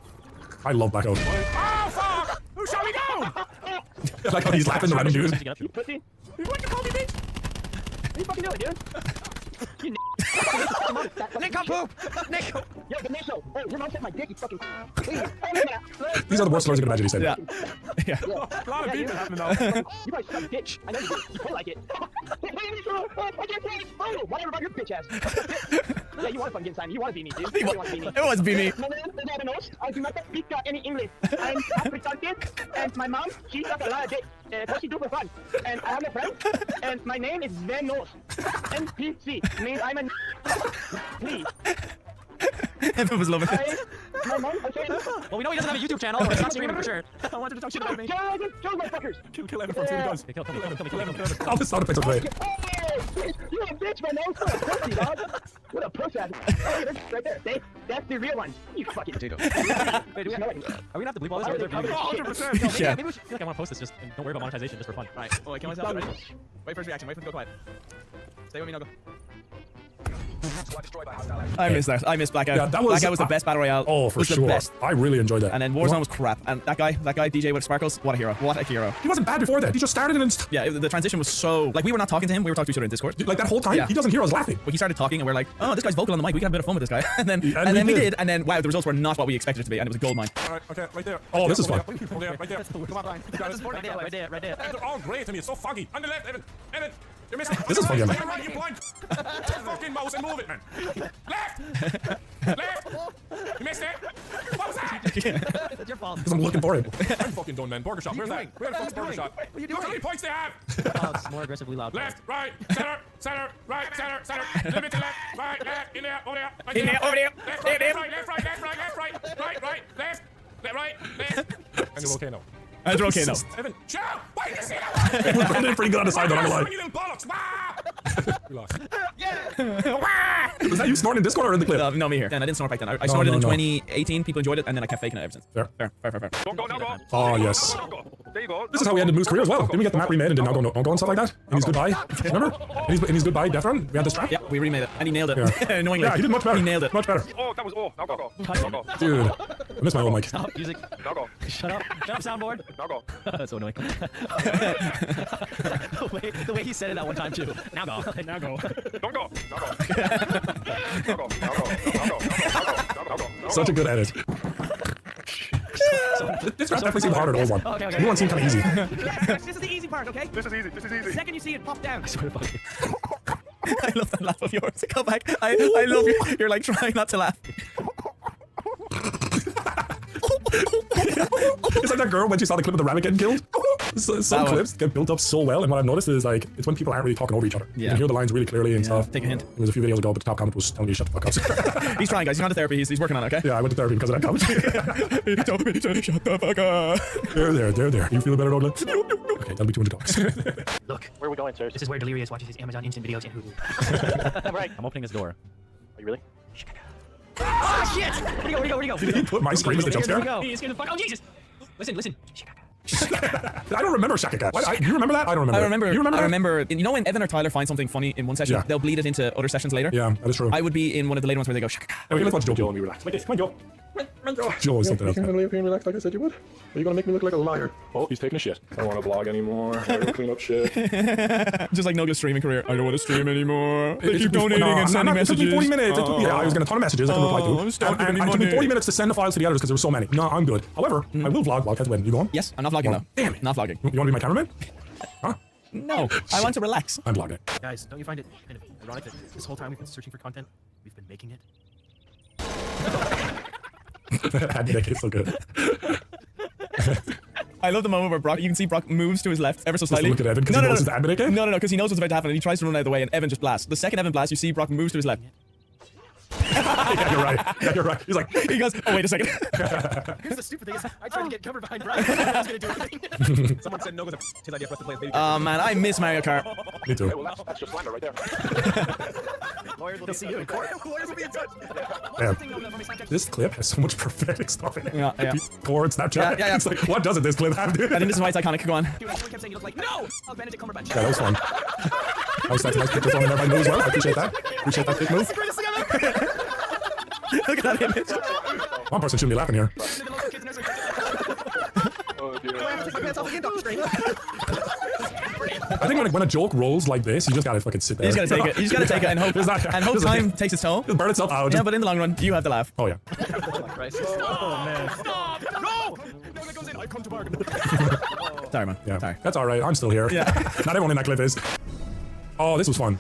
I love Blackout. Oh, fuck! Who shot me down? I like how he's laughing at random dude. You pussy. What you call me, bitch? What are you fucking doing, dude? You Nick, come poop! Nick! Yo, the Nick, oh, your mom said my dick, you fucking... These are the worst words you can imagine he said. Yeah. A lot of beef happening now. You guys suck bitch. I know you do. You play like it. I can't play. Oh, whatever about your bitch ass. Yeah, you want fun getting signed. You want to be me, dude. You want to be me. It was be me. My name is Avanos. I do not speak any English. I'm African kid, and my mom, she sucks a lot of dick. What she do for fun. And I have a friend, and my name is Venos. NPC. Means I'm a please. Everyone was loving it. My mom, okay? Well, we know he doesn't have a YouTube channel, or he's not streaming for sure. I wanted to talk shit about me. Kill motherfuckers. Kill Evan from Team Guns. Kill me. All the sound effects are great. You a bitch, man. That was so pussy, dog. What a pussy. Oh, that's right there. That's the real one. You fucking potato. Wait, are we gonna have to bleep all this? Or is there 100%. Yeah. Maybe we should, I feel like I want to post this just and don't worry about monetization just for fun. Alright, oh, wait, kill myself. Ready? Wait for his reaction. Wait for him to go quiet. Stay with me now, go. I missed that. I missed Blackout. Yeah, that was the best battle royale. Oh, for was sure. The best. I really enjoyed that. And then Warzone was crap. And that guy, DJ with Sparkles, what a hero. What a hero. He wasn't bad before that. He just started and Yeah, the transition was so like we were not talking to him. We were talking to each other in Discord. like that whole time. Yeah. He doesn't hear us laughing. But he started talking, and we're like, "Oh, this guy's vocal on the mic. We can have a bit of fun with this guy." And then we did. And then wow, the results were not what we expected it to be, and it was a gold mine. All right, okay, right there. Oh, this is fun. Okay, right there. Come on, Brian. You got it. Right there. They're all great to me. It's so foggy. On the left, Evan. You're missing. This is funny, man. Right, you blind. Fucking mouse and move it, man. Left. You missed it. What was that? It's your fault. Because I'm looking for him. I'm fucking done, man. Burger shot. Where's that? Where's the fuck's burger shot? What are you Look how doing? many points they have. Oh, it's more aggressively loud. Left, right, center, right, center. A little bit to left, right, left, in there, over there. Right In there, over there. Left, right, left, right, left, right, left, right, left, And a volcano. And a volcano. Evan, chill! Why did you say that? Brendan pretty good on the side, though, I'm gonna lie. Bollocks! We lost. Was that you snorting in Discord or in the clip? No, me here. And I didn't snort back then. I snorted in 2018. People enjoyed it, and then I kept faking it ever since. Fair. Fair. Don't go, now go. Oh, yes. There you go. This is how we ended Moose' career as well. Didn't we get the map remade and did Now Go and stuff like that? In his Goodbye. Remember? In his Goodbye Death Run? We had this track? Yeah, we remade it. And he nailed it. Yeah. Annoyingly. Yeah, he did much better. He nailed it. Much better. Oh, that was Now go. Now go. Dude, I miss my old mic. Stop music. Now go. Shut up. Shut up, soundboard. Now go. That's so annoying. the way he said it that one time too. Now go. Now go. Don't go. Now go. Now go. Now go. Such a good edit. This rap definitely seemed harder than the old one. Okay. New one seemed kind of easy. This is the easy part, okay? This is easy. The second you see it pop down. I swear to fuck. I love that laugh of yours. Go back. I love you. You're like trying not to laugh. It's like that girl when she saw the clip of the rabbit getting killed. Some clips get built up so well, and what I've noticed is like it's when people aren't really talking over each other. You can hear the lines really clearly and stuff. Take a hint. It was a few videos ago, but the top comment was telling me to shut the fuck up. He's trying, guys. He's gone to therapy. He's working on it, okay? Yeah, I went to therapy because of that comment. He told me to shut the fuck up. There. You feel better, Douglas? Okay, that'll be 200 dollars. Look, Where are we going, sirs? this is where Delirious watches his Amazon Instant videos and Hulu. Right. I'm opening his door. Are you really? Ah, shit! Where'd he go? Did he put my scream as the jump scare? He's gonna fuck. Oh, Jesus! Listen. I don't remember Shaka. Do you remember that? I don't remember. You remember? I remember. You know when Evan or Tyler find something funny in one session, Yeah. they'll bleed it into other sessions later. Yeah, that is true. I would be in one of the later ones where they go shaka. Okay, let's watch Joe and we relax. Like this. Come on, Joe. Joe is something else. You can't lay up here and relax like I said you would? Are you gonna make me look like a liar? Oh, he's taking a shit. I don't want to vlog anymore. I don't clean up shit. Just like Nogla's streaming career. I don't want to stream anymore. They It keep took me- donating no, and sending It took messages. me 40 minutes. I was getting a ton of messages I couldn't reply to. I'm stuck And getting it took me money. 40 minutes to send the files to the others because there were so many. No, I'm good. However, I will vlog Wildcats Wedding. You going? Yes, I'm not vlogging though. Damn it. Not vlogging. You want to be my cameraman? Huh? No, I want to relax. I'm vlogging. Guys, don't you find it kind of ironic that this whole time we've been searching for content, we've been making it? That is so good. I love the moment where Brock, you can see Brock moves to his left ever so Just to slightly. look at Evan because he knows it's the admin AK? No, because he knows what's about to happen and he tries to run out of the way and Evan just blasts. The second Evan blasts, you see Brock moves to his left. Yeah, you're right. He's like, he goes, oh, wait a second. Here's the stupid thing is, I tried to get cover behind Brian. I was gonna do anything. Someone said no was a his idea for us to play as baby. Oh man, I miss Mario Kart. Me too. Well, that's just slander right there. Lawyers will see you in court. Lawyers will be in touch. Man, this clip has so much prophetic stuff in it. Yeah. Cord, Snapchat. Yeah. It's like, what doesn't this clip have, dude? I think this is why it's iconic. Go on. Dude, someone kept saying you look like, no! Oh, Benedict Cumberbatch. Yeah, that was fun. That was nice pictures on everybody knew as well. I appreciate that. Appreciate that big move. Look at that image. One person shouldn't be laughing here. Oh dear. I think when a joke rolls like this, you just gotta fucking sit there. You just gotta take it. You just gotta take it and hope. And hope time takes its toll. Just burn itself out. Yeah, but in the long run, you have to laugh. Oh yeah. Oh, man. Stop! No! No, that goes in. I come to bargain. Sorry, man. Yeah. Sorry. That's alright. I'm still here. Yeah. Not everyone in that clip is. Oh, this was fun.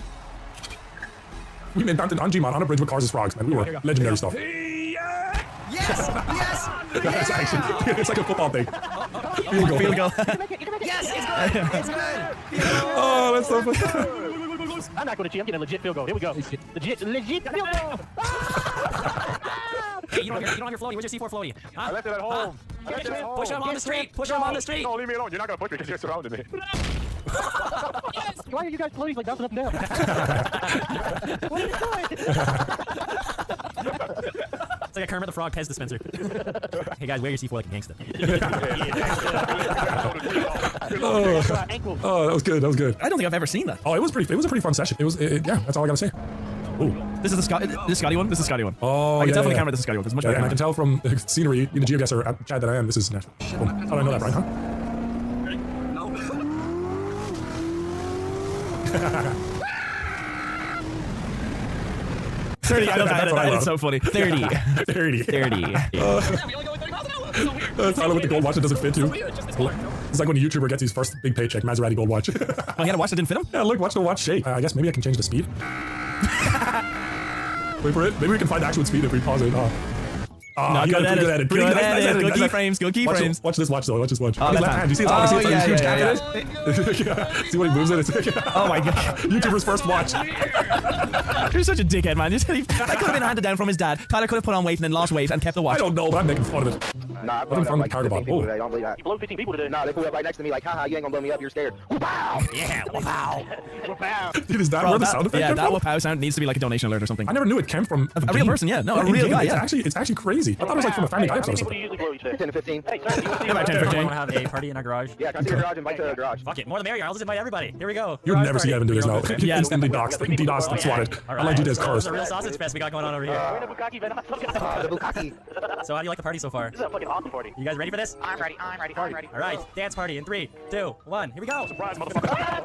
We made Banton on Gmod on a bridge with cars as frogs, man. We were legendary stuff. Yes! That's actually, it's like a football thing. Field goal. Field goal. Yes, it's good! It's good! Oh, that's so funny. I'm not going to cheat. I'm getting a legit field goal. Here we go. Legit field goal. Hey, you don't have your floaty. Where's your C4 floaty? Huh? I left it at home. Push him on the street. Push him on the street. No, leave me alone. You're not gonna push me because you're surrounding me. Why are you guys floaties like bouncing up and down? What are you doing? It's like a Kermit the Frog Pez dispenser. Hey guys, wear your C4 like a gangster. Oh, that was good. That was good. I don't think I've ever seen that. Oh, it was a pretty fun session. It was, yeah. That's all I gotta say. Ooh. This is the Scotty one. This is Scotty one. Oh, I can yeah, tell from the yeah. camera this is Scotty one. This is much Yeah, better. and I can tell from the scenery, in the geoguesser chat that I am. This is natural. Boom. How do I know that, Brian? Huh? $30. I love that. That is so funny. 30. 30. 30. Tyler with the gold watch that doesn't fit too. It's like when a YouTuber gets his first big paycheck, Maserati gold watch. Oh, he had a watch that didn't fit him? Yeah, look, watch the watch shake. I guess maybe I can change the speed. Wait for it. Maybe we can find the actual speed if we pause it. No, good edit. Good edit. Good keyframes. Good keyframes. Watch this watch though. Watch this watch. Oh, His left hand. You see it's obviously it's like a huge gap in yeah. it. Yeah. See when he moves it? It's like, Oh my god. YouTuber's first watch. You're such a dickhead, man. That could have been handed down from his dad. Tyler could have put on weight and then lost weight and kept the watch. I don't know, but I'm making fun of it. Nah, I Nothing brought from up the like 15 Cargabon. people Oh. today. Don't believe that. You blew 15 people today. Nah, they flew up right next to me like, haha, you ain't gonna blow me up, you're scared. Wow! Yeah, wow. Wow. Dude, is that Bro, where the sound effect yeah, came that from? wow sound needs to be like a donation alert or something. I never knew it came from a real person, yeah. No, a in real game. guy, It's yeah. actually crazy. I thought it was like from a Family Guy How episode or many people something. do you usually blow each day? 10 to 15. Hey, sir, you Come on, 10, 15. Want to have a party in our garage? Yeah, can I see your garage? Invite to the garage. Fuck it, more the merrier. I'll just invite everybody. Here we go. You'll Garage never see party. Evan do this now. Yeah. Instantly doxed, DDoSed and swatted. All I like you right. this So curse. It's a real sausage fest we got going on over here. We're in a Bukkake event. I'm not talking about The Bukkake. So how do you like the party so far? This is a fucking awesome party. You guys ready for this? I'm ready. I'm ready. I'm ready. All right, dance party in 3, 2, 1. Here we go. Surprise, motherfucker.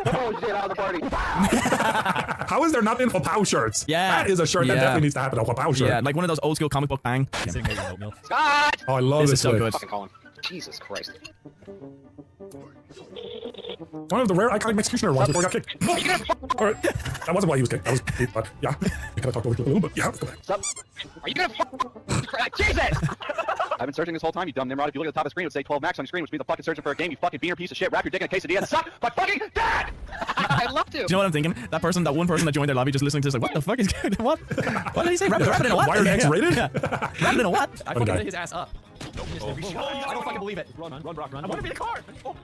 Oh shit, out of the party. How is there nothing for Pow shirts? Yeah. That is a shirt that Yeah. definitely needs to happen. A Pow shirt. Yeah, like one of those old school comic book bang. Sitting there eating oatmeal. Scott! Oh, I love This this is so clip. good. Fucking Colin. Jesus Christ. One of the rare iconic executioner ones before he got kicked. Alright. That wasn't why he was kicked. That was Pete, but yeah. I kind of talked over it a little bit. Yeah, let's go back. Stop. Are you gonna Jesus! I've been searching this whole time, you dumb Nimrod. If you look at the top of the screen, it would say 12 max on your screen, which means I'm fucking searching for a game, you fucking beaner piece of shit. Wrap your dick in a quesadilla and suck my fucking dad! I'd love to. Do you know what I'm thinking? That one person that joined their lobby just listening to this, like, what the fuck is going on? What? What did he say? Wrap it in a what? Wired X-rated? Yeah. Wrap it in a what? I Funny fucking guy. hit his ass up. I don't fucking believe it. Run, Brock, run. I want to be the car. Oh.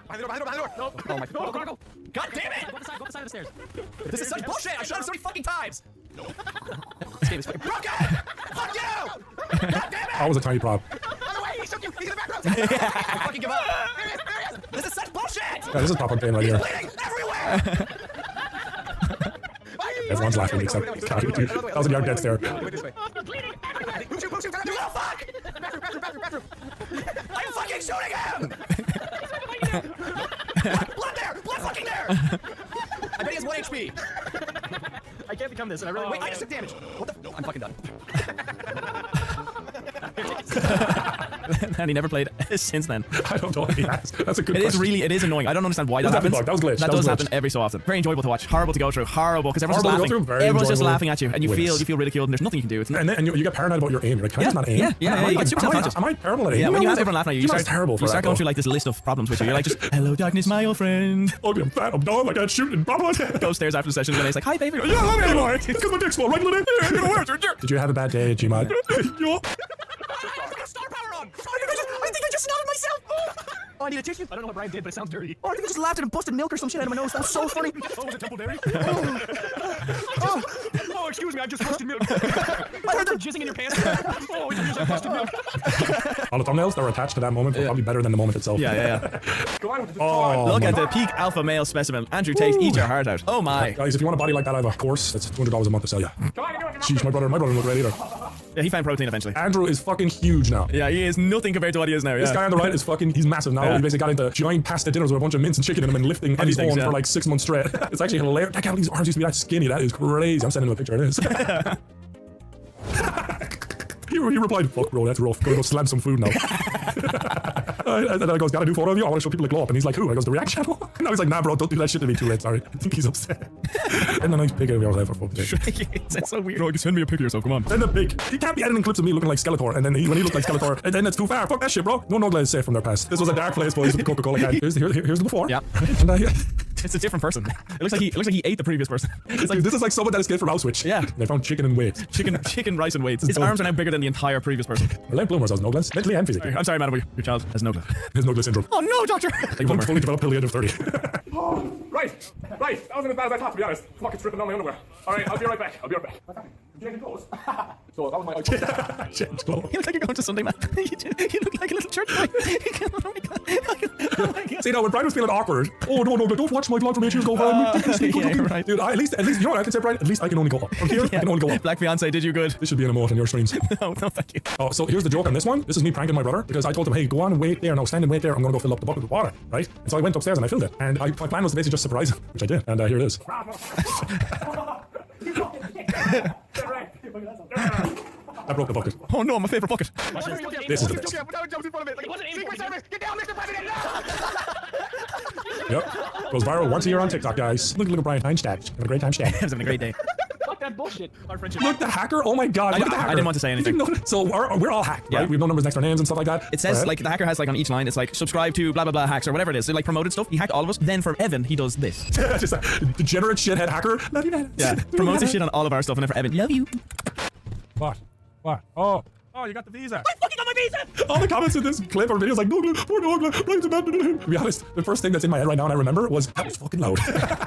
Behind the door. No. Oh my Go. God damn it! Go up the side of the stairs. This is such bullshit. I shot him so many fucking times. This game is fucking broken. Fuck you! God damn it! That was a tiny prop. By the way, he shook you. He's in the back row. I fucking give up. There he is. This is such bullshit. Yeah, this is pop pain right here. Bleeding everywhere. Everyone's laughing except Callie, dude. That was a yard dead stare. Wait this way. Who's you, you little fuck! Bathroom. I'm fucking shooting him! Blood there! Blood fucking there! I bet he has 1 HP. I can't become this, and I really Wait, I just took damage. What the? I'm fucking done. And he never played since then. I don't know if he has. That's a good It is question. really, it is annoying. I don't understand why that That was happens. definitely bugged. That was glitched. That That was does happen glitched. every so often. Very enjoyable to watch. Horrible to go through. Horrible because everyone's just Horrible to go laughing. through, very Everyone's just enjoyable. laughing at you, and you Witness. feel ridiculed, and there's nothing you can do. It's And then you get paranoid about your aim. You're like, can I just not aim? Yeah, you get super self-conscious. Am I terrible at aiming? Yeah, when you No, have everyone laughing at you, you Jima's start, terrible for you that, start going though. through like this list of problems with you. You're like, just, hello, darkness, my old friend. Oh, I'm fat, I'm dumb, I can't shoot, and blah, blah, blah. Go upstairs after the session, and he's like, hi, baby. Yeah, I'm anymore. It's because my dick's small, right, little Did you have a bad day, Gmod? Star power on! I think I just snotted myself. Oh, I need a tissue. I don't know what Brian did, but it sounds dirty. Oh, I think I just laughed and busted milk or some shit out of my nose. That was so funny. Oh, was it Temple Dairy? Oh, excuse me, I just busted milk. I heard the jizzing in your pants. Oh, you just busted milk. All the thumbnails that were attached to that moment were probably better than the moment itself. Yeah. Oh, Look my at the peak alpha male specimen. Andrew Tate, eat your heart out. Oh my. Guys, if you want a body like that, I have a course. That's $200 a month to sell you. Sheesh, my brother didn't look great either. Yeah, he found protein eventually. Andrew is fucking huge now. Yeah, he is nothing compared to what he is now. Yeah. This guy on the right is fucking, he's massive now. Yeah. He basically got into giant pasta dinners with a bunch of mince and chicken in him and lifting on his things, own yeah. for like 6 months straight. It's actually hilarious. That guy, his arms used to be that skinny. That is crazy. I'm sending him a picture of this. He replied, fuck bro, that's rough. Go slam some food now. And then I goes, got a new photo of you? I want to show people the glow up. And he's like, who? I goes, the reaction channel? And I was like, nah bro, don't do that shit to me too late, sorry. I think he's upset. And a nice pic of yours for fuck's sake. That's so weird. Bro, send me a pic of yourself, come on. Then the pic. He can't be editing clips of me looking like Skeletor. And then when he looked like Skeletor, and then it's too far. Fuck that shit, bro. No Nogla is safe from their past. This was a dark place, boys, with the Coca-Cola can. Here's the before. Yeah. And it's a different person. It looks like he ate the previous person. It's like this is like someone that escaped from Auschwitz. Yeah. They found chicken and weight. Chicken, rice, and weights. His arms are now bigger than the entire previous person. Well, late bloomers has Noglas, mentally and physically. I'm sorry, madam, your child has Nogla. His Nogla syndrome. Oh no, doctor! Fully developed till the age of 30. Right. That wasn't as bad as I thought, to be honest. Fucking stripping down my underwear. Alright, I'll be right back. What's happening? Changing clothes. So that was my idea. Change clothes. You look like you're going to Sunday, man. You look like a little church boy. Oh my god. Oh my god. See, now when Brian was feeling awkward, oh no, don't watch my vlog from 8 years ago. Right. Dude, at least, you know what I can say, Brian? At least I can only go up. From here, I can only go up. Black fiance did you good. This should be an emote on your streams. No, thank you. Oh, so here's the joke on this one. This is me pranking my brother because I told him, hey, go on and wait there. No, stand and wait there. I'm going to go fill up the bucket with water, right? And so I went upstairs and I filled it. And my plan was to basically just surprise him, which I did. And here it is. I broke the bucket. Oh no, my favorite bucket. This is the best. Get down, Mr. President! Yep. Goes viral once a year on TikTok, guys. Look at Brian Heinstadt. Have a great time, Stat. He's having a great day. Fuck that bullshit. Our friendship. Look, the hacker. Oh my god. Look at the hacker. I didn't want to say anything. So we're all hacked, right? Yeah. We have no numbers next to our names and stuff like that. It says, Right? like, the hacker has, like, on each line, it's like, subscribe to blah, blah, blah hacks or whatever it is. They, like, promoted stuff. He hacked all of us. Then for Evan, he does this. Just a degenerate shithead hacker. Love you, man. Yeah. Promotes the shit on all of our stuff. And then for Evan, love you. What? What? Oh, you got the visa. I fucking got my visa! All the comments in this clip or video is like, Nogla, poor Nogla, Brian's abandoned him. To be honest, the first thing that's in my head right now and I remember was, that was fucking loud.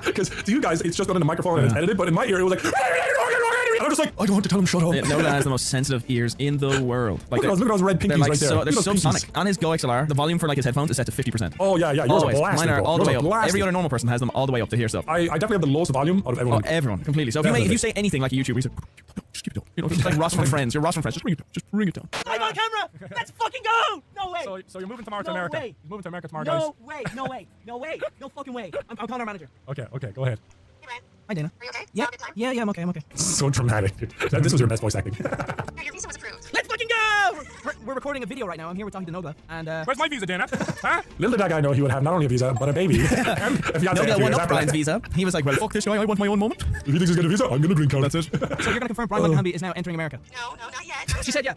Because to you guys, it's just got in the microphone and it's edited, but in my ear, it was like, and I'm just like, I don't want to tell him shut up. Yeah, Nogla has the most sensitive ears in the world. Like look at those red pinkies they're like right there. they're subsonic. On his Go XLR, the volume for like his headphones is set to 50%. Oh yeah, yours are Always. blasting. Mine are all the way up. Blasting. Every other normal person has them all the way up to hear stuff. I definitely have the lowest volume out of everyone. Oh, everyone, completely. So if you say anything like a YouTuber, you say, just keep it down. You know, just like Ross from Friends. You're Ross from Friends. Just bring it down. I'm on camera! Let's fucking go! No way! So you're moving tomorrow to No America. way. You're moving to America tomorrow, guys. No way! No way! No way! No fucking way! I'm calling our manager. Okay, go ahead. Hi, Dana. Are you okay? Yeah, I'm okay. So dramatic, dude. This was your best voice acting. Your visa was approved. Let's fucking go! We're recording a video right now. I'm here. We're talking to Nogla, and Where's my visa, Dana? Huh? Little did that guy know he would have not only a visa but a baby. And a fiance. Nogla won up Brian's visa. He was like, well, fuck this guy. I want my own moment. If he thinks he's got a visa, I'm gonna drink out. That's it. So you're gonna confirm Brian Wackenhamby is now entering America? No, not yet. She said yeah.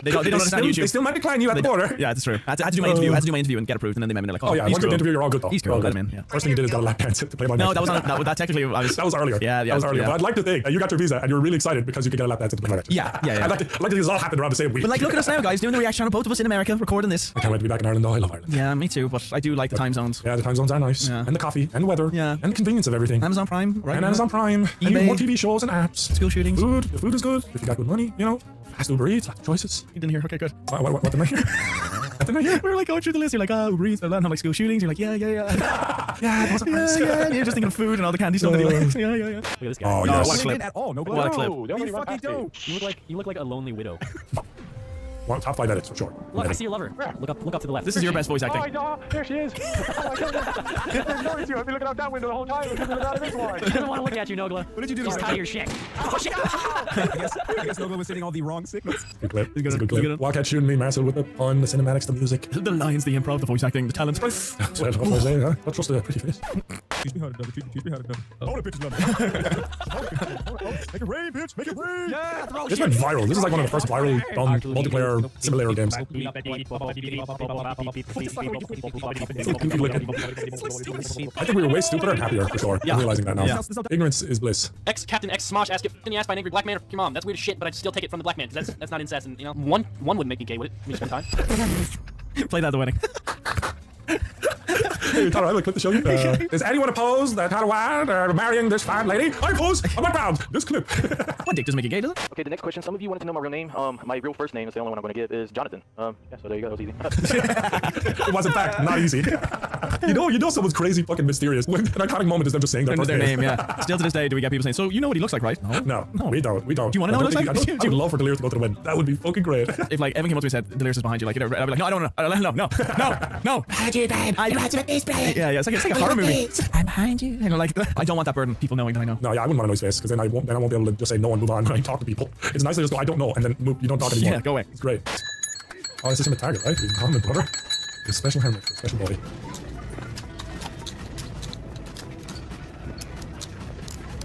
They don't understand YouTube. They still might decline you at the border. Yeah, that's true. I had to do my interview. I had to do my interview and get approved, and then they met me. They're like, Oh yeah, once you get the interview, you're all good though. He's cool. Let him in. Yeah. First thing you did is got a lap dance to play my. No, that was on. That technically that was earlier. Yeah, that was earlier. But I'd like to think that you got your visa and you were really excited because you could get a lap dance at the play. Yeah. I'd like to think this all happened around the same week. But like, look at us now, guys, doing the reaction on both of us in America, recording this. I can't wait to be back in Ireland though. I love Ireland. Yeah, me too. But I do like the time zones. Yeah, the time zones are nice. Yeah. And the coffee and the weather. Yeah. And the convenience of everything. Amazon Prime, right? And Amazon Prime. And more TV shows and apps. School shootings. Food. The food is good. If you got good money, you know. Fast Uber Eats, lots of choices. You didn't hear? Okay, good. What did I hear? What did I hear? We were like going through the list. You're like, Uber Eats, and I'm like school shootings. You're like, yeah. Yeah, it wasn't nice. Yeah. You're just thinking of food and all the candy stuff. Yeah. Look at this guy. Oh, yes. What a clip. At all, no What a clip. You fucking don't. You look like a lonely widow. Well, top 5 edits for sure. Look, I see your lover. Look up to the left. This is your best voice acting. Oh, there she is. Oh my goodness. There's no issue. I've been looking out that window the whole time. I've been looking out of this one. He doesn't want to look at you, Nogla. What did you do? He's tired of your shit. Oh, shit. I guess Nogla was hitting all the wrong signals. Good clip. It's a good clip. Wildcat shooting me, Marcel with the pun, the cinematics, the music. The lines, the improv, the voice acting, the talent. Well, what was I saying, huh? Not just a pretty face. Teach me how to dub it. Teach me how to dub it. All the bitches love it. Make it rain, bitch. Make it rain. Yeah, throw This went viral. This is like one of the first viral multiplayer simulator games. I think we were way stupider and happier for sure. I'm realizing that now. Yeah. Ignorance is bliss. Captain X Smosh asked if in the ass by an angry black man or your mom. That's weird as shit, but I'd still take it from the black man. That's not incest, and you know, one would make me gay, would it? Me just one time. Play that at the wedding. Hey, Tyler, I would clip the show you. Is anyone opposed that Tyler Wilde are marrying this fine lady? I oppose. I'm not proud. This clip. One dick doesn't make you gay, does it? Okay, the next question. Some of you wanted to know my real name. My real first name is the only one I'm going to give is Jonathan. Yeah, so there you go. That was easy. It was in fact not easy. You know someone's crazy fucking mysterious. When an iconic moment is them just saying their first name. Yeah. Still to this day, do we get people saying, so you know what he looks like, right? No, we don't. Do you want to know what he looks like? I would love for Delirious to go to the win. That would be fucking great. If like Evan came up to me and said, Delirious is behind you, like, you know, I'd be like, no, I don't know. No. How'd you, babe? You had to make this, babe. Yeah, it's like a horror movie. I'm behind you. You know, like, I don't want that burden, people knowing that I know. No, yeah, I wouldn't want to know his face, because then I won't be able to just say no and move on when I talk to people. It's nice to just go, I don't know, and then move, you don't talk anymore. Yeah, go away. It's great. Oh, this is him at Target, right? You can call him a brother. A special helmet for a special body.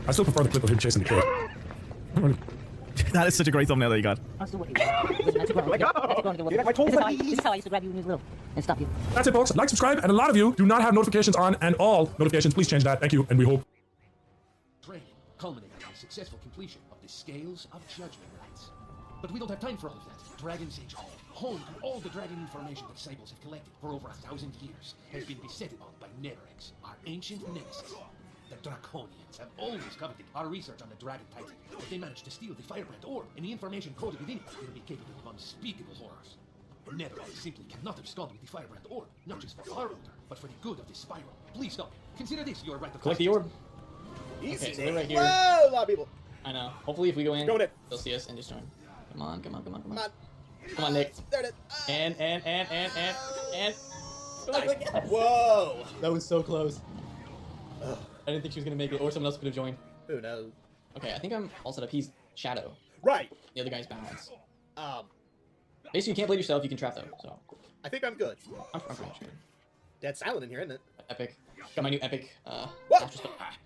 I still prefer the clip of him chasing the kid. That is such a great thumbnail that you got. Oh my god! This is how I used to grab you when you were little and stop you. That's it, folks. Like, subscribe, and a lot of you do not have notifications on, and all notifications. Please change that. Thank you, and we hope. Training culminating in the successful completion of the Scales of Judgment rites. But we don't have time for all of that. Dragon's Age Hall, home to all the dragon information that Disciples have collected for over 1,000 years, has been beset upon by Nerex, our ancient nemesis. The Draconians have always coveted our research on the Dragon Titan, but they managed to steal the Firebrand Orb, and the information coded within it will be capable of unspeakable horrors. Nerex simply cannot abscond with the Firebrand Orb, not just for our order, but for the good of this spiral. Please stop. Consider this your right of Collect the orb. Easy. Okay, so we're right here. Whoa, a lot of people. I know. Hopefully, if we go in, Go in. they'll see us and just join. Come on. Come on. Come on, Nick. There it is. And. Whoa. That was so close. I didn't think she was gonna make it, or someone else could have joined. Who knows? Okay, I think I'm all set up. He's Shadow. Right. The other guy's Balance. Basically, you can't blade yourself. You can trap though. So. I think I'm good. I'm pretty sure. Dead silent in here, isn't it? Epic. Got my new epic.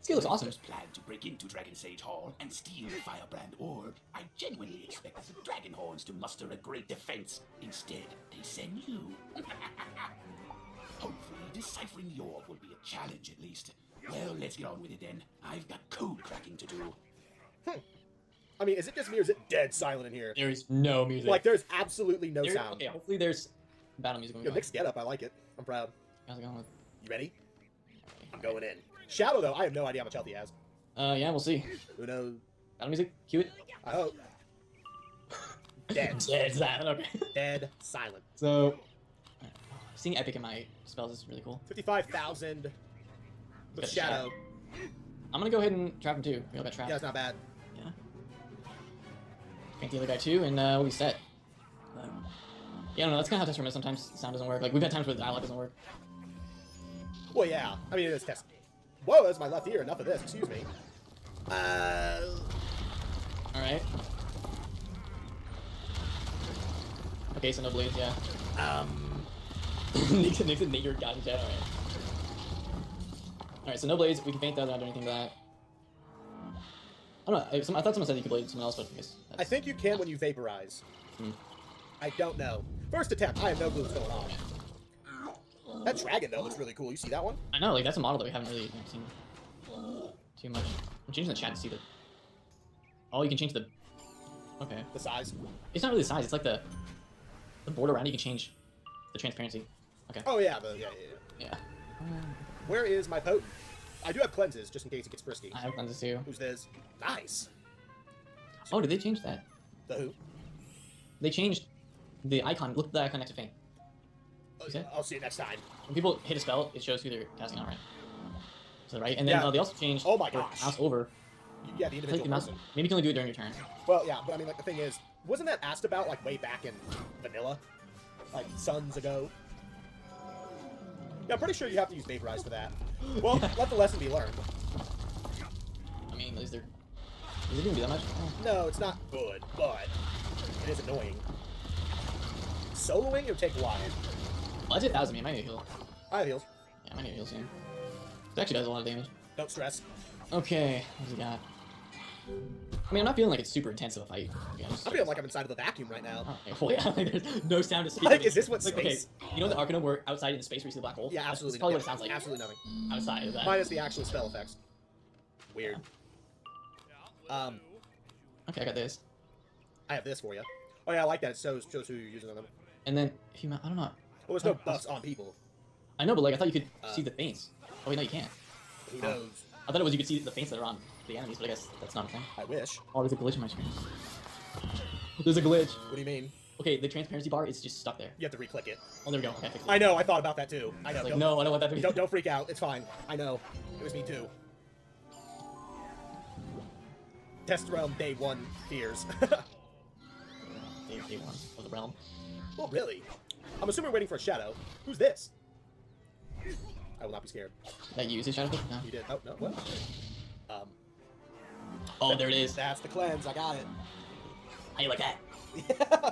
Skill looks awesome. Plan to break into Dragon's Age Hall and steal the Firebrand Orb. I genuinely expected the Dragon Horns to muster a great defense. Instead, they send you. Hopefully, deciphering the orb will be a challenge at least. Well, let's get on with it then. I've got code cracking to do. I mean, is it just me or is it dead silent in here? There's no music. Like, there's absolutely no sound. Okay, hopefully there's battle music going Yo, on. Nick's get up. I like it. I'm proud. How's it going with? You ready? I'm going in. Shadow, though, I have no idea how much health he has. Yeah, we'll see. Who knows? Battle music, cue it. I hope. Dead. Dead silent, okay. Dead silent. So, seeing epic in my spells is really cool. 55,000 with Got a Shadow. I'm gonna go ahead and trap him too. We all got trapped. Yeah, it's not bad. Yeah. Paint the other guy too, and we'll be set. Yeah, I don't know. That's kind of how test room is. Sometimes the sound doesn't work. Like we've had times where the dialogue doesn't work. Well, yeah. I mean, it is test. Whoa, that's my left ear. Enough of this. Excuse me. All right. Okay, so no blades. Yeah. Nick's a nigger god in chat. All right. All right, so no blades. We can paint that. Not do anything to that. I don't know. I thought someone said you could blade someone else, but I guess. I think you can when you vaporize. I don't know. First attempt. I have no clue what's going on. That dragon though looks really cool. You see that one? I know. Like that's a model that we haven't really seen too much. I'm changing the chat to see the. Oh, you can change the. Okay. The size. It's not really the size. It's like the border around it. You can change the transparency. Okay. Oh yeah, yeah. Where is my potent? I do have cleanses just in case it gets frisky. I have cleanses too. Who's this? Nice. Oh, did they change that? The who? They changed the icon. Look at the icon next to Fang. I'll see it next time. When people hit a spell, it shows who they're casting on, right? So right, and then they also changed. Oh my gosh. Mouse over. Yeah, the individual person. Maybe you can only do it during your turn. Well, yeah, but I mean, like the thing is, wasn't that asked about like way back in vanilla, like suns ago? Yeah, I'm pretty sure you have to use vaporize for that. Well, let the lesson be learned. I mean, is it even do that much? No, it's not good, but it is annoying. Soloing, it would take a while. Well, I did 1,000. I might need a heal. I have heals. Yeah, I might need a heal soon. It actually does a lot of damage. Don't stress. Okay, what's he got? I mean, I'm not feeling like it's super intense of a fight. I'm feeling like I'm inside of a vacuum right now. Okay, well, yeah, like, there's no sound to speak. Like, is this what like, space? Okay, you know the Arcanum where outside in the space where you see the black hole? Yeah, absolutely. That's probably what it sounds like. Absolutely nothing. Outside of that. Minus the actual spell effects. Weird. Okay, I got this. I have this for you. Oh yeah, I like that. It shows who you're using on them. And then, if you, I don't know. Well, there's no buffs on people. I know, but like I thought you could see the feints. Oh wait, no, you can't. Who knows? I thought it was you could see the feints that are on the enemies, but I guess that's not a thing. I wish. Oh, there's a glitch in my screen. There's a glitch. What do you mean? Okay, the transparency bar is just stuck there. You have to re-click it. Oh, there we go. Okay, I fixed it. I know. I thought about that too. I know. Like, no, I don't want that to be. Don't freak out. It's fine. I know. It was me too. Test realm day 1 fears. Day 1 of the realm. Well, really? I'm assuming we're waiting for a shadow. Who's this? I will not be scared. That you use a shadow? No. You did. Oh no. What? Oh, there it is. That's the cleanse. I got it. How you like that? Yeah.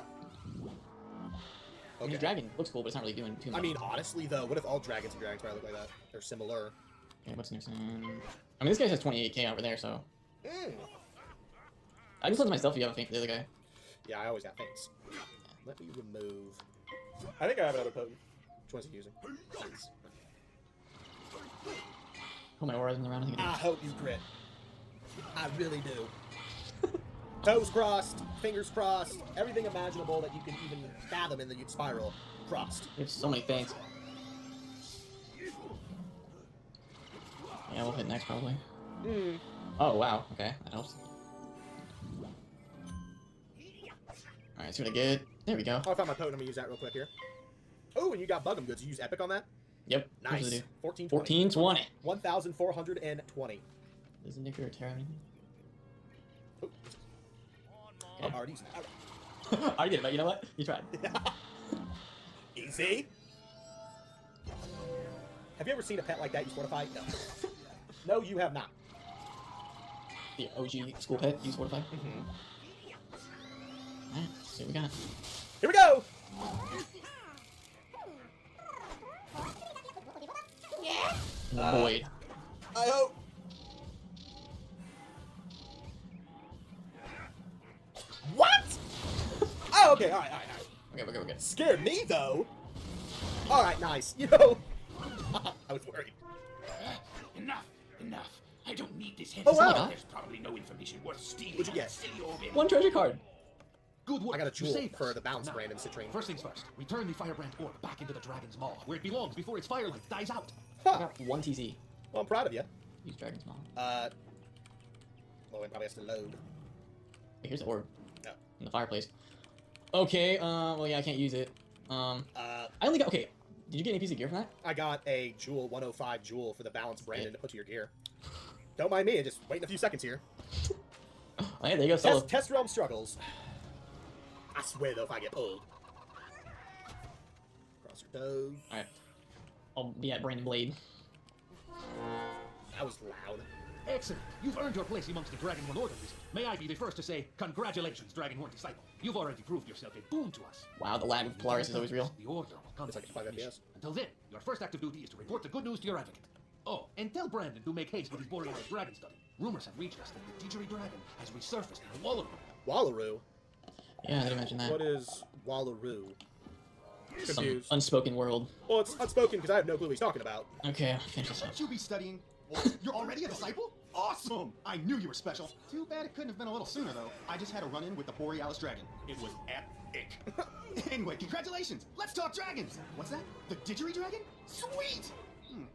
Okay. The dragon looks cool, but it's not really doing too much. I mean, honestly though, what if all dragons and dragons probably look like that? They're similar. Okay, what's next? I mean, this guy has 28k over there, so. I can cleanse myself if you have a feint for the other guy. Yeah, I always got feints. Let me remove. I think I have another potent. Which one's he using? Oh, my aura's in the round. I hope you crit. I really do. Toes crossed, fingers crossed, everything imaginable that you can even fathom in the spiral crossed. There's so many feints. Yeah, we'll hit next probably. Oh wow, okay, that helps. Alright, see what I get. There we go. Oh, I found my potent. I'm gonna use that real quick here. Oh, and you got Bug'em Goods. You use Epic on that? Yep. Nice. 1420. 1,420. Doesn't Nick or Terra anything? Oh. Okay. Already. I already did it, but you know what? You tried. Easy. Have you ever seen a pet like that use Fortify? No. No, you have not. The OG school pet use Fortify? Alright, see what we got. Here we go! Void. I hope. What? Oh, okay, alright. Okay. Scared me, though. Alright, nice. You know, I was worried. Enough. I don't need this head. Oh, wow. There's probably no information information worth stealing. What'd you get? Silly old One treasure card. Good work. I got a You jewel saved for us. the balance Now, brand in Citrain. First things first, return the Firebrand orb back into the Dragon's Maw, where it belongs before its firelight dies out. I got 1 TC. Well, I'm proud of you. Use Dragon's Maw. Well, it probably has to load. Here's the orb. No. In the fireplace. Okay, well, yeah, I can't use it. I only got, okay, did you get any piece of gear from that? I got a Jewel 105 Jewel for the balance Brandon to put to your gear. Don't mind me, just waiting a few seconds here. Oh, yeah, there you go, solo. Test realm struggles. I swear though, if I get pulled. Cross your toes. Alright. I'll be at Brandon Blade. That was loud. Excellent. You've earned your place amongst the Dragonhorn Order, Wizard. May I be the first to say, congratulations, Dragonhorn Disciple. You've already proved yourself a boon to us. Wow, the lag with Polaris is always real. The Order will come It's like 5 FPS. Until then, your first active duty is to report the good news to your advocate. Oh, and tell Brandon to make haste with his Borealis Dragon study. Rumors have reached us that the Didgeridoo Dragon has resurfaced in Wallaroo. Wallaroo? Yeah, I didn't mention that. What is Wallaroo? Some Confused. unspoken world. Well, it's unspoken because I have no clue what he's talking about. Okay, I'll finish this up. Should you be studying? What? You're already a disciple? Awesome! I knew you were special. Too bad it couldn't have been a little sooner, though. I just had a run-in with the Borealis Dragon. It was epic. Anyway, congratulations! Let's talk dragons! What's that? The Didgeridoo Dragon? Sweet!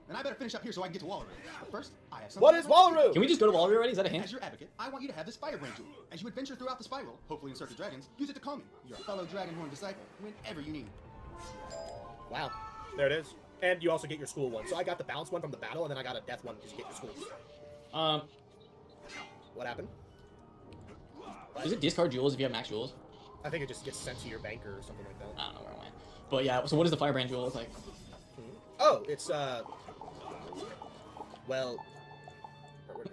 And I better finish up here so I can get to Wallaroo. But first, I have something. What is Wallaroo? Can we just go to Wallaroo already? Is that a hint? As your advocate, I want you to have this Firebrand jewel. As you adventure throughout the spiral, hopefully in search of dragons, use it to call me, your fellow Dragonhorn disciple, whenever you need. Wow. There it is. And you also get your school one. So I got the balance one from the battle, and then I got a death one because you get your schools. What happened? Does it discard jewels if you have max jewels? I think it just gets sent to your banker or something like that. I don't know where I went. But yeah, so what does the Firebrand jewel look like? Oh, it's, well...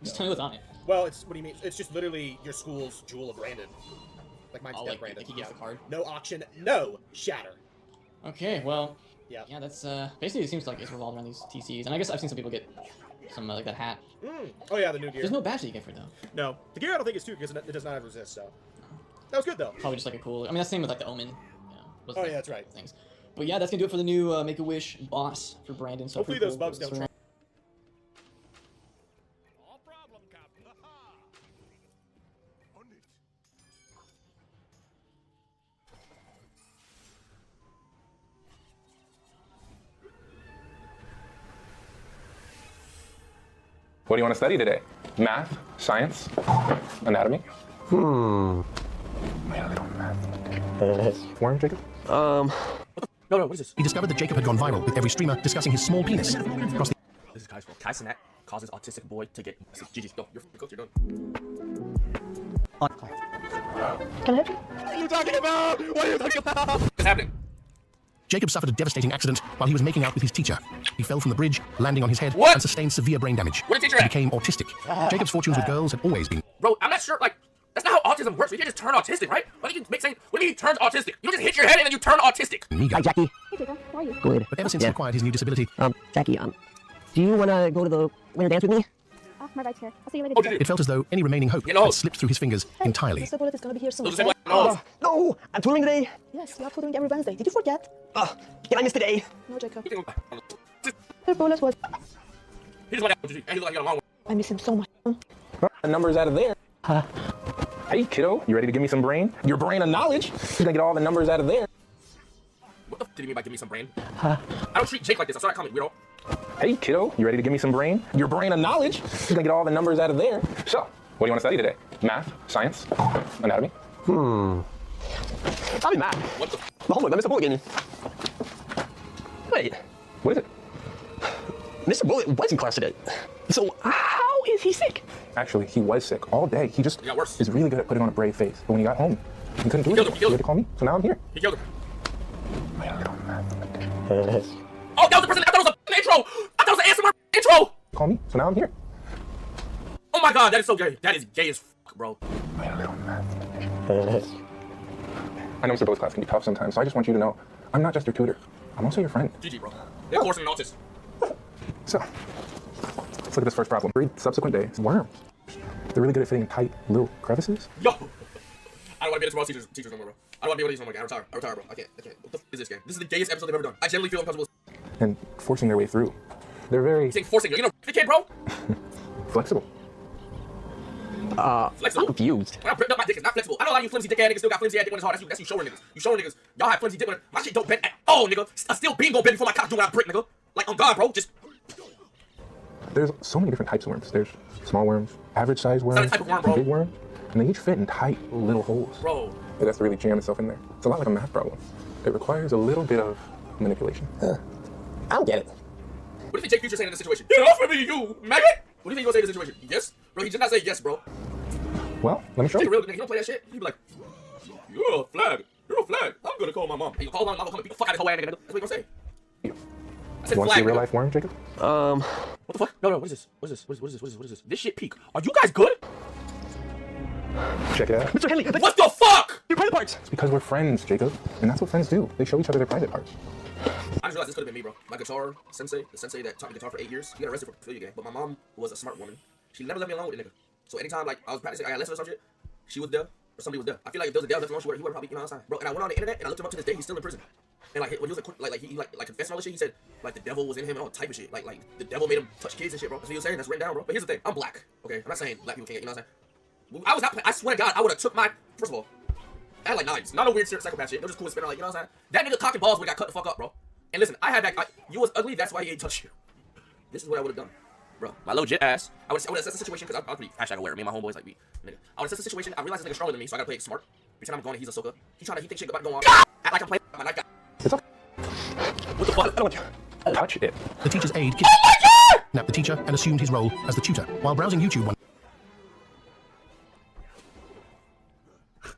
Just tell me what's on it. Well, it's, what do you mean? It's just literally your school's Jewel of Brandon. Like mine's Oh, Death like Brandon. he gets the card? No auction, no shatter. Okay, well, yeah, that's, basically it seems like it's revolved around these TCs. And I guess I've seen some people get some, like that hat. Oh yeah, the new gear. There's no badge that you get for it, though. No. The gear I don't think is too, because it does not have resist, so. That was good, though. Probably just like a cool, I mean, that's the same with like the Omen. You know, Oh, yeah, that's right. Things. But yeah, that's gonna do it for the new Make-A-Wish boss for Brandon. So Hopefully those bugs don't try. What do you want to study today? Math, science, anatomy? Wait a little math. Worm, Jacob? No, what is this? He discovered that Jacob had gone viral with every streamer discussing his small penis. Across the This is Kai's fault. Kai Cenat causes autistic boy to get... GG's, go. You're done. Can I help you? What are you talking about? What are you talking about? What's happening? Jacob suffered a devastating accident while he was making out with his teacher. He fell from the bridge, landing on his head, and sustained severe brain damage. Where did teacher He at? became autistic. Jacob's fortunes with girls had always been... Bro, I'm not sure, like, that's not how autism works. You can't just turn autistic, right? Why do you make saying, what do you mean he turns autistic? You don't just hit your head and then you turn autistic. Hi, Jackie. Hey, Jacob. How are you? Good. But ever since he acquired his new disability... Jackie, do you want to go to the winter dance with me? Oh, my ride's here. I'll see you later. It felt as though any remaining hope had slipped through his fingers entirely. The bullet is going to be here soon. Those are the same way. No! I'm touring today. Yes, you are touring every Wednesday. Did you forget? Can I miss today? No, Jacob. The bullet was... He just went out, and he looked like he got a long one. I miss him so much. The numbers out of there. Hey, kiddo, you ready to give me some brain? Your brain of knowledge. You're gonna get all the numbers out of there. What the f did he mean by give me some brain? I don't treat Jake like this. I'm sorry, comment, weirdo. Hey, kiddo, you ready to give me some brain? Your brain of knowledge. You're gonna get all the numbers out of there. So, what do you want to study today? Math, science, anatomy? Probably math. What the The homework, I missed a bullet again. Wait. What is it? Mr. Bullet was in class today. So, how is he sick? Actually, he was sick all day. He just got worse. is really good at putting on a brave face. But when he got home, he couldn't do it. He had to call me, so now I'm here. He killed him. Wait a little Oh, that was the person. I thought it was an intro. I thought it was an ASMR intro. Call me, so now I'm here. Oh my god, that is so gay. That is gay as fuck, bro. Wait a little I know Mr. Bullet's class can be tough sometimes, so I just want you to know, I'm not just your tutor. I'm also your friend. GG, bro. They're coursing an autist. So, let's look at this first problem. Every subsequent day, it's worms. They're really good at fitting in tight little crevices. Yo! I don't want to be able to teachers no more, bro. I don't want to be able to teach no more. I retire, bro. I can't. What the f is this game? This is the gayest episode they've ever done. I genuinely feel uncomfortable. And forcing their way through. They're very Saying forcing you. You know, the kid, bro. flexible. I'm confused. When I'm ripped up, my dick is not flexible. I know a lot of you flimsy dick ass niggas still got flimsy ass dick when it's hard. That's you showing niggas. You showing niggas. Y'all have flimsy dick when my shit don't bend at all, nigga. A steel beam gon' bend before my cock do when I brick, nigga. Like, on God, bro. Just. There's so many different types of worms. There's small worms, average sized worms, type of worm, bro. big worms, and they each fit in tight little holes. Bro. It has to really jam itself in there. It's a lot like a math problem. It requires a little bit of manipulation. I don't get it. What do you think Jake Future saying in this situation? Get off of me, you maggot! What do you think he gonna say in this situation? Yes? Bro, he did not say yes, bro. Well, let me show Jake you. a real nigga, he don't play that shit. He be like, you're a flag. You're a flag. I'm gonna call my mom. Hey, you call my mom, I'm gonna beat the fuck out of this whole ass nigga. That's what he gonna say. I said You want to flag, see a real nigga. life worm, Jacob? What the fuck? No, what is this? What is this? What is this? What is this? This shit peak. Are you guys good? Check it out. Mr. Henley, what the fuck? Your private parts. It's because we're friends, Jacob. And that's what friends do. They show each other their private parts. I just realized this could have been me, bro. My guitar sensei, the sensei that taught me guitar for 8 years, he got arrested for a video game. But my mom was a smart woman. She never left me alone with a nigga. So anytime like I was practicing, I got lessons or some shit, she was there, or somebody was there. I feel like if there was a devil left alone, he would probably, you know what I'm saying? Bro, and I went on the internet and I looked him up to this day, he's still in prison. And like when he was like confessing all this shit, he said like the devil was in him and all type of shit. Like the devil made him touch kids and shit, bro. That's what he was saying. That's written down, bro. But here's the thing, I'm black. Okay, I'm not saying black people can't get, you know what I'm saying? I was not. I swear to God, I would have took my. First of all, I had like knives, not a weird psychopath shit. It was just cool to spin, like, you know what I'm saying? That nigga cock and balls would have got cut the fuck up, bro. And listen, I had that. You was ugly. That's why he ain't touched you. This is what I would have done, bro. My legit ass. I would assess the situation because I'm pretty #aware. Me and my homeboys like me. Nigga. I would assess the situation. I realize this nigga stronger than me, so I gotta play it smart. Pretend I'm going and he's a Ahsoka. He thinks shit about to go on. Act like I'm playing my knife guy. It's okay. What the fuck? I don't want you. Touch it. The teacher's aide kidnapped the teacher and assumed his role as the tutor. While browsing YouTube one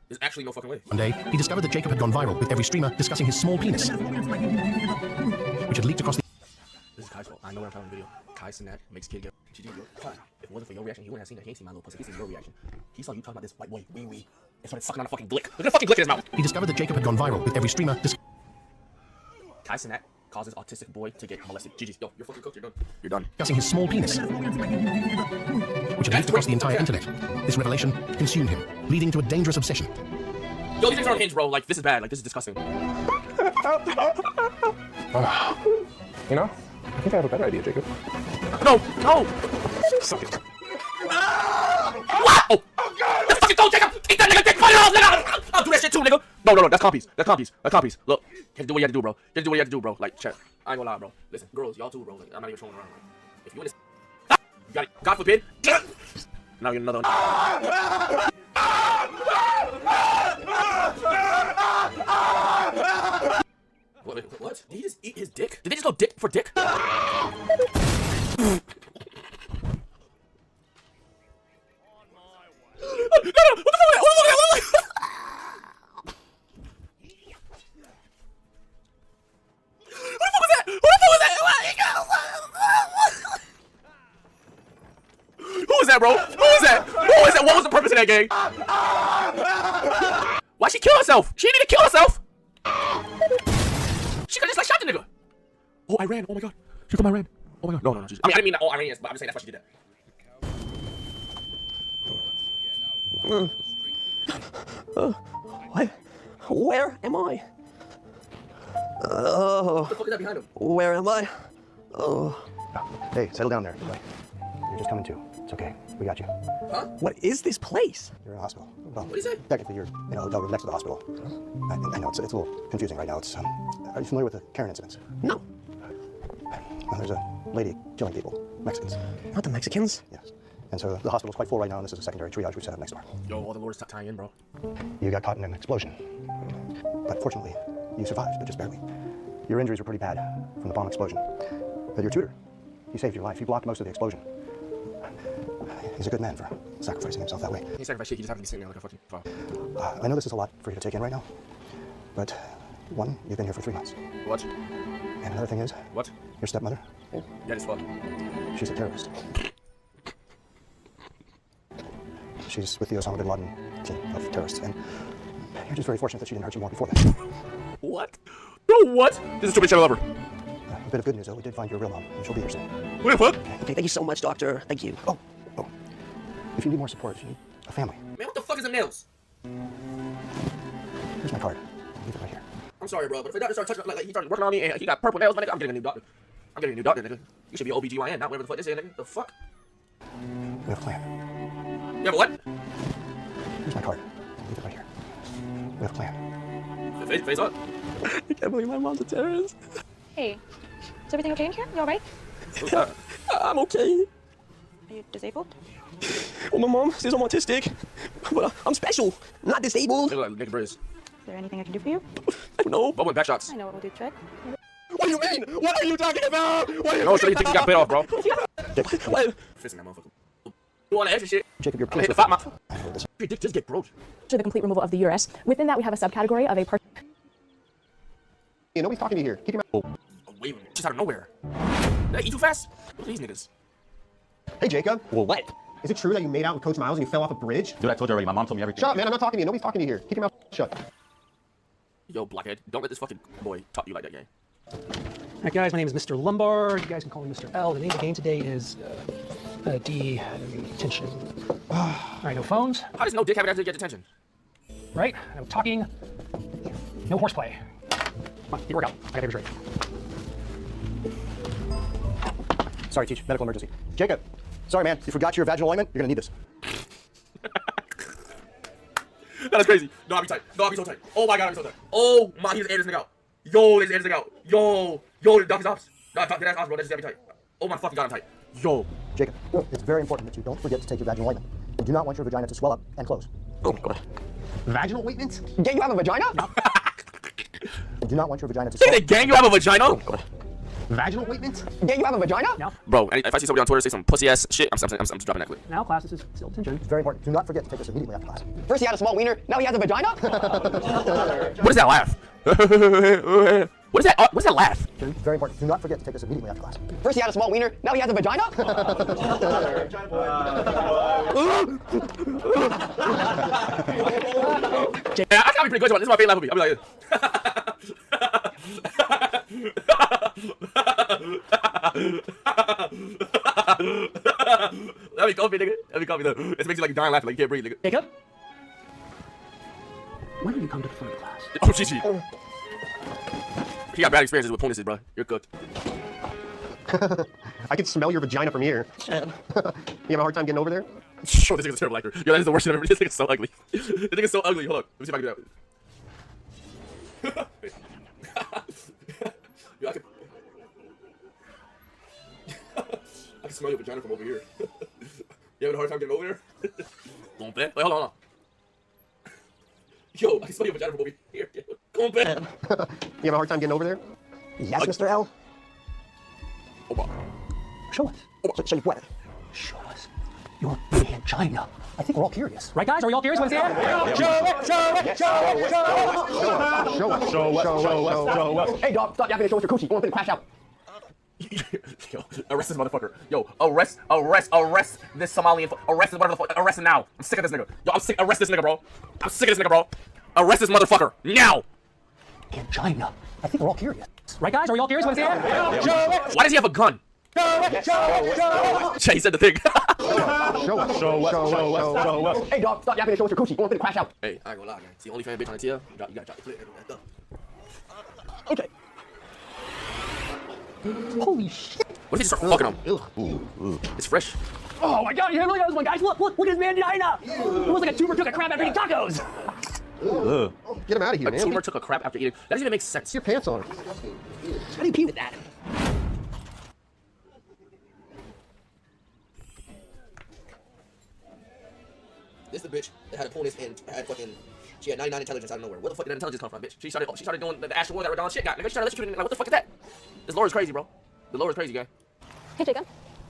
There's actually no fucking way. day, he discovered that Jacob had gone viral with every streamer discussing his small penis, which had leaked across the... This is Kai's fault. I know what I'm talking video. Kai Sinat makes kid get. If it wasn't for your reaction, he wouldn't have seen that. He ain't seen my little pussy. He seen your reaction. He saw you talking about this white boy, wee, and started sucking on a fucking glick. Look at the fucking glick in his mouth. He discovered that Jacob had gone viral with every streamer Kai Sinat causes autistic boy to get molested. GG's. Yo, you're fucking cooked. You're done. You're done. discussing his small penis, which had leaked across the entire internet. This revelation consumed him, leading to a dangerous obsession. Yo, these things are unhinged, bro. Like, this is bad. Like, this is disgusting. You know, I think I have a better idea, Jacob. No! Suck it. What? Oh! Let's fucking go, Jacob! Eat that nigga dick! Fight it off, nigga! I'll do that shit too, nigga! No, that's compies. That's compies. Look, you have to do what you have to do, bro. You have to do what you have to do, bro. Like, chat. I ain't gonna lie, bro. Listen, girls, y'all too, bro. Like, I'm not even trolling around. Like, if you in this... You got it. God forbid. Now you're another one. What? Did he just eat his dick? Did they just go dick for dick? Who was that, bro? Who was that? What was the purpose of that game? Why'd she kill herself? She didn't need to kill herself. She could've just like shot the nigga. Oh, I ran. Oh my god. She come, I ran. Oh my god. No. Jesus. I mean, I didn't mean that all Iranians, but I'm just saying that's why she did What? Where am I? Oh. What the fuck is that behind him? Where am I? Oh. Hey, settle down there, boy. You're just coming to. It's okay. We got you. Huh? What is this place? You're in a hospital. Well, what do you say? Technically, you're in a hotel room next to the hospital. I know it's a little confusing right now. It's are you familiar with the Karen incidents? No. Well, there's a lady killing people, Mexicans. Not the Mexicans? Yes. And so the hospital's quite full right now, and this is a secondary triage we've set up next door. Yo, all the lords tying in, bro. You got caught in an explosion. But fortunately, you survived, but just barely. Your injuries were pretty bad from the bomb explosion. But your tutor, he saved your life. He blocked most of the explosion. He's a good man for sacrificing himself that way. He sacrificed shit, he just happened to be sitting there like a fucking fuck. I know this is a lot for you to take in right now, but one, you've been here for 3 months. What? And another thing is... What? Your stepmother. Yeah, as fuck. She's a terrorist. She's with the Osama bin Laden team of terrorists, and you're just very fortunate that she didn't hurt you more before that. What? Bro, what? This is too much I love her. A bit of good news, though. We did find your real mom, and she'll be here soon. What the fuck? Okay, thank you so much, doctor. Thank you. Oh. If you need more support, if you need a family, Man, what the fuck is the nails? here's my card. Leave it right here. I'm sorry, bro, but if the doctor started touching, like he started working on me and he got purple nails, my nigga, I'm getting a new doctor. I'm getting a new doctor, nigga. You should be OBGYN, not whatever the fuck this is, nigga. The fuck? We have a plan. Yeah, but what? Here's my card. Leave it right here. We have a plan. Face up. I can't believe my mom's a terrorist. Hey, is everything okay in here? You alright? I'm okay. Are you disabled? Well, my mom says I'm autistic, but I'm special, not disabled. Look like Nick Briz. Is there anything I can do for you? I don't know. But with back shots. I know what we'll do, Tread. What do you mean? What are you talking about? What are you No, so you think you got bit off, bro. What? Fisting that motherfucker. You want the extra shit? Jacob, your I hit the fat mouth. Your dick just get broke. The complete removal of the uterus. Within that, we have a subcategory of a part. You know, nobody's talking to you here. Keep your mouth. Oh, wait, just out of nowhere. Did I eat too fast? Look at these niggas. Hey, Jacob. Well, what? Is it true that you made out with Coach Miles and you fell off a bridge? Dude, I told you already. My mom told me everything. Shut up, man. I'm not talking to you. Nobody's talking to you here. Keep your mouth shut. Yo, blockhead, don't let this fucking boy talk to you like that, gang. Alright guys, my name is Mr. Lombard. You guys can call me Mr. L. The name of the game today is detention. Alright, no phones. How does no dick have to get detention? Right? No talking. No horseplay. Come on, get work out. I got papers ready. Sorry, Teach. Medical emergency. Jacob. Sorry, man. You forgot your vaginal ointment? You're gonna need this. That is crazy. No, I'll be tight. No, I'll be so tight. Oh my god, I'll be so tight. Oh my, he just aired this nigga out. Yo, they just aired this nigga out. Yo, the dog is ops. No, that's ops, bro. That's just tight. Oh my fucking god, I'm tight. Yo. Jacob, it's very important that you don't forget to take your vaginal ointment. You do not want your vagina to swell up and close. Oh my god. Vaginal ointment? Gang, you have a vagina? You do not want your vagina to Say swell that, gang, you have a vagina? Oh god. Vaginal ointment? Gang, you have a vagina? No. Bro, if I see somebody on Twitter say some pussy ass shit, I'm just dropping that clip. Now, class, this is still detention. It's very important. Do not forget to take this immediately after class. First he had a small wiener, now he has a vagina? What is that laugh? What is that? What's that laugh? It's very important. Do not forget to take this immediately after class. First he had a small wiener, now he has a vagina? Yeah, I gotta be pretty good. This is my favorite laugh movie. I'll be like this. That'd be comfy, nigga. That'd be comfy, though. It makes you like dying laughing, like you can't breathe, nigga. Jacob? When did you come to the front of the class? Oh, GG. He got bad experiences with penises, bro. You're cooked. I can smell your vagina from here. You have a hard time getting over there? Sure, this nigga's a terrible actor. Yo, that is the worst shit ever. This nigga's so ugly. This nigga's so ugly. Hold on. Let me see if I can do that. Yo, I can smell your vagina from over here. You having a hard time getting over there? Come on, Wait, hold on. Yo, I can smell your vagina from over here. Come on, You have a hard time getting over there? Yes, Mr. L. Show us. Show you what? Show us your vagina. I think we're all curious. Right, guys? Are we all curious? What's here? Show us. Hey, dog, stop yapping and show us your coochie. You want to crash out. Yo, arrest this motherfucker. Yo, arrest this Somalian. Arrest this motherfucker. Arrest him now. I'm sick of this nigga. Yo, I'm sick. Arrest this nigga, bro. I'm sick of this nigga, bro. Arrest this motherfucker now. Vagina. I think we're all curious. Right, guys? Are we all curious? What's here? Why does he have a gun? Jay said the thing. Show us. Hey, dog, stop yapping and show us your coochie. You want to crash out. Hey, I ain't gonna lie, man. See, OnlyFans bitch on the TL. You gotta drop the clip. Okay. Holy shit. What if he start fucking him? It's fresh. Oh my god, you really got this one, guys. Look at his vagina. It looks like a tumor took a crap after eating tacos. Get him out of here, A man. tumor took a crap after eating. That doesn't even make sense. Your pants on. How do you pee with that? This is the bitch that had a penis and had fucking. She had 99 intelligence out of nowhere. Where the fuck did that intelligence come from, bitch? She started doing the Astro War that Radon shit got. Nigga, she started electrocuting. Like, what the fuck is that? This lore is crazy, bro. The lore is crazy, guy. Hey, Jacob.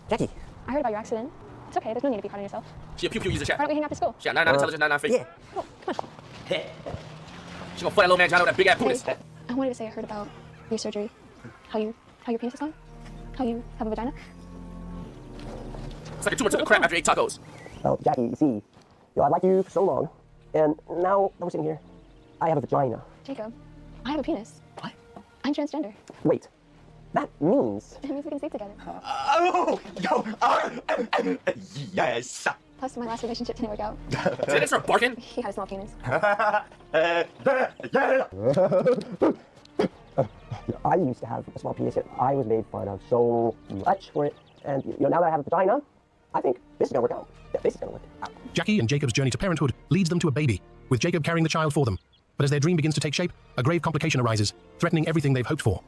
Jackie. I heard about your accident. It's okay. There's no need to be hard on yourself. She a pew user chat. Why don't we hang after school? She got 99 intelligence, 99 faith. Yeah. Oh, come on. She gonna fuck that little man John with that big ass penis. Hey, I wanted to say I heard about your surgery. How your penis is on? How you have a vagina? It's like a tumor took a crap after 8 tacos. Oh, Jackie, you see, I'd liked you for so long, and now that we're sitting here, I have a vagina. Jacob, I have a penis. What? I'm transgender. Wait, that means... It means we can sleep together. Yes! Plus, my last relationship didn't work out. Did they start barking? He had a small penis. I used to have a small penis, and I was made fun of so much for it, and now that I have a vagina, I think this is gonna work out. Yeah, this is gonna work out. Jackie and Jacob's journey to parenthood leads them to a baby, with Jacob carrying the child for them. But as their dream begins to take shape, a grave complication arises, threatening everything they've hoped for.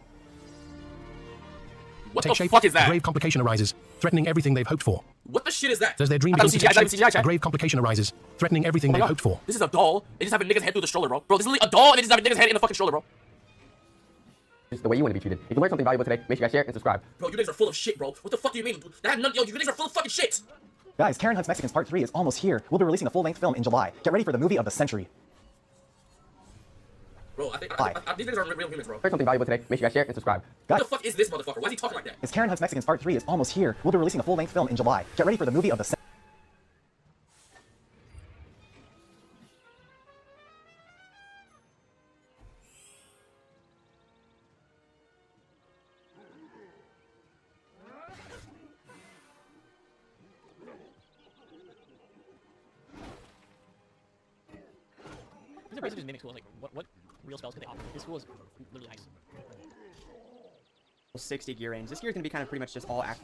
What the fuck is that? A grave complication arises, threatening everything they've hoped for. What the shit is that? As their dream begins to take shape, a grave complication arises, threatening everything they've hoped for. This is a doll. They just have a nigga's head through the stroller, bro. Bro, this is literally a doll and they just have a nigga's head in the fucking stroller, bro. This is the way you want to be treated. If you learned something valuable today, make sure you guys share and subscribe. Bro, you niggas are full of shit, bro. What the fuck do you mean? That had none. Yo, you niggas are full of fucking shit. Guys, Karen Hunt's Mexicans Part 3 is almost here. We'll be releasing a full-length film in July. Get ready for the movie of the century. Bro, I think these niggas are real humans, bro. Learned something valuable today, make sure you guys share and subscribe. What the fuck is this motherfucker? Why is he talking like that? It's Karen Hunt's Mexicans Part 3 is almost here. We'll be releasing a full-length film in July. Get ready for the movie of the century. These are basically just mimic schools. Like, what real spells could they offer? This school is literally nice. 60 gear range. This gear is going to be kind of pretty much just all act,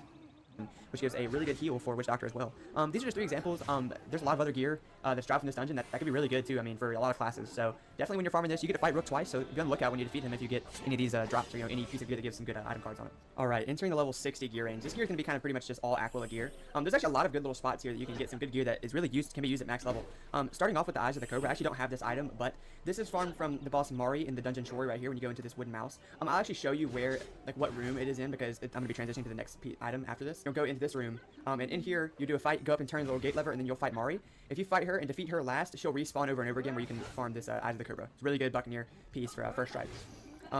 which gives a really good heal for Witch Doctor as well. These are just 3 examples. There's a lot of other gear that's dropped in this dungeon that could be really good too. I mean, for a lot of classes. So definitely when you're farming this, you get to fight Rook twice. So be on the lookout when you defeat him if you get any of these drops or any piece of gear that gives some good item cards on it. All right, entering the level 60 gear range. This gear is going to be kind of pretty much just all Aquila gear. There's actually a lot of good little spots here that you can get some good gear that is really can be used at max level. Starting off with the Eyes of the Cobra. I actually don't have this item, but this is farmed from the boss Mari in the dungeon Chori right here when you go into this wooden mouse. I'll actually show you where, like, what room it is in because I'm going to be transitioning to the next item after this. You'll go into this room, and in here you do a fight, go up and turn the little gate lever, and then you'll fight Mari. If you fight her and defeat her last, she'll respawn over and over again where you can farm this Eyes of the Cobra. It's a really good Buccaneer piece for first strike.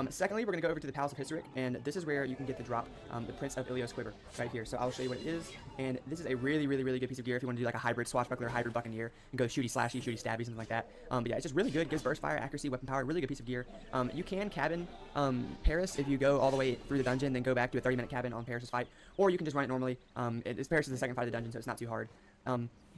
Secondly, we're going to go over to the Palace of Hissarek, and this is where you can get the drop, the Prince of Ilios Quiver, right here. So I'll show you what it is, and this is a really, really, really good piece of gear if you want to do like a hybrid swashbuckler, hybrid Buccaneer, and go shooty slashy, shooty stabby, something like that. But yeah, it's just really good, gives burst fire, accuracy, weapon power, really good piece of gear. You can cabin Paris if you go all the way through the dungeon, then go back to a 30-minute cabin on Paris' fight, or you can just run it normally. Paris is the second fight of the dungeon, so it's not too hard.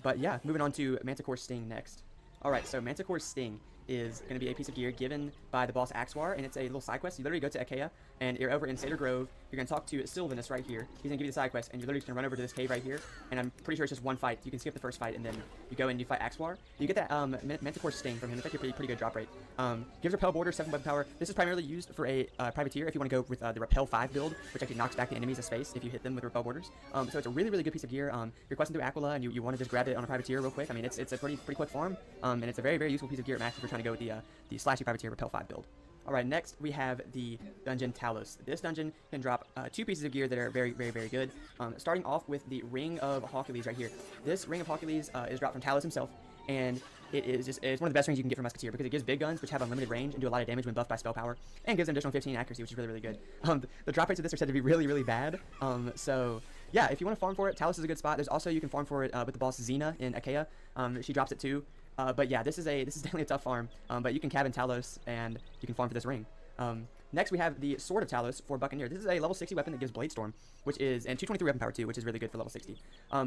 But yeah, moving on to Manticore Sting next. Alright, so Manticore Sting is going to be a piece of gear given by the boss Axwar, and it's a little side quest. You literally go to Achaea, and you're over in Cedar Grove. You're going to talk to Sylvanus right here. He's going to give you the side quest, and you're literally just going to run over to this cave right here, and I'm pretty sure it's just one fight. You can skip the first fight, and then you go and you fight Axwar. You get that Manticore Sting from him. It's actually a pretty good drop rate. Gives Repel Border, 7 weapon power. This is primarily used for a Privateer if you want to go with the Repel 5 build, which actually knocks back the enemies of space if you hit them with Repel Borders. So it's a really, really good piece of gear. You're questing through Aquila, and you want to just grab it on a Privateer real quick. I mean, it's a pretty quick farm, and it's a very, very useful piece of gear at max if you're trying to go with the Slashy Privateer Repel 5 build. Alright, next we have the Dungeon Talos. This dungeon can drop 2 pieces of gear that are very, very, very good. Starting off with the Ring of Hawkules right here. This Ring of Hawkules is dropped from Talos himself, and it's one of the best rings you can get from Musketeer because it gives big guns which have unlimited range and do a lot of damage when buffed by spell power, and gives an additional 15 accuracy, which is really, really good. The drop rates of this are said to be really, really bad. So yeah, if you want to farm for it, Talos is a good spot. There's also, you can farm for it with the boss Xena in Achaea. She drops it too. But yeah, this is definitely a tough farm. But you can cabin Talos and you can farm for this ring. Next we have the Sword of Talos for Buccaneer. This is a level 60 weapon that gives Blade Storm, which is, and 223 weapon power too, which is really good for level 60.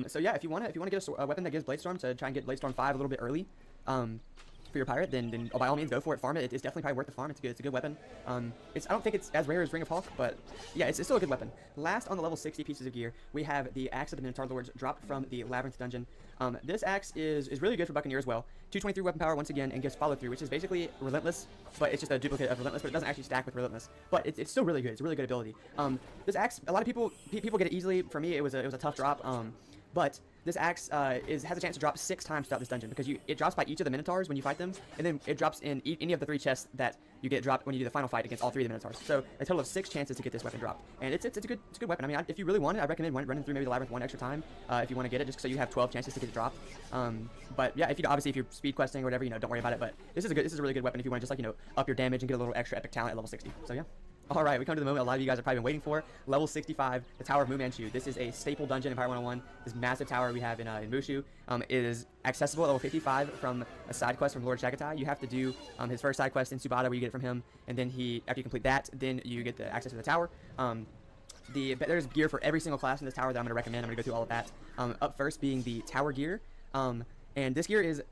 So yeah, if you want to get a weapon that gives Blade Storm to try and get Blade Storm 5 a little bit early, for your pirate, then by all means go for it, farm it. It's definitely probably worth the farm. It's a good weapon. I don't think it's as rare as Ring of Hawk, but yeah, it's still a good weapon. Last on the level 60 pieces of gear, we have the Axe of the Minotaur Lords dropped from the Labyrinth dungeon. This axe is really good for Buccaneer as well. 223 weapon power once again, and gives follow through, which is basically Relentless, but it's just a duplicate of Relentless, but it doesn't actually stack with Relentless. But it's still really good. It's a really good ability. This axe, a lot of people get it easily. For me, it was a tough drop. But this axe has a chance to drop 6 times throughout this dungeon because it drops by each of the Minotaurs when you fight them, and then it drops in any of the 3 chests that you get dropped when you do the final fight against all 3 of the Minotaurs. So a total of 6 chances to get this weapon dropped, and it's a good weapon. I mean, if you really want it, I recommend running through maybe the Labyrinth 1 extra time if you want to get it, just so you have 12 chances to get it dropped. But yeah, if you're speed questing or whatever, don't worry about it. But this is a really good weapon if you want to just up your damage and get a little extra epic talent at level 60. So yeah. Alright, we come to the moment a lot of you guys have probably been waiting for. Level 65, the Tower of Mu Manchu. This is a staple dungeon in Empire 101. This massive tower we have in Mushu. It is accessible at level 55 from a side quest from Lord Chagatai. You have to do his first side quest in Subata where you get it from him, and then after you complete that, then you get the access to the tower. There's gear for every single class in this tower that I'm going to recommend. I'm going to go through all of that. Up first being the Tower gear, and this gear is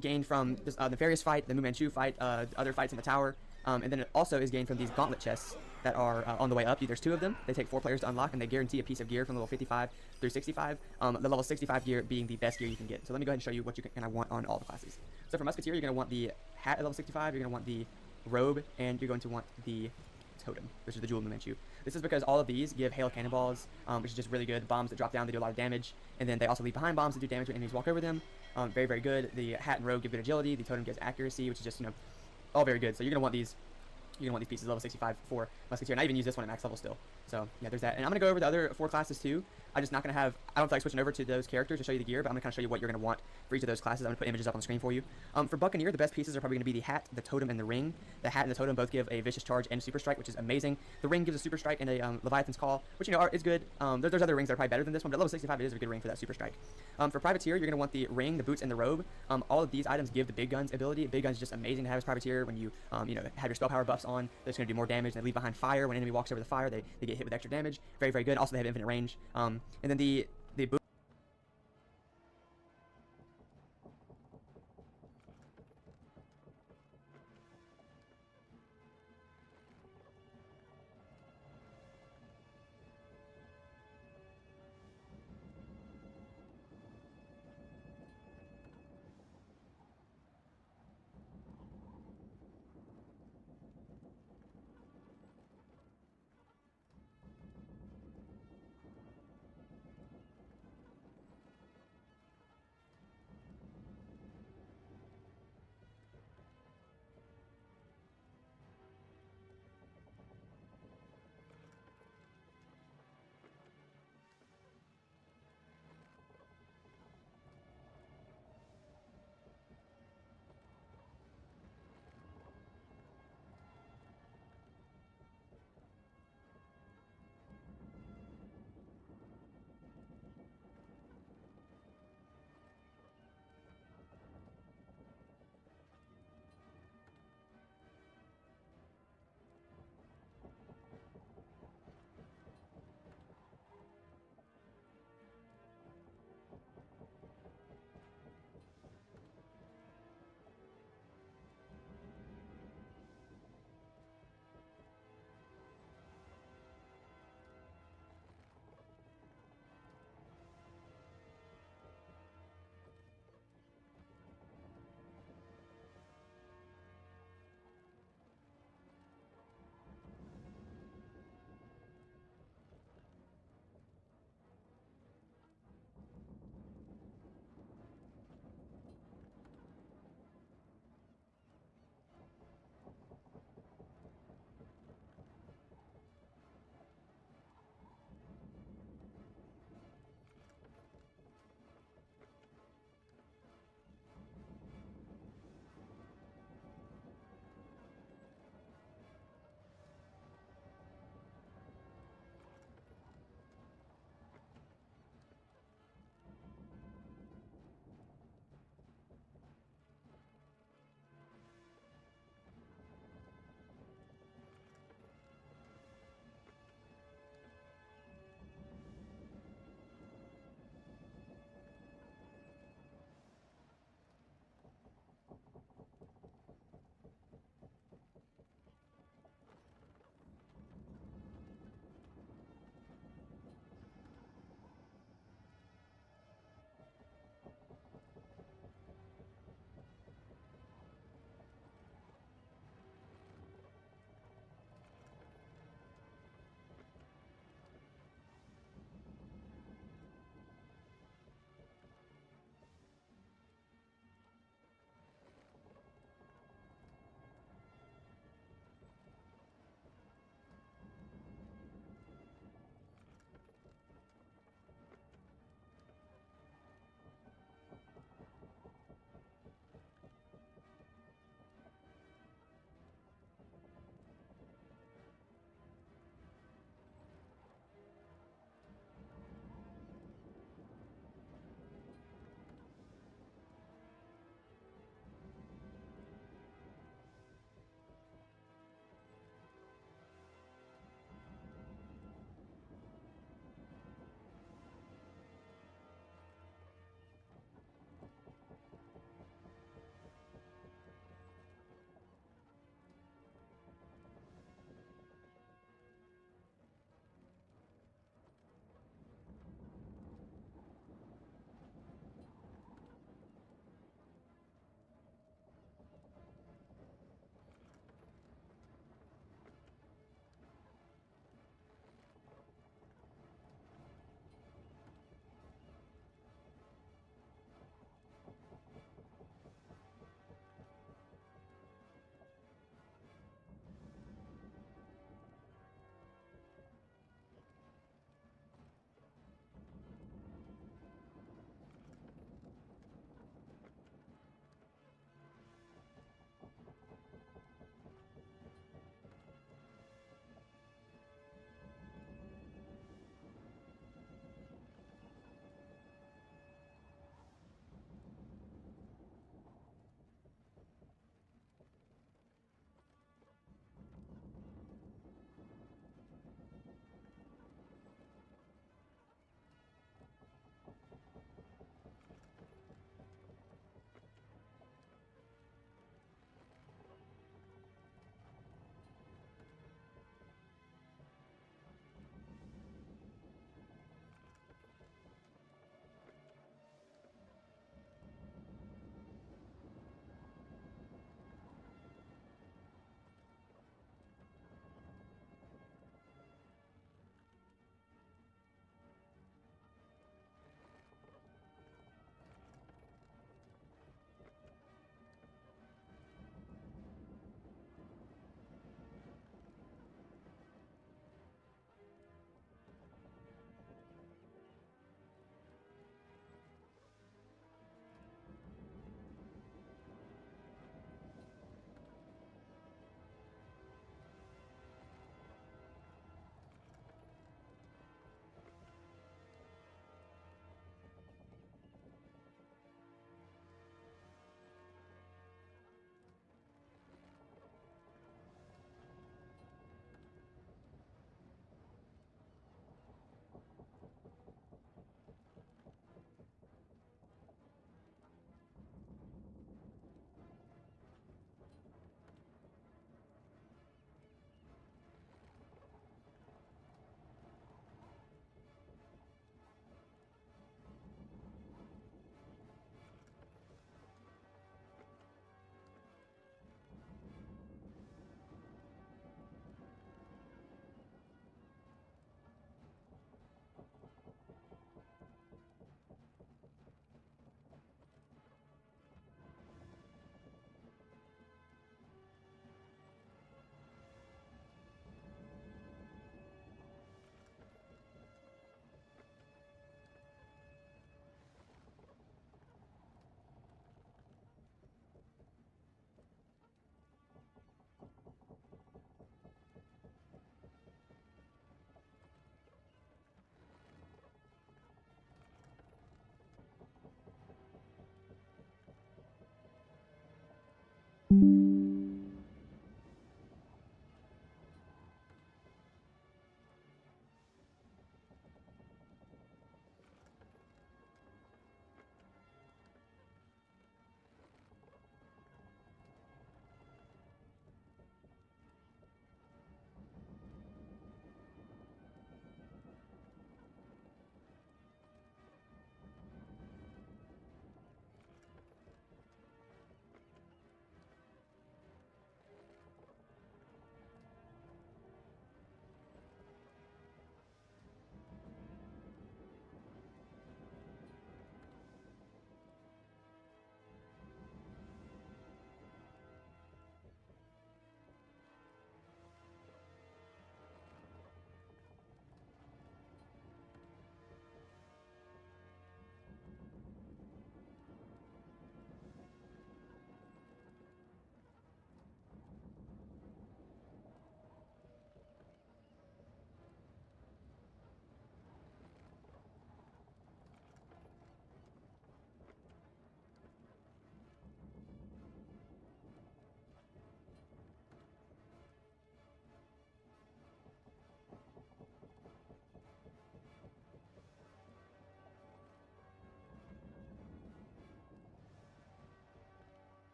gained from the Nefarious fight, the Mu Manchu fight, other fights in the tower. And then it also is gained from these gauntlet chests, that are on the way up. There's 2 of them. They take 4 players to unlock, and they guarantee a piece of gear from level 55 through 65. The level 65 gear being the best gear you can get. So let me go ahead and show you what you're going to want on all the classes. So for Musketeer, you're going to want the hat at level 65, you're going to want the robe, and you're going to want the totem, which is the Jewel Momentu. This is because all of these give hail cannonballs, which is just really good. Bombs that drop down, they do a lot of damage, and then they also leave behind bombs that do damage when enemies walk over them. Very, very good. The hat and robe give good agility. The totem gives accuracy, which is just, all very good. So you're going to want these. You're going to want these pieces level 65 for Musketeer, and I even use this one at max level still. So, yeah, there's that. And I'm going to go over the other 4 classes, too. I'm just not going to have... I don't feel like switching over to those characters to show you the gear, but I'm going to kind of show you what you're going to want for each of those classes. I'm going to put images up on the screen for you. For Buccaneer, the best pieces are probably going to be the hat, the totem, and the ring. The hat and the totem both give a Vicious Charge and Super Strike, which is amazing. The ring gives a Super Strike and a Leviathan's Call, which, is good. There's other rings that are probably better than this one, but at level 65, it is a good ring for that Super Strike. For Privateer, you're going to want the ring, the boots, and the robe. All of these items give the Big Guns ability. Big Guns is just amazing to have as Privateer when you, have your spell power buffs on. That's going to do more damage. They leave behind fire. When an enemy walks over the fire, they get hit with extra damage. Very, very good. Also, they have infinite range. And then the boot.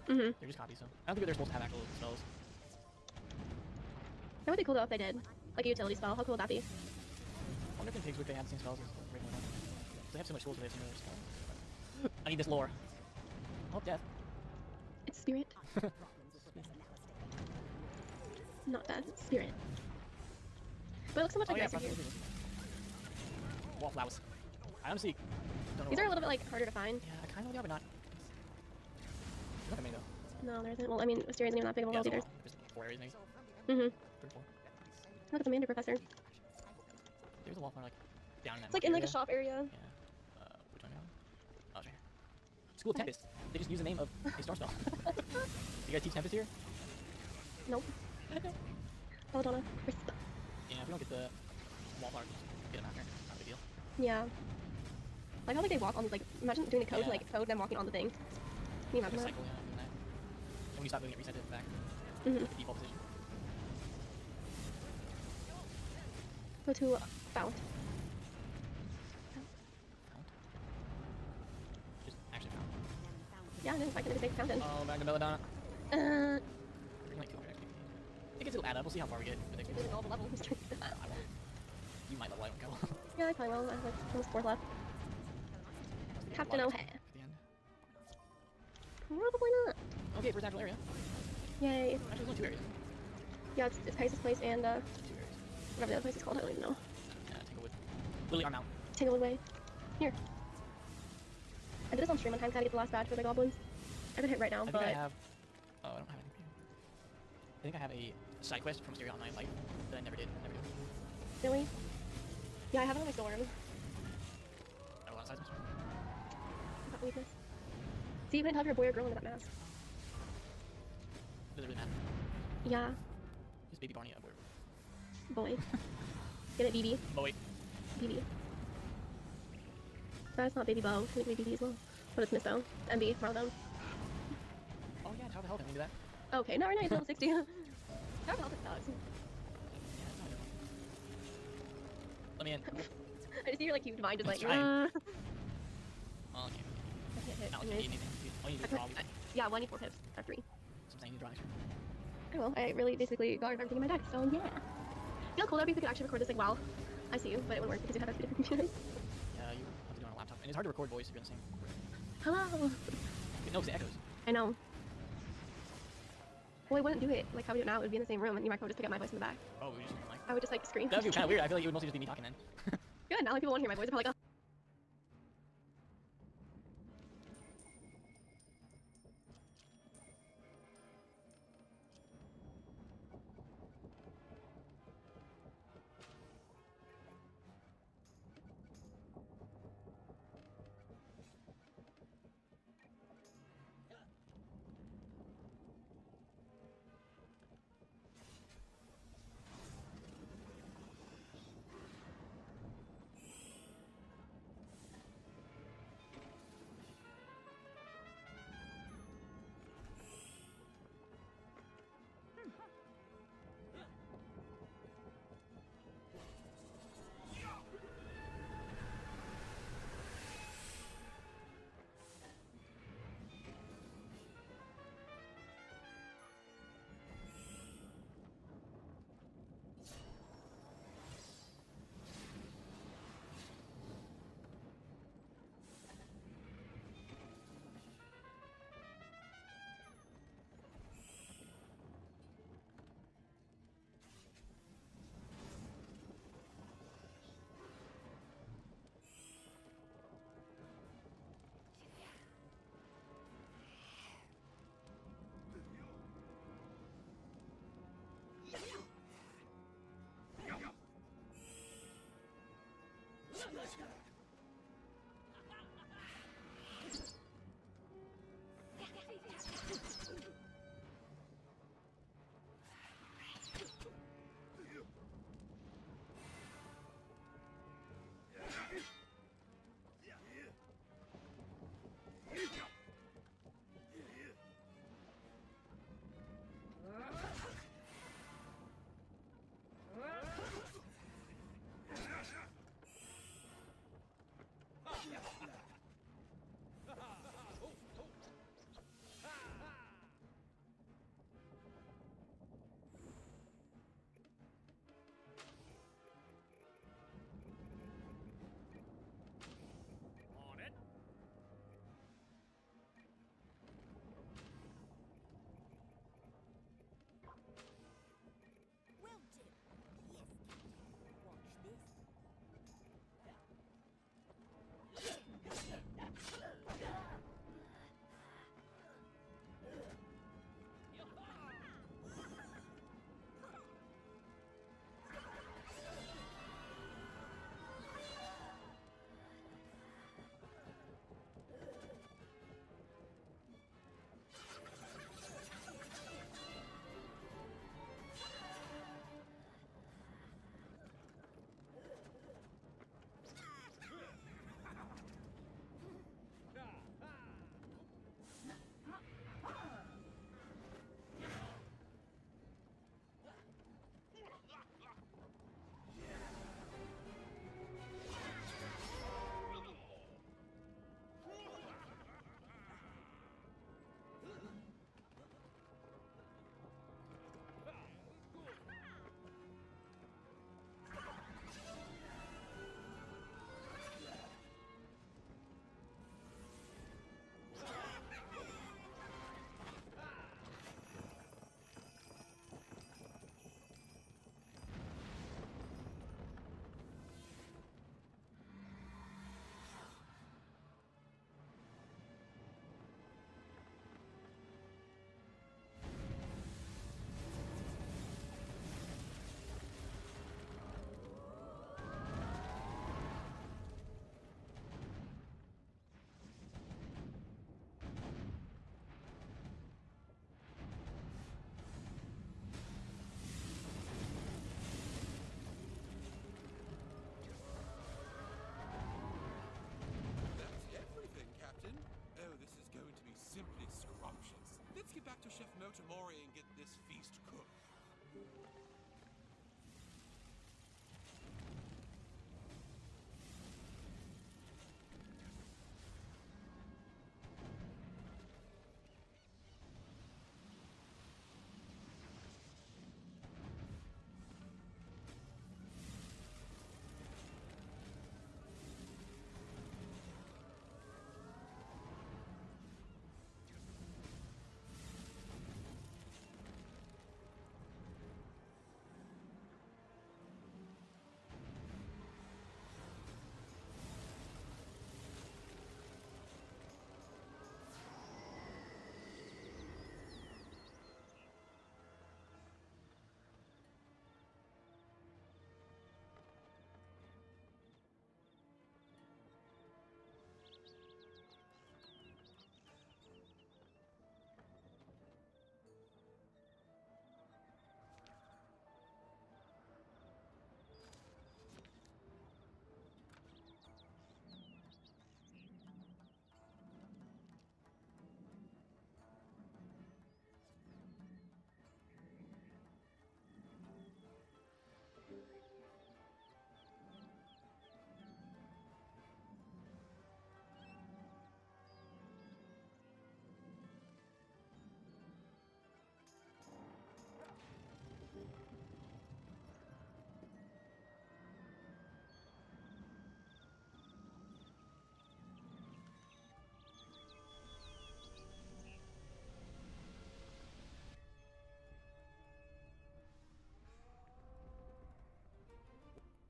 Mm-hmm. They're just copies, so I don't think they're supposed to have actual spells. That would be cool though if they did. Like a utility spell. How cool would that be? I wonder if in Pigs Week they have the same spells as the regular one. They have so much schools where they have some other spells. I need this lore. Oh, death. It's spirit. Not death, it's spirit. But it looks so much like nicer here. Wallflowers. I honestly don't know. These are a little bit like harder to find. Yeah, I kind of are, but not. There's nothing though. No, there isn't. Well, I mean, Wisteria's not even that big of a world either. There's 4 areas maybe. Mm-hmm. 3 or 4. Look, it's a Mandarin professor. There's a wallflower like down in that. It's like in like a area. shop area. Yeah. Which one now? Oh, it's right here. School of Tempest. They just use the name of a star spell. You guys teach Tempest here? Nope. Belladonna. Crisp. Yeah, if we don't get the wallflower, just get them after. Not a big deal. Yeah. Like how like they walk on like imagine doing the code Yeah. like code them walking on the thing. Can you Like imagine a that? cycle, yeah, doing that. And when you stop moving, it resets it back Mhm. to the default position. Go to Fount. Just actually found. Yeah, I can make a fountain. Oh, back to Belladonna. Uh, Like 200 XP. I guess it'll add up. We'll see how far we get with XP. all the levels. I won't. You might level, I don't go. Yeah, I probably will. I have like almost 4 left. Captain O'Hare. Probably not. Okay, first actual area. Yay. Actually, there's only 2 areas. Yeah, it's Pisces Place and whatever the other place is called, I don't even know. Yeah, Tanglewood. Lily Arm Mount. Tanglewood Way. Here. I did this on stream one time, 'cause I had to get the last badge for the goblins. I could hit right now, I think but I have. Oh, I don't have anything for you. I think I have a side quest from Stereo Online Life that I never did. Never did. really? Yeah, I have it on my storm. I have a lot of sides missions. I can't believe this. See, you couldn't tell if you're a boy or girl under that mask. Does it really matter? Yeah, Is Baby Barney a boy? boy. Get it, BB. Boy. BB. That's not Baby Bo. It's gonna be BB as well. But it's Miss Bo. MB, one of them. Oh yeah, Tower of Hell. Can we do that? Okay, not right now, he's level 60. Tower of Hell sucks. Let me in. I just see your like huge mind just like, Trying. I Oh, okay. can't hit. Not like you anyways. need anything. All you need I is could- draw. Yeah, well, I need 4 pips, or 3. Sometimes you need to draw extra. I will. I really basically got everything in my deck, so yeah. You know how cool that'd be if we could actually record this like while I see you, but it wouldn't work because you have 2 different computers. Yeah, you have to do it on a laptop. And it's hard to record voice if you're in the same. Hello! No, because it echoes. I know. Well, I wouldn't do it like how we do it now. It would be in the same room, and your mic would just pick up my voice in the back. Oh, we just like. I would just like scream. That would be kind of weird. I feel like it would mostly just be me talking then. Good. Now like people won't hear my voice. They're probably like, oh. back to Chef Notamori and get this feast cooked.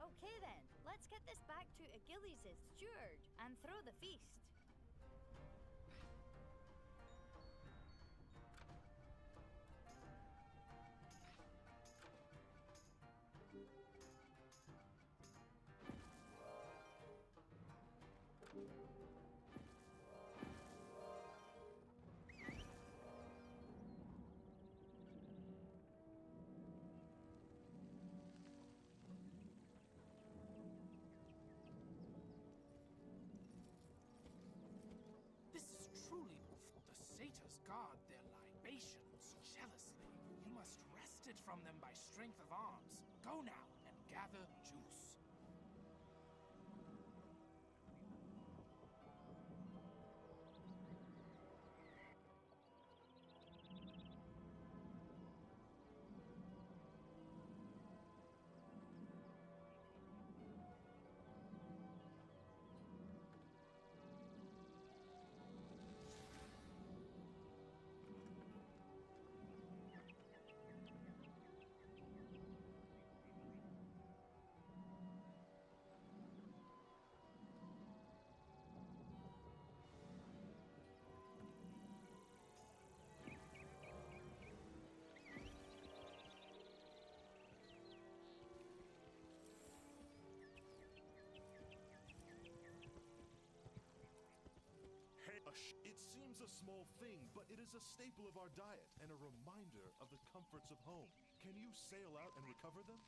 Okay then, let's get this back to Achilles' steward and throw the feast. This is truly the satyrs guard their libations jealously. You must wrest it from them by strength of arms. Go now and gather juice. It seems a small thing, but it is a staple of our diet and a reminder of the comforts of home. Can you sail out and recover them?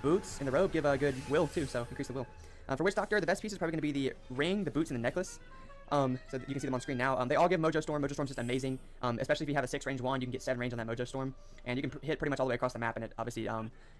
Boots and the robe give a good will too, so increase the will. For Witch Doctor, the best piece is probably going to be the ring, the boots, and the necklace. So you can see them on screen now. They all give Mojo Storm. Mojo Storm's just amazing. Especially if you have a 6 range wand, you can get 7 range on that Mojo Storm. And you can hit pretty much all the way across the map, and it obviously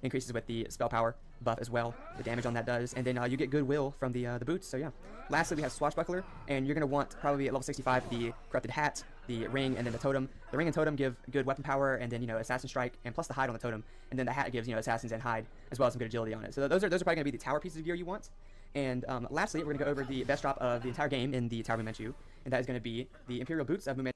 increases with the spell power buff as well. The damage on that does. And then you get Goodwill from the boots, so yeah. Lastly, we have Swashbuckler, and you're going to want probably at level 65 the Corrupted Hat, the Ring, and then the Totem. The Ring and Totem give good weapon power, and then, Assassin Strike, and plus the Hide on the Totem. And then the Hat gives, Assassins and Hide, as well as some good agility on it. So those are probably going to be the tower pieces of gear you want. And lastly, we're going to go over the best drop of the entire game in the Tower of Fu, and that is going to be the Imperial Boots of Fu.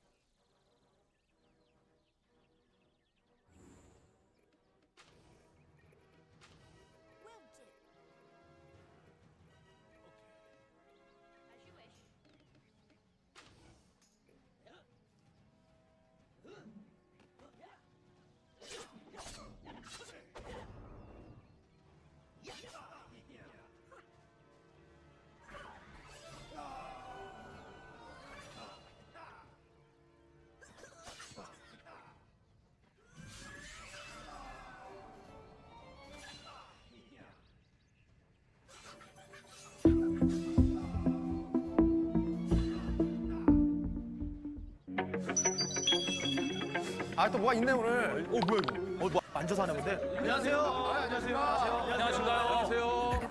아, 또 뭐가 있네, 오늘. 뭐야, 이거. 뭐, 앉아서 하나 본데? 안녕하세요. 안녕하세요. 안녕하십니까. 안녕하세요.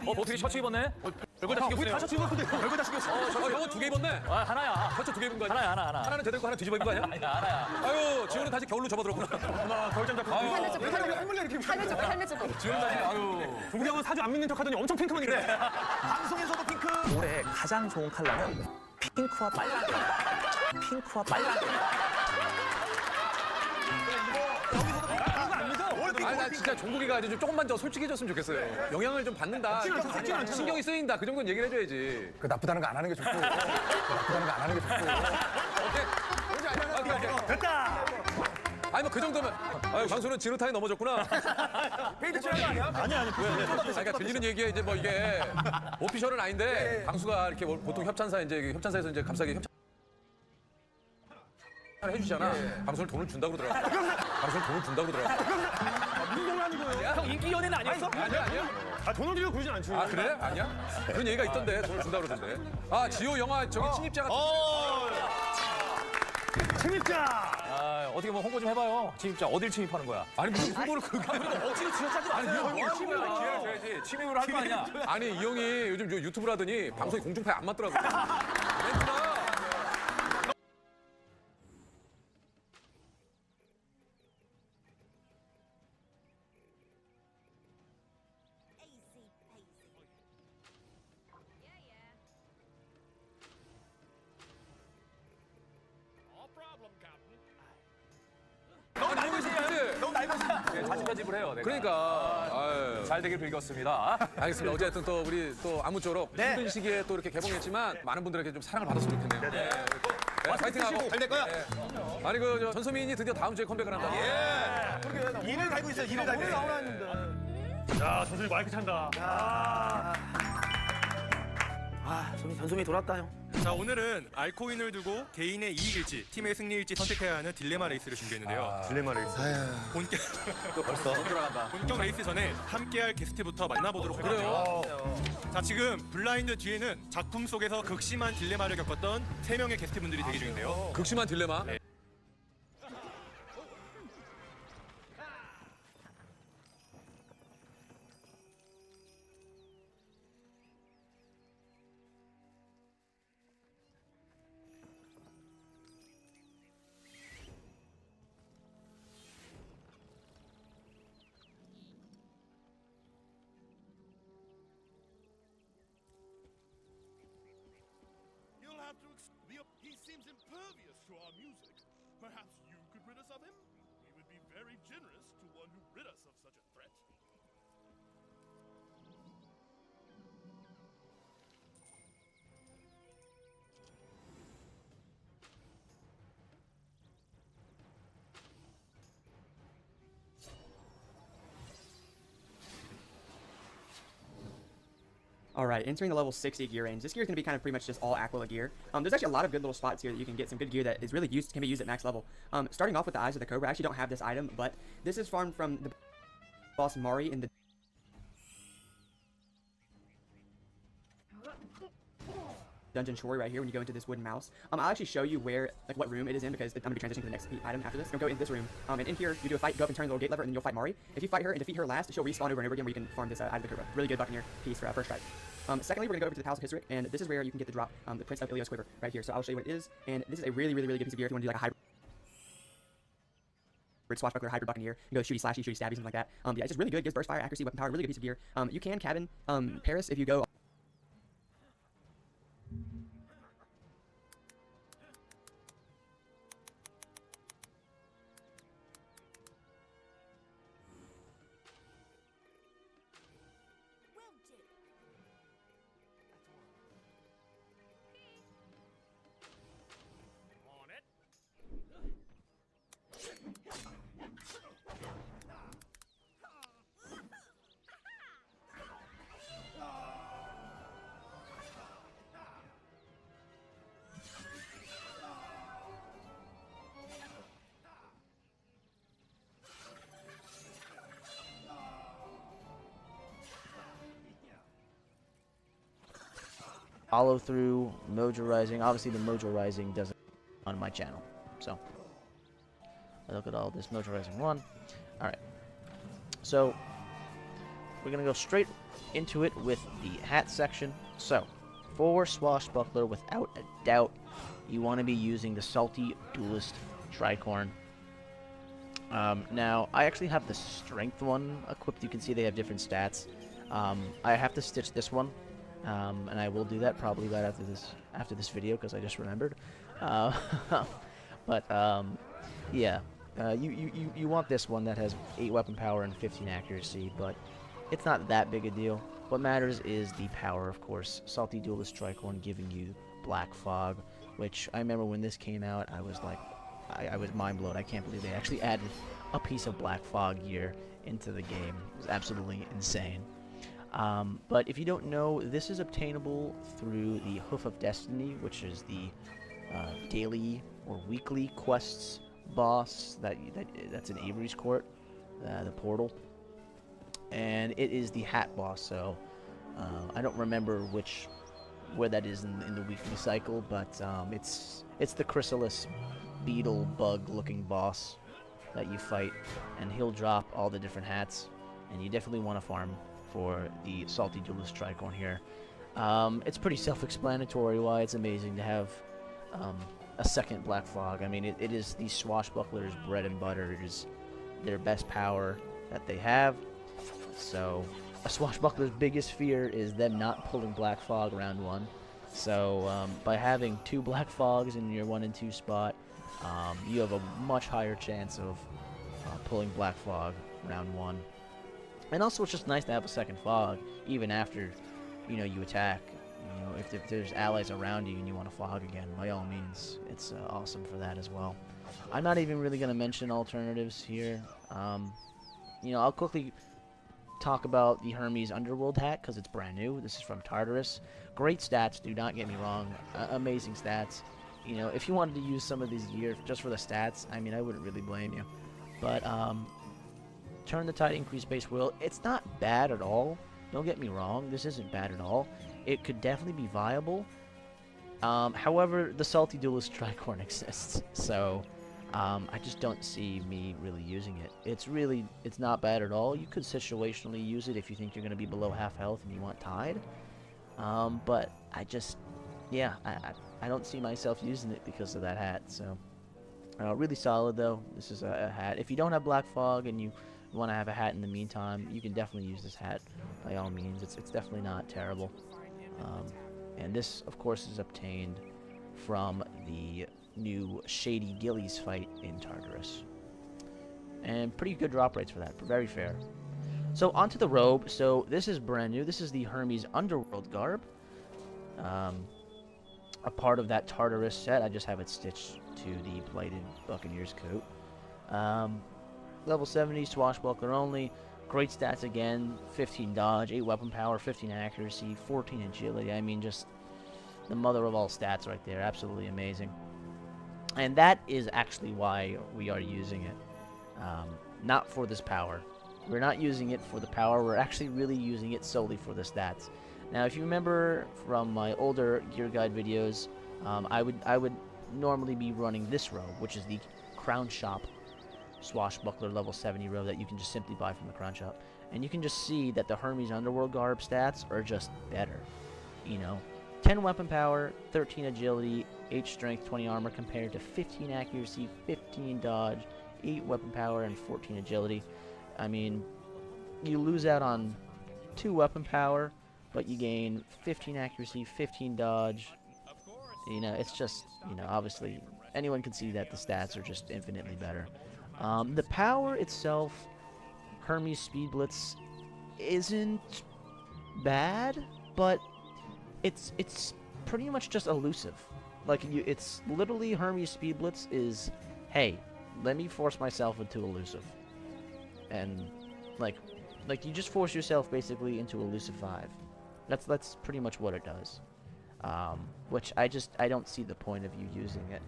어떻게 셔츠 입었네? 별걸 다 신겼어요. 우리 다 셔츠 입었는데, 별걸 다 신겼어. 형은 2개 입었네. 하나야. 셔츠 2개 입은 거 아니야? 하나야. 하나는 제대로 하나 뒤집어 입은 거 아니야? 하나야. 아유, 지호는 다시 겨울로 접어들었구나. 겨울잠 잡고. 할매 이렇게. 지호는 다시, 아유. 동국이 형은 사주 안 믿는 척 하더니 엄청 핑크맨인데. 방송에서도 핑크. 올해 가장 좋은 컬러는 핑크와 빨라게. 핑크와 빨라게. 아니 나 진짜 종국이가 좀 조금만 더 솔직해졌으면 좋겠어요. 영향을 좀 받는다. 신경이 쓰인다. 그 정도는 얘기를 해줘야지. 그 나쁘다는 거 안 하는 게 좋고. 나쁘다는 거 안 하는 게 좋고. 오케이. 됐다. 아니 뭐 그 정도면. 아유 광수는 지루타에 넘어졌구나. 페이드 취한 거 아니야? 아니. 그러니까 들리는 얘기에 이제 뭐 이게 오피셜은 아닌데 광수가 이렇게 보통 협찬사에서 이제 갑자기 해주잖아. 방송을 돈을 준다고 그러더라고. 방송을 돈을 준다고 그러더라고. 무슨 돈이 아니고요. 형 인기 연예는 아니었어? 아니야. 아, 돈을 주려고 그러진 않지. 아 그래? 아니야? 그런 얘기가 있던데 돈을 준다고 그러던데. 아 지호 영화 저기 침입자 같은. 침입자. 아 어떻게 뭐 홍보 좀 해봐요. 침입자 어딜 침입하는 거야? 아니 무슨 홍보를 그렇게 하면 억지로 지어짜지 마세요. 아니 침입을 기회를 줘야지. 침입을 할 거 아니야. 아니 이 형이 요즘 유튜브를 하더니 방송이 공중파에 안 맞더라고. 멘트가. 너무 날것이야. 너무 날것이야. 네, 자주 편집을 해요. 내가. 그러니까 잘 되길 빌겠습니다. 알겠습니다. 어쨌든 또 우리 또 아무쪼록 힘든 시기에 또 이렇게 개봉했지만 많은 분들에게 좀 사랑을 받았으면 좋겠네요. 네. 파이팅하고 잘 될 거야. 아니 그 전소민이 드디어 다음 주에 컴백을 한다. 그러게. 일을 달고 있어. 일을 달고 있어. 야, 전소민 마이크 찬다. 전소민이 돌았다, 형. 자, 오늘은 알코인을 두고 개인의 이익일지 팀의 승리일지 선택해야 하는 딜레마 레이스를 준비했는데요. 딜레마 레이스. 본격 또 벌써 들어간다. 본격 레이스 전에 함께할 게스트부터 만나보도록 할게요. 자, 지금 블라인드 뒤에는 작품 속에서 극심한 딜레마를 겪었던 3명의 게스트분들이 대기 중인데요. 극심한 딜레마. 네. He seems impervious to our music. Perhaps you could rid us of him? We would be very generous to one who rid us of such a threat. Alright, entering the level 60 gear range. This gear is going to be kind of pretty much just all Aquila gear. There's actually a lot of good little spots here that you can get some good gear that is really can be used at max level. Starting off with the Eyes of the Cobra, I actually don't have this item, but this is farmed from the boss Mari in the... Dungeon Shore right here when you go into this wooden mouse. I'll actually show you where, like, what room it is in, because I'm going to be transitioning to the next item after this. You'll go in this room, and in here, you do a fight, go up and turn the little gate lever, and then you'll fight Mari. If you fight her and defeat her last, she'll respawn over and over again where you can farm this out of the Kurba. Really good Buccaneer piece for first strike. Secondly, we're going to go over to the Palace of Historic, and this is where you can get the drop, the Prince of Ilios Quiver right here. So I'll show you what it is, and this is a really, really, really good piece of gear if you want to do like a hybrid swashbuckler, hybrid buccaneer. You go shooty slashy, shooty stabby, something like that. Yeah, it's just really good. Gives burst fire, accuracy, weapon power. Really good piece of gear. You can cabin Paris if you go. Follow through, Mojo Rising. Obviously, the Mojo Rising doesn't on my channel. So, look at all this Mojo Rising 1. Alright. So, we're going to go straight into it with the hat section. So, for Swashbuckler, without a doubt, you want to be using the Salty Duelist Tricorn. Now, I actually have the Strength one equipped. You can see they have different stats. I have to stitch this one. And I will do that probably right after this video because I just remembered. But yeah, you want this one that has 8 weapon power and 15 accuracy, but it's not that big a deal. What matters is the power, of course. Salty Duelist Tricorn giving you Black Fog, which I remember when this came out, I was like, I was mind blown. I can't believe they actually added a piece of Black Fog gear into the game. It was absolutely insane. But if you don't know, this is obtainable through the Hoof of Destiny, which is the daily or weekly quests boss that's in Avery's Court, the portal, and it is the hat boss. So I don't remember where that is in the weekly cycle, but it's the Chrysalis beetle bug looking boss that you fight, and he'll drop all the different hats, and you definitely want to farm for the Salty Duelist Tricorn here. It's pretty self-explanatory why it's amazing to have a second Black Fog. I mean, it is the Swashbuckler's bread and butter. It is their best power that they have. So, a Swashbuckler's biggest fear is them not pulling Black Fog round 1. So, by having 2 Black Fogs in your 1 and 2 spot, you have a much higher chance of pulling Black Fog round 1. And also, it's just nice to have a second fog, even after, you attack. If there's allies around you and you want to fog again, by all means, it's awesome for that as well. I'm not even really going to mention alternatives here. I'll quickly talk about the Hermes Underworld hat, because it's brand new. This is from Tartarus. Great stats, do not get me wrong. Amazing stats. If you wanted to use some of these gear just for the stats, I mean, I wouldn't really blame you. But, Turn the Tide, increase base will. It's not bad at all. Don't get me wrong. This isn't bad at all. It could definitely be viable. However, the Salty Duelist Tricorn exists. So, I just don't see me really using it. It's not bad at all. You could situationally use it if you think you're going to be below half health and you want Tide. But I don't see myself using it because of that hat. So, really solid though. This is a hat. If you don't have Black Fog and you want to have a hat in the meantime, you can definitely use this hat by all means. It's definitely not terrible. And this, of course, is obtained from the new Shady Gillies fight in Tartarus. And pretty good drop rates for that, very fair. So onto the robe. So this is brand new. This is the Hermes Underworld garb. A part of that Tartarus set. I just have it stitched to the Blighted Buccaneers coat. Level 70, Swashbuckler only. Great stats again. 15 dodge, 8 weapon power, 15 accuracy, 14 agility. I mean, just the mother of all stats right there. Absolutely amazing. And that is actually why we are using it. Not for this power. We're not using it for the power. We're actually really using it solely for the stats. Now, if you remember from my older gear guide videos, I would normally be running this robe, which is the Crown Shop Swashbuckler level 70 robe that you can just simply buy from the Crown Shop. And you can just see that the Hermes Underworld Garb stats are just better. You know, 10 weapon power, 13 agility, 8 strength, 20 armor compared to 15 accuracy, 15 dodge, 8 weapon power, and 14 agility. I mean, you lose out on 2 weapon power, but you gain 15 accuracy, 15 dodge. You know, it's just, you know, obviously anyone can see that the stats are just infinitely better. The power itself, Hermes Speed Blitz, isn't bad, but it's pretty much just elusive. Like, it's literally Hermes Speed Blitz is, hey, let me force myself into elusive. And, like you just force yourself basically into elusive 5. That's pretty much what it does. Which I don't see the point of you using it.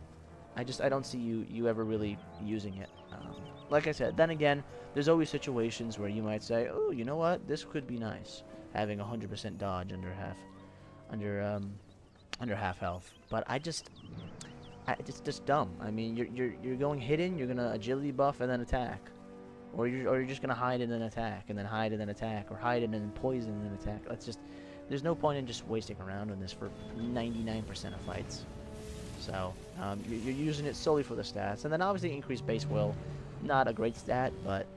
I don't see you ever really using it. Like I said, then again, there's always situations where you might say, oh, you know what, this could be nice, having 100% dodge under half health. But it's just dumb. I mean, you're going hidden, you're gonna agility buff and then attack, or you're just gonna hide and then attack, and then hide and then attack, or hide and then poison and then attack. That's just, there's no point in just wasting around on this for 99% of fights. So you're using it solely for the stats, and then obviously increased base will, not a great stat, but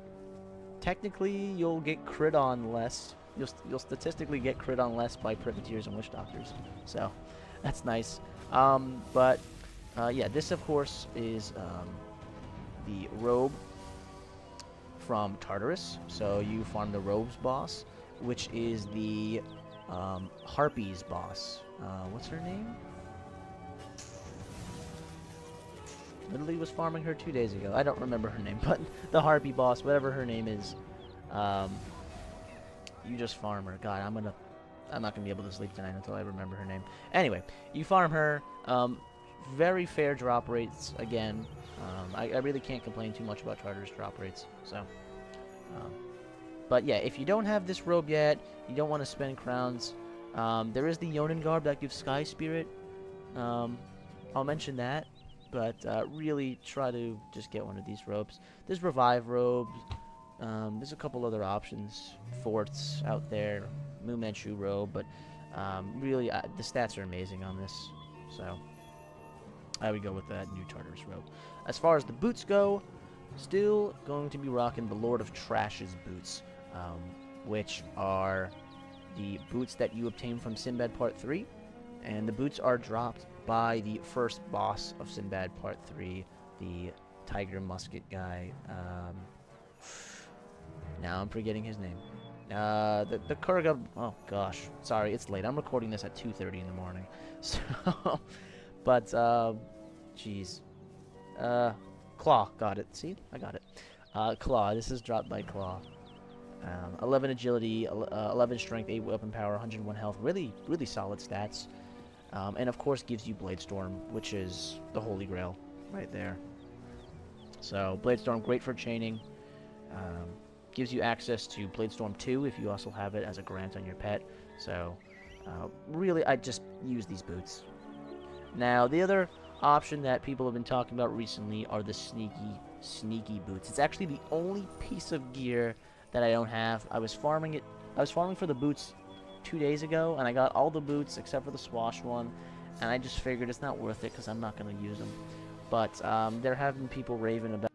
technically you'll get crit on less. You'll statistically get crit on less by Privateers and Witch Doctors, so that's nice. But yeah, this of course is the robe from Tartarus. So you farm the robes boss, which is the Harpies boss. What's her name? Literally was farming her 2 days ago. I don't remember her name, but the Harpy boss, whatever her name is, you just farm her. God, I'm not gonna be able to sleep tonight until I remember her name. Anyway, you farm her. Very fair drop rates again. I really can't complain too much about Tartarus drop rates. So, but yeah, if you don't have this robe yet, you don't want to spend crowns. There is the Yonin garb that gives Sky Spirit. I'll mention that. But really try to just get one of these robes. There's Revive robes. There's a couple other options. Forts out there. Mu Manchu robe. But really, the stats are amazing on this. So I would go with that new Tartarus robe. As far as the boots go, still going to be rocking the Lord of Trash's boots. Which are the boots that you obtain from Sinbad Part 3. And the boots are dropped by the first boss of Sinbad Part 3, the Tiger Musket guy. Now I'm forgetting his name. The Kurga... Oh, gosh. Sorry, it's late. I'm recording this at 2:30 in the morning. So... But, jeez. Claw. Got it. See? I got it. Claw. This is dropped by Claw. 11 agility, 11 strength, 8 weapon power, 101 health. Really, really solid stats. And of course gives you Bladestorm, which is the holy grail right there. So Bladestorm, great for chaining. Gives you access to Bladestorm 2 if you also have it as a grant on your pet. So really, I just use these boots. Now the other option that people have been talking about recently are the sneaky boots. It's actually the only piece of gear that I don't have. I was farming for the boots 2 days ago, and I got all the boots except for the Swash one, and I just figured it's not worth it because I'm not going to use them. But there have been people raving about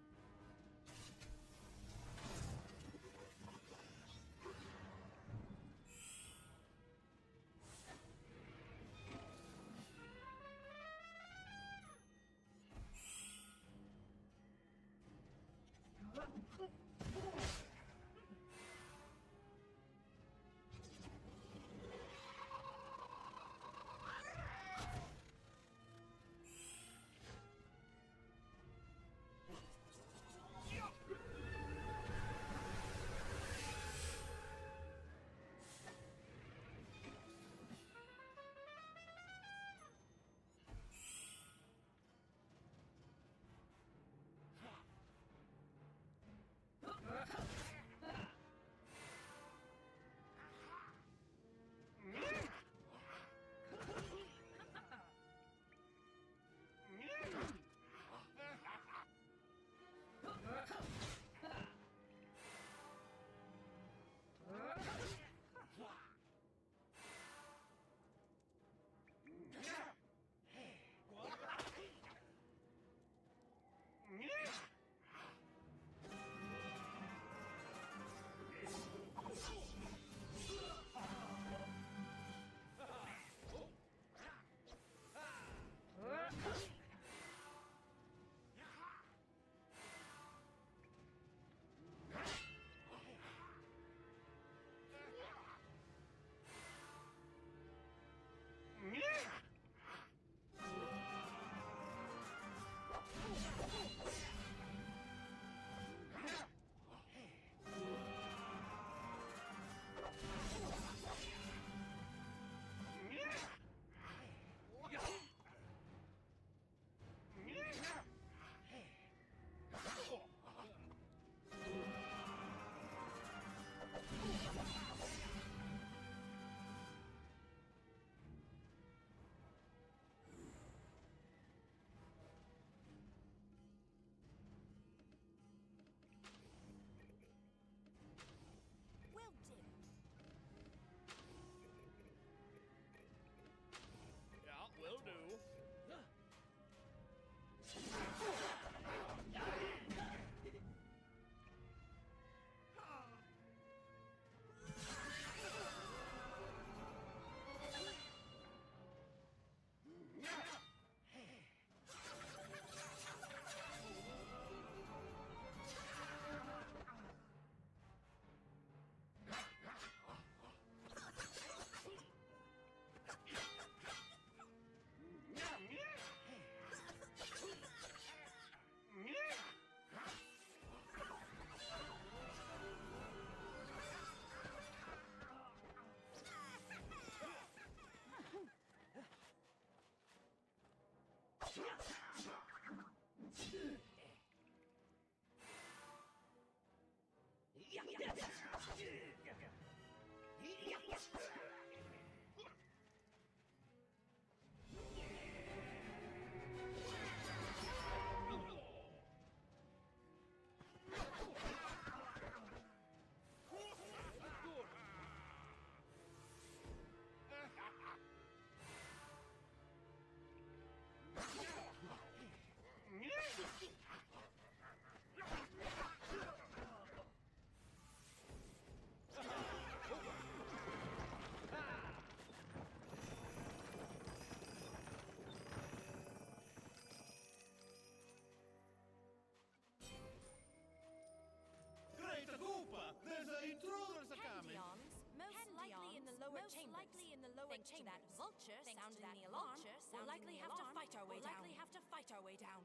launcher, sounding the alarm, we'll likely have to fight our way down.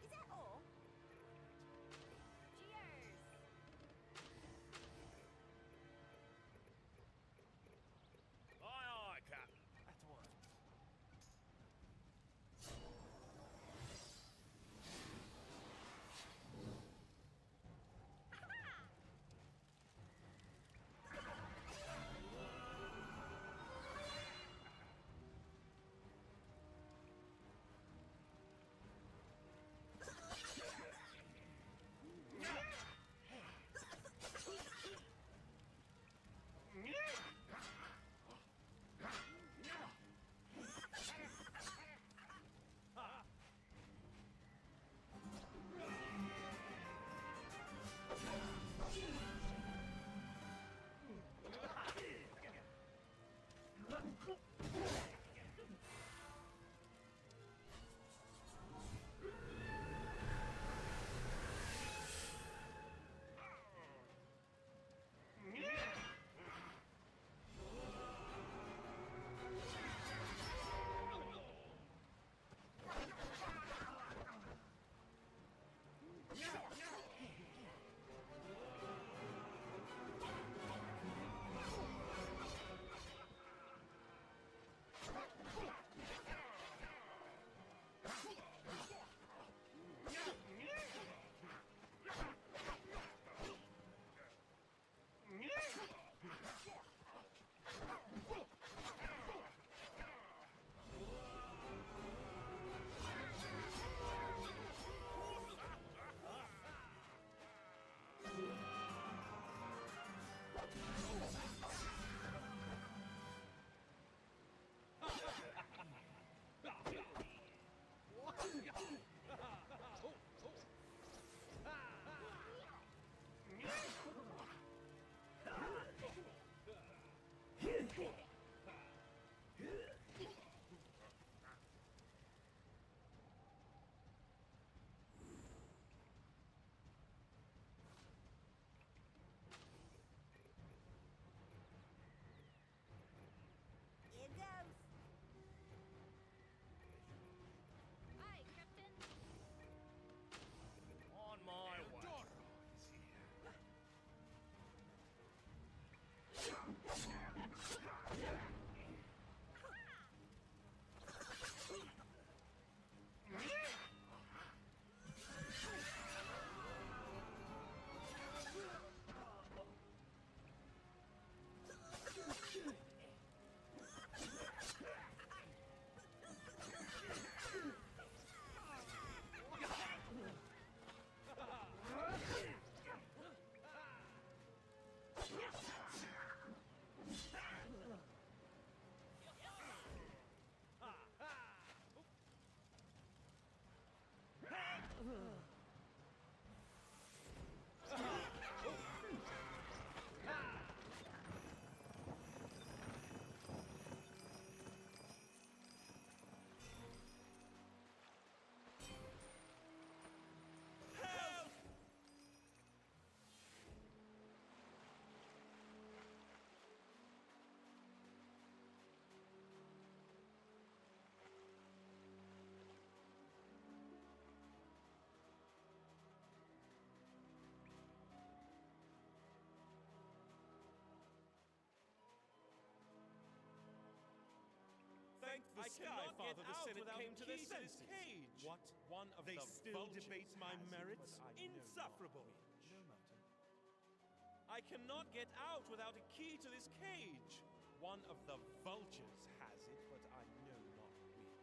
Is that all? Cheers! Aye, aye, Captain. At once. Here goes. Aye, Captain. On my way. Thank the Sky Father the Senate came to their senses. Cage. What? One of they the still debate my merits? Insufferable. No matter. I cannot get out without a key to this cage. One of the vultures has it, but I know not which.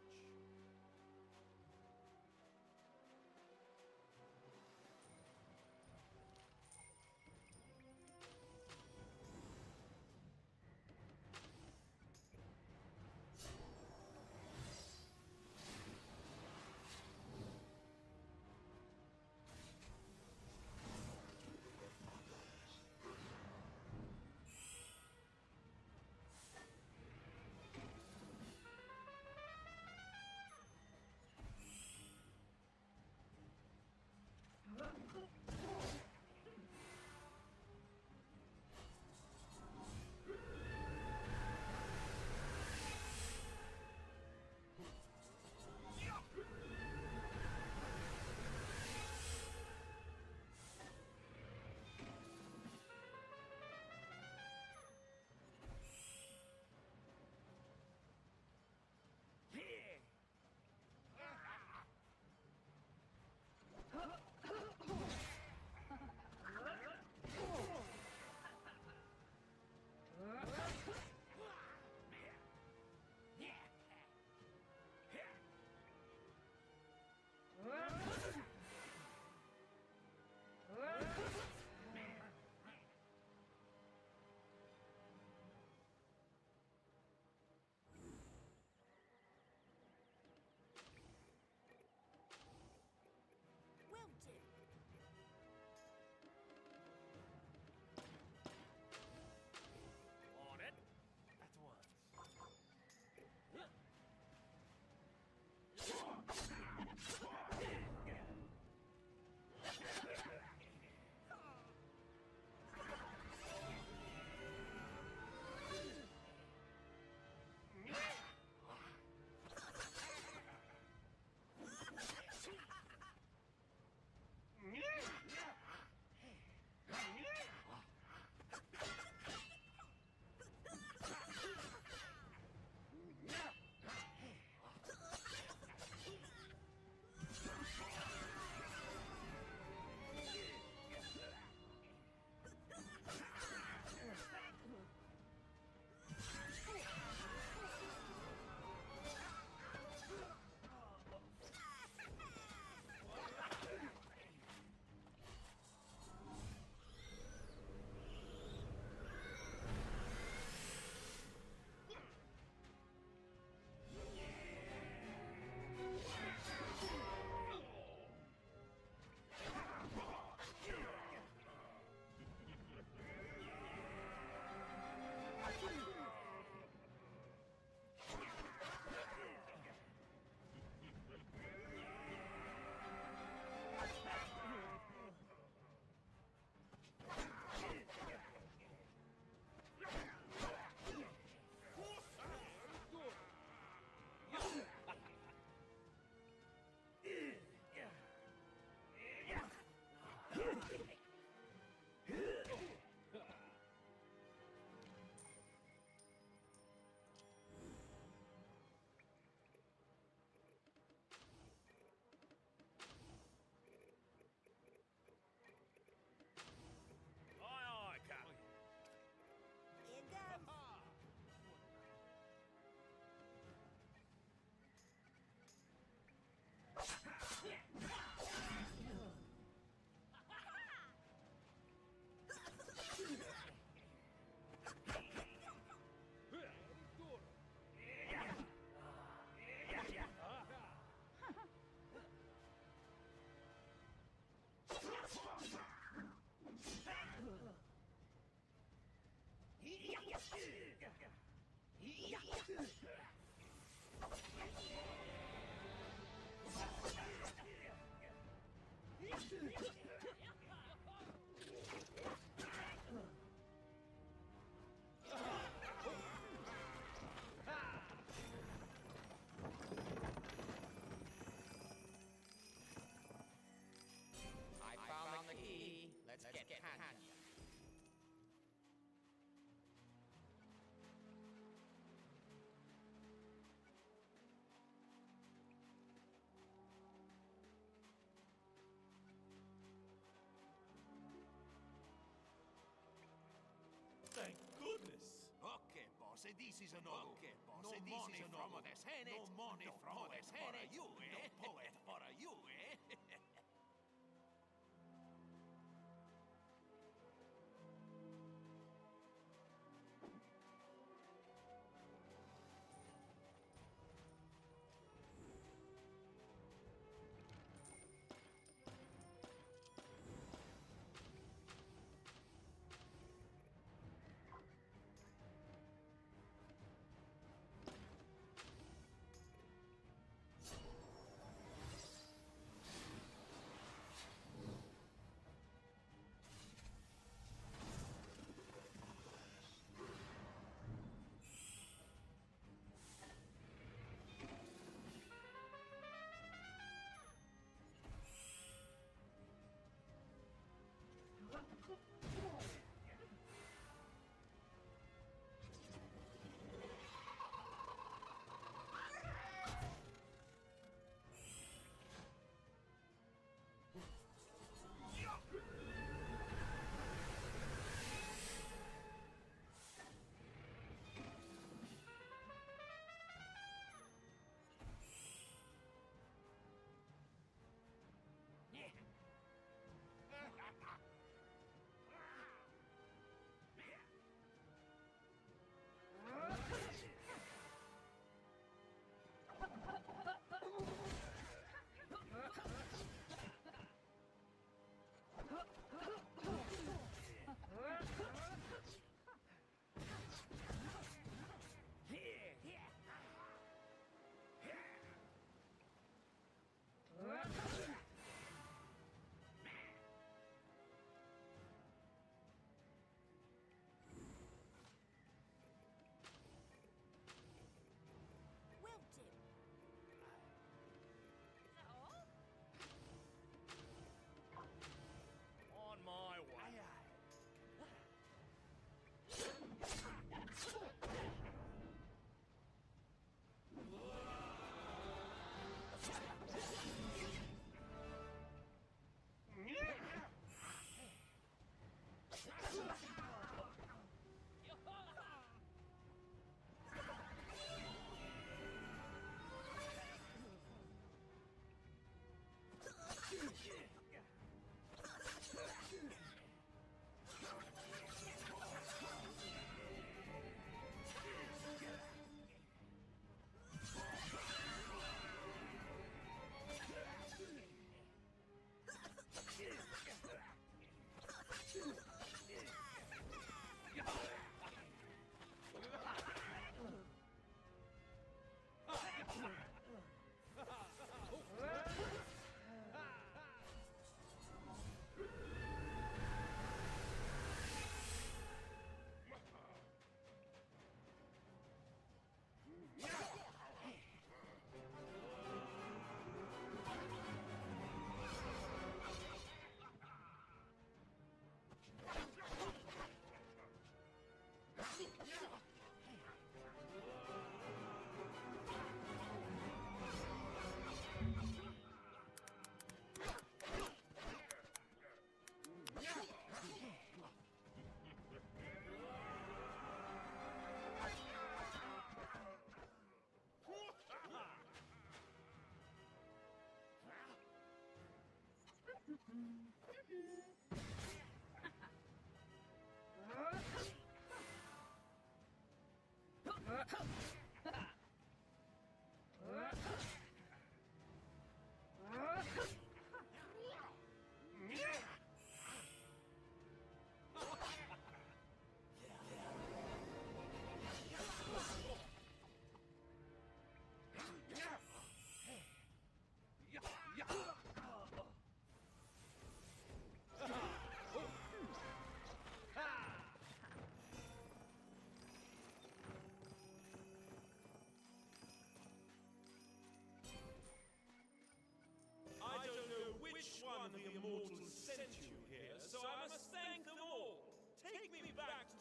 I found the key. Let's get Tanya. Thank goodness. Okay, boss, this is an order. Okay, boss, no this is an order. No money from the Senate. You, eh? No poet for you, eh?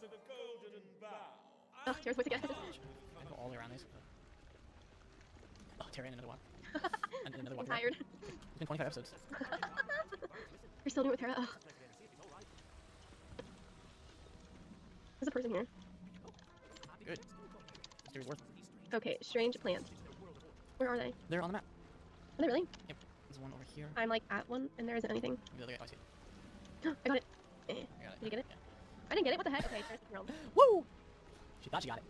to the golden bow. Oh, Terra's voice again. I go all the way around these. Oh, Terra and another one. And another one. I'm tired. It's been 25 episodes. You're still doing it with Terra. Oh. There's a person here. Good. Mystery's worth. Okay, strange plants. Where are they? They're on the map. Are they really? Yep. There's one over here. I'm like at one, and there isn't anything. The other guy, I see it. I got it. I got it. Did you get it? Yeah. I didn't get it. What the heck? Okay, Terra's realm. Woo! She thought she got it.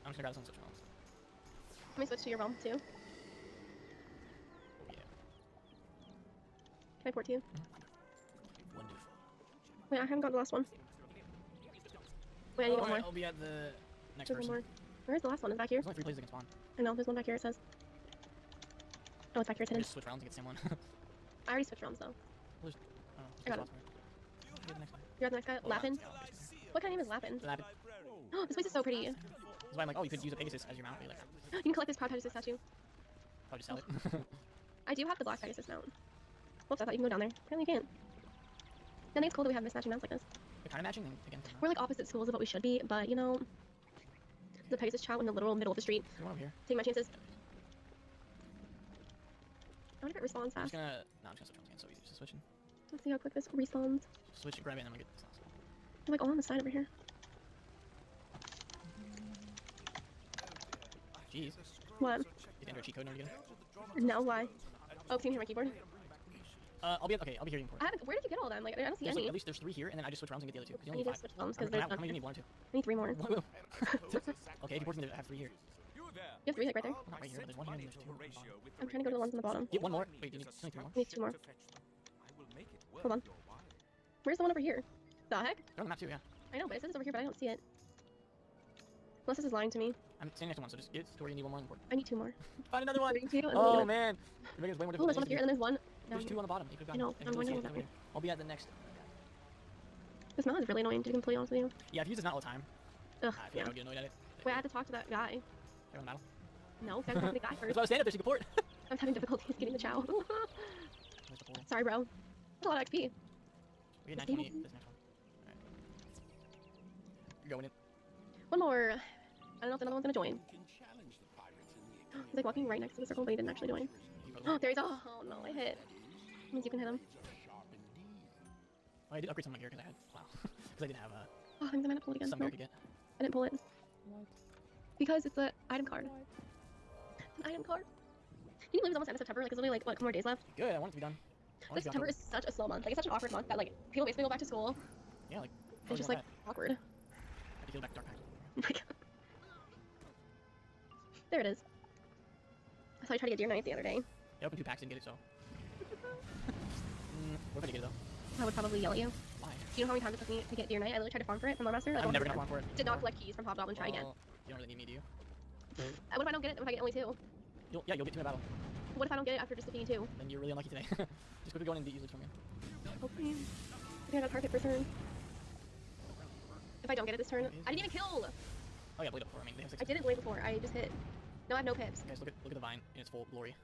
I'm just gonna grab this one and switch realms. Let me switch to your realm too. Oh yeah. Can I port to you? Wonderful. Wait, I haven't got the last one. Wait, I need one more. I'll be at the next There's one person. more. Where's the last one? Is it back here? There's only 3 places that can spawn. I know, there's one back here, it says. Oh, it's back here, it's hidden. Just switch rounds and get the same one. I already switched realms though. There's, I got it. You're the next guy. You're the next guy? Lapin? What kind of name is Lapin? Lapin. Oh, this place is so pretty. That's why I'm like, oh, you could use a Pegasus as your mount. But like, You can collect this Proud Pegasus statue. I'll just sell it. I do have the Black Pegasus mount. Whoops, I thought you can go down there. Apparently you can't. I think it's cool that we have mismatching mounts like this. They're kind of matching again. We're like opposite schools of what we should be, but you know, the Pegasus chow in the literal middle of the street. There's one over here. Taking my chances. I wonder if it respawns I'm fast. just gonna, no, I'm just gonna switch again. So easy, just switching. Let's see how quick this respawns. Switch and grab it, and then we get this last one. They're like all on the side over here. Jeez. What? You think they're cheat code in order to get it? No, why? Oh, see me here, my keyboard. I'll be at, okay. I'll be here. I haven't. Where did you get all of them? Like, I don't see There's any. like, at least there's 3 here, and then I just switch rounds and get the other 2. Because you I only need need to 5. switch realms How because many there's do you need? 1 or 2? I need 3 more. Okay, if you force me to have 3 here. You have 3 like right there? Not right here, but there's 1 here and there's 2 on the bottom. I'm trying to go to the ones on the bottom. Get 1 more. Wait, you need only 3 more? I need 2 more. Hold on. Where's the one over here? The heck? They're on the map too, yeah. I know, but it says it's over here, but I don't see it. Unless this is lying to me. I'm standing next to 1, so just get to where you need 1 more on the board. I need 2 more. Find another one! 2, Oh man! You're making this way more Oh, difficult. there's one up here, and then there's one down There's here. 2 on the bottom. You could've I know, gotten. I'm going over to there. I'll be at the next. This mod is really annoying, to be completely honest with you. Yeah, if you use this not all the time. Ugh, I feel yeah. like I would get annoyed at it. Wait, I had to talk to that guy. You're on the battle. No, because I was talking to the guy That's first. why I was standing up there so you can port. I was having difficulties getting the chow. Where's the portal? Sorry, bro. That's a lot of XP. We get 920 this next one. Alright. You're going in. One more. I don't know if another one's gonna join. He's like walking right next to the circle, but he didn't actually join. Oh, there he's. Oh no, I hit. Means you can hit him. Oh, I did upgrade some of my gear because I had. Wow. Because I didn't have Oh, I think I might have pulled it again. some No, gear to get. I didn't pull it. Because it's an item card. An item card? Can you believe it's almost end of September? Like, there's only like, what, a couple more days left? Good, I want it to be done. Like, September is such a slow month. Like, it's such an awkward month that, like, people basically go back to school. Yeah, like. It's just, like, awkward. I had to go back to Dark Knight. Oh my god. There it is. I saw you try to get Deer Knight the other day. I opened 2 packs, didn't get it, so. What if I did get it though? I would probably yell at you. Why? Do you know how many times it took me to get Deer Knight? I literally tried to farm for it from Lore Master. I'm never gonna farm for it. Did not collect keys from Hobgoblin. Try again. Well, you don't really need me, do you? What if I don't get it? What if I get only 2? You'll get 2 in a battle. What if I don't get it after just defeating 2? Then you're really unlucky today. Just quickly go in and use it from you. Okay. I got a target for turn. If I don't get it this turn, I didn't even kill! Oh yeah, blade up 4. I mean, they have 6. I didn't blade before. I just hit. No, I have no pips. Guys, look at the vine in its full glory.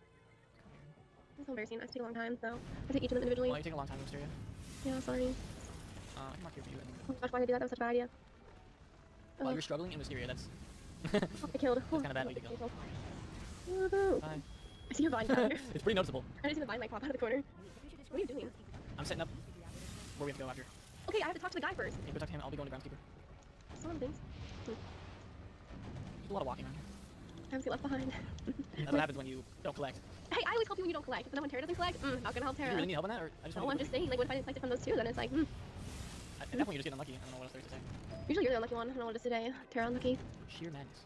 It's so embarrassing. I have to take a long time, so I take each of them individually. Well, you take a long time to Mysteria. Yeah, sorry. I can mark here for you. And Oh gosh, why did I do that? That was such a bad idea. while you're struggling in Mysteria, that's. I killed. That's kind of bad way to go. Woohoo! Bye. I see your vine down there. It's pretty noticeable. I didn't see the vine like pop out of the corner. What are you doing? I'm setting up where we have to go after. Okay, I have to talk to the guy first. Yeah, go talk to him. I'll be going to Groundskeeper. Some of the things. There's a lot of walking around here. I always get left behind. That's what happens when you don't collect. Hey, I always help you when you don't collect. But then when Tara doesn't collect, not gonna help Do Tara. you really need help on that, or I just No, want I'm just saying, like, what if I didn't collect it from those 2, then it's like, At that point, you just get unlucky. I don't know what else there is to say. Usually you're the unlucky one. I don't know what it is today. Tara unlucky. Sheer madness.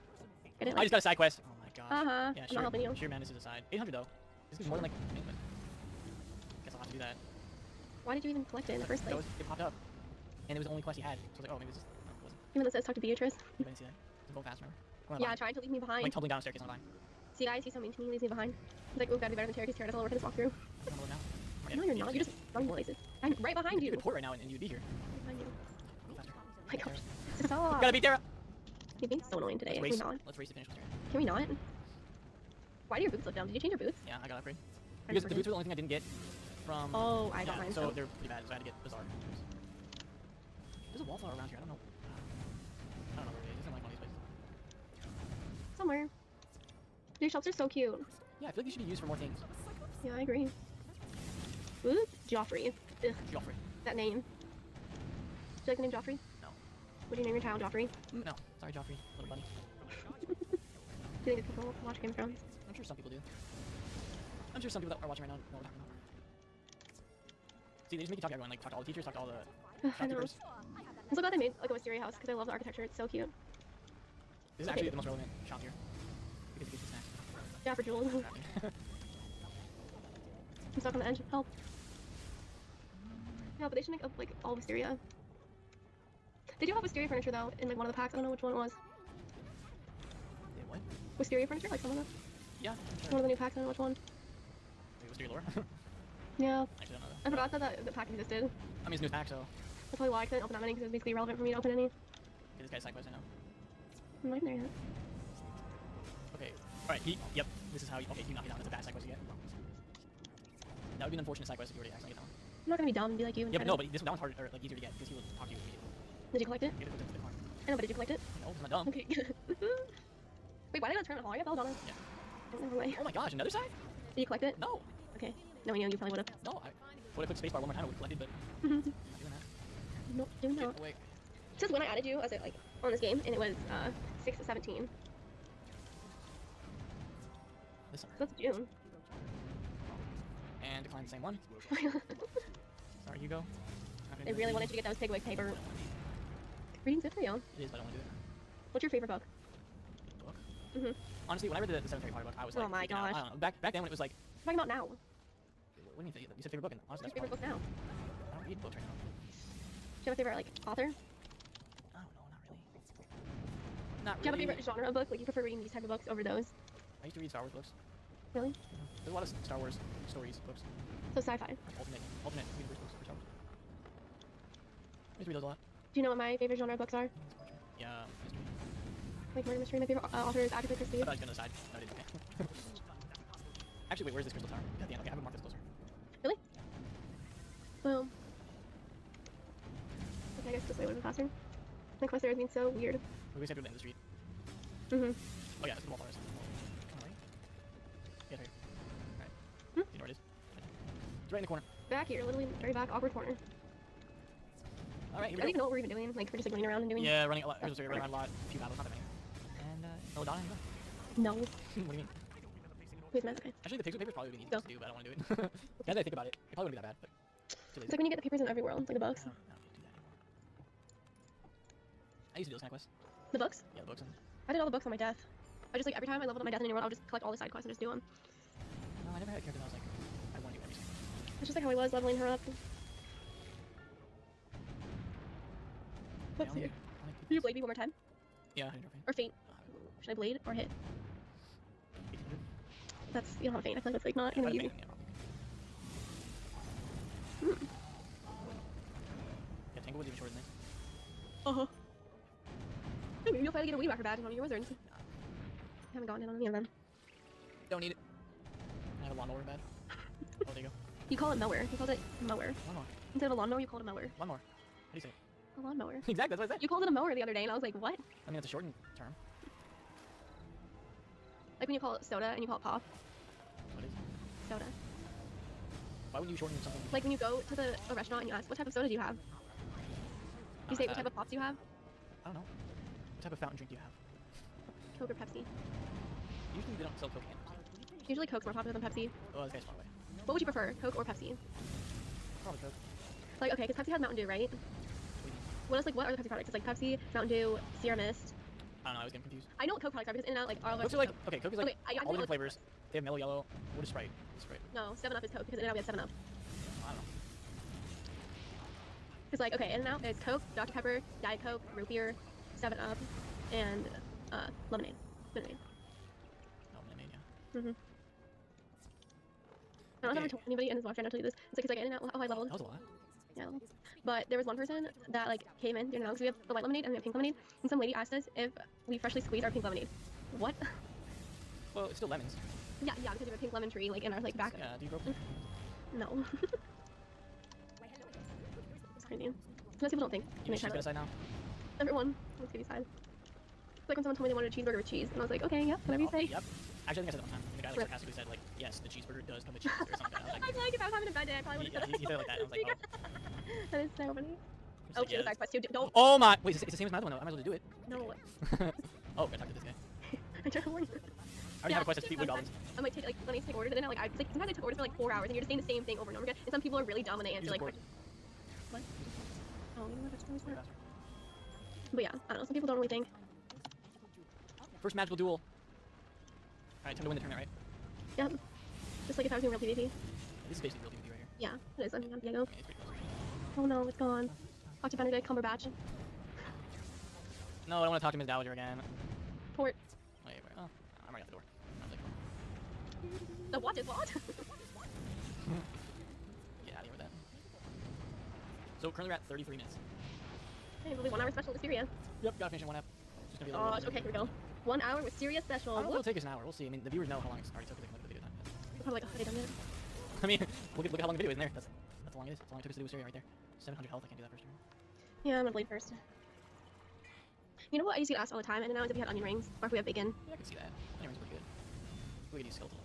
Get it? I just got a side quest. Oh my god. Uh-huh. Yeah, I'm not helping you. Sheer madness is a side. 800 though. This is more than like. But guess I'll have to do that. Why did you even collect it in the first place? It popped up, and it was the only quest he had. So I was like, oh, maybe this is. No, it wasn't. Even though it says talk to Beatrice. I didn't see that. It's going fast, remember? Yeah, trying to leave me behind. Like tumbling down a staircase on a vine. See, guys, he's so mean to me. He leaves me behind. He's like, we've got to be better than Tara because Tara doesn't work in this walkthrough. I'm going now. No, you're not. You're just running places. I'm right behind you. You could port right now, and you'd be here. Behind you. Faster. Oh my gosh. Stop. Gotta beat Tara. You're being so annoying today. Let's race to finish with Tara. Can we not? Why do your boots look down? Did you change your boots? Yeah, I got upgrade. Because the boots were the only thing I didn't get from. Oh, I got mine. So they're pretty bad. So I had to get Bizarre. There's a wallflower around here. I don't know. I don't know where it is. It's in like one of these places. Somewhere. These shops are so cute. Yeah, I feel like these should be used for more things. Yeah, I agree. Ooh, Joffrey. Ugh. Joffrey. That name. Do you like the name Joffrey? No. Would you name your child Joffrey? No. Sorry, Joffrey. Little bunny. Do you think that people watch Game of Thrones? I'm sure some people do. I'm sure some people that are watching right now know what we're talking about. See, they just make you talk to everyone, like talk to all the teachers, talk to all the I know. shopkeepers. I'm so glad they made like a Wisteria house because I love the architecture. It's so cute. This is actually the most relevant shop here. Because it gives you snacks. Yeah, for Jules. I'm stuck on the edge. Help. Yeah, but they should make up like all Wisteria. They do have Wisteria furniture though in like one of the packs. I don't know which one it was. Wait, what? Wisteria furniture, like some of them. Yeah. One of the new packs. I don't know which one. Wait, Wisteria lore? Yeah. Actually, I don't know I forgot that the pack existed. I mean, it's a new pack, so. That's probably why I couldn't open that many because it was basically irrelevant for me to open any. Okay, this guy's side quest, I know. I'm not even there yet. Okay. Alright, yep. This is how you. Okay, you knock it down. That's a bad side quest you get. That would be an unfortunate side quest if you already accidentally get that one. I'm not gonna be dumb and be like you. And Yeah, but no, but this one was harder, or like easier to get because he will talk to you immediately. Did you collect it? You get to put it to the farm. I know, but did you collect it? No, I'm not dumb. Okay. Wait, why did I turn it hall? I got Belladonna. Yeah. Oh, never mind. Oh my gosh, another side? Did you collect it? No. Okay. No, we knew you probably would have. No, I would have clicked spacebar one more time. I would have collected, but not doing that. No, do not. Get away. It says when I added you, I was like on this game, and it was 6 to 17. This summer. So that's June. And decline the same one. Sorry, you go. I really wanted you to get those Pigwig paper. Reading's good for you. It is, but I don't want to do it. What's your favorite book? Book? Mm-hmm. Honestly, when I read the 7th Harry Potter book, I was like, Oh my freaking out. gosh. I don't know. Back then when it was like, What are you talking about now? what do you think? You said favorite book, and honestly, What's your favorite book now? I don't read books right now. Do you have a favorite like author? Do I don't know, not really. you have a favorite genre of book? Like you prefer reading these type of books over those? I used to read Star Wars books. Really? There's a lot of Star Wars stories books. So sci-fi. Alternate universe books for Star Wars. I used to read those a lot. Do you know what my favorite genre of books are? Yeah, mystery. Like murder mystery. My favorite author is Agatha Christie. I thought I was gonna decide. No, I didn't. Okay. Actually, wait, where's this crystal tower? At the end. Okay, I haven't marked this closer. Really? Boom. Okay, I guess this way would have been faster. My quest there has been so weird. We just have to end the street. Mm-hmm. Oh yeah, that's the wall forest. Alright. Yeah, here. Alright. Hmm? You know where it is? It's right in the corner. Back here, literally very back, awkward corner. Alright, here I don't we even go. know what we're even doing. Like we're just like running around and doing. Yeah, running a lot. Here's the running around a lot. A few battles, not that many. And Belladonna, you go. No. What do you mean? Please, man. Okay. Actually, the pixel paper is probably really easy Go. to do, but I don't want to do it. Now that I think about it, it probably wouldn't be that bad, but too It's lazy. like when you get the papers in every world, like the books. I used to do those kind of quests. The books? Yeah, the books. And... I did all the books on my death. I just like every time I leveled up my death in a new world, I'll just collect all the side quests and just do them. No, I never had a character that I was like, I want to do every single one. It's just like how I was leveling her up. Let's see. Did you blade me one more time? Yeah, 100 trophy. Or feint? Should I blade or hit? That's, you don't have feint. I feel like that's like not gonna be easy. Yeah, Tangle was even shorter than this. Uh-huh. Maybe you'll finally get a weed whacker badge on your wizards. I haven't gotten it on any of them. Don't need it. I have a lawnmower bad. Oh, there you go. You call it mower. You called it mower. Lawnmower. Instead of a lawnmower, you called it a mower. Lawnmower. How do you say it? A lawnmower. Exactly, that's what I said. You called it a mower the other day, and I was like, what? I mean, it's a shortened term. Like when you call it soda and you call it pop. What is it? Soda. Why would you shorten something? Like when you go to a restaurant and you ask, what type of soda do you have? You say, what type of pops do you have? I don't know. What type of fountain drink do you have? Coke or Pepsi? Usually they don't sell Coke and Pepsi. Usually Coke's more popular than Pepsi. Oh, this guy's far away. What would you prefer, Coke or Pepsi? Probably Coke. Like, okay, because Pepsi has Mountain Dew, right? What else, like, what are the Pepsi products? It's like Pepsi, Mountain Dew, Sierra Mist. I don't know, I was getting confused. I know what Coke products are because In-N-Out, like, all Cokes are like, okay, Coke is like okay, I all know different what- flavors. They have mellow yellow. What is Sprite? It's Sprite. No, 7-Up is Coke because In-N-Out we have 7-Up. I don't know. Because, like, okay, In-N-Out is Coke, Dr. Pepper, Diet Coke, root beer, 7-Up, and lemonade. Lemonade. Oh, lemonade, yeah. Mm-hmm. I don't know if I've ever told anybody in this watch trying to tell you this. It's like, cause like In-N-Out, how high leveled. That was a lot. Yeah, level. But there was one person that like came in during the because we have the white lemonade and we have pink lemonade, and some lady asked us if we freshly squeezed our pink lemonade. What? Well, it's still lemons. Yeah, because we have a pink lemon tree like in our like back. Yeah, do you grow pink? No. It's crazy. Most people don't think. You mean she's gonna side now? Everyone wants to be side. It's like when someone told me they wanted a cheeseburger with cheese, and I was like, okay, yep, whatever you say. Yep. Actually, I think I said it one time. The guy like sarcastically said like, yes, the cheeseburger does come with cheese or something. I was I feel like if I was having a bad day, I probably would have said he said it like that. I was like, oh. That is so funny. Oh, Okay, side quest 2. Don't. Oh my! Wait, it's the same as my other one though. I might as well do it. No. Oh, gotta talk to this guy. I tried to warn you. I already have a quest to defeat wood goblins. I'm like, like when I take orders, and then like sometimes I took orders for like 4 hours, and you're just saying the same thing over and over again. And some people are really dumb and they answer like. What? Oh, you know that's really smart. But yeah, I don't know. Some people don't really think. First magical duel. Alright, time to win the tournament, right? Yep. Just like if I was doing real PvP. This is basically real PvP right here. Yeah, it is. I'm Diego. Oh no, it's gone. Talk to Benedict Cumberbatch. No, I don't want to talk to Miss Dowager again. Port. Wait. Oh, I'm right at the door. I was like, The what is what? get out of here with that. So currently we're at 33 minutes. Hey, we'll be 1 hour special with Syria. Yep, gotta finish in 1 hour. Just gonna be a Oh, little okay, here we go. 1 hour with Syria special. I don't know if it'll take us an hour. We'll see. I mean, the viewers know how long it's already took. They can look at the video time. Probably like 100 minutes. I mean, look at how long the video is in there. That's how long it is. That's how long it took us to do Syria right there. 700 health. I can't do that first turn. Yeah, I'm gonna bleed first. You know what I used to get asked all the time, and now is if we had onion rings, or if we have bacon. Yeah, I can see that. Onion rings are pretty good. We could use skeletal.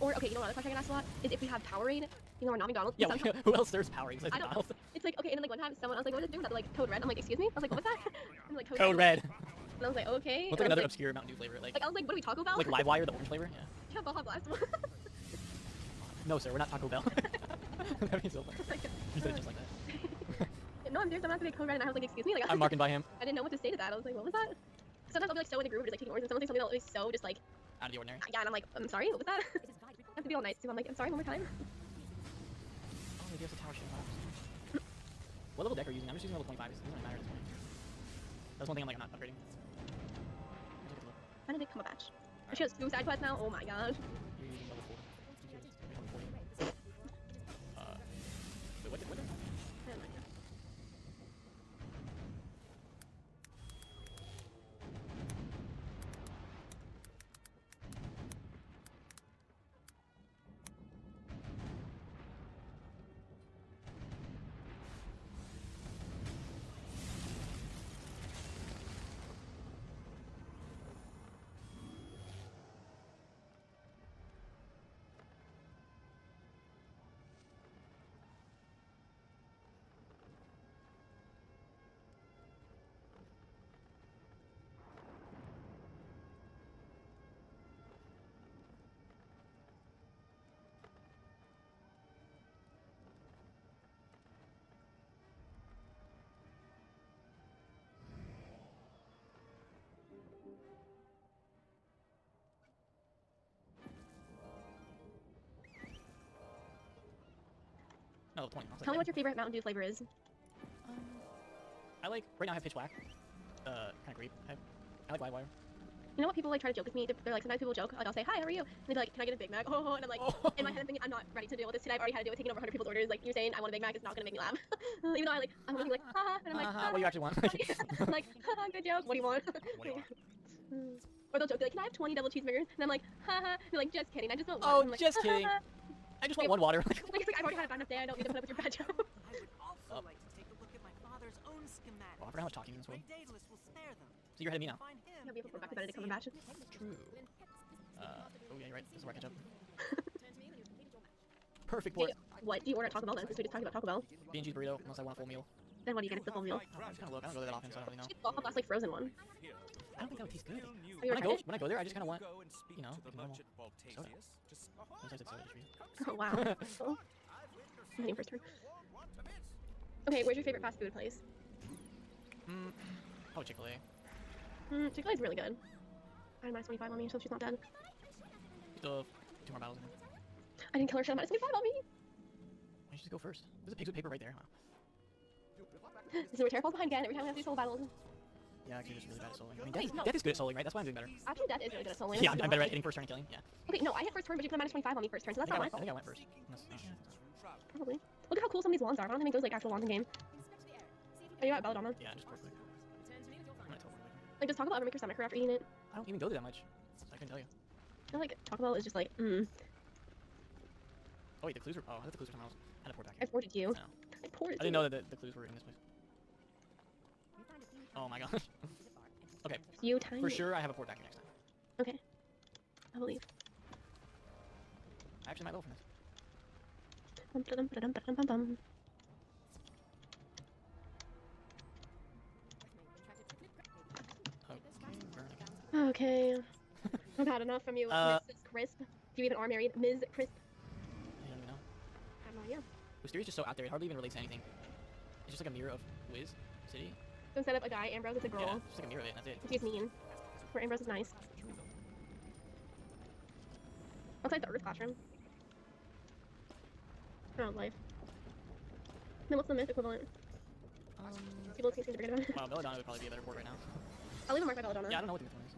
Or, okay, you know what other question I get asked a lot? Is if we have Powerade, you know, we're not McDonald's. Yeah, who else serves Powerade besides I don't know. McDonald's? It's like, okay, and then like one time someone, I was like, what is it doing? That like Code Red. I'm like, excuse me? I was like, what was that? I'm like, Code Red. And I was like, okay. What's like another obscure Mountain Dew flavor? Like I was like, what do we Taco Bell? Like Livewire, the orange flavor? Yeah. Yeah, Baja Blast. No, sir, we're not Taco Bell. That'd be so funny. You said it just like that. No, I'm serious. I'm not gonna Code Red, and I was like, excuse me? Like, I'm marking by him. I didn't know what to say to that. I was like, what was that? Sometimes I'll be like so in the groove, just like taking orders, and someone says something that was so just like out of the ordinary. Yeah, and I'm like, I'm sorry, what was that? I have to be all nice too. I'm like, I'm sorry, one more time. Oh, maybe there's a tower shit. What level deck are you using? I'm just using level 25. It doesn't really matter at this point. That's one thing I'm like, I'm not upgrading. Benedict Cumberbatch. She has 2 side quests now. Oh my gosh. You're using level 4. Wait, what? I have no idea. No, 20. Tell me what your favorite Mountain Dew flavor is. I like, right now I have pitch black. Kind of grape. I like Livewire. You know what people like try to joke with me? They're like, sometimes people joke, like I'll say, hi, how are you? And they'll be like, can I get a Big Mac? Oh, and I'm like, in my head I'm thinking, I'm not ready to deal with this today. I've already had to deal with taking over 100 people's orders. Like, you're saying I want a Big Mac, it's not gonna make me laugh. Even though I'm gonna be like, haha, and I'm like, what do you actually want? I'm like, haha, good joke, what do you want? Or they'll joke, they're like, can I have 20 double cheeseburgers? And I'm like, haha, they're like, just kidding, I just want one. Oh, I'm like, just kidding. I just want one water. Like, it's like, I've already had a bad enough day, I don't need to put up with your bad joke. I would also like to take a look at my father's own schematics. Oh, I forgot how much talking in this world. Daedalus will spare them. So you're ahead of me now. Yeah, we're back to Benedict Cumberbatch. True. Oh yeah, you're right. This is where I catch up. Perfect port. What do you order at Taco Bell then, since we just talked about Taco Bell? Bean cheese burrito, unless I want a full meal. Then what do you get at the full meal? I'm just gonna look. I don't go there that often, so I don't really know. Waffle Blast, like frozen one. I don't think that would taste good. Have you ever When I go there, I just kind of want, you know, like normal soda. Sometimes it's soda just for you. Oh wow. Cool. I'm hitting first turn. Okay, where's your favorite fast food place? Probably Chick-fil-A. Chick-fil-A is really good. I had minus 25 on me, so she's not dead. Still have 2 more battles in there. I didn't kill her, she had minus 25 on me! Why don't you just go first? There's a pigs with paper right there. Wow. This is where Terra falls behind again every time we have these solo battles. Yeah, actually, just really bad at soloing. I mean, Wait, no. Death is good at soloing, right? That's why I'm doing better. Actually, Death is really good at soloing. Yeah, I'm better at hitting first turn and killing. Yeah. Okay, no, I hit first turn, but you put a minus 25 on me first turn, so that's not my I fault. think I went first. Probably. Look at how cool some of these wands are. I don't think those like actual wands in game. Are you at Belladonna? Yeah, just quick. Like, does Taco Bell ever make your stomach hurt after eating it? I don't even go there that much, so I couldn't tell you. I feel like Taco Bell is just like, Oh wait, the clues are. Oh, I thought the clues were somewhere else. I had to port back I here. forwarded you. No. I poured it. I didn't know that the clues were in this place. Oh my gosh. Okay. You tiny. For sure, I have a port back here next time. Okay. I believe. I actually might level from this. Bum-ba-dum-ba-dum-ba-dum-bum-bum. Okay. I've had enough from you, Mrs. Crisp. Do you even are married? Ms. Crisp? I don't even know. I have no idea. Wisteria's just so out there, it hardly even relates to anything. It's just like a mirror of Wiz City. So instead of a guy, Ambrose, it's a girl. Yeah, it's just like a mirror of it, that's it. She's mean. Where Ambrose is nice. Looks like the Earth classroom. Oh, life. Then what's the myth equivalent? People seem to forget about it. Wow, Belladonna would probably be a better port right now. I'll leave a mark by Belladonna. Yeah, I don't know what the myth one is.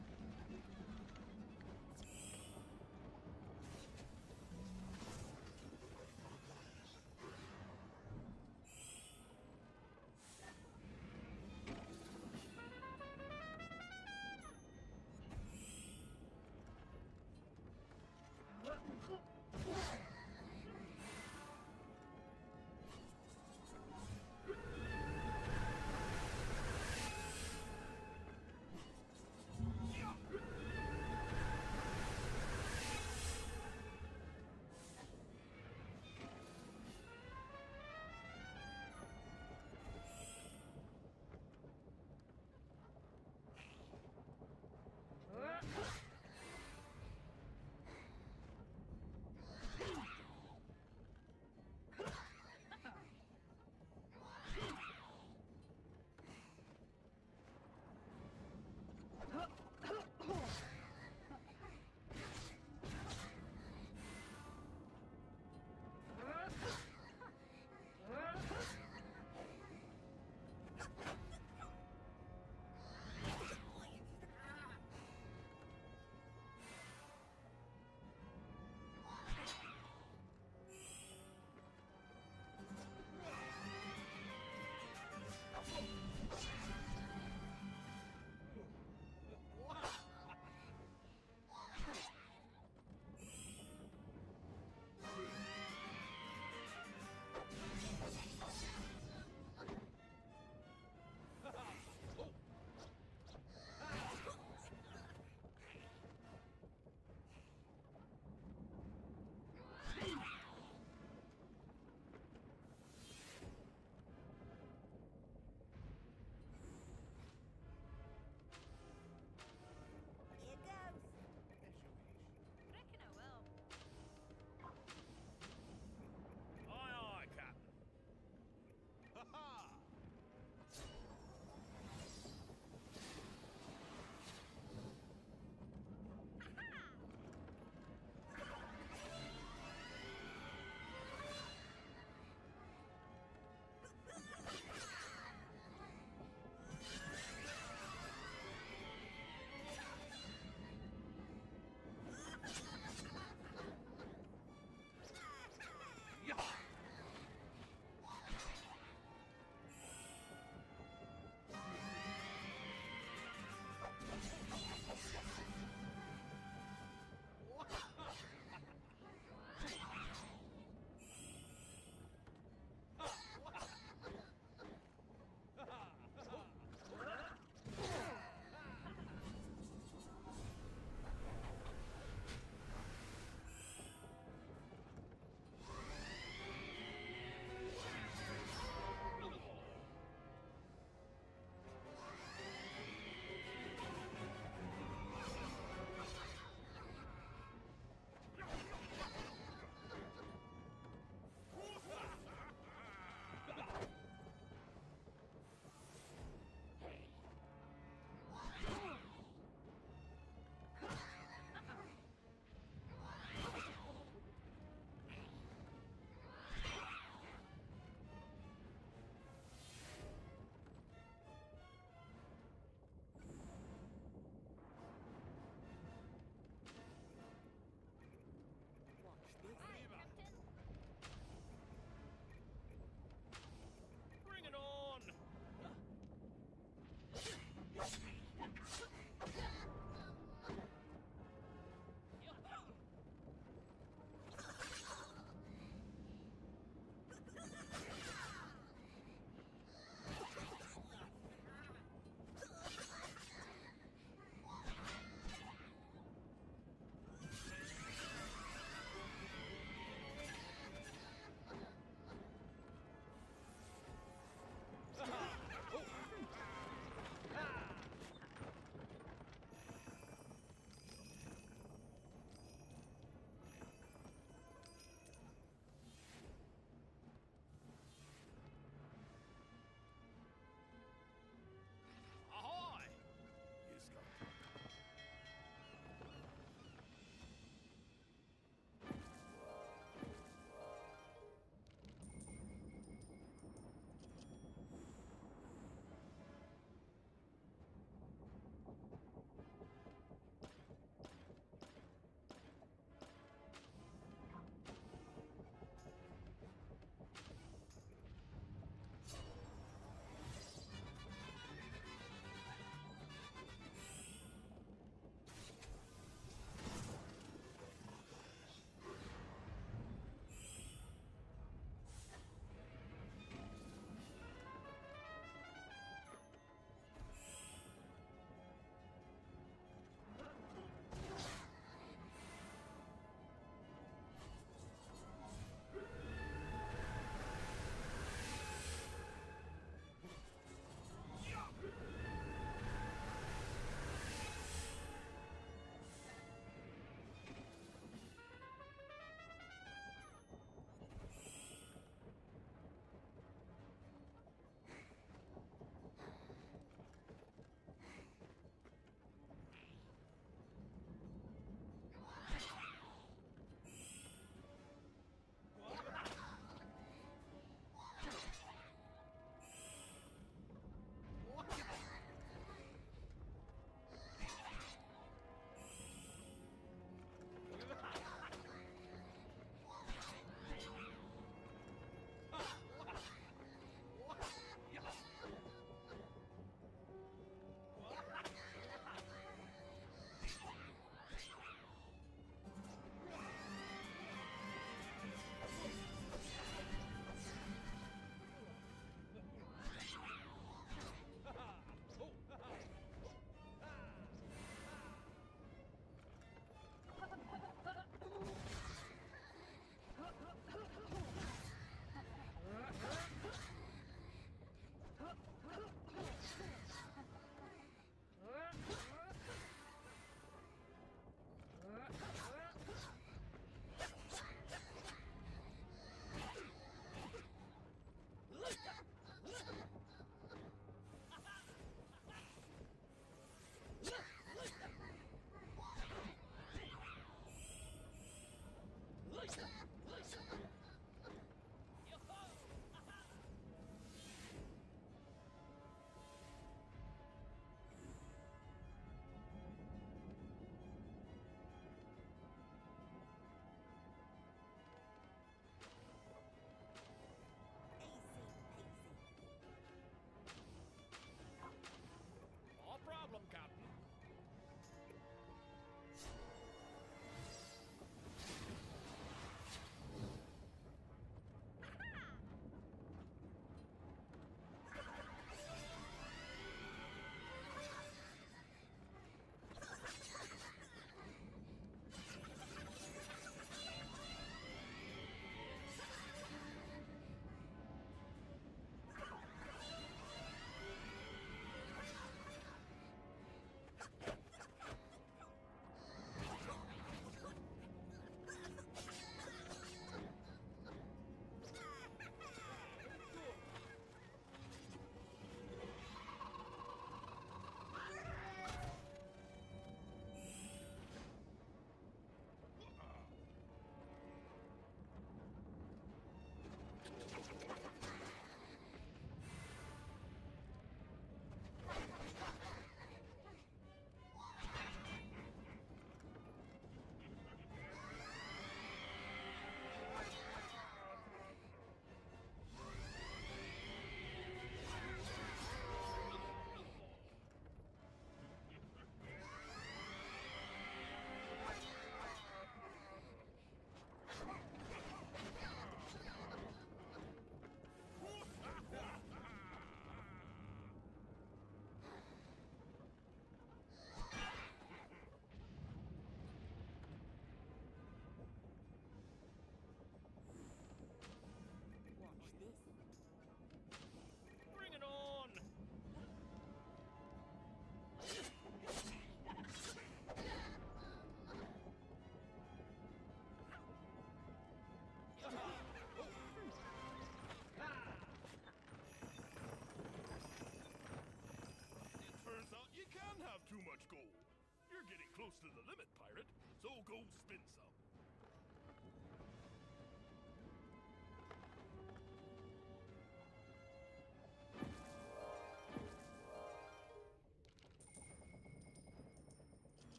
getting close to the limit, pirate, so go spin some.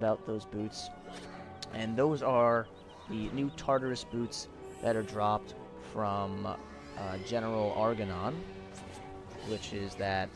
About those boots, and those are the new Tartarus boots that are dropped from General Argonon, which is that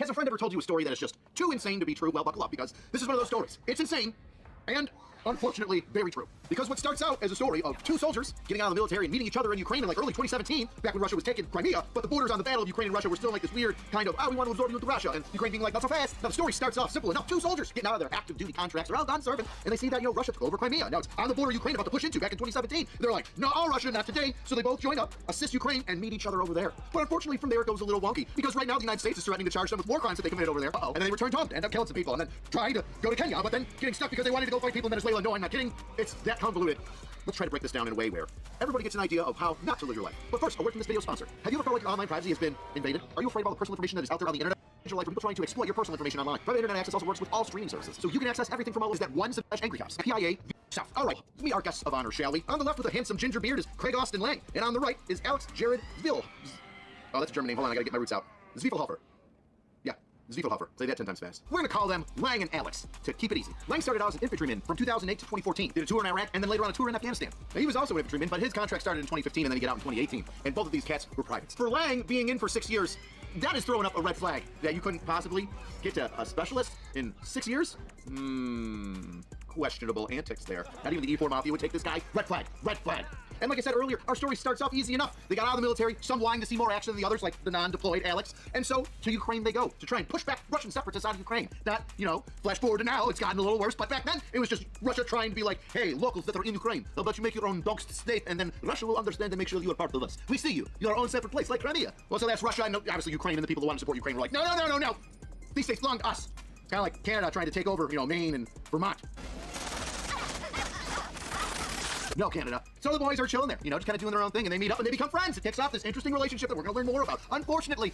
Has a friend ever told you a story that is just too insane to be true? Well, buckle up, because this is one of those stories. It's insane, and unfortunately, very true. Because what starts out as a story of two soldiers getting out of the military and meeting each other in Ukraine in like early 2017, back when Russia was taking Crimea, but the borders on the battle of Ukraine and Russia were still like this weird kind of, we want to absorb you into Russia, and Ukraine being like, not so fast. Now the story starts off simple enough. Two soldiers getting out of their active duty contracts, they're all done serving, and they see that, Russia took over Crimea. Now it's on the border Ukraine about to push into back in 2017. They're like, no, Russia, not today. So they both join up, assist Ukraine, and meet each other over there. But unfortunately, from there it goes a little wonky, because right now the United States is threatening to charge them with war crimes that they committed over there. And then they return home to end up killing some people, and then trying to go to Kenya, but then getting stuck because they wanted to go fight people in Venezuela. No, I'm not kidding. It's that convoluted. Let's try to break this down in a way where everybody gets an idea of how not to live your life. But first, a word from this video sponsor. Have you ever felt like your online privacy has been invaded? Are you afraid of all the personal information that is out there on the internet? Your life, or people trying to exploit your personal information online. Private internet access also works with all streaming services, so you can access everything from all of that one Angry Cops, PIA stuff. All right, meet our guests of honor, shall we? On the left with a handsome ginger beard is Craig Austin Lang, and on the right is Alex Jared Zwill. Oh, that's a German name. Hold on, I gotta get my roots out. Zwiefelhofer. Yeah, Zwiefelhofer. Say that 10 times fast. We're gonna call them Lang and Alex to keep it easy. Lang started out as an infantryman from 2008 to 2014. Did a tour in Iraq and then later on a tour in Afghanistan. Now, he was also an infantryman, but his contract started in 2015 and then he got out in 2018. And both of these cats were privates. For Lang, being in for 6 years, that is throwing up a red flag that you couldn't possibly get to a specialist in 6 years? Questionable antics there. Not even the E4 Mafia would take this guy. Red flag, red flag. And like I said earlier, our story starts off easy enough. They got out of the military, some wanting to see more action than the others, like the non-deployed Alex. And so to Ukraine they go to try and push back Russian separatists out of Ukraine. That, you know, flash forward to now, it's gotten a little worse, but back then it was just Russia trying to be like, hey, locals that are in Ukraine, how about you make your own doxed state, and then Russia will understand and make sure you are part of us. We see you. You're our own separate place, like Crimea. Well, so that's Russia, and obviously Ukraine and the people who want to support Ukraine were like, no. These states belong to us. Kind of like Canada trying to take over, you know, Maine and Vermont. No, Canada. So the boys are chilling there, you know, just kind of doing their own thing, and they meet up and they become friends. It kicks off this interesting relationship that we're going to learn more about. Unfortunately,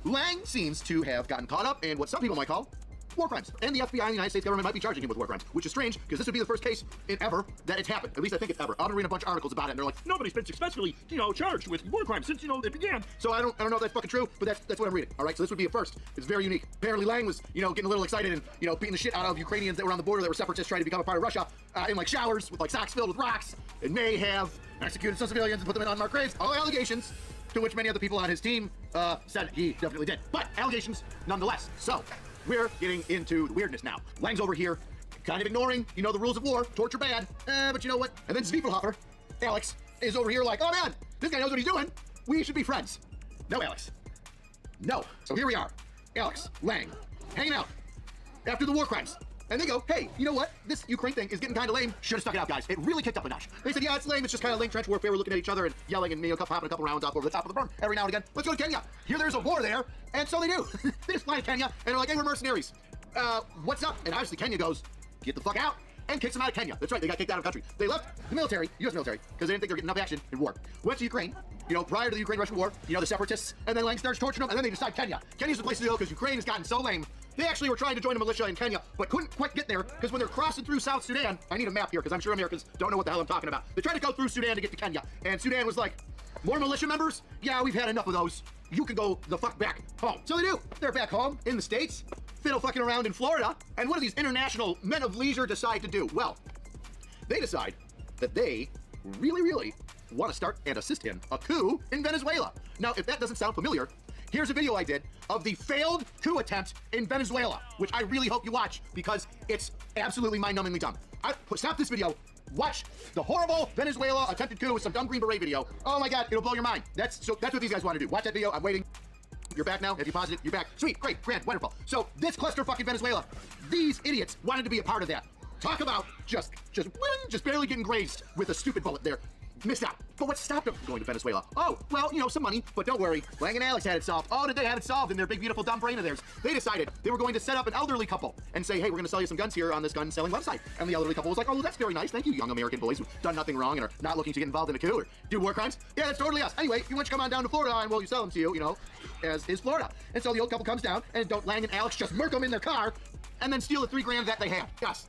Lang seems to have gotten caught up in what some people might call war crimes. And the FBI and the United States government might be charging him with war crimes, which is strange, because this would be the first case in ever that it's happened. At least I think it's ever. I've been reading a bunch of articles about it, and they're like, nobody's been successfully, you know, charged with war crimes since, you know, it began. So I don't know if that's fucking true, but that's what I'm reading. All right, so this would be a first. It's very unique. Apparently Lang was, you know, getting a little excited and, you know, beating the shit out of Ukrainians that were on the border that were separatists trying to become a part of Russia in like showers with like socks filled with rocks, and may have executed some civilians and put them in unmarked graves. All allegations, to which many of the people on his team said he definitely did. But allegations nonetheless. So we're getting into the weirdness now. Lang's over here, kind of ignoring, you know, the rules of war, torture bad, but you know what? And then Zwiefelhofer, Alex, is over here like, oh man, this guy knows what he's doing. We should be friends. No, Alex. No. So here we are, Alex, Lang, hanging out after the war crimes. And they go, hey, you know what? This Ukraine thing is getting kind of lame. Should have stuck it out, guys. It really kicked up a notch. They said, yeah, it's lame. It's just kind of lame trench warfare. We're looking at each other and yelling and, you know, popping a couple rounds off over the top of the berm every now and again. Let's go to Kenya. Here there's a war there. And so they do. They just fly to Kenya and they're like, hey, we're mercenaries. What's up? And obviously Kenya goes, get the fuck out, and kicks them out of Kenya. That's right, they got kicked out of the country. They left the military, U.S. military, because they didn't think they were getting enough action in war. Went to Ukraine, you know, prior to the Ukraine-Russian war, you know, the separatists, and then Lang starts torturing them, and then they decide Kenya. Kenya's the place to go because Ukraine has gotten so lame. They actually were trying to join a militia in Kenya, but couldn't quite get there because when they're crossing through South Sudan, I need a map here because I'm sure Americans don't know what the hell I'm talking about. They tried to go through Sudan to get to Kenya, and Sudan was like, more militia members? Yeah, we've had enough of those. You can go the fuck back home. So they do. They're back home in the States, fiddle fucking around in Florida, and what do these international men of leisure decide to do? Well, they decide that they really want to start and assist in a coup in Venezuela. Now, if that doesn't sound familiar, here's a video I did of the failed coup attempt in Venezuela, which I really hope you watch because it's absolutely mind-numbingly dumb. Stop this video, watch the horrible Venezuela attempted coup with some dumb Green Beret video. Oh my God, it'll blow your mind. That's what these guys want to do. Watch that video, I'm waiting. You're back now. Have you paused it? You're back. Sweet, great, grand, wonderful. So this clusterfuck in Venezuela, these idiots wanted to be a part of that. Talk about just barely getting grazed with a stupid bullet there. Missed out. But what stopped them from going to Venezuela? Oh, well, you know, some money, but don't worry. Lang and Alex had it solved. Oh, did they have it solved in their big, beautiful, dumb brain of theirs? They decided they were going to set up an elderly couple and say, hey, we're going to sell you some guns here on this gun-selling website. And the elderly couple was like, oh, that's very nice. Thank you, young American boys who've done nothing wrong and are not looking to get involved in a coup or do war crimes. Yeah, that's totally us. Anyway, you want to come on down to Florida and we'll sell them to you, you know, as is Florida. And so the old couple comes down and don't Lang and Alex just murk them in their car and then steal the $3 grand that they had. Yes.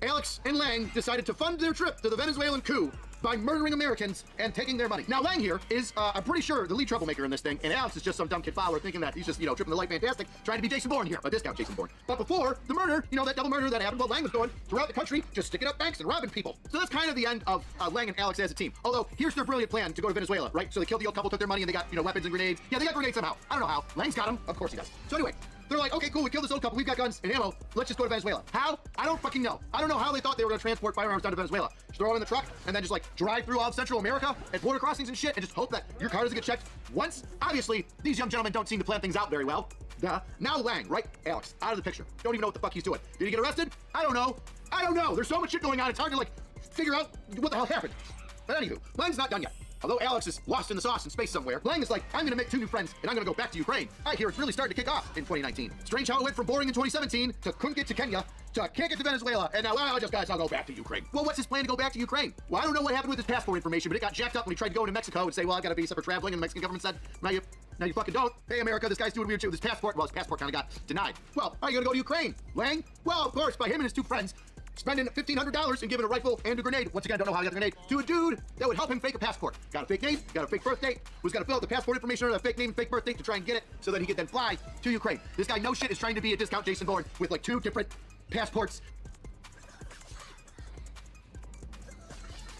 Alex and Lang decided to fund their trip to the Venezuelan coup by murdering Americans and taking their money. Now, Lang here is, I'm pretty sure, the lead troublemaker in this thing, and Alex is just some dumb kid follower thinking that he's just, you know, tripping the light fantastic, trying to be Jason Bourne here, a discount Jason Bourne. But before the murder, you know, that double murder that happened, what Lang was doing throughout the country, just sticking up banks and robbing people. So that's kind of the end of Lang and Alex as a team. Although, here's their brilliant plan to go to Venezuela, right? So they killed the old couple, took their money, and they got, you know, weapons and grenades. Yeah, they got grenades somehow. I don't know how. Lang's got them. Of course he does. So anyway, they're like, okay, cool, we killed this old couple, we've got guns and ammo, let's just go to Venezuela. How? I don't fucking know. I don't know how they thought they were gonna transport firearms down to Venezuela. Just throw it in the truck and then just like drive through all of Central America at border crossings and shit and just hope that your car doesn't get checked once. Obviously, these young gentlemen don't seem to plan things out very well. Now Lang, right? Alex, out of the picture. Don't even know what the fuck he's doing. Did he get arrested? I don't know. I don't know. There's so much shit going on, it's hard to like figure out what the hell happened. But anywho, Lang's not done yet. Although Alex is lost in the sauce in space somewhere, Lang is like, I'm gonna make 2 new friends and I'm gonna go back to Ukraine. I hear it's really starting to kick off in 2019. Strange how it went from boring in 2017 to couldn't get to Kenya to can't get to Venezuela, and now, well, just guys, I'll go back to Ukraine. Well, what's his plan to go back to Ukraine? Well, I don't know what happened with his passport information, but it got jacked up when he tried to go into Mexico and say, well, I got a visa for traveling, and the Mexican government said, now you fucking don't. Hey, America, this guy's doing weird shit with his passport. Well, his passport kind of got denied. Well, how are you gonna go to Ukraine, Lang? Well, of course, by him and his 2 friends, spending $1,500 and giving a rifle and a grenade, once again, don't know how he got the grenade, to a dude that would help him fake a passport. Got a fake name, got a fake birth date, was gonna fill out the passport information under that fake name and fake birth date to try and get it so that he could then fly to Ukraine. This guy, no shit, is trying to be a discount Jason Bourne with like 2 different passports.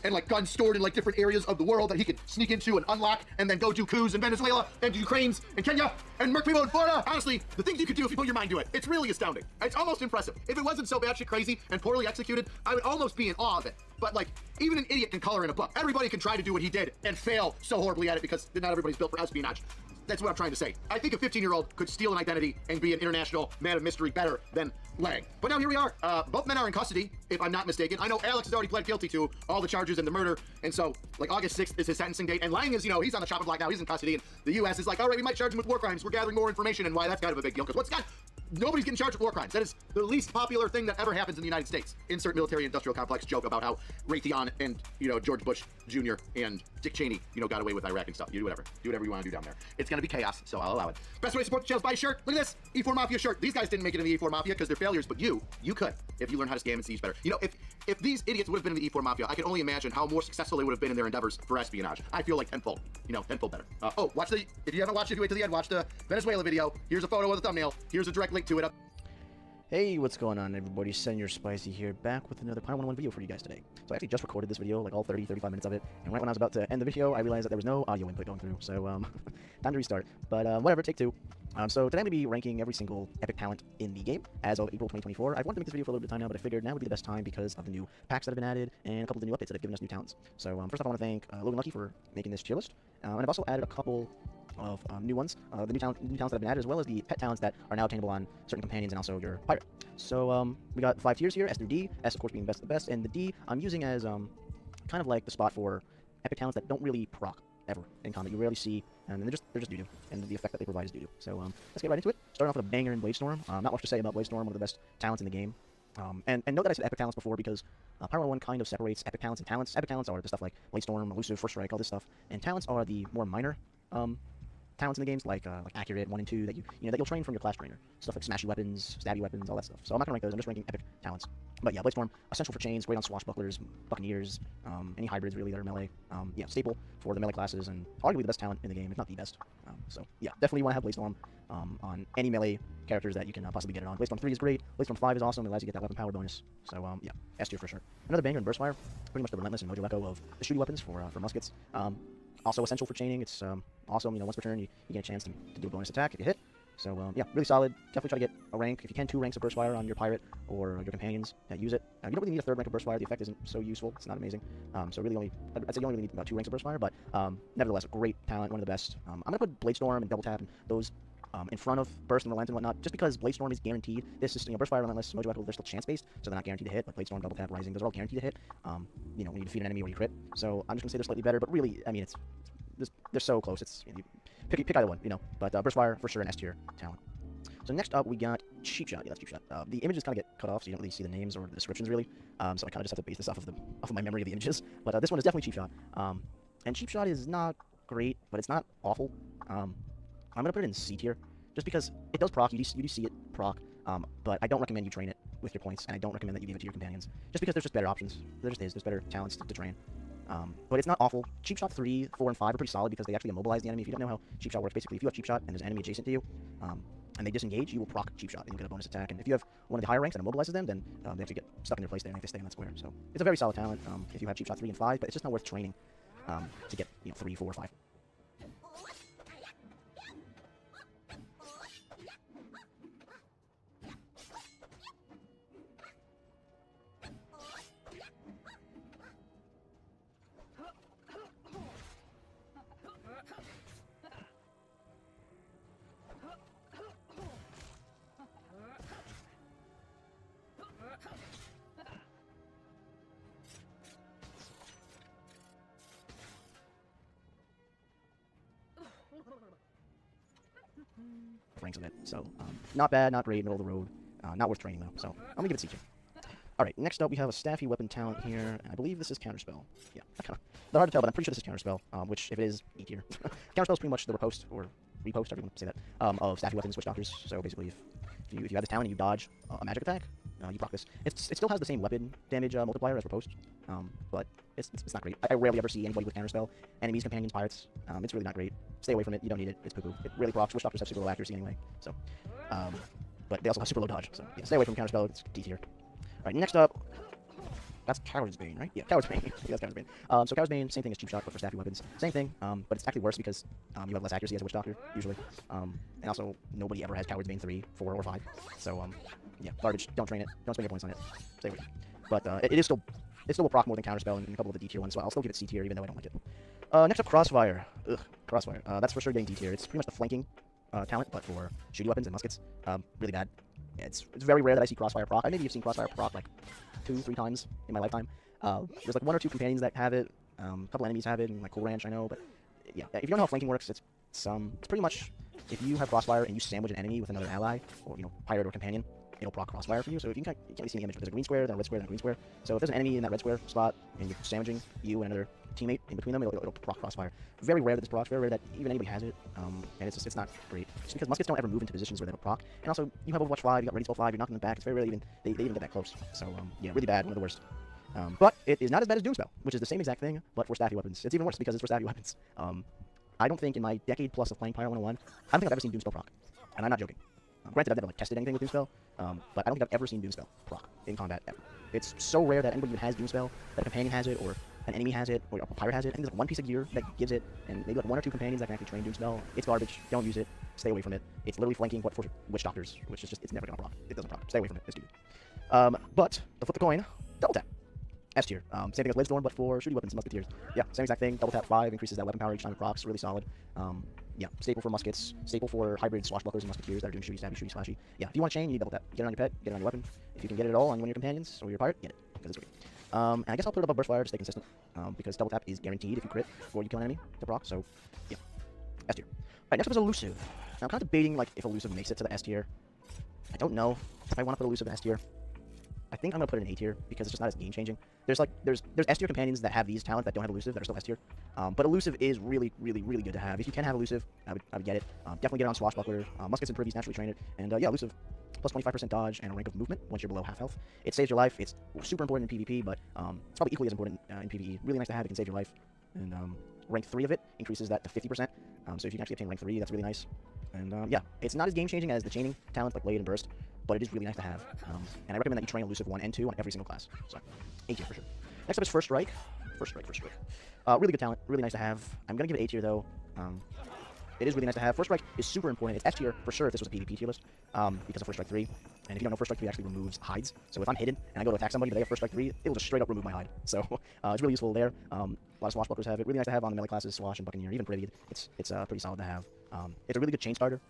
and like guns stored in like different areas of the world that he could sneak into and unlock and then go do coups in Venezuela and Ukraine's and Kenya and murk people in Florida. Honestly, the things you could do if you put your mind to it, it's really astounding. It's almost impressive. If it wasn't so batshit crazy and poorly executed, I would almost be in awe of it. But like, even an idiot can color in a book. Everybody can try to do what he did and fail so horribly at it because not everybody's built for espionage. That's what I'm trying to say. I think a 15-year-old could steal an identity and be an international man of mystery better than Lang. But now here we are. Both men are in custody, if I'm not mistaken. I know Alex has already pled guilty to all the charges and the murder, and so, like, August 6th is his sentencing date, and Lang is, he's on the chopping block now. He's in custody, and the U.S. is like, all right, we might charge him with war crimes. We're gathering more information, and why that's kind of a big deal, because nobody's getting charged with war crimes. That is the least popular thing that ever happens in the United States. Insert military-industrial complex joke about how Raytheon and, George Bush Jr. and Dick Cheney, got away with Iraq and stuff. You do whatever. Do whatever you want to do down there. It's going to be chaos, so I'll allow it. Best way to support the channel is buy a shirt. Look at this. E4 Mafia shirt. These guys didn't make it in the E4 Mafia because they're failures, but you could if you learn how to scam and siege better. If these idiots would have been in the E4 Mafia, I can only imagine how more successful they would have been in their endeavors for espionage. I feel like tenfold. Tenfold better. If you haven't watched it, wait till the end. Watch the Venezuela video. Here's a photo of the thumbnail. Here's a direct link to it up. Hey, what's going on, everybody? Senor Spicy here, back with another Pyro 101 video for you guys today. So I actually just recorded this video, like all 35 minutes of it, and right when I was about to end the video, I realized that there was no audio input going through, so, time to restart. But, whatever, take two. So today I'm going to be ranking every single epic talent in the game as of April 2024. I've wanted to make this video for a little bit of time now, but I figured now would be the best time because of the new packs that have been added and a couple of the new updates that have given us new talents. So, first off, I want to thank Logan Lucky for making this tier list, and I've also added a couple of new ones, the new talents that have been added, as well as the pet talents that are now attainable on certain companions and also your pirate. So we got 5 tiers here, S through D, S of course being best of the best, and the D I'm using as kind of like the spot for epic talents that don't really proc ever in combat. You rarely see, and they're just doo-doo, and the effect that they provide is doo-doo. So let's get right into it. Starting off with a banger in Bladestorm. Not much to say about Bladestorm, one of the best talents in the game. And note that I said epic talents before because Pyro 1 kind of separates epic talents and talents. Epic talents are the stuff like Bladestorm, Elusive, First Strike, all this stuff, and talents are the more minor talents in the games like Accurate, 1 and 2 that that you'll train from your class trainer. Stuff like smashy weapons, stabby weapons, all that stuff. So I'm not gonna rank those. I'm just ranking epic talents. But yeah, Bladestorm, essential for chains, great on swashbucklers, buccaneers, any hybrids really that are melee. Yeah, staple for the melee classes and arguably the best talent in the game, if not the best. So yeah, definitely want to have Bladestorm on any melee characters that you can possibly get it on. Bladestorm 3 is great. Bladestorm 5 is awesome. It allows you to get that weapon power bonus. So yeah, S tier for sure. Another banger in Burstfire, pretty much the Relentless and Mojo Echo of the shooty weapons for muskets. Also essential for chaining. It's awesome. Once per turn you get a chance to do a bonus attack if you hit. So yeah, really solid. Definitely try to get a rank, if you can, 2 ranks of Burstfire on your pirate or your companions that use it. You don't really need a 3rd rank of Burstfire. The effect isn't so useful. It's not amazing. So really I'd say you only really need about 2 ranks of Burstfire, but nevertheless, a great talent, one of the best. I'm gonna put Bladestorm and Double Tap and those in front of Burst and Relent and whatnot, just because Bladestorm is guaranteed. This is, Burstfire, Relentless, Mojo Echo, they're still chance-based, so they're not guaranteed to hit, but Bladestorm, Double Tap, Rising, those are all guaranteed to hit, when you defeat an enemy or you crit. So I'm just gonna say they're slightly better, but really, I mean, they're so close. It's, you pick either one, but Burstfire, for sure, an S tier talent. So next up, we got Cheap Shot. Yeah, that's Cheap Shot. The images kind of get cut off, so you don't really see the names or the descriptions, really. So I kind of just have to base this off of my memory of the images. But this one is definitely Cheap Shot. And Cheap Shot is not great, but it's not awful. I'm going to put it in C tier, just because it does proc. You do see it proc, but I don't recommend you train it with your points, and I don't recommend that you give it to your companions, just because there's just better options. There just is. There's better talents to train. But it's not awful. Cheap Shot 3, 4, and 5 are pretty solid because they actually immobilize the enemy. If you don't know how Cheap Shot works, basically, if you have Cheap Shot and there's an enemy adjacent to you, and they disengage, you will proc Cheap Shot and you get a bonus attack. And if you have one of the higher ranks that immobilizes them, then they actually get stuck in their place there and they stay on that square. So it's a very solid talent if you have Cheap Shot 3 and 5, but it's just not worth training to get 3, 4, 5. Ranks of it. So, not bad, not great, middle of the road. Not worth training, though. So, I'm gonna give it C tier. Alright, next up we have a Staffy weapon talent here. I believe this is Counterspell. Yeah, they're hard to tell, but I'm pretty sure this is Counterspell, which, if it is, E tier. Counterspell is pretty much the repost, or repost, however you want to say that, of Staffy weapons, Witch Doctors. So, basically, if you have this talent and you dodge a magic attack, you proc this. It still has the same weapon damage multiplier as repost, but it's not great. I rarely ever see anybody with Counterspell. Enemies, companions, pirates. It's really not great. Stay away from it. You don't need it. It's poo-poo. It really procs. Witch Doctors have super low accuracy anyway. So, but they also have super low dodge. So yeah, stay away from Counterspell. It's D tier. Alright, next up That's Coward's Bane, right? Yeah, Coward's Bane. Yeah, that's Coward's Bane. So Coward's Bane, same thing as Cheap Shot, but for staffy weapons. Same thing, but it's actually worse because you have less accuracy as a Witch Doctor, usually. And also, nobody ever has Coward's Bane 3, 4, or 5. So, yeah, garbage. Don't train it. Don't spend your points on it. Stay away. But it still will proc more than Counterspell and a couple of the D tier ones, so I'll still give it C tier even though I don't like it. Next up, Crossfire. Ugh, Crossfire. That's for sure getting D tier. It's pretty much the flanking talent, but for shooty weapons and muskets. Really bad. It's very rare that I see Crossfire proc. I maybe have seen Crossfire proc like 2-3 times in my lifetime. There's like 1 or 2 companions that have it. A couple enemies have it, and like Cool Ranch I know, but yeah, if you don't know how flanking works, it's pretty much if you have Crossfire and you sandwich an enemy with another ally, or pirate or companion, it'll proc Crossfire for you. So if you can't see the image, but there's a green square, then a red square, then a green square. So if there's an enemy in that red square spot and you're sandwiching you and another teammate in between them, it'll proc Crossfire. Very rare that this procs, very rare that even anybody has it, and it's not great. Just because muskets don't ever move into positions where they don't proc, and also you have Overwatch 5, you got Ready Spell 5, you're knocking them back. It's very rare they even get that close. So yeah, really bad, one of the worst. But it is not as bad as Doomspell, which is the same exact thing, but for staffy weapons. It's even worse because it's for staffy weapons. I don't think in my decade plus of playing Pyro 101, I don't think I've ever seen Doomspell proc, and I'm not joking. Granted, I've never tested anything with Doomspell, but I don't think I've ever seen Doomspell proc in combat ever. It's so rare that anybody even has Doomspell, that a companion has it, or an enemy has it, or a pirate has it. I think there's like 1 piece of gear that gives it, and maybe like 1 or 2 companions that can actually train Doomspell. It's garbage. Don't use it. Stay away from it. It's literally flanking what for Witch Doctors, which is just, it's never gonna proc. It doesn't proc. Stay away from it. It's stupid. But to flip the coin, double tap. S tier. Same thing as Blade but for shooty weapons and musketeers. Yeah, same exact thing. Double tap 5 increases that weapon power each time it procs. Really solid. Yeah, staple for muskets, staple for hybrid swashbucklers and musketeers that are doing shooty, stabby, shooty, slashy. Yeah, if you want to chain, you need double tap. Get it on your pet, get it on your weapon. If you can get it all on one of your companions or your pirate, get it, because it's great. And I guess I'll put it above Burstfire to stay consistent, because double tap is guaranteed if you crit before you kill an enemy to proc, so yeah, S tier. Alright, next up is Elusive. Now I'm kind of debating like if Elusive makes it to the S tier. I don't know if I want to put Elusive in S tier. I think I'm gonna put it in A tier because it's just not as game changing. There's S tier companions that have these talents that don't have Elusive that are still S tier. But Elusive is really good to have. If you can have Elusive, I would get it. Definitely get it on Swashbuckler. Muskets and Privies naturally train it. And yeah, Elusive plus 25% dodge and a rank of movement once you're below half health. It saves your life. It's super important in PvP, but it's probably equally as important in PvE. Really nice to have. It can save your life. And rank 3 of it increases that to 50%. So if you can actually obtain rank 3, that's really nice. And yeah, it's not as game changing as the chaining talents like Blade and Burst, but it is really nice to have. And I recommend that you train Elusive 1 and 2 on every single class. So, A tier for sure. Next up is First Strike. First Strike. Really good talent. Really nice to have. I'm going to give it A tier, though. It is really nice to have. First Strike is super important. It's S tier for sure if this was a PvP tier list, because of First Strike 3. And if you don't know, First Strike 3 actually removes hides. So if I'm hidden and I go to attack somebody but they have First Strike 3, it will just straight up remove my hide. So it's really useful there. A lot of Swashbucklers have it. Really nice to have on the melee classes, Swash and Buccaneer, even Privy. It's pretty solid to have. It's a really good chain starter.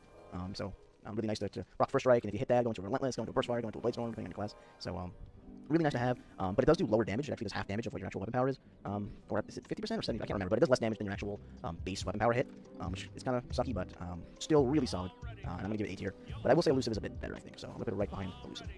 So really nice to rock First Strike, and if you hit that, go into a Relentless, go into a Burst Fire, go into a Blade Storm, depending on your class. So really nice to have, but it does do lower damage. It actually does half damage of what your actual weapon power is, or is it 50% or 70%? I can't remember, but it does less damage than your actual base weapon power hit, which is kind of sucky, but still really solid, and I'm going to give it A tier. But I will say Elusive is a bit better, I think, so I'm going to put it right behind Elusive.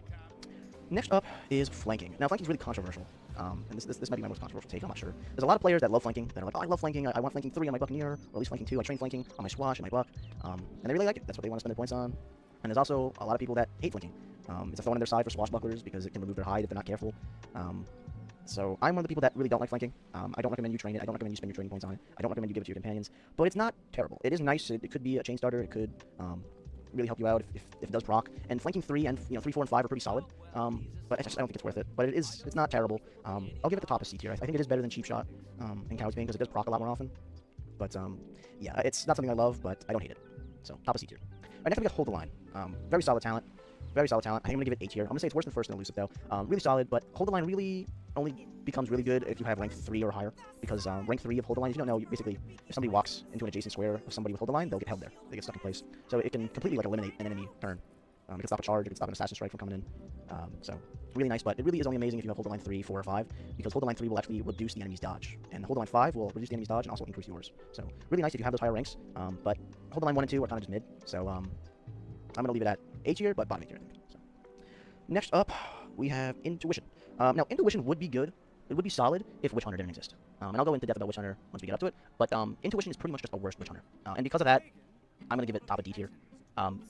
Next up is Flanking. Now, Flanking is really controversial, and this might be my most controversial take, I'm not sure. There's a lot of players that love Flanking, that are like, oh, I love Flanking, I want Flanking 3 on my Buccaneer, or at least Flanking 2, I train Flanking on my Swash and my Buck, and they really like it. That's what they want to spend their points on. And there's also a lot of people that hate Flanking. It's a thorn in their side for Swashbucklers because it can remove their hide if they're not careful. So I'm one of the people that really don't like Flanking. I don't recommend you train it. I don't recommend you spend your training points on it. I don't recommend you give it to your companions. But it's not terrible. It is nice. It could be a chain starter. It could really help you out if it does proc. And Flanking 3 and 3, 4, and 5 are pretty solid. But I don't think it's worth it. But it's not terrible. I'll give it the top of C tier. I think it is better than Cheap Shot and Coward's Bane because it does proc a lot more often. But yeah, it's not something I love, but I don't hate it. So top of C tier. Alright, next we got Hold the Line. Very solid talent. Very solid talent. I think I'm going to give it A tier. I'm going to say it's worse than First and Elusive, though. Really solid, but Hold the Line really only becomes really good if you have rank 3 or higher. Because rank 3 of Hold the Line, if you don't know, basically, if somebody walks into an adjacent square of somebody with Hold the Line, they'll get held there. They get stuck in place. So it can completely like eliminate an enemy turn. It can stop a charge, it can stop an Assassin Strike from coming in. So really nice, but it really is only amazing if you have Hold the Line 3, 4, or 5, because Hold the Line 3 will actually reduce the enemy's dodge, and Hold the Line 5 will reduce the enemy's dodge and also increase yours. So really nice if you have those higher ranks, but Hold the Line 1 and 2 are kind of just mid, so I'm going to leave it at A tier, but bottom A tier, I think. So. Next up, we have Intuition. Now, Intuition would be good. It would be solid if Witch Hunter didn't exist. And I'll go into depth about Witch Hunter once we get up to it, but Intuition is pretty much just a worse Witch Hunter. And because of that, I'm going to give it top of D tier.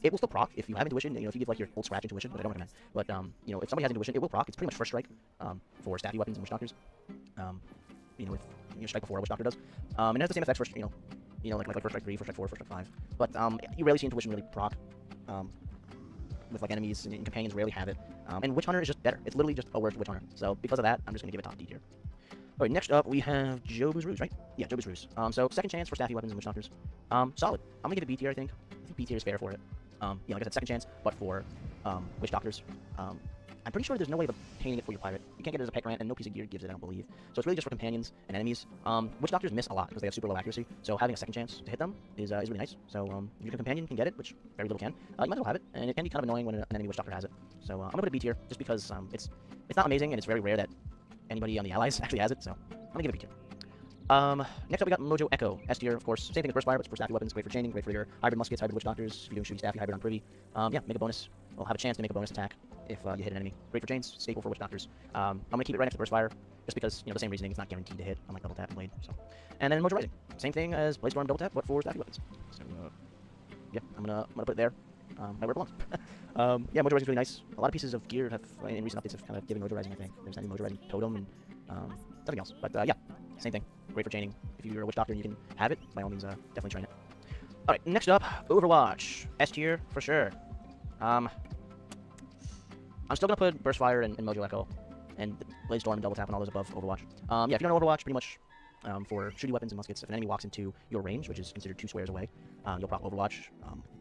It will still proc if you have Intuition, if you give like your old Scratch Intuition, but I don't recommend. But, if somebody has Intuition, it will proc. It's pretty much First Strike for staffy weapons and Witch Doctors. With Strike before a Witch Doctor does. And it has the same effects for, like First Strike 3, First Strike 4, First Strike 5. But you rarely see Intuition really proc. with like enemies and companions rarely have it. And Witch Hunter is just better. It's literally just a word for Witch Hunter. So because of that, I'm just gonna give it top D tier. Alright, next up we have Jobu's Ruse, right? Yeah, Jobu's Ruse. So second chance for staffy weapons and Witch Doctors. Solid. I'm gonna give it B tier, I think. I think B tier is fair for it. Yeah, like I said, second chance, but for Witch Doctors. I'm pretty sure there's no way of obtaining it for your pirate. You can't get it as a pet grant, and no piece of gear gives it, I don't believe. So it's really just for companions and enemies. Witch Doctors miss a lot because they have super low accuracy, so having a second chance to hit them is really nice. So if your companion can get it, which very little can, you might as well have it, and it can be kind of annoying when an enemy Witch Doctor has it. So I'm gonna put it B tier, just because it's not amazing, and it's very rare that anybody on the allies actually has it, so I'm gonna give it B tier. Next up we got Mojo Echo, S tier, of course. Same thing as Burst Fire, but it's for staffy weapons, great for chaining, great for your hybrid muskets, hybrid Witch Doctors, if you're doing shooting staffy, hybrid on privy. Yeah, make a bonus. We'll have a chance to make a bonus attack if you hit an enemy. Great for chains, staple for Witch Doctors. I'm gonna keep it right next to Burst Fire, just because, the same reasoning, it's not guaranteed to hit, unlike Double Tap and Blade, so. And then Mojo Rising, same thing as Blaze Storm Double Tap, but for staffy weapons. So, yeah, I'm gonna put it there, right where it belongs. Yeah, Mojo Rising is really nice. A lot of pieces of gear have, in recent updates, have kind of given Mojo Rising, I think. There's that new Mojo Rising Totem and, something else, but yeah, same thing. Great for chaining. If you're a Witch Doctor and you can have it, by all means, definitely train it. Alright, next up, Overwatch. S tier, for sure. I'm still gonna put Burst Fire and Mojo Echo, and Blaze Storm and Double Tap and all those above Overwatch. Yeah, if you don't know Overwatch, pretty much, for shooting weapons and muskets, if an enemy walks into your range, which is considered 2 squares away, you'll proc Overwatch.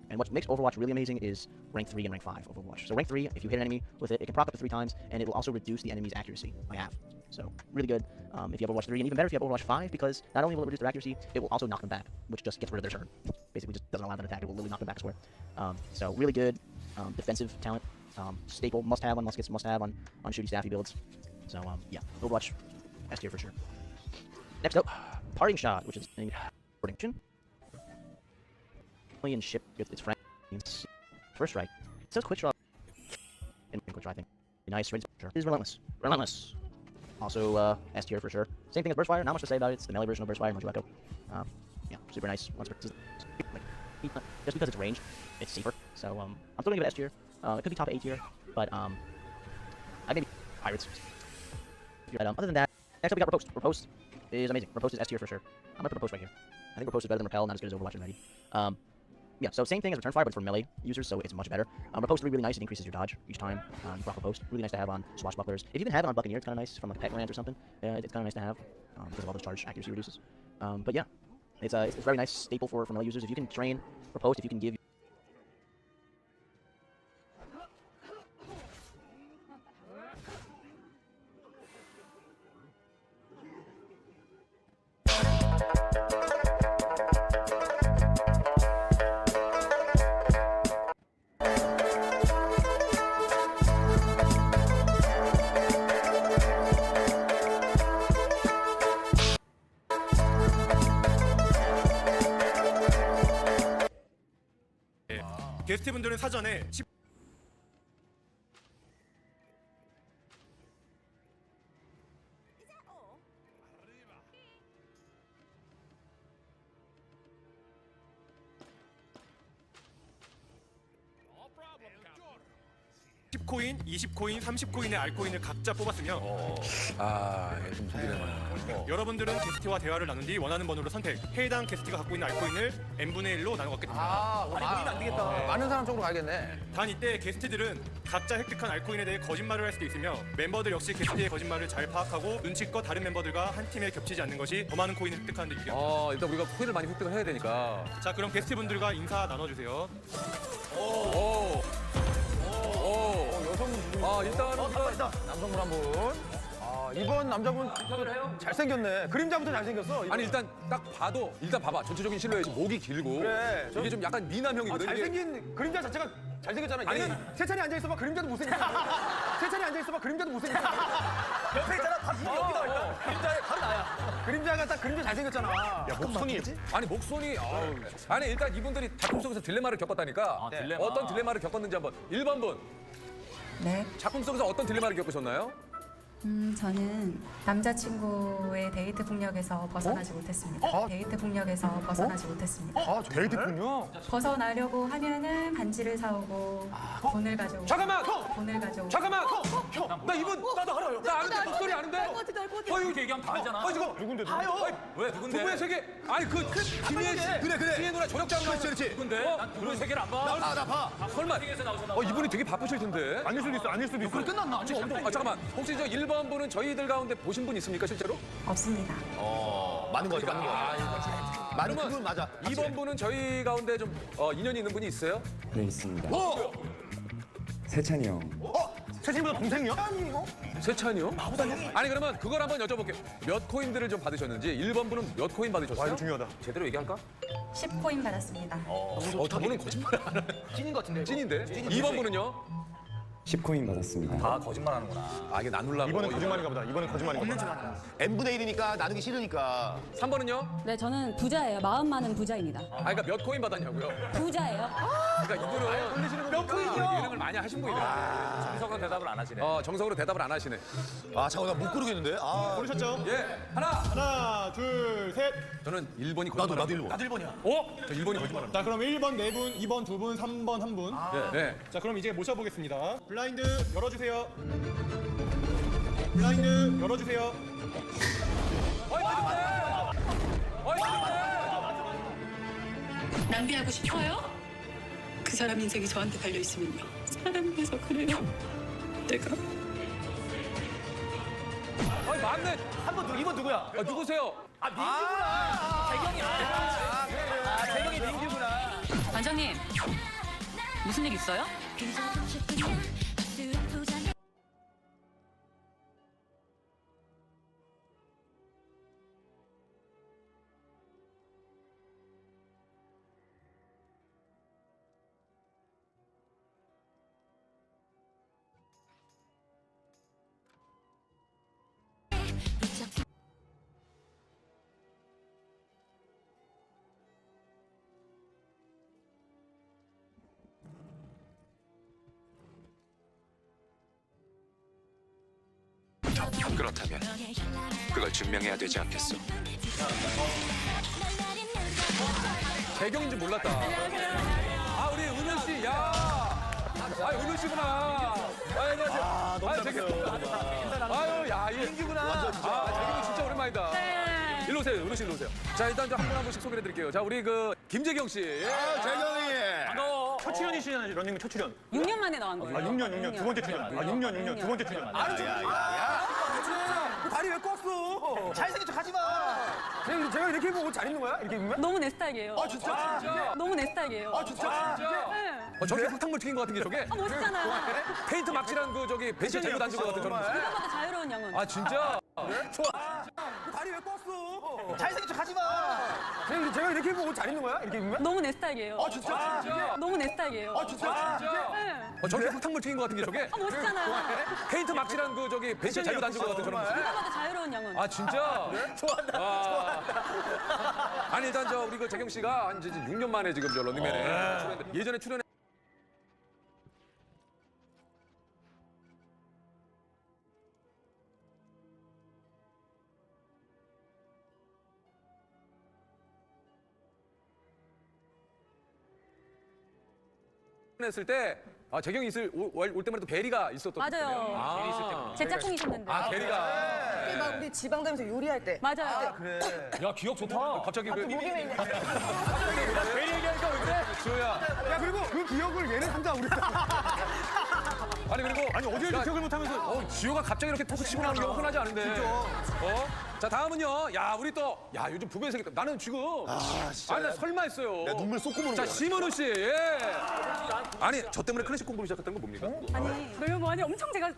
And what makes Overwatch really amazing is rank 3 and rank 5 Overwatch. So rank 3, if you hit an enemy with it, it can proc up to 3 times, and it will also reduce the enemy's accuracy by half. So, really good if you have Overwatch 3, and even better if you have Overwatch 5, because not only will it reduce their accuracy, it will also knock them back, which just gets rid of their turn. Basically just doesn't allow them to attack, it will literally knock them back a square. So, really good defensive talent, staple, must-have on muskets, must-have on shooty staffy builds. So, yeah, Overwatch, S tier for sure. Next up, Parting Shot, which is a prediction. Alien ship gets its friend. First strike. It says quick draw. And quick draw, I think. Nice, ready to is relentless. Relentless. Also, S tier for sure. Same thing as Burst Fire, not much to say about it. It's the melee version of Burst Fire, Mojo Echo. Yeah, super nice. Just because it's ranged, it's safer. So, I'm still gonna give it S tier. It could be top A tier, but, I maybe Pirates. Other than that, next up we got Riposte. Riposte is amazing. Riposte is S tier for sure. I'm gonna put Riposte right here. I think Riposte is better than Repel, not as good as Overwatch already. Yeah, so same thing as Return Fire, but for melee users, so it's much better. Riposte is really nice. It increases your dodge each time you proc Riposte. Really nice to have on Swashbucklers. If you even have it on Buccaneer, it's kind of nice from like Pet Grant or something. It's kind of nice to have because of all those charge accuracy reduces. But yeah, it's a very nice staple for melee users. If you can train Riposte, if you can give 게스트분들은 사전에 코인, 20코인, 30코인의 알코인을 각자 뽑았으며 이게 좀 무리네. 여러분들은 게스트와 대화를 나눈 뒤 원하는 번호로 선택. 해당 게스트가 갖고 있는 알코인을 n분의 1로 나눠 갖겠습니다. 많이 안 되겠다. 많은 사람 쪽으로 가야겠네. 단 이때 게스트들은 각자 획득한 알코인에 대해 거짓말을 할 수도 있으며 멤버들 역시 게스트의 거짓말을 잘 파악하고 눈치껏 다른 멤버들과 한 팀에 겹치지 않는 것이 더 많은 코인을 획득하는 데 유리합니다. 일단 우리가 코인을 많이 획득을 해야 되니까. 자, 그럼 게스트분들과 인사 나눠주세요. 일단은 우리가 남성분 한 분. 이번 남자분 잘생겼네. 그림자부터 잘생겼어. 아니 일단 딱 봐도 일단 봐봐. 전체적인 실루엣이 목이 길고 그래, 이게 좀 약간 미남형이거든. 잘생긴 그림자 자체가 잘생겼잖아. 얘는 세찬이 앉아있어봐 그림자도 못생겼잖아. 세찬이 앉아있어봐 그림자도 못생겼잖아. 옆에 있잖아. 다 눈이 여기다 있다. 그림자에 바로 나야. 그림자가 딱 그림자 잘생겼잖아. 야, 목손이 아니 목손이 아니 일단 이분들이 작품 속에서 딜레마를 겪었다니까. 딜레마. 어떤 딜레마를 겪었는지 한번 1번 분. 네. 작품 속에서 어떤 딜레마를 겪으셨나요? 저는 남자친구의 데이트 폭력에서 벗어나지 못했습니다. 데이트 폭력에서 벗어나지 못했습니다. 데이트 폭력? 벗어나려고 하면은 반지를 사오고 돈을 가져오고 잠깐만! 돈을 가져오고 잠깐만! 나 이분 나도 알아요. 나 아는데 목소리 아는데? 이거 얘기하면 다 알잖아. 이거 누군데? 왜 누군데? 두 분의 세계. 아니 그 김희애 씨. 그래. 김희애 누나 조력장 나오는 누군데? 난 그런 세계를 안 봐. 나 봐. 설마. 세계에서 나오셨나? 이분이 되게 바쁘실 텐데. 아닐 수도 있어. 아닐 수도 있어. 그럼 끝났나? 아 잠깐만. 혹시 저 1번 분은 저희들 가운데 보신 분 있습니까 실제로? 없습니다. 맞는 거지. 맞는 거. 맞는 그러면 그분 맞아. 2번 분은 저희 가운데 좀 인연이 있는 분이 있어요? 네, 있습니다. 세찬이 형. 세찬이보다 동생이요? 세찬이요? 아니 그러면 그걸 한번 여쭤볼게요. 몇 코인들을 좀 받으셨는지 1번 분은 몇 코인 받으셨어요? 이거 중요하다. 제대로 얘기할까? 10코인 받았습니다. 저분은 거짓말 안 하네. 찐인 것 같은데. 찐인데? 2번 분은요? 10코인 받았습니다. 다 거짓말하는구나. 아 이게 나눌라고. 이번엔 거짓말인가 보다. 이번엔 거짓말인가 보다. n분의 1이니까 나누기 싫으니까. 3번은요? 네, 저는 부자예요. 마음 많은 부자입니다. 아 그러니까 몇 코인 받았냐고요? 부자예요. 그러니까 이분은 몇 코인이요? 예능을 많이 하신 분이다. 정석으로 대답을 안 하시네. 정석으로 대답을 안 하시네. 잠깐 나 못 고르겠는데. 고르셨죠? 예. 하나, 둘, 셋. 저는 1번이 거짓말. 나도 1번. 나도 1번이야. 저 1번이 거짓말합니다. 자, 그럼 1번 4분, 2번 2분, 3번 1분. 네. 자, 그럼 이제 모셔보겠습니다. 블라인드 열어주세요. 블라인드 열어주세요. 낭비하고 싶어요? 그 사람 인생이 저한테 달려 있으면요. 사람이 돼서 그래요. 내가 맞네. 2번 누구야? 누구세요? 민규구나. 재경이야. 재경이 민규구나. 반장님, 무슨 일 있어요? 그렇다면 그걸 증명해야 되지 않겠어? 재경인 줄 몰랐다. 우리 은현 씨, 야. 은현 씨구나. 안녕하세요. 너무 재경. 잘했어요. 야, 이 민규구나. 재경이 진짜 오랜만이다. 일로 오세요, 은현 씨 일로 오세요. 자, 일단 한 분 한 분씩 소개해드릴게요. 자, 우리 김재경 씨. 재경이. 반가워. 첫 출연이시잖아요. 런닝맨 첫 출연. 6년 만에 나온 거예요. 6년. 두 번째 출연. 6년. 두 번째 출연. 다리 왜 꺾어? 잘생긴 척 하지 마. 제가 이렇게 입으면 옷 잘 입는 거야? 이렇게 입으면? 너무 내 스타일이에요. 진짜? 너무 내 스타일이에요. 진짜? 네. 저게 흙탕물 튀긴 것 같은 게 저게? 멋있잖아요. 페인트 막칠한 벤치 잘못 앉은 것 같은 저런 모습. 누가 봐도 자유로운 영혼. 진짜? 좋아. 다리 왜 꺾어? 잘생긴 척 하지 마. 제가 이렇게 입으면 옷 잘 입는 거야? 이렇게 입으면? 너무 내 스타일이에요. 진짜? 너무 내 스타일이에요. 진짜? 네. 저게 흙탕물 튀긴 것 같은 게 저게? 멋있잖아요. 페인트 막칠한 벤치 잘못 앉은 것 같은 저런 모습. 누가 봐도 자유로운 영혼. 진짜? 좋아. 아니 일단 우리 그 재경 씨가 한 이제 6년 만에 지금 저 런닝맨에 출연했는데 예전에 출연해. 했을 때 재경이 올 때마다 또 베리가 있었던 맞아요. 베리 있을 때문에. 제 짝꿍이셨는데. 베리가. 막 우리 지방 다니면서 요리할 때. 맞아요. 그래. 야 기억 좋다. 갑자기 왜? 목이 메인 거. 베리 얘기하니까 왜 그래? 지호야. 야 그리고 그 기억을 얘는 한다 우리. 아니 어제 기억을 못하면서 지호가 갑자기 이렇게 톡 치고 나오는 경우 흔하지 않은데. 자 다음은요. 우리 또 요즘 부부에 생겼다. 나는 지금 진짜. 나 설마 했어요. 야 눈물 쏟고 보는 자 거야. 심은우 씨. 예. 아니 저 때문에 클래식 공부를 시작했다는 거 뭡니까? 아니 그리고 아니 엄청 제가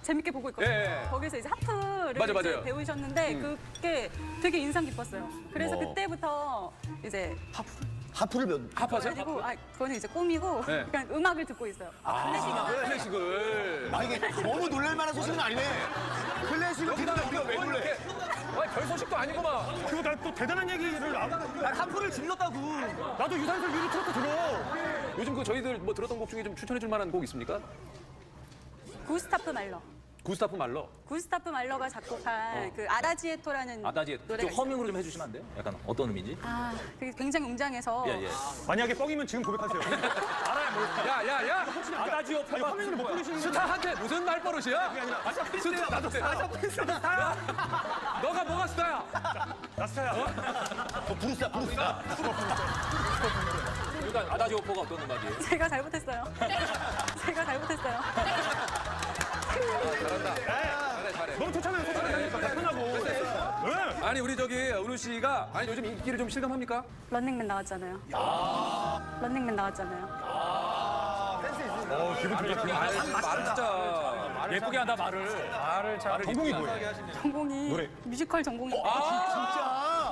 재밌게 보고 있거든요. 예. 거기서 이제 하프를 맞아요. 이제 배우셨는데 그게 되게 인상 깊었어요. 그래서 그때부터 이제 하프를 하프하세요? 가지고 그거는 이제 꿈이고 네. 그냥 음악을 듣고 있어요. 클래식을. 이게 너무 놀랄 만한 소식은 아니네. 클래식을 듣는다 우리가 왜 놀래? 별 소식도 아니고만. 그리고 나 또 대단한 얘기를 난 하프를 질렀다고. 나도 유산슬 유리 트로트 들어. 요즘 그 저희들 들었던 곡 중에 좀 추천해 줄 만한 곡 있습니까? 구스타프 말러. 구스타프 말러. 구스타프 말러가 작곡한 그 아다지에토라는 아다지에 노래가 좀 허밍으로 좀 해주시면 안 돼요? 약간 어떤 의미인지? 아, 그게 굉장히 웅장해서 예. 만약에 뻥이면 지금 고백하세요. 알아야 뭐. 야야야. 아다지오 허밍을 못 부르시는 스타한테 무슨 말버릇이야? 스타 나도 스타. 너가 뭐가 스타야? 나 스타야. 부르스타. 일단 아다지오포가 어떤 음악이에요? 제가 잘못했어요. 제가 잘못했어요. 잘한다. 잘해. 너무 좋잖아요. 소통하니까 다 편하고. 아니 우리 저기 은우 씨가 아니 요즘 인기를 좀 실감합니까? 런닝맨 나왔잖아요. 런닝맨 나왔잖아요. 기분 좋겠다. 말을 진짜 예쁘게 한다 말을. 전공이 뭐예요? 전공이 노래. 뮤지컬 전공이.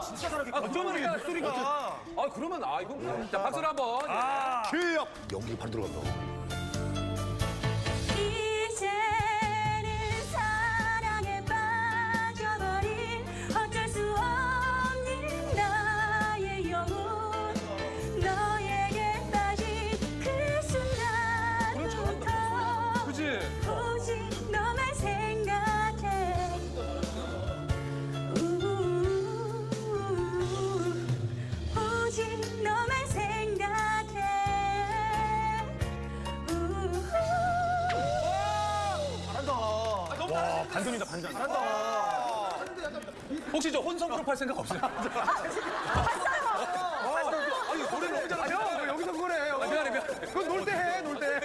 진짜 잘하겠다. 어쩌면 이게 목소리가. 아 그러면 이건 진짜 박수를 한번. 취업! 연기 바로 들어간다. 이제는 사랑에 빠져버린 어쩔 수 없는 나의 영혼 너에게 빠진 그 순간부터 그치? 오직 너만 생각해 오직 너만 생각해 와, 반전이다, 반전. 혹시 저 혼성 그룹 할 생각 없어요? 아니 노래 너무 잘하죠? 여기서 그거래. 미안해. 그건 놀 때 해, 놀 때.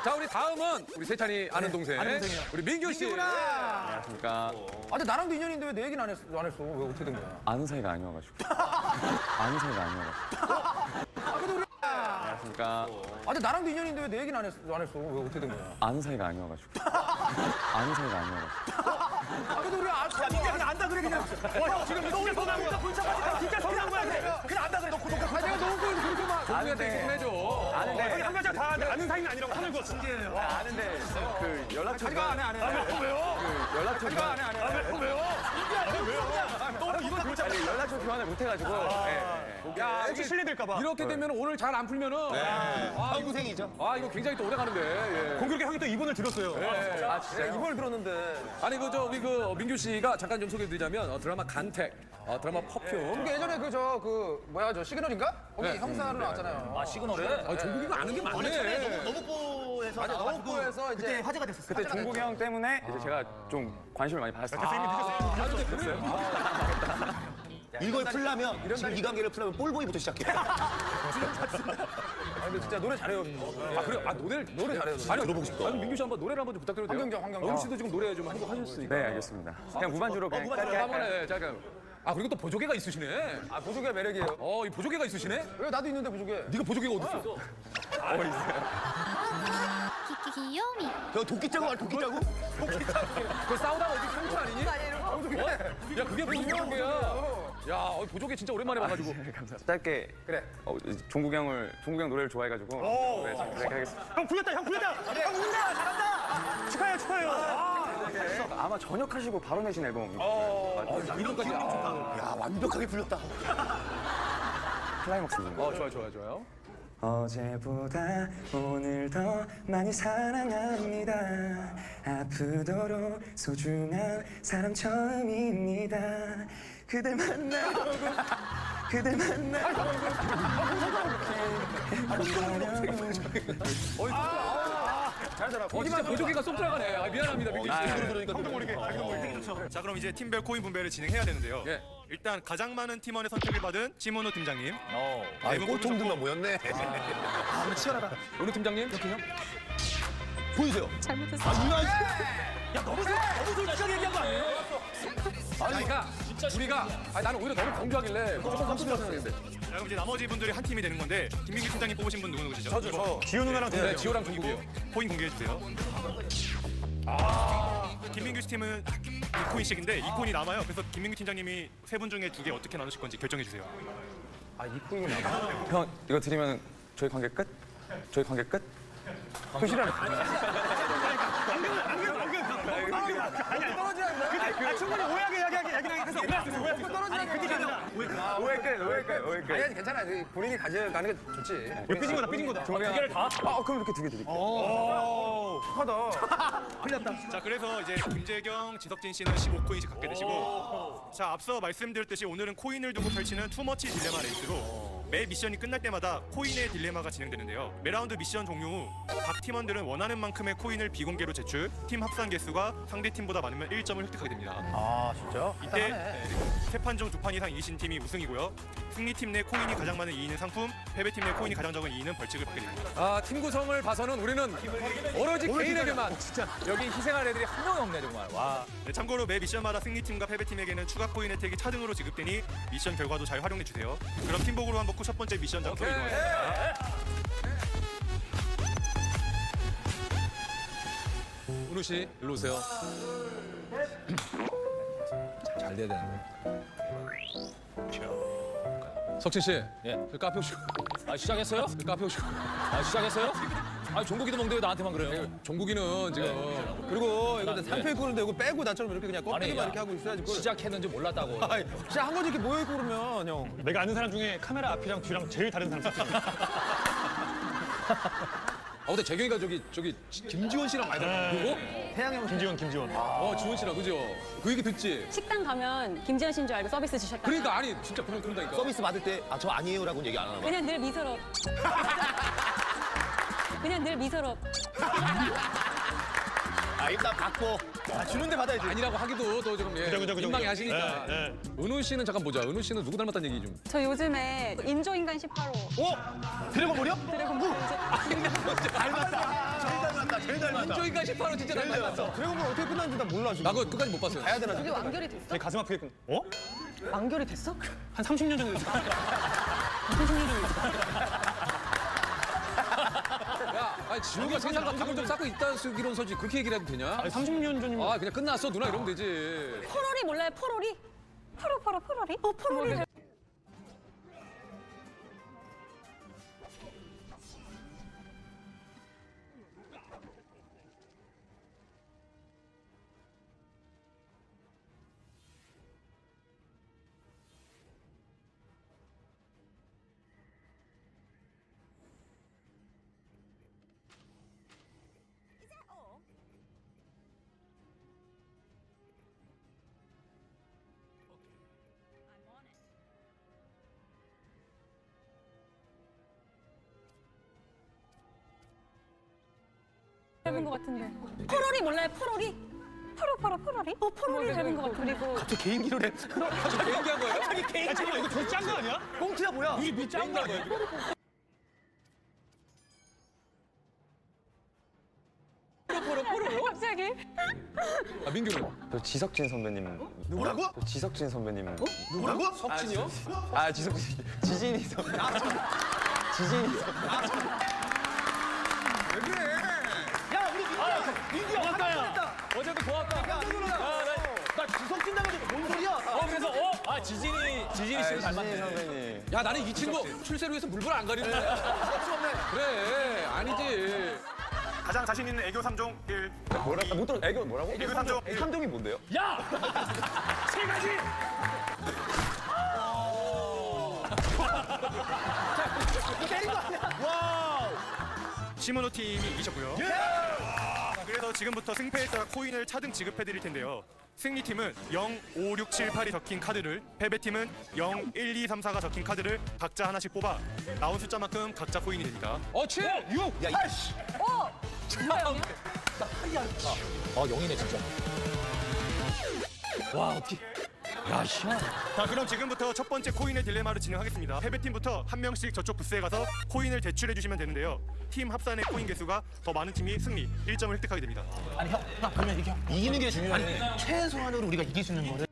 자 우리 다음은 우리 세찬이 아는 동생. 아는 동생이요. 우리 민규 씨. 안녕하십니까. 근데 나랑도 인연인데 왜 내 얘기는 안 했어? 왜 어떻게 된 거야? 아는 사이가 아니어가지고. 아는 사이가 아니어가지고. 안녕하십니까. 근데 나랑도 인연인데 왜 내 얘기는 안 했어? 왜 어떻게 된 거야? 아는 사이가 아니어가지고. 아는 사이가 아니어가지고. 근데 우리 야, 니가 그냥 안다 그래, 그냥. 형, 지금 너 우리 전화한 거야. 진짜 전화한 거야. 그냥 안다 그래, 놓고. 내가 너무 그렇게 막 동생한테 얘기 좀 해줘. 형이 한 가지가 다 아는 사이는 아니라고 하는 거 진지해요. 아는데 그 연락처가. 안 해. 왜요? 그 연락처가. 왜요? 아니 연락처 교환을 못해가지고. 야 혹시 실례될까봐. 이렇게 되면 오늘 잘 안 풀면은. 형구생이죠. 이거 굉장히 또 오래 가는데. 예. 공교롭게 형이 또 2번을 들었어요. 진짜. 이번을 들었는데. 아니 우리 민규 씨가 잠깐 좀 소개해드리자면 드라마 간택, 드라마 퍼퓸. 그게 예전에 저 시그널인가? 거기 형사로 나왔잖아요. 시그널에? 종국이가 아는 게 많네. 너무뽀에서 너무뽀에서 이제 그때 화제가 됐었어요. 그때 종국이 형 때문에 이제 제가 좀 관심을 많이 받았어요. 이걸 풀려면 지금 이 관계를 풀려면 볼보이부터 시작해. 근데 진짜 노래 잘해요. 그래요? 노래 잘해요. 아니 들어보고 싶다. 아니 민규 씨 한번 노래를 한번 좀 부탁드려도 돼요? 황경정. 은우 씨도 지금 노래 좀 한곡 하셨으니까. 네 알겠습니다. 그냥 무반주로 그냥 짧게 할까요? 네, 잠깐. 그리고 또 보조개가 있으시네. 보조개 매력이에요. 이 보조개가 있으시네? 왜 나도 있는데 보조개? 네가 보조개가 어디 있어? 귀요미 너 도끼짜고 알 도끼짜고? 그 싸우다가 어디 상처 아니니? 야 그게 무슨 보조개야? 야 보조개 진짜 오랜만에 봐가지고. 감사합니다. 짧게 그래. 종국이 형 노래를 좋아해가지고. 네, 그렇게 하겠습니다. 형 풀렸다. 형 운다. 잘한다. 축하해요. 아마 전역하시고 바로 내신 앨범. 이런까지. 야 완벽하게 풀렸다. 클라이막스입니다. 좋아요. 어제보다 오늘 더 많이 사랑합니다. 아프도록 소중한 사람 처음입니다. 그댈 만나고 잘하더라. 진짜 보조개가 쏙 들어가네. 미안합니다 민규 씨. 형도 모르게. 자 그럼 이제 팀별 코인 분배를 진행해야 되는데요. 예. 일단 가장 많은 팀원의 선택을 받은 심은호 팀장님. 꼴통 들만 모였네. 치열하다. 은우 팀장님. 보여주세요. 잘못했어요. 너무 솔직하게 얘기한 거 아니에요? 그러니까 우리가 나는 오히려 너무 강조하길래 조금 깜짝 놀랐는데. 자 그럼 이제 나머지 분들이 한 팀이 되는 건데 김민규 팀장님 뽑으신 분 누구시죠? 저. 지효 누나랑 네, 지효랑 종국이요. 코인 공개해 주세요. 김민규 씨 팀은 2코인씩인데 2코인이 남아요. 그래서 김민규 팀장님이 세 분 중에 2개 어떻게 나누실 건지 결정해 주세요. 이 코인이 나가. 형 이거 드리면 저희 관계 끝? 아니 떨어지라. 충분히 오해하게 해서 오해했어. 오해 끝. 아니 괜찮아. 본인이 가져가는 게 좋지. 삐진 거다. 두 개를 다? 그럼 이렇게 두 개 드릴게요. 축하다. 흘렸다. 자, 그래서 이제 김재경, 지석진 씨는 15코인씩 갖게 되시고, 자, 앞서 말씀드렸듯이 오늘은 코인을 두고 펼치는 투머치 딜레마 레이스로 매 미션이 끝날 때마다 코인의 딜레마가 진행되는데요. 매 라운드 미션 종료 후 각 팀원들은 원하는 만큼의 코인을 비공개로 제출, 팀 합산 개수가 상대 팀보다 많으면 1점을 획득하게 됩니다. 아 진짜? 이때 세 판 중 2판 이상 이기신 팀이 우승이고요. 승리팀 내 코인이 가장 많은 2위는 상품, 패배팀 내 코인이 가장 적은 2위는 벌칙을 받게 됩니다. 팀 구성을 봐서는 우리는 오로지 개인에게만 진짜 여기 희생할 애들이 한 명이 없네 정말. 와. 네, 참고로 매 미션마다 승리팀과 패배팀에게는 추가 코인 혜택이 차등으로 지급되니 미션 결과도 잘 활용해 주세요. 그럼 팀복으로 한번 첫 번째 미션 장소로 이동하겠습니다. 은우 씨, 일로 오세요. 잘 돼야 되는데. 석진 씨, 저 카페 오시고. 시작했어요? 카페 오시고. 시작했어요? 종국이도 먹는데 왜 나한테만 그래요? 종국이는 지금. 그리고 이거 상표 입고 그러는데 이거 빼고 나처럼 이렇게 그냥 껍데기만 이렇게 하고 있어야지. 시작했는지 몰랐다고. 시작한 거지 이렇게 모여있고 그러면 형. 내가 아는 사람 중에 카메라 앞이랑 뒤랑 제일 다른 사람 썼잖아. 근데 재경이가 저기 김지원 씨랑 많이 닮았어. 누구? 태양형 김지원. 지원 씨랑 그죠? 그 얘기 듣지? 식당 가면 김지현 씨인 줄 알고 서비스 주셨다. 그러니까 아니 진짜 그런다니까. 서비스 받을 때 저 아니에요라고는 얘기 안 하나 봐. 그냥 늘 미소로. 그냥 늘 미소로. 일단 받고. 주는데 받아야지. 아니라고 하기도 또 조금 그죠. 민망해 하시니까. 은우 씨는 잠깐 보자. 은우 씨는 누구 닮았다는 얘기 좀. 저 요즘에 인조인간 18호. 드래곤 볼이요? 드래곤 볼. 제일 닮았다. 인조인간 18호 진짜 닮았어. 드래곤 볼 어떻게 끝났는지 나 몰라 지금. 나 그거 끝까지 못 봤어요. 가야 되나? 그게 완결이 됐어? 내 가슴 아프겠군. 완결이 됐어? 한 30년 전에 됐어. 30년 전에 됐어. 야, 지호가 세상 감정을 좀 쌓고 있다는 이런 소지 그렇게 얘기를 해도 되냐? 30년 전이면. 그냥 끝났어 누나 이러면 되지. 포로리 몰라요? 포로리? 포로리? 포로리. 닮은 것 같은데. 포로리 몰라요? 포로리? 포로리? 포로리 닮은 것 같아. 그리고 갑자기 개인기로 해. 갑자기 개인기 한 거예요? 갑자기 개인기. 잠깐만 이거 더 짠 거 아니야? 꽁트야 뭐야? 이게 짠 거 아니야? 포로? 갑자기? 민규는? 저 지석진 선배님. 누구라고? 저 지석진 선배님. 누구라고? 석진이요? 지석진. 지진이 선배님. 지진이 선배님. 왜 그래? 야 우리 민규야 고맙다. 어제도 고맙다. 나 지석진 닮았는데 뭔 소리야? 그래서 지진이 씨를 닮았네. 선배님. 야 나는 이 친구 출세로 해서 물불 안 가리는 애야. 그래 아니지. 가장 자신 있는 애교 3종 1. 뭐랄까 못 들어. 애교 뭐라고? 애교 3종. 애교 3종이 뭔데요? 야! 세 가지! 때린 거 아니야? 와우! 시모노 팀이 이기셨고요. 그래서 지금부터 승패에 따라 코인을 차등 지급해 드릴 텐데요. 승리팀은 0, 5, 6, 7, 8이 적힌 카드를, 패배팀은 0, 1, 2, 3, 4가 적힌 카드를 각자 하나씩 뽑아 나온 숫자만큼 각자 코인이 됩니다. 7, 6, 야 8씨. 뭐야 여기야? 영이네 진짜. 와 어떻게? 야 씨. 자 그럼 지금부터 첫 번째 코인의 딜레마를 진행하겠습니다. 패배팀부터 한 명씩 저쪽 부스에 가서 코인을 제출해 주시면 되는데요. 팀 합산의 코인 개수가 더 많은 팀이 승리, 1점을 획득하게 됩니다. 아니 형 그러면 이게 이기는 게 중요해. 최소한으로 우리가 이길 수 있는 거를.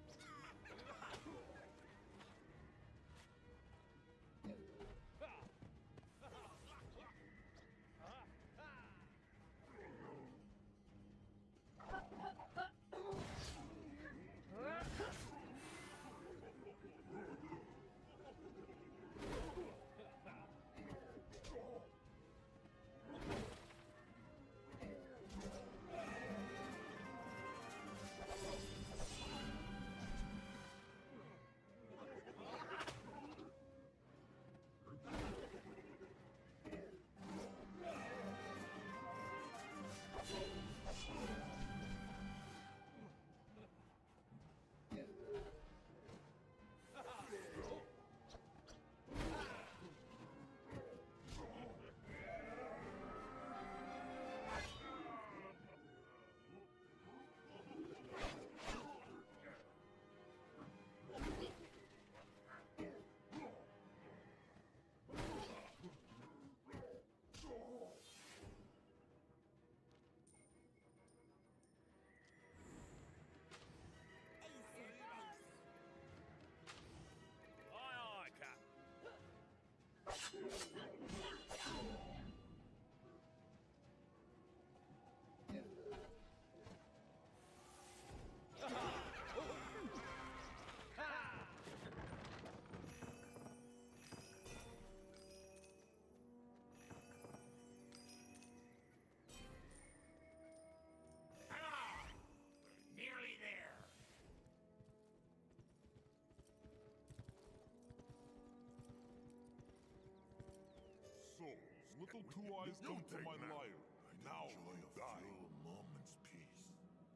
Little Two Eyes, come to my lyre. Now die. Moment's peace.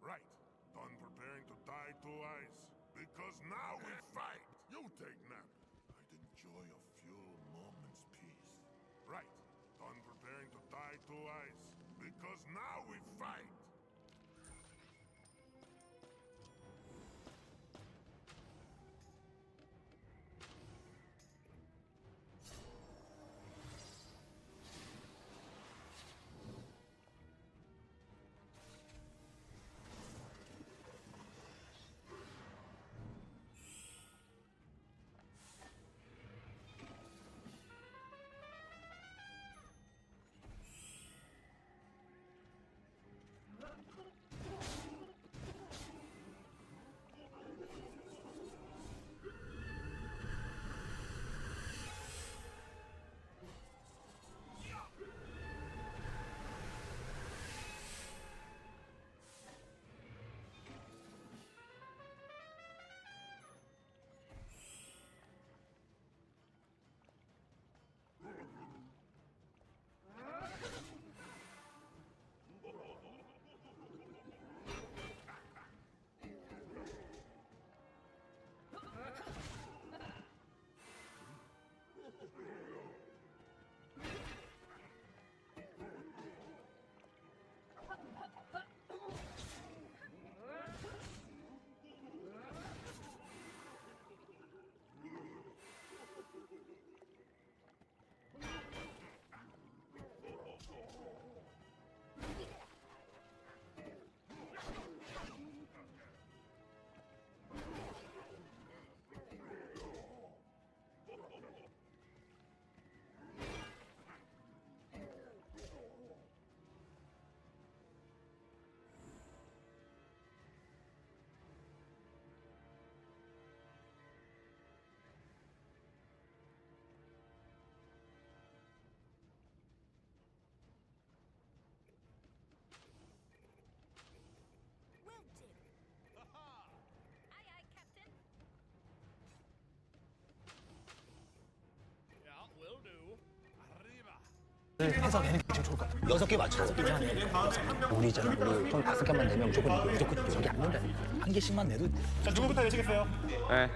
Right. Done preparing to die, Two Eyes. Because now we fight. You take nap. I'd enjoy a few moments peace. Right. Done preparing to die, Two Eyes. Because now we fight. 해서 내는 게 제일 좋을 것 같아. 6개 맞춰. 우리 있잖아. 우리 돈 5개만 내면 무조건 이거. 무조건 여기 안 넣는다니까. 한 개씩만 내도. 자, 누구부터 내시겠어요? 네.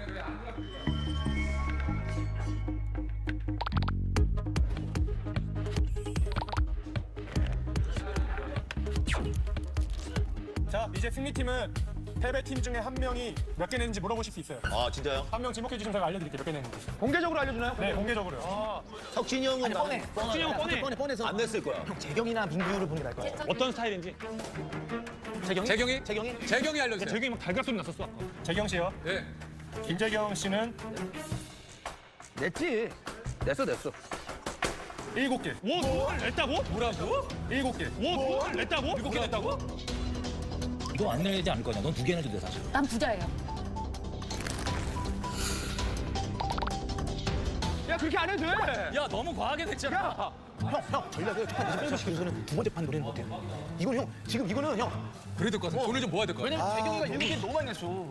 자, 이제 승리팀은 패배팀 중에 한 명이 몇 개 냈는지 물어보실 수 있어요. 아, 진짜요? 한 명 지목해 주시면 제가 알려드릴게요. 몇 개 냈는지. 공개적으로 알려주나요? 네, 공개적으로요. 석진이 형은 뻔해. 석진이 형은 뻔해. 뻔해서 안 냈을 거야. 형 재경이나 민규를 보는 게 나을 거야. 어떤 스타일인지. 재경이? 재경이 알려주세요. 재경이 막 달걀 소리 났었어. 재경 씨요? 네. 김재경 씨는 냈지. 냈어. 7개. 오, 냈다고? 뭐라고? 7개. 오, 냈다고? 7개 냈다고? 너 안 내지 않을 거냐? 넌 2개 내도 돼 사실. 난 부자예요. 야, 그렇게 안 해도 돼. 야, 너무 과하게 됐잖아. 형, 전략을 첫판 20점 시키고서는 두 번째 판 노리는 거 어때요? 이건 형, 지금 이거는 형. 그래야 될 것 같아. 돈을 좀 모아야 될 것 같아. 왜냐면 재경이가 7개 너무 많이 냈어.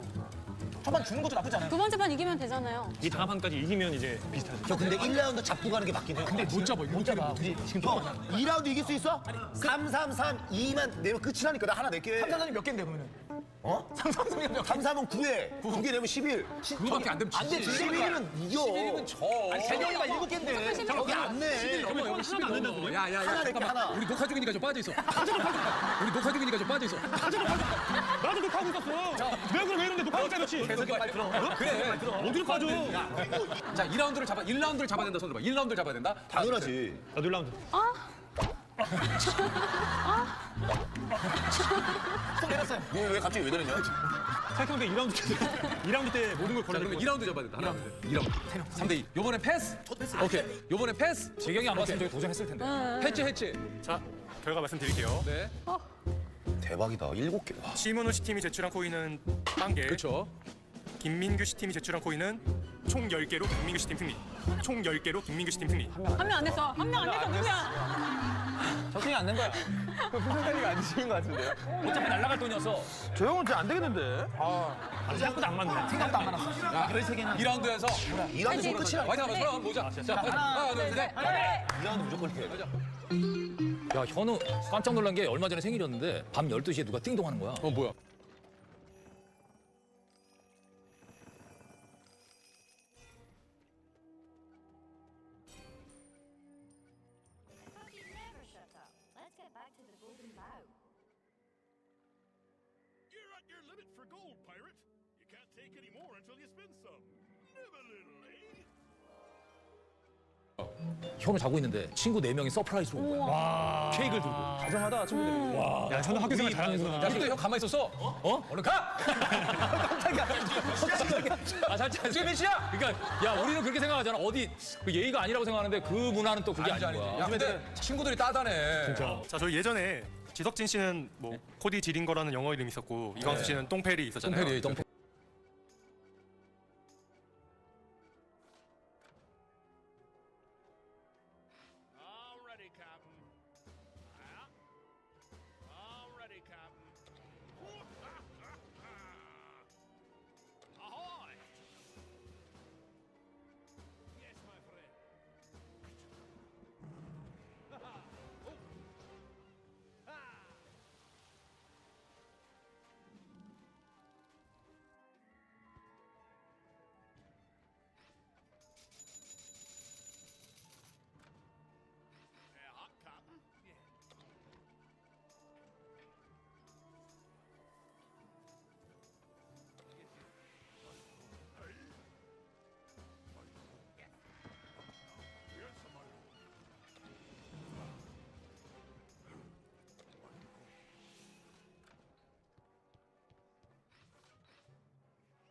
첫판 주는 것도 나쁘지 않아요. 두 번째 판 이기면 되잖아요. 이 다음 판까지 이기면 이제 비슷하죠. 형, 근데 1라운드 잡고 가는 게 맞긴 해요. 근데 못 잡아. 못 잡아. 지금 형, 2라운드 이길 수 있어? 3, 3, 3, 2만 내면 끝이라니까. 나 하나 낼게. 3, 4, 4몇 개인데 그러면은? 어? 3, 3, 4몇 개. 3, 3은 9에 2개 내면 11. 그거밖에 안 되면 안 돼. 11이면 이겨. 11이면 져. 아니, 재경이가 7개인데. 여기 안 내. 11 넘어. 여기 11 넘어. 야, 하나 낼게, 잠깐만. 하나. 우리 녹화 중이니까 좀 빠져 있어. 우리 녹화 중이니까 좀 빠져 있어. 나도 녹화하고 있었어. 왜 이런데 녹화하고 있었지? 계속 빨리 들어. 그래. 어디로 빠져? 자, 1라운드를 잡아야 된다. 손 들어봐. 1라운드를 잡아야 된다. 당연하지. 나도 1라운드. 또 내렸어요. 왜 갑자기 왜 내렸냐? 생각해보니까 2라운드 때 모든 걸 자, 걸어낼 그러면 거. 2라운드 잡아야 된다. 2라운드. 3대2. 요번에 패스. 오케이. 요번에 패스. 재경이 안 봤으면 저기 도전했을 텐데. 해치. 자, 결과 말씀드릴게요. 네. 대박이다. 7개. 와. 심은호 씨 팀이 제출한 코인은 1개. 그렇죠. 김민규 씨 팀이 제출한 코인은 총 10개로 김민규 씨 팀 승리. 총 10개로 김민규 씨 팀 승리. 한 명 안 냈어. 한 명 안 냈어. 누구야? 적응이 안 된 거야. 무슨 생각이 안 드시는 것 같은데요? 어차피 날라갈 돈이었어. 저 형은 진짜 안 되겠는데. 생각보다 안 맞네. 생각도 안 맞았어. 야, 그래 2라운드에서 2라운드 끝이라. 화이팅 한번 서로 보자. 자, 하나, 둘, 셋. 2라운드 무조건 이겨야 돼. 야, 현우 깜짝 놀란 게 얼마 전에 생일이었는데 밤 12시에 누가 띵동하는 거야. 뭐야? You never shut up. Let's get back to the golden bow. You're at your limit for gold, pirate. You can't take any more until you spend some. Live a little, eh? 현우 자고 있는데 친구 4명이 서프라이즈로 온 거야. 와. 케이크를 들고. 다정하다 친구들이. 와. 야, 저는 학교 생활 잘하는구나. 야, 근데 형 가만히 있었어? 얼른 가! 깜짝이야. 아, 살짝. 수빈 씨야! 그러니까, 야, 우리는 그렇게 생각하잖아. 어디, 그 예의가 아니라고 생각하는데 그 문화는 또 그게 아닌 거야. 야, 근데 친구들이 따다네. 진짜. 자, 저희 예전에 지석진 씨는 뭐 코디 지린거라는 영어 이름 있었고 이광수 씨는 똥페리 있었잖아요. 똥페리. Already, Captain. Already, Captain. Ahoy! Yes, my friend. Captain.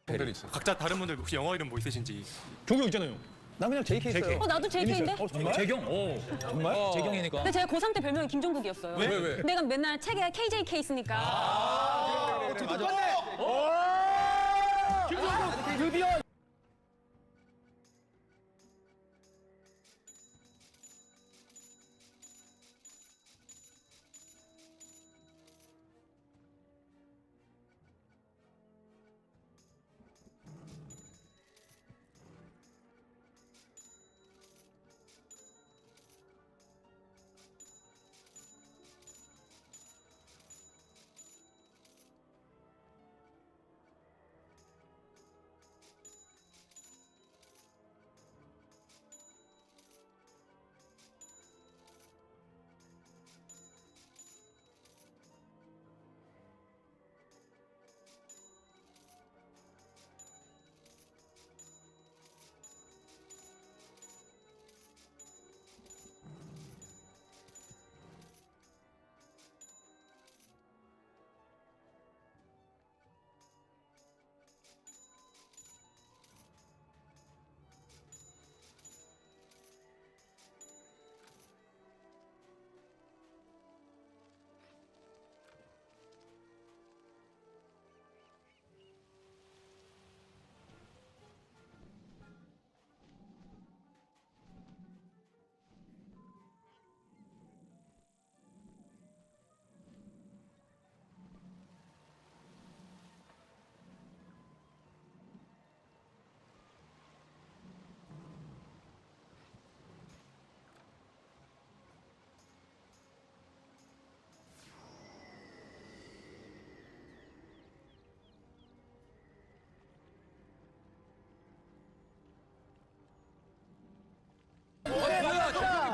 똥페리 있어. 각자 다른 분들 혹시 영어 이름 뭐 있으신지. 종경 있잖아요. 난 그냥 JK 써요. 나도 JK인데? 정말? 재경. 오. 정말? 재경이니까. 근데 제가 고3 때 별명이 김종국이었어요. 왜? 내가 맨날 책에 KJK 있으니까. 똑같네. 김종국 드디어.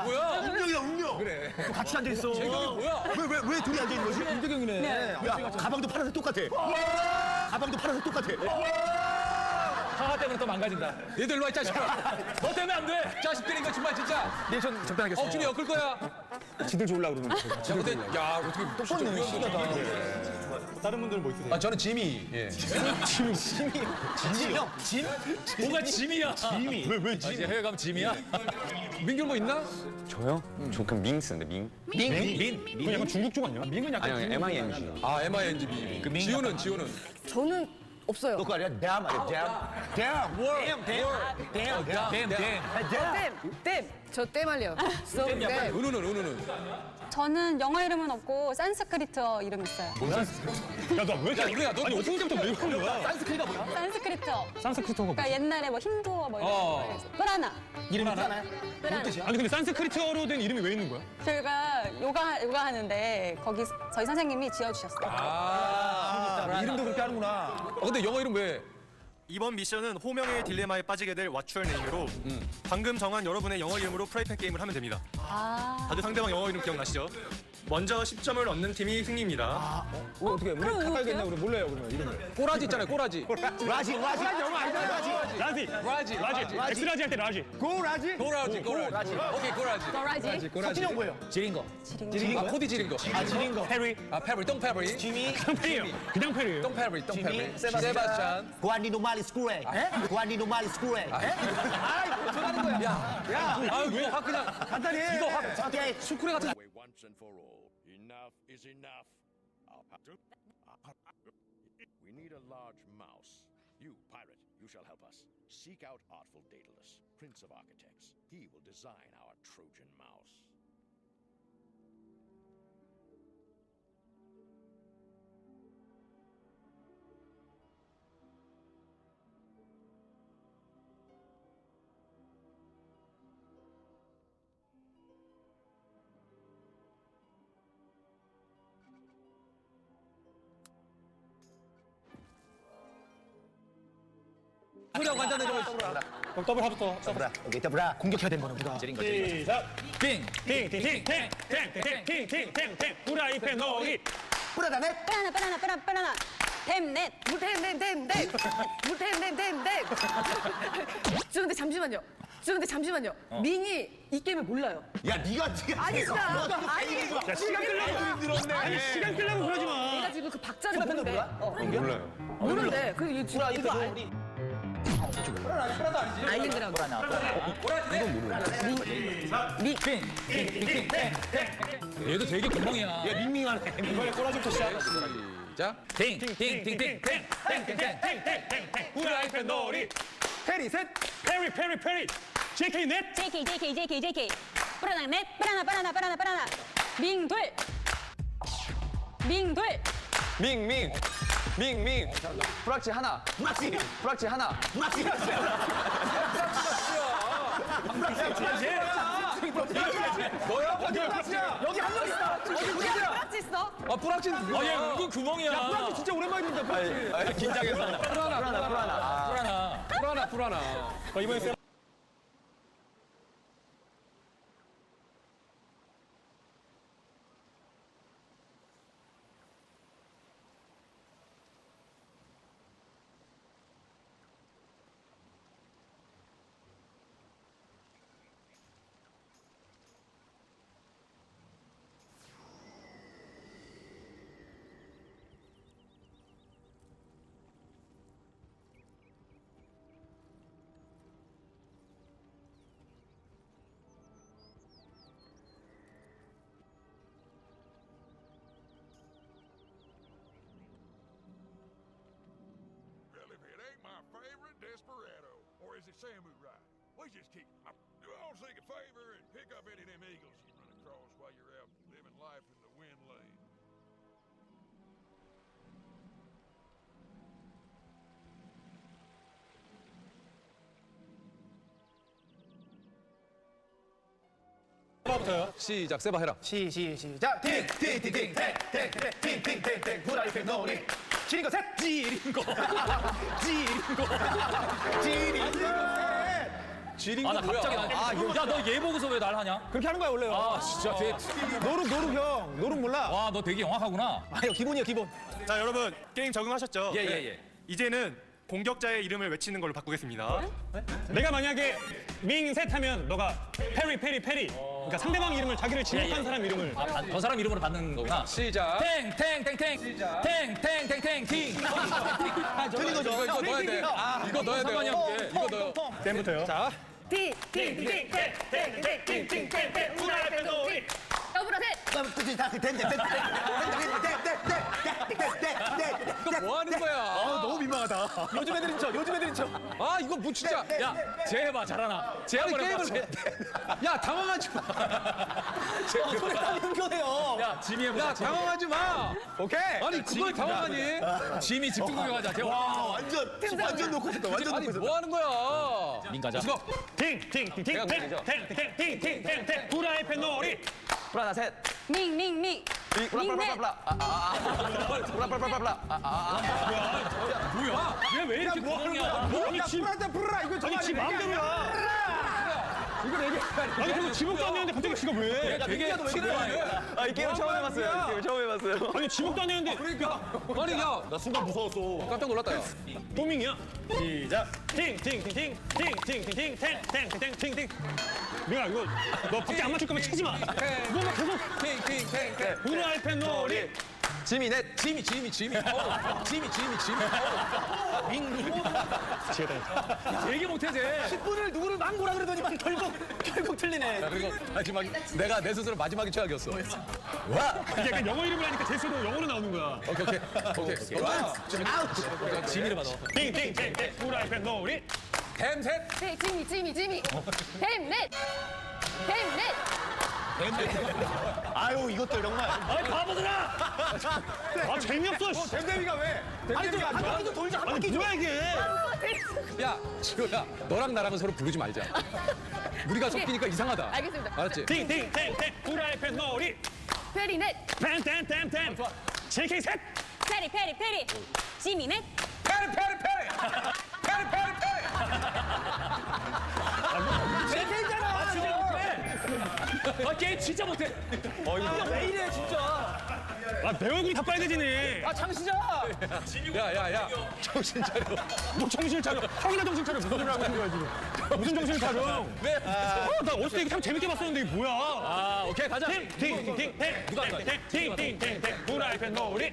뭐야? 운명이다 운명. 그래. 같이 앉아 있어. 재경이 뭐야? 왜 둘이 앉아 있는 거지? 김재경이네. 네. 야 가방도 파란색 똑같아. 가방도 파란색 똑같아. 하하 때문에 또 망가진다. 얘들 일로 와, 이 자식아. 너 때문에 안 돼. 자식들인 거 정말 진짜. 네, 전 적당하겠습니다. 억지로 엮을 거야. 지들 좋으려고 그러는 거죠. 야, 근데, 야, 어떻게 똑같네. 신기하다. 다른 분들은 뭐 있으세요? 아, 저는 지미. 예. 짐이 형. 짐? 뭐가 짐이야? 짐이. 왜 아, 이제 해외 가면 짐이야? 민규 뭐 있나? 저요? 저 그럼 밍 쓰는데 밍? 그건 약간 중국 쪽 아니야? 민은 약간 아니요 MING. 아, MING. 지호는? 저는 없어요. 그거 아니야? damn 아니야? 댐. 저 댐할래요. 은우는. 저는 영어 이름은 없고 산스크리트어 이름 있어요. 야, 너 오픈부터 왜 그런 거야? 산스크리트가 뭐야? 산스크리트어. 산스크리트어가 그러니까 옛날에 뭐 힌두어 뭐 이런 거. 프라나. 이름이 하나야? 프라나. 아니 근데 산스크리트어로 된 이름이 왜 있는 거야? 저희가 요가 하는데 거기 저희 선생님이 지어주셨어요. 이름도 그렇게 하는구나. 근데 영어 이름 왜? 이번 미션은 호명의 딜레마에 빠지게 될 What's Your Name으로 방금 정한 여러분의 영어 이름으로 프라이팬 게임을 하면 됩니다. 다들 상대방 영어 이름 기억나시죠? 먼저 10점을 얻는 팀이 승리입니다. 어떻게 우리 가까이겠네 우리 몰라요 그러면 이름을. 꼬라지 있잖아요, 꼬라지. 라지 영어 아니잖아. 라지. 엑스라지 할 때 라지. 고라지? 꼬라지. 오케이, 꼬라지. 석진이 뭐예요? 지린거. 지린거? 코디 지린거. 지린거. 페리. 페리, 똥페리. 지미. 그냥 페리예요. 똥페리. 세바스찬. 구안니 노말리 스쿠레. 구안니 노말리 스쿠레. 아이 어쩌라는 거야. 야, 왜 확 그냥 간단히 해. 이거 확 슈크레 같은. Once and for all, enough is enough. We need a large mouse. You, pirate, you shall help us. Seek out artful Daedalus, prince of architects. He will design our Trojan mouse. 소리하고 간단해 좀 떠보라. 더블 하부터. 오케이, 더블아. 공격해야 되는 거는 우리가. 지린거. 시작. ting. 후라이팬 놀이. 뿌라다네. 바나나. 댐넷. 댐. 저 근데 잠시만요. 민이 이 게임을 몰라요. 야, 네가 아니다. 야, 시간 끌려고 늘었네. 아니, 시간 끌려고 그러지 마. 내가 지금 그 박자를 후라이팬도 모르는데. 몰라? 몰라요. 모르는데. 그 이거 지금 이거 후라이팬 놀이. 아일랜드라고. 얘도 되게 구멍이야. 야, 밍밍하네. 이번에 꼬라지부터 시작. 자, 후라이팬 놀이. 페리 셋. 페리. JK 넷. JK. 프라나 넷. 바나나. 밍둘. 프락치 하나. 프락치 하나. 너야? 여기 한 명 있어. 프락치 있어? 프락치. 얘 은근 구멍이야. 야, 프락치 진짜 오랜만에 듣는다. 프락치. 긴장해서. 프라나. 이번에 세. Desperado, or is it samurai? We just keep. Do all us a favor and pick up any of them eagles you run across while you're out living life in the wind lane. 부터요. 시작. 세바 해라. 시작. 팅. 후라이팬 놀이. 지린거 셋. 지린거. 나 갑자기 야, 너 얘 보고서 왜 날 하냐? 그렇게 하는 거야 원래요. 진짜. 노룩 형. 노룩 몰라. 와, 너 되게 영악하구나. 아니요, 기본이야 기본. 자, 여러분 게임 적응하셨죠? 예. 이제는 공격자의 이름을 외치는 걸로 바꾸겠습니다. 내가 만약에 밍셋 하면 너가 페리. 그러니까 상대방 이름을 자기를 지목한 사람 이름을. 저 사람 이름으로 받는 거구나. 시작. 탱. 틀린 거죠? 이거 넣어야 돼. 이거 넣어야 돼. 이거 넣어. 땐부터요. 자. 후라이팬 놀이. 더블어 셋. 이거 뭐 하는 거야? 너무 민망해. 이상하다. 요즘 애들인 척, 요즘 애들인 척. 아 이거 뭐 진짜 야 쟤 해봐 잘하나 쟤 한번 해봐 야, 당황하지 마. 손에 땀이 흥건해요. 야 지미 해보자 야, 당황하지 마. 오케이. 아니 그걸 당황하니 지미 집중 공격하자 쟤 완전 놓고 있었다. 완전 아니 놓고 있었다. 뭐 하는 거야 민 가자 팅팅팅팅팅팅팅팅팅팅 후라이팬 놀이. 하나 셋. 밍밍밍. 블라블라블라. 블라블라블라. 뭐야 얘 왜 이렇게 고생이야 아니 불하다 불라 이거 아니 지 마음대로야. 이거 얘기 아니 그리고 지목도 안 되는데 갑자기 지가 왜? 되게 싫어해 이 게임 처음 해봤어요. 이 게임 처음 해봤어요. 아니 지목도 안 되는데. 그러니까 아니 야나 순간 무서웠어 깜짝 놀랐다 야 또밍이야. 시작. 팅팅팅팅팅팅팅팅팅팅팅팅. 민아 이거 너 박자 안 맞출 거면 치지 마. 이거만 계속. 팅팅팅팅 후라이팬 놀이. 지미 넷. 지미 지미 되게 못해 쟤 10분을 누구를 망고라 그러더니만 결국 틀리네. 그리고 마지막 내가 내 스스로 마지막이 최악이었어 이게 약간 영어 이름을 하니까 제스도 영어로 나오는 거야. 오케이 지미를 받아 팅팅팅팅 후라이팬 놀이. 햄셋 네, 지미. 뱀넷. 아유 이것도 정말. 아이 바보들아. 아 재미없어. 댐댐이가 왜? 댐댐이가 한 바퀴도 돌자. 한 바퀴 뭐야 이게? 야 지효야 너랑 나랑은 서로 부르지 말자 우리가 섞이니까 이상하다 알겠습니다. 알았지? 팅팅팅팅 후라이팬 놀이. 페리넷. 템템템템. JK 셋. 페리. 지미넷. 페리 JK잖아. 진짜 못해 아 게임 진짜 못해 이거 왜 이래 진짜. 아 내 얼굴이 다 빨개지네. 아 장시자. 야야야 정신 차려 뭐 정신을 차려. 형이나 정신 차려. 무슨 소리를 하고 있는 거야 지금. 무슨 정신을 차려. 네. 나 어렸을 때 이거 참 재밌게 봤었는데 이게 뭐야. 아 오케이 가자 팅팅팅팅 누가 한 거야? 팅팅팅팅 후라이팬 놀이.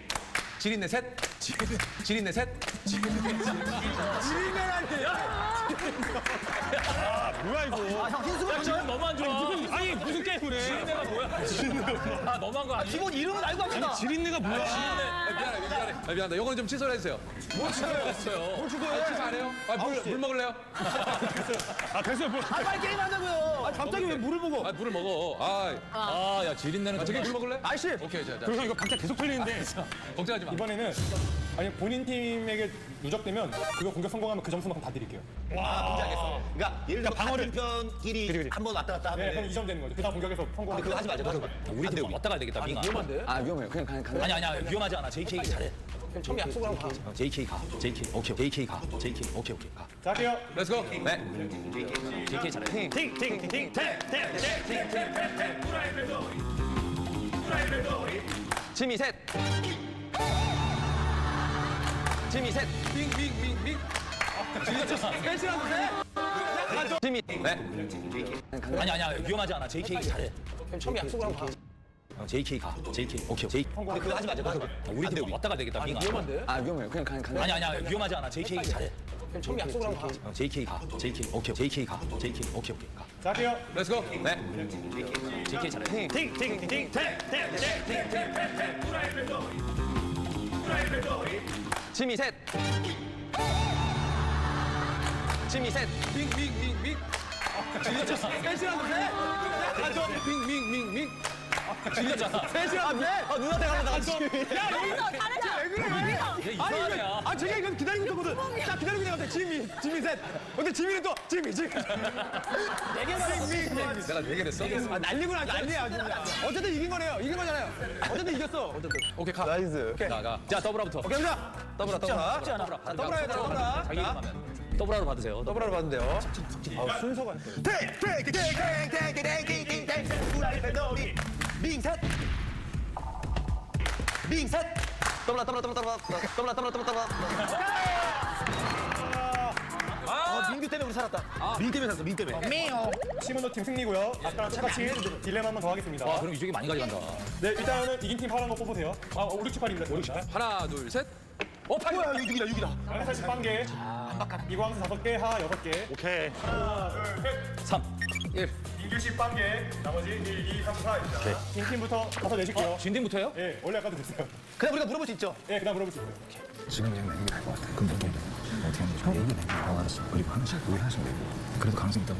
지린내 셋 지린내 셋 아 뭐야 이거. 형 힌수가 지금 너무 안 좋아 아니 무슨 게임을 해. 지린내가 뭐야 아 너무한 거 아니야? 기본 이름은 알고 합니다. 지린내가 뭐야. 미안해 이거는 좀 취소를 해주세요 뭘 취소했어요 뭘 취소해 취소 안 해요? 물 먹을래요? 아 됐어요. 뭐. 빨리 게임 하자고요. 갑자기 왜 물을 먹어. 물을 먹어 야 지린내는 저기 물 먹을래? 아이씨. 오케이 자 그래서 이거 각자 계속 틀리는데. 걱정하지 마 이번에는 아니 본인 팀에게 누적되면 그거 공격 성공하면 그 점수만큼 다 드릴게요. 뭔지 알겠어. 그러니까 예를 들어 방어를- 방어편끼리 한 번 왔다 갔다 네, 하면 그럼 2점 되는 거죠. 그다음 공격에서 성공하면 그거 하지 말자. 우리 팀 왔다 가야 되겠다 민아 위험한데? 아 위험해요 그냥 아니야 위험하지 않아 JK 잘해 그럼 처음에 약속을 하고 가. JK 가 JK 오케이 JK 가 JK 오케이 가 자, 할게요. 렛츠고 네 JK 잘해 팅팅팅팅 지미 셋. 빙빙빙빙 지미. 네. 아니야 위험하지 않아 JK 잘해 그럼 처음에 약속을 하고 가. JK 가 JK 오케이 JK 그거 하지 말자. 우리 팀 왔다 가야 되겠다 민아 위험한데? 아 위험해요 그냥 아니야 위험하지 않아 JK 잘해 그럼 처음에 약속을 하고 가. JK 가 JK 오케이 JK 가 JK 오케이 가 자, 할게요. 렛츠고 네 JK 잘해 팅팅팅팅 지미 셋. 빙빙빙빙 셋이라는데? 빙빙빙빙 질렸잖아 셋이라는데? 누나한테 가려다가 지미. 여기서 다르다. 얘 이상하네 야 제가 이거 기다리고 있었거든. 자, 기다리고 있는 것 같아. 지미 셋. 근데 지미는 또 지미. 내가 되게 됐어 난리구나. 난리야. 아주 그냥. 어쨌든 이긴 거네요. 이긴 거잖아요. 어쨌든 이겼어. 오케이 가 나이스. 나가 자 더블아부터 오케이, 갑니다. 더블아 쉽지 않아. 더블아 해야 돼, 더블아. 자기 이름하면 더블아로 받으세요 더블아로 봤는데요. 순서가. 후라이팬 놀이. 밍셋. 더블아. 민규 때문에 우리 살았다. 민 때문에 샀어. 민 때문에. 시문도 팀 승리고요. 아까랑 똑같이 딜레마 한번 더 하겠습니다. 와 그럼 이쪽이 많이 가져간다 네, 일단은 이긴 팀 파란 거 뽑으세요. 아, 5, 6, 7, 8입니다. 5, 6, 7, 8. 하나 둘셋 팔 뭐야 6이다. 사실 빵개. 이거 항상 5개, 하 6개. 오케이. 하나, 둘, 셋. 3 1 2교시 빵개, 나머지 1, 2, 3, 4입니다. 진팀부터 가서 내실게요. 진팀부터요? 예, 원래 아까도 됐어요. 그냥 우리가 물어볼 수 있죠? 예, 그냥 물어볼 수 있어요. 지금 그냥 내는 게 나을 것 같아. 그럼 얘기해. 어떻게 하면 좋아? 얘기 내고. 알았어. 그리고 우리 하나씩 내고. 그래도 가능성 있다고.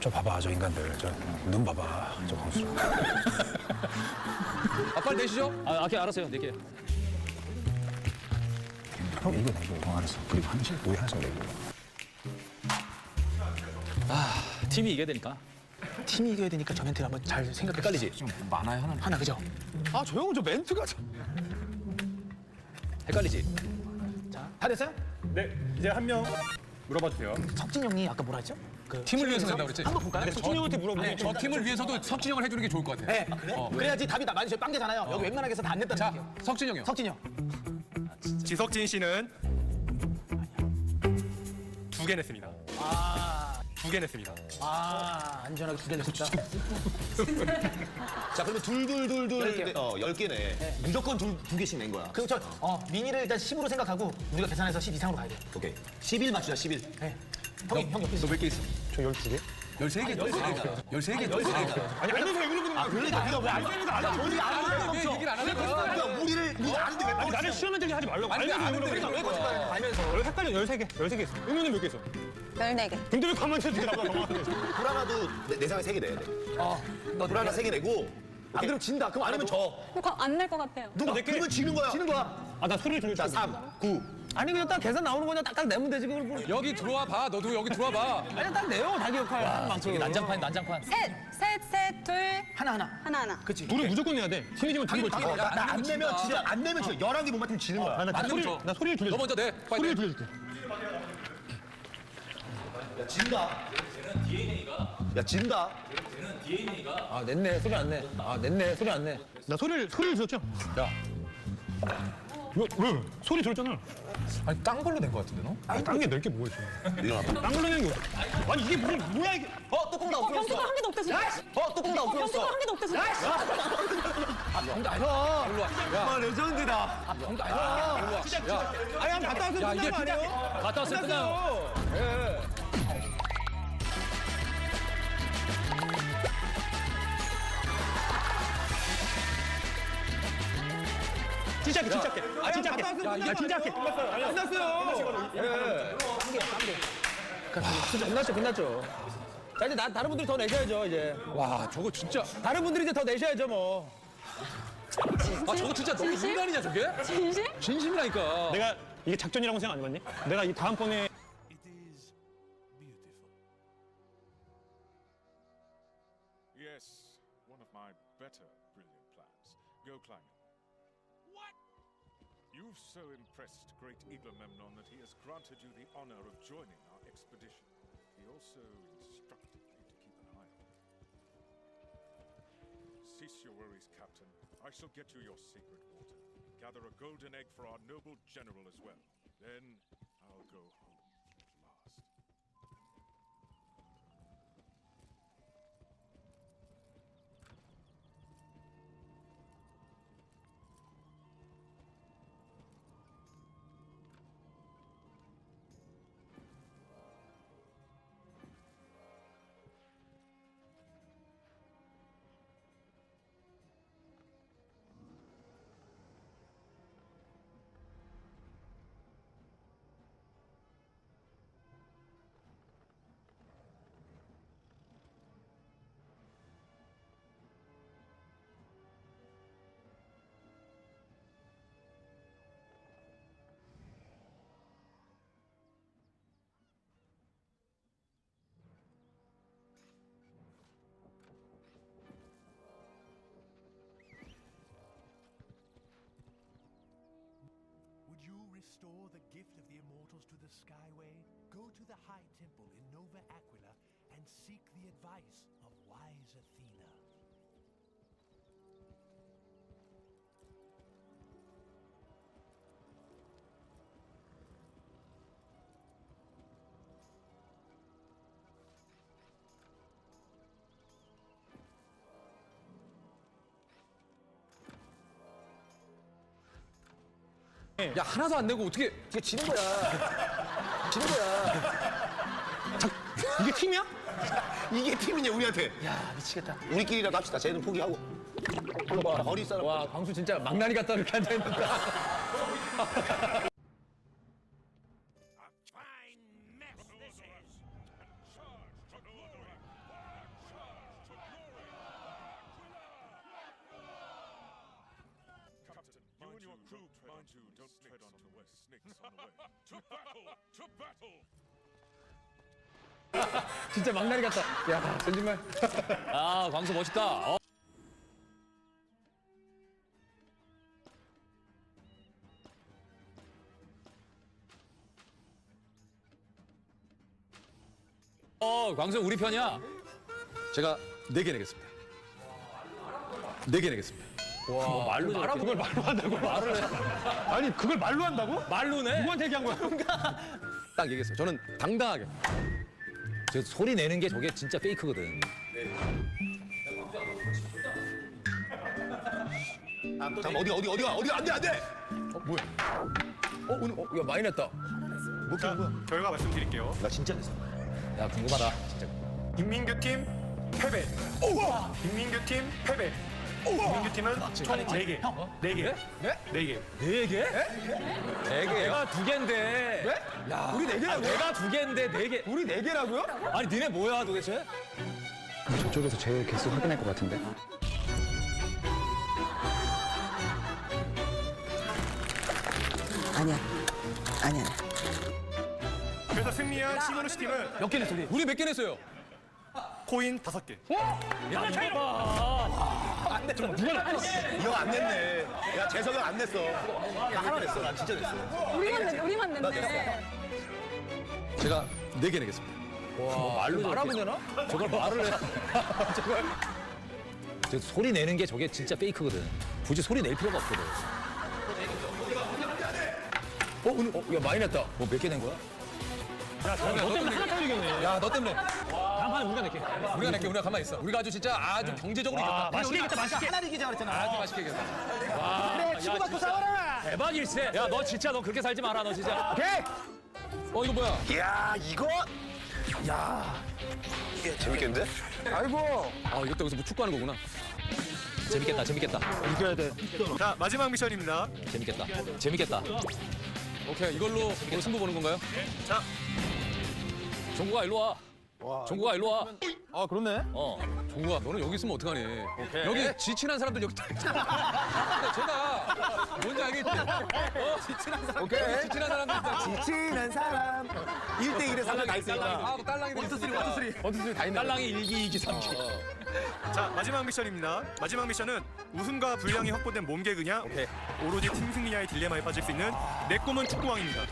저 봐봐, 저 인간들. 저 눈 봐봐. 저 광수. 빨리 내시죠. 오케이, 알았어요. 낼게요. 형 얘기 내고. 알았어. 그리고 우리 하나씩 내고. 팀이 이겨야 되니까. 팀이 이겨야 되니까 저 멘트를 한번 잘 생각해. 헷갈리지? 좀 많아요, 하나 그죠? 저 형은 저 멘트가 헷갈리지? 다 됐어요? 네, 이제 한 명 물어봐 주세요. 석진 형이 아까 뭐라 했죠? 팀을 위해서 낸다고 그랬지? 한번 볼까요? 석진이 형한테 물어보면 저 팀을 위해서도 석진 형을 해주는 게 좋을 것 같아. 네. 그래야지 답이 많이 저희 빵개잖아요. 여기 웬만하게 해서 다 안 냈다는 얘기예요. 석진 형이요. 석진이 형. 지석진 씨는 2개 냈습니다. 2개 냈습니다. 안전하게 2개 냈습니다. 자, 그러면 둘, 10개네. 무조건 두 개씩 낸 거야. 그리고 미니를 일단 10으로 생각하고 우리가 계산해서 10 이상으로 가야 돼. 오케이. 11 맞추자, 11. 네. 형 옆에 있어. 너 몇 개 있어? 저 12개? 13개. 13개. 아니, 알면서 왜 그러는 거야? 그러니까 네가 왜 알면서 안 해? 우리 아는데 왜 얘기를 안 하는 거야? 우리 아는데 왜 아니, 나는 시험 문제 하지 말라고. 아니, 알면서 왜 아는데 그러는 왜 거야? 그러는 거야? 알면서. 헷갈려, 13개 있어. 은우는 몇 개 있어? 14개. 근데 왜 가만히 쳐주더라고? 불안하도 내상에 3개 내야 돼. 너 불안하 3개 내고. 안 그러면 진다. 그럼 아니면 져. 안 낼 것 같아요. 누가 그러면 지는 거야. 지는 거야. 나 소리를 들을 자, 3, 9. 아니, 그냥 딱 계산 나오는 거냐 딱딱 내면 되지. 그걸 뭐. 여기 들어와 봐. 너도 여기 들어와 봐. 아니, 딱 내요. 자기 역할. 저기 난장판. 셋, 둘. 하나. 그치. 둘은 무조건 내야 돼. 팀이지만 둘이 걸치. 나 안 내면 진짜 안 내면 진짜 11개 못 맞추면 지는 거야. 나 소리를 들려줄게. 너 먼저 내. 소리를 들려줄게. 야, 진다. 야, 진다. 냈네. 소리 안 내. 냈네. 소리 안 내. 나 소리를 들었죠? 야. 왜? 소리 들었잖아. 아니, 딴 걸로 낸 거 같은데, 너? 아니, 딴게 낼 게 뭐가 있어. 일어나. 딴 걸로 내는 게 아니, 이게 뭐야, 이게. 뚜껑 다 없어졌어. 병뚜껑 한 개도 없대, 진짜. 뚜껑 다 없어졌어. 병뚜껑 한 개도 없대, 진짜. 병도 아니야. 일로 와. 야. 레전드다. 병도 아니야. 일로 와. 야. 아니, 한번 갔다 왔으면 야, 이게 끝난 거 아니에요? 갔다 왔으면 끝나요. 예. 진짜 할게. 진짜 할게. 끝났어요. 끝났죠. 자, 이제 다른 분들이 더 내셔야죠, 이제. 와, 저거 진짜. 다른 분들이 이제 더 내셔야죠, 뭐. 저거 진짜 너무 인간이냐, 저게? 진심? 진심이라니까. 내가 이게 작전이라고 생각 안 해봤니? 내가 이 다음번에 Yes, one of my better brilliant plans. Go climbing. What? You've so impressed great Agamemnon that he has granted you the honor of joining our expedition. He also instructed me to keep an eye on you. Cease your worries, Captain. I shall get you your sacred water. Gather a golden egg for our noble general as well. Then I'll go home at last. Would you restore the gift of the immortals to the Skyway? Go to the High Temple in Nova Aquila and seek the advice of wise Athena. 야, 하나도 안 내고 어떻게. 이게 지는 거야. 이게 팀이야? 이게 팀이냐 우리한테? 야 미치겠다. 우리끼리라도 합시다. 쟤는 포기하고. 거리 사람. 와 광수 진짜 망나니 같다 이렇게 앉아 있는다. You and your crew, mind you, don't tread on the west snakes on the way. To battle! To battle! 진짜 망나니 같다. 야 정말. 아 광수 멋있다. 광수 우리 편이야. 제가 4개 내겠습니다. 4개 내겠습니다. 와, 말로 저렇게. 그걸 말로 한다고? 말을 해. 아니 그걸 말로 한다고? 말로네? 누구한테 얘기한 거야? 딱 얘기했어요. 저는 당당하게. 저 소리 내는 게 저게 진짜 페이크거든. 잠깐 어디가 안 돼. 뭐야? 오늘 야 많이 냈다. 자, 결과 말씀드릴게요. 나 진짜 냈어. 야 궁금하다. 진짜. 김민규 팀 패배. 김민규 팀 패배. 김민규 팀은 총 4개. 4개. 네? 4개. 4개? 4개? 내가 2개인데. 네? 야, 우리 4개라고요? 내가 2개인데 4개. 우리 4개라고요? 아니 니네 뭐야 도대체? 저쪽에서 제일 개수 확인할 것 같은데. 아니야. 그래서 승리한 시모노시 팀은 몇 개 냈어? 우리 몇 개 냈어요? 코인 5개. 야 이거 봐. 안 냈어. 이거 안 냈네. 야 재석이 안 냈어. 나 하나 냈어. 난 진짜 냈어. 우리만 나 냈네. 냈어. 제가 4개 내겠습니다. 와, 말로 말하면 저렇게. 되나? 저걸 말을 해. 저걸. 저 소리 내는 게 저게 진짜 페이크거든. 굳이 소리 낼 필요가 없거든. 오늘 야 많이 냈다. 뭐 몇 개 낸 거야? 야, 너 때문에 하나 터지겠네. 야, 너 때문에. 다음판에 우리가 낼게. 우리가 가만히 있어. 우리가 아주 진짜 아주 경제적으로 이겼다. 맛있게 이겼다, 맛있게. 하나 이기자 그랬잖아. 아주 맛있게 이겼다. 와, 그래, 친구 받고 싸워라. 대박일세. 야, 너 진짜 너 그렇게 살지 마라, 너 진짜. 오케이. 이거 뭐야? 야, 이거. 야. 이게 재밌겠는데? 아이고. 아, 이것도 여기서 뭐 축구하는 거구나. 재밌겠다. 이겨야 돼. 자, 마지막 미션입니다. 재밌겠다. 오케이, 이걸로 승부 보는 건가요? 자, 종구가 일로 와. 종구가 일로 와. 아, 그렇네. 종구가 너는 여기 있으면 어떡하니? 오케이. 여기 지친한 사람들 여기 다 있잖아. 제가 뭔지 알겠지? 지친한 사람. 오케이. 지친한 사람들 있잖아. 지친한 사람. 1대1에 사람 다 있으니까. 아, 딸랑이들 원투쓰리 다 있네. 딸랑이 1기, 2기, 3기. 자, 마지막 미션입니다. 마지막 미션은 웃음과 분량이 확보된 몸개그냐, 오로지 팀 승리냐의 딜레마에 빠질 수 있는 내 꿈은 축구왕입니다.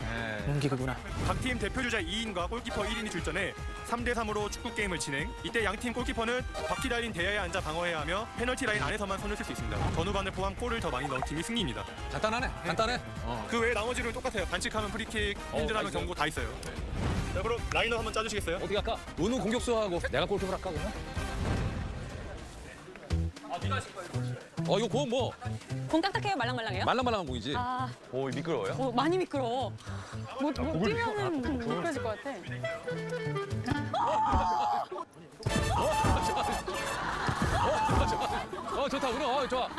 몸개그구나. 각 팀 대표주자 2인과 골키퍼 1인이 출전해 3대3으로 축구 게임을 진행. 이때 양팀 골키퍼는 바퀴 달린 대야에 앉아 방어해야 하며 페널티 라인 안에서만 손을 쓸 수 있습니다. 전후반을 포함 골을 더 많이 넣은 팀이 승리입니다. 간단하네. 그 외에 나머지는 똑같아요. 반칙하면 프리킥, 핸들하면 경고 다 있어요. 자, 그럼 라인업 한번 짜주시겠어요? 어떻게 할까? 은우 공격수하고 내가 골키퍼를 할까 그러면? 이거 공 뭐? 공 딱딱해요, 말랑말랑해요? 말랑말랑한 공이지. 아, 오, 미끄러워요? 많이 미끄러워. 뭐 뛰면은 좀 미끄러질 것 같아. 좋다. 은우. 좋아.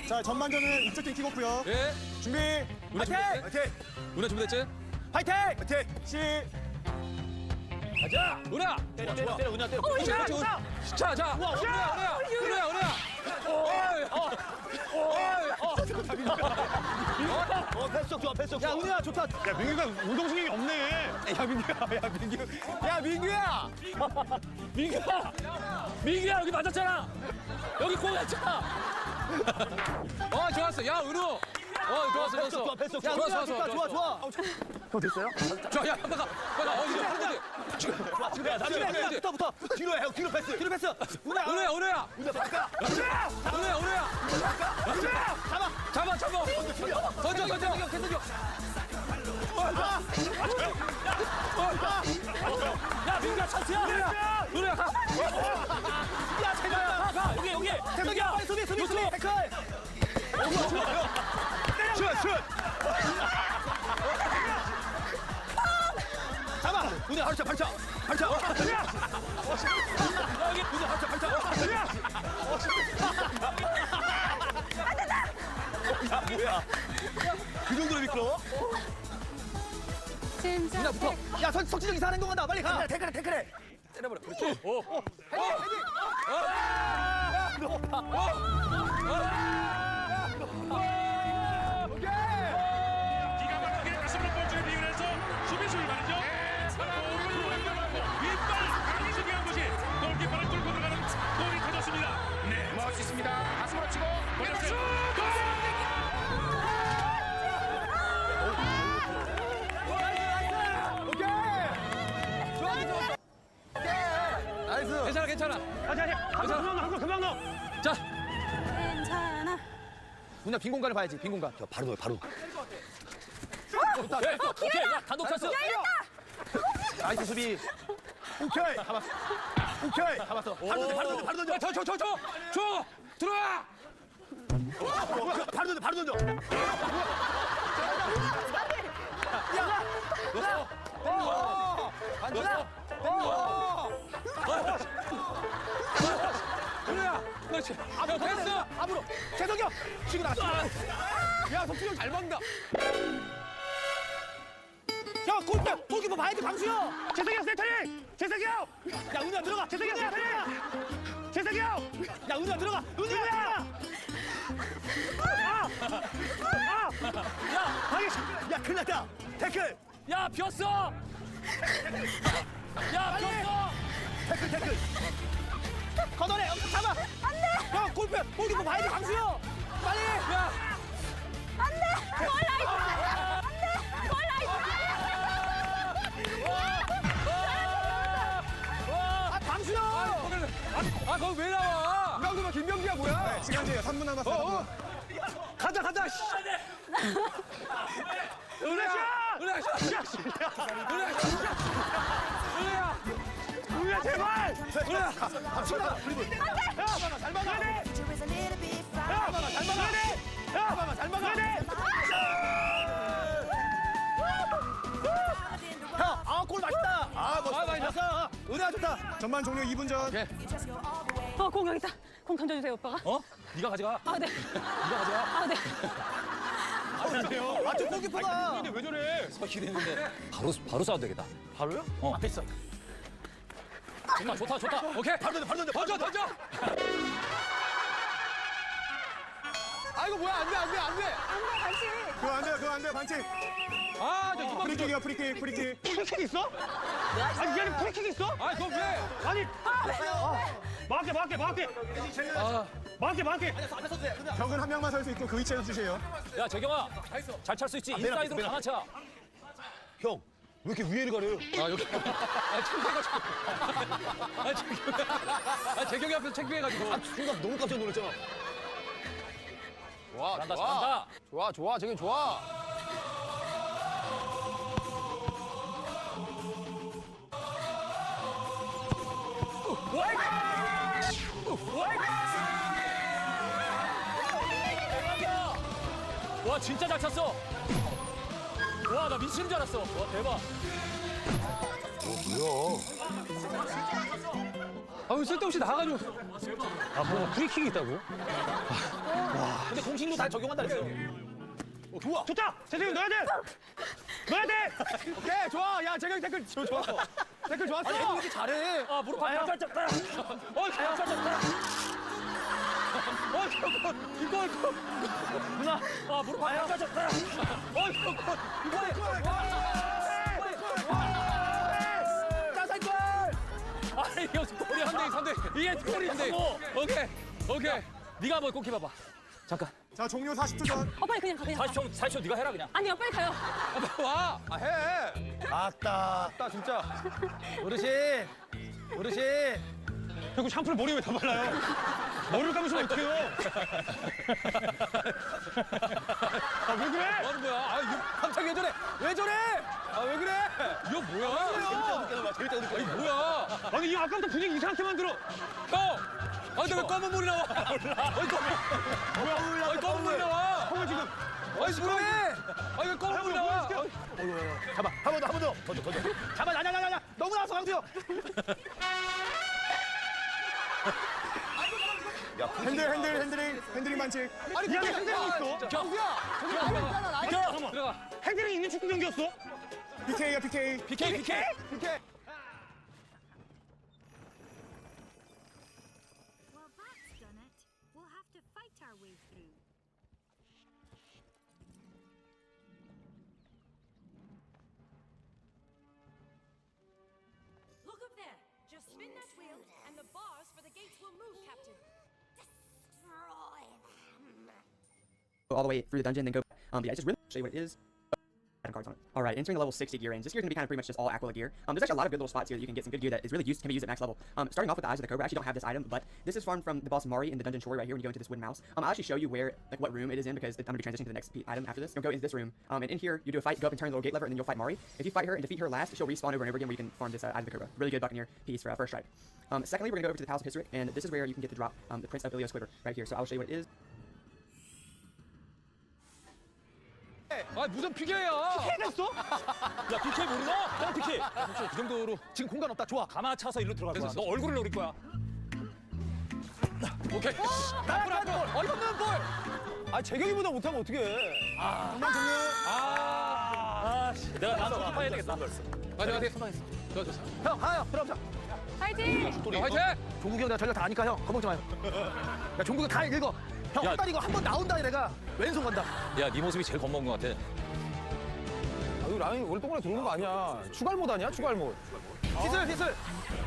자, 전반전은 이쪽 팀 킥오프요. 예. 준비. 파이팅! 은우 준비됐지? 파이팅! 가자. 은우야. 때려, 은우야, 때려. 그렇지. 자. 은우야. 패스 좋아. 야, 은우야, 좋다. 야, 민규가 운동신경이 없네. 민규야 여기 맞았잖아. 여기 골 났잖아. 좋았어. 야, 은우. 좋았어. 패스 좋아. 형 됐어요? 좋아. 야, 빨리 이제. 붙어. 뒤로 해, 형. 뒤로 패스. 은우야. 은우야, 바꿔. 은우야. 잡아. 던져. 야, 민규야 찬스야. 은우야 가. 야, 제가야. 가. 여기. 태석이야, 빨리 소리. 태클. 슛. 은혜 하루차 발차. 발차. 여기 은혜 하루차 발차. 야 뭐야? 그 정도로 미끄러워? 진짜. 누나 붙어. 야 석진형 이상한 행동한다. 빨리 가. 태클해. 때려버려. 그렇지. 오. 헤딩. 야 높아. 기가 막히게 다섯 번째 비율에서 수비수를 말이죠. 볼을 연결하고 윗발 강희석이 한 것이 골키퍼를 뚫고 들어가는 골이 터졌습니다. 네, 멋있습니다. 가슴으로 치고 골렸어요. 나이스. 괜찮아. 금방 넣어. 자. 괜찮아. 누나 빈 공간을 봐야지. 빈 공간. 바로 넣어요, 바로. 좋다. 오케이. 야, 단독 찬스. 나이스 수비. 오케이. 잡았어. 바로 던져. 쳐. 들어와. 바로 던져. 야. 그래야. 그렇지. 야, 됐어. 앞으로. 재석이 형. 치고 나갔어. 야, 석진이 형 잘 막는다. 야, 골키퍼 봐야 돼, 방수형. 재석이 형 세터링. 재석이 형. 야, 은우야 들어가. 재석이 형 세터링. 재석이 형. 야, 은우야 들어가. 은우야. 야, 큰일 났다. 태클. 야, 비었어. 야, 비었어. 태클. 걷어내. 잡아. 안 돼. 야, 골키퍼 봐야 돼, 방수형. 빨리. 야. 안 돼. 골라이스. 안 돼. 골라이스. 방수형. 거기 왜 나와? 명구가 김명기야 뭐야? 시간제요. 3분 남았어요. 가자. 은혜야. 은혜야 제발. 은혜야. 갑시다. 드리블. 야, 잘 막아. 야, 잘 막아. 형, 골 맛있다. 멋있어. 은혜야 좋다. 전반 종료 2분 전. 공 여기 있다. 공 던져주세요, 오빠가. 네가 가져가. 아, 네. 네가 가져가. 아, 네. 저 골키퍼가. 근데 왜 저래? 서실 했는데. 바로 싸도 되겠다. 바로요? 됐어. 좋다. 오케이. 바로 던져. 아이고 뭐야 안 돼. 반칙. 그거 안 돼요, 반칙. 아, 저 이거 프리킥이요, 프리킥. 프리킥 있어? 아니 이게 프리킥 있어? 아, 그럼 왜? 아니 막게. 벽은 한 명만 설 수 있고 그 위치에서 주세요. 야, 재경아. 잘 찰 수 있지. 인사이드로 강한 차. 형, 왜 이렇게 위에를 가려요? 아, 여기. 재경이 앞에서 창피해가지고. 순간 너무 깜짝 놀랐잖아. 잘한다. 좋아 재경 좋아. 와, 진짜 잘 찼어. 와, 나 미치는 줄 알았어. 와, 대박. 아유 쓸데없이 나가가지고. 뭐 프리킥이 있다고? 근데 공식도 다 적용한다 그랬어. 좋아. 좋다. 재석이 넣어야 돼. 오케이 좋아. 야 재경이 태클 좋았어. 태클 좋았어. 아니 이렇게 잘해. 아, 무릎 살짝 따라. 살짝 따라. 이거. 누나. 아, 무릎 살짝 따라. 짜살골. 아니, 이거 골이 3대2. 이게 골인데. 오케이. 네가 한번 골키 봐봐. 잠깐. 자, 종료 40초 전. 빨리 그냥 가, 그냥. 40초 네가 해라 그냥. 아니요, 빨리 가요. 와. 해. 아따 진짜. 어르신. 자꾸 샴푸를 머리에 왜 다 발라요? 머리를 감으시면 어떡해요? 왜 그래? 뭐 하는 거야? 갑자기 왜 저래? 왜 그래? 이거 뭐야? 재밌다. 아니, 뭐야? 아니, 이 아까부터 분위기 이상하게 만들어. 아니, 근데 왜 검은 물이 나와? 몰라. 아니, 검은 물이 나와. 뭐야 지금? 아이 시끄러워. 아이 왜 꺼먹고 나와? 잡아. 한 번 더. 던져. 잡아. 야야야야. 너무 나왔어 강수영. 핸들링 반칙. 아니 이게 핸들링 있어. 경수야. 들어가. 핸들링 있는 축구 경기였어? PK야 PK. PK. Well, that's done it. We'll have to fight our way through. Look up there. Just spin that wheel, and the bars for the gates will move, Captain. All the way through the dungeon, then go. Yeah, it's just really show you what it is. Cards on it. All right, entering the level 60 gear range. This gear is gonna be kind of pretty much just all Aquila gear. There's actually a lot of good little spots here that you can get some good gear that is really can be used at max level. Starting off with the Eyes of the Cobra. I actually don't have this item, but this is farmed from the boss Mari in the dungeon Chori right here when you go into this wooden mouse. I'll actually show you where, like, what room it is in because I'm gonna be transitioning to the next item after this. You'll go into this room, and in here you do a fight. Go up and turn the little gate lever, and then you'll fight Mari. If you fight her and defeat her last, she'll respawn over and over again where you can farm this Eyes of the Cobra. Really good Buccaneer piece for first strike. Secondly, we're gonna go over to the Palace of Hissaric, and this is where you can get the drop, the Prince of Ilios Quiver right here. So I'll show you what it is. 아 무슨 PK야? PK였어? 야 PK 모르나? 형 PK. 그 정도로 지금 공간 없다. 좋아. 가마 차서 일로 들어갈 거야. 너 얼굴을 노릴 거야. 오케이. 나쁜 볼. 이거는 볼. 아 재경이보다 못하면 어떡해? 정말 정면. 내가 나도 파야 되겠다. 가자. 좋아. 형 가요. 들어가자. 화이팅! 화이팅! 종국이 형 내가 전략 다 아니까 형 겁먹지 마요. 야 종국이 다 읽어. 형 헛다리 이거 한 번 나온다 내가 왼손 간다. 야, 네 모습이 제일 겁먹은 것 같아. 아, 라인 원래 동그랗게 들어오는 거 아니야. 추갈못 아니야? 추갈못. 휘슬.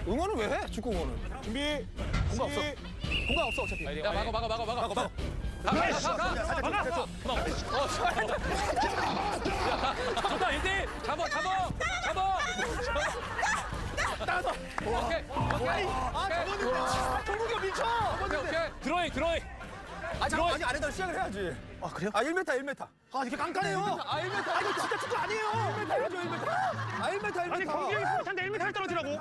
응원은 왜 해? 축구 응원은. 준비. 공간 없어. 공간 없어 어차피. 야, 막아. 가. 막아. 좋다, 1대1. 잡아. 따라서. 오케이. 아, 저거는 종국이 형 미쳐. 오케이. 드로잉. 아, 잠깐만. 아직 안에다 시작을 해야지. 아, 그래요? 아, 1m. 아, 이렇게 깐깐해요. 1m. 아, 1m. 아, 이거 진짜 축구 아니에요. 1m 해야죠, 1m. 아, 1m. 아니, 경기형이 스포츠인데 1m를 떨어지라고. 예?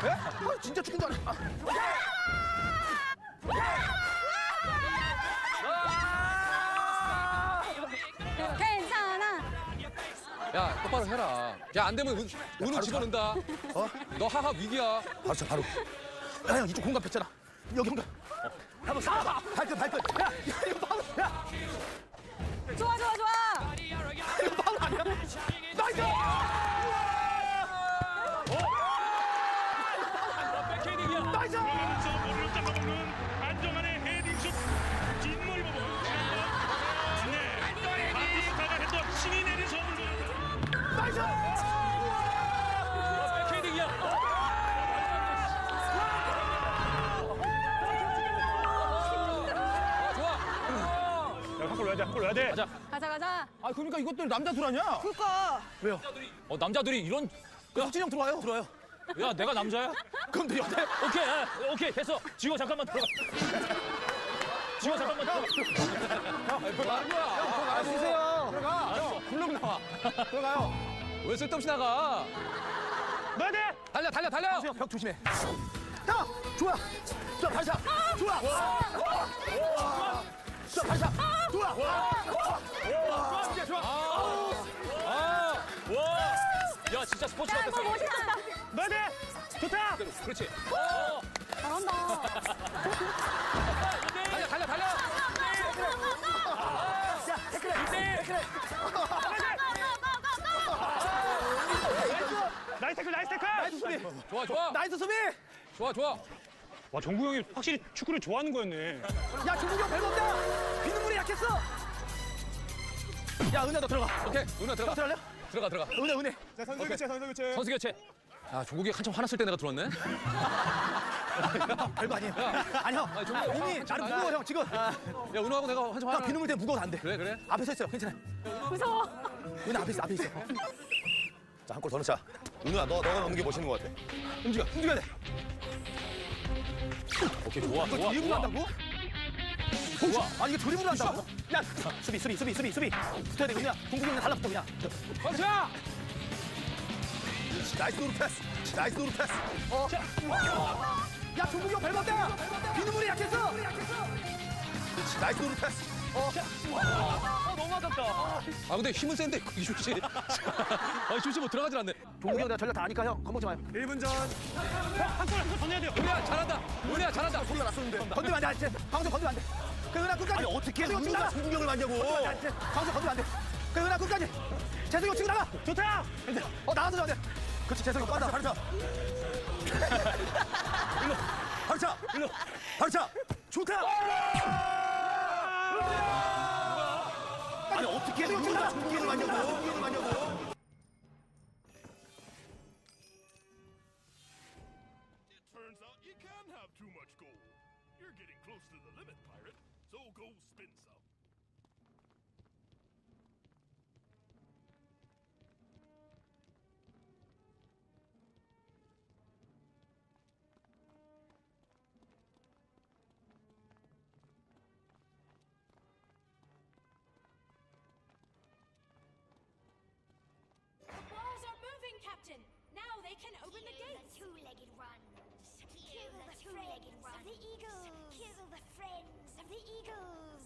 아, 진짜 축구인 줄 알아. 괜찮아. 야, 똑바로 해라. 야, 안 되면 은우 집어넣는다. 너 하하 위기야. 바로. 야, 형, 이쪽 공간 폈잖아. 여기 공간. 한번 사! 발끝! 야, 이거 바로! 야! 좋아. 이거 바로 아니야? 나이스! 백헤딩이야. 나이스! 머리를 잘라먹는 안정환의 헤딩슛 뒷머리 부분 바티스타가 했던 신이 내린 선물 나이스! 백헤딩이야. 한골 넣어야 돼. 가자. 아, 그러니까 이것들 남자 둘 아니야? 그니까. 왜요? 남자들이 이런. 석진이 형 들어와요. 야, 내가 남자야? 그럼 돼, 여자. 오케이, 됐어. 지호 잠깐만 들어가. 들어가 주세요. 들어가. 블록 나와. 들어가요. 왜 쓸데없이 나가? 넣어야 돼. 달려. 형, 벽 조심해. 형, 좋아. 저 발사. 좋아. 저 발사. 좋아. 야, 진짜 스포츠 같았어. 멋있었다. 넣어야 돼. 좋다. 그렇지. 잘한다. 달려. 야, 태클해. 나이스 태클. 나이스 수비. 좋아. 나이스 수비. 좋아. 와 정국 형이 확실히 축구를 좋아하는 거였네. 야, 종국이 형 밟았다. 비눗물이 약했어. 야, 은혜 너 들어가. 오케이, 은혜 들어가. 들어갈래? 들어가. 은혜. 자 선수 교체. 아, 종국이 한참 화났을 때 내가 들어왔네. 별거 아니에요. 아니 형. 몸이 나름 무거워 형 지금. 야, 은우하고 내가 한참 화나. 비눗물 때문에 무거워서 안 돼. 그래. 앞에 서 있어요. 괜찮아. 무서워. 은혜 앞에 있어. 자, 한 골 더 넣자. 은우야, 너가 넣는 게 멋있는 것 같아. 움직여야 돼. 오케이, 좋아. 드리블 한다고? 좋아. 아니 이게 드리블 한다고? 야, 수비. 붙어야 돼. 그냥 동국이 형랑 달라붙어 그냥. 가자. 나이스 노루 패스. 야, 종국이 형 밟았다. 비눗물이 약했어. 나이스 노루 패스. 너무 아깝다. 아 근데 힘은 센데 이슈 씨. 아 이슈 씨뭐 들어가질 않네. 종국이 형 내가 전략 다 아니까 형 겁먹지 마요. 1분 전. 한골 더 내야 돼요. 우리야 잘한다. 우리야 잘한다. 소리가 났었는데. 건드면 안 돼. 방송 건드면 안 돼. 그 은하 끝까지. 아니 어떻게 재석이 치고 누가 나가. 송중경을 만냐고. 방송 건드면 안 돼. 그 은하 끝까지. 재석이 치고 나가. 좋다. 나가서 줘야 돼. 그렇지 재석이 빠다. 바로 차. 일로. 바로 차. 일로. 바로 차. 좋다. 아니 어떻게 누가 송중경을 만냐고. It turns out you can't have too much gold. You're getting close to the limit, pirate. So go spin some. The walls are moving, Captain. Now they can open the gates. The two-legged runs. Kill the two-legged runs. Of the eagles. Kill the friends of the eagles.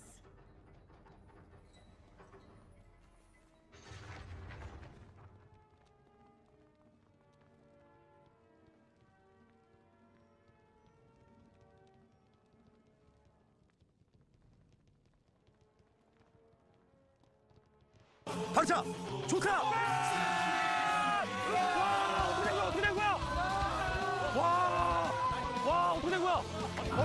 바로 차. 좋다. 어떻게 된 거야? 와, 어떻게 된 거야?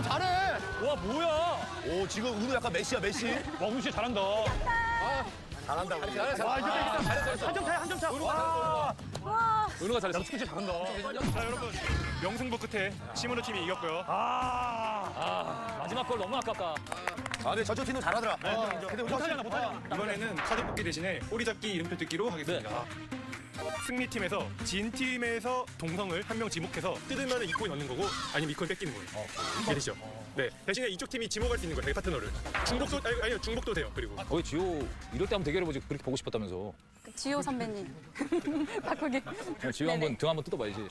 잘해. 와 뭐야? 오 지금 은우 약간 메시야 메시. 와, 우시 잘한다. 잘한다 우리. 와, 이제 한 점 차야, 한 점 차. 와. 은우가 잘했어. 스케치 잘한다. 자 여러분 명승부 끝에 시무르 팀이 이겼고요. 마지막 골 너무 아깝다. 아 근데 저쪽 팀도 잘하더라. 근데 우리 못하잖아. 이번에는 카드 뽑기 대신에 꼬리 잡기 이름표 듣기로 하겠습니다. 승리팀에서 진 팀에서 동성을 한 명 지목해서 뜯으면 이 코인 얻는 거고 아니면 이 코인 뺏기는 거예요. 이게 되죠. 네 대신에 이쪽 팀이 지목할 수 있는 거예요. 자기 파트너를. 중복도 아니요 중복도 돼요. 그리고 거의 지호 이럴 때 한번 대결해보지 그렇게 보고 싶었다면서. 지호 선배님. 바꾸기. 지호 한번 등 한번 뜯어봐야지.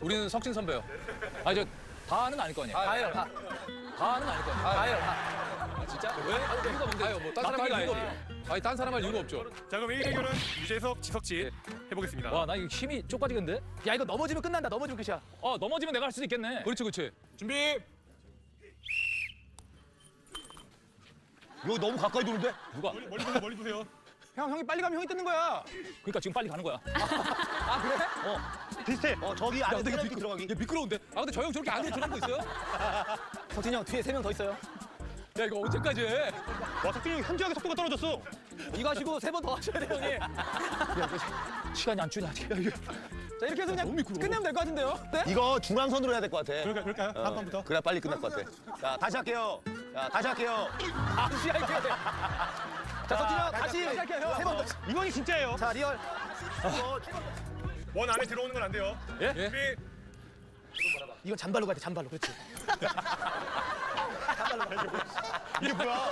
우리는 석진 선배요. 아니 저 다는 아닐 거 아니야. 다예요. 다. 다는 아닐 거 아니야. 다예요. 다. 아, 진짜? 왜? 이유가 뭔데? 다요. 뭐딴 사람 할 이유가 없죠. 아니 딴 사람 할 이유가 없죠. 자 그럼 1 대결은 유재석, 지석진 해보겠습니다. 와 나 이거 힘이 쪽 빠지겠는데? 야 이거 넘어지면 끝난다. 넘어지면 끝이야. 넘어지면 내가 할 수도 있겠네. 그렇지 그렇지. 준비. 이거 너무 가까이 도는데? 누가? 멀리 보세요. 형이 빨리 가면 형이 뜯는 거야. 그러니까 지금 빨리 가는 거야. 아 그래? 비슷해. 저기 안에 페널티 들어가기. 얘 미끄러운데? 아 근데 저 형 저렇게 안으로 들어간 거 있어요? 석진이 형 뒤에 3명 더 있어요. 야 이거 언제까지 해? 와, 석진이 형 현저하게 속도가 떨어졌어. 이거 하시고 3번 더 하셔야 돼요 형님. 시간이 안 주냐? 자 이렇게 해서 그냥 끝내면 될 것 같은데요? 네? 이거 중앙선으로 해야 될 것 같아. 그럴까요? 한 번부터. 그래야 빨리 끝날 것 같아. 자 다시 할게요. 자 다시 할게요. 다시 할게요. 자 석진이 형 다시 할게요 형. 3번 더. 이번이 진짜예요. 자 리얼. 원 안에 들어오는 건 안 돼요. 예? 준비. 이건 잔발로 가야 돼 잔발로. 그렇지. 이게 뭐야?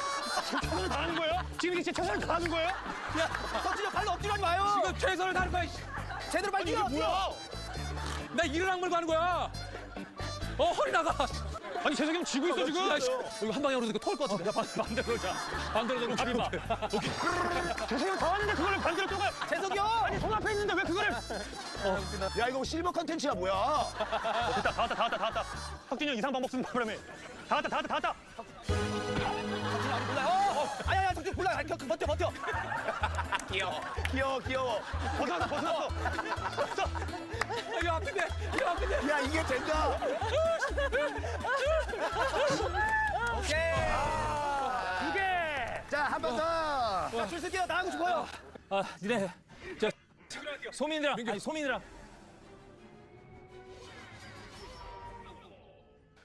최선을 다하는 거예요? 지금 이게 최선을 다하는 거예요? 야 석진이 형 발로 엎드려 하지 마요. 지금 최선을 다하는 거야. 제대로 빨리 뛰어. 뭐야? 나 이를 악물고 하는 거야. 허리 나가. 아니, 재석이 형 지고 있어, 지금. 야, 씨. 이거 한 방향으로 이거 토할 것 같은데. 반대로 자. 반대로 돌고 가리 봐. 오케이. 재석이 형 다 왔는데 그거를 반대로 또 가. 재석이 형. 아니, 손 앞에 있는데 왜 그거를. 야 이거 실버 컨텐츠야 뭐야? 됐다, 다 왔다. 석진이 형 이상 방법 쓴다, 그러면. 다 왔다. 아야야 석진 몰라. 버텨. 귀여워. 벗어났어. 이거 아픈데. 야 이게 된다. 오케이. 2개. 자 한 번 더. 자 출석해요. 나가고 싶어요. 니네 저 소민이랑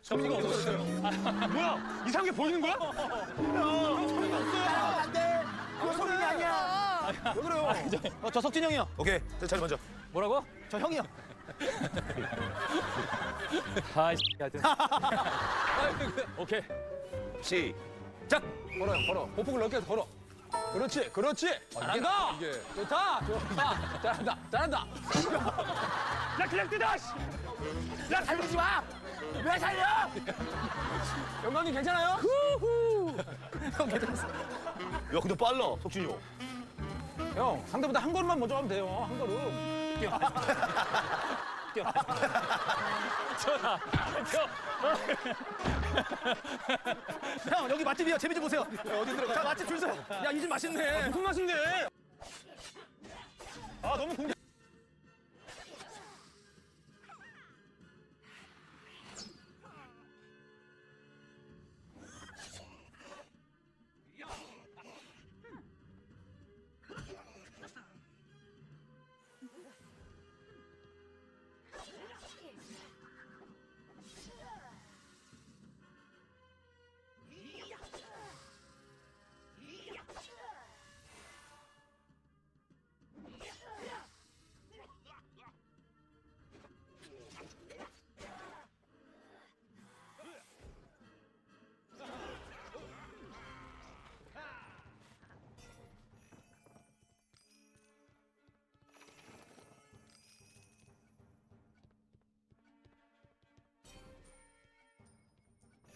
점수가 없어졌어요. 뭐야? 이상한 게 보이는 거야? 안 돼. 그거 소민이 아니야. 왜 그래요? 저 석진 형이요. 오케이. 자 먼저. 뭐라고? 저 형이요. 하여튼. 오케이. 시작. 걸어. 보폭을 넓게 해서 걸어. 그렇지. 잘한다. 이게 좋다. 잘한다. 야, 그냥 뜨다, 씨. 야 살리지 마. 왜 살려? 영광님 괜찮아요? 형 괜찮았어. 야, 근데 빨라, 석진이 형. 형, 상대보다 한 걸음만 먼저 하면 돼요. 한 걸음. 뛰어. 뛰어. 형, 여기 맛집이야. 재미 좀 보세요. 어디 들어가? 자, 맛집 줄 서. 야, 이 집 맛있네. 무슨 맛인데? 아, 너무 공개.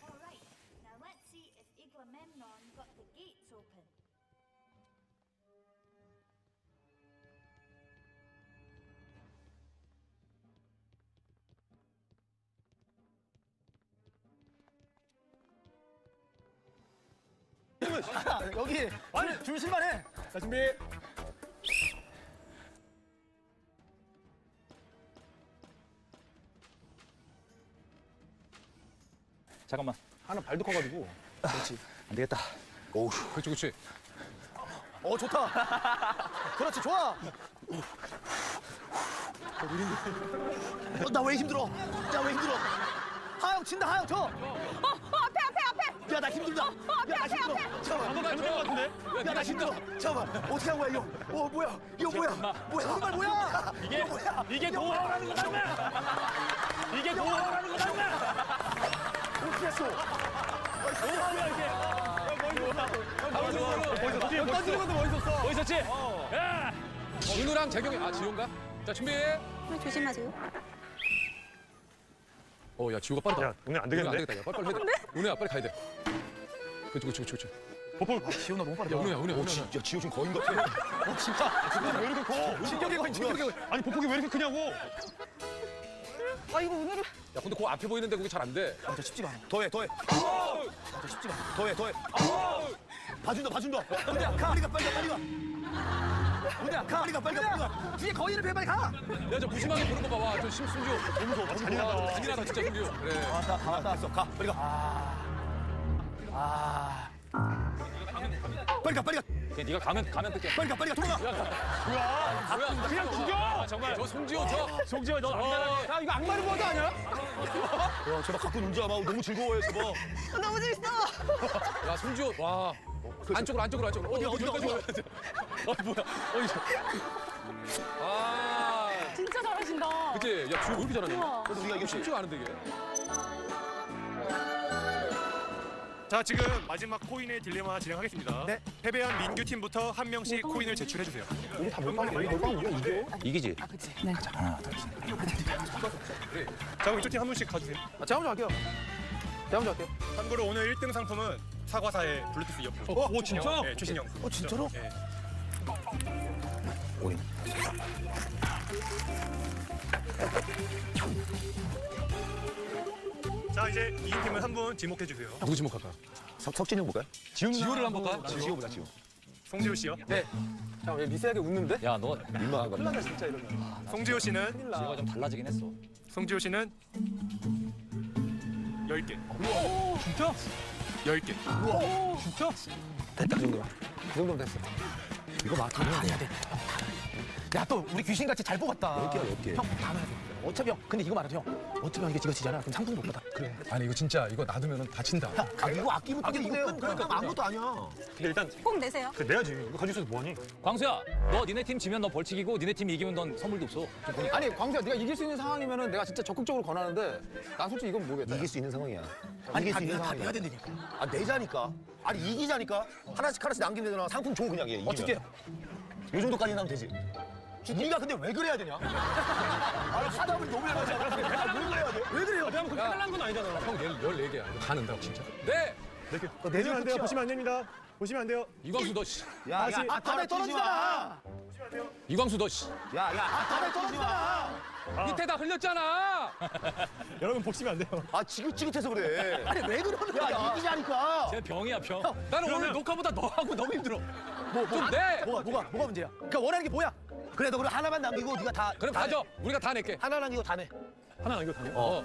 Alright, now let's see if Iglamemnon got the gates open. 여기 아니 줄 실만해. 자 준비. 잠깐만. 하나 발도 커가지고. 그렇지. 안 되겠다. 오우. 그렇지, 그렇지. 좋다. 그렇지, 좋아. 나 왜 힘들어? 나 왜 힘들어? 하영 친다, 하영 쳐. 앞에! 야, 나 힘들다. 앞에, 야, 나 앞에, 힘들어. 앞에! 잠깐만. 잘못된 것 같은데? 야, 나 힘들어. 잠깐만. 어떻게 한 거야, 이거? 뭐야? 이거 뭐야? 뭐야? 정말 뭐야? 이게 노하우라는 거다, 임마! 이게 노하우라는 거다, 임마! 어떻게 했어? 노하우야, 이게! 던지는 것도 멋있었어. 멋있었지? 야! 윤우랑 재경이, 지효인가? 자, 준비. 조심하세요. 야, 지효가 빠르다. 야, 오늘 안 되겠는데? 안 되겠다. 야, 빨리 해야 돼. 은우야, 빨리 가야 돼. 그렇지. 지효나 너무 빠르다. 야, 은우야. 야, 지효 지금 거인 같아. 진짜. 왜 이렇게 커? 진격의 거인, 진격의 거인. 아니, 보폭이 왜 이렇게 크냐고? 아 이거 오늘은 야, 근데 그거 앞에 보이는데 그게 잘 안 돼. 진짜 쉽지가 않아. 더해. 진짜 쉽지가 않아. 더해. 봐준다. 근데 가. 빨리 가. 근데 빨리 가. 뒤에 거인을 배 빨리 가. 야, 저 무심하게 보는 거 봐봐. 저 심순지호. 너무 무서워. 잔인하다. 잔인하다, 진짜 순지호. 그래. 다 왔어. 가. 빨리 가. 빨리 가. 그냥 네가 가면 뜰게. 빨리 가. 도망가. 뭐야? 그냥 죽여! 아, 정말. 저 송지호, 너 악랄하게. 야, 이거 악마를 보아도 아니야? 야, 제발 갖고 놀자. 막 너무 즐거워해, 제발. 너무 재밌어. 야, 송지호. 와. 안쪽으로. 어디야? 뭐야? 진짜 잘하신다. 그치? 야, 지효 왜 이렇게 잘하냐? 우와. 그래도 우리가 이게 쉽지가 않은데, 이게. 자, 지금 마지막 코인의 딜레마 진행하겠습니다. 네. 패배한 민규 팀부터 한 명씩 코인을 제출해 주세요. 우리 다 몰빵이야, 이겨. 이기지? 가자, 하나, 둘, 셋. 자, 그럼 이쪽 팀 한 분씩 가주세요. 제가 먼저 할게요. 참고로 오늘 1등 상품은 사과사의 블루투스 이어폰. 오, 진짜? 네, 최신형. 진짜로? 네. 우린 자, 이제 이긴 팀은 한 분 지목해 주세요. 누구 지목할까? 석진이 형 볼까요? 지효를 한번 가? 지효 보자, 지효. 송지효 씨요? 네. 자, 왜 미세하게 웃는데? 야, 너 민망한 거. 큰일 진짜 이러면. 송지효 씨는 지효가 좀 달라지긴 했어. 송지효 씨는 10개. 우와, 진짜? 10개. 우와, 진짜? 됐다, 그 정도면. 그 정도면 됐어. 이거 맞다면 해야 돼. 야, 또 우리 귀신같이 잘 뽑았다. 10개야. 형, 다 넣어야 돼. 어차피 형, 근데 이거 말해도 형. 어차피 형 이거 지잖아. 그럼 상품도 못 받아. 그래. 아니 이거 진짜 이거 놔두면 다친다. 이거 아끼면 이거 그러니까 아무것도 아니야. 근데 일단 꼭 내세요. 내야지. 이거 가지고 있어서 뭐하니? 광수야, 너 니네 팀 지면 너 벌칙이고 니네 팀 이기면 넌 선물도 없어. 좀 보니까. 아니, 광수야, 네가 이길 수 있는 상황이면은 내가 진짜 적극적으로 권하는데 난 솔직히 이건 모르겠다. 이길 수 있는 상황이야. 아니, 이길 수 있는 다 상황이야. 내야 된다니까. 아, 내자니까. 아니, 이기자니까. 하나씩 남기면 되잖아. 상품 줘, 그냥 얘. 이기면. 어떻게? 요 정도까지 나면 되지. 네가 근데 왜 그래야 되냐? 하다 보니 너무 얇아져. 왜 그래야 돼? 왜 그래요? 내가 그렇게 해달라는 건 아니잖아. 형 14개야. 이거 다 넣는다고 진짜? 네! 보시면 안 돼요. 보시면 안 됩니다. 보시면 안 돼요. 이광수 너 씨. 야, 바닥에 떨어지잖아. 이광수 너 씨. 바닥에 떨어지잖아. 밑에다 흘렸잖아. 여러분 보시면 안 돼요. 지긋지긋해서 그래. 아니 왜 그러는 거야? 이기자니까. 쟤 병이야 병. 나는 오늘 녹화보다 너하고 너무 힘들어. 좀 내. 뭐가 문제야? 그러니까 원하는 게 뭐야? 그래 너 그럼 하나만 남기고 네가 다. 그럼 가져. 우리가 다 낼게. 하나 남기고 다 내. 하나 남겨 다녀.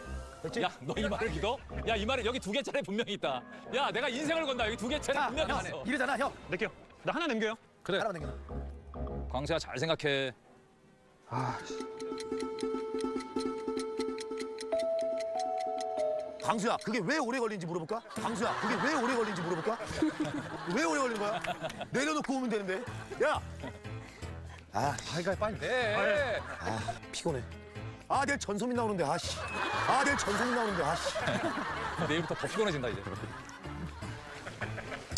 야, 너 이 말을 믿어? 야, 이 말은 여기 2개짜리 분명히 있다. 야, 내가 인생을 건다. 여기 2개짜리 분명히 있어. 이러잖아 형. 낼게요. 나 하나 남겨요. 그래. 하나만 남겨. 광수야, 잘 생각해. 광수야, 그게 왜 오래 걸리는지 물어볼까? 광수야, 그게 왜 오래 걸리는지 물어볼까? 왜 오래 걸린 거야? 내려놓고 오면 되는데. 야! 빨리 내. 피곤해. 내일 전소민 나오는데, 내일 전소민 나오는데, 내일부터 더 피곤해진다, 이제.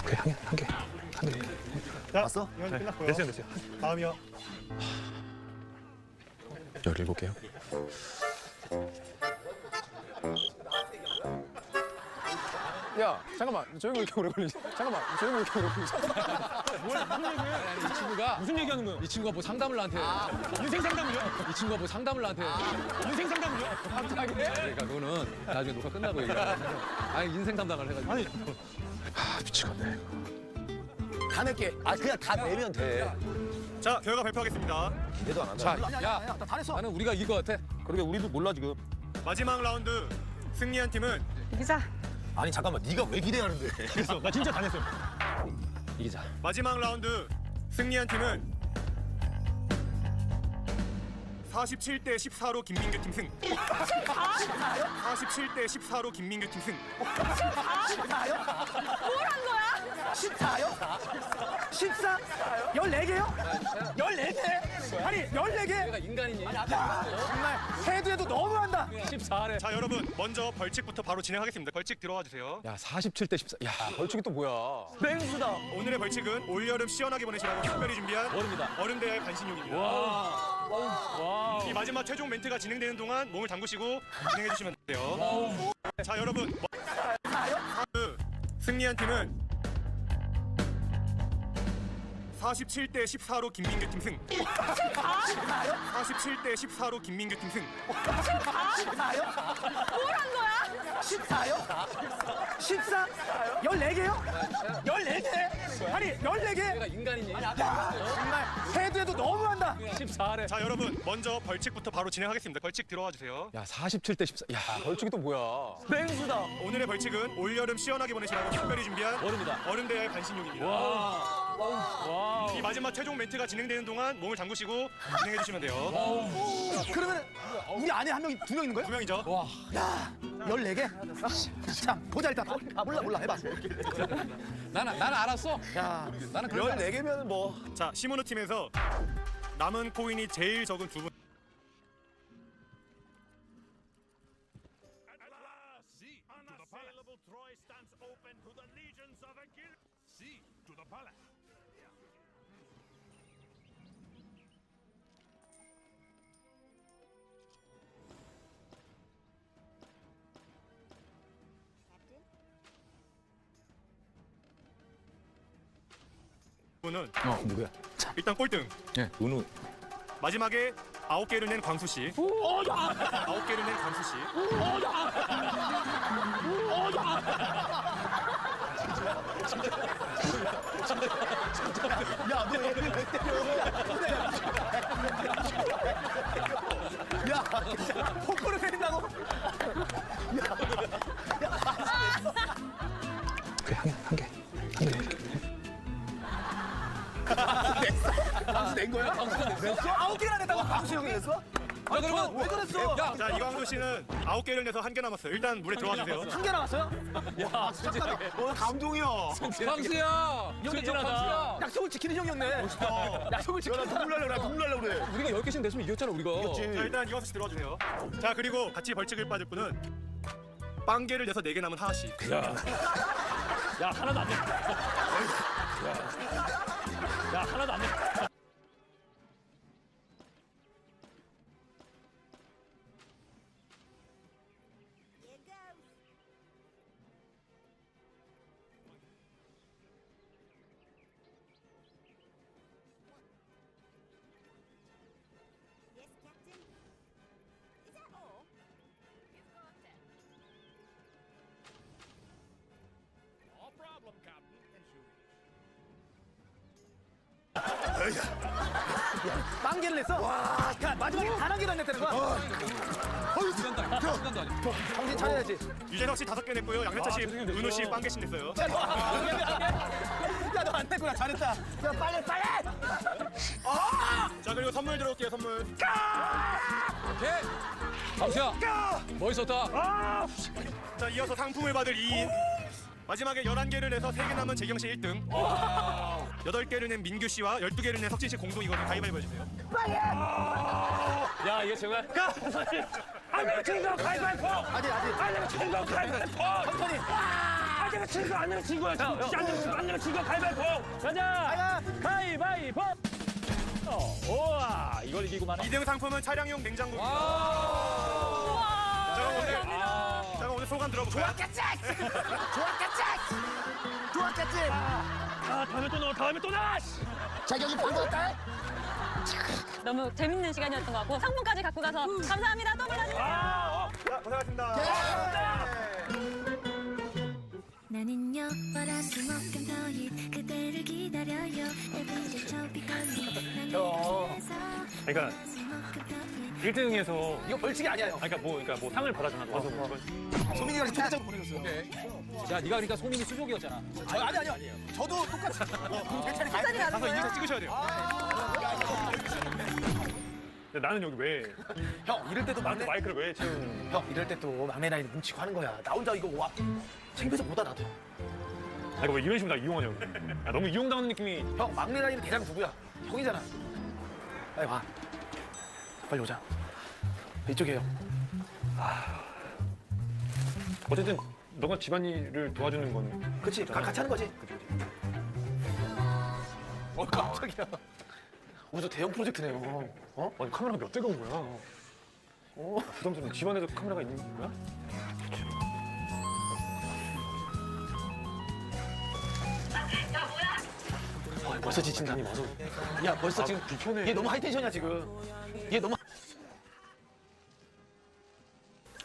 그래, 한 개. 자, 왔어? 이건 끝났고요. 됐어요. 다음이요. 17개요? 야, 잠깐만. 조용히 왜 이렇게 오래 걸리지? 잠깐만. 조용히 왜 이렇게 오래 걸리지? 이 친구가 무슨 얘기하는 거예요? 이 친구가 뭐 상담을 나한테. 인생 상담을요? 이 친구가 뭐 상담을 나한테. 인생 상담을요? 갑자기? 그러니까 그거는 나중에 녹화 끝나고 얘기하는 거야. 아니, 인생 상담을 해가지고. 아니, 미치겠네. 다 낼게. 그냥 다 내면 돼. 자, 결과 발표하겠습니다. 얘도 안 한다. 자, 야, 다 했어. 나는 우리가 이길 것 같아. 그러게 우리도 몰라 지금. 마지막 라운드 승리한 팀은 이기자. 아니 잠깐만, 네가 왜 기대하는데? 됐어. 나 진짜 다 냈어요. 이기자. 마지막 라운드 승리한 팀은 47대 14로 김민규 팀 승. 47대 14로 김민규 팀 승. 14요? 뭘 한 거야? 14요? 14? 14개요? 14개? 아니 14개? 내가 인간이니? 정말 해도 너무한다. 14래. 자, 여러분 먼저 벌칙부터 바로 진행하겠습니다. 벌칙 들어와 주세요. 야, 47대 14. 야, 벌칙이 또 뭐야? 맹수다. 오늘의 벌칙은 올여름 시원하게 보내시라고 특별히 준비한 얼음이다. 얼음 대야의 간신용입니다. 와. 이 마지막 최종 멘트가 진행되는 동안 몸을 담그시고 진행해 주시면 돼요. 자, 여러분 승리한 팀은 47대 14로 김민규 팀 승. 47대 14로 김민규 팀 승. 14요? 뭘 한 거야? 14요? 14? 14개요? 14개? 아니 14개? 내가 인간이니? 정말 해도 너무한다. 14래. 자, 여러분 먼저 벌칙부터 바로 진행하겠습니다. 벌칙 들어와 주세요. 야, 47대 14. 야, 벌칙이 또 뭐야? 맹수다. 오늘의 벌칙은 올여름 시원하게 보내시라고 특별히 준비한 얼음이다. 얼음 대야의 간신용입니다. 와. 이 마지막 최종 멘트가 진행되는 동안 몸을 담그시고 진행해 주시면 돼요. 그러면 우리 안에 한 명이 2명 있는 거야? 2명이죠. 와. 야 14개? 자 보자 일단. 몰라 해봐. 나는 알았어. 야 나는 그런 14개면 뭐. 자, 시모노 팀에서 남은 코인이 제일 적은 두 분. See to the unassailable Troy stands open to the legions of Achilles. See to the palace. 분은 누구야? 일단 꼴등. 예, 은우. 마지막에 9개를 낸 광수 씨. 9개를 낸 광수 씨. 야너왜 때려? 야 폭포를 때린다고? 그래, 한 개. 방수 낸 거야? 냈어? 9개나 냈다고 방수 형이 냈어? 아 그러면 왜 그랬어? 야, 자, 이광수 씨는 9개를 내서 1개 남았어요. 일단 물에 들어와 주세요. 1개 남았어요? 야, 순진하게. 감동이야. 광수야. 순진하다. 약속을 지키는 형이었네. 멋있다. 약속을 지키는 눈물 날려고 그래. 우리가 10개씩 냈으면 이겼잖아, 우리가. 자, 일단 이광수 씨 들어와 주세요. 자, 그리고 같이 벌칙을 빠질 분은 빵개를 내서 4개 남은 하하 씨. 야, 하나도 안 돼. 야, 하나도 안 돼. 빵개를 냈어? 와, 야, 마지막에 단 한 개도 안 냈다는 거야? 시간도 아니야. 시간도 아니야. 정신 차려야지. 유재석 씨 5개 냈고요. 양세찬 씨, 은우 씨 빵개씩 냈어요. 야, 너 안 냈구나. 잘했다. 야, 빨리! 자, 그리고 선물 들어올게요, 선물. 오케이. 강수야. 멋있었다. 자, 이어서 상품을 받을 2인. 마지막에 11개를 내서 3개 남은 재경 씨 1등. 8개를 낸 민규 씨와 12개를 낸 석진 씨 공동이거든요. 가위바위보 해주세요. 야, 이게 정말. 안 내면 진거 가위바위보. 아직. 안 내면 진거 가위바위보. 천천히. 안 내면 진거 안 내면 진거야. 진짜 안 내면 진거 가위바위보. 가자. 가위바위보. 우와, 이걸 이기고만. 2등 상품은 차량용 냉장고입니다. 자, 오늘 소감 들어볼까요? 좋았겠지? 다음에 또 나와. 자격이 반가웠다? 너무 재밌는 시간이었던 것 같고 상품까지 갖고 가서 감사합니다. 또 불러주세요. 자, 고생하셨습니다. 나는요 월화수 목금토일 그대를 기다려요 everyday 저비 걸리 그러니까 1등에서 이거 벌칙이 아니야, 형. 그러니까 뭐 상을 받았잖아. 와서 소민이가 초대장 보내줬어요. 야, 네가 그러니까 소민이 수족이었잖아. 아니에요. 저도 똑같이. 괜찮이 가서 인증 찍으셔야 돼요. 나는 여기 왜? 형, 이럴 때도 나한테 마이크를 왜 채우는? 형, 이럴 때 또 막내 나이 뭉치고 하는 거야. 나 혼자 이거 와. 창피해서 못하 나도. 이거 왜 이런 식으로 나 이용하냐고. 야, 너무 이용당하는 느낌이. 형, 막내 나이는 대장 누구야? 형이잖아. 빨리 와. 빨리 오자. 이쪽이에요. 어쨌든 너가 집안일을 도와주는 건. 그치, 같이 하는 거지. 깜짝이야. 오늘 대형 프로젝트네요. 아니 카메라가 몇 대가 온 거야? 부담스러워. 집안에도 카메라가 있는 거야? 벌써 지친다. 야, 벌써 지금 불편해. 얘 너무 하이텐션이야 지금. 얘 너무.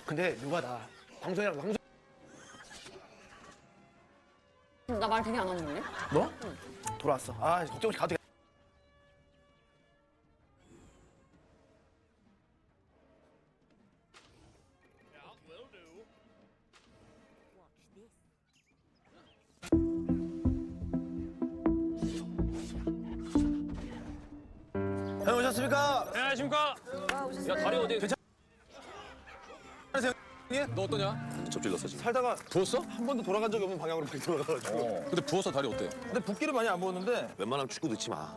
근데 누가 나 방송이랑 방송. 나 말 되게 안 하는데? 뭐? 돌아왔어. 아, 걱정 없이 가도 돼. 형 오셨습니까? 네, 안녕하십니까? 야, 다리 어디? 안녕하세요. 너 어떠냐? 접질렀어 지금. 살다가 부었어? 한 번도 돌아간 적이 없는 방향으로 많이 돌아가가지고. 근데 부어서 다리 어때? 근데 붓기를 많이 안 부었는데. 웬만하면 축구 넣지 마.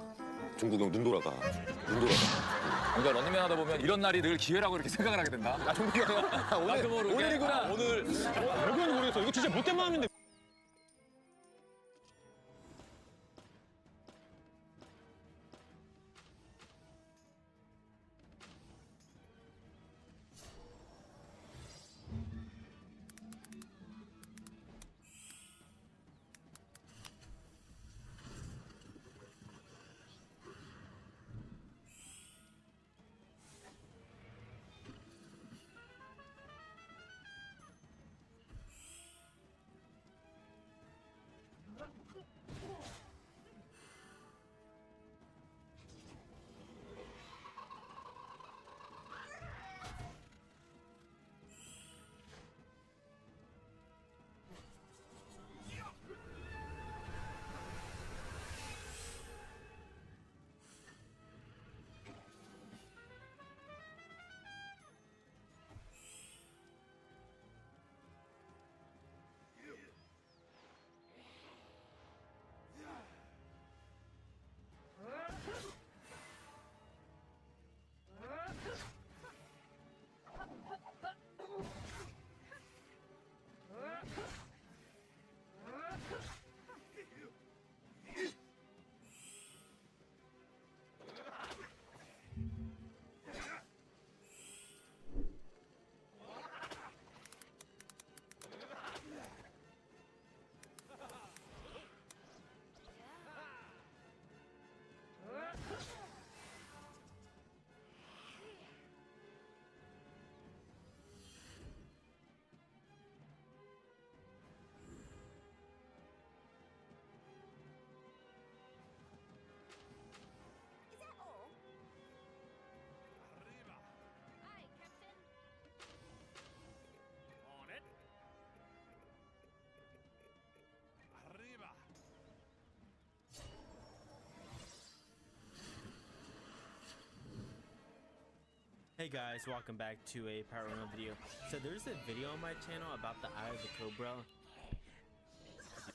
중국 형 눈 돌아가. 눈 돌아가. 그러니까 런닝맨 하다 보면 이런 날이 늘 기회라고 이렇게 생각을 하게 된다. 아, 종국이 형. 오늘이구나. 오늘. 왜 그런지 모르겠어. 이거 진짜 못된 마음인데. Hey guys, welcome back to a Power Run video. So there's a video on my channel about the Eye of the Cobra.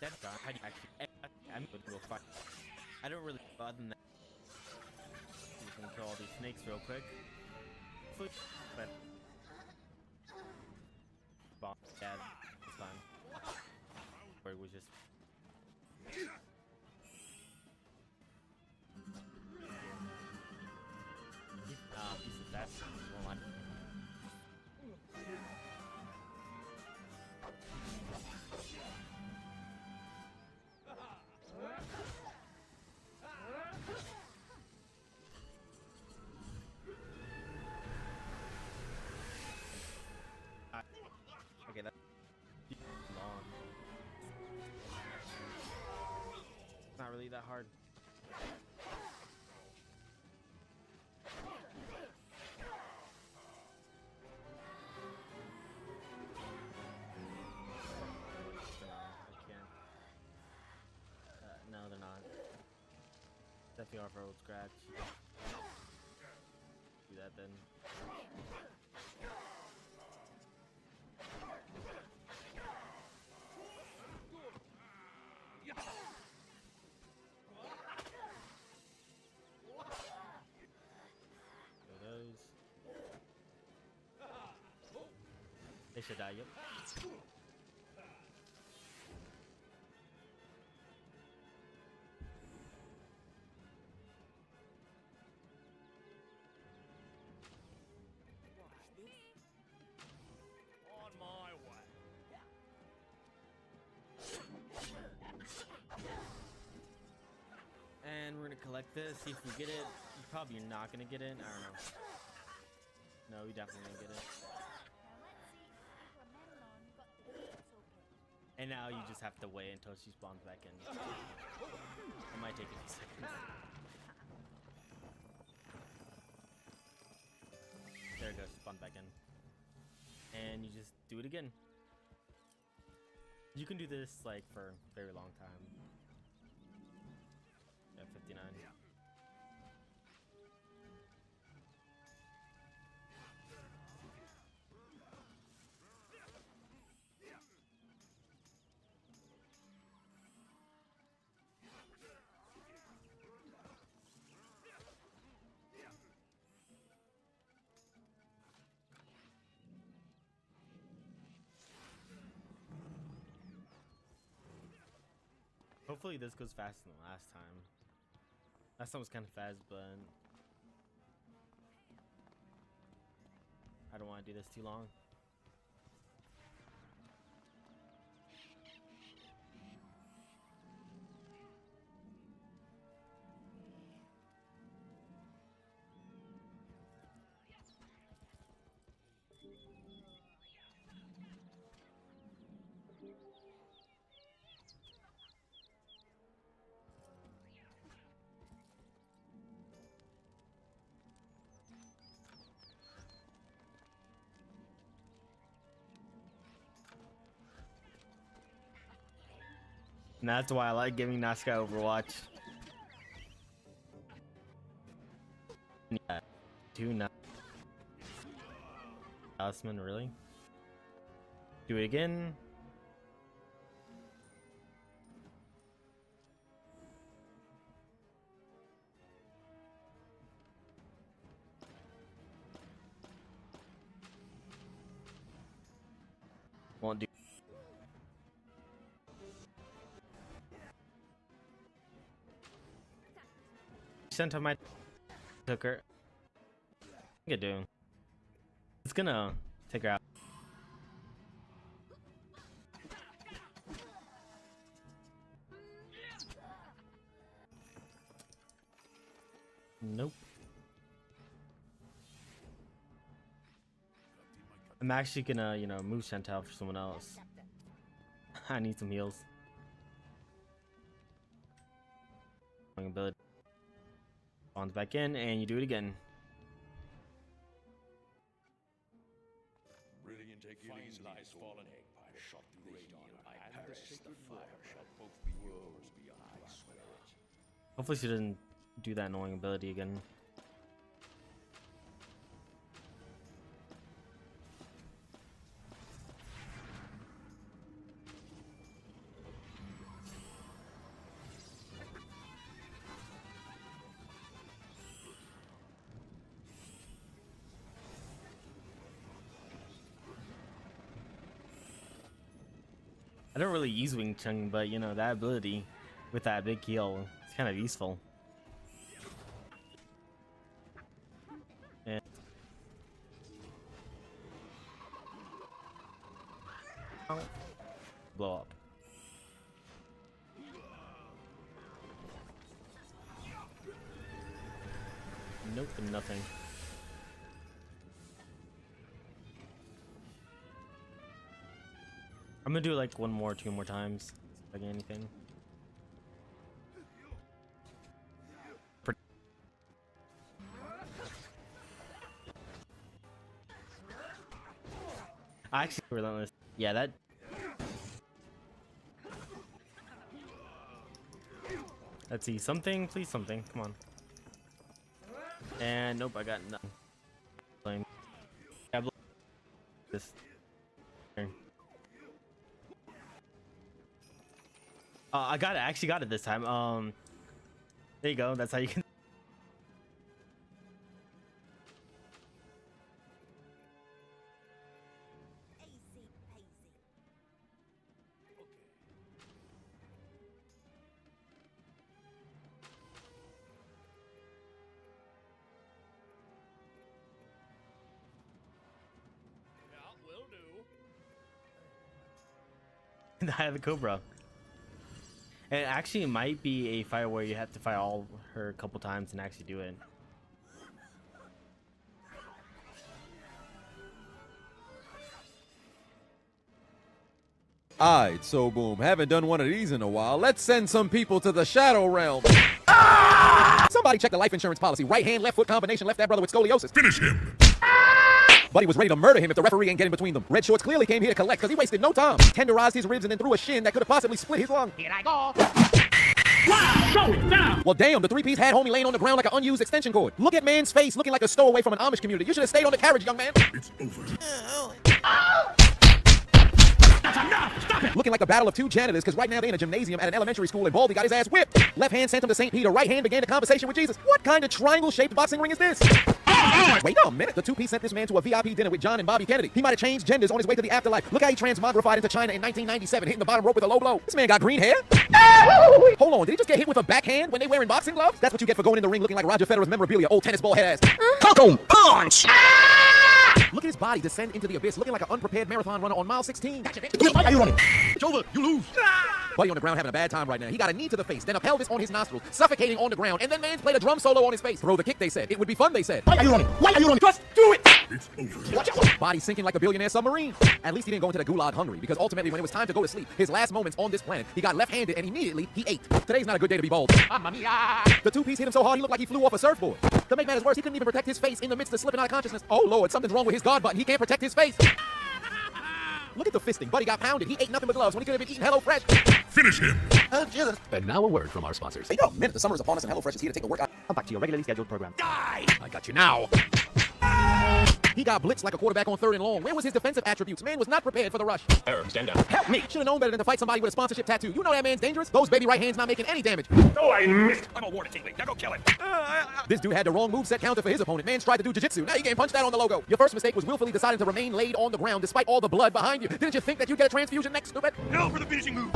That's gone. How do you actually? I'm gonna go fight. I don't really other than that. Just gonna kill all these snakes real quick. But bomb. Yeah, it's fine. Where it was just. Piece of that. Well, okay, that's long. It's not really that hard. No, they're not. Definitely off road scratch. Do that then. They should die, yep. On my way. And we're gonna collect this, see if we get it. You're probably not gonna get it, I don't know. No, we definitely gonna get it. And now you just have to wait until she spawns back in. It might take a few seconds. There it goes, spawn back in. And you just do it again. You can do this like for a very long time. Yeah, 59. Hopefully this goes faster than last time. Last time was kind of fast, but I don't want to do this too long. And that's why I like giving Nazca Overwatch. Yeah, do not. Talisman, really? Do it again. Won't do. Sent on my took her. What are you doing? It's gonna take her out. Nope. I'm actually gonna, you know, move Chantal for someone else. I need some heals. Ability. Spawns back in, and you do it again. Brilliant Achilles lies fallen. I shot the radar. I perished. The fire shall both be yours beyond. I swear it. Hopefully she doesn't do that annoying ability again. I don't really use Wing Chun, but you know, that ability with that big heal is kind of useful. And blow up. Nope, nothing. I'm gonna do like 1 more, 2 more times. See if I get anything. Actually, relentless. Yeah, that. Let's see, something, please, something. Come on. And nope, I got nothing. This. I got it. I actually got it this time. There you go. That's how you can. I have a Cobra. And actually, it might be a fight where you have to fight all her a couple times and actually do it. Alright, so boom, haven't done one of these in a while. Let's send some people to the Shadow Realm. Somebody check the life insurance policy. Right hand, left foot combination, left that brother with scoliosis. Finish him! Buddy was ready to murder him if the referee ain't getting between them. Red Shorts clearly came here to collect because he wasted no time. Tenderized his ribs and then threw a shin that could have possibly split his lung. Here I go. Show it now. Well, damn, the 3-piece had homie laying on the ground like an unused extension cord. Look at man's face looking like a stowaway from an Amish community. You should have stayed on the carriage, young man. It's over. That's enough! Stop it! Looking like a battle of 2 janitors because right now they're in a gymnasium at an elementary school and Baldy got his ass whipped. Left hand sent him to St. Peter. Right hand began the conversation with Jesus. What kind of triangle-shaped boxing ring is this? Wait a minute. The 2-piece sent this man to a VIP dinner with John and Bobby Kennedy. He might have changed genders on his way to the afterlife. Look how he transmogrified into China in 1997, hitting the bottom rope with a low blow. This man got green hair? Hold on, did he just get hit with a backhand when they wearing boxing gloves? That's what you get for going in the ring looking like Roger Federer's memorabilia, old tennis ball head ass. Coco punch! Look at his body descend into the abyss, looking like an unprepared marathon runner on mile 16. Why are you running? It's over. You lose. Buddy on the ground having a bad time right now. He got a knee to the face, then a pelvis on his nostrils, suffocating on the ground, and then man played a drum solo on his face. Throw the kick, they said. It would be fun, they said. Why are you running? Why are you running? Just do it! It's over. Watch out. Body sinking like a billionaire submarine. At least he didn't go into the gulag hungry, because ultimately when it was time to go to sleep, his last moments on this planet, he got left-handed and immediately he ate. Today's not a good day to be bald. The 2-piece hit him so hard he looked like he flew off a surfboard. To make matters worse, he couldn't even protect his face in the midst of slipping out of consciousness. Oh Lord, something's wrong with his guard button. He can't protect his face. Look at the fisting. Buddy got pounded. He ate nothing but gloves when he could have been eating HelloFresh. Finish him! Jesus. And now a word from our sponsors. Hey, yo, minute. The summer is upon us and HelloFresh is here to take the work out. I'm back to your regularly scheduled program. Die! I got you now. He got blitzed like a quarterback on 3rd and long. Where was his defensive attributes? Man was not prepared for the rush. Error, stand down. Help me! Should have known better than to fight somebody with a sponsorship tattoo. You know that man's dangerous. Those baby right hands not making any damage. Oh, I missed. I'm a water tingling. Now go kill him. This dude had the wrong moveset counter for his opponent. Man's tried to do jiu-jitsu. Now you getting punched out on the logo. Your first mistake was willfully deciding to remain laid on the ground despite all the blood behind you. Didn't you think that you'd get a transfusion next, stupid? Now for the finishing move.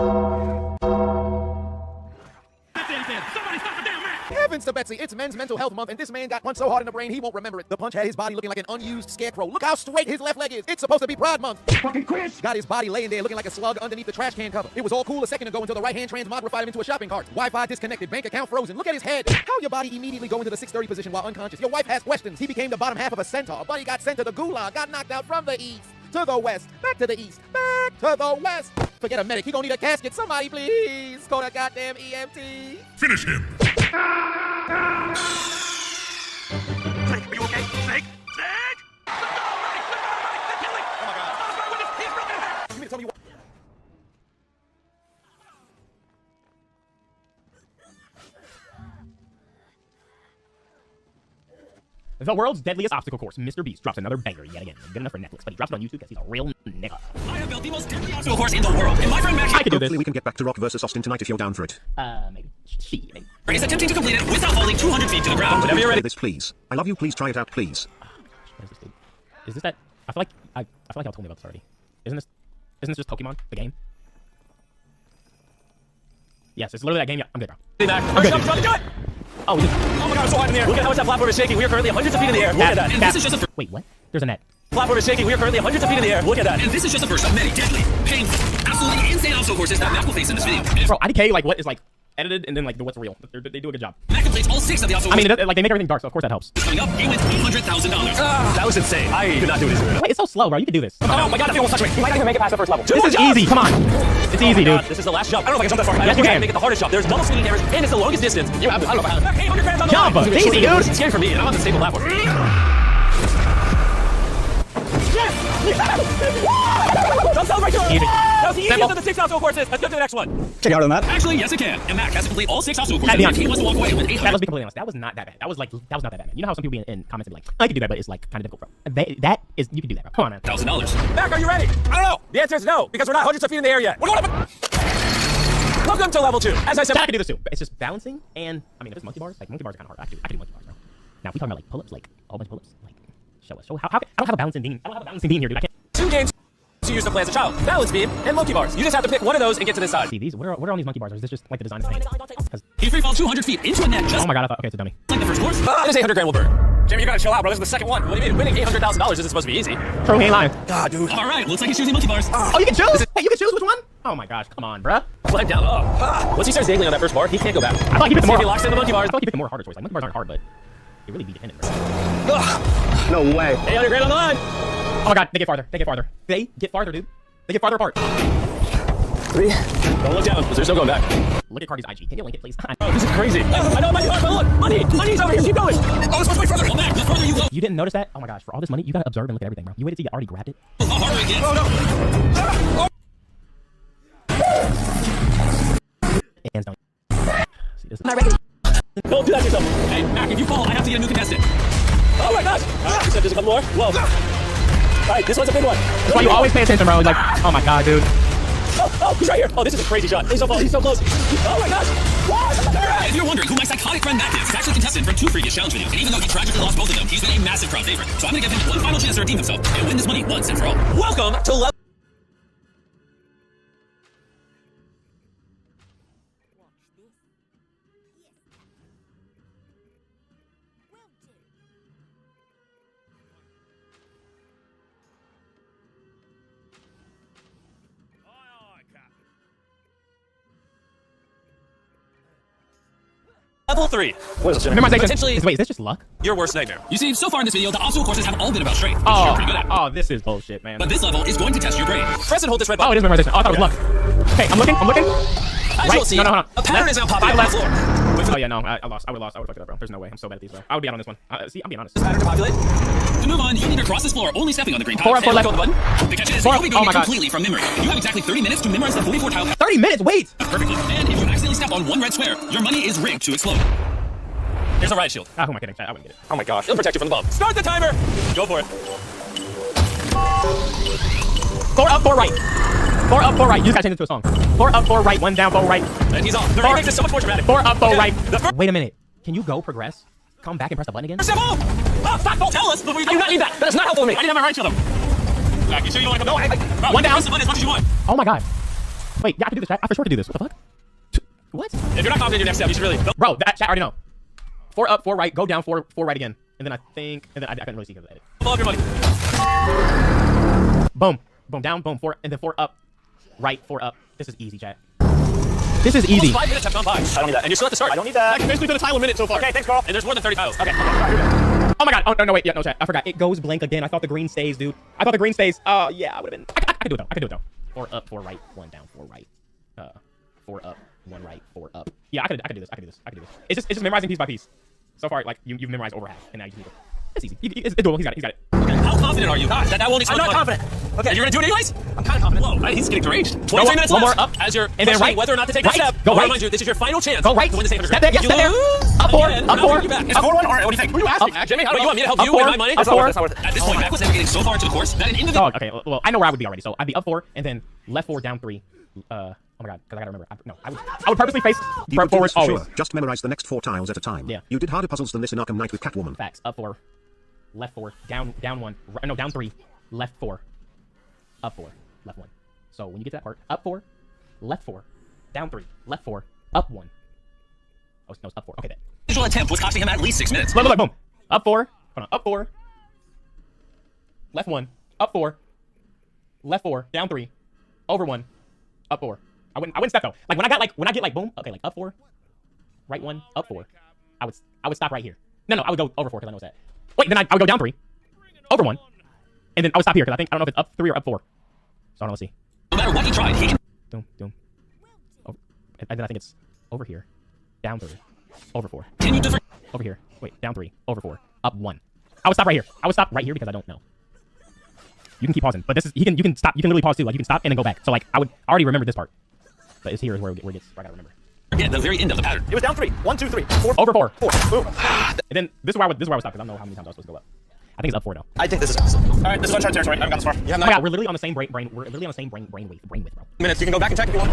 That's it, then. Somebody stop the damn man. Heavens to Betsy, it's Men's Mental Health Month, and this man got punched so hard in the brain he won't remember it. The punch had his body looking like an unused scarecrow. Look how straight his left leg is. It's supposed to be Pride Month. Fucking Chris! Got his body laying there looking like a slug underneath the trash can cover. It was all cool a second ago until the right hand transmogrified him into a shopping cart. Wi-Fi disconnected, bank account frozen. Look at his head. How your body immediately go into the 630 position while unconscious? Your wife has questions. He became the bottom half of a centaur. Buddy got sent to the gulag, got knocked out from the east to the west, back to the east, back to the west. Forget a medic, he gonna need a casket. Somebody please go to goddamn EMT. Finish him! Snake, are you okay? Snake? Snake! Oh my God. You mean to tell me what? The world's deadliest obstacle course, Mr. Beast, drops another banger yet again. Good enough for Netflix, but he drops it on YouTube because he's a real nigga. I have built the most deadly obstacle course in the world, and my friend Max... I can do this. Hopefully we can get back to Rock versus Austin tonight if you're down for it. Maybe. She, maybe. ...is attempting to complete it without falling 200 feet to the ground. Whenever you're ready. This, please. I love you, please try it out, please. Oh my gosh, what is this, dude? Is this that... I feel like y'all told me about this already. Isn't this just Pokemon, the game? Yes, it's literally that game. Yeah, I'm good, bro. Back. I'm good, Jump, dude. do it! Oh, dude. Oh my god, I'm so high in the air. Look at how much that platform is shaking. We are currently hundreds of feet in the air. Look at that. And this is just a Wait, what? There's a net. platform is shaking. We are currently hundreds of feet in the air. Look at that. And this is just the first of many deadly, painful, absolutely insane obstacle courses that Mac will face in this video. Bro, IDK, like, what is, like, edited and then, like, the what's real. They do a good job. Mac completes all 6 of the obstacle I mean, like, they make everything dark, so of course that helps. Coming up, he wins $800,000. That was insane. I could not do this. Wait, it's so slow, bro. You can do this. Oh my god, that almost touched me. You might not even make it past the first level. This is easy. Come on. It's easy, dude. This is the last jump. I don't know if I can jump that far. Yes, you can. Make it the hardest jump. There's double swinging hammers, and it's the longest distance. You have, I don't know if I have 800 grams on the Jump. line. It's easy, dude. It's scary for me, and I'm on the stable platform. Don't celebrate your Easy. That was the easiest Simple. of the 6 obstacle courses. Let's go to the next one. Check out on that. Actually, yes, it can. And Mac has to complete all 6 obstacle Hey, courses. be And honest. he wants to walk away with Let's 800. be completely honest. That was not that bad. That was not that bad, man. You know how some people be in comments and be like, I can do that, but it's like kind of difficult, bro. That is, you can do that, bro. Come on, man. $1,000. Mac, are you ready? I don't know. The answer is no, because we're not hundreds of feet in the air yet. We're going up. Welcome to level 2. As I said, I can do this too. It's just balancing, and I mean, if it's monkey bars, like monkey bars are kind of hard. I can do monkey bars, bro. Now, if we talking about like pull-ups, like a whole bunch of pull-ups, like show us. How I don't have a balancing beam. I don't have a balancing beam here, dude. I can't. 2 games to use to play as a child. Balance beam and monkey bars. You just have to pick one of those and get to this side. See these? What are all these monkey bars? Or is this just like the design of the thing? You free fall 200 feet into a net just Oh my god, I thought, okay, it's a dummy. like the first course. It is 800 grand will burn. Jimmy, you gotta chill out, bro. This is the second one. What do you mean? Winning $800,000 isn't supposed to be easy. True, he ain't lying. God, dude. All right, looks like he's choosing monkey bars. Oh, you can choose? Hey, you can choose which one? Oh my gosh, come on, bruh. Climb down. Once he starts dangling on that first bar, he can't go back. I thought you picked the See if more. he locks in the monkey bars. I thought you picked the more harder choice. Like monkey bars aren't hard, but they really be dependent, bro. No way. 800 grand on the line. Oh my god, they get farther. They get farther. They get farther, dude. They get farther apart. 3. Don't look down, because there's no going back. Look at Cardi's IG. Can you link it, please? Oh, this is crazy. I know, money, but look. Money's over here. Keep going. Oh, it's much way further. Go back. The further you go. You didn't notice that? Oh my gosh, for all this money, you gotta observe and look at everything, bro. You waited till you already grabbed it. The harder it gets. Oh, no. Hands down. See this? Don't do that to yourself. Hey, Mac, if you fall, I have to get a new contestant. Oh my gosh. You said there's a couple more? Whoa. All right, this one's a big one. That's why you always pay attention, bro. Like, oh my god, dude. Oh, he's right here. Oh, this is a crazy shot. Please don't fall. He's so close. Oh my gosh. What? If you're wondering who my psychotic friend Mac is, he's actually a contestant from 2 previous challenge videos. And even though he tragically lost both of them, he's been a massive crowd favorite. So I'm gonna give him one final chance to redeem himself and win this money once and for all. Welcome to level. Level 3. Memorization. Potentially Wait, is this just luck? your worst nightmare. You see, so far in this video, the obstacle courses have all been about strength, which Oh, you're pretty good at. oh, this is bullshit, man. But this level is going to test your brain. Press and hold this red Oh, button. it is memorization. Oh, I thought it was luck. Okay, I'm looking. As you'll see, No, hold on. a pattern is now popping Five up on the left. floor. Oh yeah, no, I lost. I would fuck it up, bro. There's no way. I'm so bad at these, bro. I would be out on this one. See, I'm being honest. This pattern to populate. To move on, you need to cross this floor, only stepping on the green tile. 4 up, 4 And left. let go of the button. The catch is, Four you'll up. be doing Oh my it God. completely from memory. You have exactly 30 minutes to memorize the 44 tile. 30 minutes. Wait. Perfectly. And if you accidentally step on one red square, your money is rigged to explode. Here's a riot shield. Ah, who am I kidding? I wouldn't get it. Oh my gosh. It'll protect you from the bomb. Start the timer. Go for it. 4 up, 4 right. 4 up, 4 right. You just gotta change it to a song. 4 up, 4 right. 1 down, 4 right. And he's off. The Four- remix is so much more dramatic. 4 up, 4 Okay. right. Wait a minute. Can you go progress? Come back and press the button again? Step off! Oh, fuck, don't tell us before you do not need that. That is not helpful to me. I didn't have my right shield up. Jack, you sure you don't want to come? No, bro, One you down. press the button as much as you want. Oh my god. Wait, yeah, I can do this, chat. I for sure can do this. What the fuck? What? If you're not confident in your next step, you should really. Bro, that chat, I already know. 4 up, 4 right. Go down, 4 right again. And then I think, and then I couldn't really see because of the edit. Pull up your money. Boom. Boom, down, boom, 4, and then 4 up. Right, 4 up. This is easy, chat. This is easy. Almost 5 minutes have gone by. I don't need that. And you're still at the start. I don't need that. I can basically do the tile a minute so far. Okay, thanks, Carl. And there's more than 30 tiles. Okay. Oh my god. Oh, no, wait. Yeah, no, chat. I forgot. It goes blank again. I thought the green stays, dude. I thought the green stays. Oh, yeah, I would have been. I could do it, though. I could do it, though. 4 up, 4 right, 1 down, 4 right. 4 up, 1 right, 4 up. Yeah, I could do this. I could do this. I could do this. It's just memorizing piece by piece. So far, like, you've memorized over half, and now you just need to. It's easy. It's doable. He's got it. He's got it. Okay. How confident are you? Gosh, that won't explode. I'm not confident. Okay. And you're gonna do it anyways? I'm kind of confident. Whoa, right? He's getting deranged. 23 minutes one left. more up. As you're And then right. whether or not to take Right. that step. Go I wanna right. remind you, this is your final chance. Go right. To win this 800 Step there. grand. Yes, If you step there. lose Up 4. again, Up I'm gonna 4. give you back. Is 4-1 or what do you think? What are you asking? Jimmy, how do you want me to help Up you 4. win my money? Up 4. At this point, Mac was navigating so far into the course that an individual. Oh, okay. Well, I know where I would be already. So I'd be up 4, and then left 4, down 3. Oh my god, because I gotta remember. I would purposely face You could do forward this for always. sure. Just memorize the next 4 tiles at a time. Yeah. You did harder puzzles than this in Arkham Knight with Catwoman. Facts. Up 4, left 4, down 1. No, down 3, left 4, up 4, left 1. So when you get to that part, up 4, left 4, down 3, left 4, Up 1. Oh, no, it's up 4. Okay, then. Visual attempt was costing him at least 6 minutes. Look, boom. Up 4. Hold on. Up 4. Left 1. Up 4. Left 4. Down 3. Over 1. Up 4. I wouldn't step though. Like when I get like boom. Okay, like up 4. Right 1. Up 4. I would stop right here. No, I would go over 4 because I know it's that. Wait, then I would go down 3. Over 1. And then I would stop here because I don't know if it's up 3 or up 4. So I don't see. No matter what he tried, he can. Doom. Over. And then I think it's over here. Down 3. Over 4. Over here. Wait, down 3. Over 4. Up 1. I would stop right here. I would stop right here because I don't know. You can keep pausing, but this is you can stop. You can literally pause too. Like you can stop and then go back. So like I already remember this part, but it's here is where it gets. Where I gotta remember. At the very end of the pattern. It was down 3. 1, 2, 3. 4. Over 4. 4. Boom. And then this is where I would stop because I don't know how many times I was supposed to go up. I think it's up 4 though. I think this is awesome. All right, this is uncharted territory. I haven't gone this far. Yeah, oh my God, we're literally on the same brain. We're literally on the same brain width, bro. Minutes. You can go back and check if you want.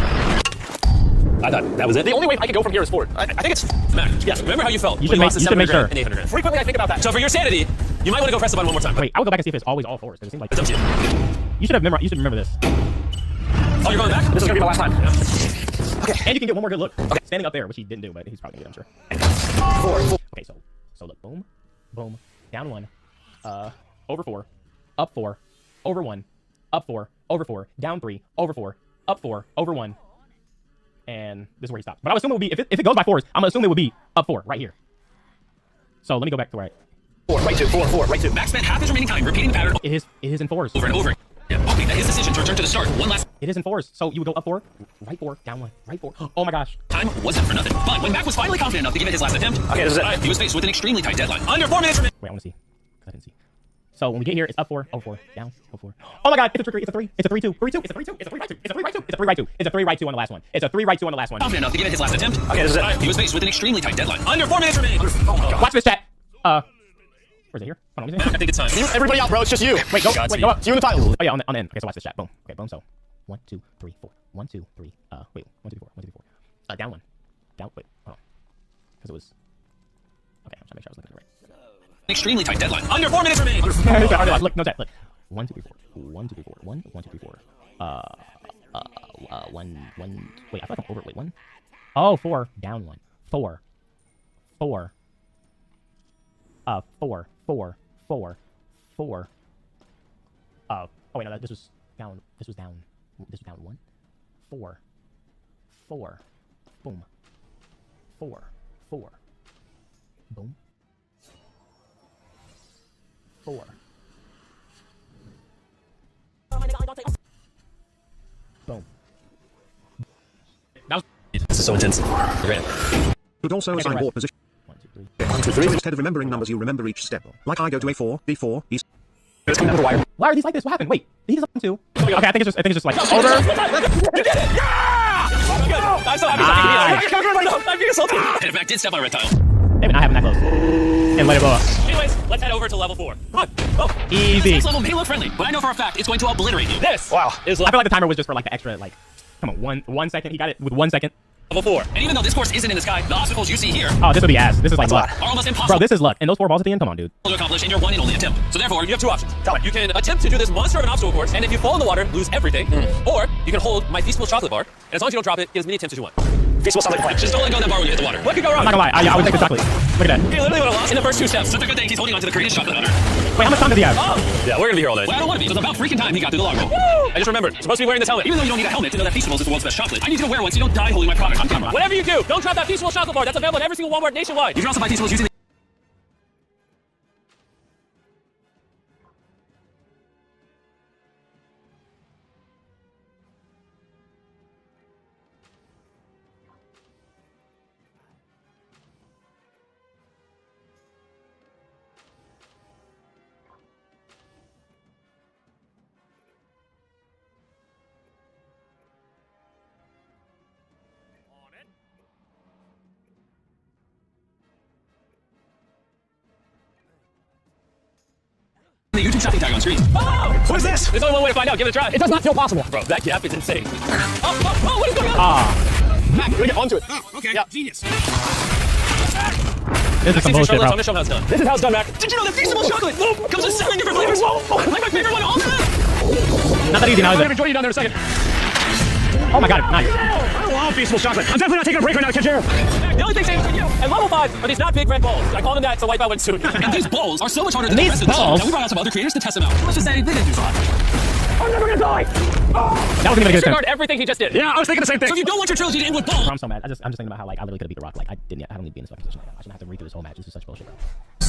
I thought that was it. The only way I can go from here is forward. I think it's Matt. Yes. Remember how you felt? You should make sure. And 800 grand. Frequently, I think about that. So for your sanity, you might want to go press the button one more time. Wait, I would go back and see if it's always all 4s. It seems like it's up to you. You should remember this. Oh, you're going back? This is gonna be my last time. Okay. And you can get one more good look. Okay. Standing up there, which he didn't do, but he's probably gonna get it, I'm sure. 4. Okay, so look, boom, down 1, over 4, up 4, over 1, up 4, over 4, down 3, over 4, up 4, over 1, and this is where he stops. But I would assume it would be if it goes by 4s, I'm gonna assume it would be up 4 right here. So let me go back to where 4, right 2, 4, right 2. Max spent half his remaining time repeating the pattern. It is in 4s. Over and over. Yeah. Okay, that his decision to return to the start. One last. It is in 4s. So you would go up 4, right 4, down 1, right 4. Oh my gosh. Time wasn't for nothing. But when Mac was finally confident enough to give it his last attempt, okay, this is it. He was faced with an extremely tight deadline. Under 4 minutes remaining. Wait, I want to see. I didn't see. So when we get here, it's up 4, over 4, down, over 4. Oh my God, it's a trickery. It's a 3. It's a 3-2. 3-2. It's a 3-2. It's a 3 right 2. It's a 3 right 2. It's a 3 right 2. It's a 3 right 2 on the last one. It's a 3 right 2 on the last one. Confident enough to give it his last attempt. Okay, this is it. He was faced with an extremely tight deadline. Under 4 minutes remaining. Oh my God. Watch this chat. Where's it here? Hold on, I think it's time. Everybody out, bro. It's just you. Wait, go up. It's you in the title. Oh yeah, on the end. Okay, so watch this chat. Boom. Okay, boom. So 1, 2, 3, 4. 1, 2, 3. Wait. 1, 2, 3, 4. 1, 2, 3, 4. Down 1. Down. Wait. Hold on. Because it was. Okay, I'm trying to make sure I was looking at it right. Extremely tight deadline. Under 4 minutes remaining. Look, no chat. Look. 1, 2, 3, 4. 1, 2, 3, 4. 1, 1, 2, 3, 4. 1. Wait, I thought I'm over. Wait, 1. Oh, 4. Down 1. 4. 4. 4. 4. 4. 4. Oh wait, no, this was down. This was down 1. 4. 4. Boom. 4. 4. Boom. 4. Boom. That was. This is so intense. Could also assign war position. 1, 2, 3. 1, 2, 3. Instead of remembering numbers, you remember each step. Like I go to A4, B4, East. Why are these like this? What happened? Wait, he does something too. Okay, I think it's just like over. You did it! Yeah! I'm so happy. I'm being assaulted. And in fact, did step on a red tile. Maybe not having that close. And let it blow up. Anyways, let's head over to level 4. Come on. Oh. Easy. This next level may look friendly, but I know for a fact it's going to obliterate you. This. Wow. I feel like the timer was just for like the extra, like, come on, 1 second. He got it with 1 second. Level 4. And even though this course isn't in the sky, the obstacles you see here. Oh, this would be ass. This is like luck. Are almost impossible. Bro, this is luck. And those 4 balls at the end, come on, dude. To accomplish in your one and only attempt. So therefore, you have 2 options. You can attempt to do this monster of an obstacle course, and if you fall in the water, lose everything. Or you can hold my Feastables chocolate bar, and as long as you don't drop it, get as many attempts as you want. Feastables sounds like a plan. Just don't let go of that bar when you hit the water. What could go wrong? I'm not gonna lie. I would take the chocolate. Look at that. He literally would have lost in the first 2 steps. So it's a good thing he's holding on to the Korean chocolate butter. Wait, how much time does he have? Oh. Yeah, we're gonna be here all day. Well, I don't want to be. It was about freaking time he got through the log roll. I just remembered. Supposed to be wearing this helmet. Even though you don't need a helmet to know that Feastables is the world's best chocolate, I need you to wear one so you don't die holding my product on camera. Whatever you do, don't drop that Feastables chocolate bar. That's available at every single Walmart nationwide. You can also buy Feastables using the YouTube shopping tag on screen. Oh! What is this? There's only one way to find out. Give it a try. It does not feel possible. Bro, that gap is insane. Oh, what is going on? Mac, you're gonna get onto it. Oh, okay. Yeah. Genius. This is some bullshit, bro. I'm gonna show him how it's done. This is how it's done, Mac. Did you know that Feastables chocolate comes in 7 different flavors? Like my favorite one, all of them. Not that easy now, I'm is gonna it? join you down there in a second. Oh my god, nice. love Feastable chocolate. I'm definitely not taking a break right now. I can't share. The only thing saving between you and level 5 are these not big red balls. I call them that so wipe out when soon. And these balls are so much harder than the rest of the balls that we brought out some other creators to test them out. Let's just say they didn't do so hot. I'm never gonna die. That was gonna be a good Disregard everything he just did. Yeah, I was thinking the same thing. So if you don't want your trilogy to end with balls, I'm so mad. I'm just thinking about how like I literally could have beat The Rock. Like I don't need to be in this fucking position right now. I shouldn't have to read through this whole match. This is such bullshit.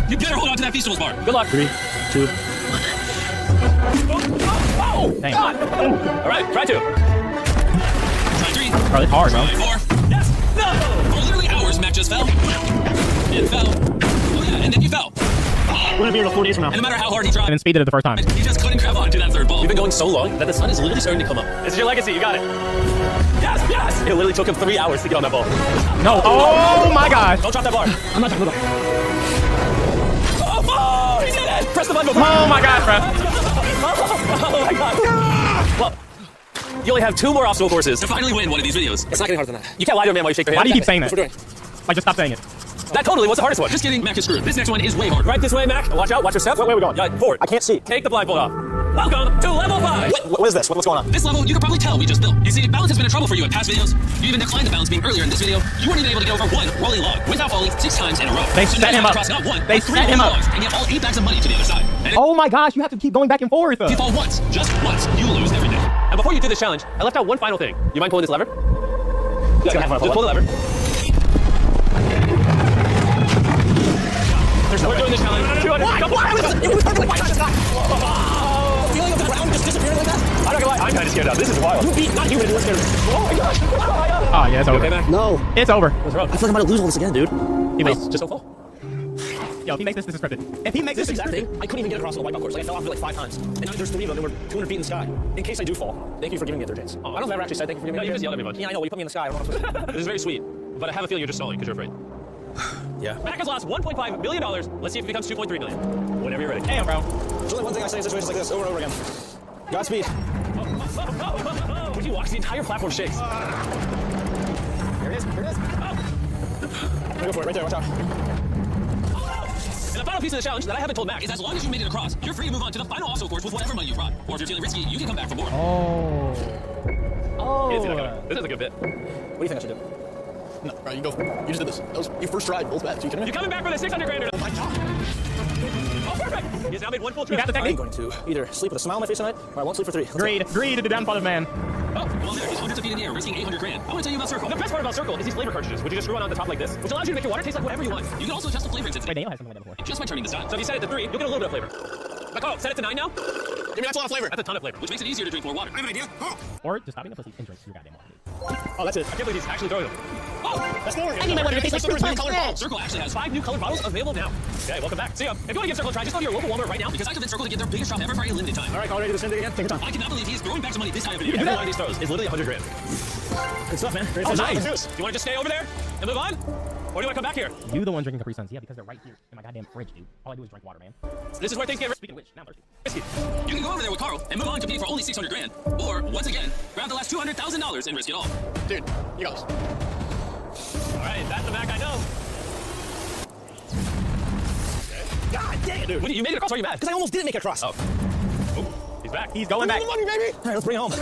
you better hold on to that Feastables bar. Good luck. 3, 2. Oh! Dang. All right, try 2. Try 3. Bro, it's hard, bro. Try 4. Yes! No! For literally hours, Mac just fell. It fell. Oh yeah, and then you fell. We're gonna be here 4 days from now. And no matter how hard he tried, And then speed did it the first time. you just couldn't grab on to that third ball. You've been going so long that the sun is literally starting to come up. This is your legacy. You got it. Yes, yes! It literally took him 3 hours to get on that ball. No. Oh my gosh. Don't drop that bar. I'm not dropping the bar. Oh, he did it! Press the button. Oh my god, bro. Oh my god. Well, you only have 2 more obstacle courses to finally win one of these videos. It's not getting harder than that. You can't lie to a man while you shake your hand. Why do you keep saying that? That's what we're doing. Like, just stop saying it. That totally was the hardest one. Just kidding, Mac is screwed. This next one is way harder. Right this way, Mac. Watch out. Watch your step. Where are we going? Yeah, forward. I can't see. Take the blindfold off. Welcome to level 5. What is this? What's going on? This level, you can probably tell we just built. You see, balance has been in trouble for you in past videos. You even declined the balance beam earlier in this video. You weren't even able to get over 1 rolling log without falling 6 times in a row. They So set now you him have to up. cross not 1, They but 3 set him rolling up. logs and get all 8 bags of money to the other side. And Oh my gosh, you have to keep going back and forth. if you fall once, just once, you lose everything. And before you do this challenge, I left out one final thing. You mind pulling this lever? Yeah, just pull the lever. We're doing this challenge. 200. It was perfectly fine. Feeling of the ground just disappearing like that? I'm not gonna lie, I'm kind of scared now. This is wild. You beat not human, you were scared. Oh my gosh. Oh my god. Oh yeah, it's over. Okay, Mac? No. It's over. What's wrong? I feel like I'm gonna lose all this again, dude. He makes Just don't fall. Yo, if he makes this is scripted. If he makes This this exact scripted. thing, I couldn't even get across the wipeout course. Like I fell off it like 5 times. And now there's 3 of them, and we're 200 feet in the sky. In case I do fall, thank you for giving me a third chance. Oh, I don't know if I ever actually said thank you for giving me No, you a just chance. yelled at me a bunch. Yeah, I know. Well, you put me in the sky. I don't know what I'm supposed to do. This is very sweet, but I have a feeling you're just stalling because you're afraid. Yeah. Mac has lost $1.5 million. Let's see if it becomes $2.3 million. Whenever you're ready. Damn, bro. There's only one thing I say in situations like this over and over again. Godspeed. Would you watch the entire platform shakes? Here it is. Here it is. Go for it. Right there. Watch out. And the final piece of the challenge that I haven't told Mac is as long as you made it across, you're free to move on to the final obstacle course with whatever money you brought. Or if you're feeling risky, you can come back for more. Oh. You didn't see that coming. This is a good bit. What do you think I should do? No, right, you go. You just did this. That was your first try, both bets. You kidding me? You're coming back for the 600 grand. Oh my god. Oh, perfect. He's now made 1 full trip. You got the technique? I'm going to either sleep with a smile on my face tonight, or I won't sleep for 3. Greed to the downfall of man. Oh, well, there. He's hundreds of feet in the air, risking 800 grand. I want to tell you about Circle. The best part about Circle is these flavor cartridges, which you just screw on the top like this, which allows you to make your water taste like whatever you want. You can also adjust the flavor intensity. Wait, Daniel had something like that before. Just by turning this on. So if you set it to 3, you'll get a little bit of flavor. Like, oh, set it to 9 now? I mean, that's a lot of flavor. That's a ton of flavor, which makes it easier to drink more water. I have an idea. Or just stop being a pussy and drink your goddamn water. Oh, that's it. I can't believe he's actually throwing them. Oh, that's more. I need my water to taste like fruit punch. Circle actually has 5 new colored bottles available now. Okay, welcome back. See ya. If you want to give Circle a try, just go to your local Walmart right now because I convinced Circle to get their biggest drop ever for a limited time. All right, call ready to do the same thing again. Take your time. I cannot believe he is throwing back some money this high of a video. Every one of these throws is literally 100 grand. Good stuff, man. Oh, nice. Do you want to just stay over there and move on? Or do you want to come back here? You the one drinking Capri Suns. Yeah, because they're right here in my goddamn fridge, dude. All I do is drink water, man. This is where things get Speaking of which, now I'm thirsty. You can go over there with Carl and move on competing for only 600 grand. Or, once again, grab the last $200,000 and risk it all. Dude, you got this. All right, that's the Mac I know. God dang it, dude. You made it across, or are you mad? Because I almost didn't make it across. Oh. He's back. He's going back. Money, baby. All right, let's bring it home.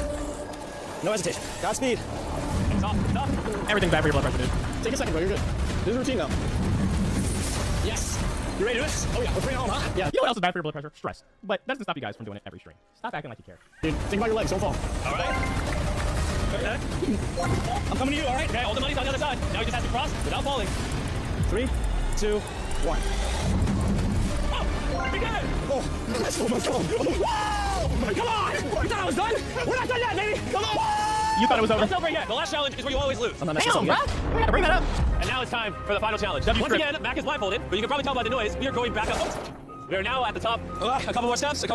No hesitation. Godspeed. Stop. Everything's bad for your blood pressure, dude. Take a second, bro. You're good. This is routine now. Yes. You ready to do this? Oh, yeah. Let's bring it home, huh? Yeah. You know what else is bad for your blood pressure? Stress. But that doesn't stop you guys from doing it every stream. Stop acting like you care. Dude, think about your legs. Don't fall. All right. Okay. I'm coming to you, all right? Okay, all the money's on the other side. Now you just have to cross without falling. 3, 2, 1. Oh, we did it! Oh my god. Whoa! Come on! You thought I was done? We're not done yet, baby! Come on! You thought it was over? It's over yet. The last challenge is where you always lose. I'm not messing Damn, this bro. up yet. We gotta bring that up. And now it's time for the final challenge. Once again, Mac is blindfolded, but you can probably tell by the noise, we are going back up. We are now at the top. A couple more steps, Take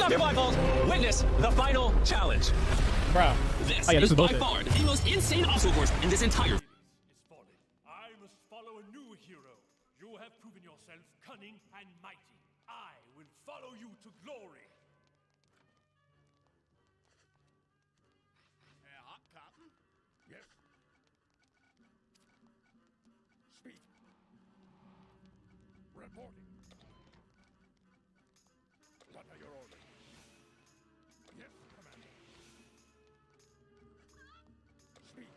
off your blindfold. Witness the final challenge. Bro. This, Oh, yeah, this is is by bullshit. far the most insane obstacle course in this entire I must follow a new hero. You have proven yourself cunning and mighty. I will follow you to glory. Captain? Yes. Speak. Reporting. What are your orders? Yes, Commander. Speak.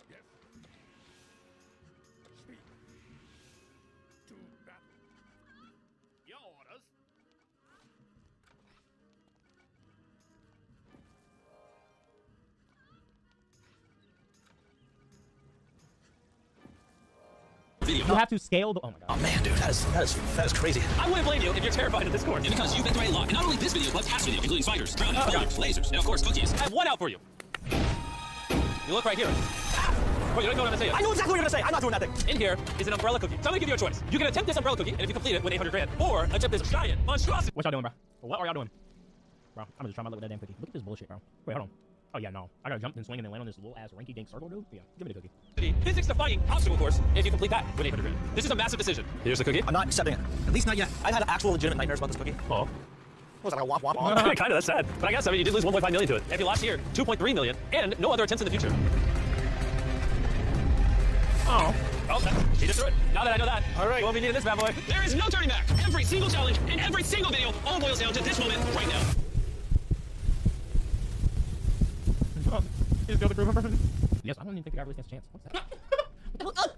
Yes. Speak. To battle. Your orders. Video. You have to scale the. Oh my god. Oh man, dude, that is crazy. I wouldn't blame you if you're terrified of this course. And because you've been through a lot, and not only this video, but past video, including spiders, drowning, bullets, lasers, and of course cookies. I have one out for you. You look right here. Oh, you don't know what I'm gonna say. I know exactly what you're gonna say. I'm not doing that thing. In here is an umbrella cookie. So I'm gonna give you a choice. You can attempt this umbrella cookie, and if you complete it, win 800 grand, or attempt this giant monstrosity. What y'all doing, bro? What are y'all doing? Bro, I'm just trying to look at that damn cookie. Look at this bullshit, bro. Wait, hold on. Oh yeah, no. I gotta jump and swing and then land on this little ass rinky dink circle, dude. Yeah, give me the cookie. Physics-defying obstacle course. If you complete that, win 800 grand. This is a massive decision. Here's the cookie. I'm not accepting it. At least not yet. I've had actual legitimate nightmares about this cookie. Oh. What was that, like a wop wop? Kind of, that's sad. But I guess, I mean, you did lose 1.5 million to it. If you lost here, 2.3 million, and no other attempts in the future. Oh. Oh, she just threw it. Now that I know that, all right, you won't be needing this bad boy. There is no turning back. Every single challenge and every single video all boils down to this moment right now. Is the other group of Yes, I don't even think the guy really stands a chance. What's that?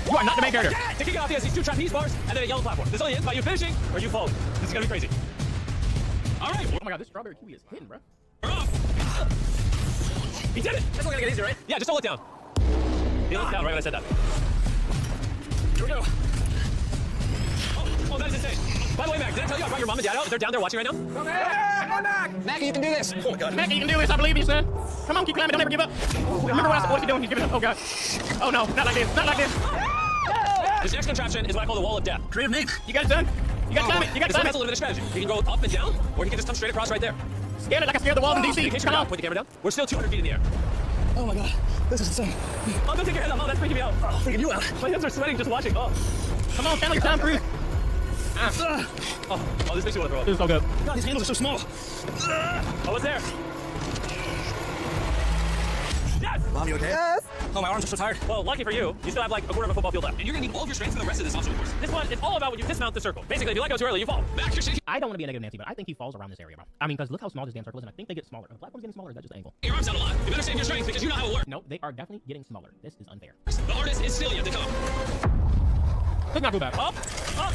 You are not the main character. To kick it off, he has these 2 trapeze bars and then a yellow platform. This only ends by you finishing or you falling. This is gonna be crazy. All right. Oh my god, this strawberry kiwi is hidden, bro. He did it. That's not gonna get easier, right? Yeah, just don't look down. He looked down right when I said that. Here we go. Oh, that is insane. By the way, Mac, did I tell you I brought your mom and dad out? They're down there watching right now. Come on, Mac! Mackie, you can do this. Oh my god. Mackie, you can do this. I believe you, son. Come on, keep climbing. Don't ever give up. Remember what I said? What you doing? He's giving up. Oh god. Oh no, not like this. Not like this. This next contraption is what I call the wall of death. Creative name. You got it, son. You got to climb it. You got to This climb one it. has a limited strategy. You can go up and down, or you can just come straight across right there. Scared it like I scared the wall in DC. In case you're Come down, on. point the camera down. We're still 200 feet in the air. Oh my god. This is insane. Oh, don't take your hand up. Oh, that's freaking me out. Oh, freaking you out. My hands are sweating just watching. Oh. Come on, sound like Tom Cruise. Oh, this makes me want to throw up. This is so good. God, these handles are so small. Oh, what's there? Yes! Mom, you okay? Yes. Oh, my arms are so tired. Well, lucky for you, you still have like a quarter of a football field left. And you're gonna need all of your strength for the rest of this obstacle course. This one is all about when you dismount the circle. Basically, if you let go too early, you fall. Back, you're shaking. I don't want to be a negative Nancy, but I think he falls around this area, bro. I mean, because look how small this damn circle is, and I think they get smaller. If the platform's getting smaller, is that just the angle? Your arms out a lot. You better save your strength because you know how it works. No, they are definitely getting smaller. This is unfair. The hardest is still yet to come. Could not do that. Up, up.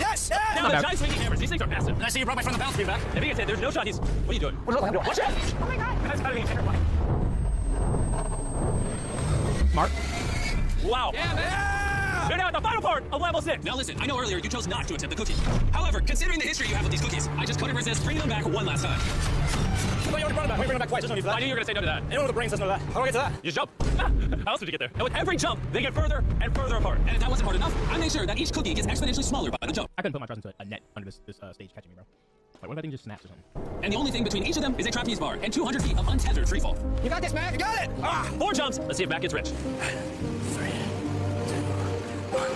Yes! Now the giant swinging hammers. These things are massive. And I see you brought my friend the bounce beam back. If he gets hit, there's no shot. He's. What are you doing? Watch it! Oh my god. That's gotta be terrifying. Mark. Wow. Yeah, man! They're now at the final part of level 6. Now listen, I know earlier you chose not to attempt the cookie. However, considering the history you have with these cookies, I just couldn't resist bringing them back one last time. I thought you already brought it back. Why bring it back twice? There's no need for that. I knew you were gonna say no to that. Anyone with a brain says no to that. How do I get to that? You jump. How else would you get there? And with every jump, they get further and further apart. And if that wasn't hard enough, I made sure that each cookie gets exponentially smaller by the jump. I couldn't put my trust into a net under this stage catching me, bro. Like, what if that thing just snaps or something? And the only thing between each of them is a trapeze bar and 200 feet of untethered free fall. You got this, man. You got it. 4 jumps. Let's see if Matt gets rich. 3, 2, 1.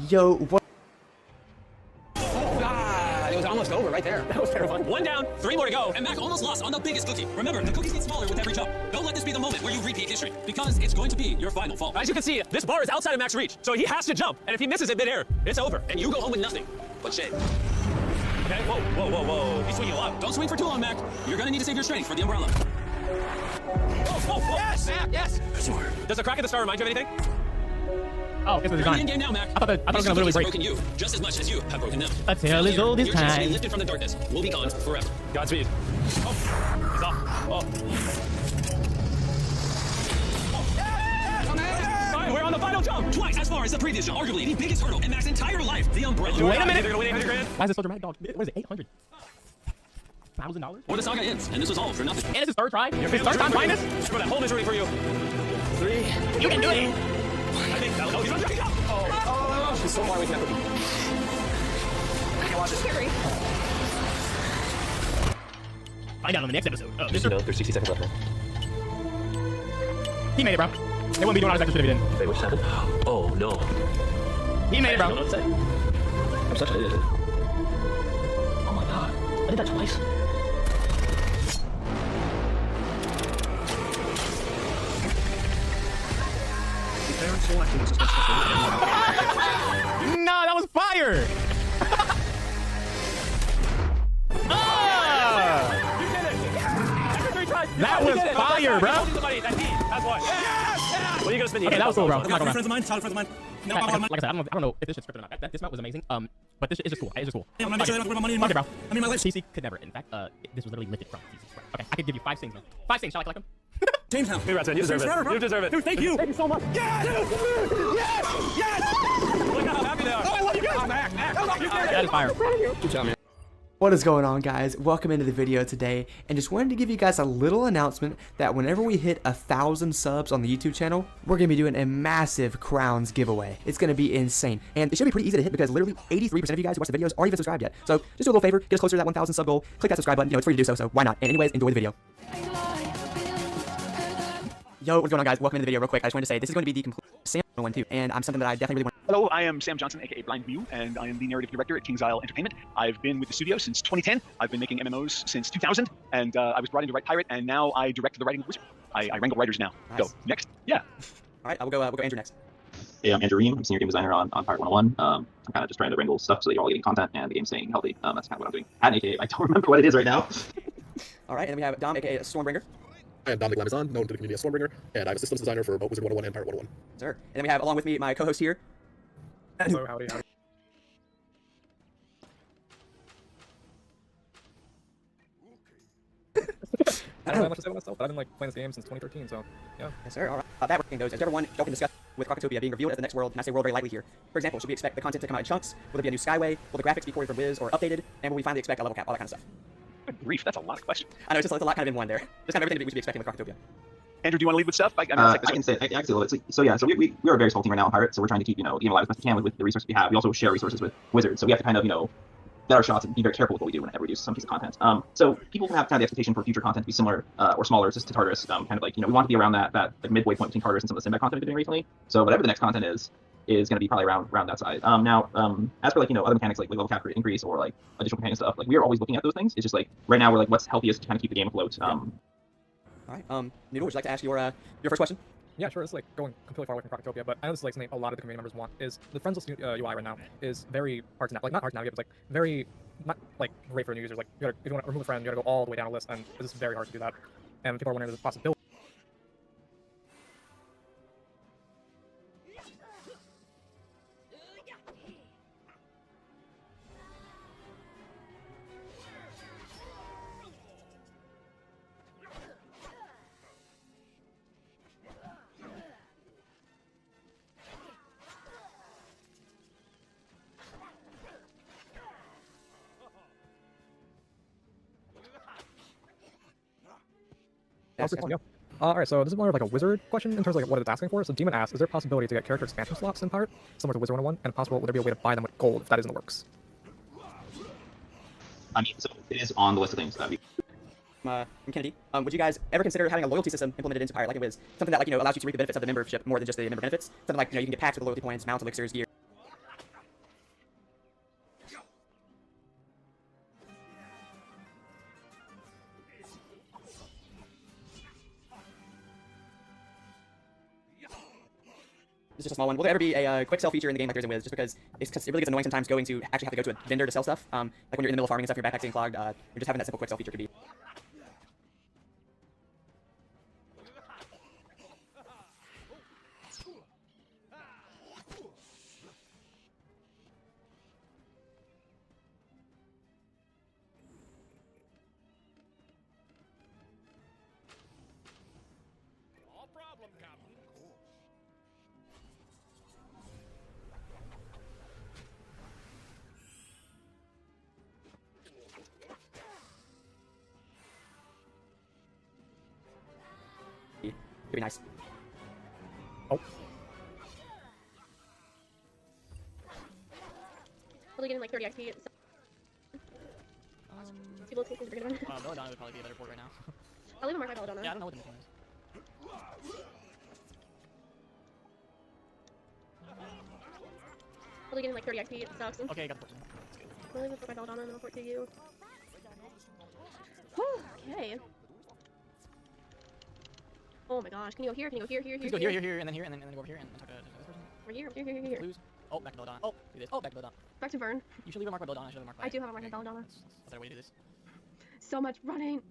Yo, what? It was almost over right there. That was terrifying. 1 down, 3 more to go, and Mac almost lost on the biggest cookie. Remember, the cookies get smaller with every jump. Don't let this be the moment where you repeat history, because it's going to be your final fall. As you can see, this bar is outside of Mac's reach, so he has to jump, and if he misses it midair, it's over, and you go home with nothing but shame. Okay, whoa, whoa, whoa, whoa. He's swinging a lot. Don't swing for too long, Mac. You're gonna need to save your strength for the umbrella. Whoa, whoa, whoa. Yes! Mac, yes! Does the crack at the star remind you of anything? Oh, it's You're in game now, Mac. I thought it was gonna literally break. Broken you just as much as you have broken them. A tale as old as Your chance to be time. lifted from the darkness will be gone forever. Godspeed. Oh, he's off. Oh. Fine, we're on the final jump. Twice as far as the previous jump. Arguably the biggest hurdle in Mac's entire life. The umbrella. Wait a minute. They're gonna win 800 grand. Why is it so dramatic, dog? What is it? $800,000? Or the saga ends, and this was all for nothing. And it's his third try. His third time trying this. Screw that whole misery for you. 3. You can do it. I think that. Oh, he's on track. Oh, He's so far away from that cookie. Scary. Find out on the next episode. Oh, Just, you know, there's 60 seconds left. He made it, bro. They wouldn't be doing all this extra shit if he didn't. Wait, what just happened? Oh, no. He made it, bro. I'm such an idiot. Oh my god. I did that twice. No, that was fire! That was fire, bro! That's why. What are you gonna spend? Okay, that was cool, bro. I'm not gonna Friends of mine, child friends of mine. No, like I said, I don't know if this is scripted or not. This map was amazing. But this is just cool. It's just cool. Yeah, I'm not sure they don't put my money in my. Okay, bro. I mean, my life. TC could never. In fact, this was literally lifted from TC. Okay, I could give you 5 stings, man. 5 stings. Shall I collect them? Jamestown. Congrats, man. You deserve it. You deserve it. Dude, thank you. Thank you so much. Yes! Yes! Yes! Look how happy they are. Oh, I love you guys. That is fire. Good job, man. What is going on, guys? Welcome into the video today, and just wanted to give you guys a little announcement that whenever we hit 1,000 subs on the YouTube channel, we're gonna be doing a massive crowns giveaway. It's gonna be insane, and it should be pretty easy to hit because literally 83% of you guys who watch the videos aren't even subscribed yet. So just do a little favor, get us closer to that 1,000 sub goal. Click that subscribe button. You know it's free to do so, so why not? And anyways, enjoy the video. Yo, what's going on, guys? Welcome into the video real quick. I just wanted to say this is going to be the complete Sam one too, and I'm something that I definitely really want. Hello, I am Sam Johnson, aka Blind View, and I am the narrative director at King's Isle Entertainment. I've been with the studio since 2010. I've been making MMOs since 2000, and I was brought in to write Pirate, and now I direct the writing of Wizard. I wrangle writers now. Nice. Go next. Yeah. All right, we'll go Andrew next. Hey, I'm Andrew Ream. I'm senior game designer on Pirate 101. I'm kind of just trying to wrangle stuff so that you're all getting content and the game's staying healthy. That's kind of what I'm doing. At aka, I don't remember what it is right now. All right, and then we have Dom, aka Stormbringer. I am Dominic Lamazon, known to the community as Stormbringer, and I'm a systems designer for both Wizard 101 and Pirate 101. Sir. And then we have, along with me, my co-host here. Hello, howdy. I don't know much to say about myself, but I've been like playing this game since 2013, so yeah. Yes, sir. All right. That working goes. Is there ever one y'all can discuss with Crocotopia being revealed as the next world? And I say world very likely here. For example, should we expect the content to come out in chunks? Will there be a new Skyway? Will the graphics be ported from Wiz or updated? And will we finally expect a level cap? All that kind of stuff. Good grief, that's a lot of questions. I know it's just a lot kind of in one there. Just kind of everything that we should be expecting with Crocotopia. Andrew, do you want to lead with stuff? I can say I can say a little bit. So yeah, so we are a very small team right now on Pirate, so we're trying to keep the game alive as best we can with the resources we have. We also share resources with Wizards, so we have to kind of vet our shots and be very careful with what we do whenever we do some piece of content. So people have kind of the expectation for future content to be similar or smaller just to Tartarus. Kind of like we want to be around that like midway point between Tartarus and some of the Sinbad content we've been doing recently. So whatever the next content is going to be probably around that size. Now, as for like other mechanics like level cap increase or like additional companion stuff, like we are always looking at those things. It's just like right now we're like what's healthiest to kind of keep the game afloat. All right. Noodle, would you like to ask your first question? Yeah, sure. It's like going completely far away from Crocotopia, but I know this is like something a lot of the community members want. Is the friends list UI right now is very hard to not hard to navigate, but like very not like great for new users. Like if you want to remove a friend, you gotta go all the way down a list, and it's very hard to do that. And people are wondering if there's a possibility. All right, so this is more of like a wizard question in terms of like what it's asking for. So Demon asks, is there a possibility to get character expansion slots in Pirate, similar to Wizard 101? And if possible, would there be a way to buy them with gold if that is in the works? I mean, so it is on the list of things that we. From Kennedy, would you guys ever consider having a loyalty system implemented into Pirate like it was? Something that like allows you to reap the benefits of the membership more than just the member benefits. Something like you can get packs with loyalty points, mounts, elixirs, gear. It's just a small one. Will there ever be a quick sell feature in the game like there's in Wiz? Just because it really gets annoying sometimes going to actually have to go to a vendor to sell stuff. Like when you're in the middle of farming and stuff, your backpack's getting clogged. You're just having that simple quick sell feature could be. It'd be nice. Oh. Probably getting like 30 XP. People take forget about it. Belladonna would probably be a better port right now. I'll leave a mark by Belladonna. Yeah, I don't know what the mission is. Probably getting like 30 XP, it sucks. Okay, got the port. I'll leave it by Belladonna and then report to you. Whew, okay. Oh my gosh, can you go here? Can you go here, here, Please here? go here, and then here, and then go over here, and talk to this person. Right here, here. Lose. Oh, back to Belladonna. Oh, do this. Oh, back to Belladonna. Back to Vern. You should leave a mark by Belladonna. I should leave a mark by. I do have a mark by Belladonna. That's a better way to do this. So much running.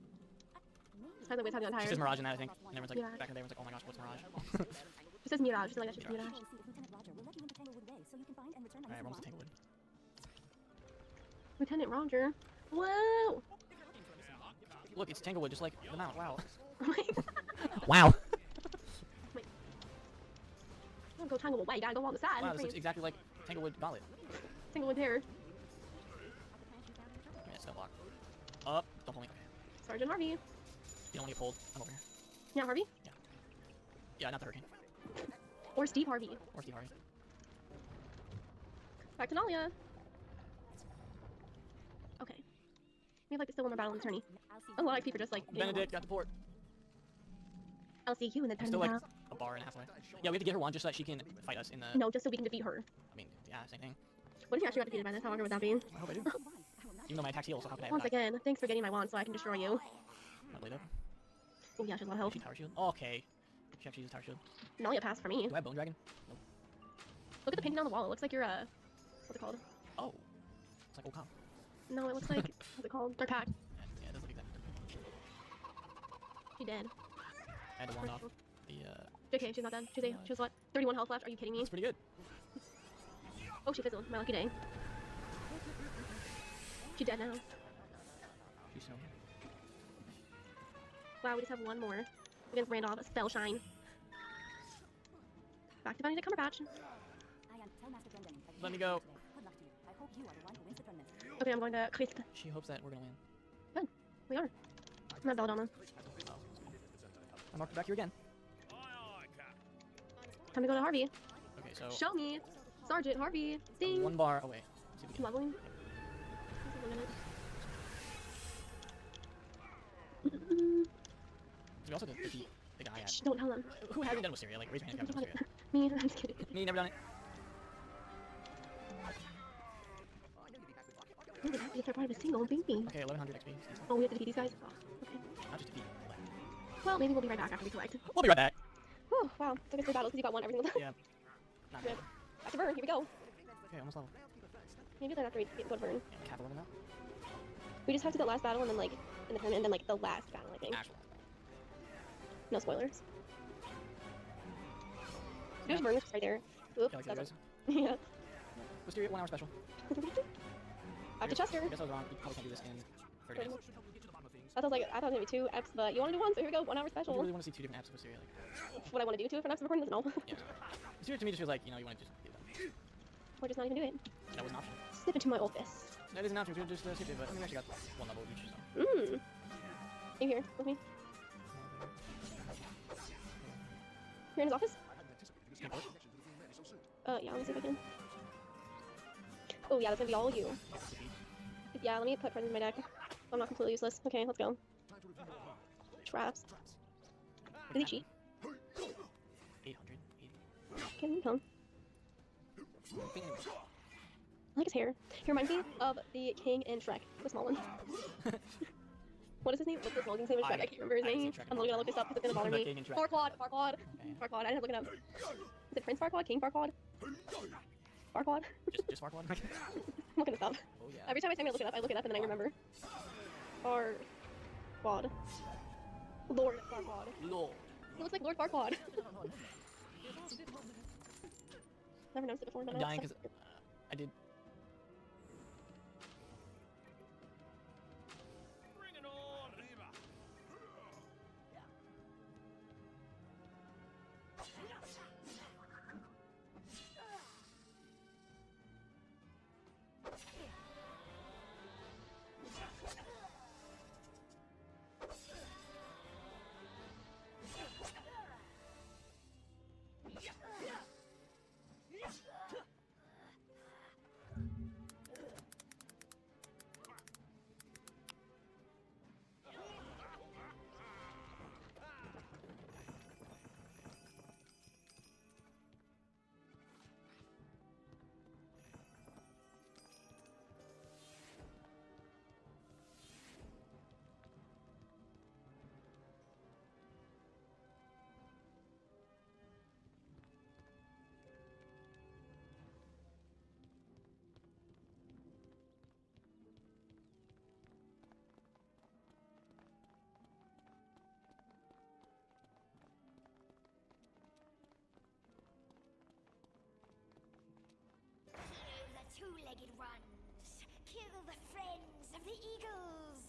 Time to wait, time to get tired. She says Mirage in that, I think. And everyone's like, Mirage. back in the day, everyone's like, oh my gosh, what's Mirage? She says Mirage. She's like, that she's Mirage. Alright, Rome's to Tanglewood. Lieutenant Roger. Whoa! Look, it's Tanglewood, just like the mount. Wow. Wow. Don't go Tanglewood way. You gotta go on the side. Wow, this looks exactly like Tanglewood Gauntlet. Tanglewood here. Yeah, still block. Up. Don't pull me. Okay. Sergeant Harvey. You don't want to get pulled. I'm over here. Yeah, Harvey? Yeah, not the Hurricane. Or Steve Harvey. Or Steve Harvey. Back to Nalia. Okay. We have like still one more battle in the tourney. A lot of people just like. Benedict got the port. I'll see you in the I'm tourney. still like a bar and a half away. Yeah, we have to get her one just so that she can fight us in the. No, just so we can defeat her. I mean, yeah, same thing. What if you actually got defeated by this? How hard would that be? I hope I do. Even though my attack's heal, so how can I? Once again, thanks for getting my wand so I can destroy you. Not really though. Oh yeah, she's a lot of health. She tower shield. Oh, okay. She actually uses tower shield. Nalia passed for me. Do I have Bone Dragon? Nope. Look at the painting on the wall. It looks like you're what's it called? Oh. It's like Okam. No, it looks like what's it called? Dark Pact. Yeah, it does look exactly. She dead. I had to wand off the. JK, she's not dead. She has what? 31 health left. Are you kidding me? That's pretty good. Oh, she fizzled. My lucky day. She's dead now. She's so. Wow, we just have one more against Randolph. Spell Shine. Back to Benedict Cumberbatch. Let me go. Okay, I'm going to Crisp. She hopes that we're gonna win. Good. We are. I'm not Belladonna. I marked it back here again. Time to go to Harvey. Okay, so. Show me. Sergeant Harvey. Ding. One bar away. See if we can. Leveling. We also defeat the guy at. Shh, don't tell them. Who hasn't done Wisteria? Like, raise your hand if you haven't done Wisteria. Me, I'm just kidding. Me, never done it. Oh, we are part of a single baby. Okay, 1100 XP. Oh, we have to defeat these guys? Oh, okay. Not just defeat. Well, maybe we'll be right back after we collect. We'll be right back. Whew, wow, took us 3 battles because you got one every single time. Yeah. Not Good. bad. Back to Vern, here we go. Okay, almost level. Maybe then after we go to Vern. Yeah, cap level now. We just have to do that last battle and then like in the tournament and then like the last battle, I think. Actual. No spoilers. There's Vern, it's right there. Oops, Yeah, like that's guys. yeah. Wisteria 1 hour special. Back to Chester. I guess I was wrong. We probably can't do this in 30 minutes. I thought it was gonna be 2 eps, but you want to do one, so here we go, 1 hour I special. really want to see 2 different apps of Wisteria. Like, What I want to do 2 different eps of recording this? No. yeah. Wisteria to me just feels like, you know, you want to just do that. Or just not even do it. That was an option. Slip into my office. That is an option. We could just skip it, but I mean, we actually got 1 level each, so. Mmm. You here with me? You're in his office? Yeah, let me see if I can. Oh yeah, that's gonna be all you. Yeah, let me put presents in my deck. I'm not completely useless. Okay, let's go. Traps. Did he cheat? 800. Can he come? I like his hair. He reminds me of the king in Shrek, the small one. What is his name? What's the small king's name in Shrek? I can't remember his name. I'm literally gonna look this up because it's gonna bother me. Farquaad. Farquaad. Farquaad. I didn't look it up. Is it Prince Farquaad? King Farquaad? Farquaad? Just Farquaad? I'm looking this up. Oh, yeah. Every time I say I'm gonna look it up and then I remember. Farquaad. Lord Farquaad. Lord. He looks like Lord Farquaad. Never noticed it before. I'm dying because I did. three-legged ones. Kill the friends of the eagles.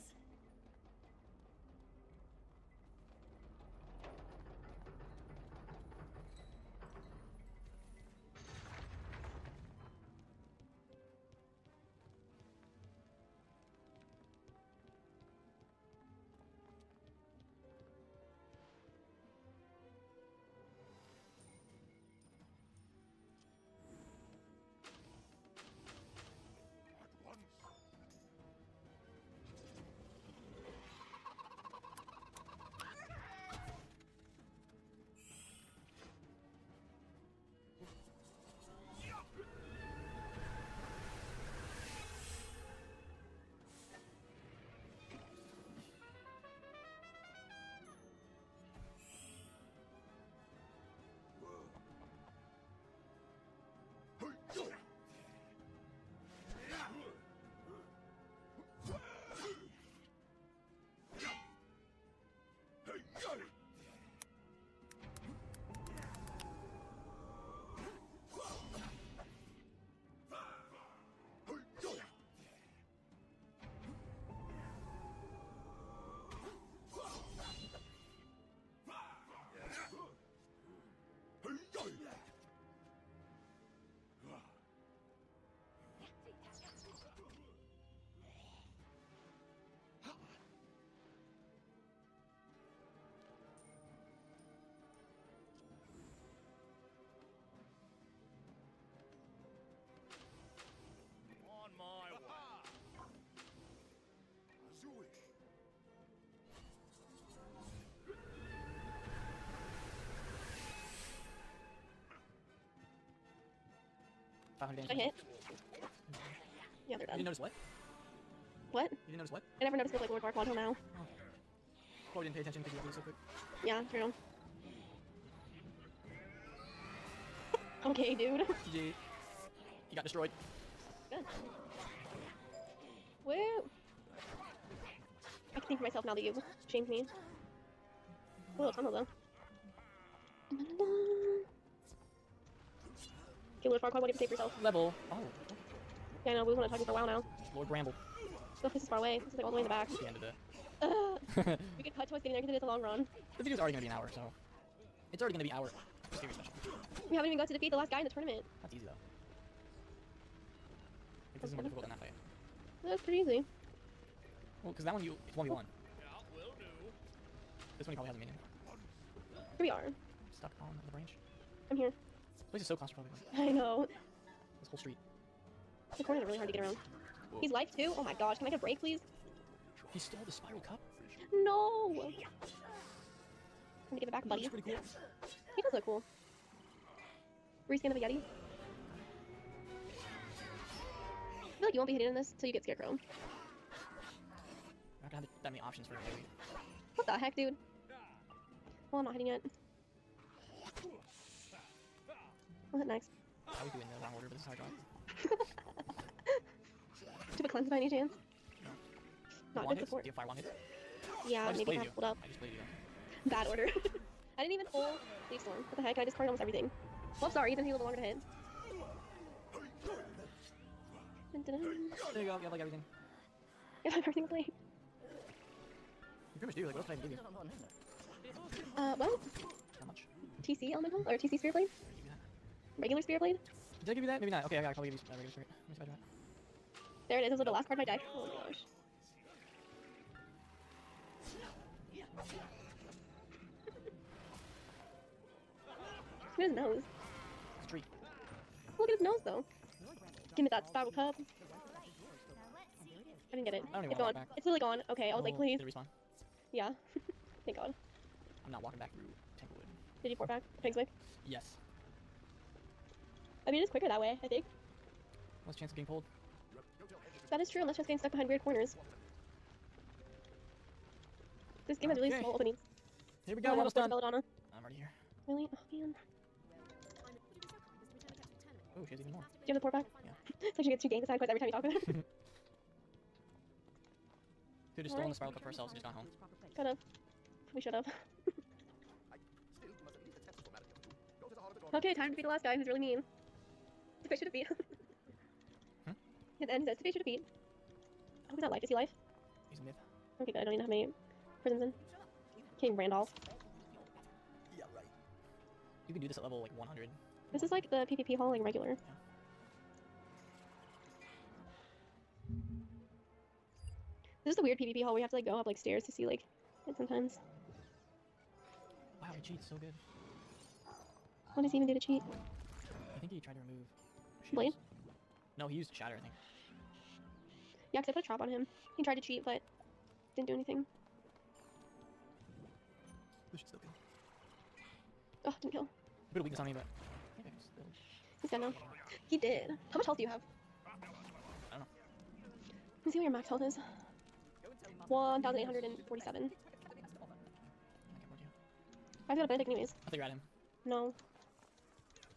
On my way. Azui. I hit. Yeah, they're You dead. didn't notice what? What? You didn't notice what? I never noticed it like Lord Mark until now. Probably didn't pay attention because you were so quick. Yeah, true. Okay, dude. GG. He got destroyed. Good. Woo! I can think for myself now that you shamed me. Oh, a tunnel though. Okay, Lord Farquaad, what do you have to say for yourself? Level. Oh. Yeah, I know, we want to talk to you for a while now. Lord Bramble. Stuff this is far away. This is like all the way in the back. The end of the. We could cut to us getting there because it is a long run. The video's already gonna be an hour, so it's already gonna be our series special. We haven't even got to defeat the last guy in the tournament. That's easy though. Like, this is more difficult than that fight. That's pretty easy. Well, because that one it's 1v1. This one he probably hasn't made it. Here we are. Stuck on the branch. I'm here. This place is so claustrophobic. I know. This whole street. The corners are really hard to get around. He's life too? Oh my gosh, can I get a break please? He stole the spiral cup? No! I'm gonna give it back, buddy. That's pretty cool. He does look cool. Reskin of a Yeti. I feel like you won't be hitting this until you get Scarecrow. I'm not gonna have that many options for him, maybe. What the heck, dude? Well, I'm not hitting it. I'll hit next. How are we doing the wrong order, but this is how I draw it. Do you have a cleanse by any chance? Not One good hits? support. Do you have 5 1 hits? Yeah, I just maybe played half you. pulled up. I just played you. Bad order. I didn't even pull Leaf Storm. What the heck? I discarded almost everything. Well, sorry, it took me a little longer to hit. There you go, you have like everything. Yeah, everything played. You pretty much do, like what else did I give you? Well, How much? TC Elemental? Or TC Spirit Blade? Regular Spirit Blade? Did I give you that? Maybe not. Okay, I gotta probably give you regular spirit. Let me see if I do that. There it is. This was the last card of my deck. Oh my gosh. Look at his nose. It's a treat. Look at his nose, though. Give me that spiral cup. I didn't get it. I don't even It's want gone. that back. It's literally gone. Okay, I was like, please. Did it respawn? Yeah. Thank God. I'm not walking back through Templewood. Did you port back? Pigswick? Yes. I mean, it's quicker that way, I think. What's the chance of getting pulled? That is true, unless you're getting stuck behind weird corners. This game has really Okay. small openings. Here we Oh, go, I have almost a done. Belladonna. I'm already here. Really? Oh, man. Oh, she has even more. Do you have the port back? Yeah. It's like she gets 2 gang side quests every time you talk with her. Could've stolen the spiral cup for ourselves and just gone home. Could've. We should've. Okay, time to be the last guy who's really mean. The fish should have beat. His end says to face or defeat. Oh, he's not life. Is he life? He's a myth. Okay, good. I don't even have any prisons in. King Randolph. Yeah, right. You can do this at level like 100. This is like the PvP hall, like regular. This is the weird PvP hall where you have to like go up like stairs to see like it sometimes. Wow, he cheats so good. What does he even do to cheat? I think he tried to remove Blade? No, he used Shatter, I think. Yeah, because I put a trap on him. He tried to cheat, but didn't do anything. This should still kill. Oh, didn't kill. Bit of weakness on me, but okay, still. He's dead now. He did. How much health do you have? I don't know. Let me see what your max health is. 1,847. I've got a Benedict anyways. I think you're at him. No.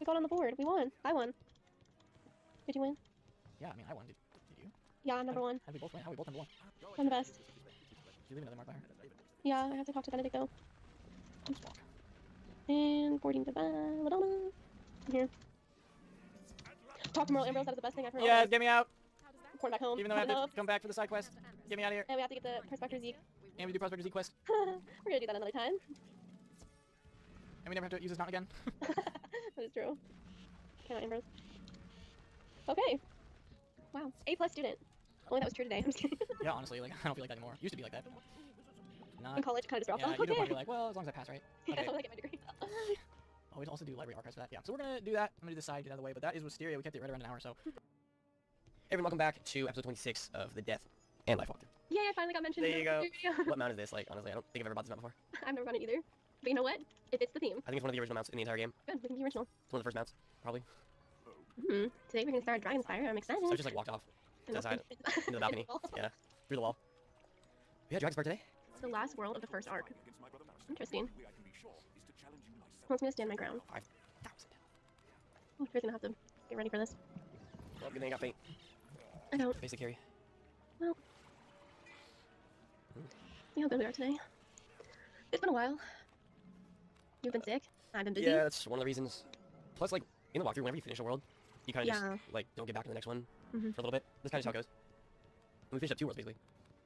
We got on the board. We won. I won. Did you win? Yeah, I mean, I won. Did you? Yeah, I'm number one. How did we both win? How are we both number one? I'm the best. Did you leave another mark by her? Yeah, I have to talk to Benedict though. And boarding to Ladonna. Here. Talk to Merle Ambrose, that is the best thing I've heard. Yeah, get me out. Report back home. Even though I have to come back for the side quest. Get me out of here. And we have to get the Prospector Zeke. And we do Prospector Zeke quest. We're gonna do that another time. And we never have to use this mount again. That is true. Okay, Ambrose. Okay. Wow. A+ student. Only that was true today. I'm just kidding. Yeah, honestly, like I don't feel like that anymore. Used to be like that. Not. In college, kind of just dropped Yeah, off. you do Okay. point, you're like, well, as long as I pass, right? Yeah, Okay. I'm gonna get my degree. Oh, we also do library archives for that. Yeah, so we're gonna do that. I'm gonna do this side, get out of the way. But that is Wisteria. We kept it right around an hour, so. Hey everyone, welcome back to episode 26 of the Death and Life Walkthrough. Yeah, I finally got mentioned. There you go. Video. What mount is this? Like, honestly, I don't think I've ever bought this mount before. I've never run it either. But you know what? It fits the theme. I think it's one of the original mounts in the entire game. Good, we can be original. It's one of the first mounts, probably. Today we're gonna start Dragonspire. I'm excited. So I just like walked off to the side, into the balcony. Yeah, through the wall. We had Dragonspire today. It's the last world of the first arc. Interesting. Wants me to stand my ground. 5,000. Oh, you're gonna have to get ready for this. Well, good thing I got fate. I don't. Basic carry. Well, see how good we are today. It's been a while. You've been sick. I've been busy. Yeah, that's one of the reasons. Plus, like, in the walkthrough, whenever you finish a world, you kind of Yeah. just, like, don't get back to the next one Mhm. for a little bit. That's kind of how it goes. And we finished up 2 worlds, basically.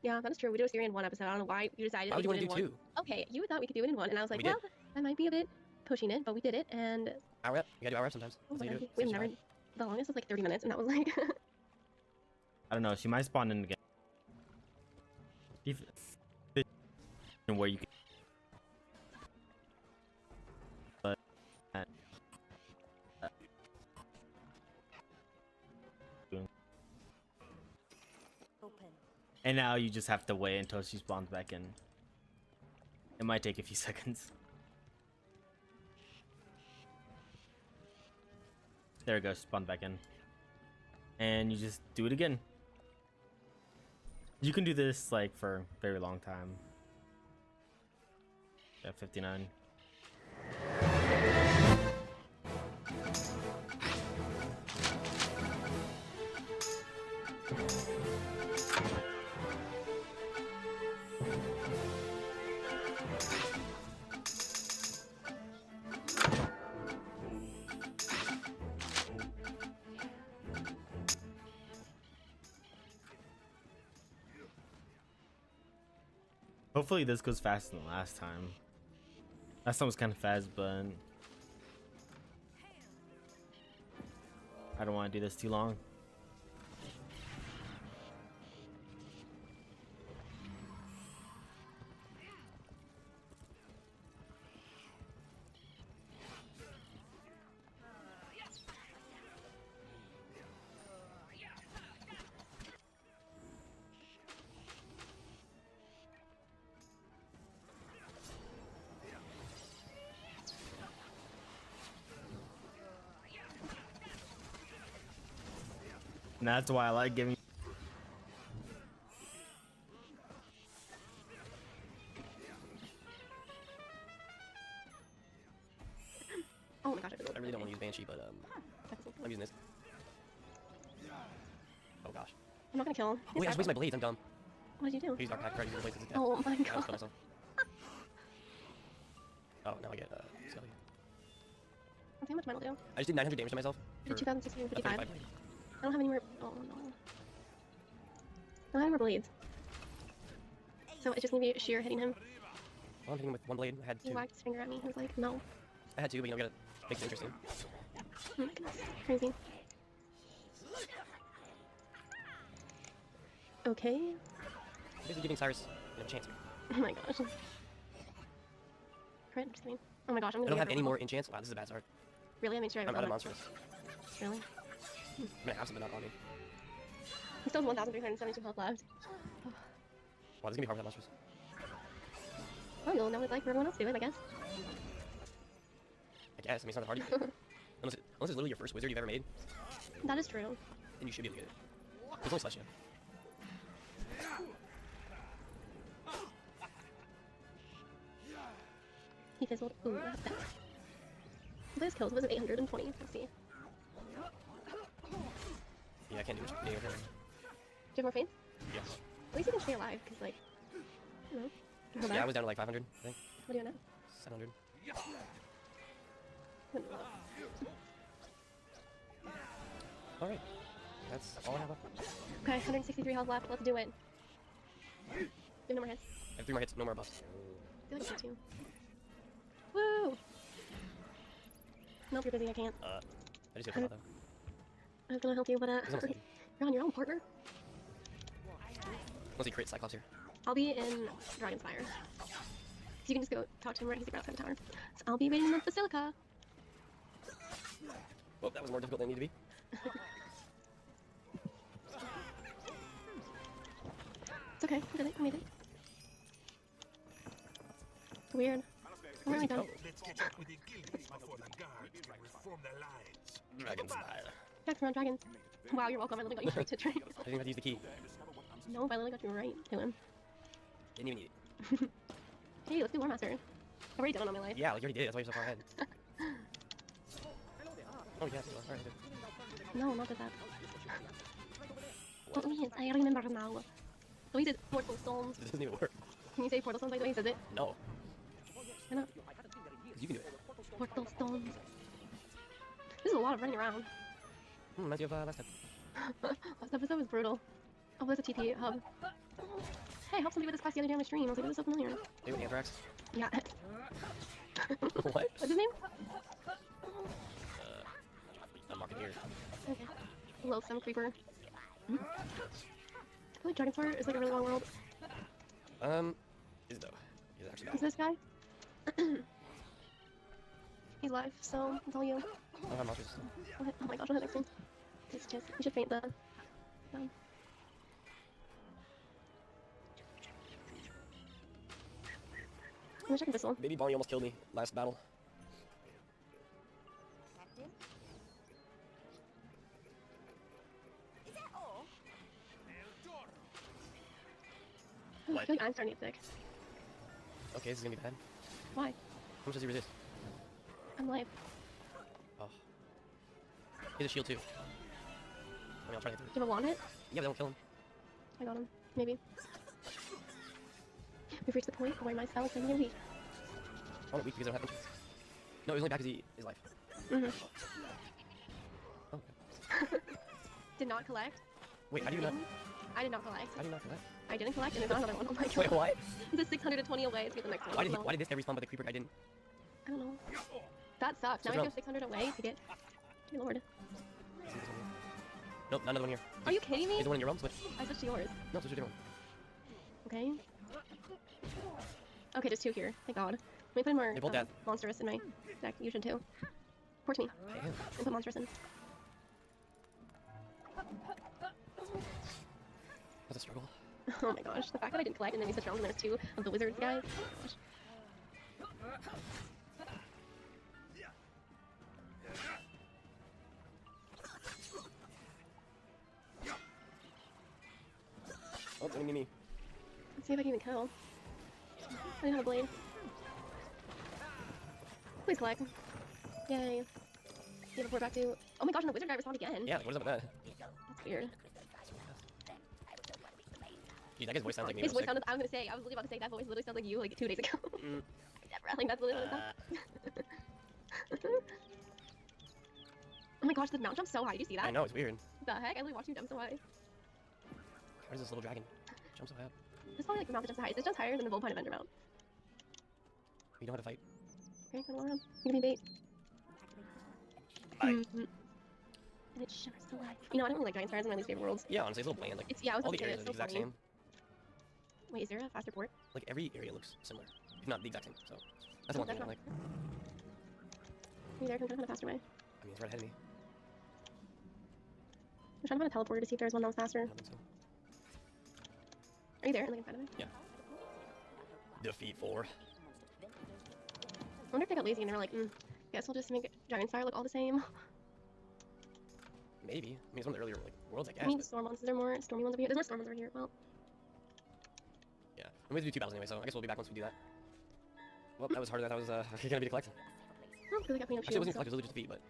Yeah, that is true. We did a series in 1 episode. I don't know why you decided Why would we you could want do to it do in 2? 1. Okay, you thought we could do it in 1, and I was like, We did. well, that might be a bit pushing it, but we did it, and Hour rep. You gotta do hour rep sometimes. oh That's my how you do God, it. we've never. The longest was like 30 minutes, and that was like. I don't know. She might spawn in again. Where you can. But. And now you just have to wait until she spawns back in. It might take a few seconds. There it goes, spawn back in. And you just do it again. You can do this like for a very long time. Yeah, 59. Hopefully this goes faster than last time. Last time was kind of fast, but I don't want to do this too long. And that's why I like giving. Oh my gosh, I really don't want to use Banshee, but I'm using this. Oh gosh. I'm not gonna kill him. Wait, I just wasted my blades. I'm dumb. What did you do? I used Dark Pack, tried to use the blades as a death. Oh my I just killed god. myself. Oh, now I get Skelly. How much metal do? I just did 900 damage to myself. I did for a 2,655. 35 blade. I don't have any more. Oh no. I have more blades. So it's just gonna be sheer hitting him. Well, I'm hitting him with one blade. I had He two. whacked his finger at me. He was like, no. I had two, but you know, we gotta make it interesting. Oh my goodness. Crazy. Okay. Basically giving Cyrus a chance. Oh my gosh. Crit, I'm just kidding. Oh my gosh, I'm I gonna don't be have any everywhere. more enchants. Wow, this is a bad start. Really? I made sure I I'm out of was monsters. Really? I'm gonna have some, but not on me. He still has 1,372 health left. Wow, this is gonna be hard without monsters. Oh, you'll know it like everyone else do it, I guess. I guess. I mean, it's not that hard. unless it's literally your first wizard you've ever made, That is true. then you should be able to get it. There's only Celestia. He fizzled. Ooh, that's bad. His kills was at 820. Let's see. Yeah, I can't do much. Yeah, Do you have more faith? yes. At least you can stay alive, because, like, I don't know. You can go Yeah, I back. was down to like 500, I think. What do you know? 700. Alright. That's all I have left. Okay, 163 health left. Let's do it. You have no more hits. I have 3 more hits, no more buffs. I feel like you do too. Woo! Nope, you're busy. I can't. I just get though. I was gonna help you, but He's almost dead. you're on your own, partner. Unless he crit Cyclops here. I'll be in Dragonspire. So you can just go talk to him right. He's outside the tower. So I'll be waiting in the Basilica. Well, that was more difficult than it needed to be. It's okay. I did it. I made it. It's weird. I'm really done. Let's catch up with the guild before the guards can reform their lines. Dragonspire. Jack's around dragons. Wow, you're welcome. I literally got you straight to train. I didn't have to use the key. No, I literally got you right to him. Didn't even need it. Hey, let's do War Master. I've already done it on my life. Yeah, like you already did. That's why you're so far ahead. Oh, yes. Alright, good. No, not that. Oh, yes, I remember now. So he did Portal Stones. This doesn't even work. Can you say Portal Stones like the way he says it? No. Why not? Because you can do it. Portal Stones. This is a lot of running around. Reminds you of last time. Last episode was brutal. Oh, there's a TP hub. Hey, I helped somebody with this class the other day on my stream. I was like, this is so familiar. Maybe with Anthrax? Yeah. What? What's his name? I'm marking here. Okay. Loathsome Creeper. I feel like Dragonspire is like a really long world. Is it though? Is it actually Is this guy? He's live, so it's all you. I don't have monsters. What? Oh my gosh, what next thing? It's just, you should faint the... I'm checking this one. Baby Bonnie almost killed me last battle. I feel like I'm starting to get sick. Okay, this is gonna be bad. Why? How much does he resist? I'm live. Oh. He has a shield too. I mean, I'll try to hit him. Do you have a wand hit? Yeah, but they won't kill him. I got him. Maybe. We've reached the point where my spell is going to be weak. I'm not weak because I don't have enchants. No, it was only back because he is life. Mm-hmm. Oh, Did not collect. wait, how do you not? I did not collect. How do you not collect? I didn't collect, and there's not another one. Oh my god. Wait, what? This is 620 away to get the next one. Why did this every spawn but the creeper guy didn't? I don't know. That sucks. Now I have 600 away to get. Dear lord. Nope, not another one here. Are you kidding me? Is the one in your realm? Switch. I switched to yours. No, switch to a different Okay. Okay, just 2 here. Thank god. Let me put more They're both dead. monstrous in my deck. You should too. Port me. I am. And put monstrous in. That's a struggle. Oh my gosh. The fact that I didn't collect and then we switched around and there's 2 of the wizards guys. Gosh. Oh, it's only me. Let's see if I can even kill. I didn't have a blade. Please collect. Yay. Yeah, before back to. Oh my gosh, and the wizard guy respawned again. Yeah, like, what is up with that? That's weird. Dude, that guy's voice sounds like me. His voice sounded. I was gonna say. I was literally about to say that voice literally sounds like you like 2 days ago. Mm. Never. Like that's literally. Oh my gosh, the mount jump's so high. Did you see that? I know, it's weird. The heck? I literally watched you jump so high. Why does this little dragon jump so high up? It's probably like the mount that jumps high. It jumps higher than the Bullpine of Endermount. We know how to fight. Okay, come on. You can be bait. And it shimmers so light. You know, I don't really like Dragon Spire. It's one of my least favorite worlds. Yeah, honestly, it's a little bland. Like, It's, yeah, I was all about the to say, areas it's are the so exact funny. same. Wait, is there a faster port? Like, every area looks similar, if not the exact same. So, that's the one thing I don't like. Maybe there can find a faster way. I mean, it's right ahead of me. I'm trying to find a teleporter to see if there's one that was faster. I don't think so. Are you there? Like in front of me? Yeah. Defeat 4. I wonder if they got lazy and they were like, guess we'll just make Dragon Spire look all the same. Maybe. I mean, it's one of the earlier like worlds, I guess. I mean, but storm ones. Is there more stormy ones over here? There's more storm ones over here. Well, yeah. We have to do 2 battles anyway, so I guess we'll be back once we do that. Well, that was harder than I was gonna be to collect. oh, because I got clean up Actually, it wasn't shields. collect, it was literally just defeat, but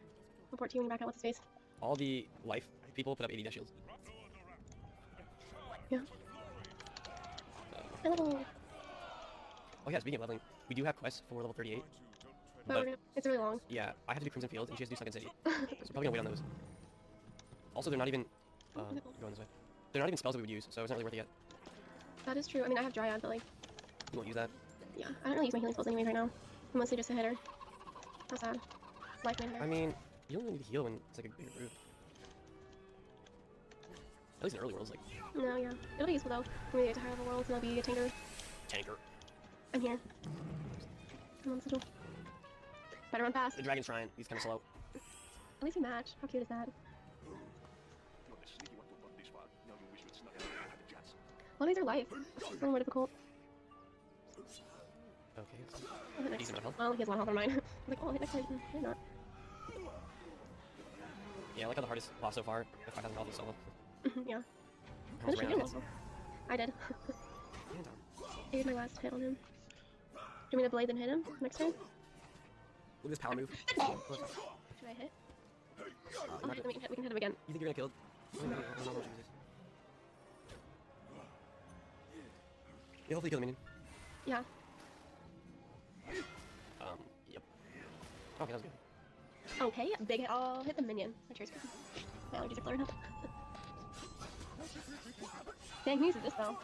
Report to you when you're back out. What's his face? all the life people put up 80 death shields. Yeah. I level. Oh yeah, speaking of leveling, we do have quests for level 38. But we're gonna, it's really long. Yeah, I have to do Crimson Fields, and she has to do Sunken City. So we're probably gonna wait on those. Also, they're not even going this way. They're not even spells that we would use, so it's not really worth it yet. That is true. I mean, I have Dryad, but like, You won't use that. yeah, I don't really use my healing spells anyways right now. I'm mostly just a hitter. How sad. Life man hitter. I mean, you don't really need to heal when it's like a bigger group. At least in early worlds, like No, yeah. It'll be useful though. When we get to higher level worlds, and I'll be a tanker. tanker. I'm here. Come on, Sigil. Better run fast. The Dragon Shrine, he's kind of slow. At least we match. How cute is that? A lot of these are life. It's a little more difficult. Okay. I'll hit next. Decent amount of health. Well, he has 1 health on mine. I'm like, oh, I'll hit next time. Maybe not. Yeah, I like how the hardest boss so far, with 5,000 health is solo. Yeah. I What almost did ran you out do of hits. also? I did. I used my last hit on him. Do you want me to blade then hit him next turn? Look at this power move. Should I hit? I'll hit him. We can hit him again. You think you're gonna kill? I don't know what you use. Yeah, hopefully kill the minion. Yeah. Yep. Okay, that was good. Okay, big hit. I'll hit the minion. My chair's good. My allergies are flaring up. Dang, who uses this though?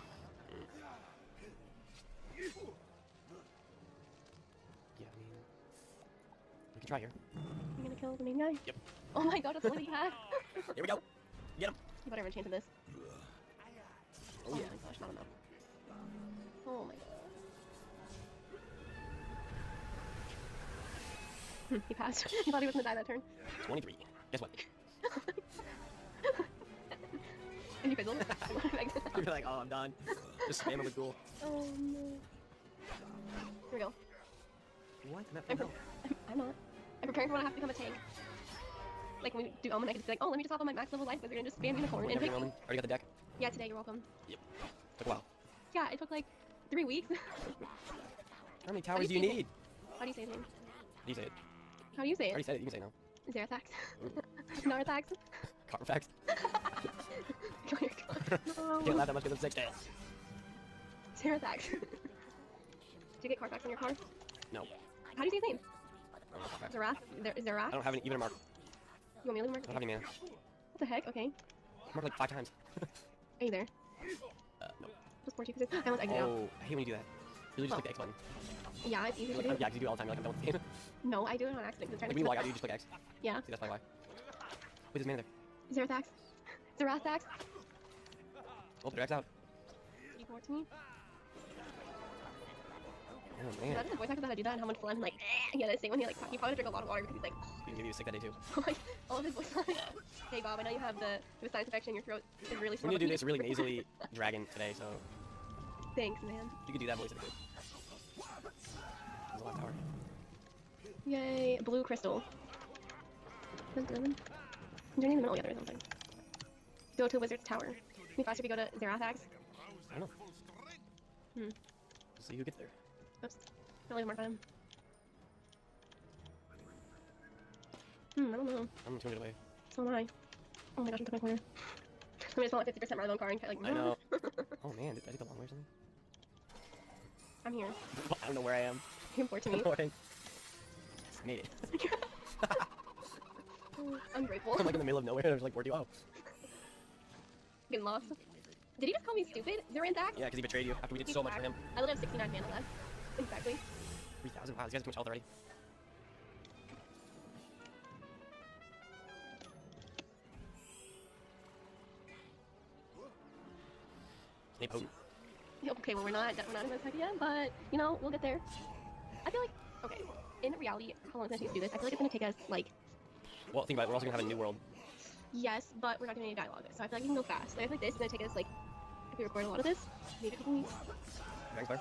Yeah, I mean, we can try here. You're gonna kill the main guy? Yep. Oh my god, that's all he had. Here we go. Get him. You better have a chance of this. Oh my yeah. gosh, not enough. Oh my god. He passed. He thought he was gonna die that turn. 23. Guess what? And you fizzled. You're like, oh, I'm done. Just spam him with ghoul. Oh no. Here we go. What? I'm not. I'm preparing for when I have to become a tank. Like when we do Omen, I can just be like, oh, let me just hop on my max level life wizard and just spam unicorn. And pick... Omen. Already got the deck? Yeah, today, you're welcome. Yep. Took a while. Yeah, it took like 3 weeks. How many towers do you need? How do you say his name? How do you say it? How do you say I it? already said it. You can say it now. Zerathax. Narthax. Carfax. Come here. No. Can't laugh that much because I'm 6 tails. Zerathax. Did you get Carfax in your car? No. How do you say his name? I don't know Carfax. Zerath? I don't have any, even a mark. You want me to leave a mark? I don't have any mana. What the heck? Okay. I marked like 5 times. Are you there? No. Just 4 2 I almost exited out. Oh, I hate when you do that. You really just click the X button. Yeah, it's easy to Like, do. yeah, 'cause you do it all the time. You're like, I'm done with the game. No, I do it on accident because I'm trying Like, to when you log click out, you just click X. Yeah. See, that's probably why. Wait, there's mana there. Zerathax. Zerathax. Oh, put your X out. You report to me. Oh, man. That's the voice actor that I do that and how much fun, like, he had to say when he, like, he probably drink a lot of water because he's like, You can give you a sick that day, too. like, all of his voice lines. Hey, Bob, I know you have the sinus infection in your throat. It's really We small. need to do this really nasally dragon today, so Thanks, man. you can do that voice if you could. There's a last tower. Yay, blue crystal. That's good. I'm turning in the middle. Yeah, there is something. Go to Wizard's Tower. Be faster if you go to Zerathax. I don't know. Hmm. We'll see who gets there. Oops. Don't leave a mark on him. I don't know. I'm 200 away. So am I. Oh my gosh, I'm stuck in my corner. Let me just fall like 50% my own car and like, I know. Oh man, did I take a long way or something? I'm here. I don't know where I am. You report to me. I made it. I'm grateful. I'm like in the middle of nowhere and I'm just like, where do you go? Getting lost. Did he just call me stupid? Zoranzac? Yeah, because he betrayed you after we did so much for him. I literally have 69 mana left. Exactly. 3,000. Wow, this guy's too much health already. Snape potent. Okay, well we're not in this idea, but you know we'll get there. I feel like okay. In reality, how long is it going to take to do this? I feel like it's going to take us like. Well, think about it. We're also gonna have a new world. Yes, but we're not going to need dialogue, so I feel like we can go fast. Like, I feel like this is going to take us like if we record a lot of this, maybe a couple weeks. Dragonfire.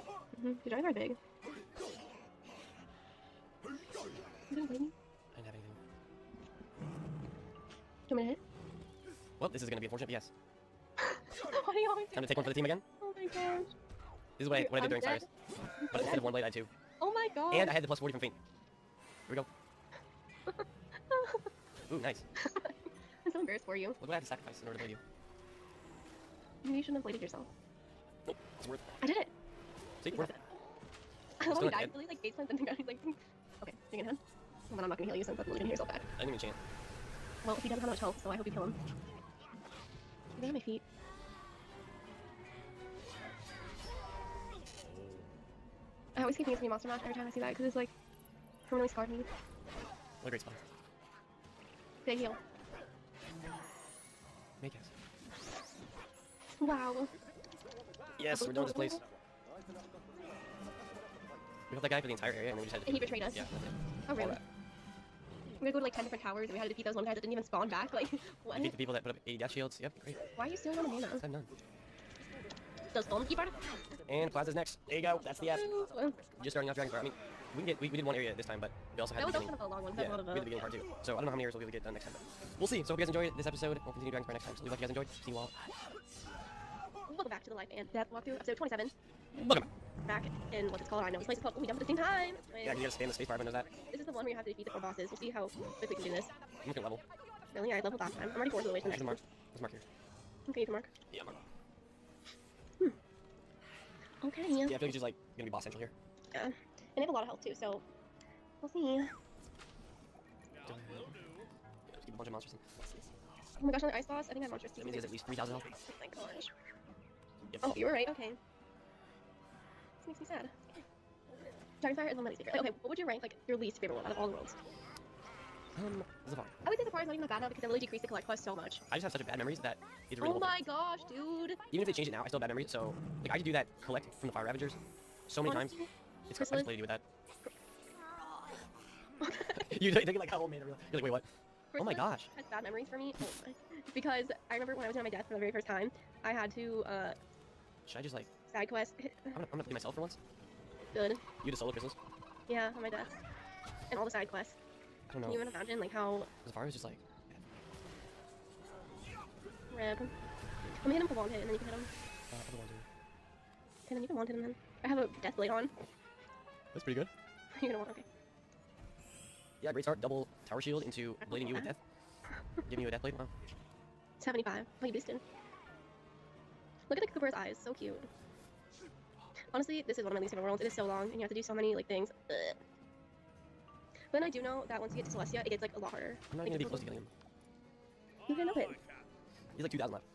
The dragons are big. You gonna play me? I didn't have anything. Do you want me to hit? Well, this is gonna be unfortunate, but yes. Why do you always Time to take one for the team again. Oh my gosh. This is what I did during dead. Cyrus. But instead of one blade, I had two. Oh my god. And I had the plus 40 from Feint. Here we go. Ooh, nice. I'm so embarrassed for you. Look what I had to sacrifice in order to play you. Maybe you shouldn't have bladed yourself. Nope, it's worth it. I did it. See, worth it. I love Still you not died. dead. Really like face plants and then he's like, okay, you're gonna head. Well, then I'm not gonna heal you since that's literally gonna heal yourself back. I didn't even chant. Well, he doesn't have much health, so I hope you kill him. Get on my feet. I always keep thinking it's gonna be Monster Mash every time I see that because it's like permanently scarred me. What a great spot. Big heal. Make us. Wow. Yes, we're done with this place. We helped that guy for the entire area and then we just had to. And he betrayed us. Yeah, that's it. Oh, really? We had to go to like 10 different towers and we had to defeat those one guys that didn't even spawn back. Like, what? Defeat the people that put up 80 death shields. Yep, great. Why are you stealing all the mana? I have none. Does Stonekeeper? And Plaza's next. There you go. That's the F. Just starting off Dragonfire. I mean, we did one area this time, but we also had That the was beginning. kind of a long one. Yeah, Had a lot of we had the beginning part too. So I don't know how many years we'll be able to get done next time, but we'll see. So hope you guys enjoyed this episode. We'll continue Dragonfire next time. So leave a like if you guys enjoyed. See you all. Welcome back to the Life and Death walkthrough, episode 27. Welcome back in what's called, I know this place is called, we done at the same time. Yeah, you gotta spam the spacebar, everyone knows that. This is the one where you have to defeat the 4 bosses. We'll see how quick we can do this. I'm looking at level. Really? I leveled last time. I'm already 4 away from the There's next a one. mark. There's a mark here. Okay, you can mark. Yeah, mark. Okay. Yeah, I feel like it's just like gonna be boss central here. Yeah. And they have a lot of health too, so we'll see. Just keep a bunch of monsters in. Oh my gosh, on the ice boss, I think I have monsters too. That means he has at least 3,000 health. Oh my gosh. Yep. Oh, you were right, okay. This makes me sad. Dragonfire is one of my least favorite. Okay, what would you rank like your least favorite one out of all the worlds? Zafar. I would say Zafar is not even that bad now because they really decreased the collect cost so much. I just have such a bad memories that it's really Oh my gosh, dude! Even if they change it now, I still have bad memories. So like I could do that collect from the Fire Ravagers so many times. It's I just played you with that. You think like how old man you're like, wait, what? Oh my gosh. Has bad memories for me. Oh my. Because I remember when I was on my death for the very first time, I had to Should I just like side quest. I'm gonna play myself for once? Good. You the solo crystals? Yeah, on my death. And all the side quests. I don't know. Can you even imagine like how Zafar was just like rip. I'm gonna hit him for one hit and then you can hit him. other one too. Okay, then you can one hit him then. I have a death blade on. That's pretty good. You're gonna want okay. Yeah, great start. Double tower shield into blading you with death. Giving you a death blade. Wow. 75. Oh, you boosted. Look at the Cooper's eyes, so cute. Honestly, this is one of my least favorite worlds. It is so long, and you have to do so many like things. Ugh. But then I do know that once you get to Celestia, it gets like a lot harder. I'm not like, gonna be close to killing him. You can up it. He's like 2,000 left.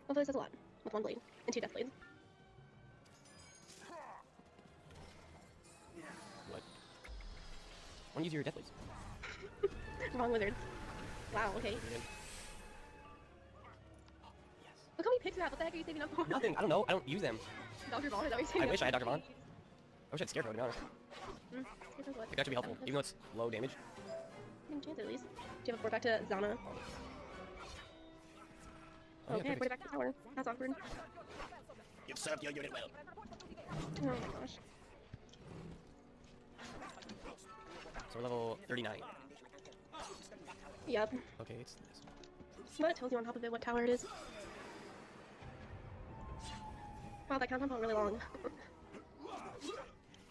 Hopefully this does a lot with one blade and 2 death blades. What? Why don't you use your death blades? Wrong wizard. Wow. Okay. Look how many picks you have. What the heck are you saving up for? Nothing. I don't know. I don't use them. Dr. Vaughn is that what you're saving I up wish I had for? Dr. Vaughn. I wish I had Scarecrow, to be honest. Scarecrow's what? Like, that should be helpful, even though it's low damage. Give him a chance at least. Do you have a 4 back to Zana? Oh, Okay, yeah, 40 back to tower. That's awkward. You've served your unit well. Oh my gosh. So we're level 39. Yep. Okay, it's this. But it tells you on top of it what tower it is. Wow, that countdown felt really long.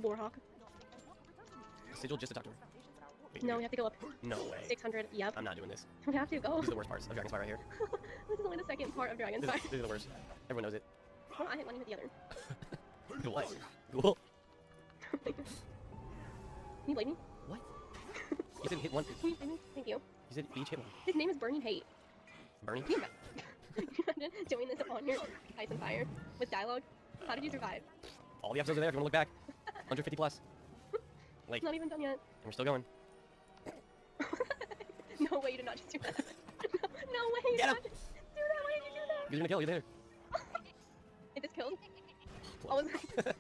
Warhawk. Sigil just to talk to her. Wait, No, we have to go up. No way. 600, yep. I'm not doing this. We have to go. These are the worst parts of Dragon's Fire right here. This is only the second part of Dragon's These, Fire. these are the worst. Everyone knows it. Well, I hit one, you hit the other. What? Cool. Can you blame me? What? You said hit one. Can you blame me? Thank you. You said each hit one. His name is Burning Hate. Bernie? Can you Imagine doing this on your Ice and Fire with dialogue. How did you survive? All the episodes are there if you want to look back. 150 plus. Like, It's not even done yet. and we're still going. No way you did not just do that. No way you did not just do that. Why did you do that? You're gonna kill you later. It just killed? I was like,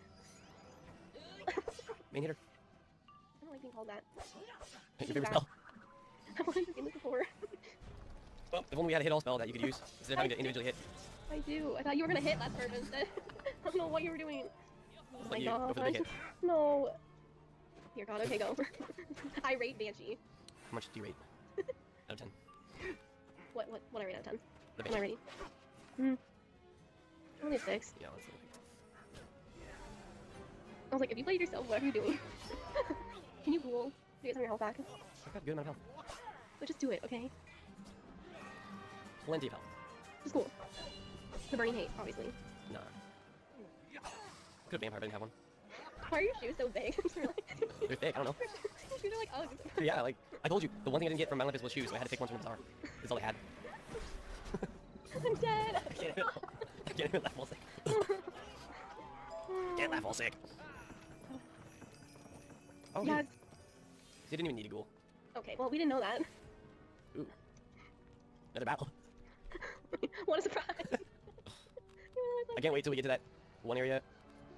Main hitter. I don't like being called that. Your favorite spell. I wanted to see this before. Well, if only we had a hit all spell that you could use instead of having to individually hit. I do. I thought you were gonna hit last turn instead. I don't know what you were doing. Oh my you. Go for the god. big hit. No. Dear god, okay, go. I rate Banshee. How much do you rate? Out of 10. What I rate out of 10? The Am I Banshee. ready? Only a 6. Yeah, let's see. I was like, if you played yourself, what are you doing? Can you ghoul? You get some of your health back? I've got a good amount of health. But just do it, okay? Plenty of health. Just cool. The burning hate, obviously. Nah. Could have vampire, but I didn't have one. Why are your shoes so big? They're thick, I don't know. Your shoes are like Uggs. Yeah, like, I told you, the one thing I didn't get from Mount Olympus was shoes, so I had to pick ones from the bazaar. That's all I had. I'm dead. I can't even laugh while sick. Can't laugh while sick. Oh, Yes. They didn't even need a ghoul. Okay, well, we didn't know that. Ooh. Another battle. What a surprise. I can't wait till we get to that one area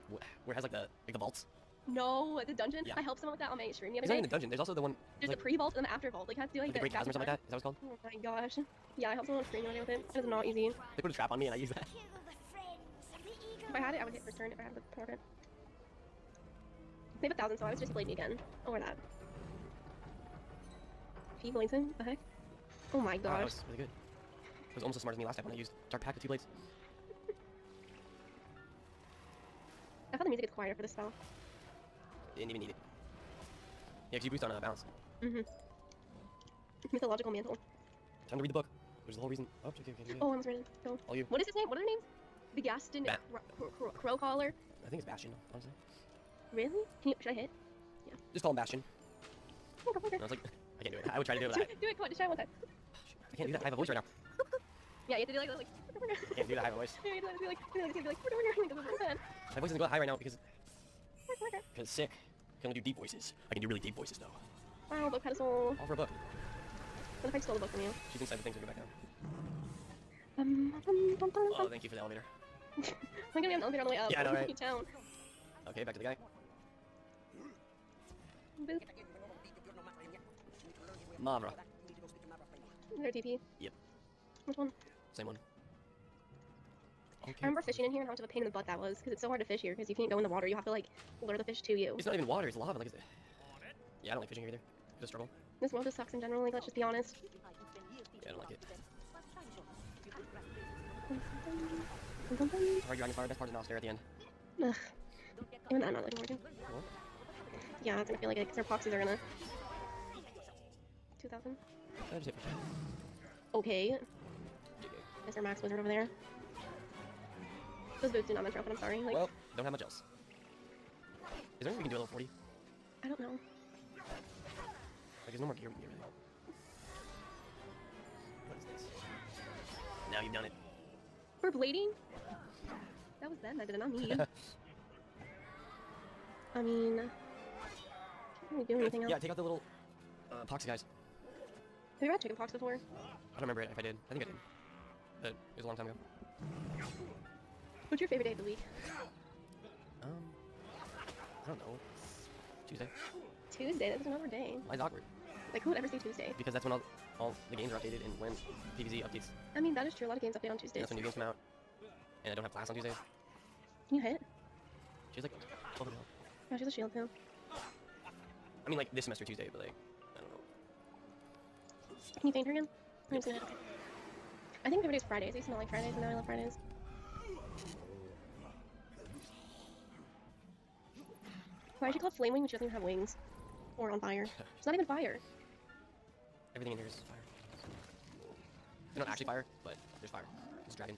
where it has like the vaults. No, the dungeon. Yeah. I helped someone with that on my stream the other It's not day. even the dungeon. There's also the one. There's like, the pre-vault and the after-vault. Like, I have to do like the Great Chasm or something like that. Is that what it's called? Oh my gosh. Yeah, I helped someone on stream the other day with it. It is not easy. They put a trap on me and I used that. If I had it, I would hit first turn if I had the portrait. They have 1,000, so I was just playing again. Over that. P. Blazen? The heck? Oh my Wow, gosh. that was really good. It was almost as smart as me last time when I used Dark Pack with 2 blades. I thought the music gets quieter for this spell. Didn't even need it. Yeah, 'cause you boost on balance. Mm-hmm. Mythological mantle. Time to read the book. Which is the whole reason. Oh, okay. Oh, I almost read it. Go. All you. What is his name? What are their names? The Gaston Bat. Crow Caller. I think it's Bastion, honestly. Really? Should I hit? Yeah. Just call him Bastion. Oh, go for it. I was like, I can't do it. I would try to do it, but Do it, come on, just try one time. I can't do that. I have a voice right now. Yeah, you have to do like, I can't do that. I have a voice. Yeah, you have to do like, My voice isn't going high right now because it's sick. I can only do deep voices. I can do really deep voices though. Wow, book pedestal. All for a book. What if I stole the book from you? She's inside the thing, so go back down. Oh, Oh, thank you for the elevator. I'm gonna be on the elevator on the way up. Yeah, I know, right? Town. Okay, back to the guy. Boop. Mavra. Is there a TP? Yep. Which one? Same one. I remember fishing in here and how much of a pain in the butt that was, because it's so hard to fish here, because you can't go in the water, you have to like lure the fish to you. It's not even water, it's lava. Like, yeah, I don't like fishing here either. It's a struggle. This world just sucks in general, like, let's just be honest. Yeah, I don't like it. Hard Dragon Fire, best part is Noster at the end. Ugh. Even that I'm not looking forward to. What? Yeah, it's gonna feel like it, because our proxies are gonna... 2,000? I just hit for shit. Okay. Is our max wizard over there? Those boots do not match up, but I'm sorry. Like, Well, don't have much else. Is there anything we can do a level 40? I don't know. Like, there's no more gear we can get really. What is this? Now you've done it. For blading? That was them, that did not me. I mean... Can't really do anything else. Yeah, take out the little poxy guys. Have you ever had chickenpox before? I don't remember if I did. I think I did. But it was a long time ago. What's your favorite day of the week? I don't know. Tuesday. Tuesday, that's another day. Mine's awkward. Like, who would ever say Tuesday? Because that's when all the games are updated and when PvZ updates. I mean, that is true. A lot of games update on And Tuesdays. that's when new games come out. And I don't have class on Tuesdays. Can you hit? She's like 12 ago. Yeah, she's a shield too. I mean, like this semester Tuesday, but like, I don't know. Can you faint her again? I'm just gonna hit. Okay. I think every day's Fridays. I used to not like Fridays, and now I love Fridays. Why is she called Flame Wing when she doesn't even have wings? Or on fire? It's not even fire. Everything in here is fire. They're not actually fire, but there's fire. It's a dragon.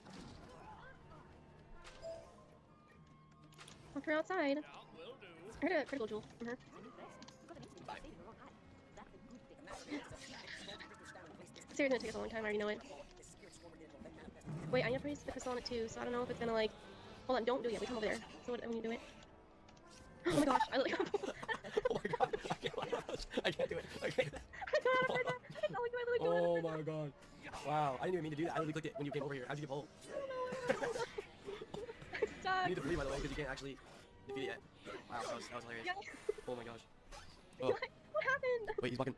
Locked her outside. I heard a critical jewel from her. Sarah's gonna take us a long time, I already know it. Wait, I need to place the crystal on it too, so I don't know if it's gonna like. Hold on, don't do it yet. We come over there. So what? When you do it. Oh my gosh! I like. Oh my god! I can't do it. I can't. Oh my god! Wow! I didn't even mean to do that. I literally clicked it when you came over here. How'd you get pulled? You need to flee, by the way, because you can't actually defeat it yet. Wow, that was hilarious. Oh my gosh. Oh. What happened? Wait, he's walking.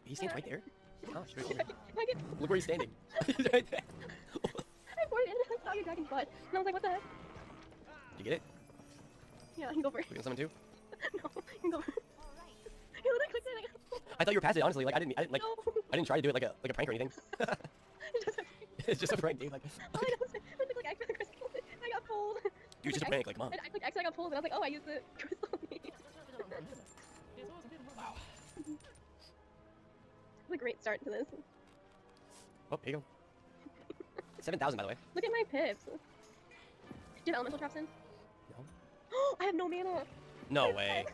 He stands right there? Oh, straight over. I get. Look where he's standing. He's right there. I poured it in and I saw your dragon's butt. And I was like, what the heck? You get it? Yeah, you can go for it. We can summon too? No, you can go for it. You literally clicked it and I thought you were past it, honestly. Like, I didn't like, I didn't try to do it like a prank or anything. It's just a prank, dude. Like, all I know is I clicked X for the crystal. I got pulled. dude, it's just a prank. Like, come on. I clicked X and I got pulled and I was like, oh, I used the crystal. Wow. It's a great start to this. Oh, here you go. 7,000, by the way. Look at my pips. Do you have elemental traps in? No. I have no mana. No way.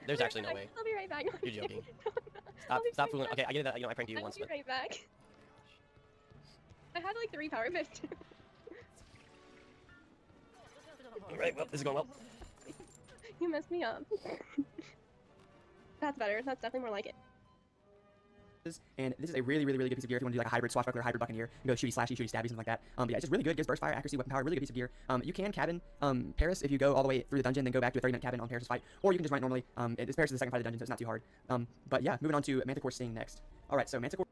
There's actually no way. I'll be right back. No, You're joking. Stop fooling. Okay, I get it that, you know, I pranked you I'll once, be but... right back. I had like 3 power pips too. Alright, well, this is going well. You messed me up. That's better. That's definitely more like it. And this is a really good piece of gear if you want to do like a hybrid swashbuckler, hybrid buccaneer, and go shooty slashy, shooty stabby, something like that. But yeah, it's just really good, gives burst fire, accuracy, weapon power, really good piece of gear. You can cabin Paris if you go all the way through the dungeon, then go back to a 30-minute cabin on Paris' fight, or you can just run it normally. Paris is the second fight of the dungeon, so it's not too hard. But yeah, moving on to Manticore Sting next. Alright, so Manticore...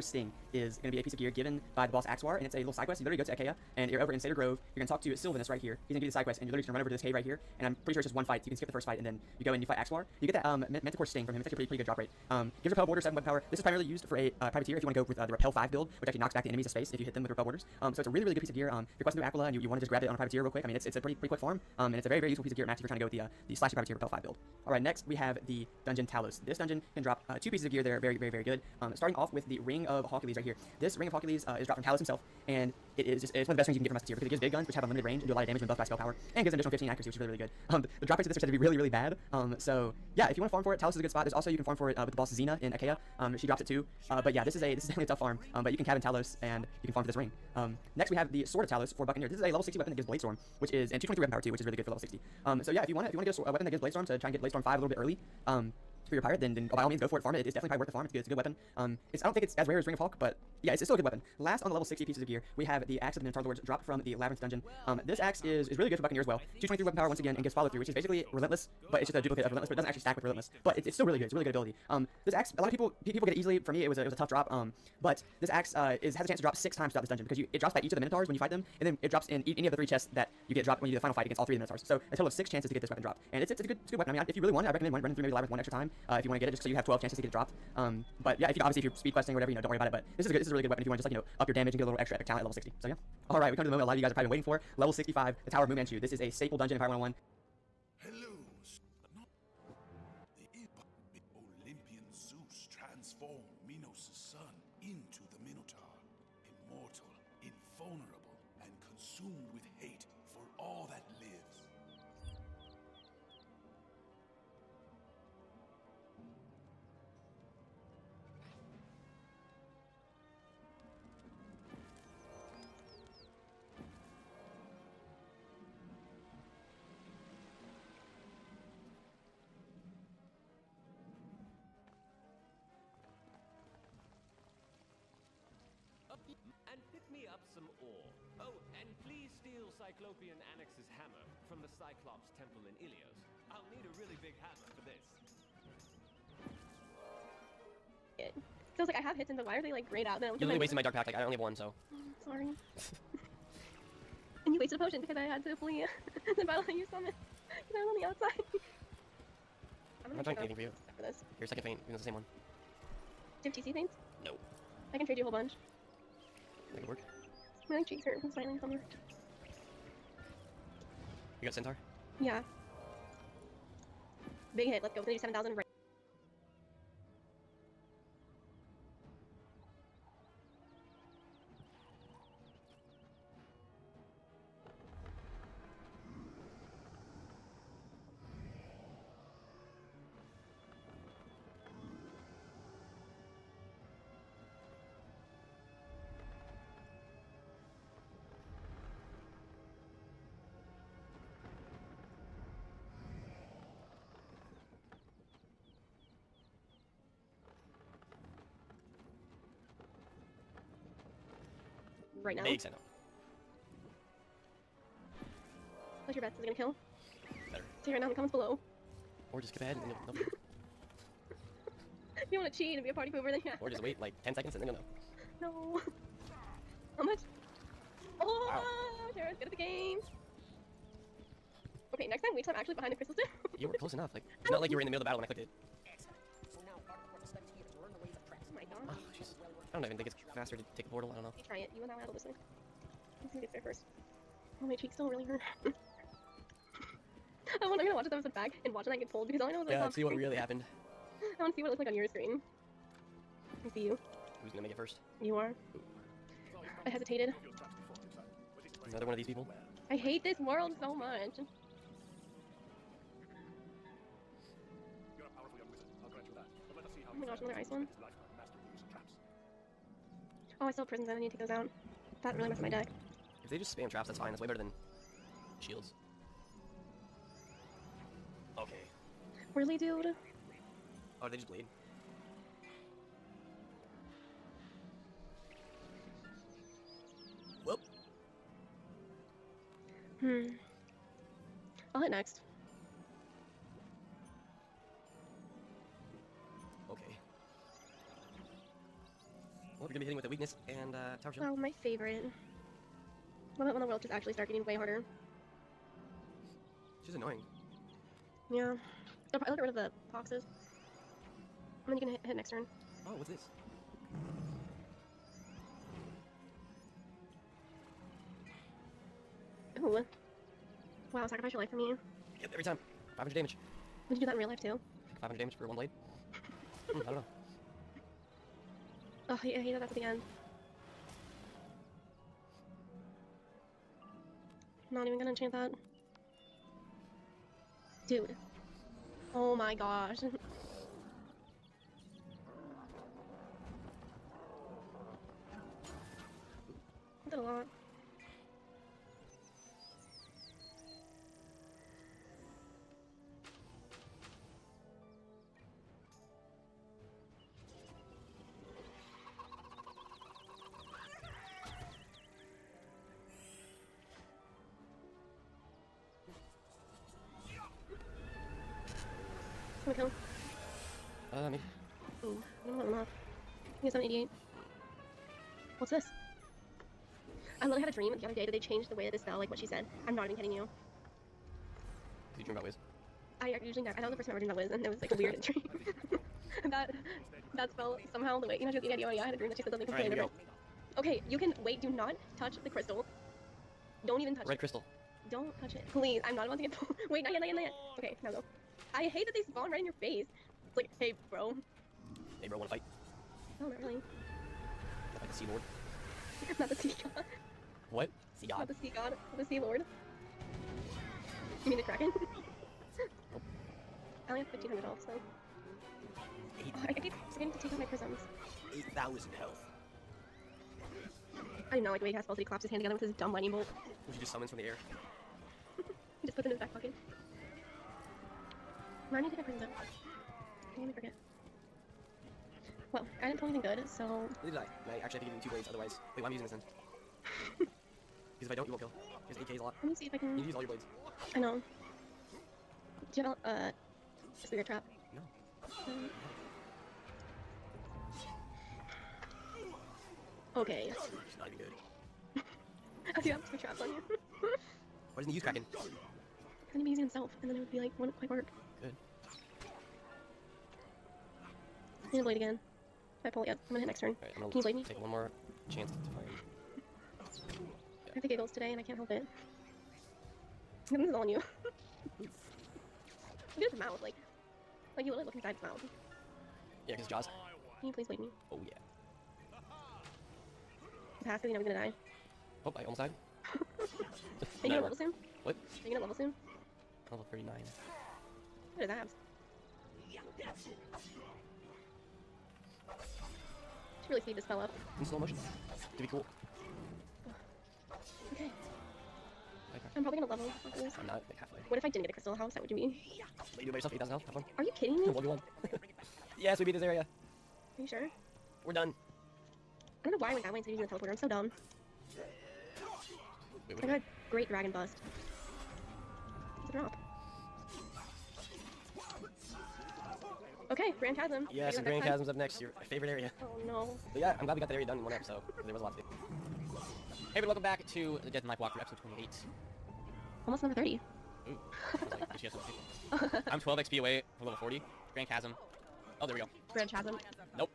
Sting is going to be a piece of gear given by the boss Axwar, and it's a little side quest. You literally go to Achaea, and you're over in Cedar Grove. You're going to talk to Sylvanus right here. He's going to give you the side quest, and you're literally just going to run over to this cave right here, and I'm pretty sure it's just one fight. So you can skip the first fight, and then you go and you fight Axwar. You get that Manticore Sting from him. It's actually a pretty good drop rate. Gives repel border, 7 weapon power. This is primarily used for a privateer if you want to go with the repel 5 build, which actually knocks back the enemies of space if you hit them with repel borders. So it's a really good piece of gear. If you're questing through Aquila and you want to just grab it on a privateer real quick, I mean, it's a pretty quick farm, and it's a very useful piece of gear at max if you're trying to go with the slashy privateer repel 5 build. Alright, next we have the Dungeon Talos. This dungeon can drop 2 pieces of gear that are very good. Starting off with the Ring of Hercules right here. This Ring of Hercules is dropped from Talos himself, and it's one of the best rings you can get from Musketeer because it gives big guns, which have unlimited range and do a lot of damage when buffed by spell power, and gives an additional 15 accuracy, which is really good. The drop rates of this are said to be really bad. So yeah, if you want to farm for it, Talos is a good spot. There's also you can farm for it with the boss Xena in Achaea. She drops it too. But yeah, this is definitely a tough farm. But you can cabin Talos and you can farm for this ring. Next we have the Sword of Talos for Buccaneer. This is a level 60 weapon that gives Blade Storm, which is and 223 weapon power too, which is really good for level 60. So yeah, if you want to get a weapon that gives Blade Storm to try and get Blade Storm 5 a little bit early, for your pirate, then by all means go for it, farm it. It's definitely probably worth the farm. It's a good weapon. I don't think it's as rare as Ring of Hawk, but yeah, it's still a good weapon. Last on the level 60 pieces of gear, we have the Axe of the Minotaur Lords dropped from the Labyrinth dungeon. This axe is really good for Buccaneer as well. 223 weapon power once again and gives follow through, which is basically Relentless, but it's just a duplicate of Relentless, but it doesn't actually stack with Relentless. But it's still really good. It's a really good ability. This axe, a lot of people get it easily. For me, it was a tough drop. But this axe has a chance to drop 6 times throughout this dungeon because it drops by each of the Minotaurs when you fight them, and then it drops in any of the 3 chests that you get dropped when you do the final fight against all 3 of the Minotaurs. So a total of 6 chances to get this weapon dropped, and it's a good weapon. I mean, if you really want it, I recommend running through maybe Labyrinth 1 extra time if you want to get it, just so you have 12 chances to get it dropped. But yeah, if you're speed questing or whatever, don't worry about it. But this is a really good weapon if you want to just up your damage and get a little extra epic talent at level 60. So yeah. All right, we come to the moment a lot of you guys are probably waiting for. Level 65, the Tower of Mu Manchu. This is a staple dungeon in Fire 101. Hello. The Olympian Zeus transformed Minos' son into the Minotaur, immortal, invulnerable, and consumed with hate for all that lives. some ore. Oh, and please steal Cyclopean Annex's hammer from the Cyclops Temple in Ilios. I'll need a really big hammer for this. It feels like I have hits in, but why are they like grayed out now? You're literally wasting my dark pack. Like I only have one, so. Sorry. And you wasted a potion because I had to flee the battle that you summoned. Because I was on the outside. I'm not trying anything for you. For this. Here's second feint. Even the same one. Do you have TC things? No. I can trade you a whole bunch. Make it work. My cheeks hurt from smiling somewhere. You got Centaur? Yeah. Big hit. Let's go. 37,000 right. Right now. Big Centaur. What's your bet? Is it gonna kill? Better. See right now in the comments below. Or just skip ahead and no. If you want to cheat and be a party pooper, then yeah. Or just wait like 10 seconds and then you'll know. No. How much? Oh, Wow. Tara's good at the game. Okay, next time, wait till I'm actually behind the crystal stick. You were close enough. Like it's not like you were in the middle of the battle when I clicked it. Oh my god. Oh, jeez. I don't even think it's faster to take the portal. I don't know. You try it. You and I will this thing. Let's see who gets there first. Oh, my cheeks still really hurt. I'm gonna watch this episode back and watch it and I get told because all I know is Yeah, let's see what really happened. I want to see what it looks like on your screen. I see you. Who's gonna make it first? You are. I hesitated. Another one of these people? I hate this world so much. Oh my gosh, another ice one. Oh, I still have prisons. I need to take those out. That really messed my deck. If they just spam traps, that's fine. That's way better than shields. Okay. Really, dude? Oh, they just bleed. Whoop. I'll hit next. Okay. Well, you're gonna be hitting with a weakness and tower shield. Oh, my favorite. Love it when the world just actually start getting way harder. It's just annoying. Yeah. I'll probably get rid of the boxes. And then you can hit next turn. Oh, what's this? Ooh. Wow, sacrifice your life for me. Yep, every time. 500 damage. Would you do that in real life too? 500 damage for one blade? I don't know. Oh, I hate that that's at the end. Not even gonna enchant that. Dude. Oh my gosh. I did a lot. Can we kill him? Me. Ooh, I don't know enough. He has 88. What's this? I literally had a dream the other day that they changed the way that this spell, like what she said. I'm not even kidding you. Did you dream about Wiz? I usually never. I don't know the first time I dreamed about Wiz, and it was like a weird dream. that spell somehow the way she was I had a dream that she said something completely different. Okay, you can wait. Do not touch the crystal. Don't even touch Red it. crystal. Don't touch it, please. I'm not about to get. Wait, not yet, not yet, not yet. Okay, now go. I hate that they spawn right in your face. It's like, hey, bro. Hey, bro, wanna fight? No, not really. Like the Sea Lord? Not the sea god. What? Sea God? Not the sea god. The sea lord. You mean the Kraken? I only have 1,500 health, so. I keep forgetting to take out my prisms. 8,000 health. I do not like the way he has spells that he claps his hand together with his dumb lightning bolt. Which he just summons from the air. He just puts it in his back pocket. I need to take my prisms out. I didn't forget. Well, I didn't pull anything good, so. Neither did I. And I actually have to give him 2 blades, otherwise. Wait, why am I using this then? Because if I don't, you won't kill. Because AK's a lot. Let me see if I can. You need to use all your blades. I know. Do you have a spirit trap? No. Okay. It's not even good. How do you have spirit traps on you? Why doesn't he use Kraken? Because he'd be using himself, and then it would be like, wouldn't quite work. Good. I'm gonna blade again. If I pull it, yep, I'm gonna hit next turn. Alright, I'm Can you blade me? take one more chance to find. I have the giggles today, and I can't help it. This is all on you. Look at his mouth, like you literally look inside his mouth. Yeah, because Jaws. Can you please blade me? Oh yeah. Pass, because you know he's gonna die. Oh, I almost died. Are you gonna level soon? What? Are you gonna level soon? Level 39. Look at his abs. Should really speed this spell up. In slow motion. To be cool. Okay. I'm probably gonna level. I'm not like halfway. What if I didn't get a crystal house? How would you be? Let you do it by yourself, 8,000 health, have fun. Are you kidding me? 1v1. Yes, we beat this area. Are you sure? We're done. I don't know why I went that way instead of using the teleporter. I'm so dumb. Wait, I got a great dragon bust. It's a drop. Okay, Grand Chasm. Yeah, so Grand Chasm's up next. Your favorite area. Oh no. But yeah, I'm glad we got that area done in one episode. There was a lot to do. Hey, but welcome back to the Death and Life Walkthrough, episode 28. Almost number 30. Ooh. I was like, did she have something? I'm 12 XP away from level 40. Grand Chasm. Oh, there we go. Grand Chasm. Nope.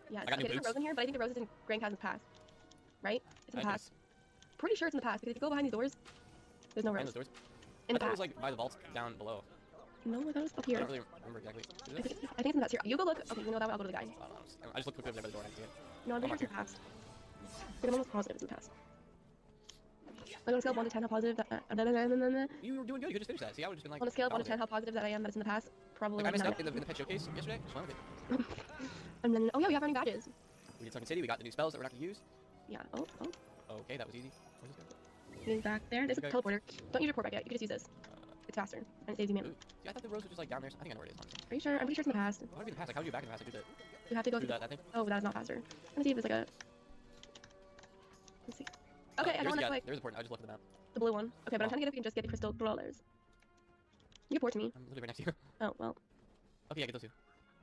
Yeah, I got new okay, there's a boots. rose in here, but I think the rose is in Grand Chasm's past. Right? It's in the I past. Pretty sure it's in the past, because if you go behind these doors, there's no Behind rose. those doors? In I the thought it was past. like by the vault down below. No, I thought it was up I here. don't really remember exactly. Is it? I think it's in that here. You go look. Okay, you know that way, I'll go to the guy. I just looked quickly over there by the door and I didn't see it. No, I'm Oh, pretty sure it's in the past. Like, I'm almost positive it's in the past. Like on a scale of 1 to 10, how positive that. You were doing good. You could just finish that. See, I would have just been like. On a scale of 1 to down 10, how positive that I am that it's in the past, probably Like, I messed like up in the pet showcase yesterday. Just wanted it. And then, oh yeah, we have earning badges. We did Sunken City. We got the new spells that we're not gonna use. Yeah. Oh. Okay, that was easy. Where's this go? Getting back there. There's a Okay. teleporter. Don't use your port back yet. You can just use this. It's faster and it saves you mana. See, I thought the rose was just like down there. I think I know where it is. Honestly. Are you sure? I'm pretty sure it's in the past. Why would it be in the past? Like, how do you back in the past? I do that. You have to go Do through that thing. Oh, that is not faster. Let me see if it's like a. Let's see. Okay, I know one that's like There's a port. I just looked at the map. the blue one. Okay, but I'm trying to get if we can just get the crystal crawlers. You can port to me. I'm literally right next to you. Oh well. Okay, yeah, get those two.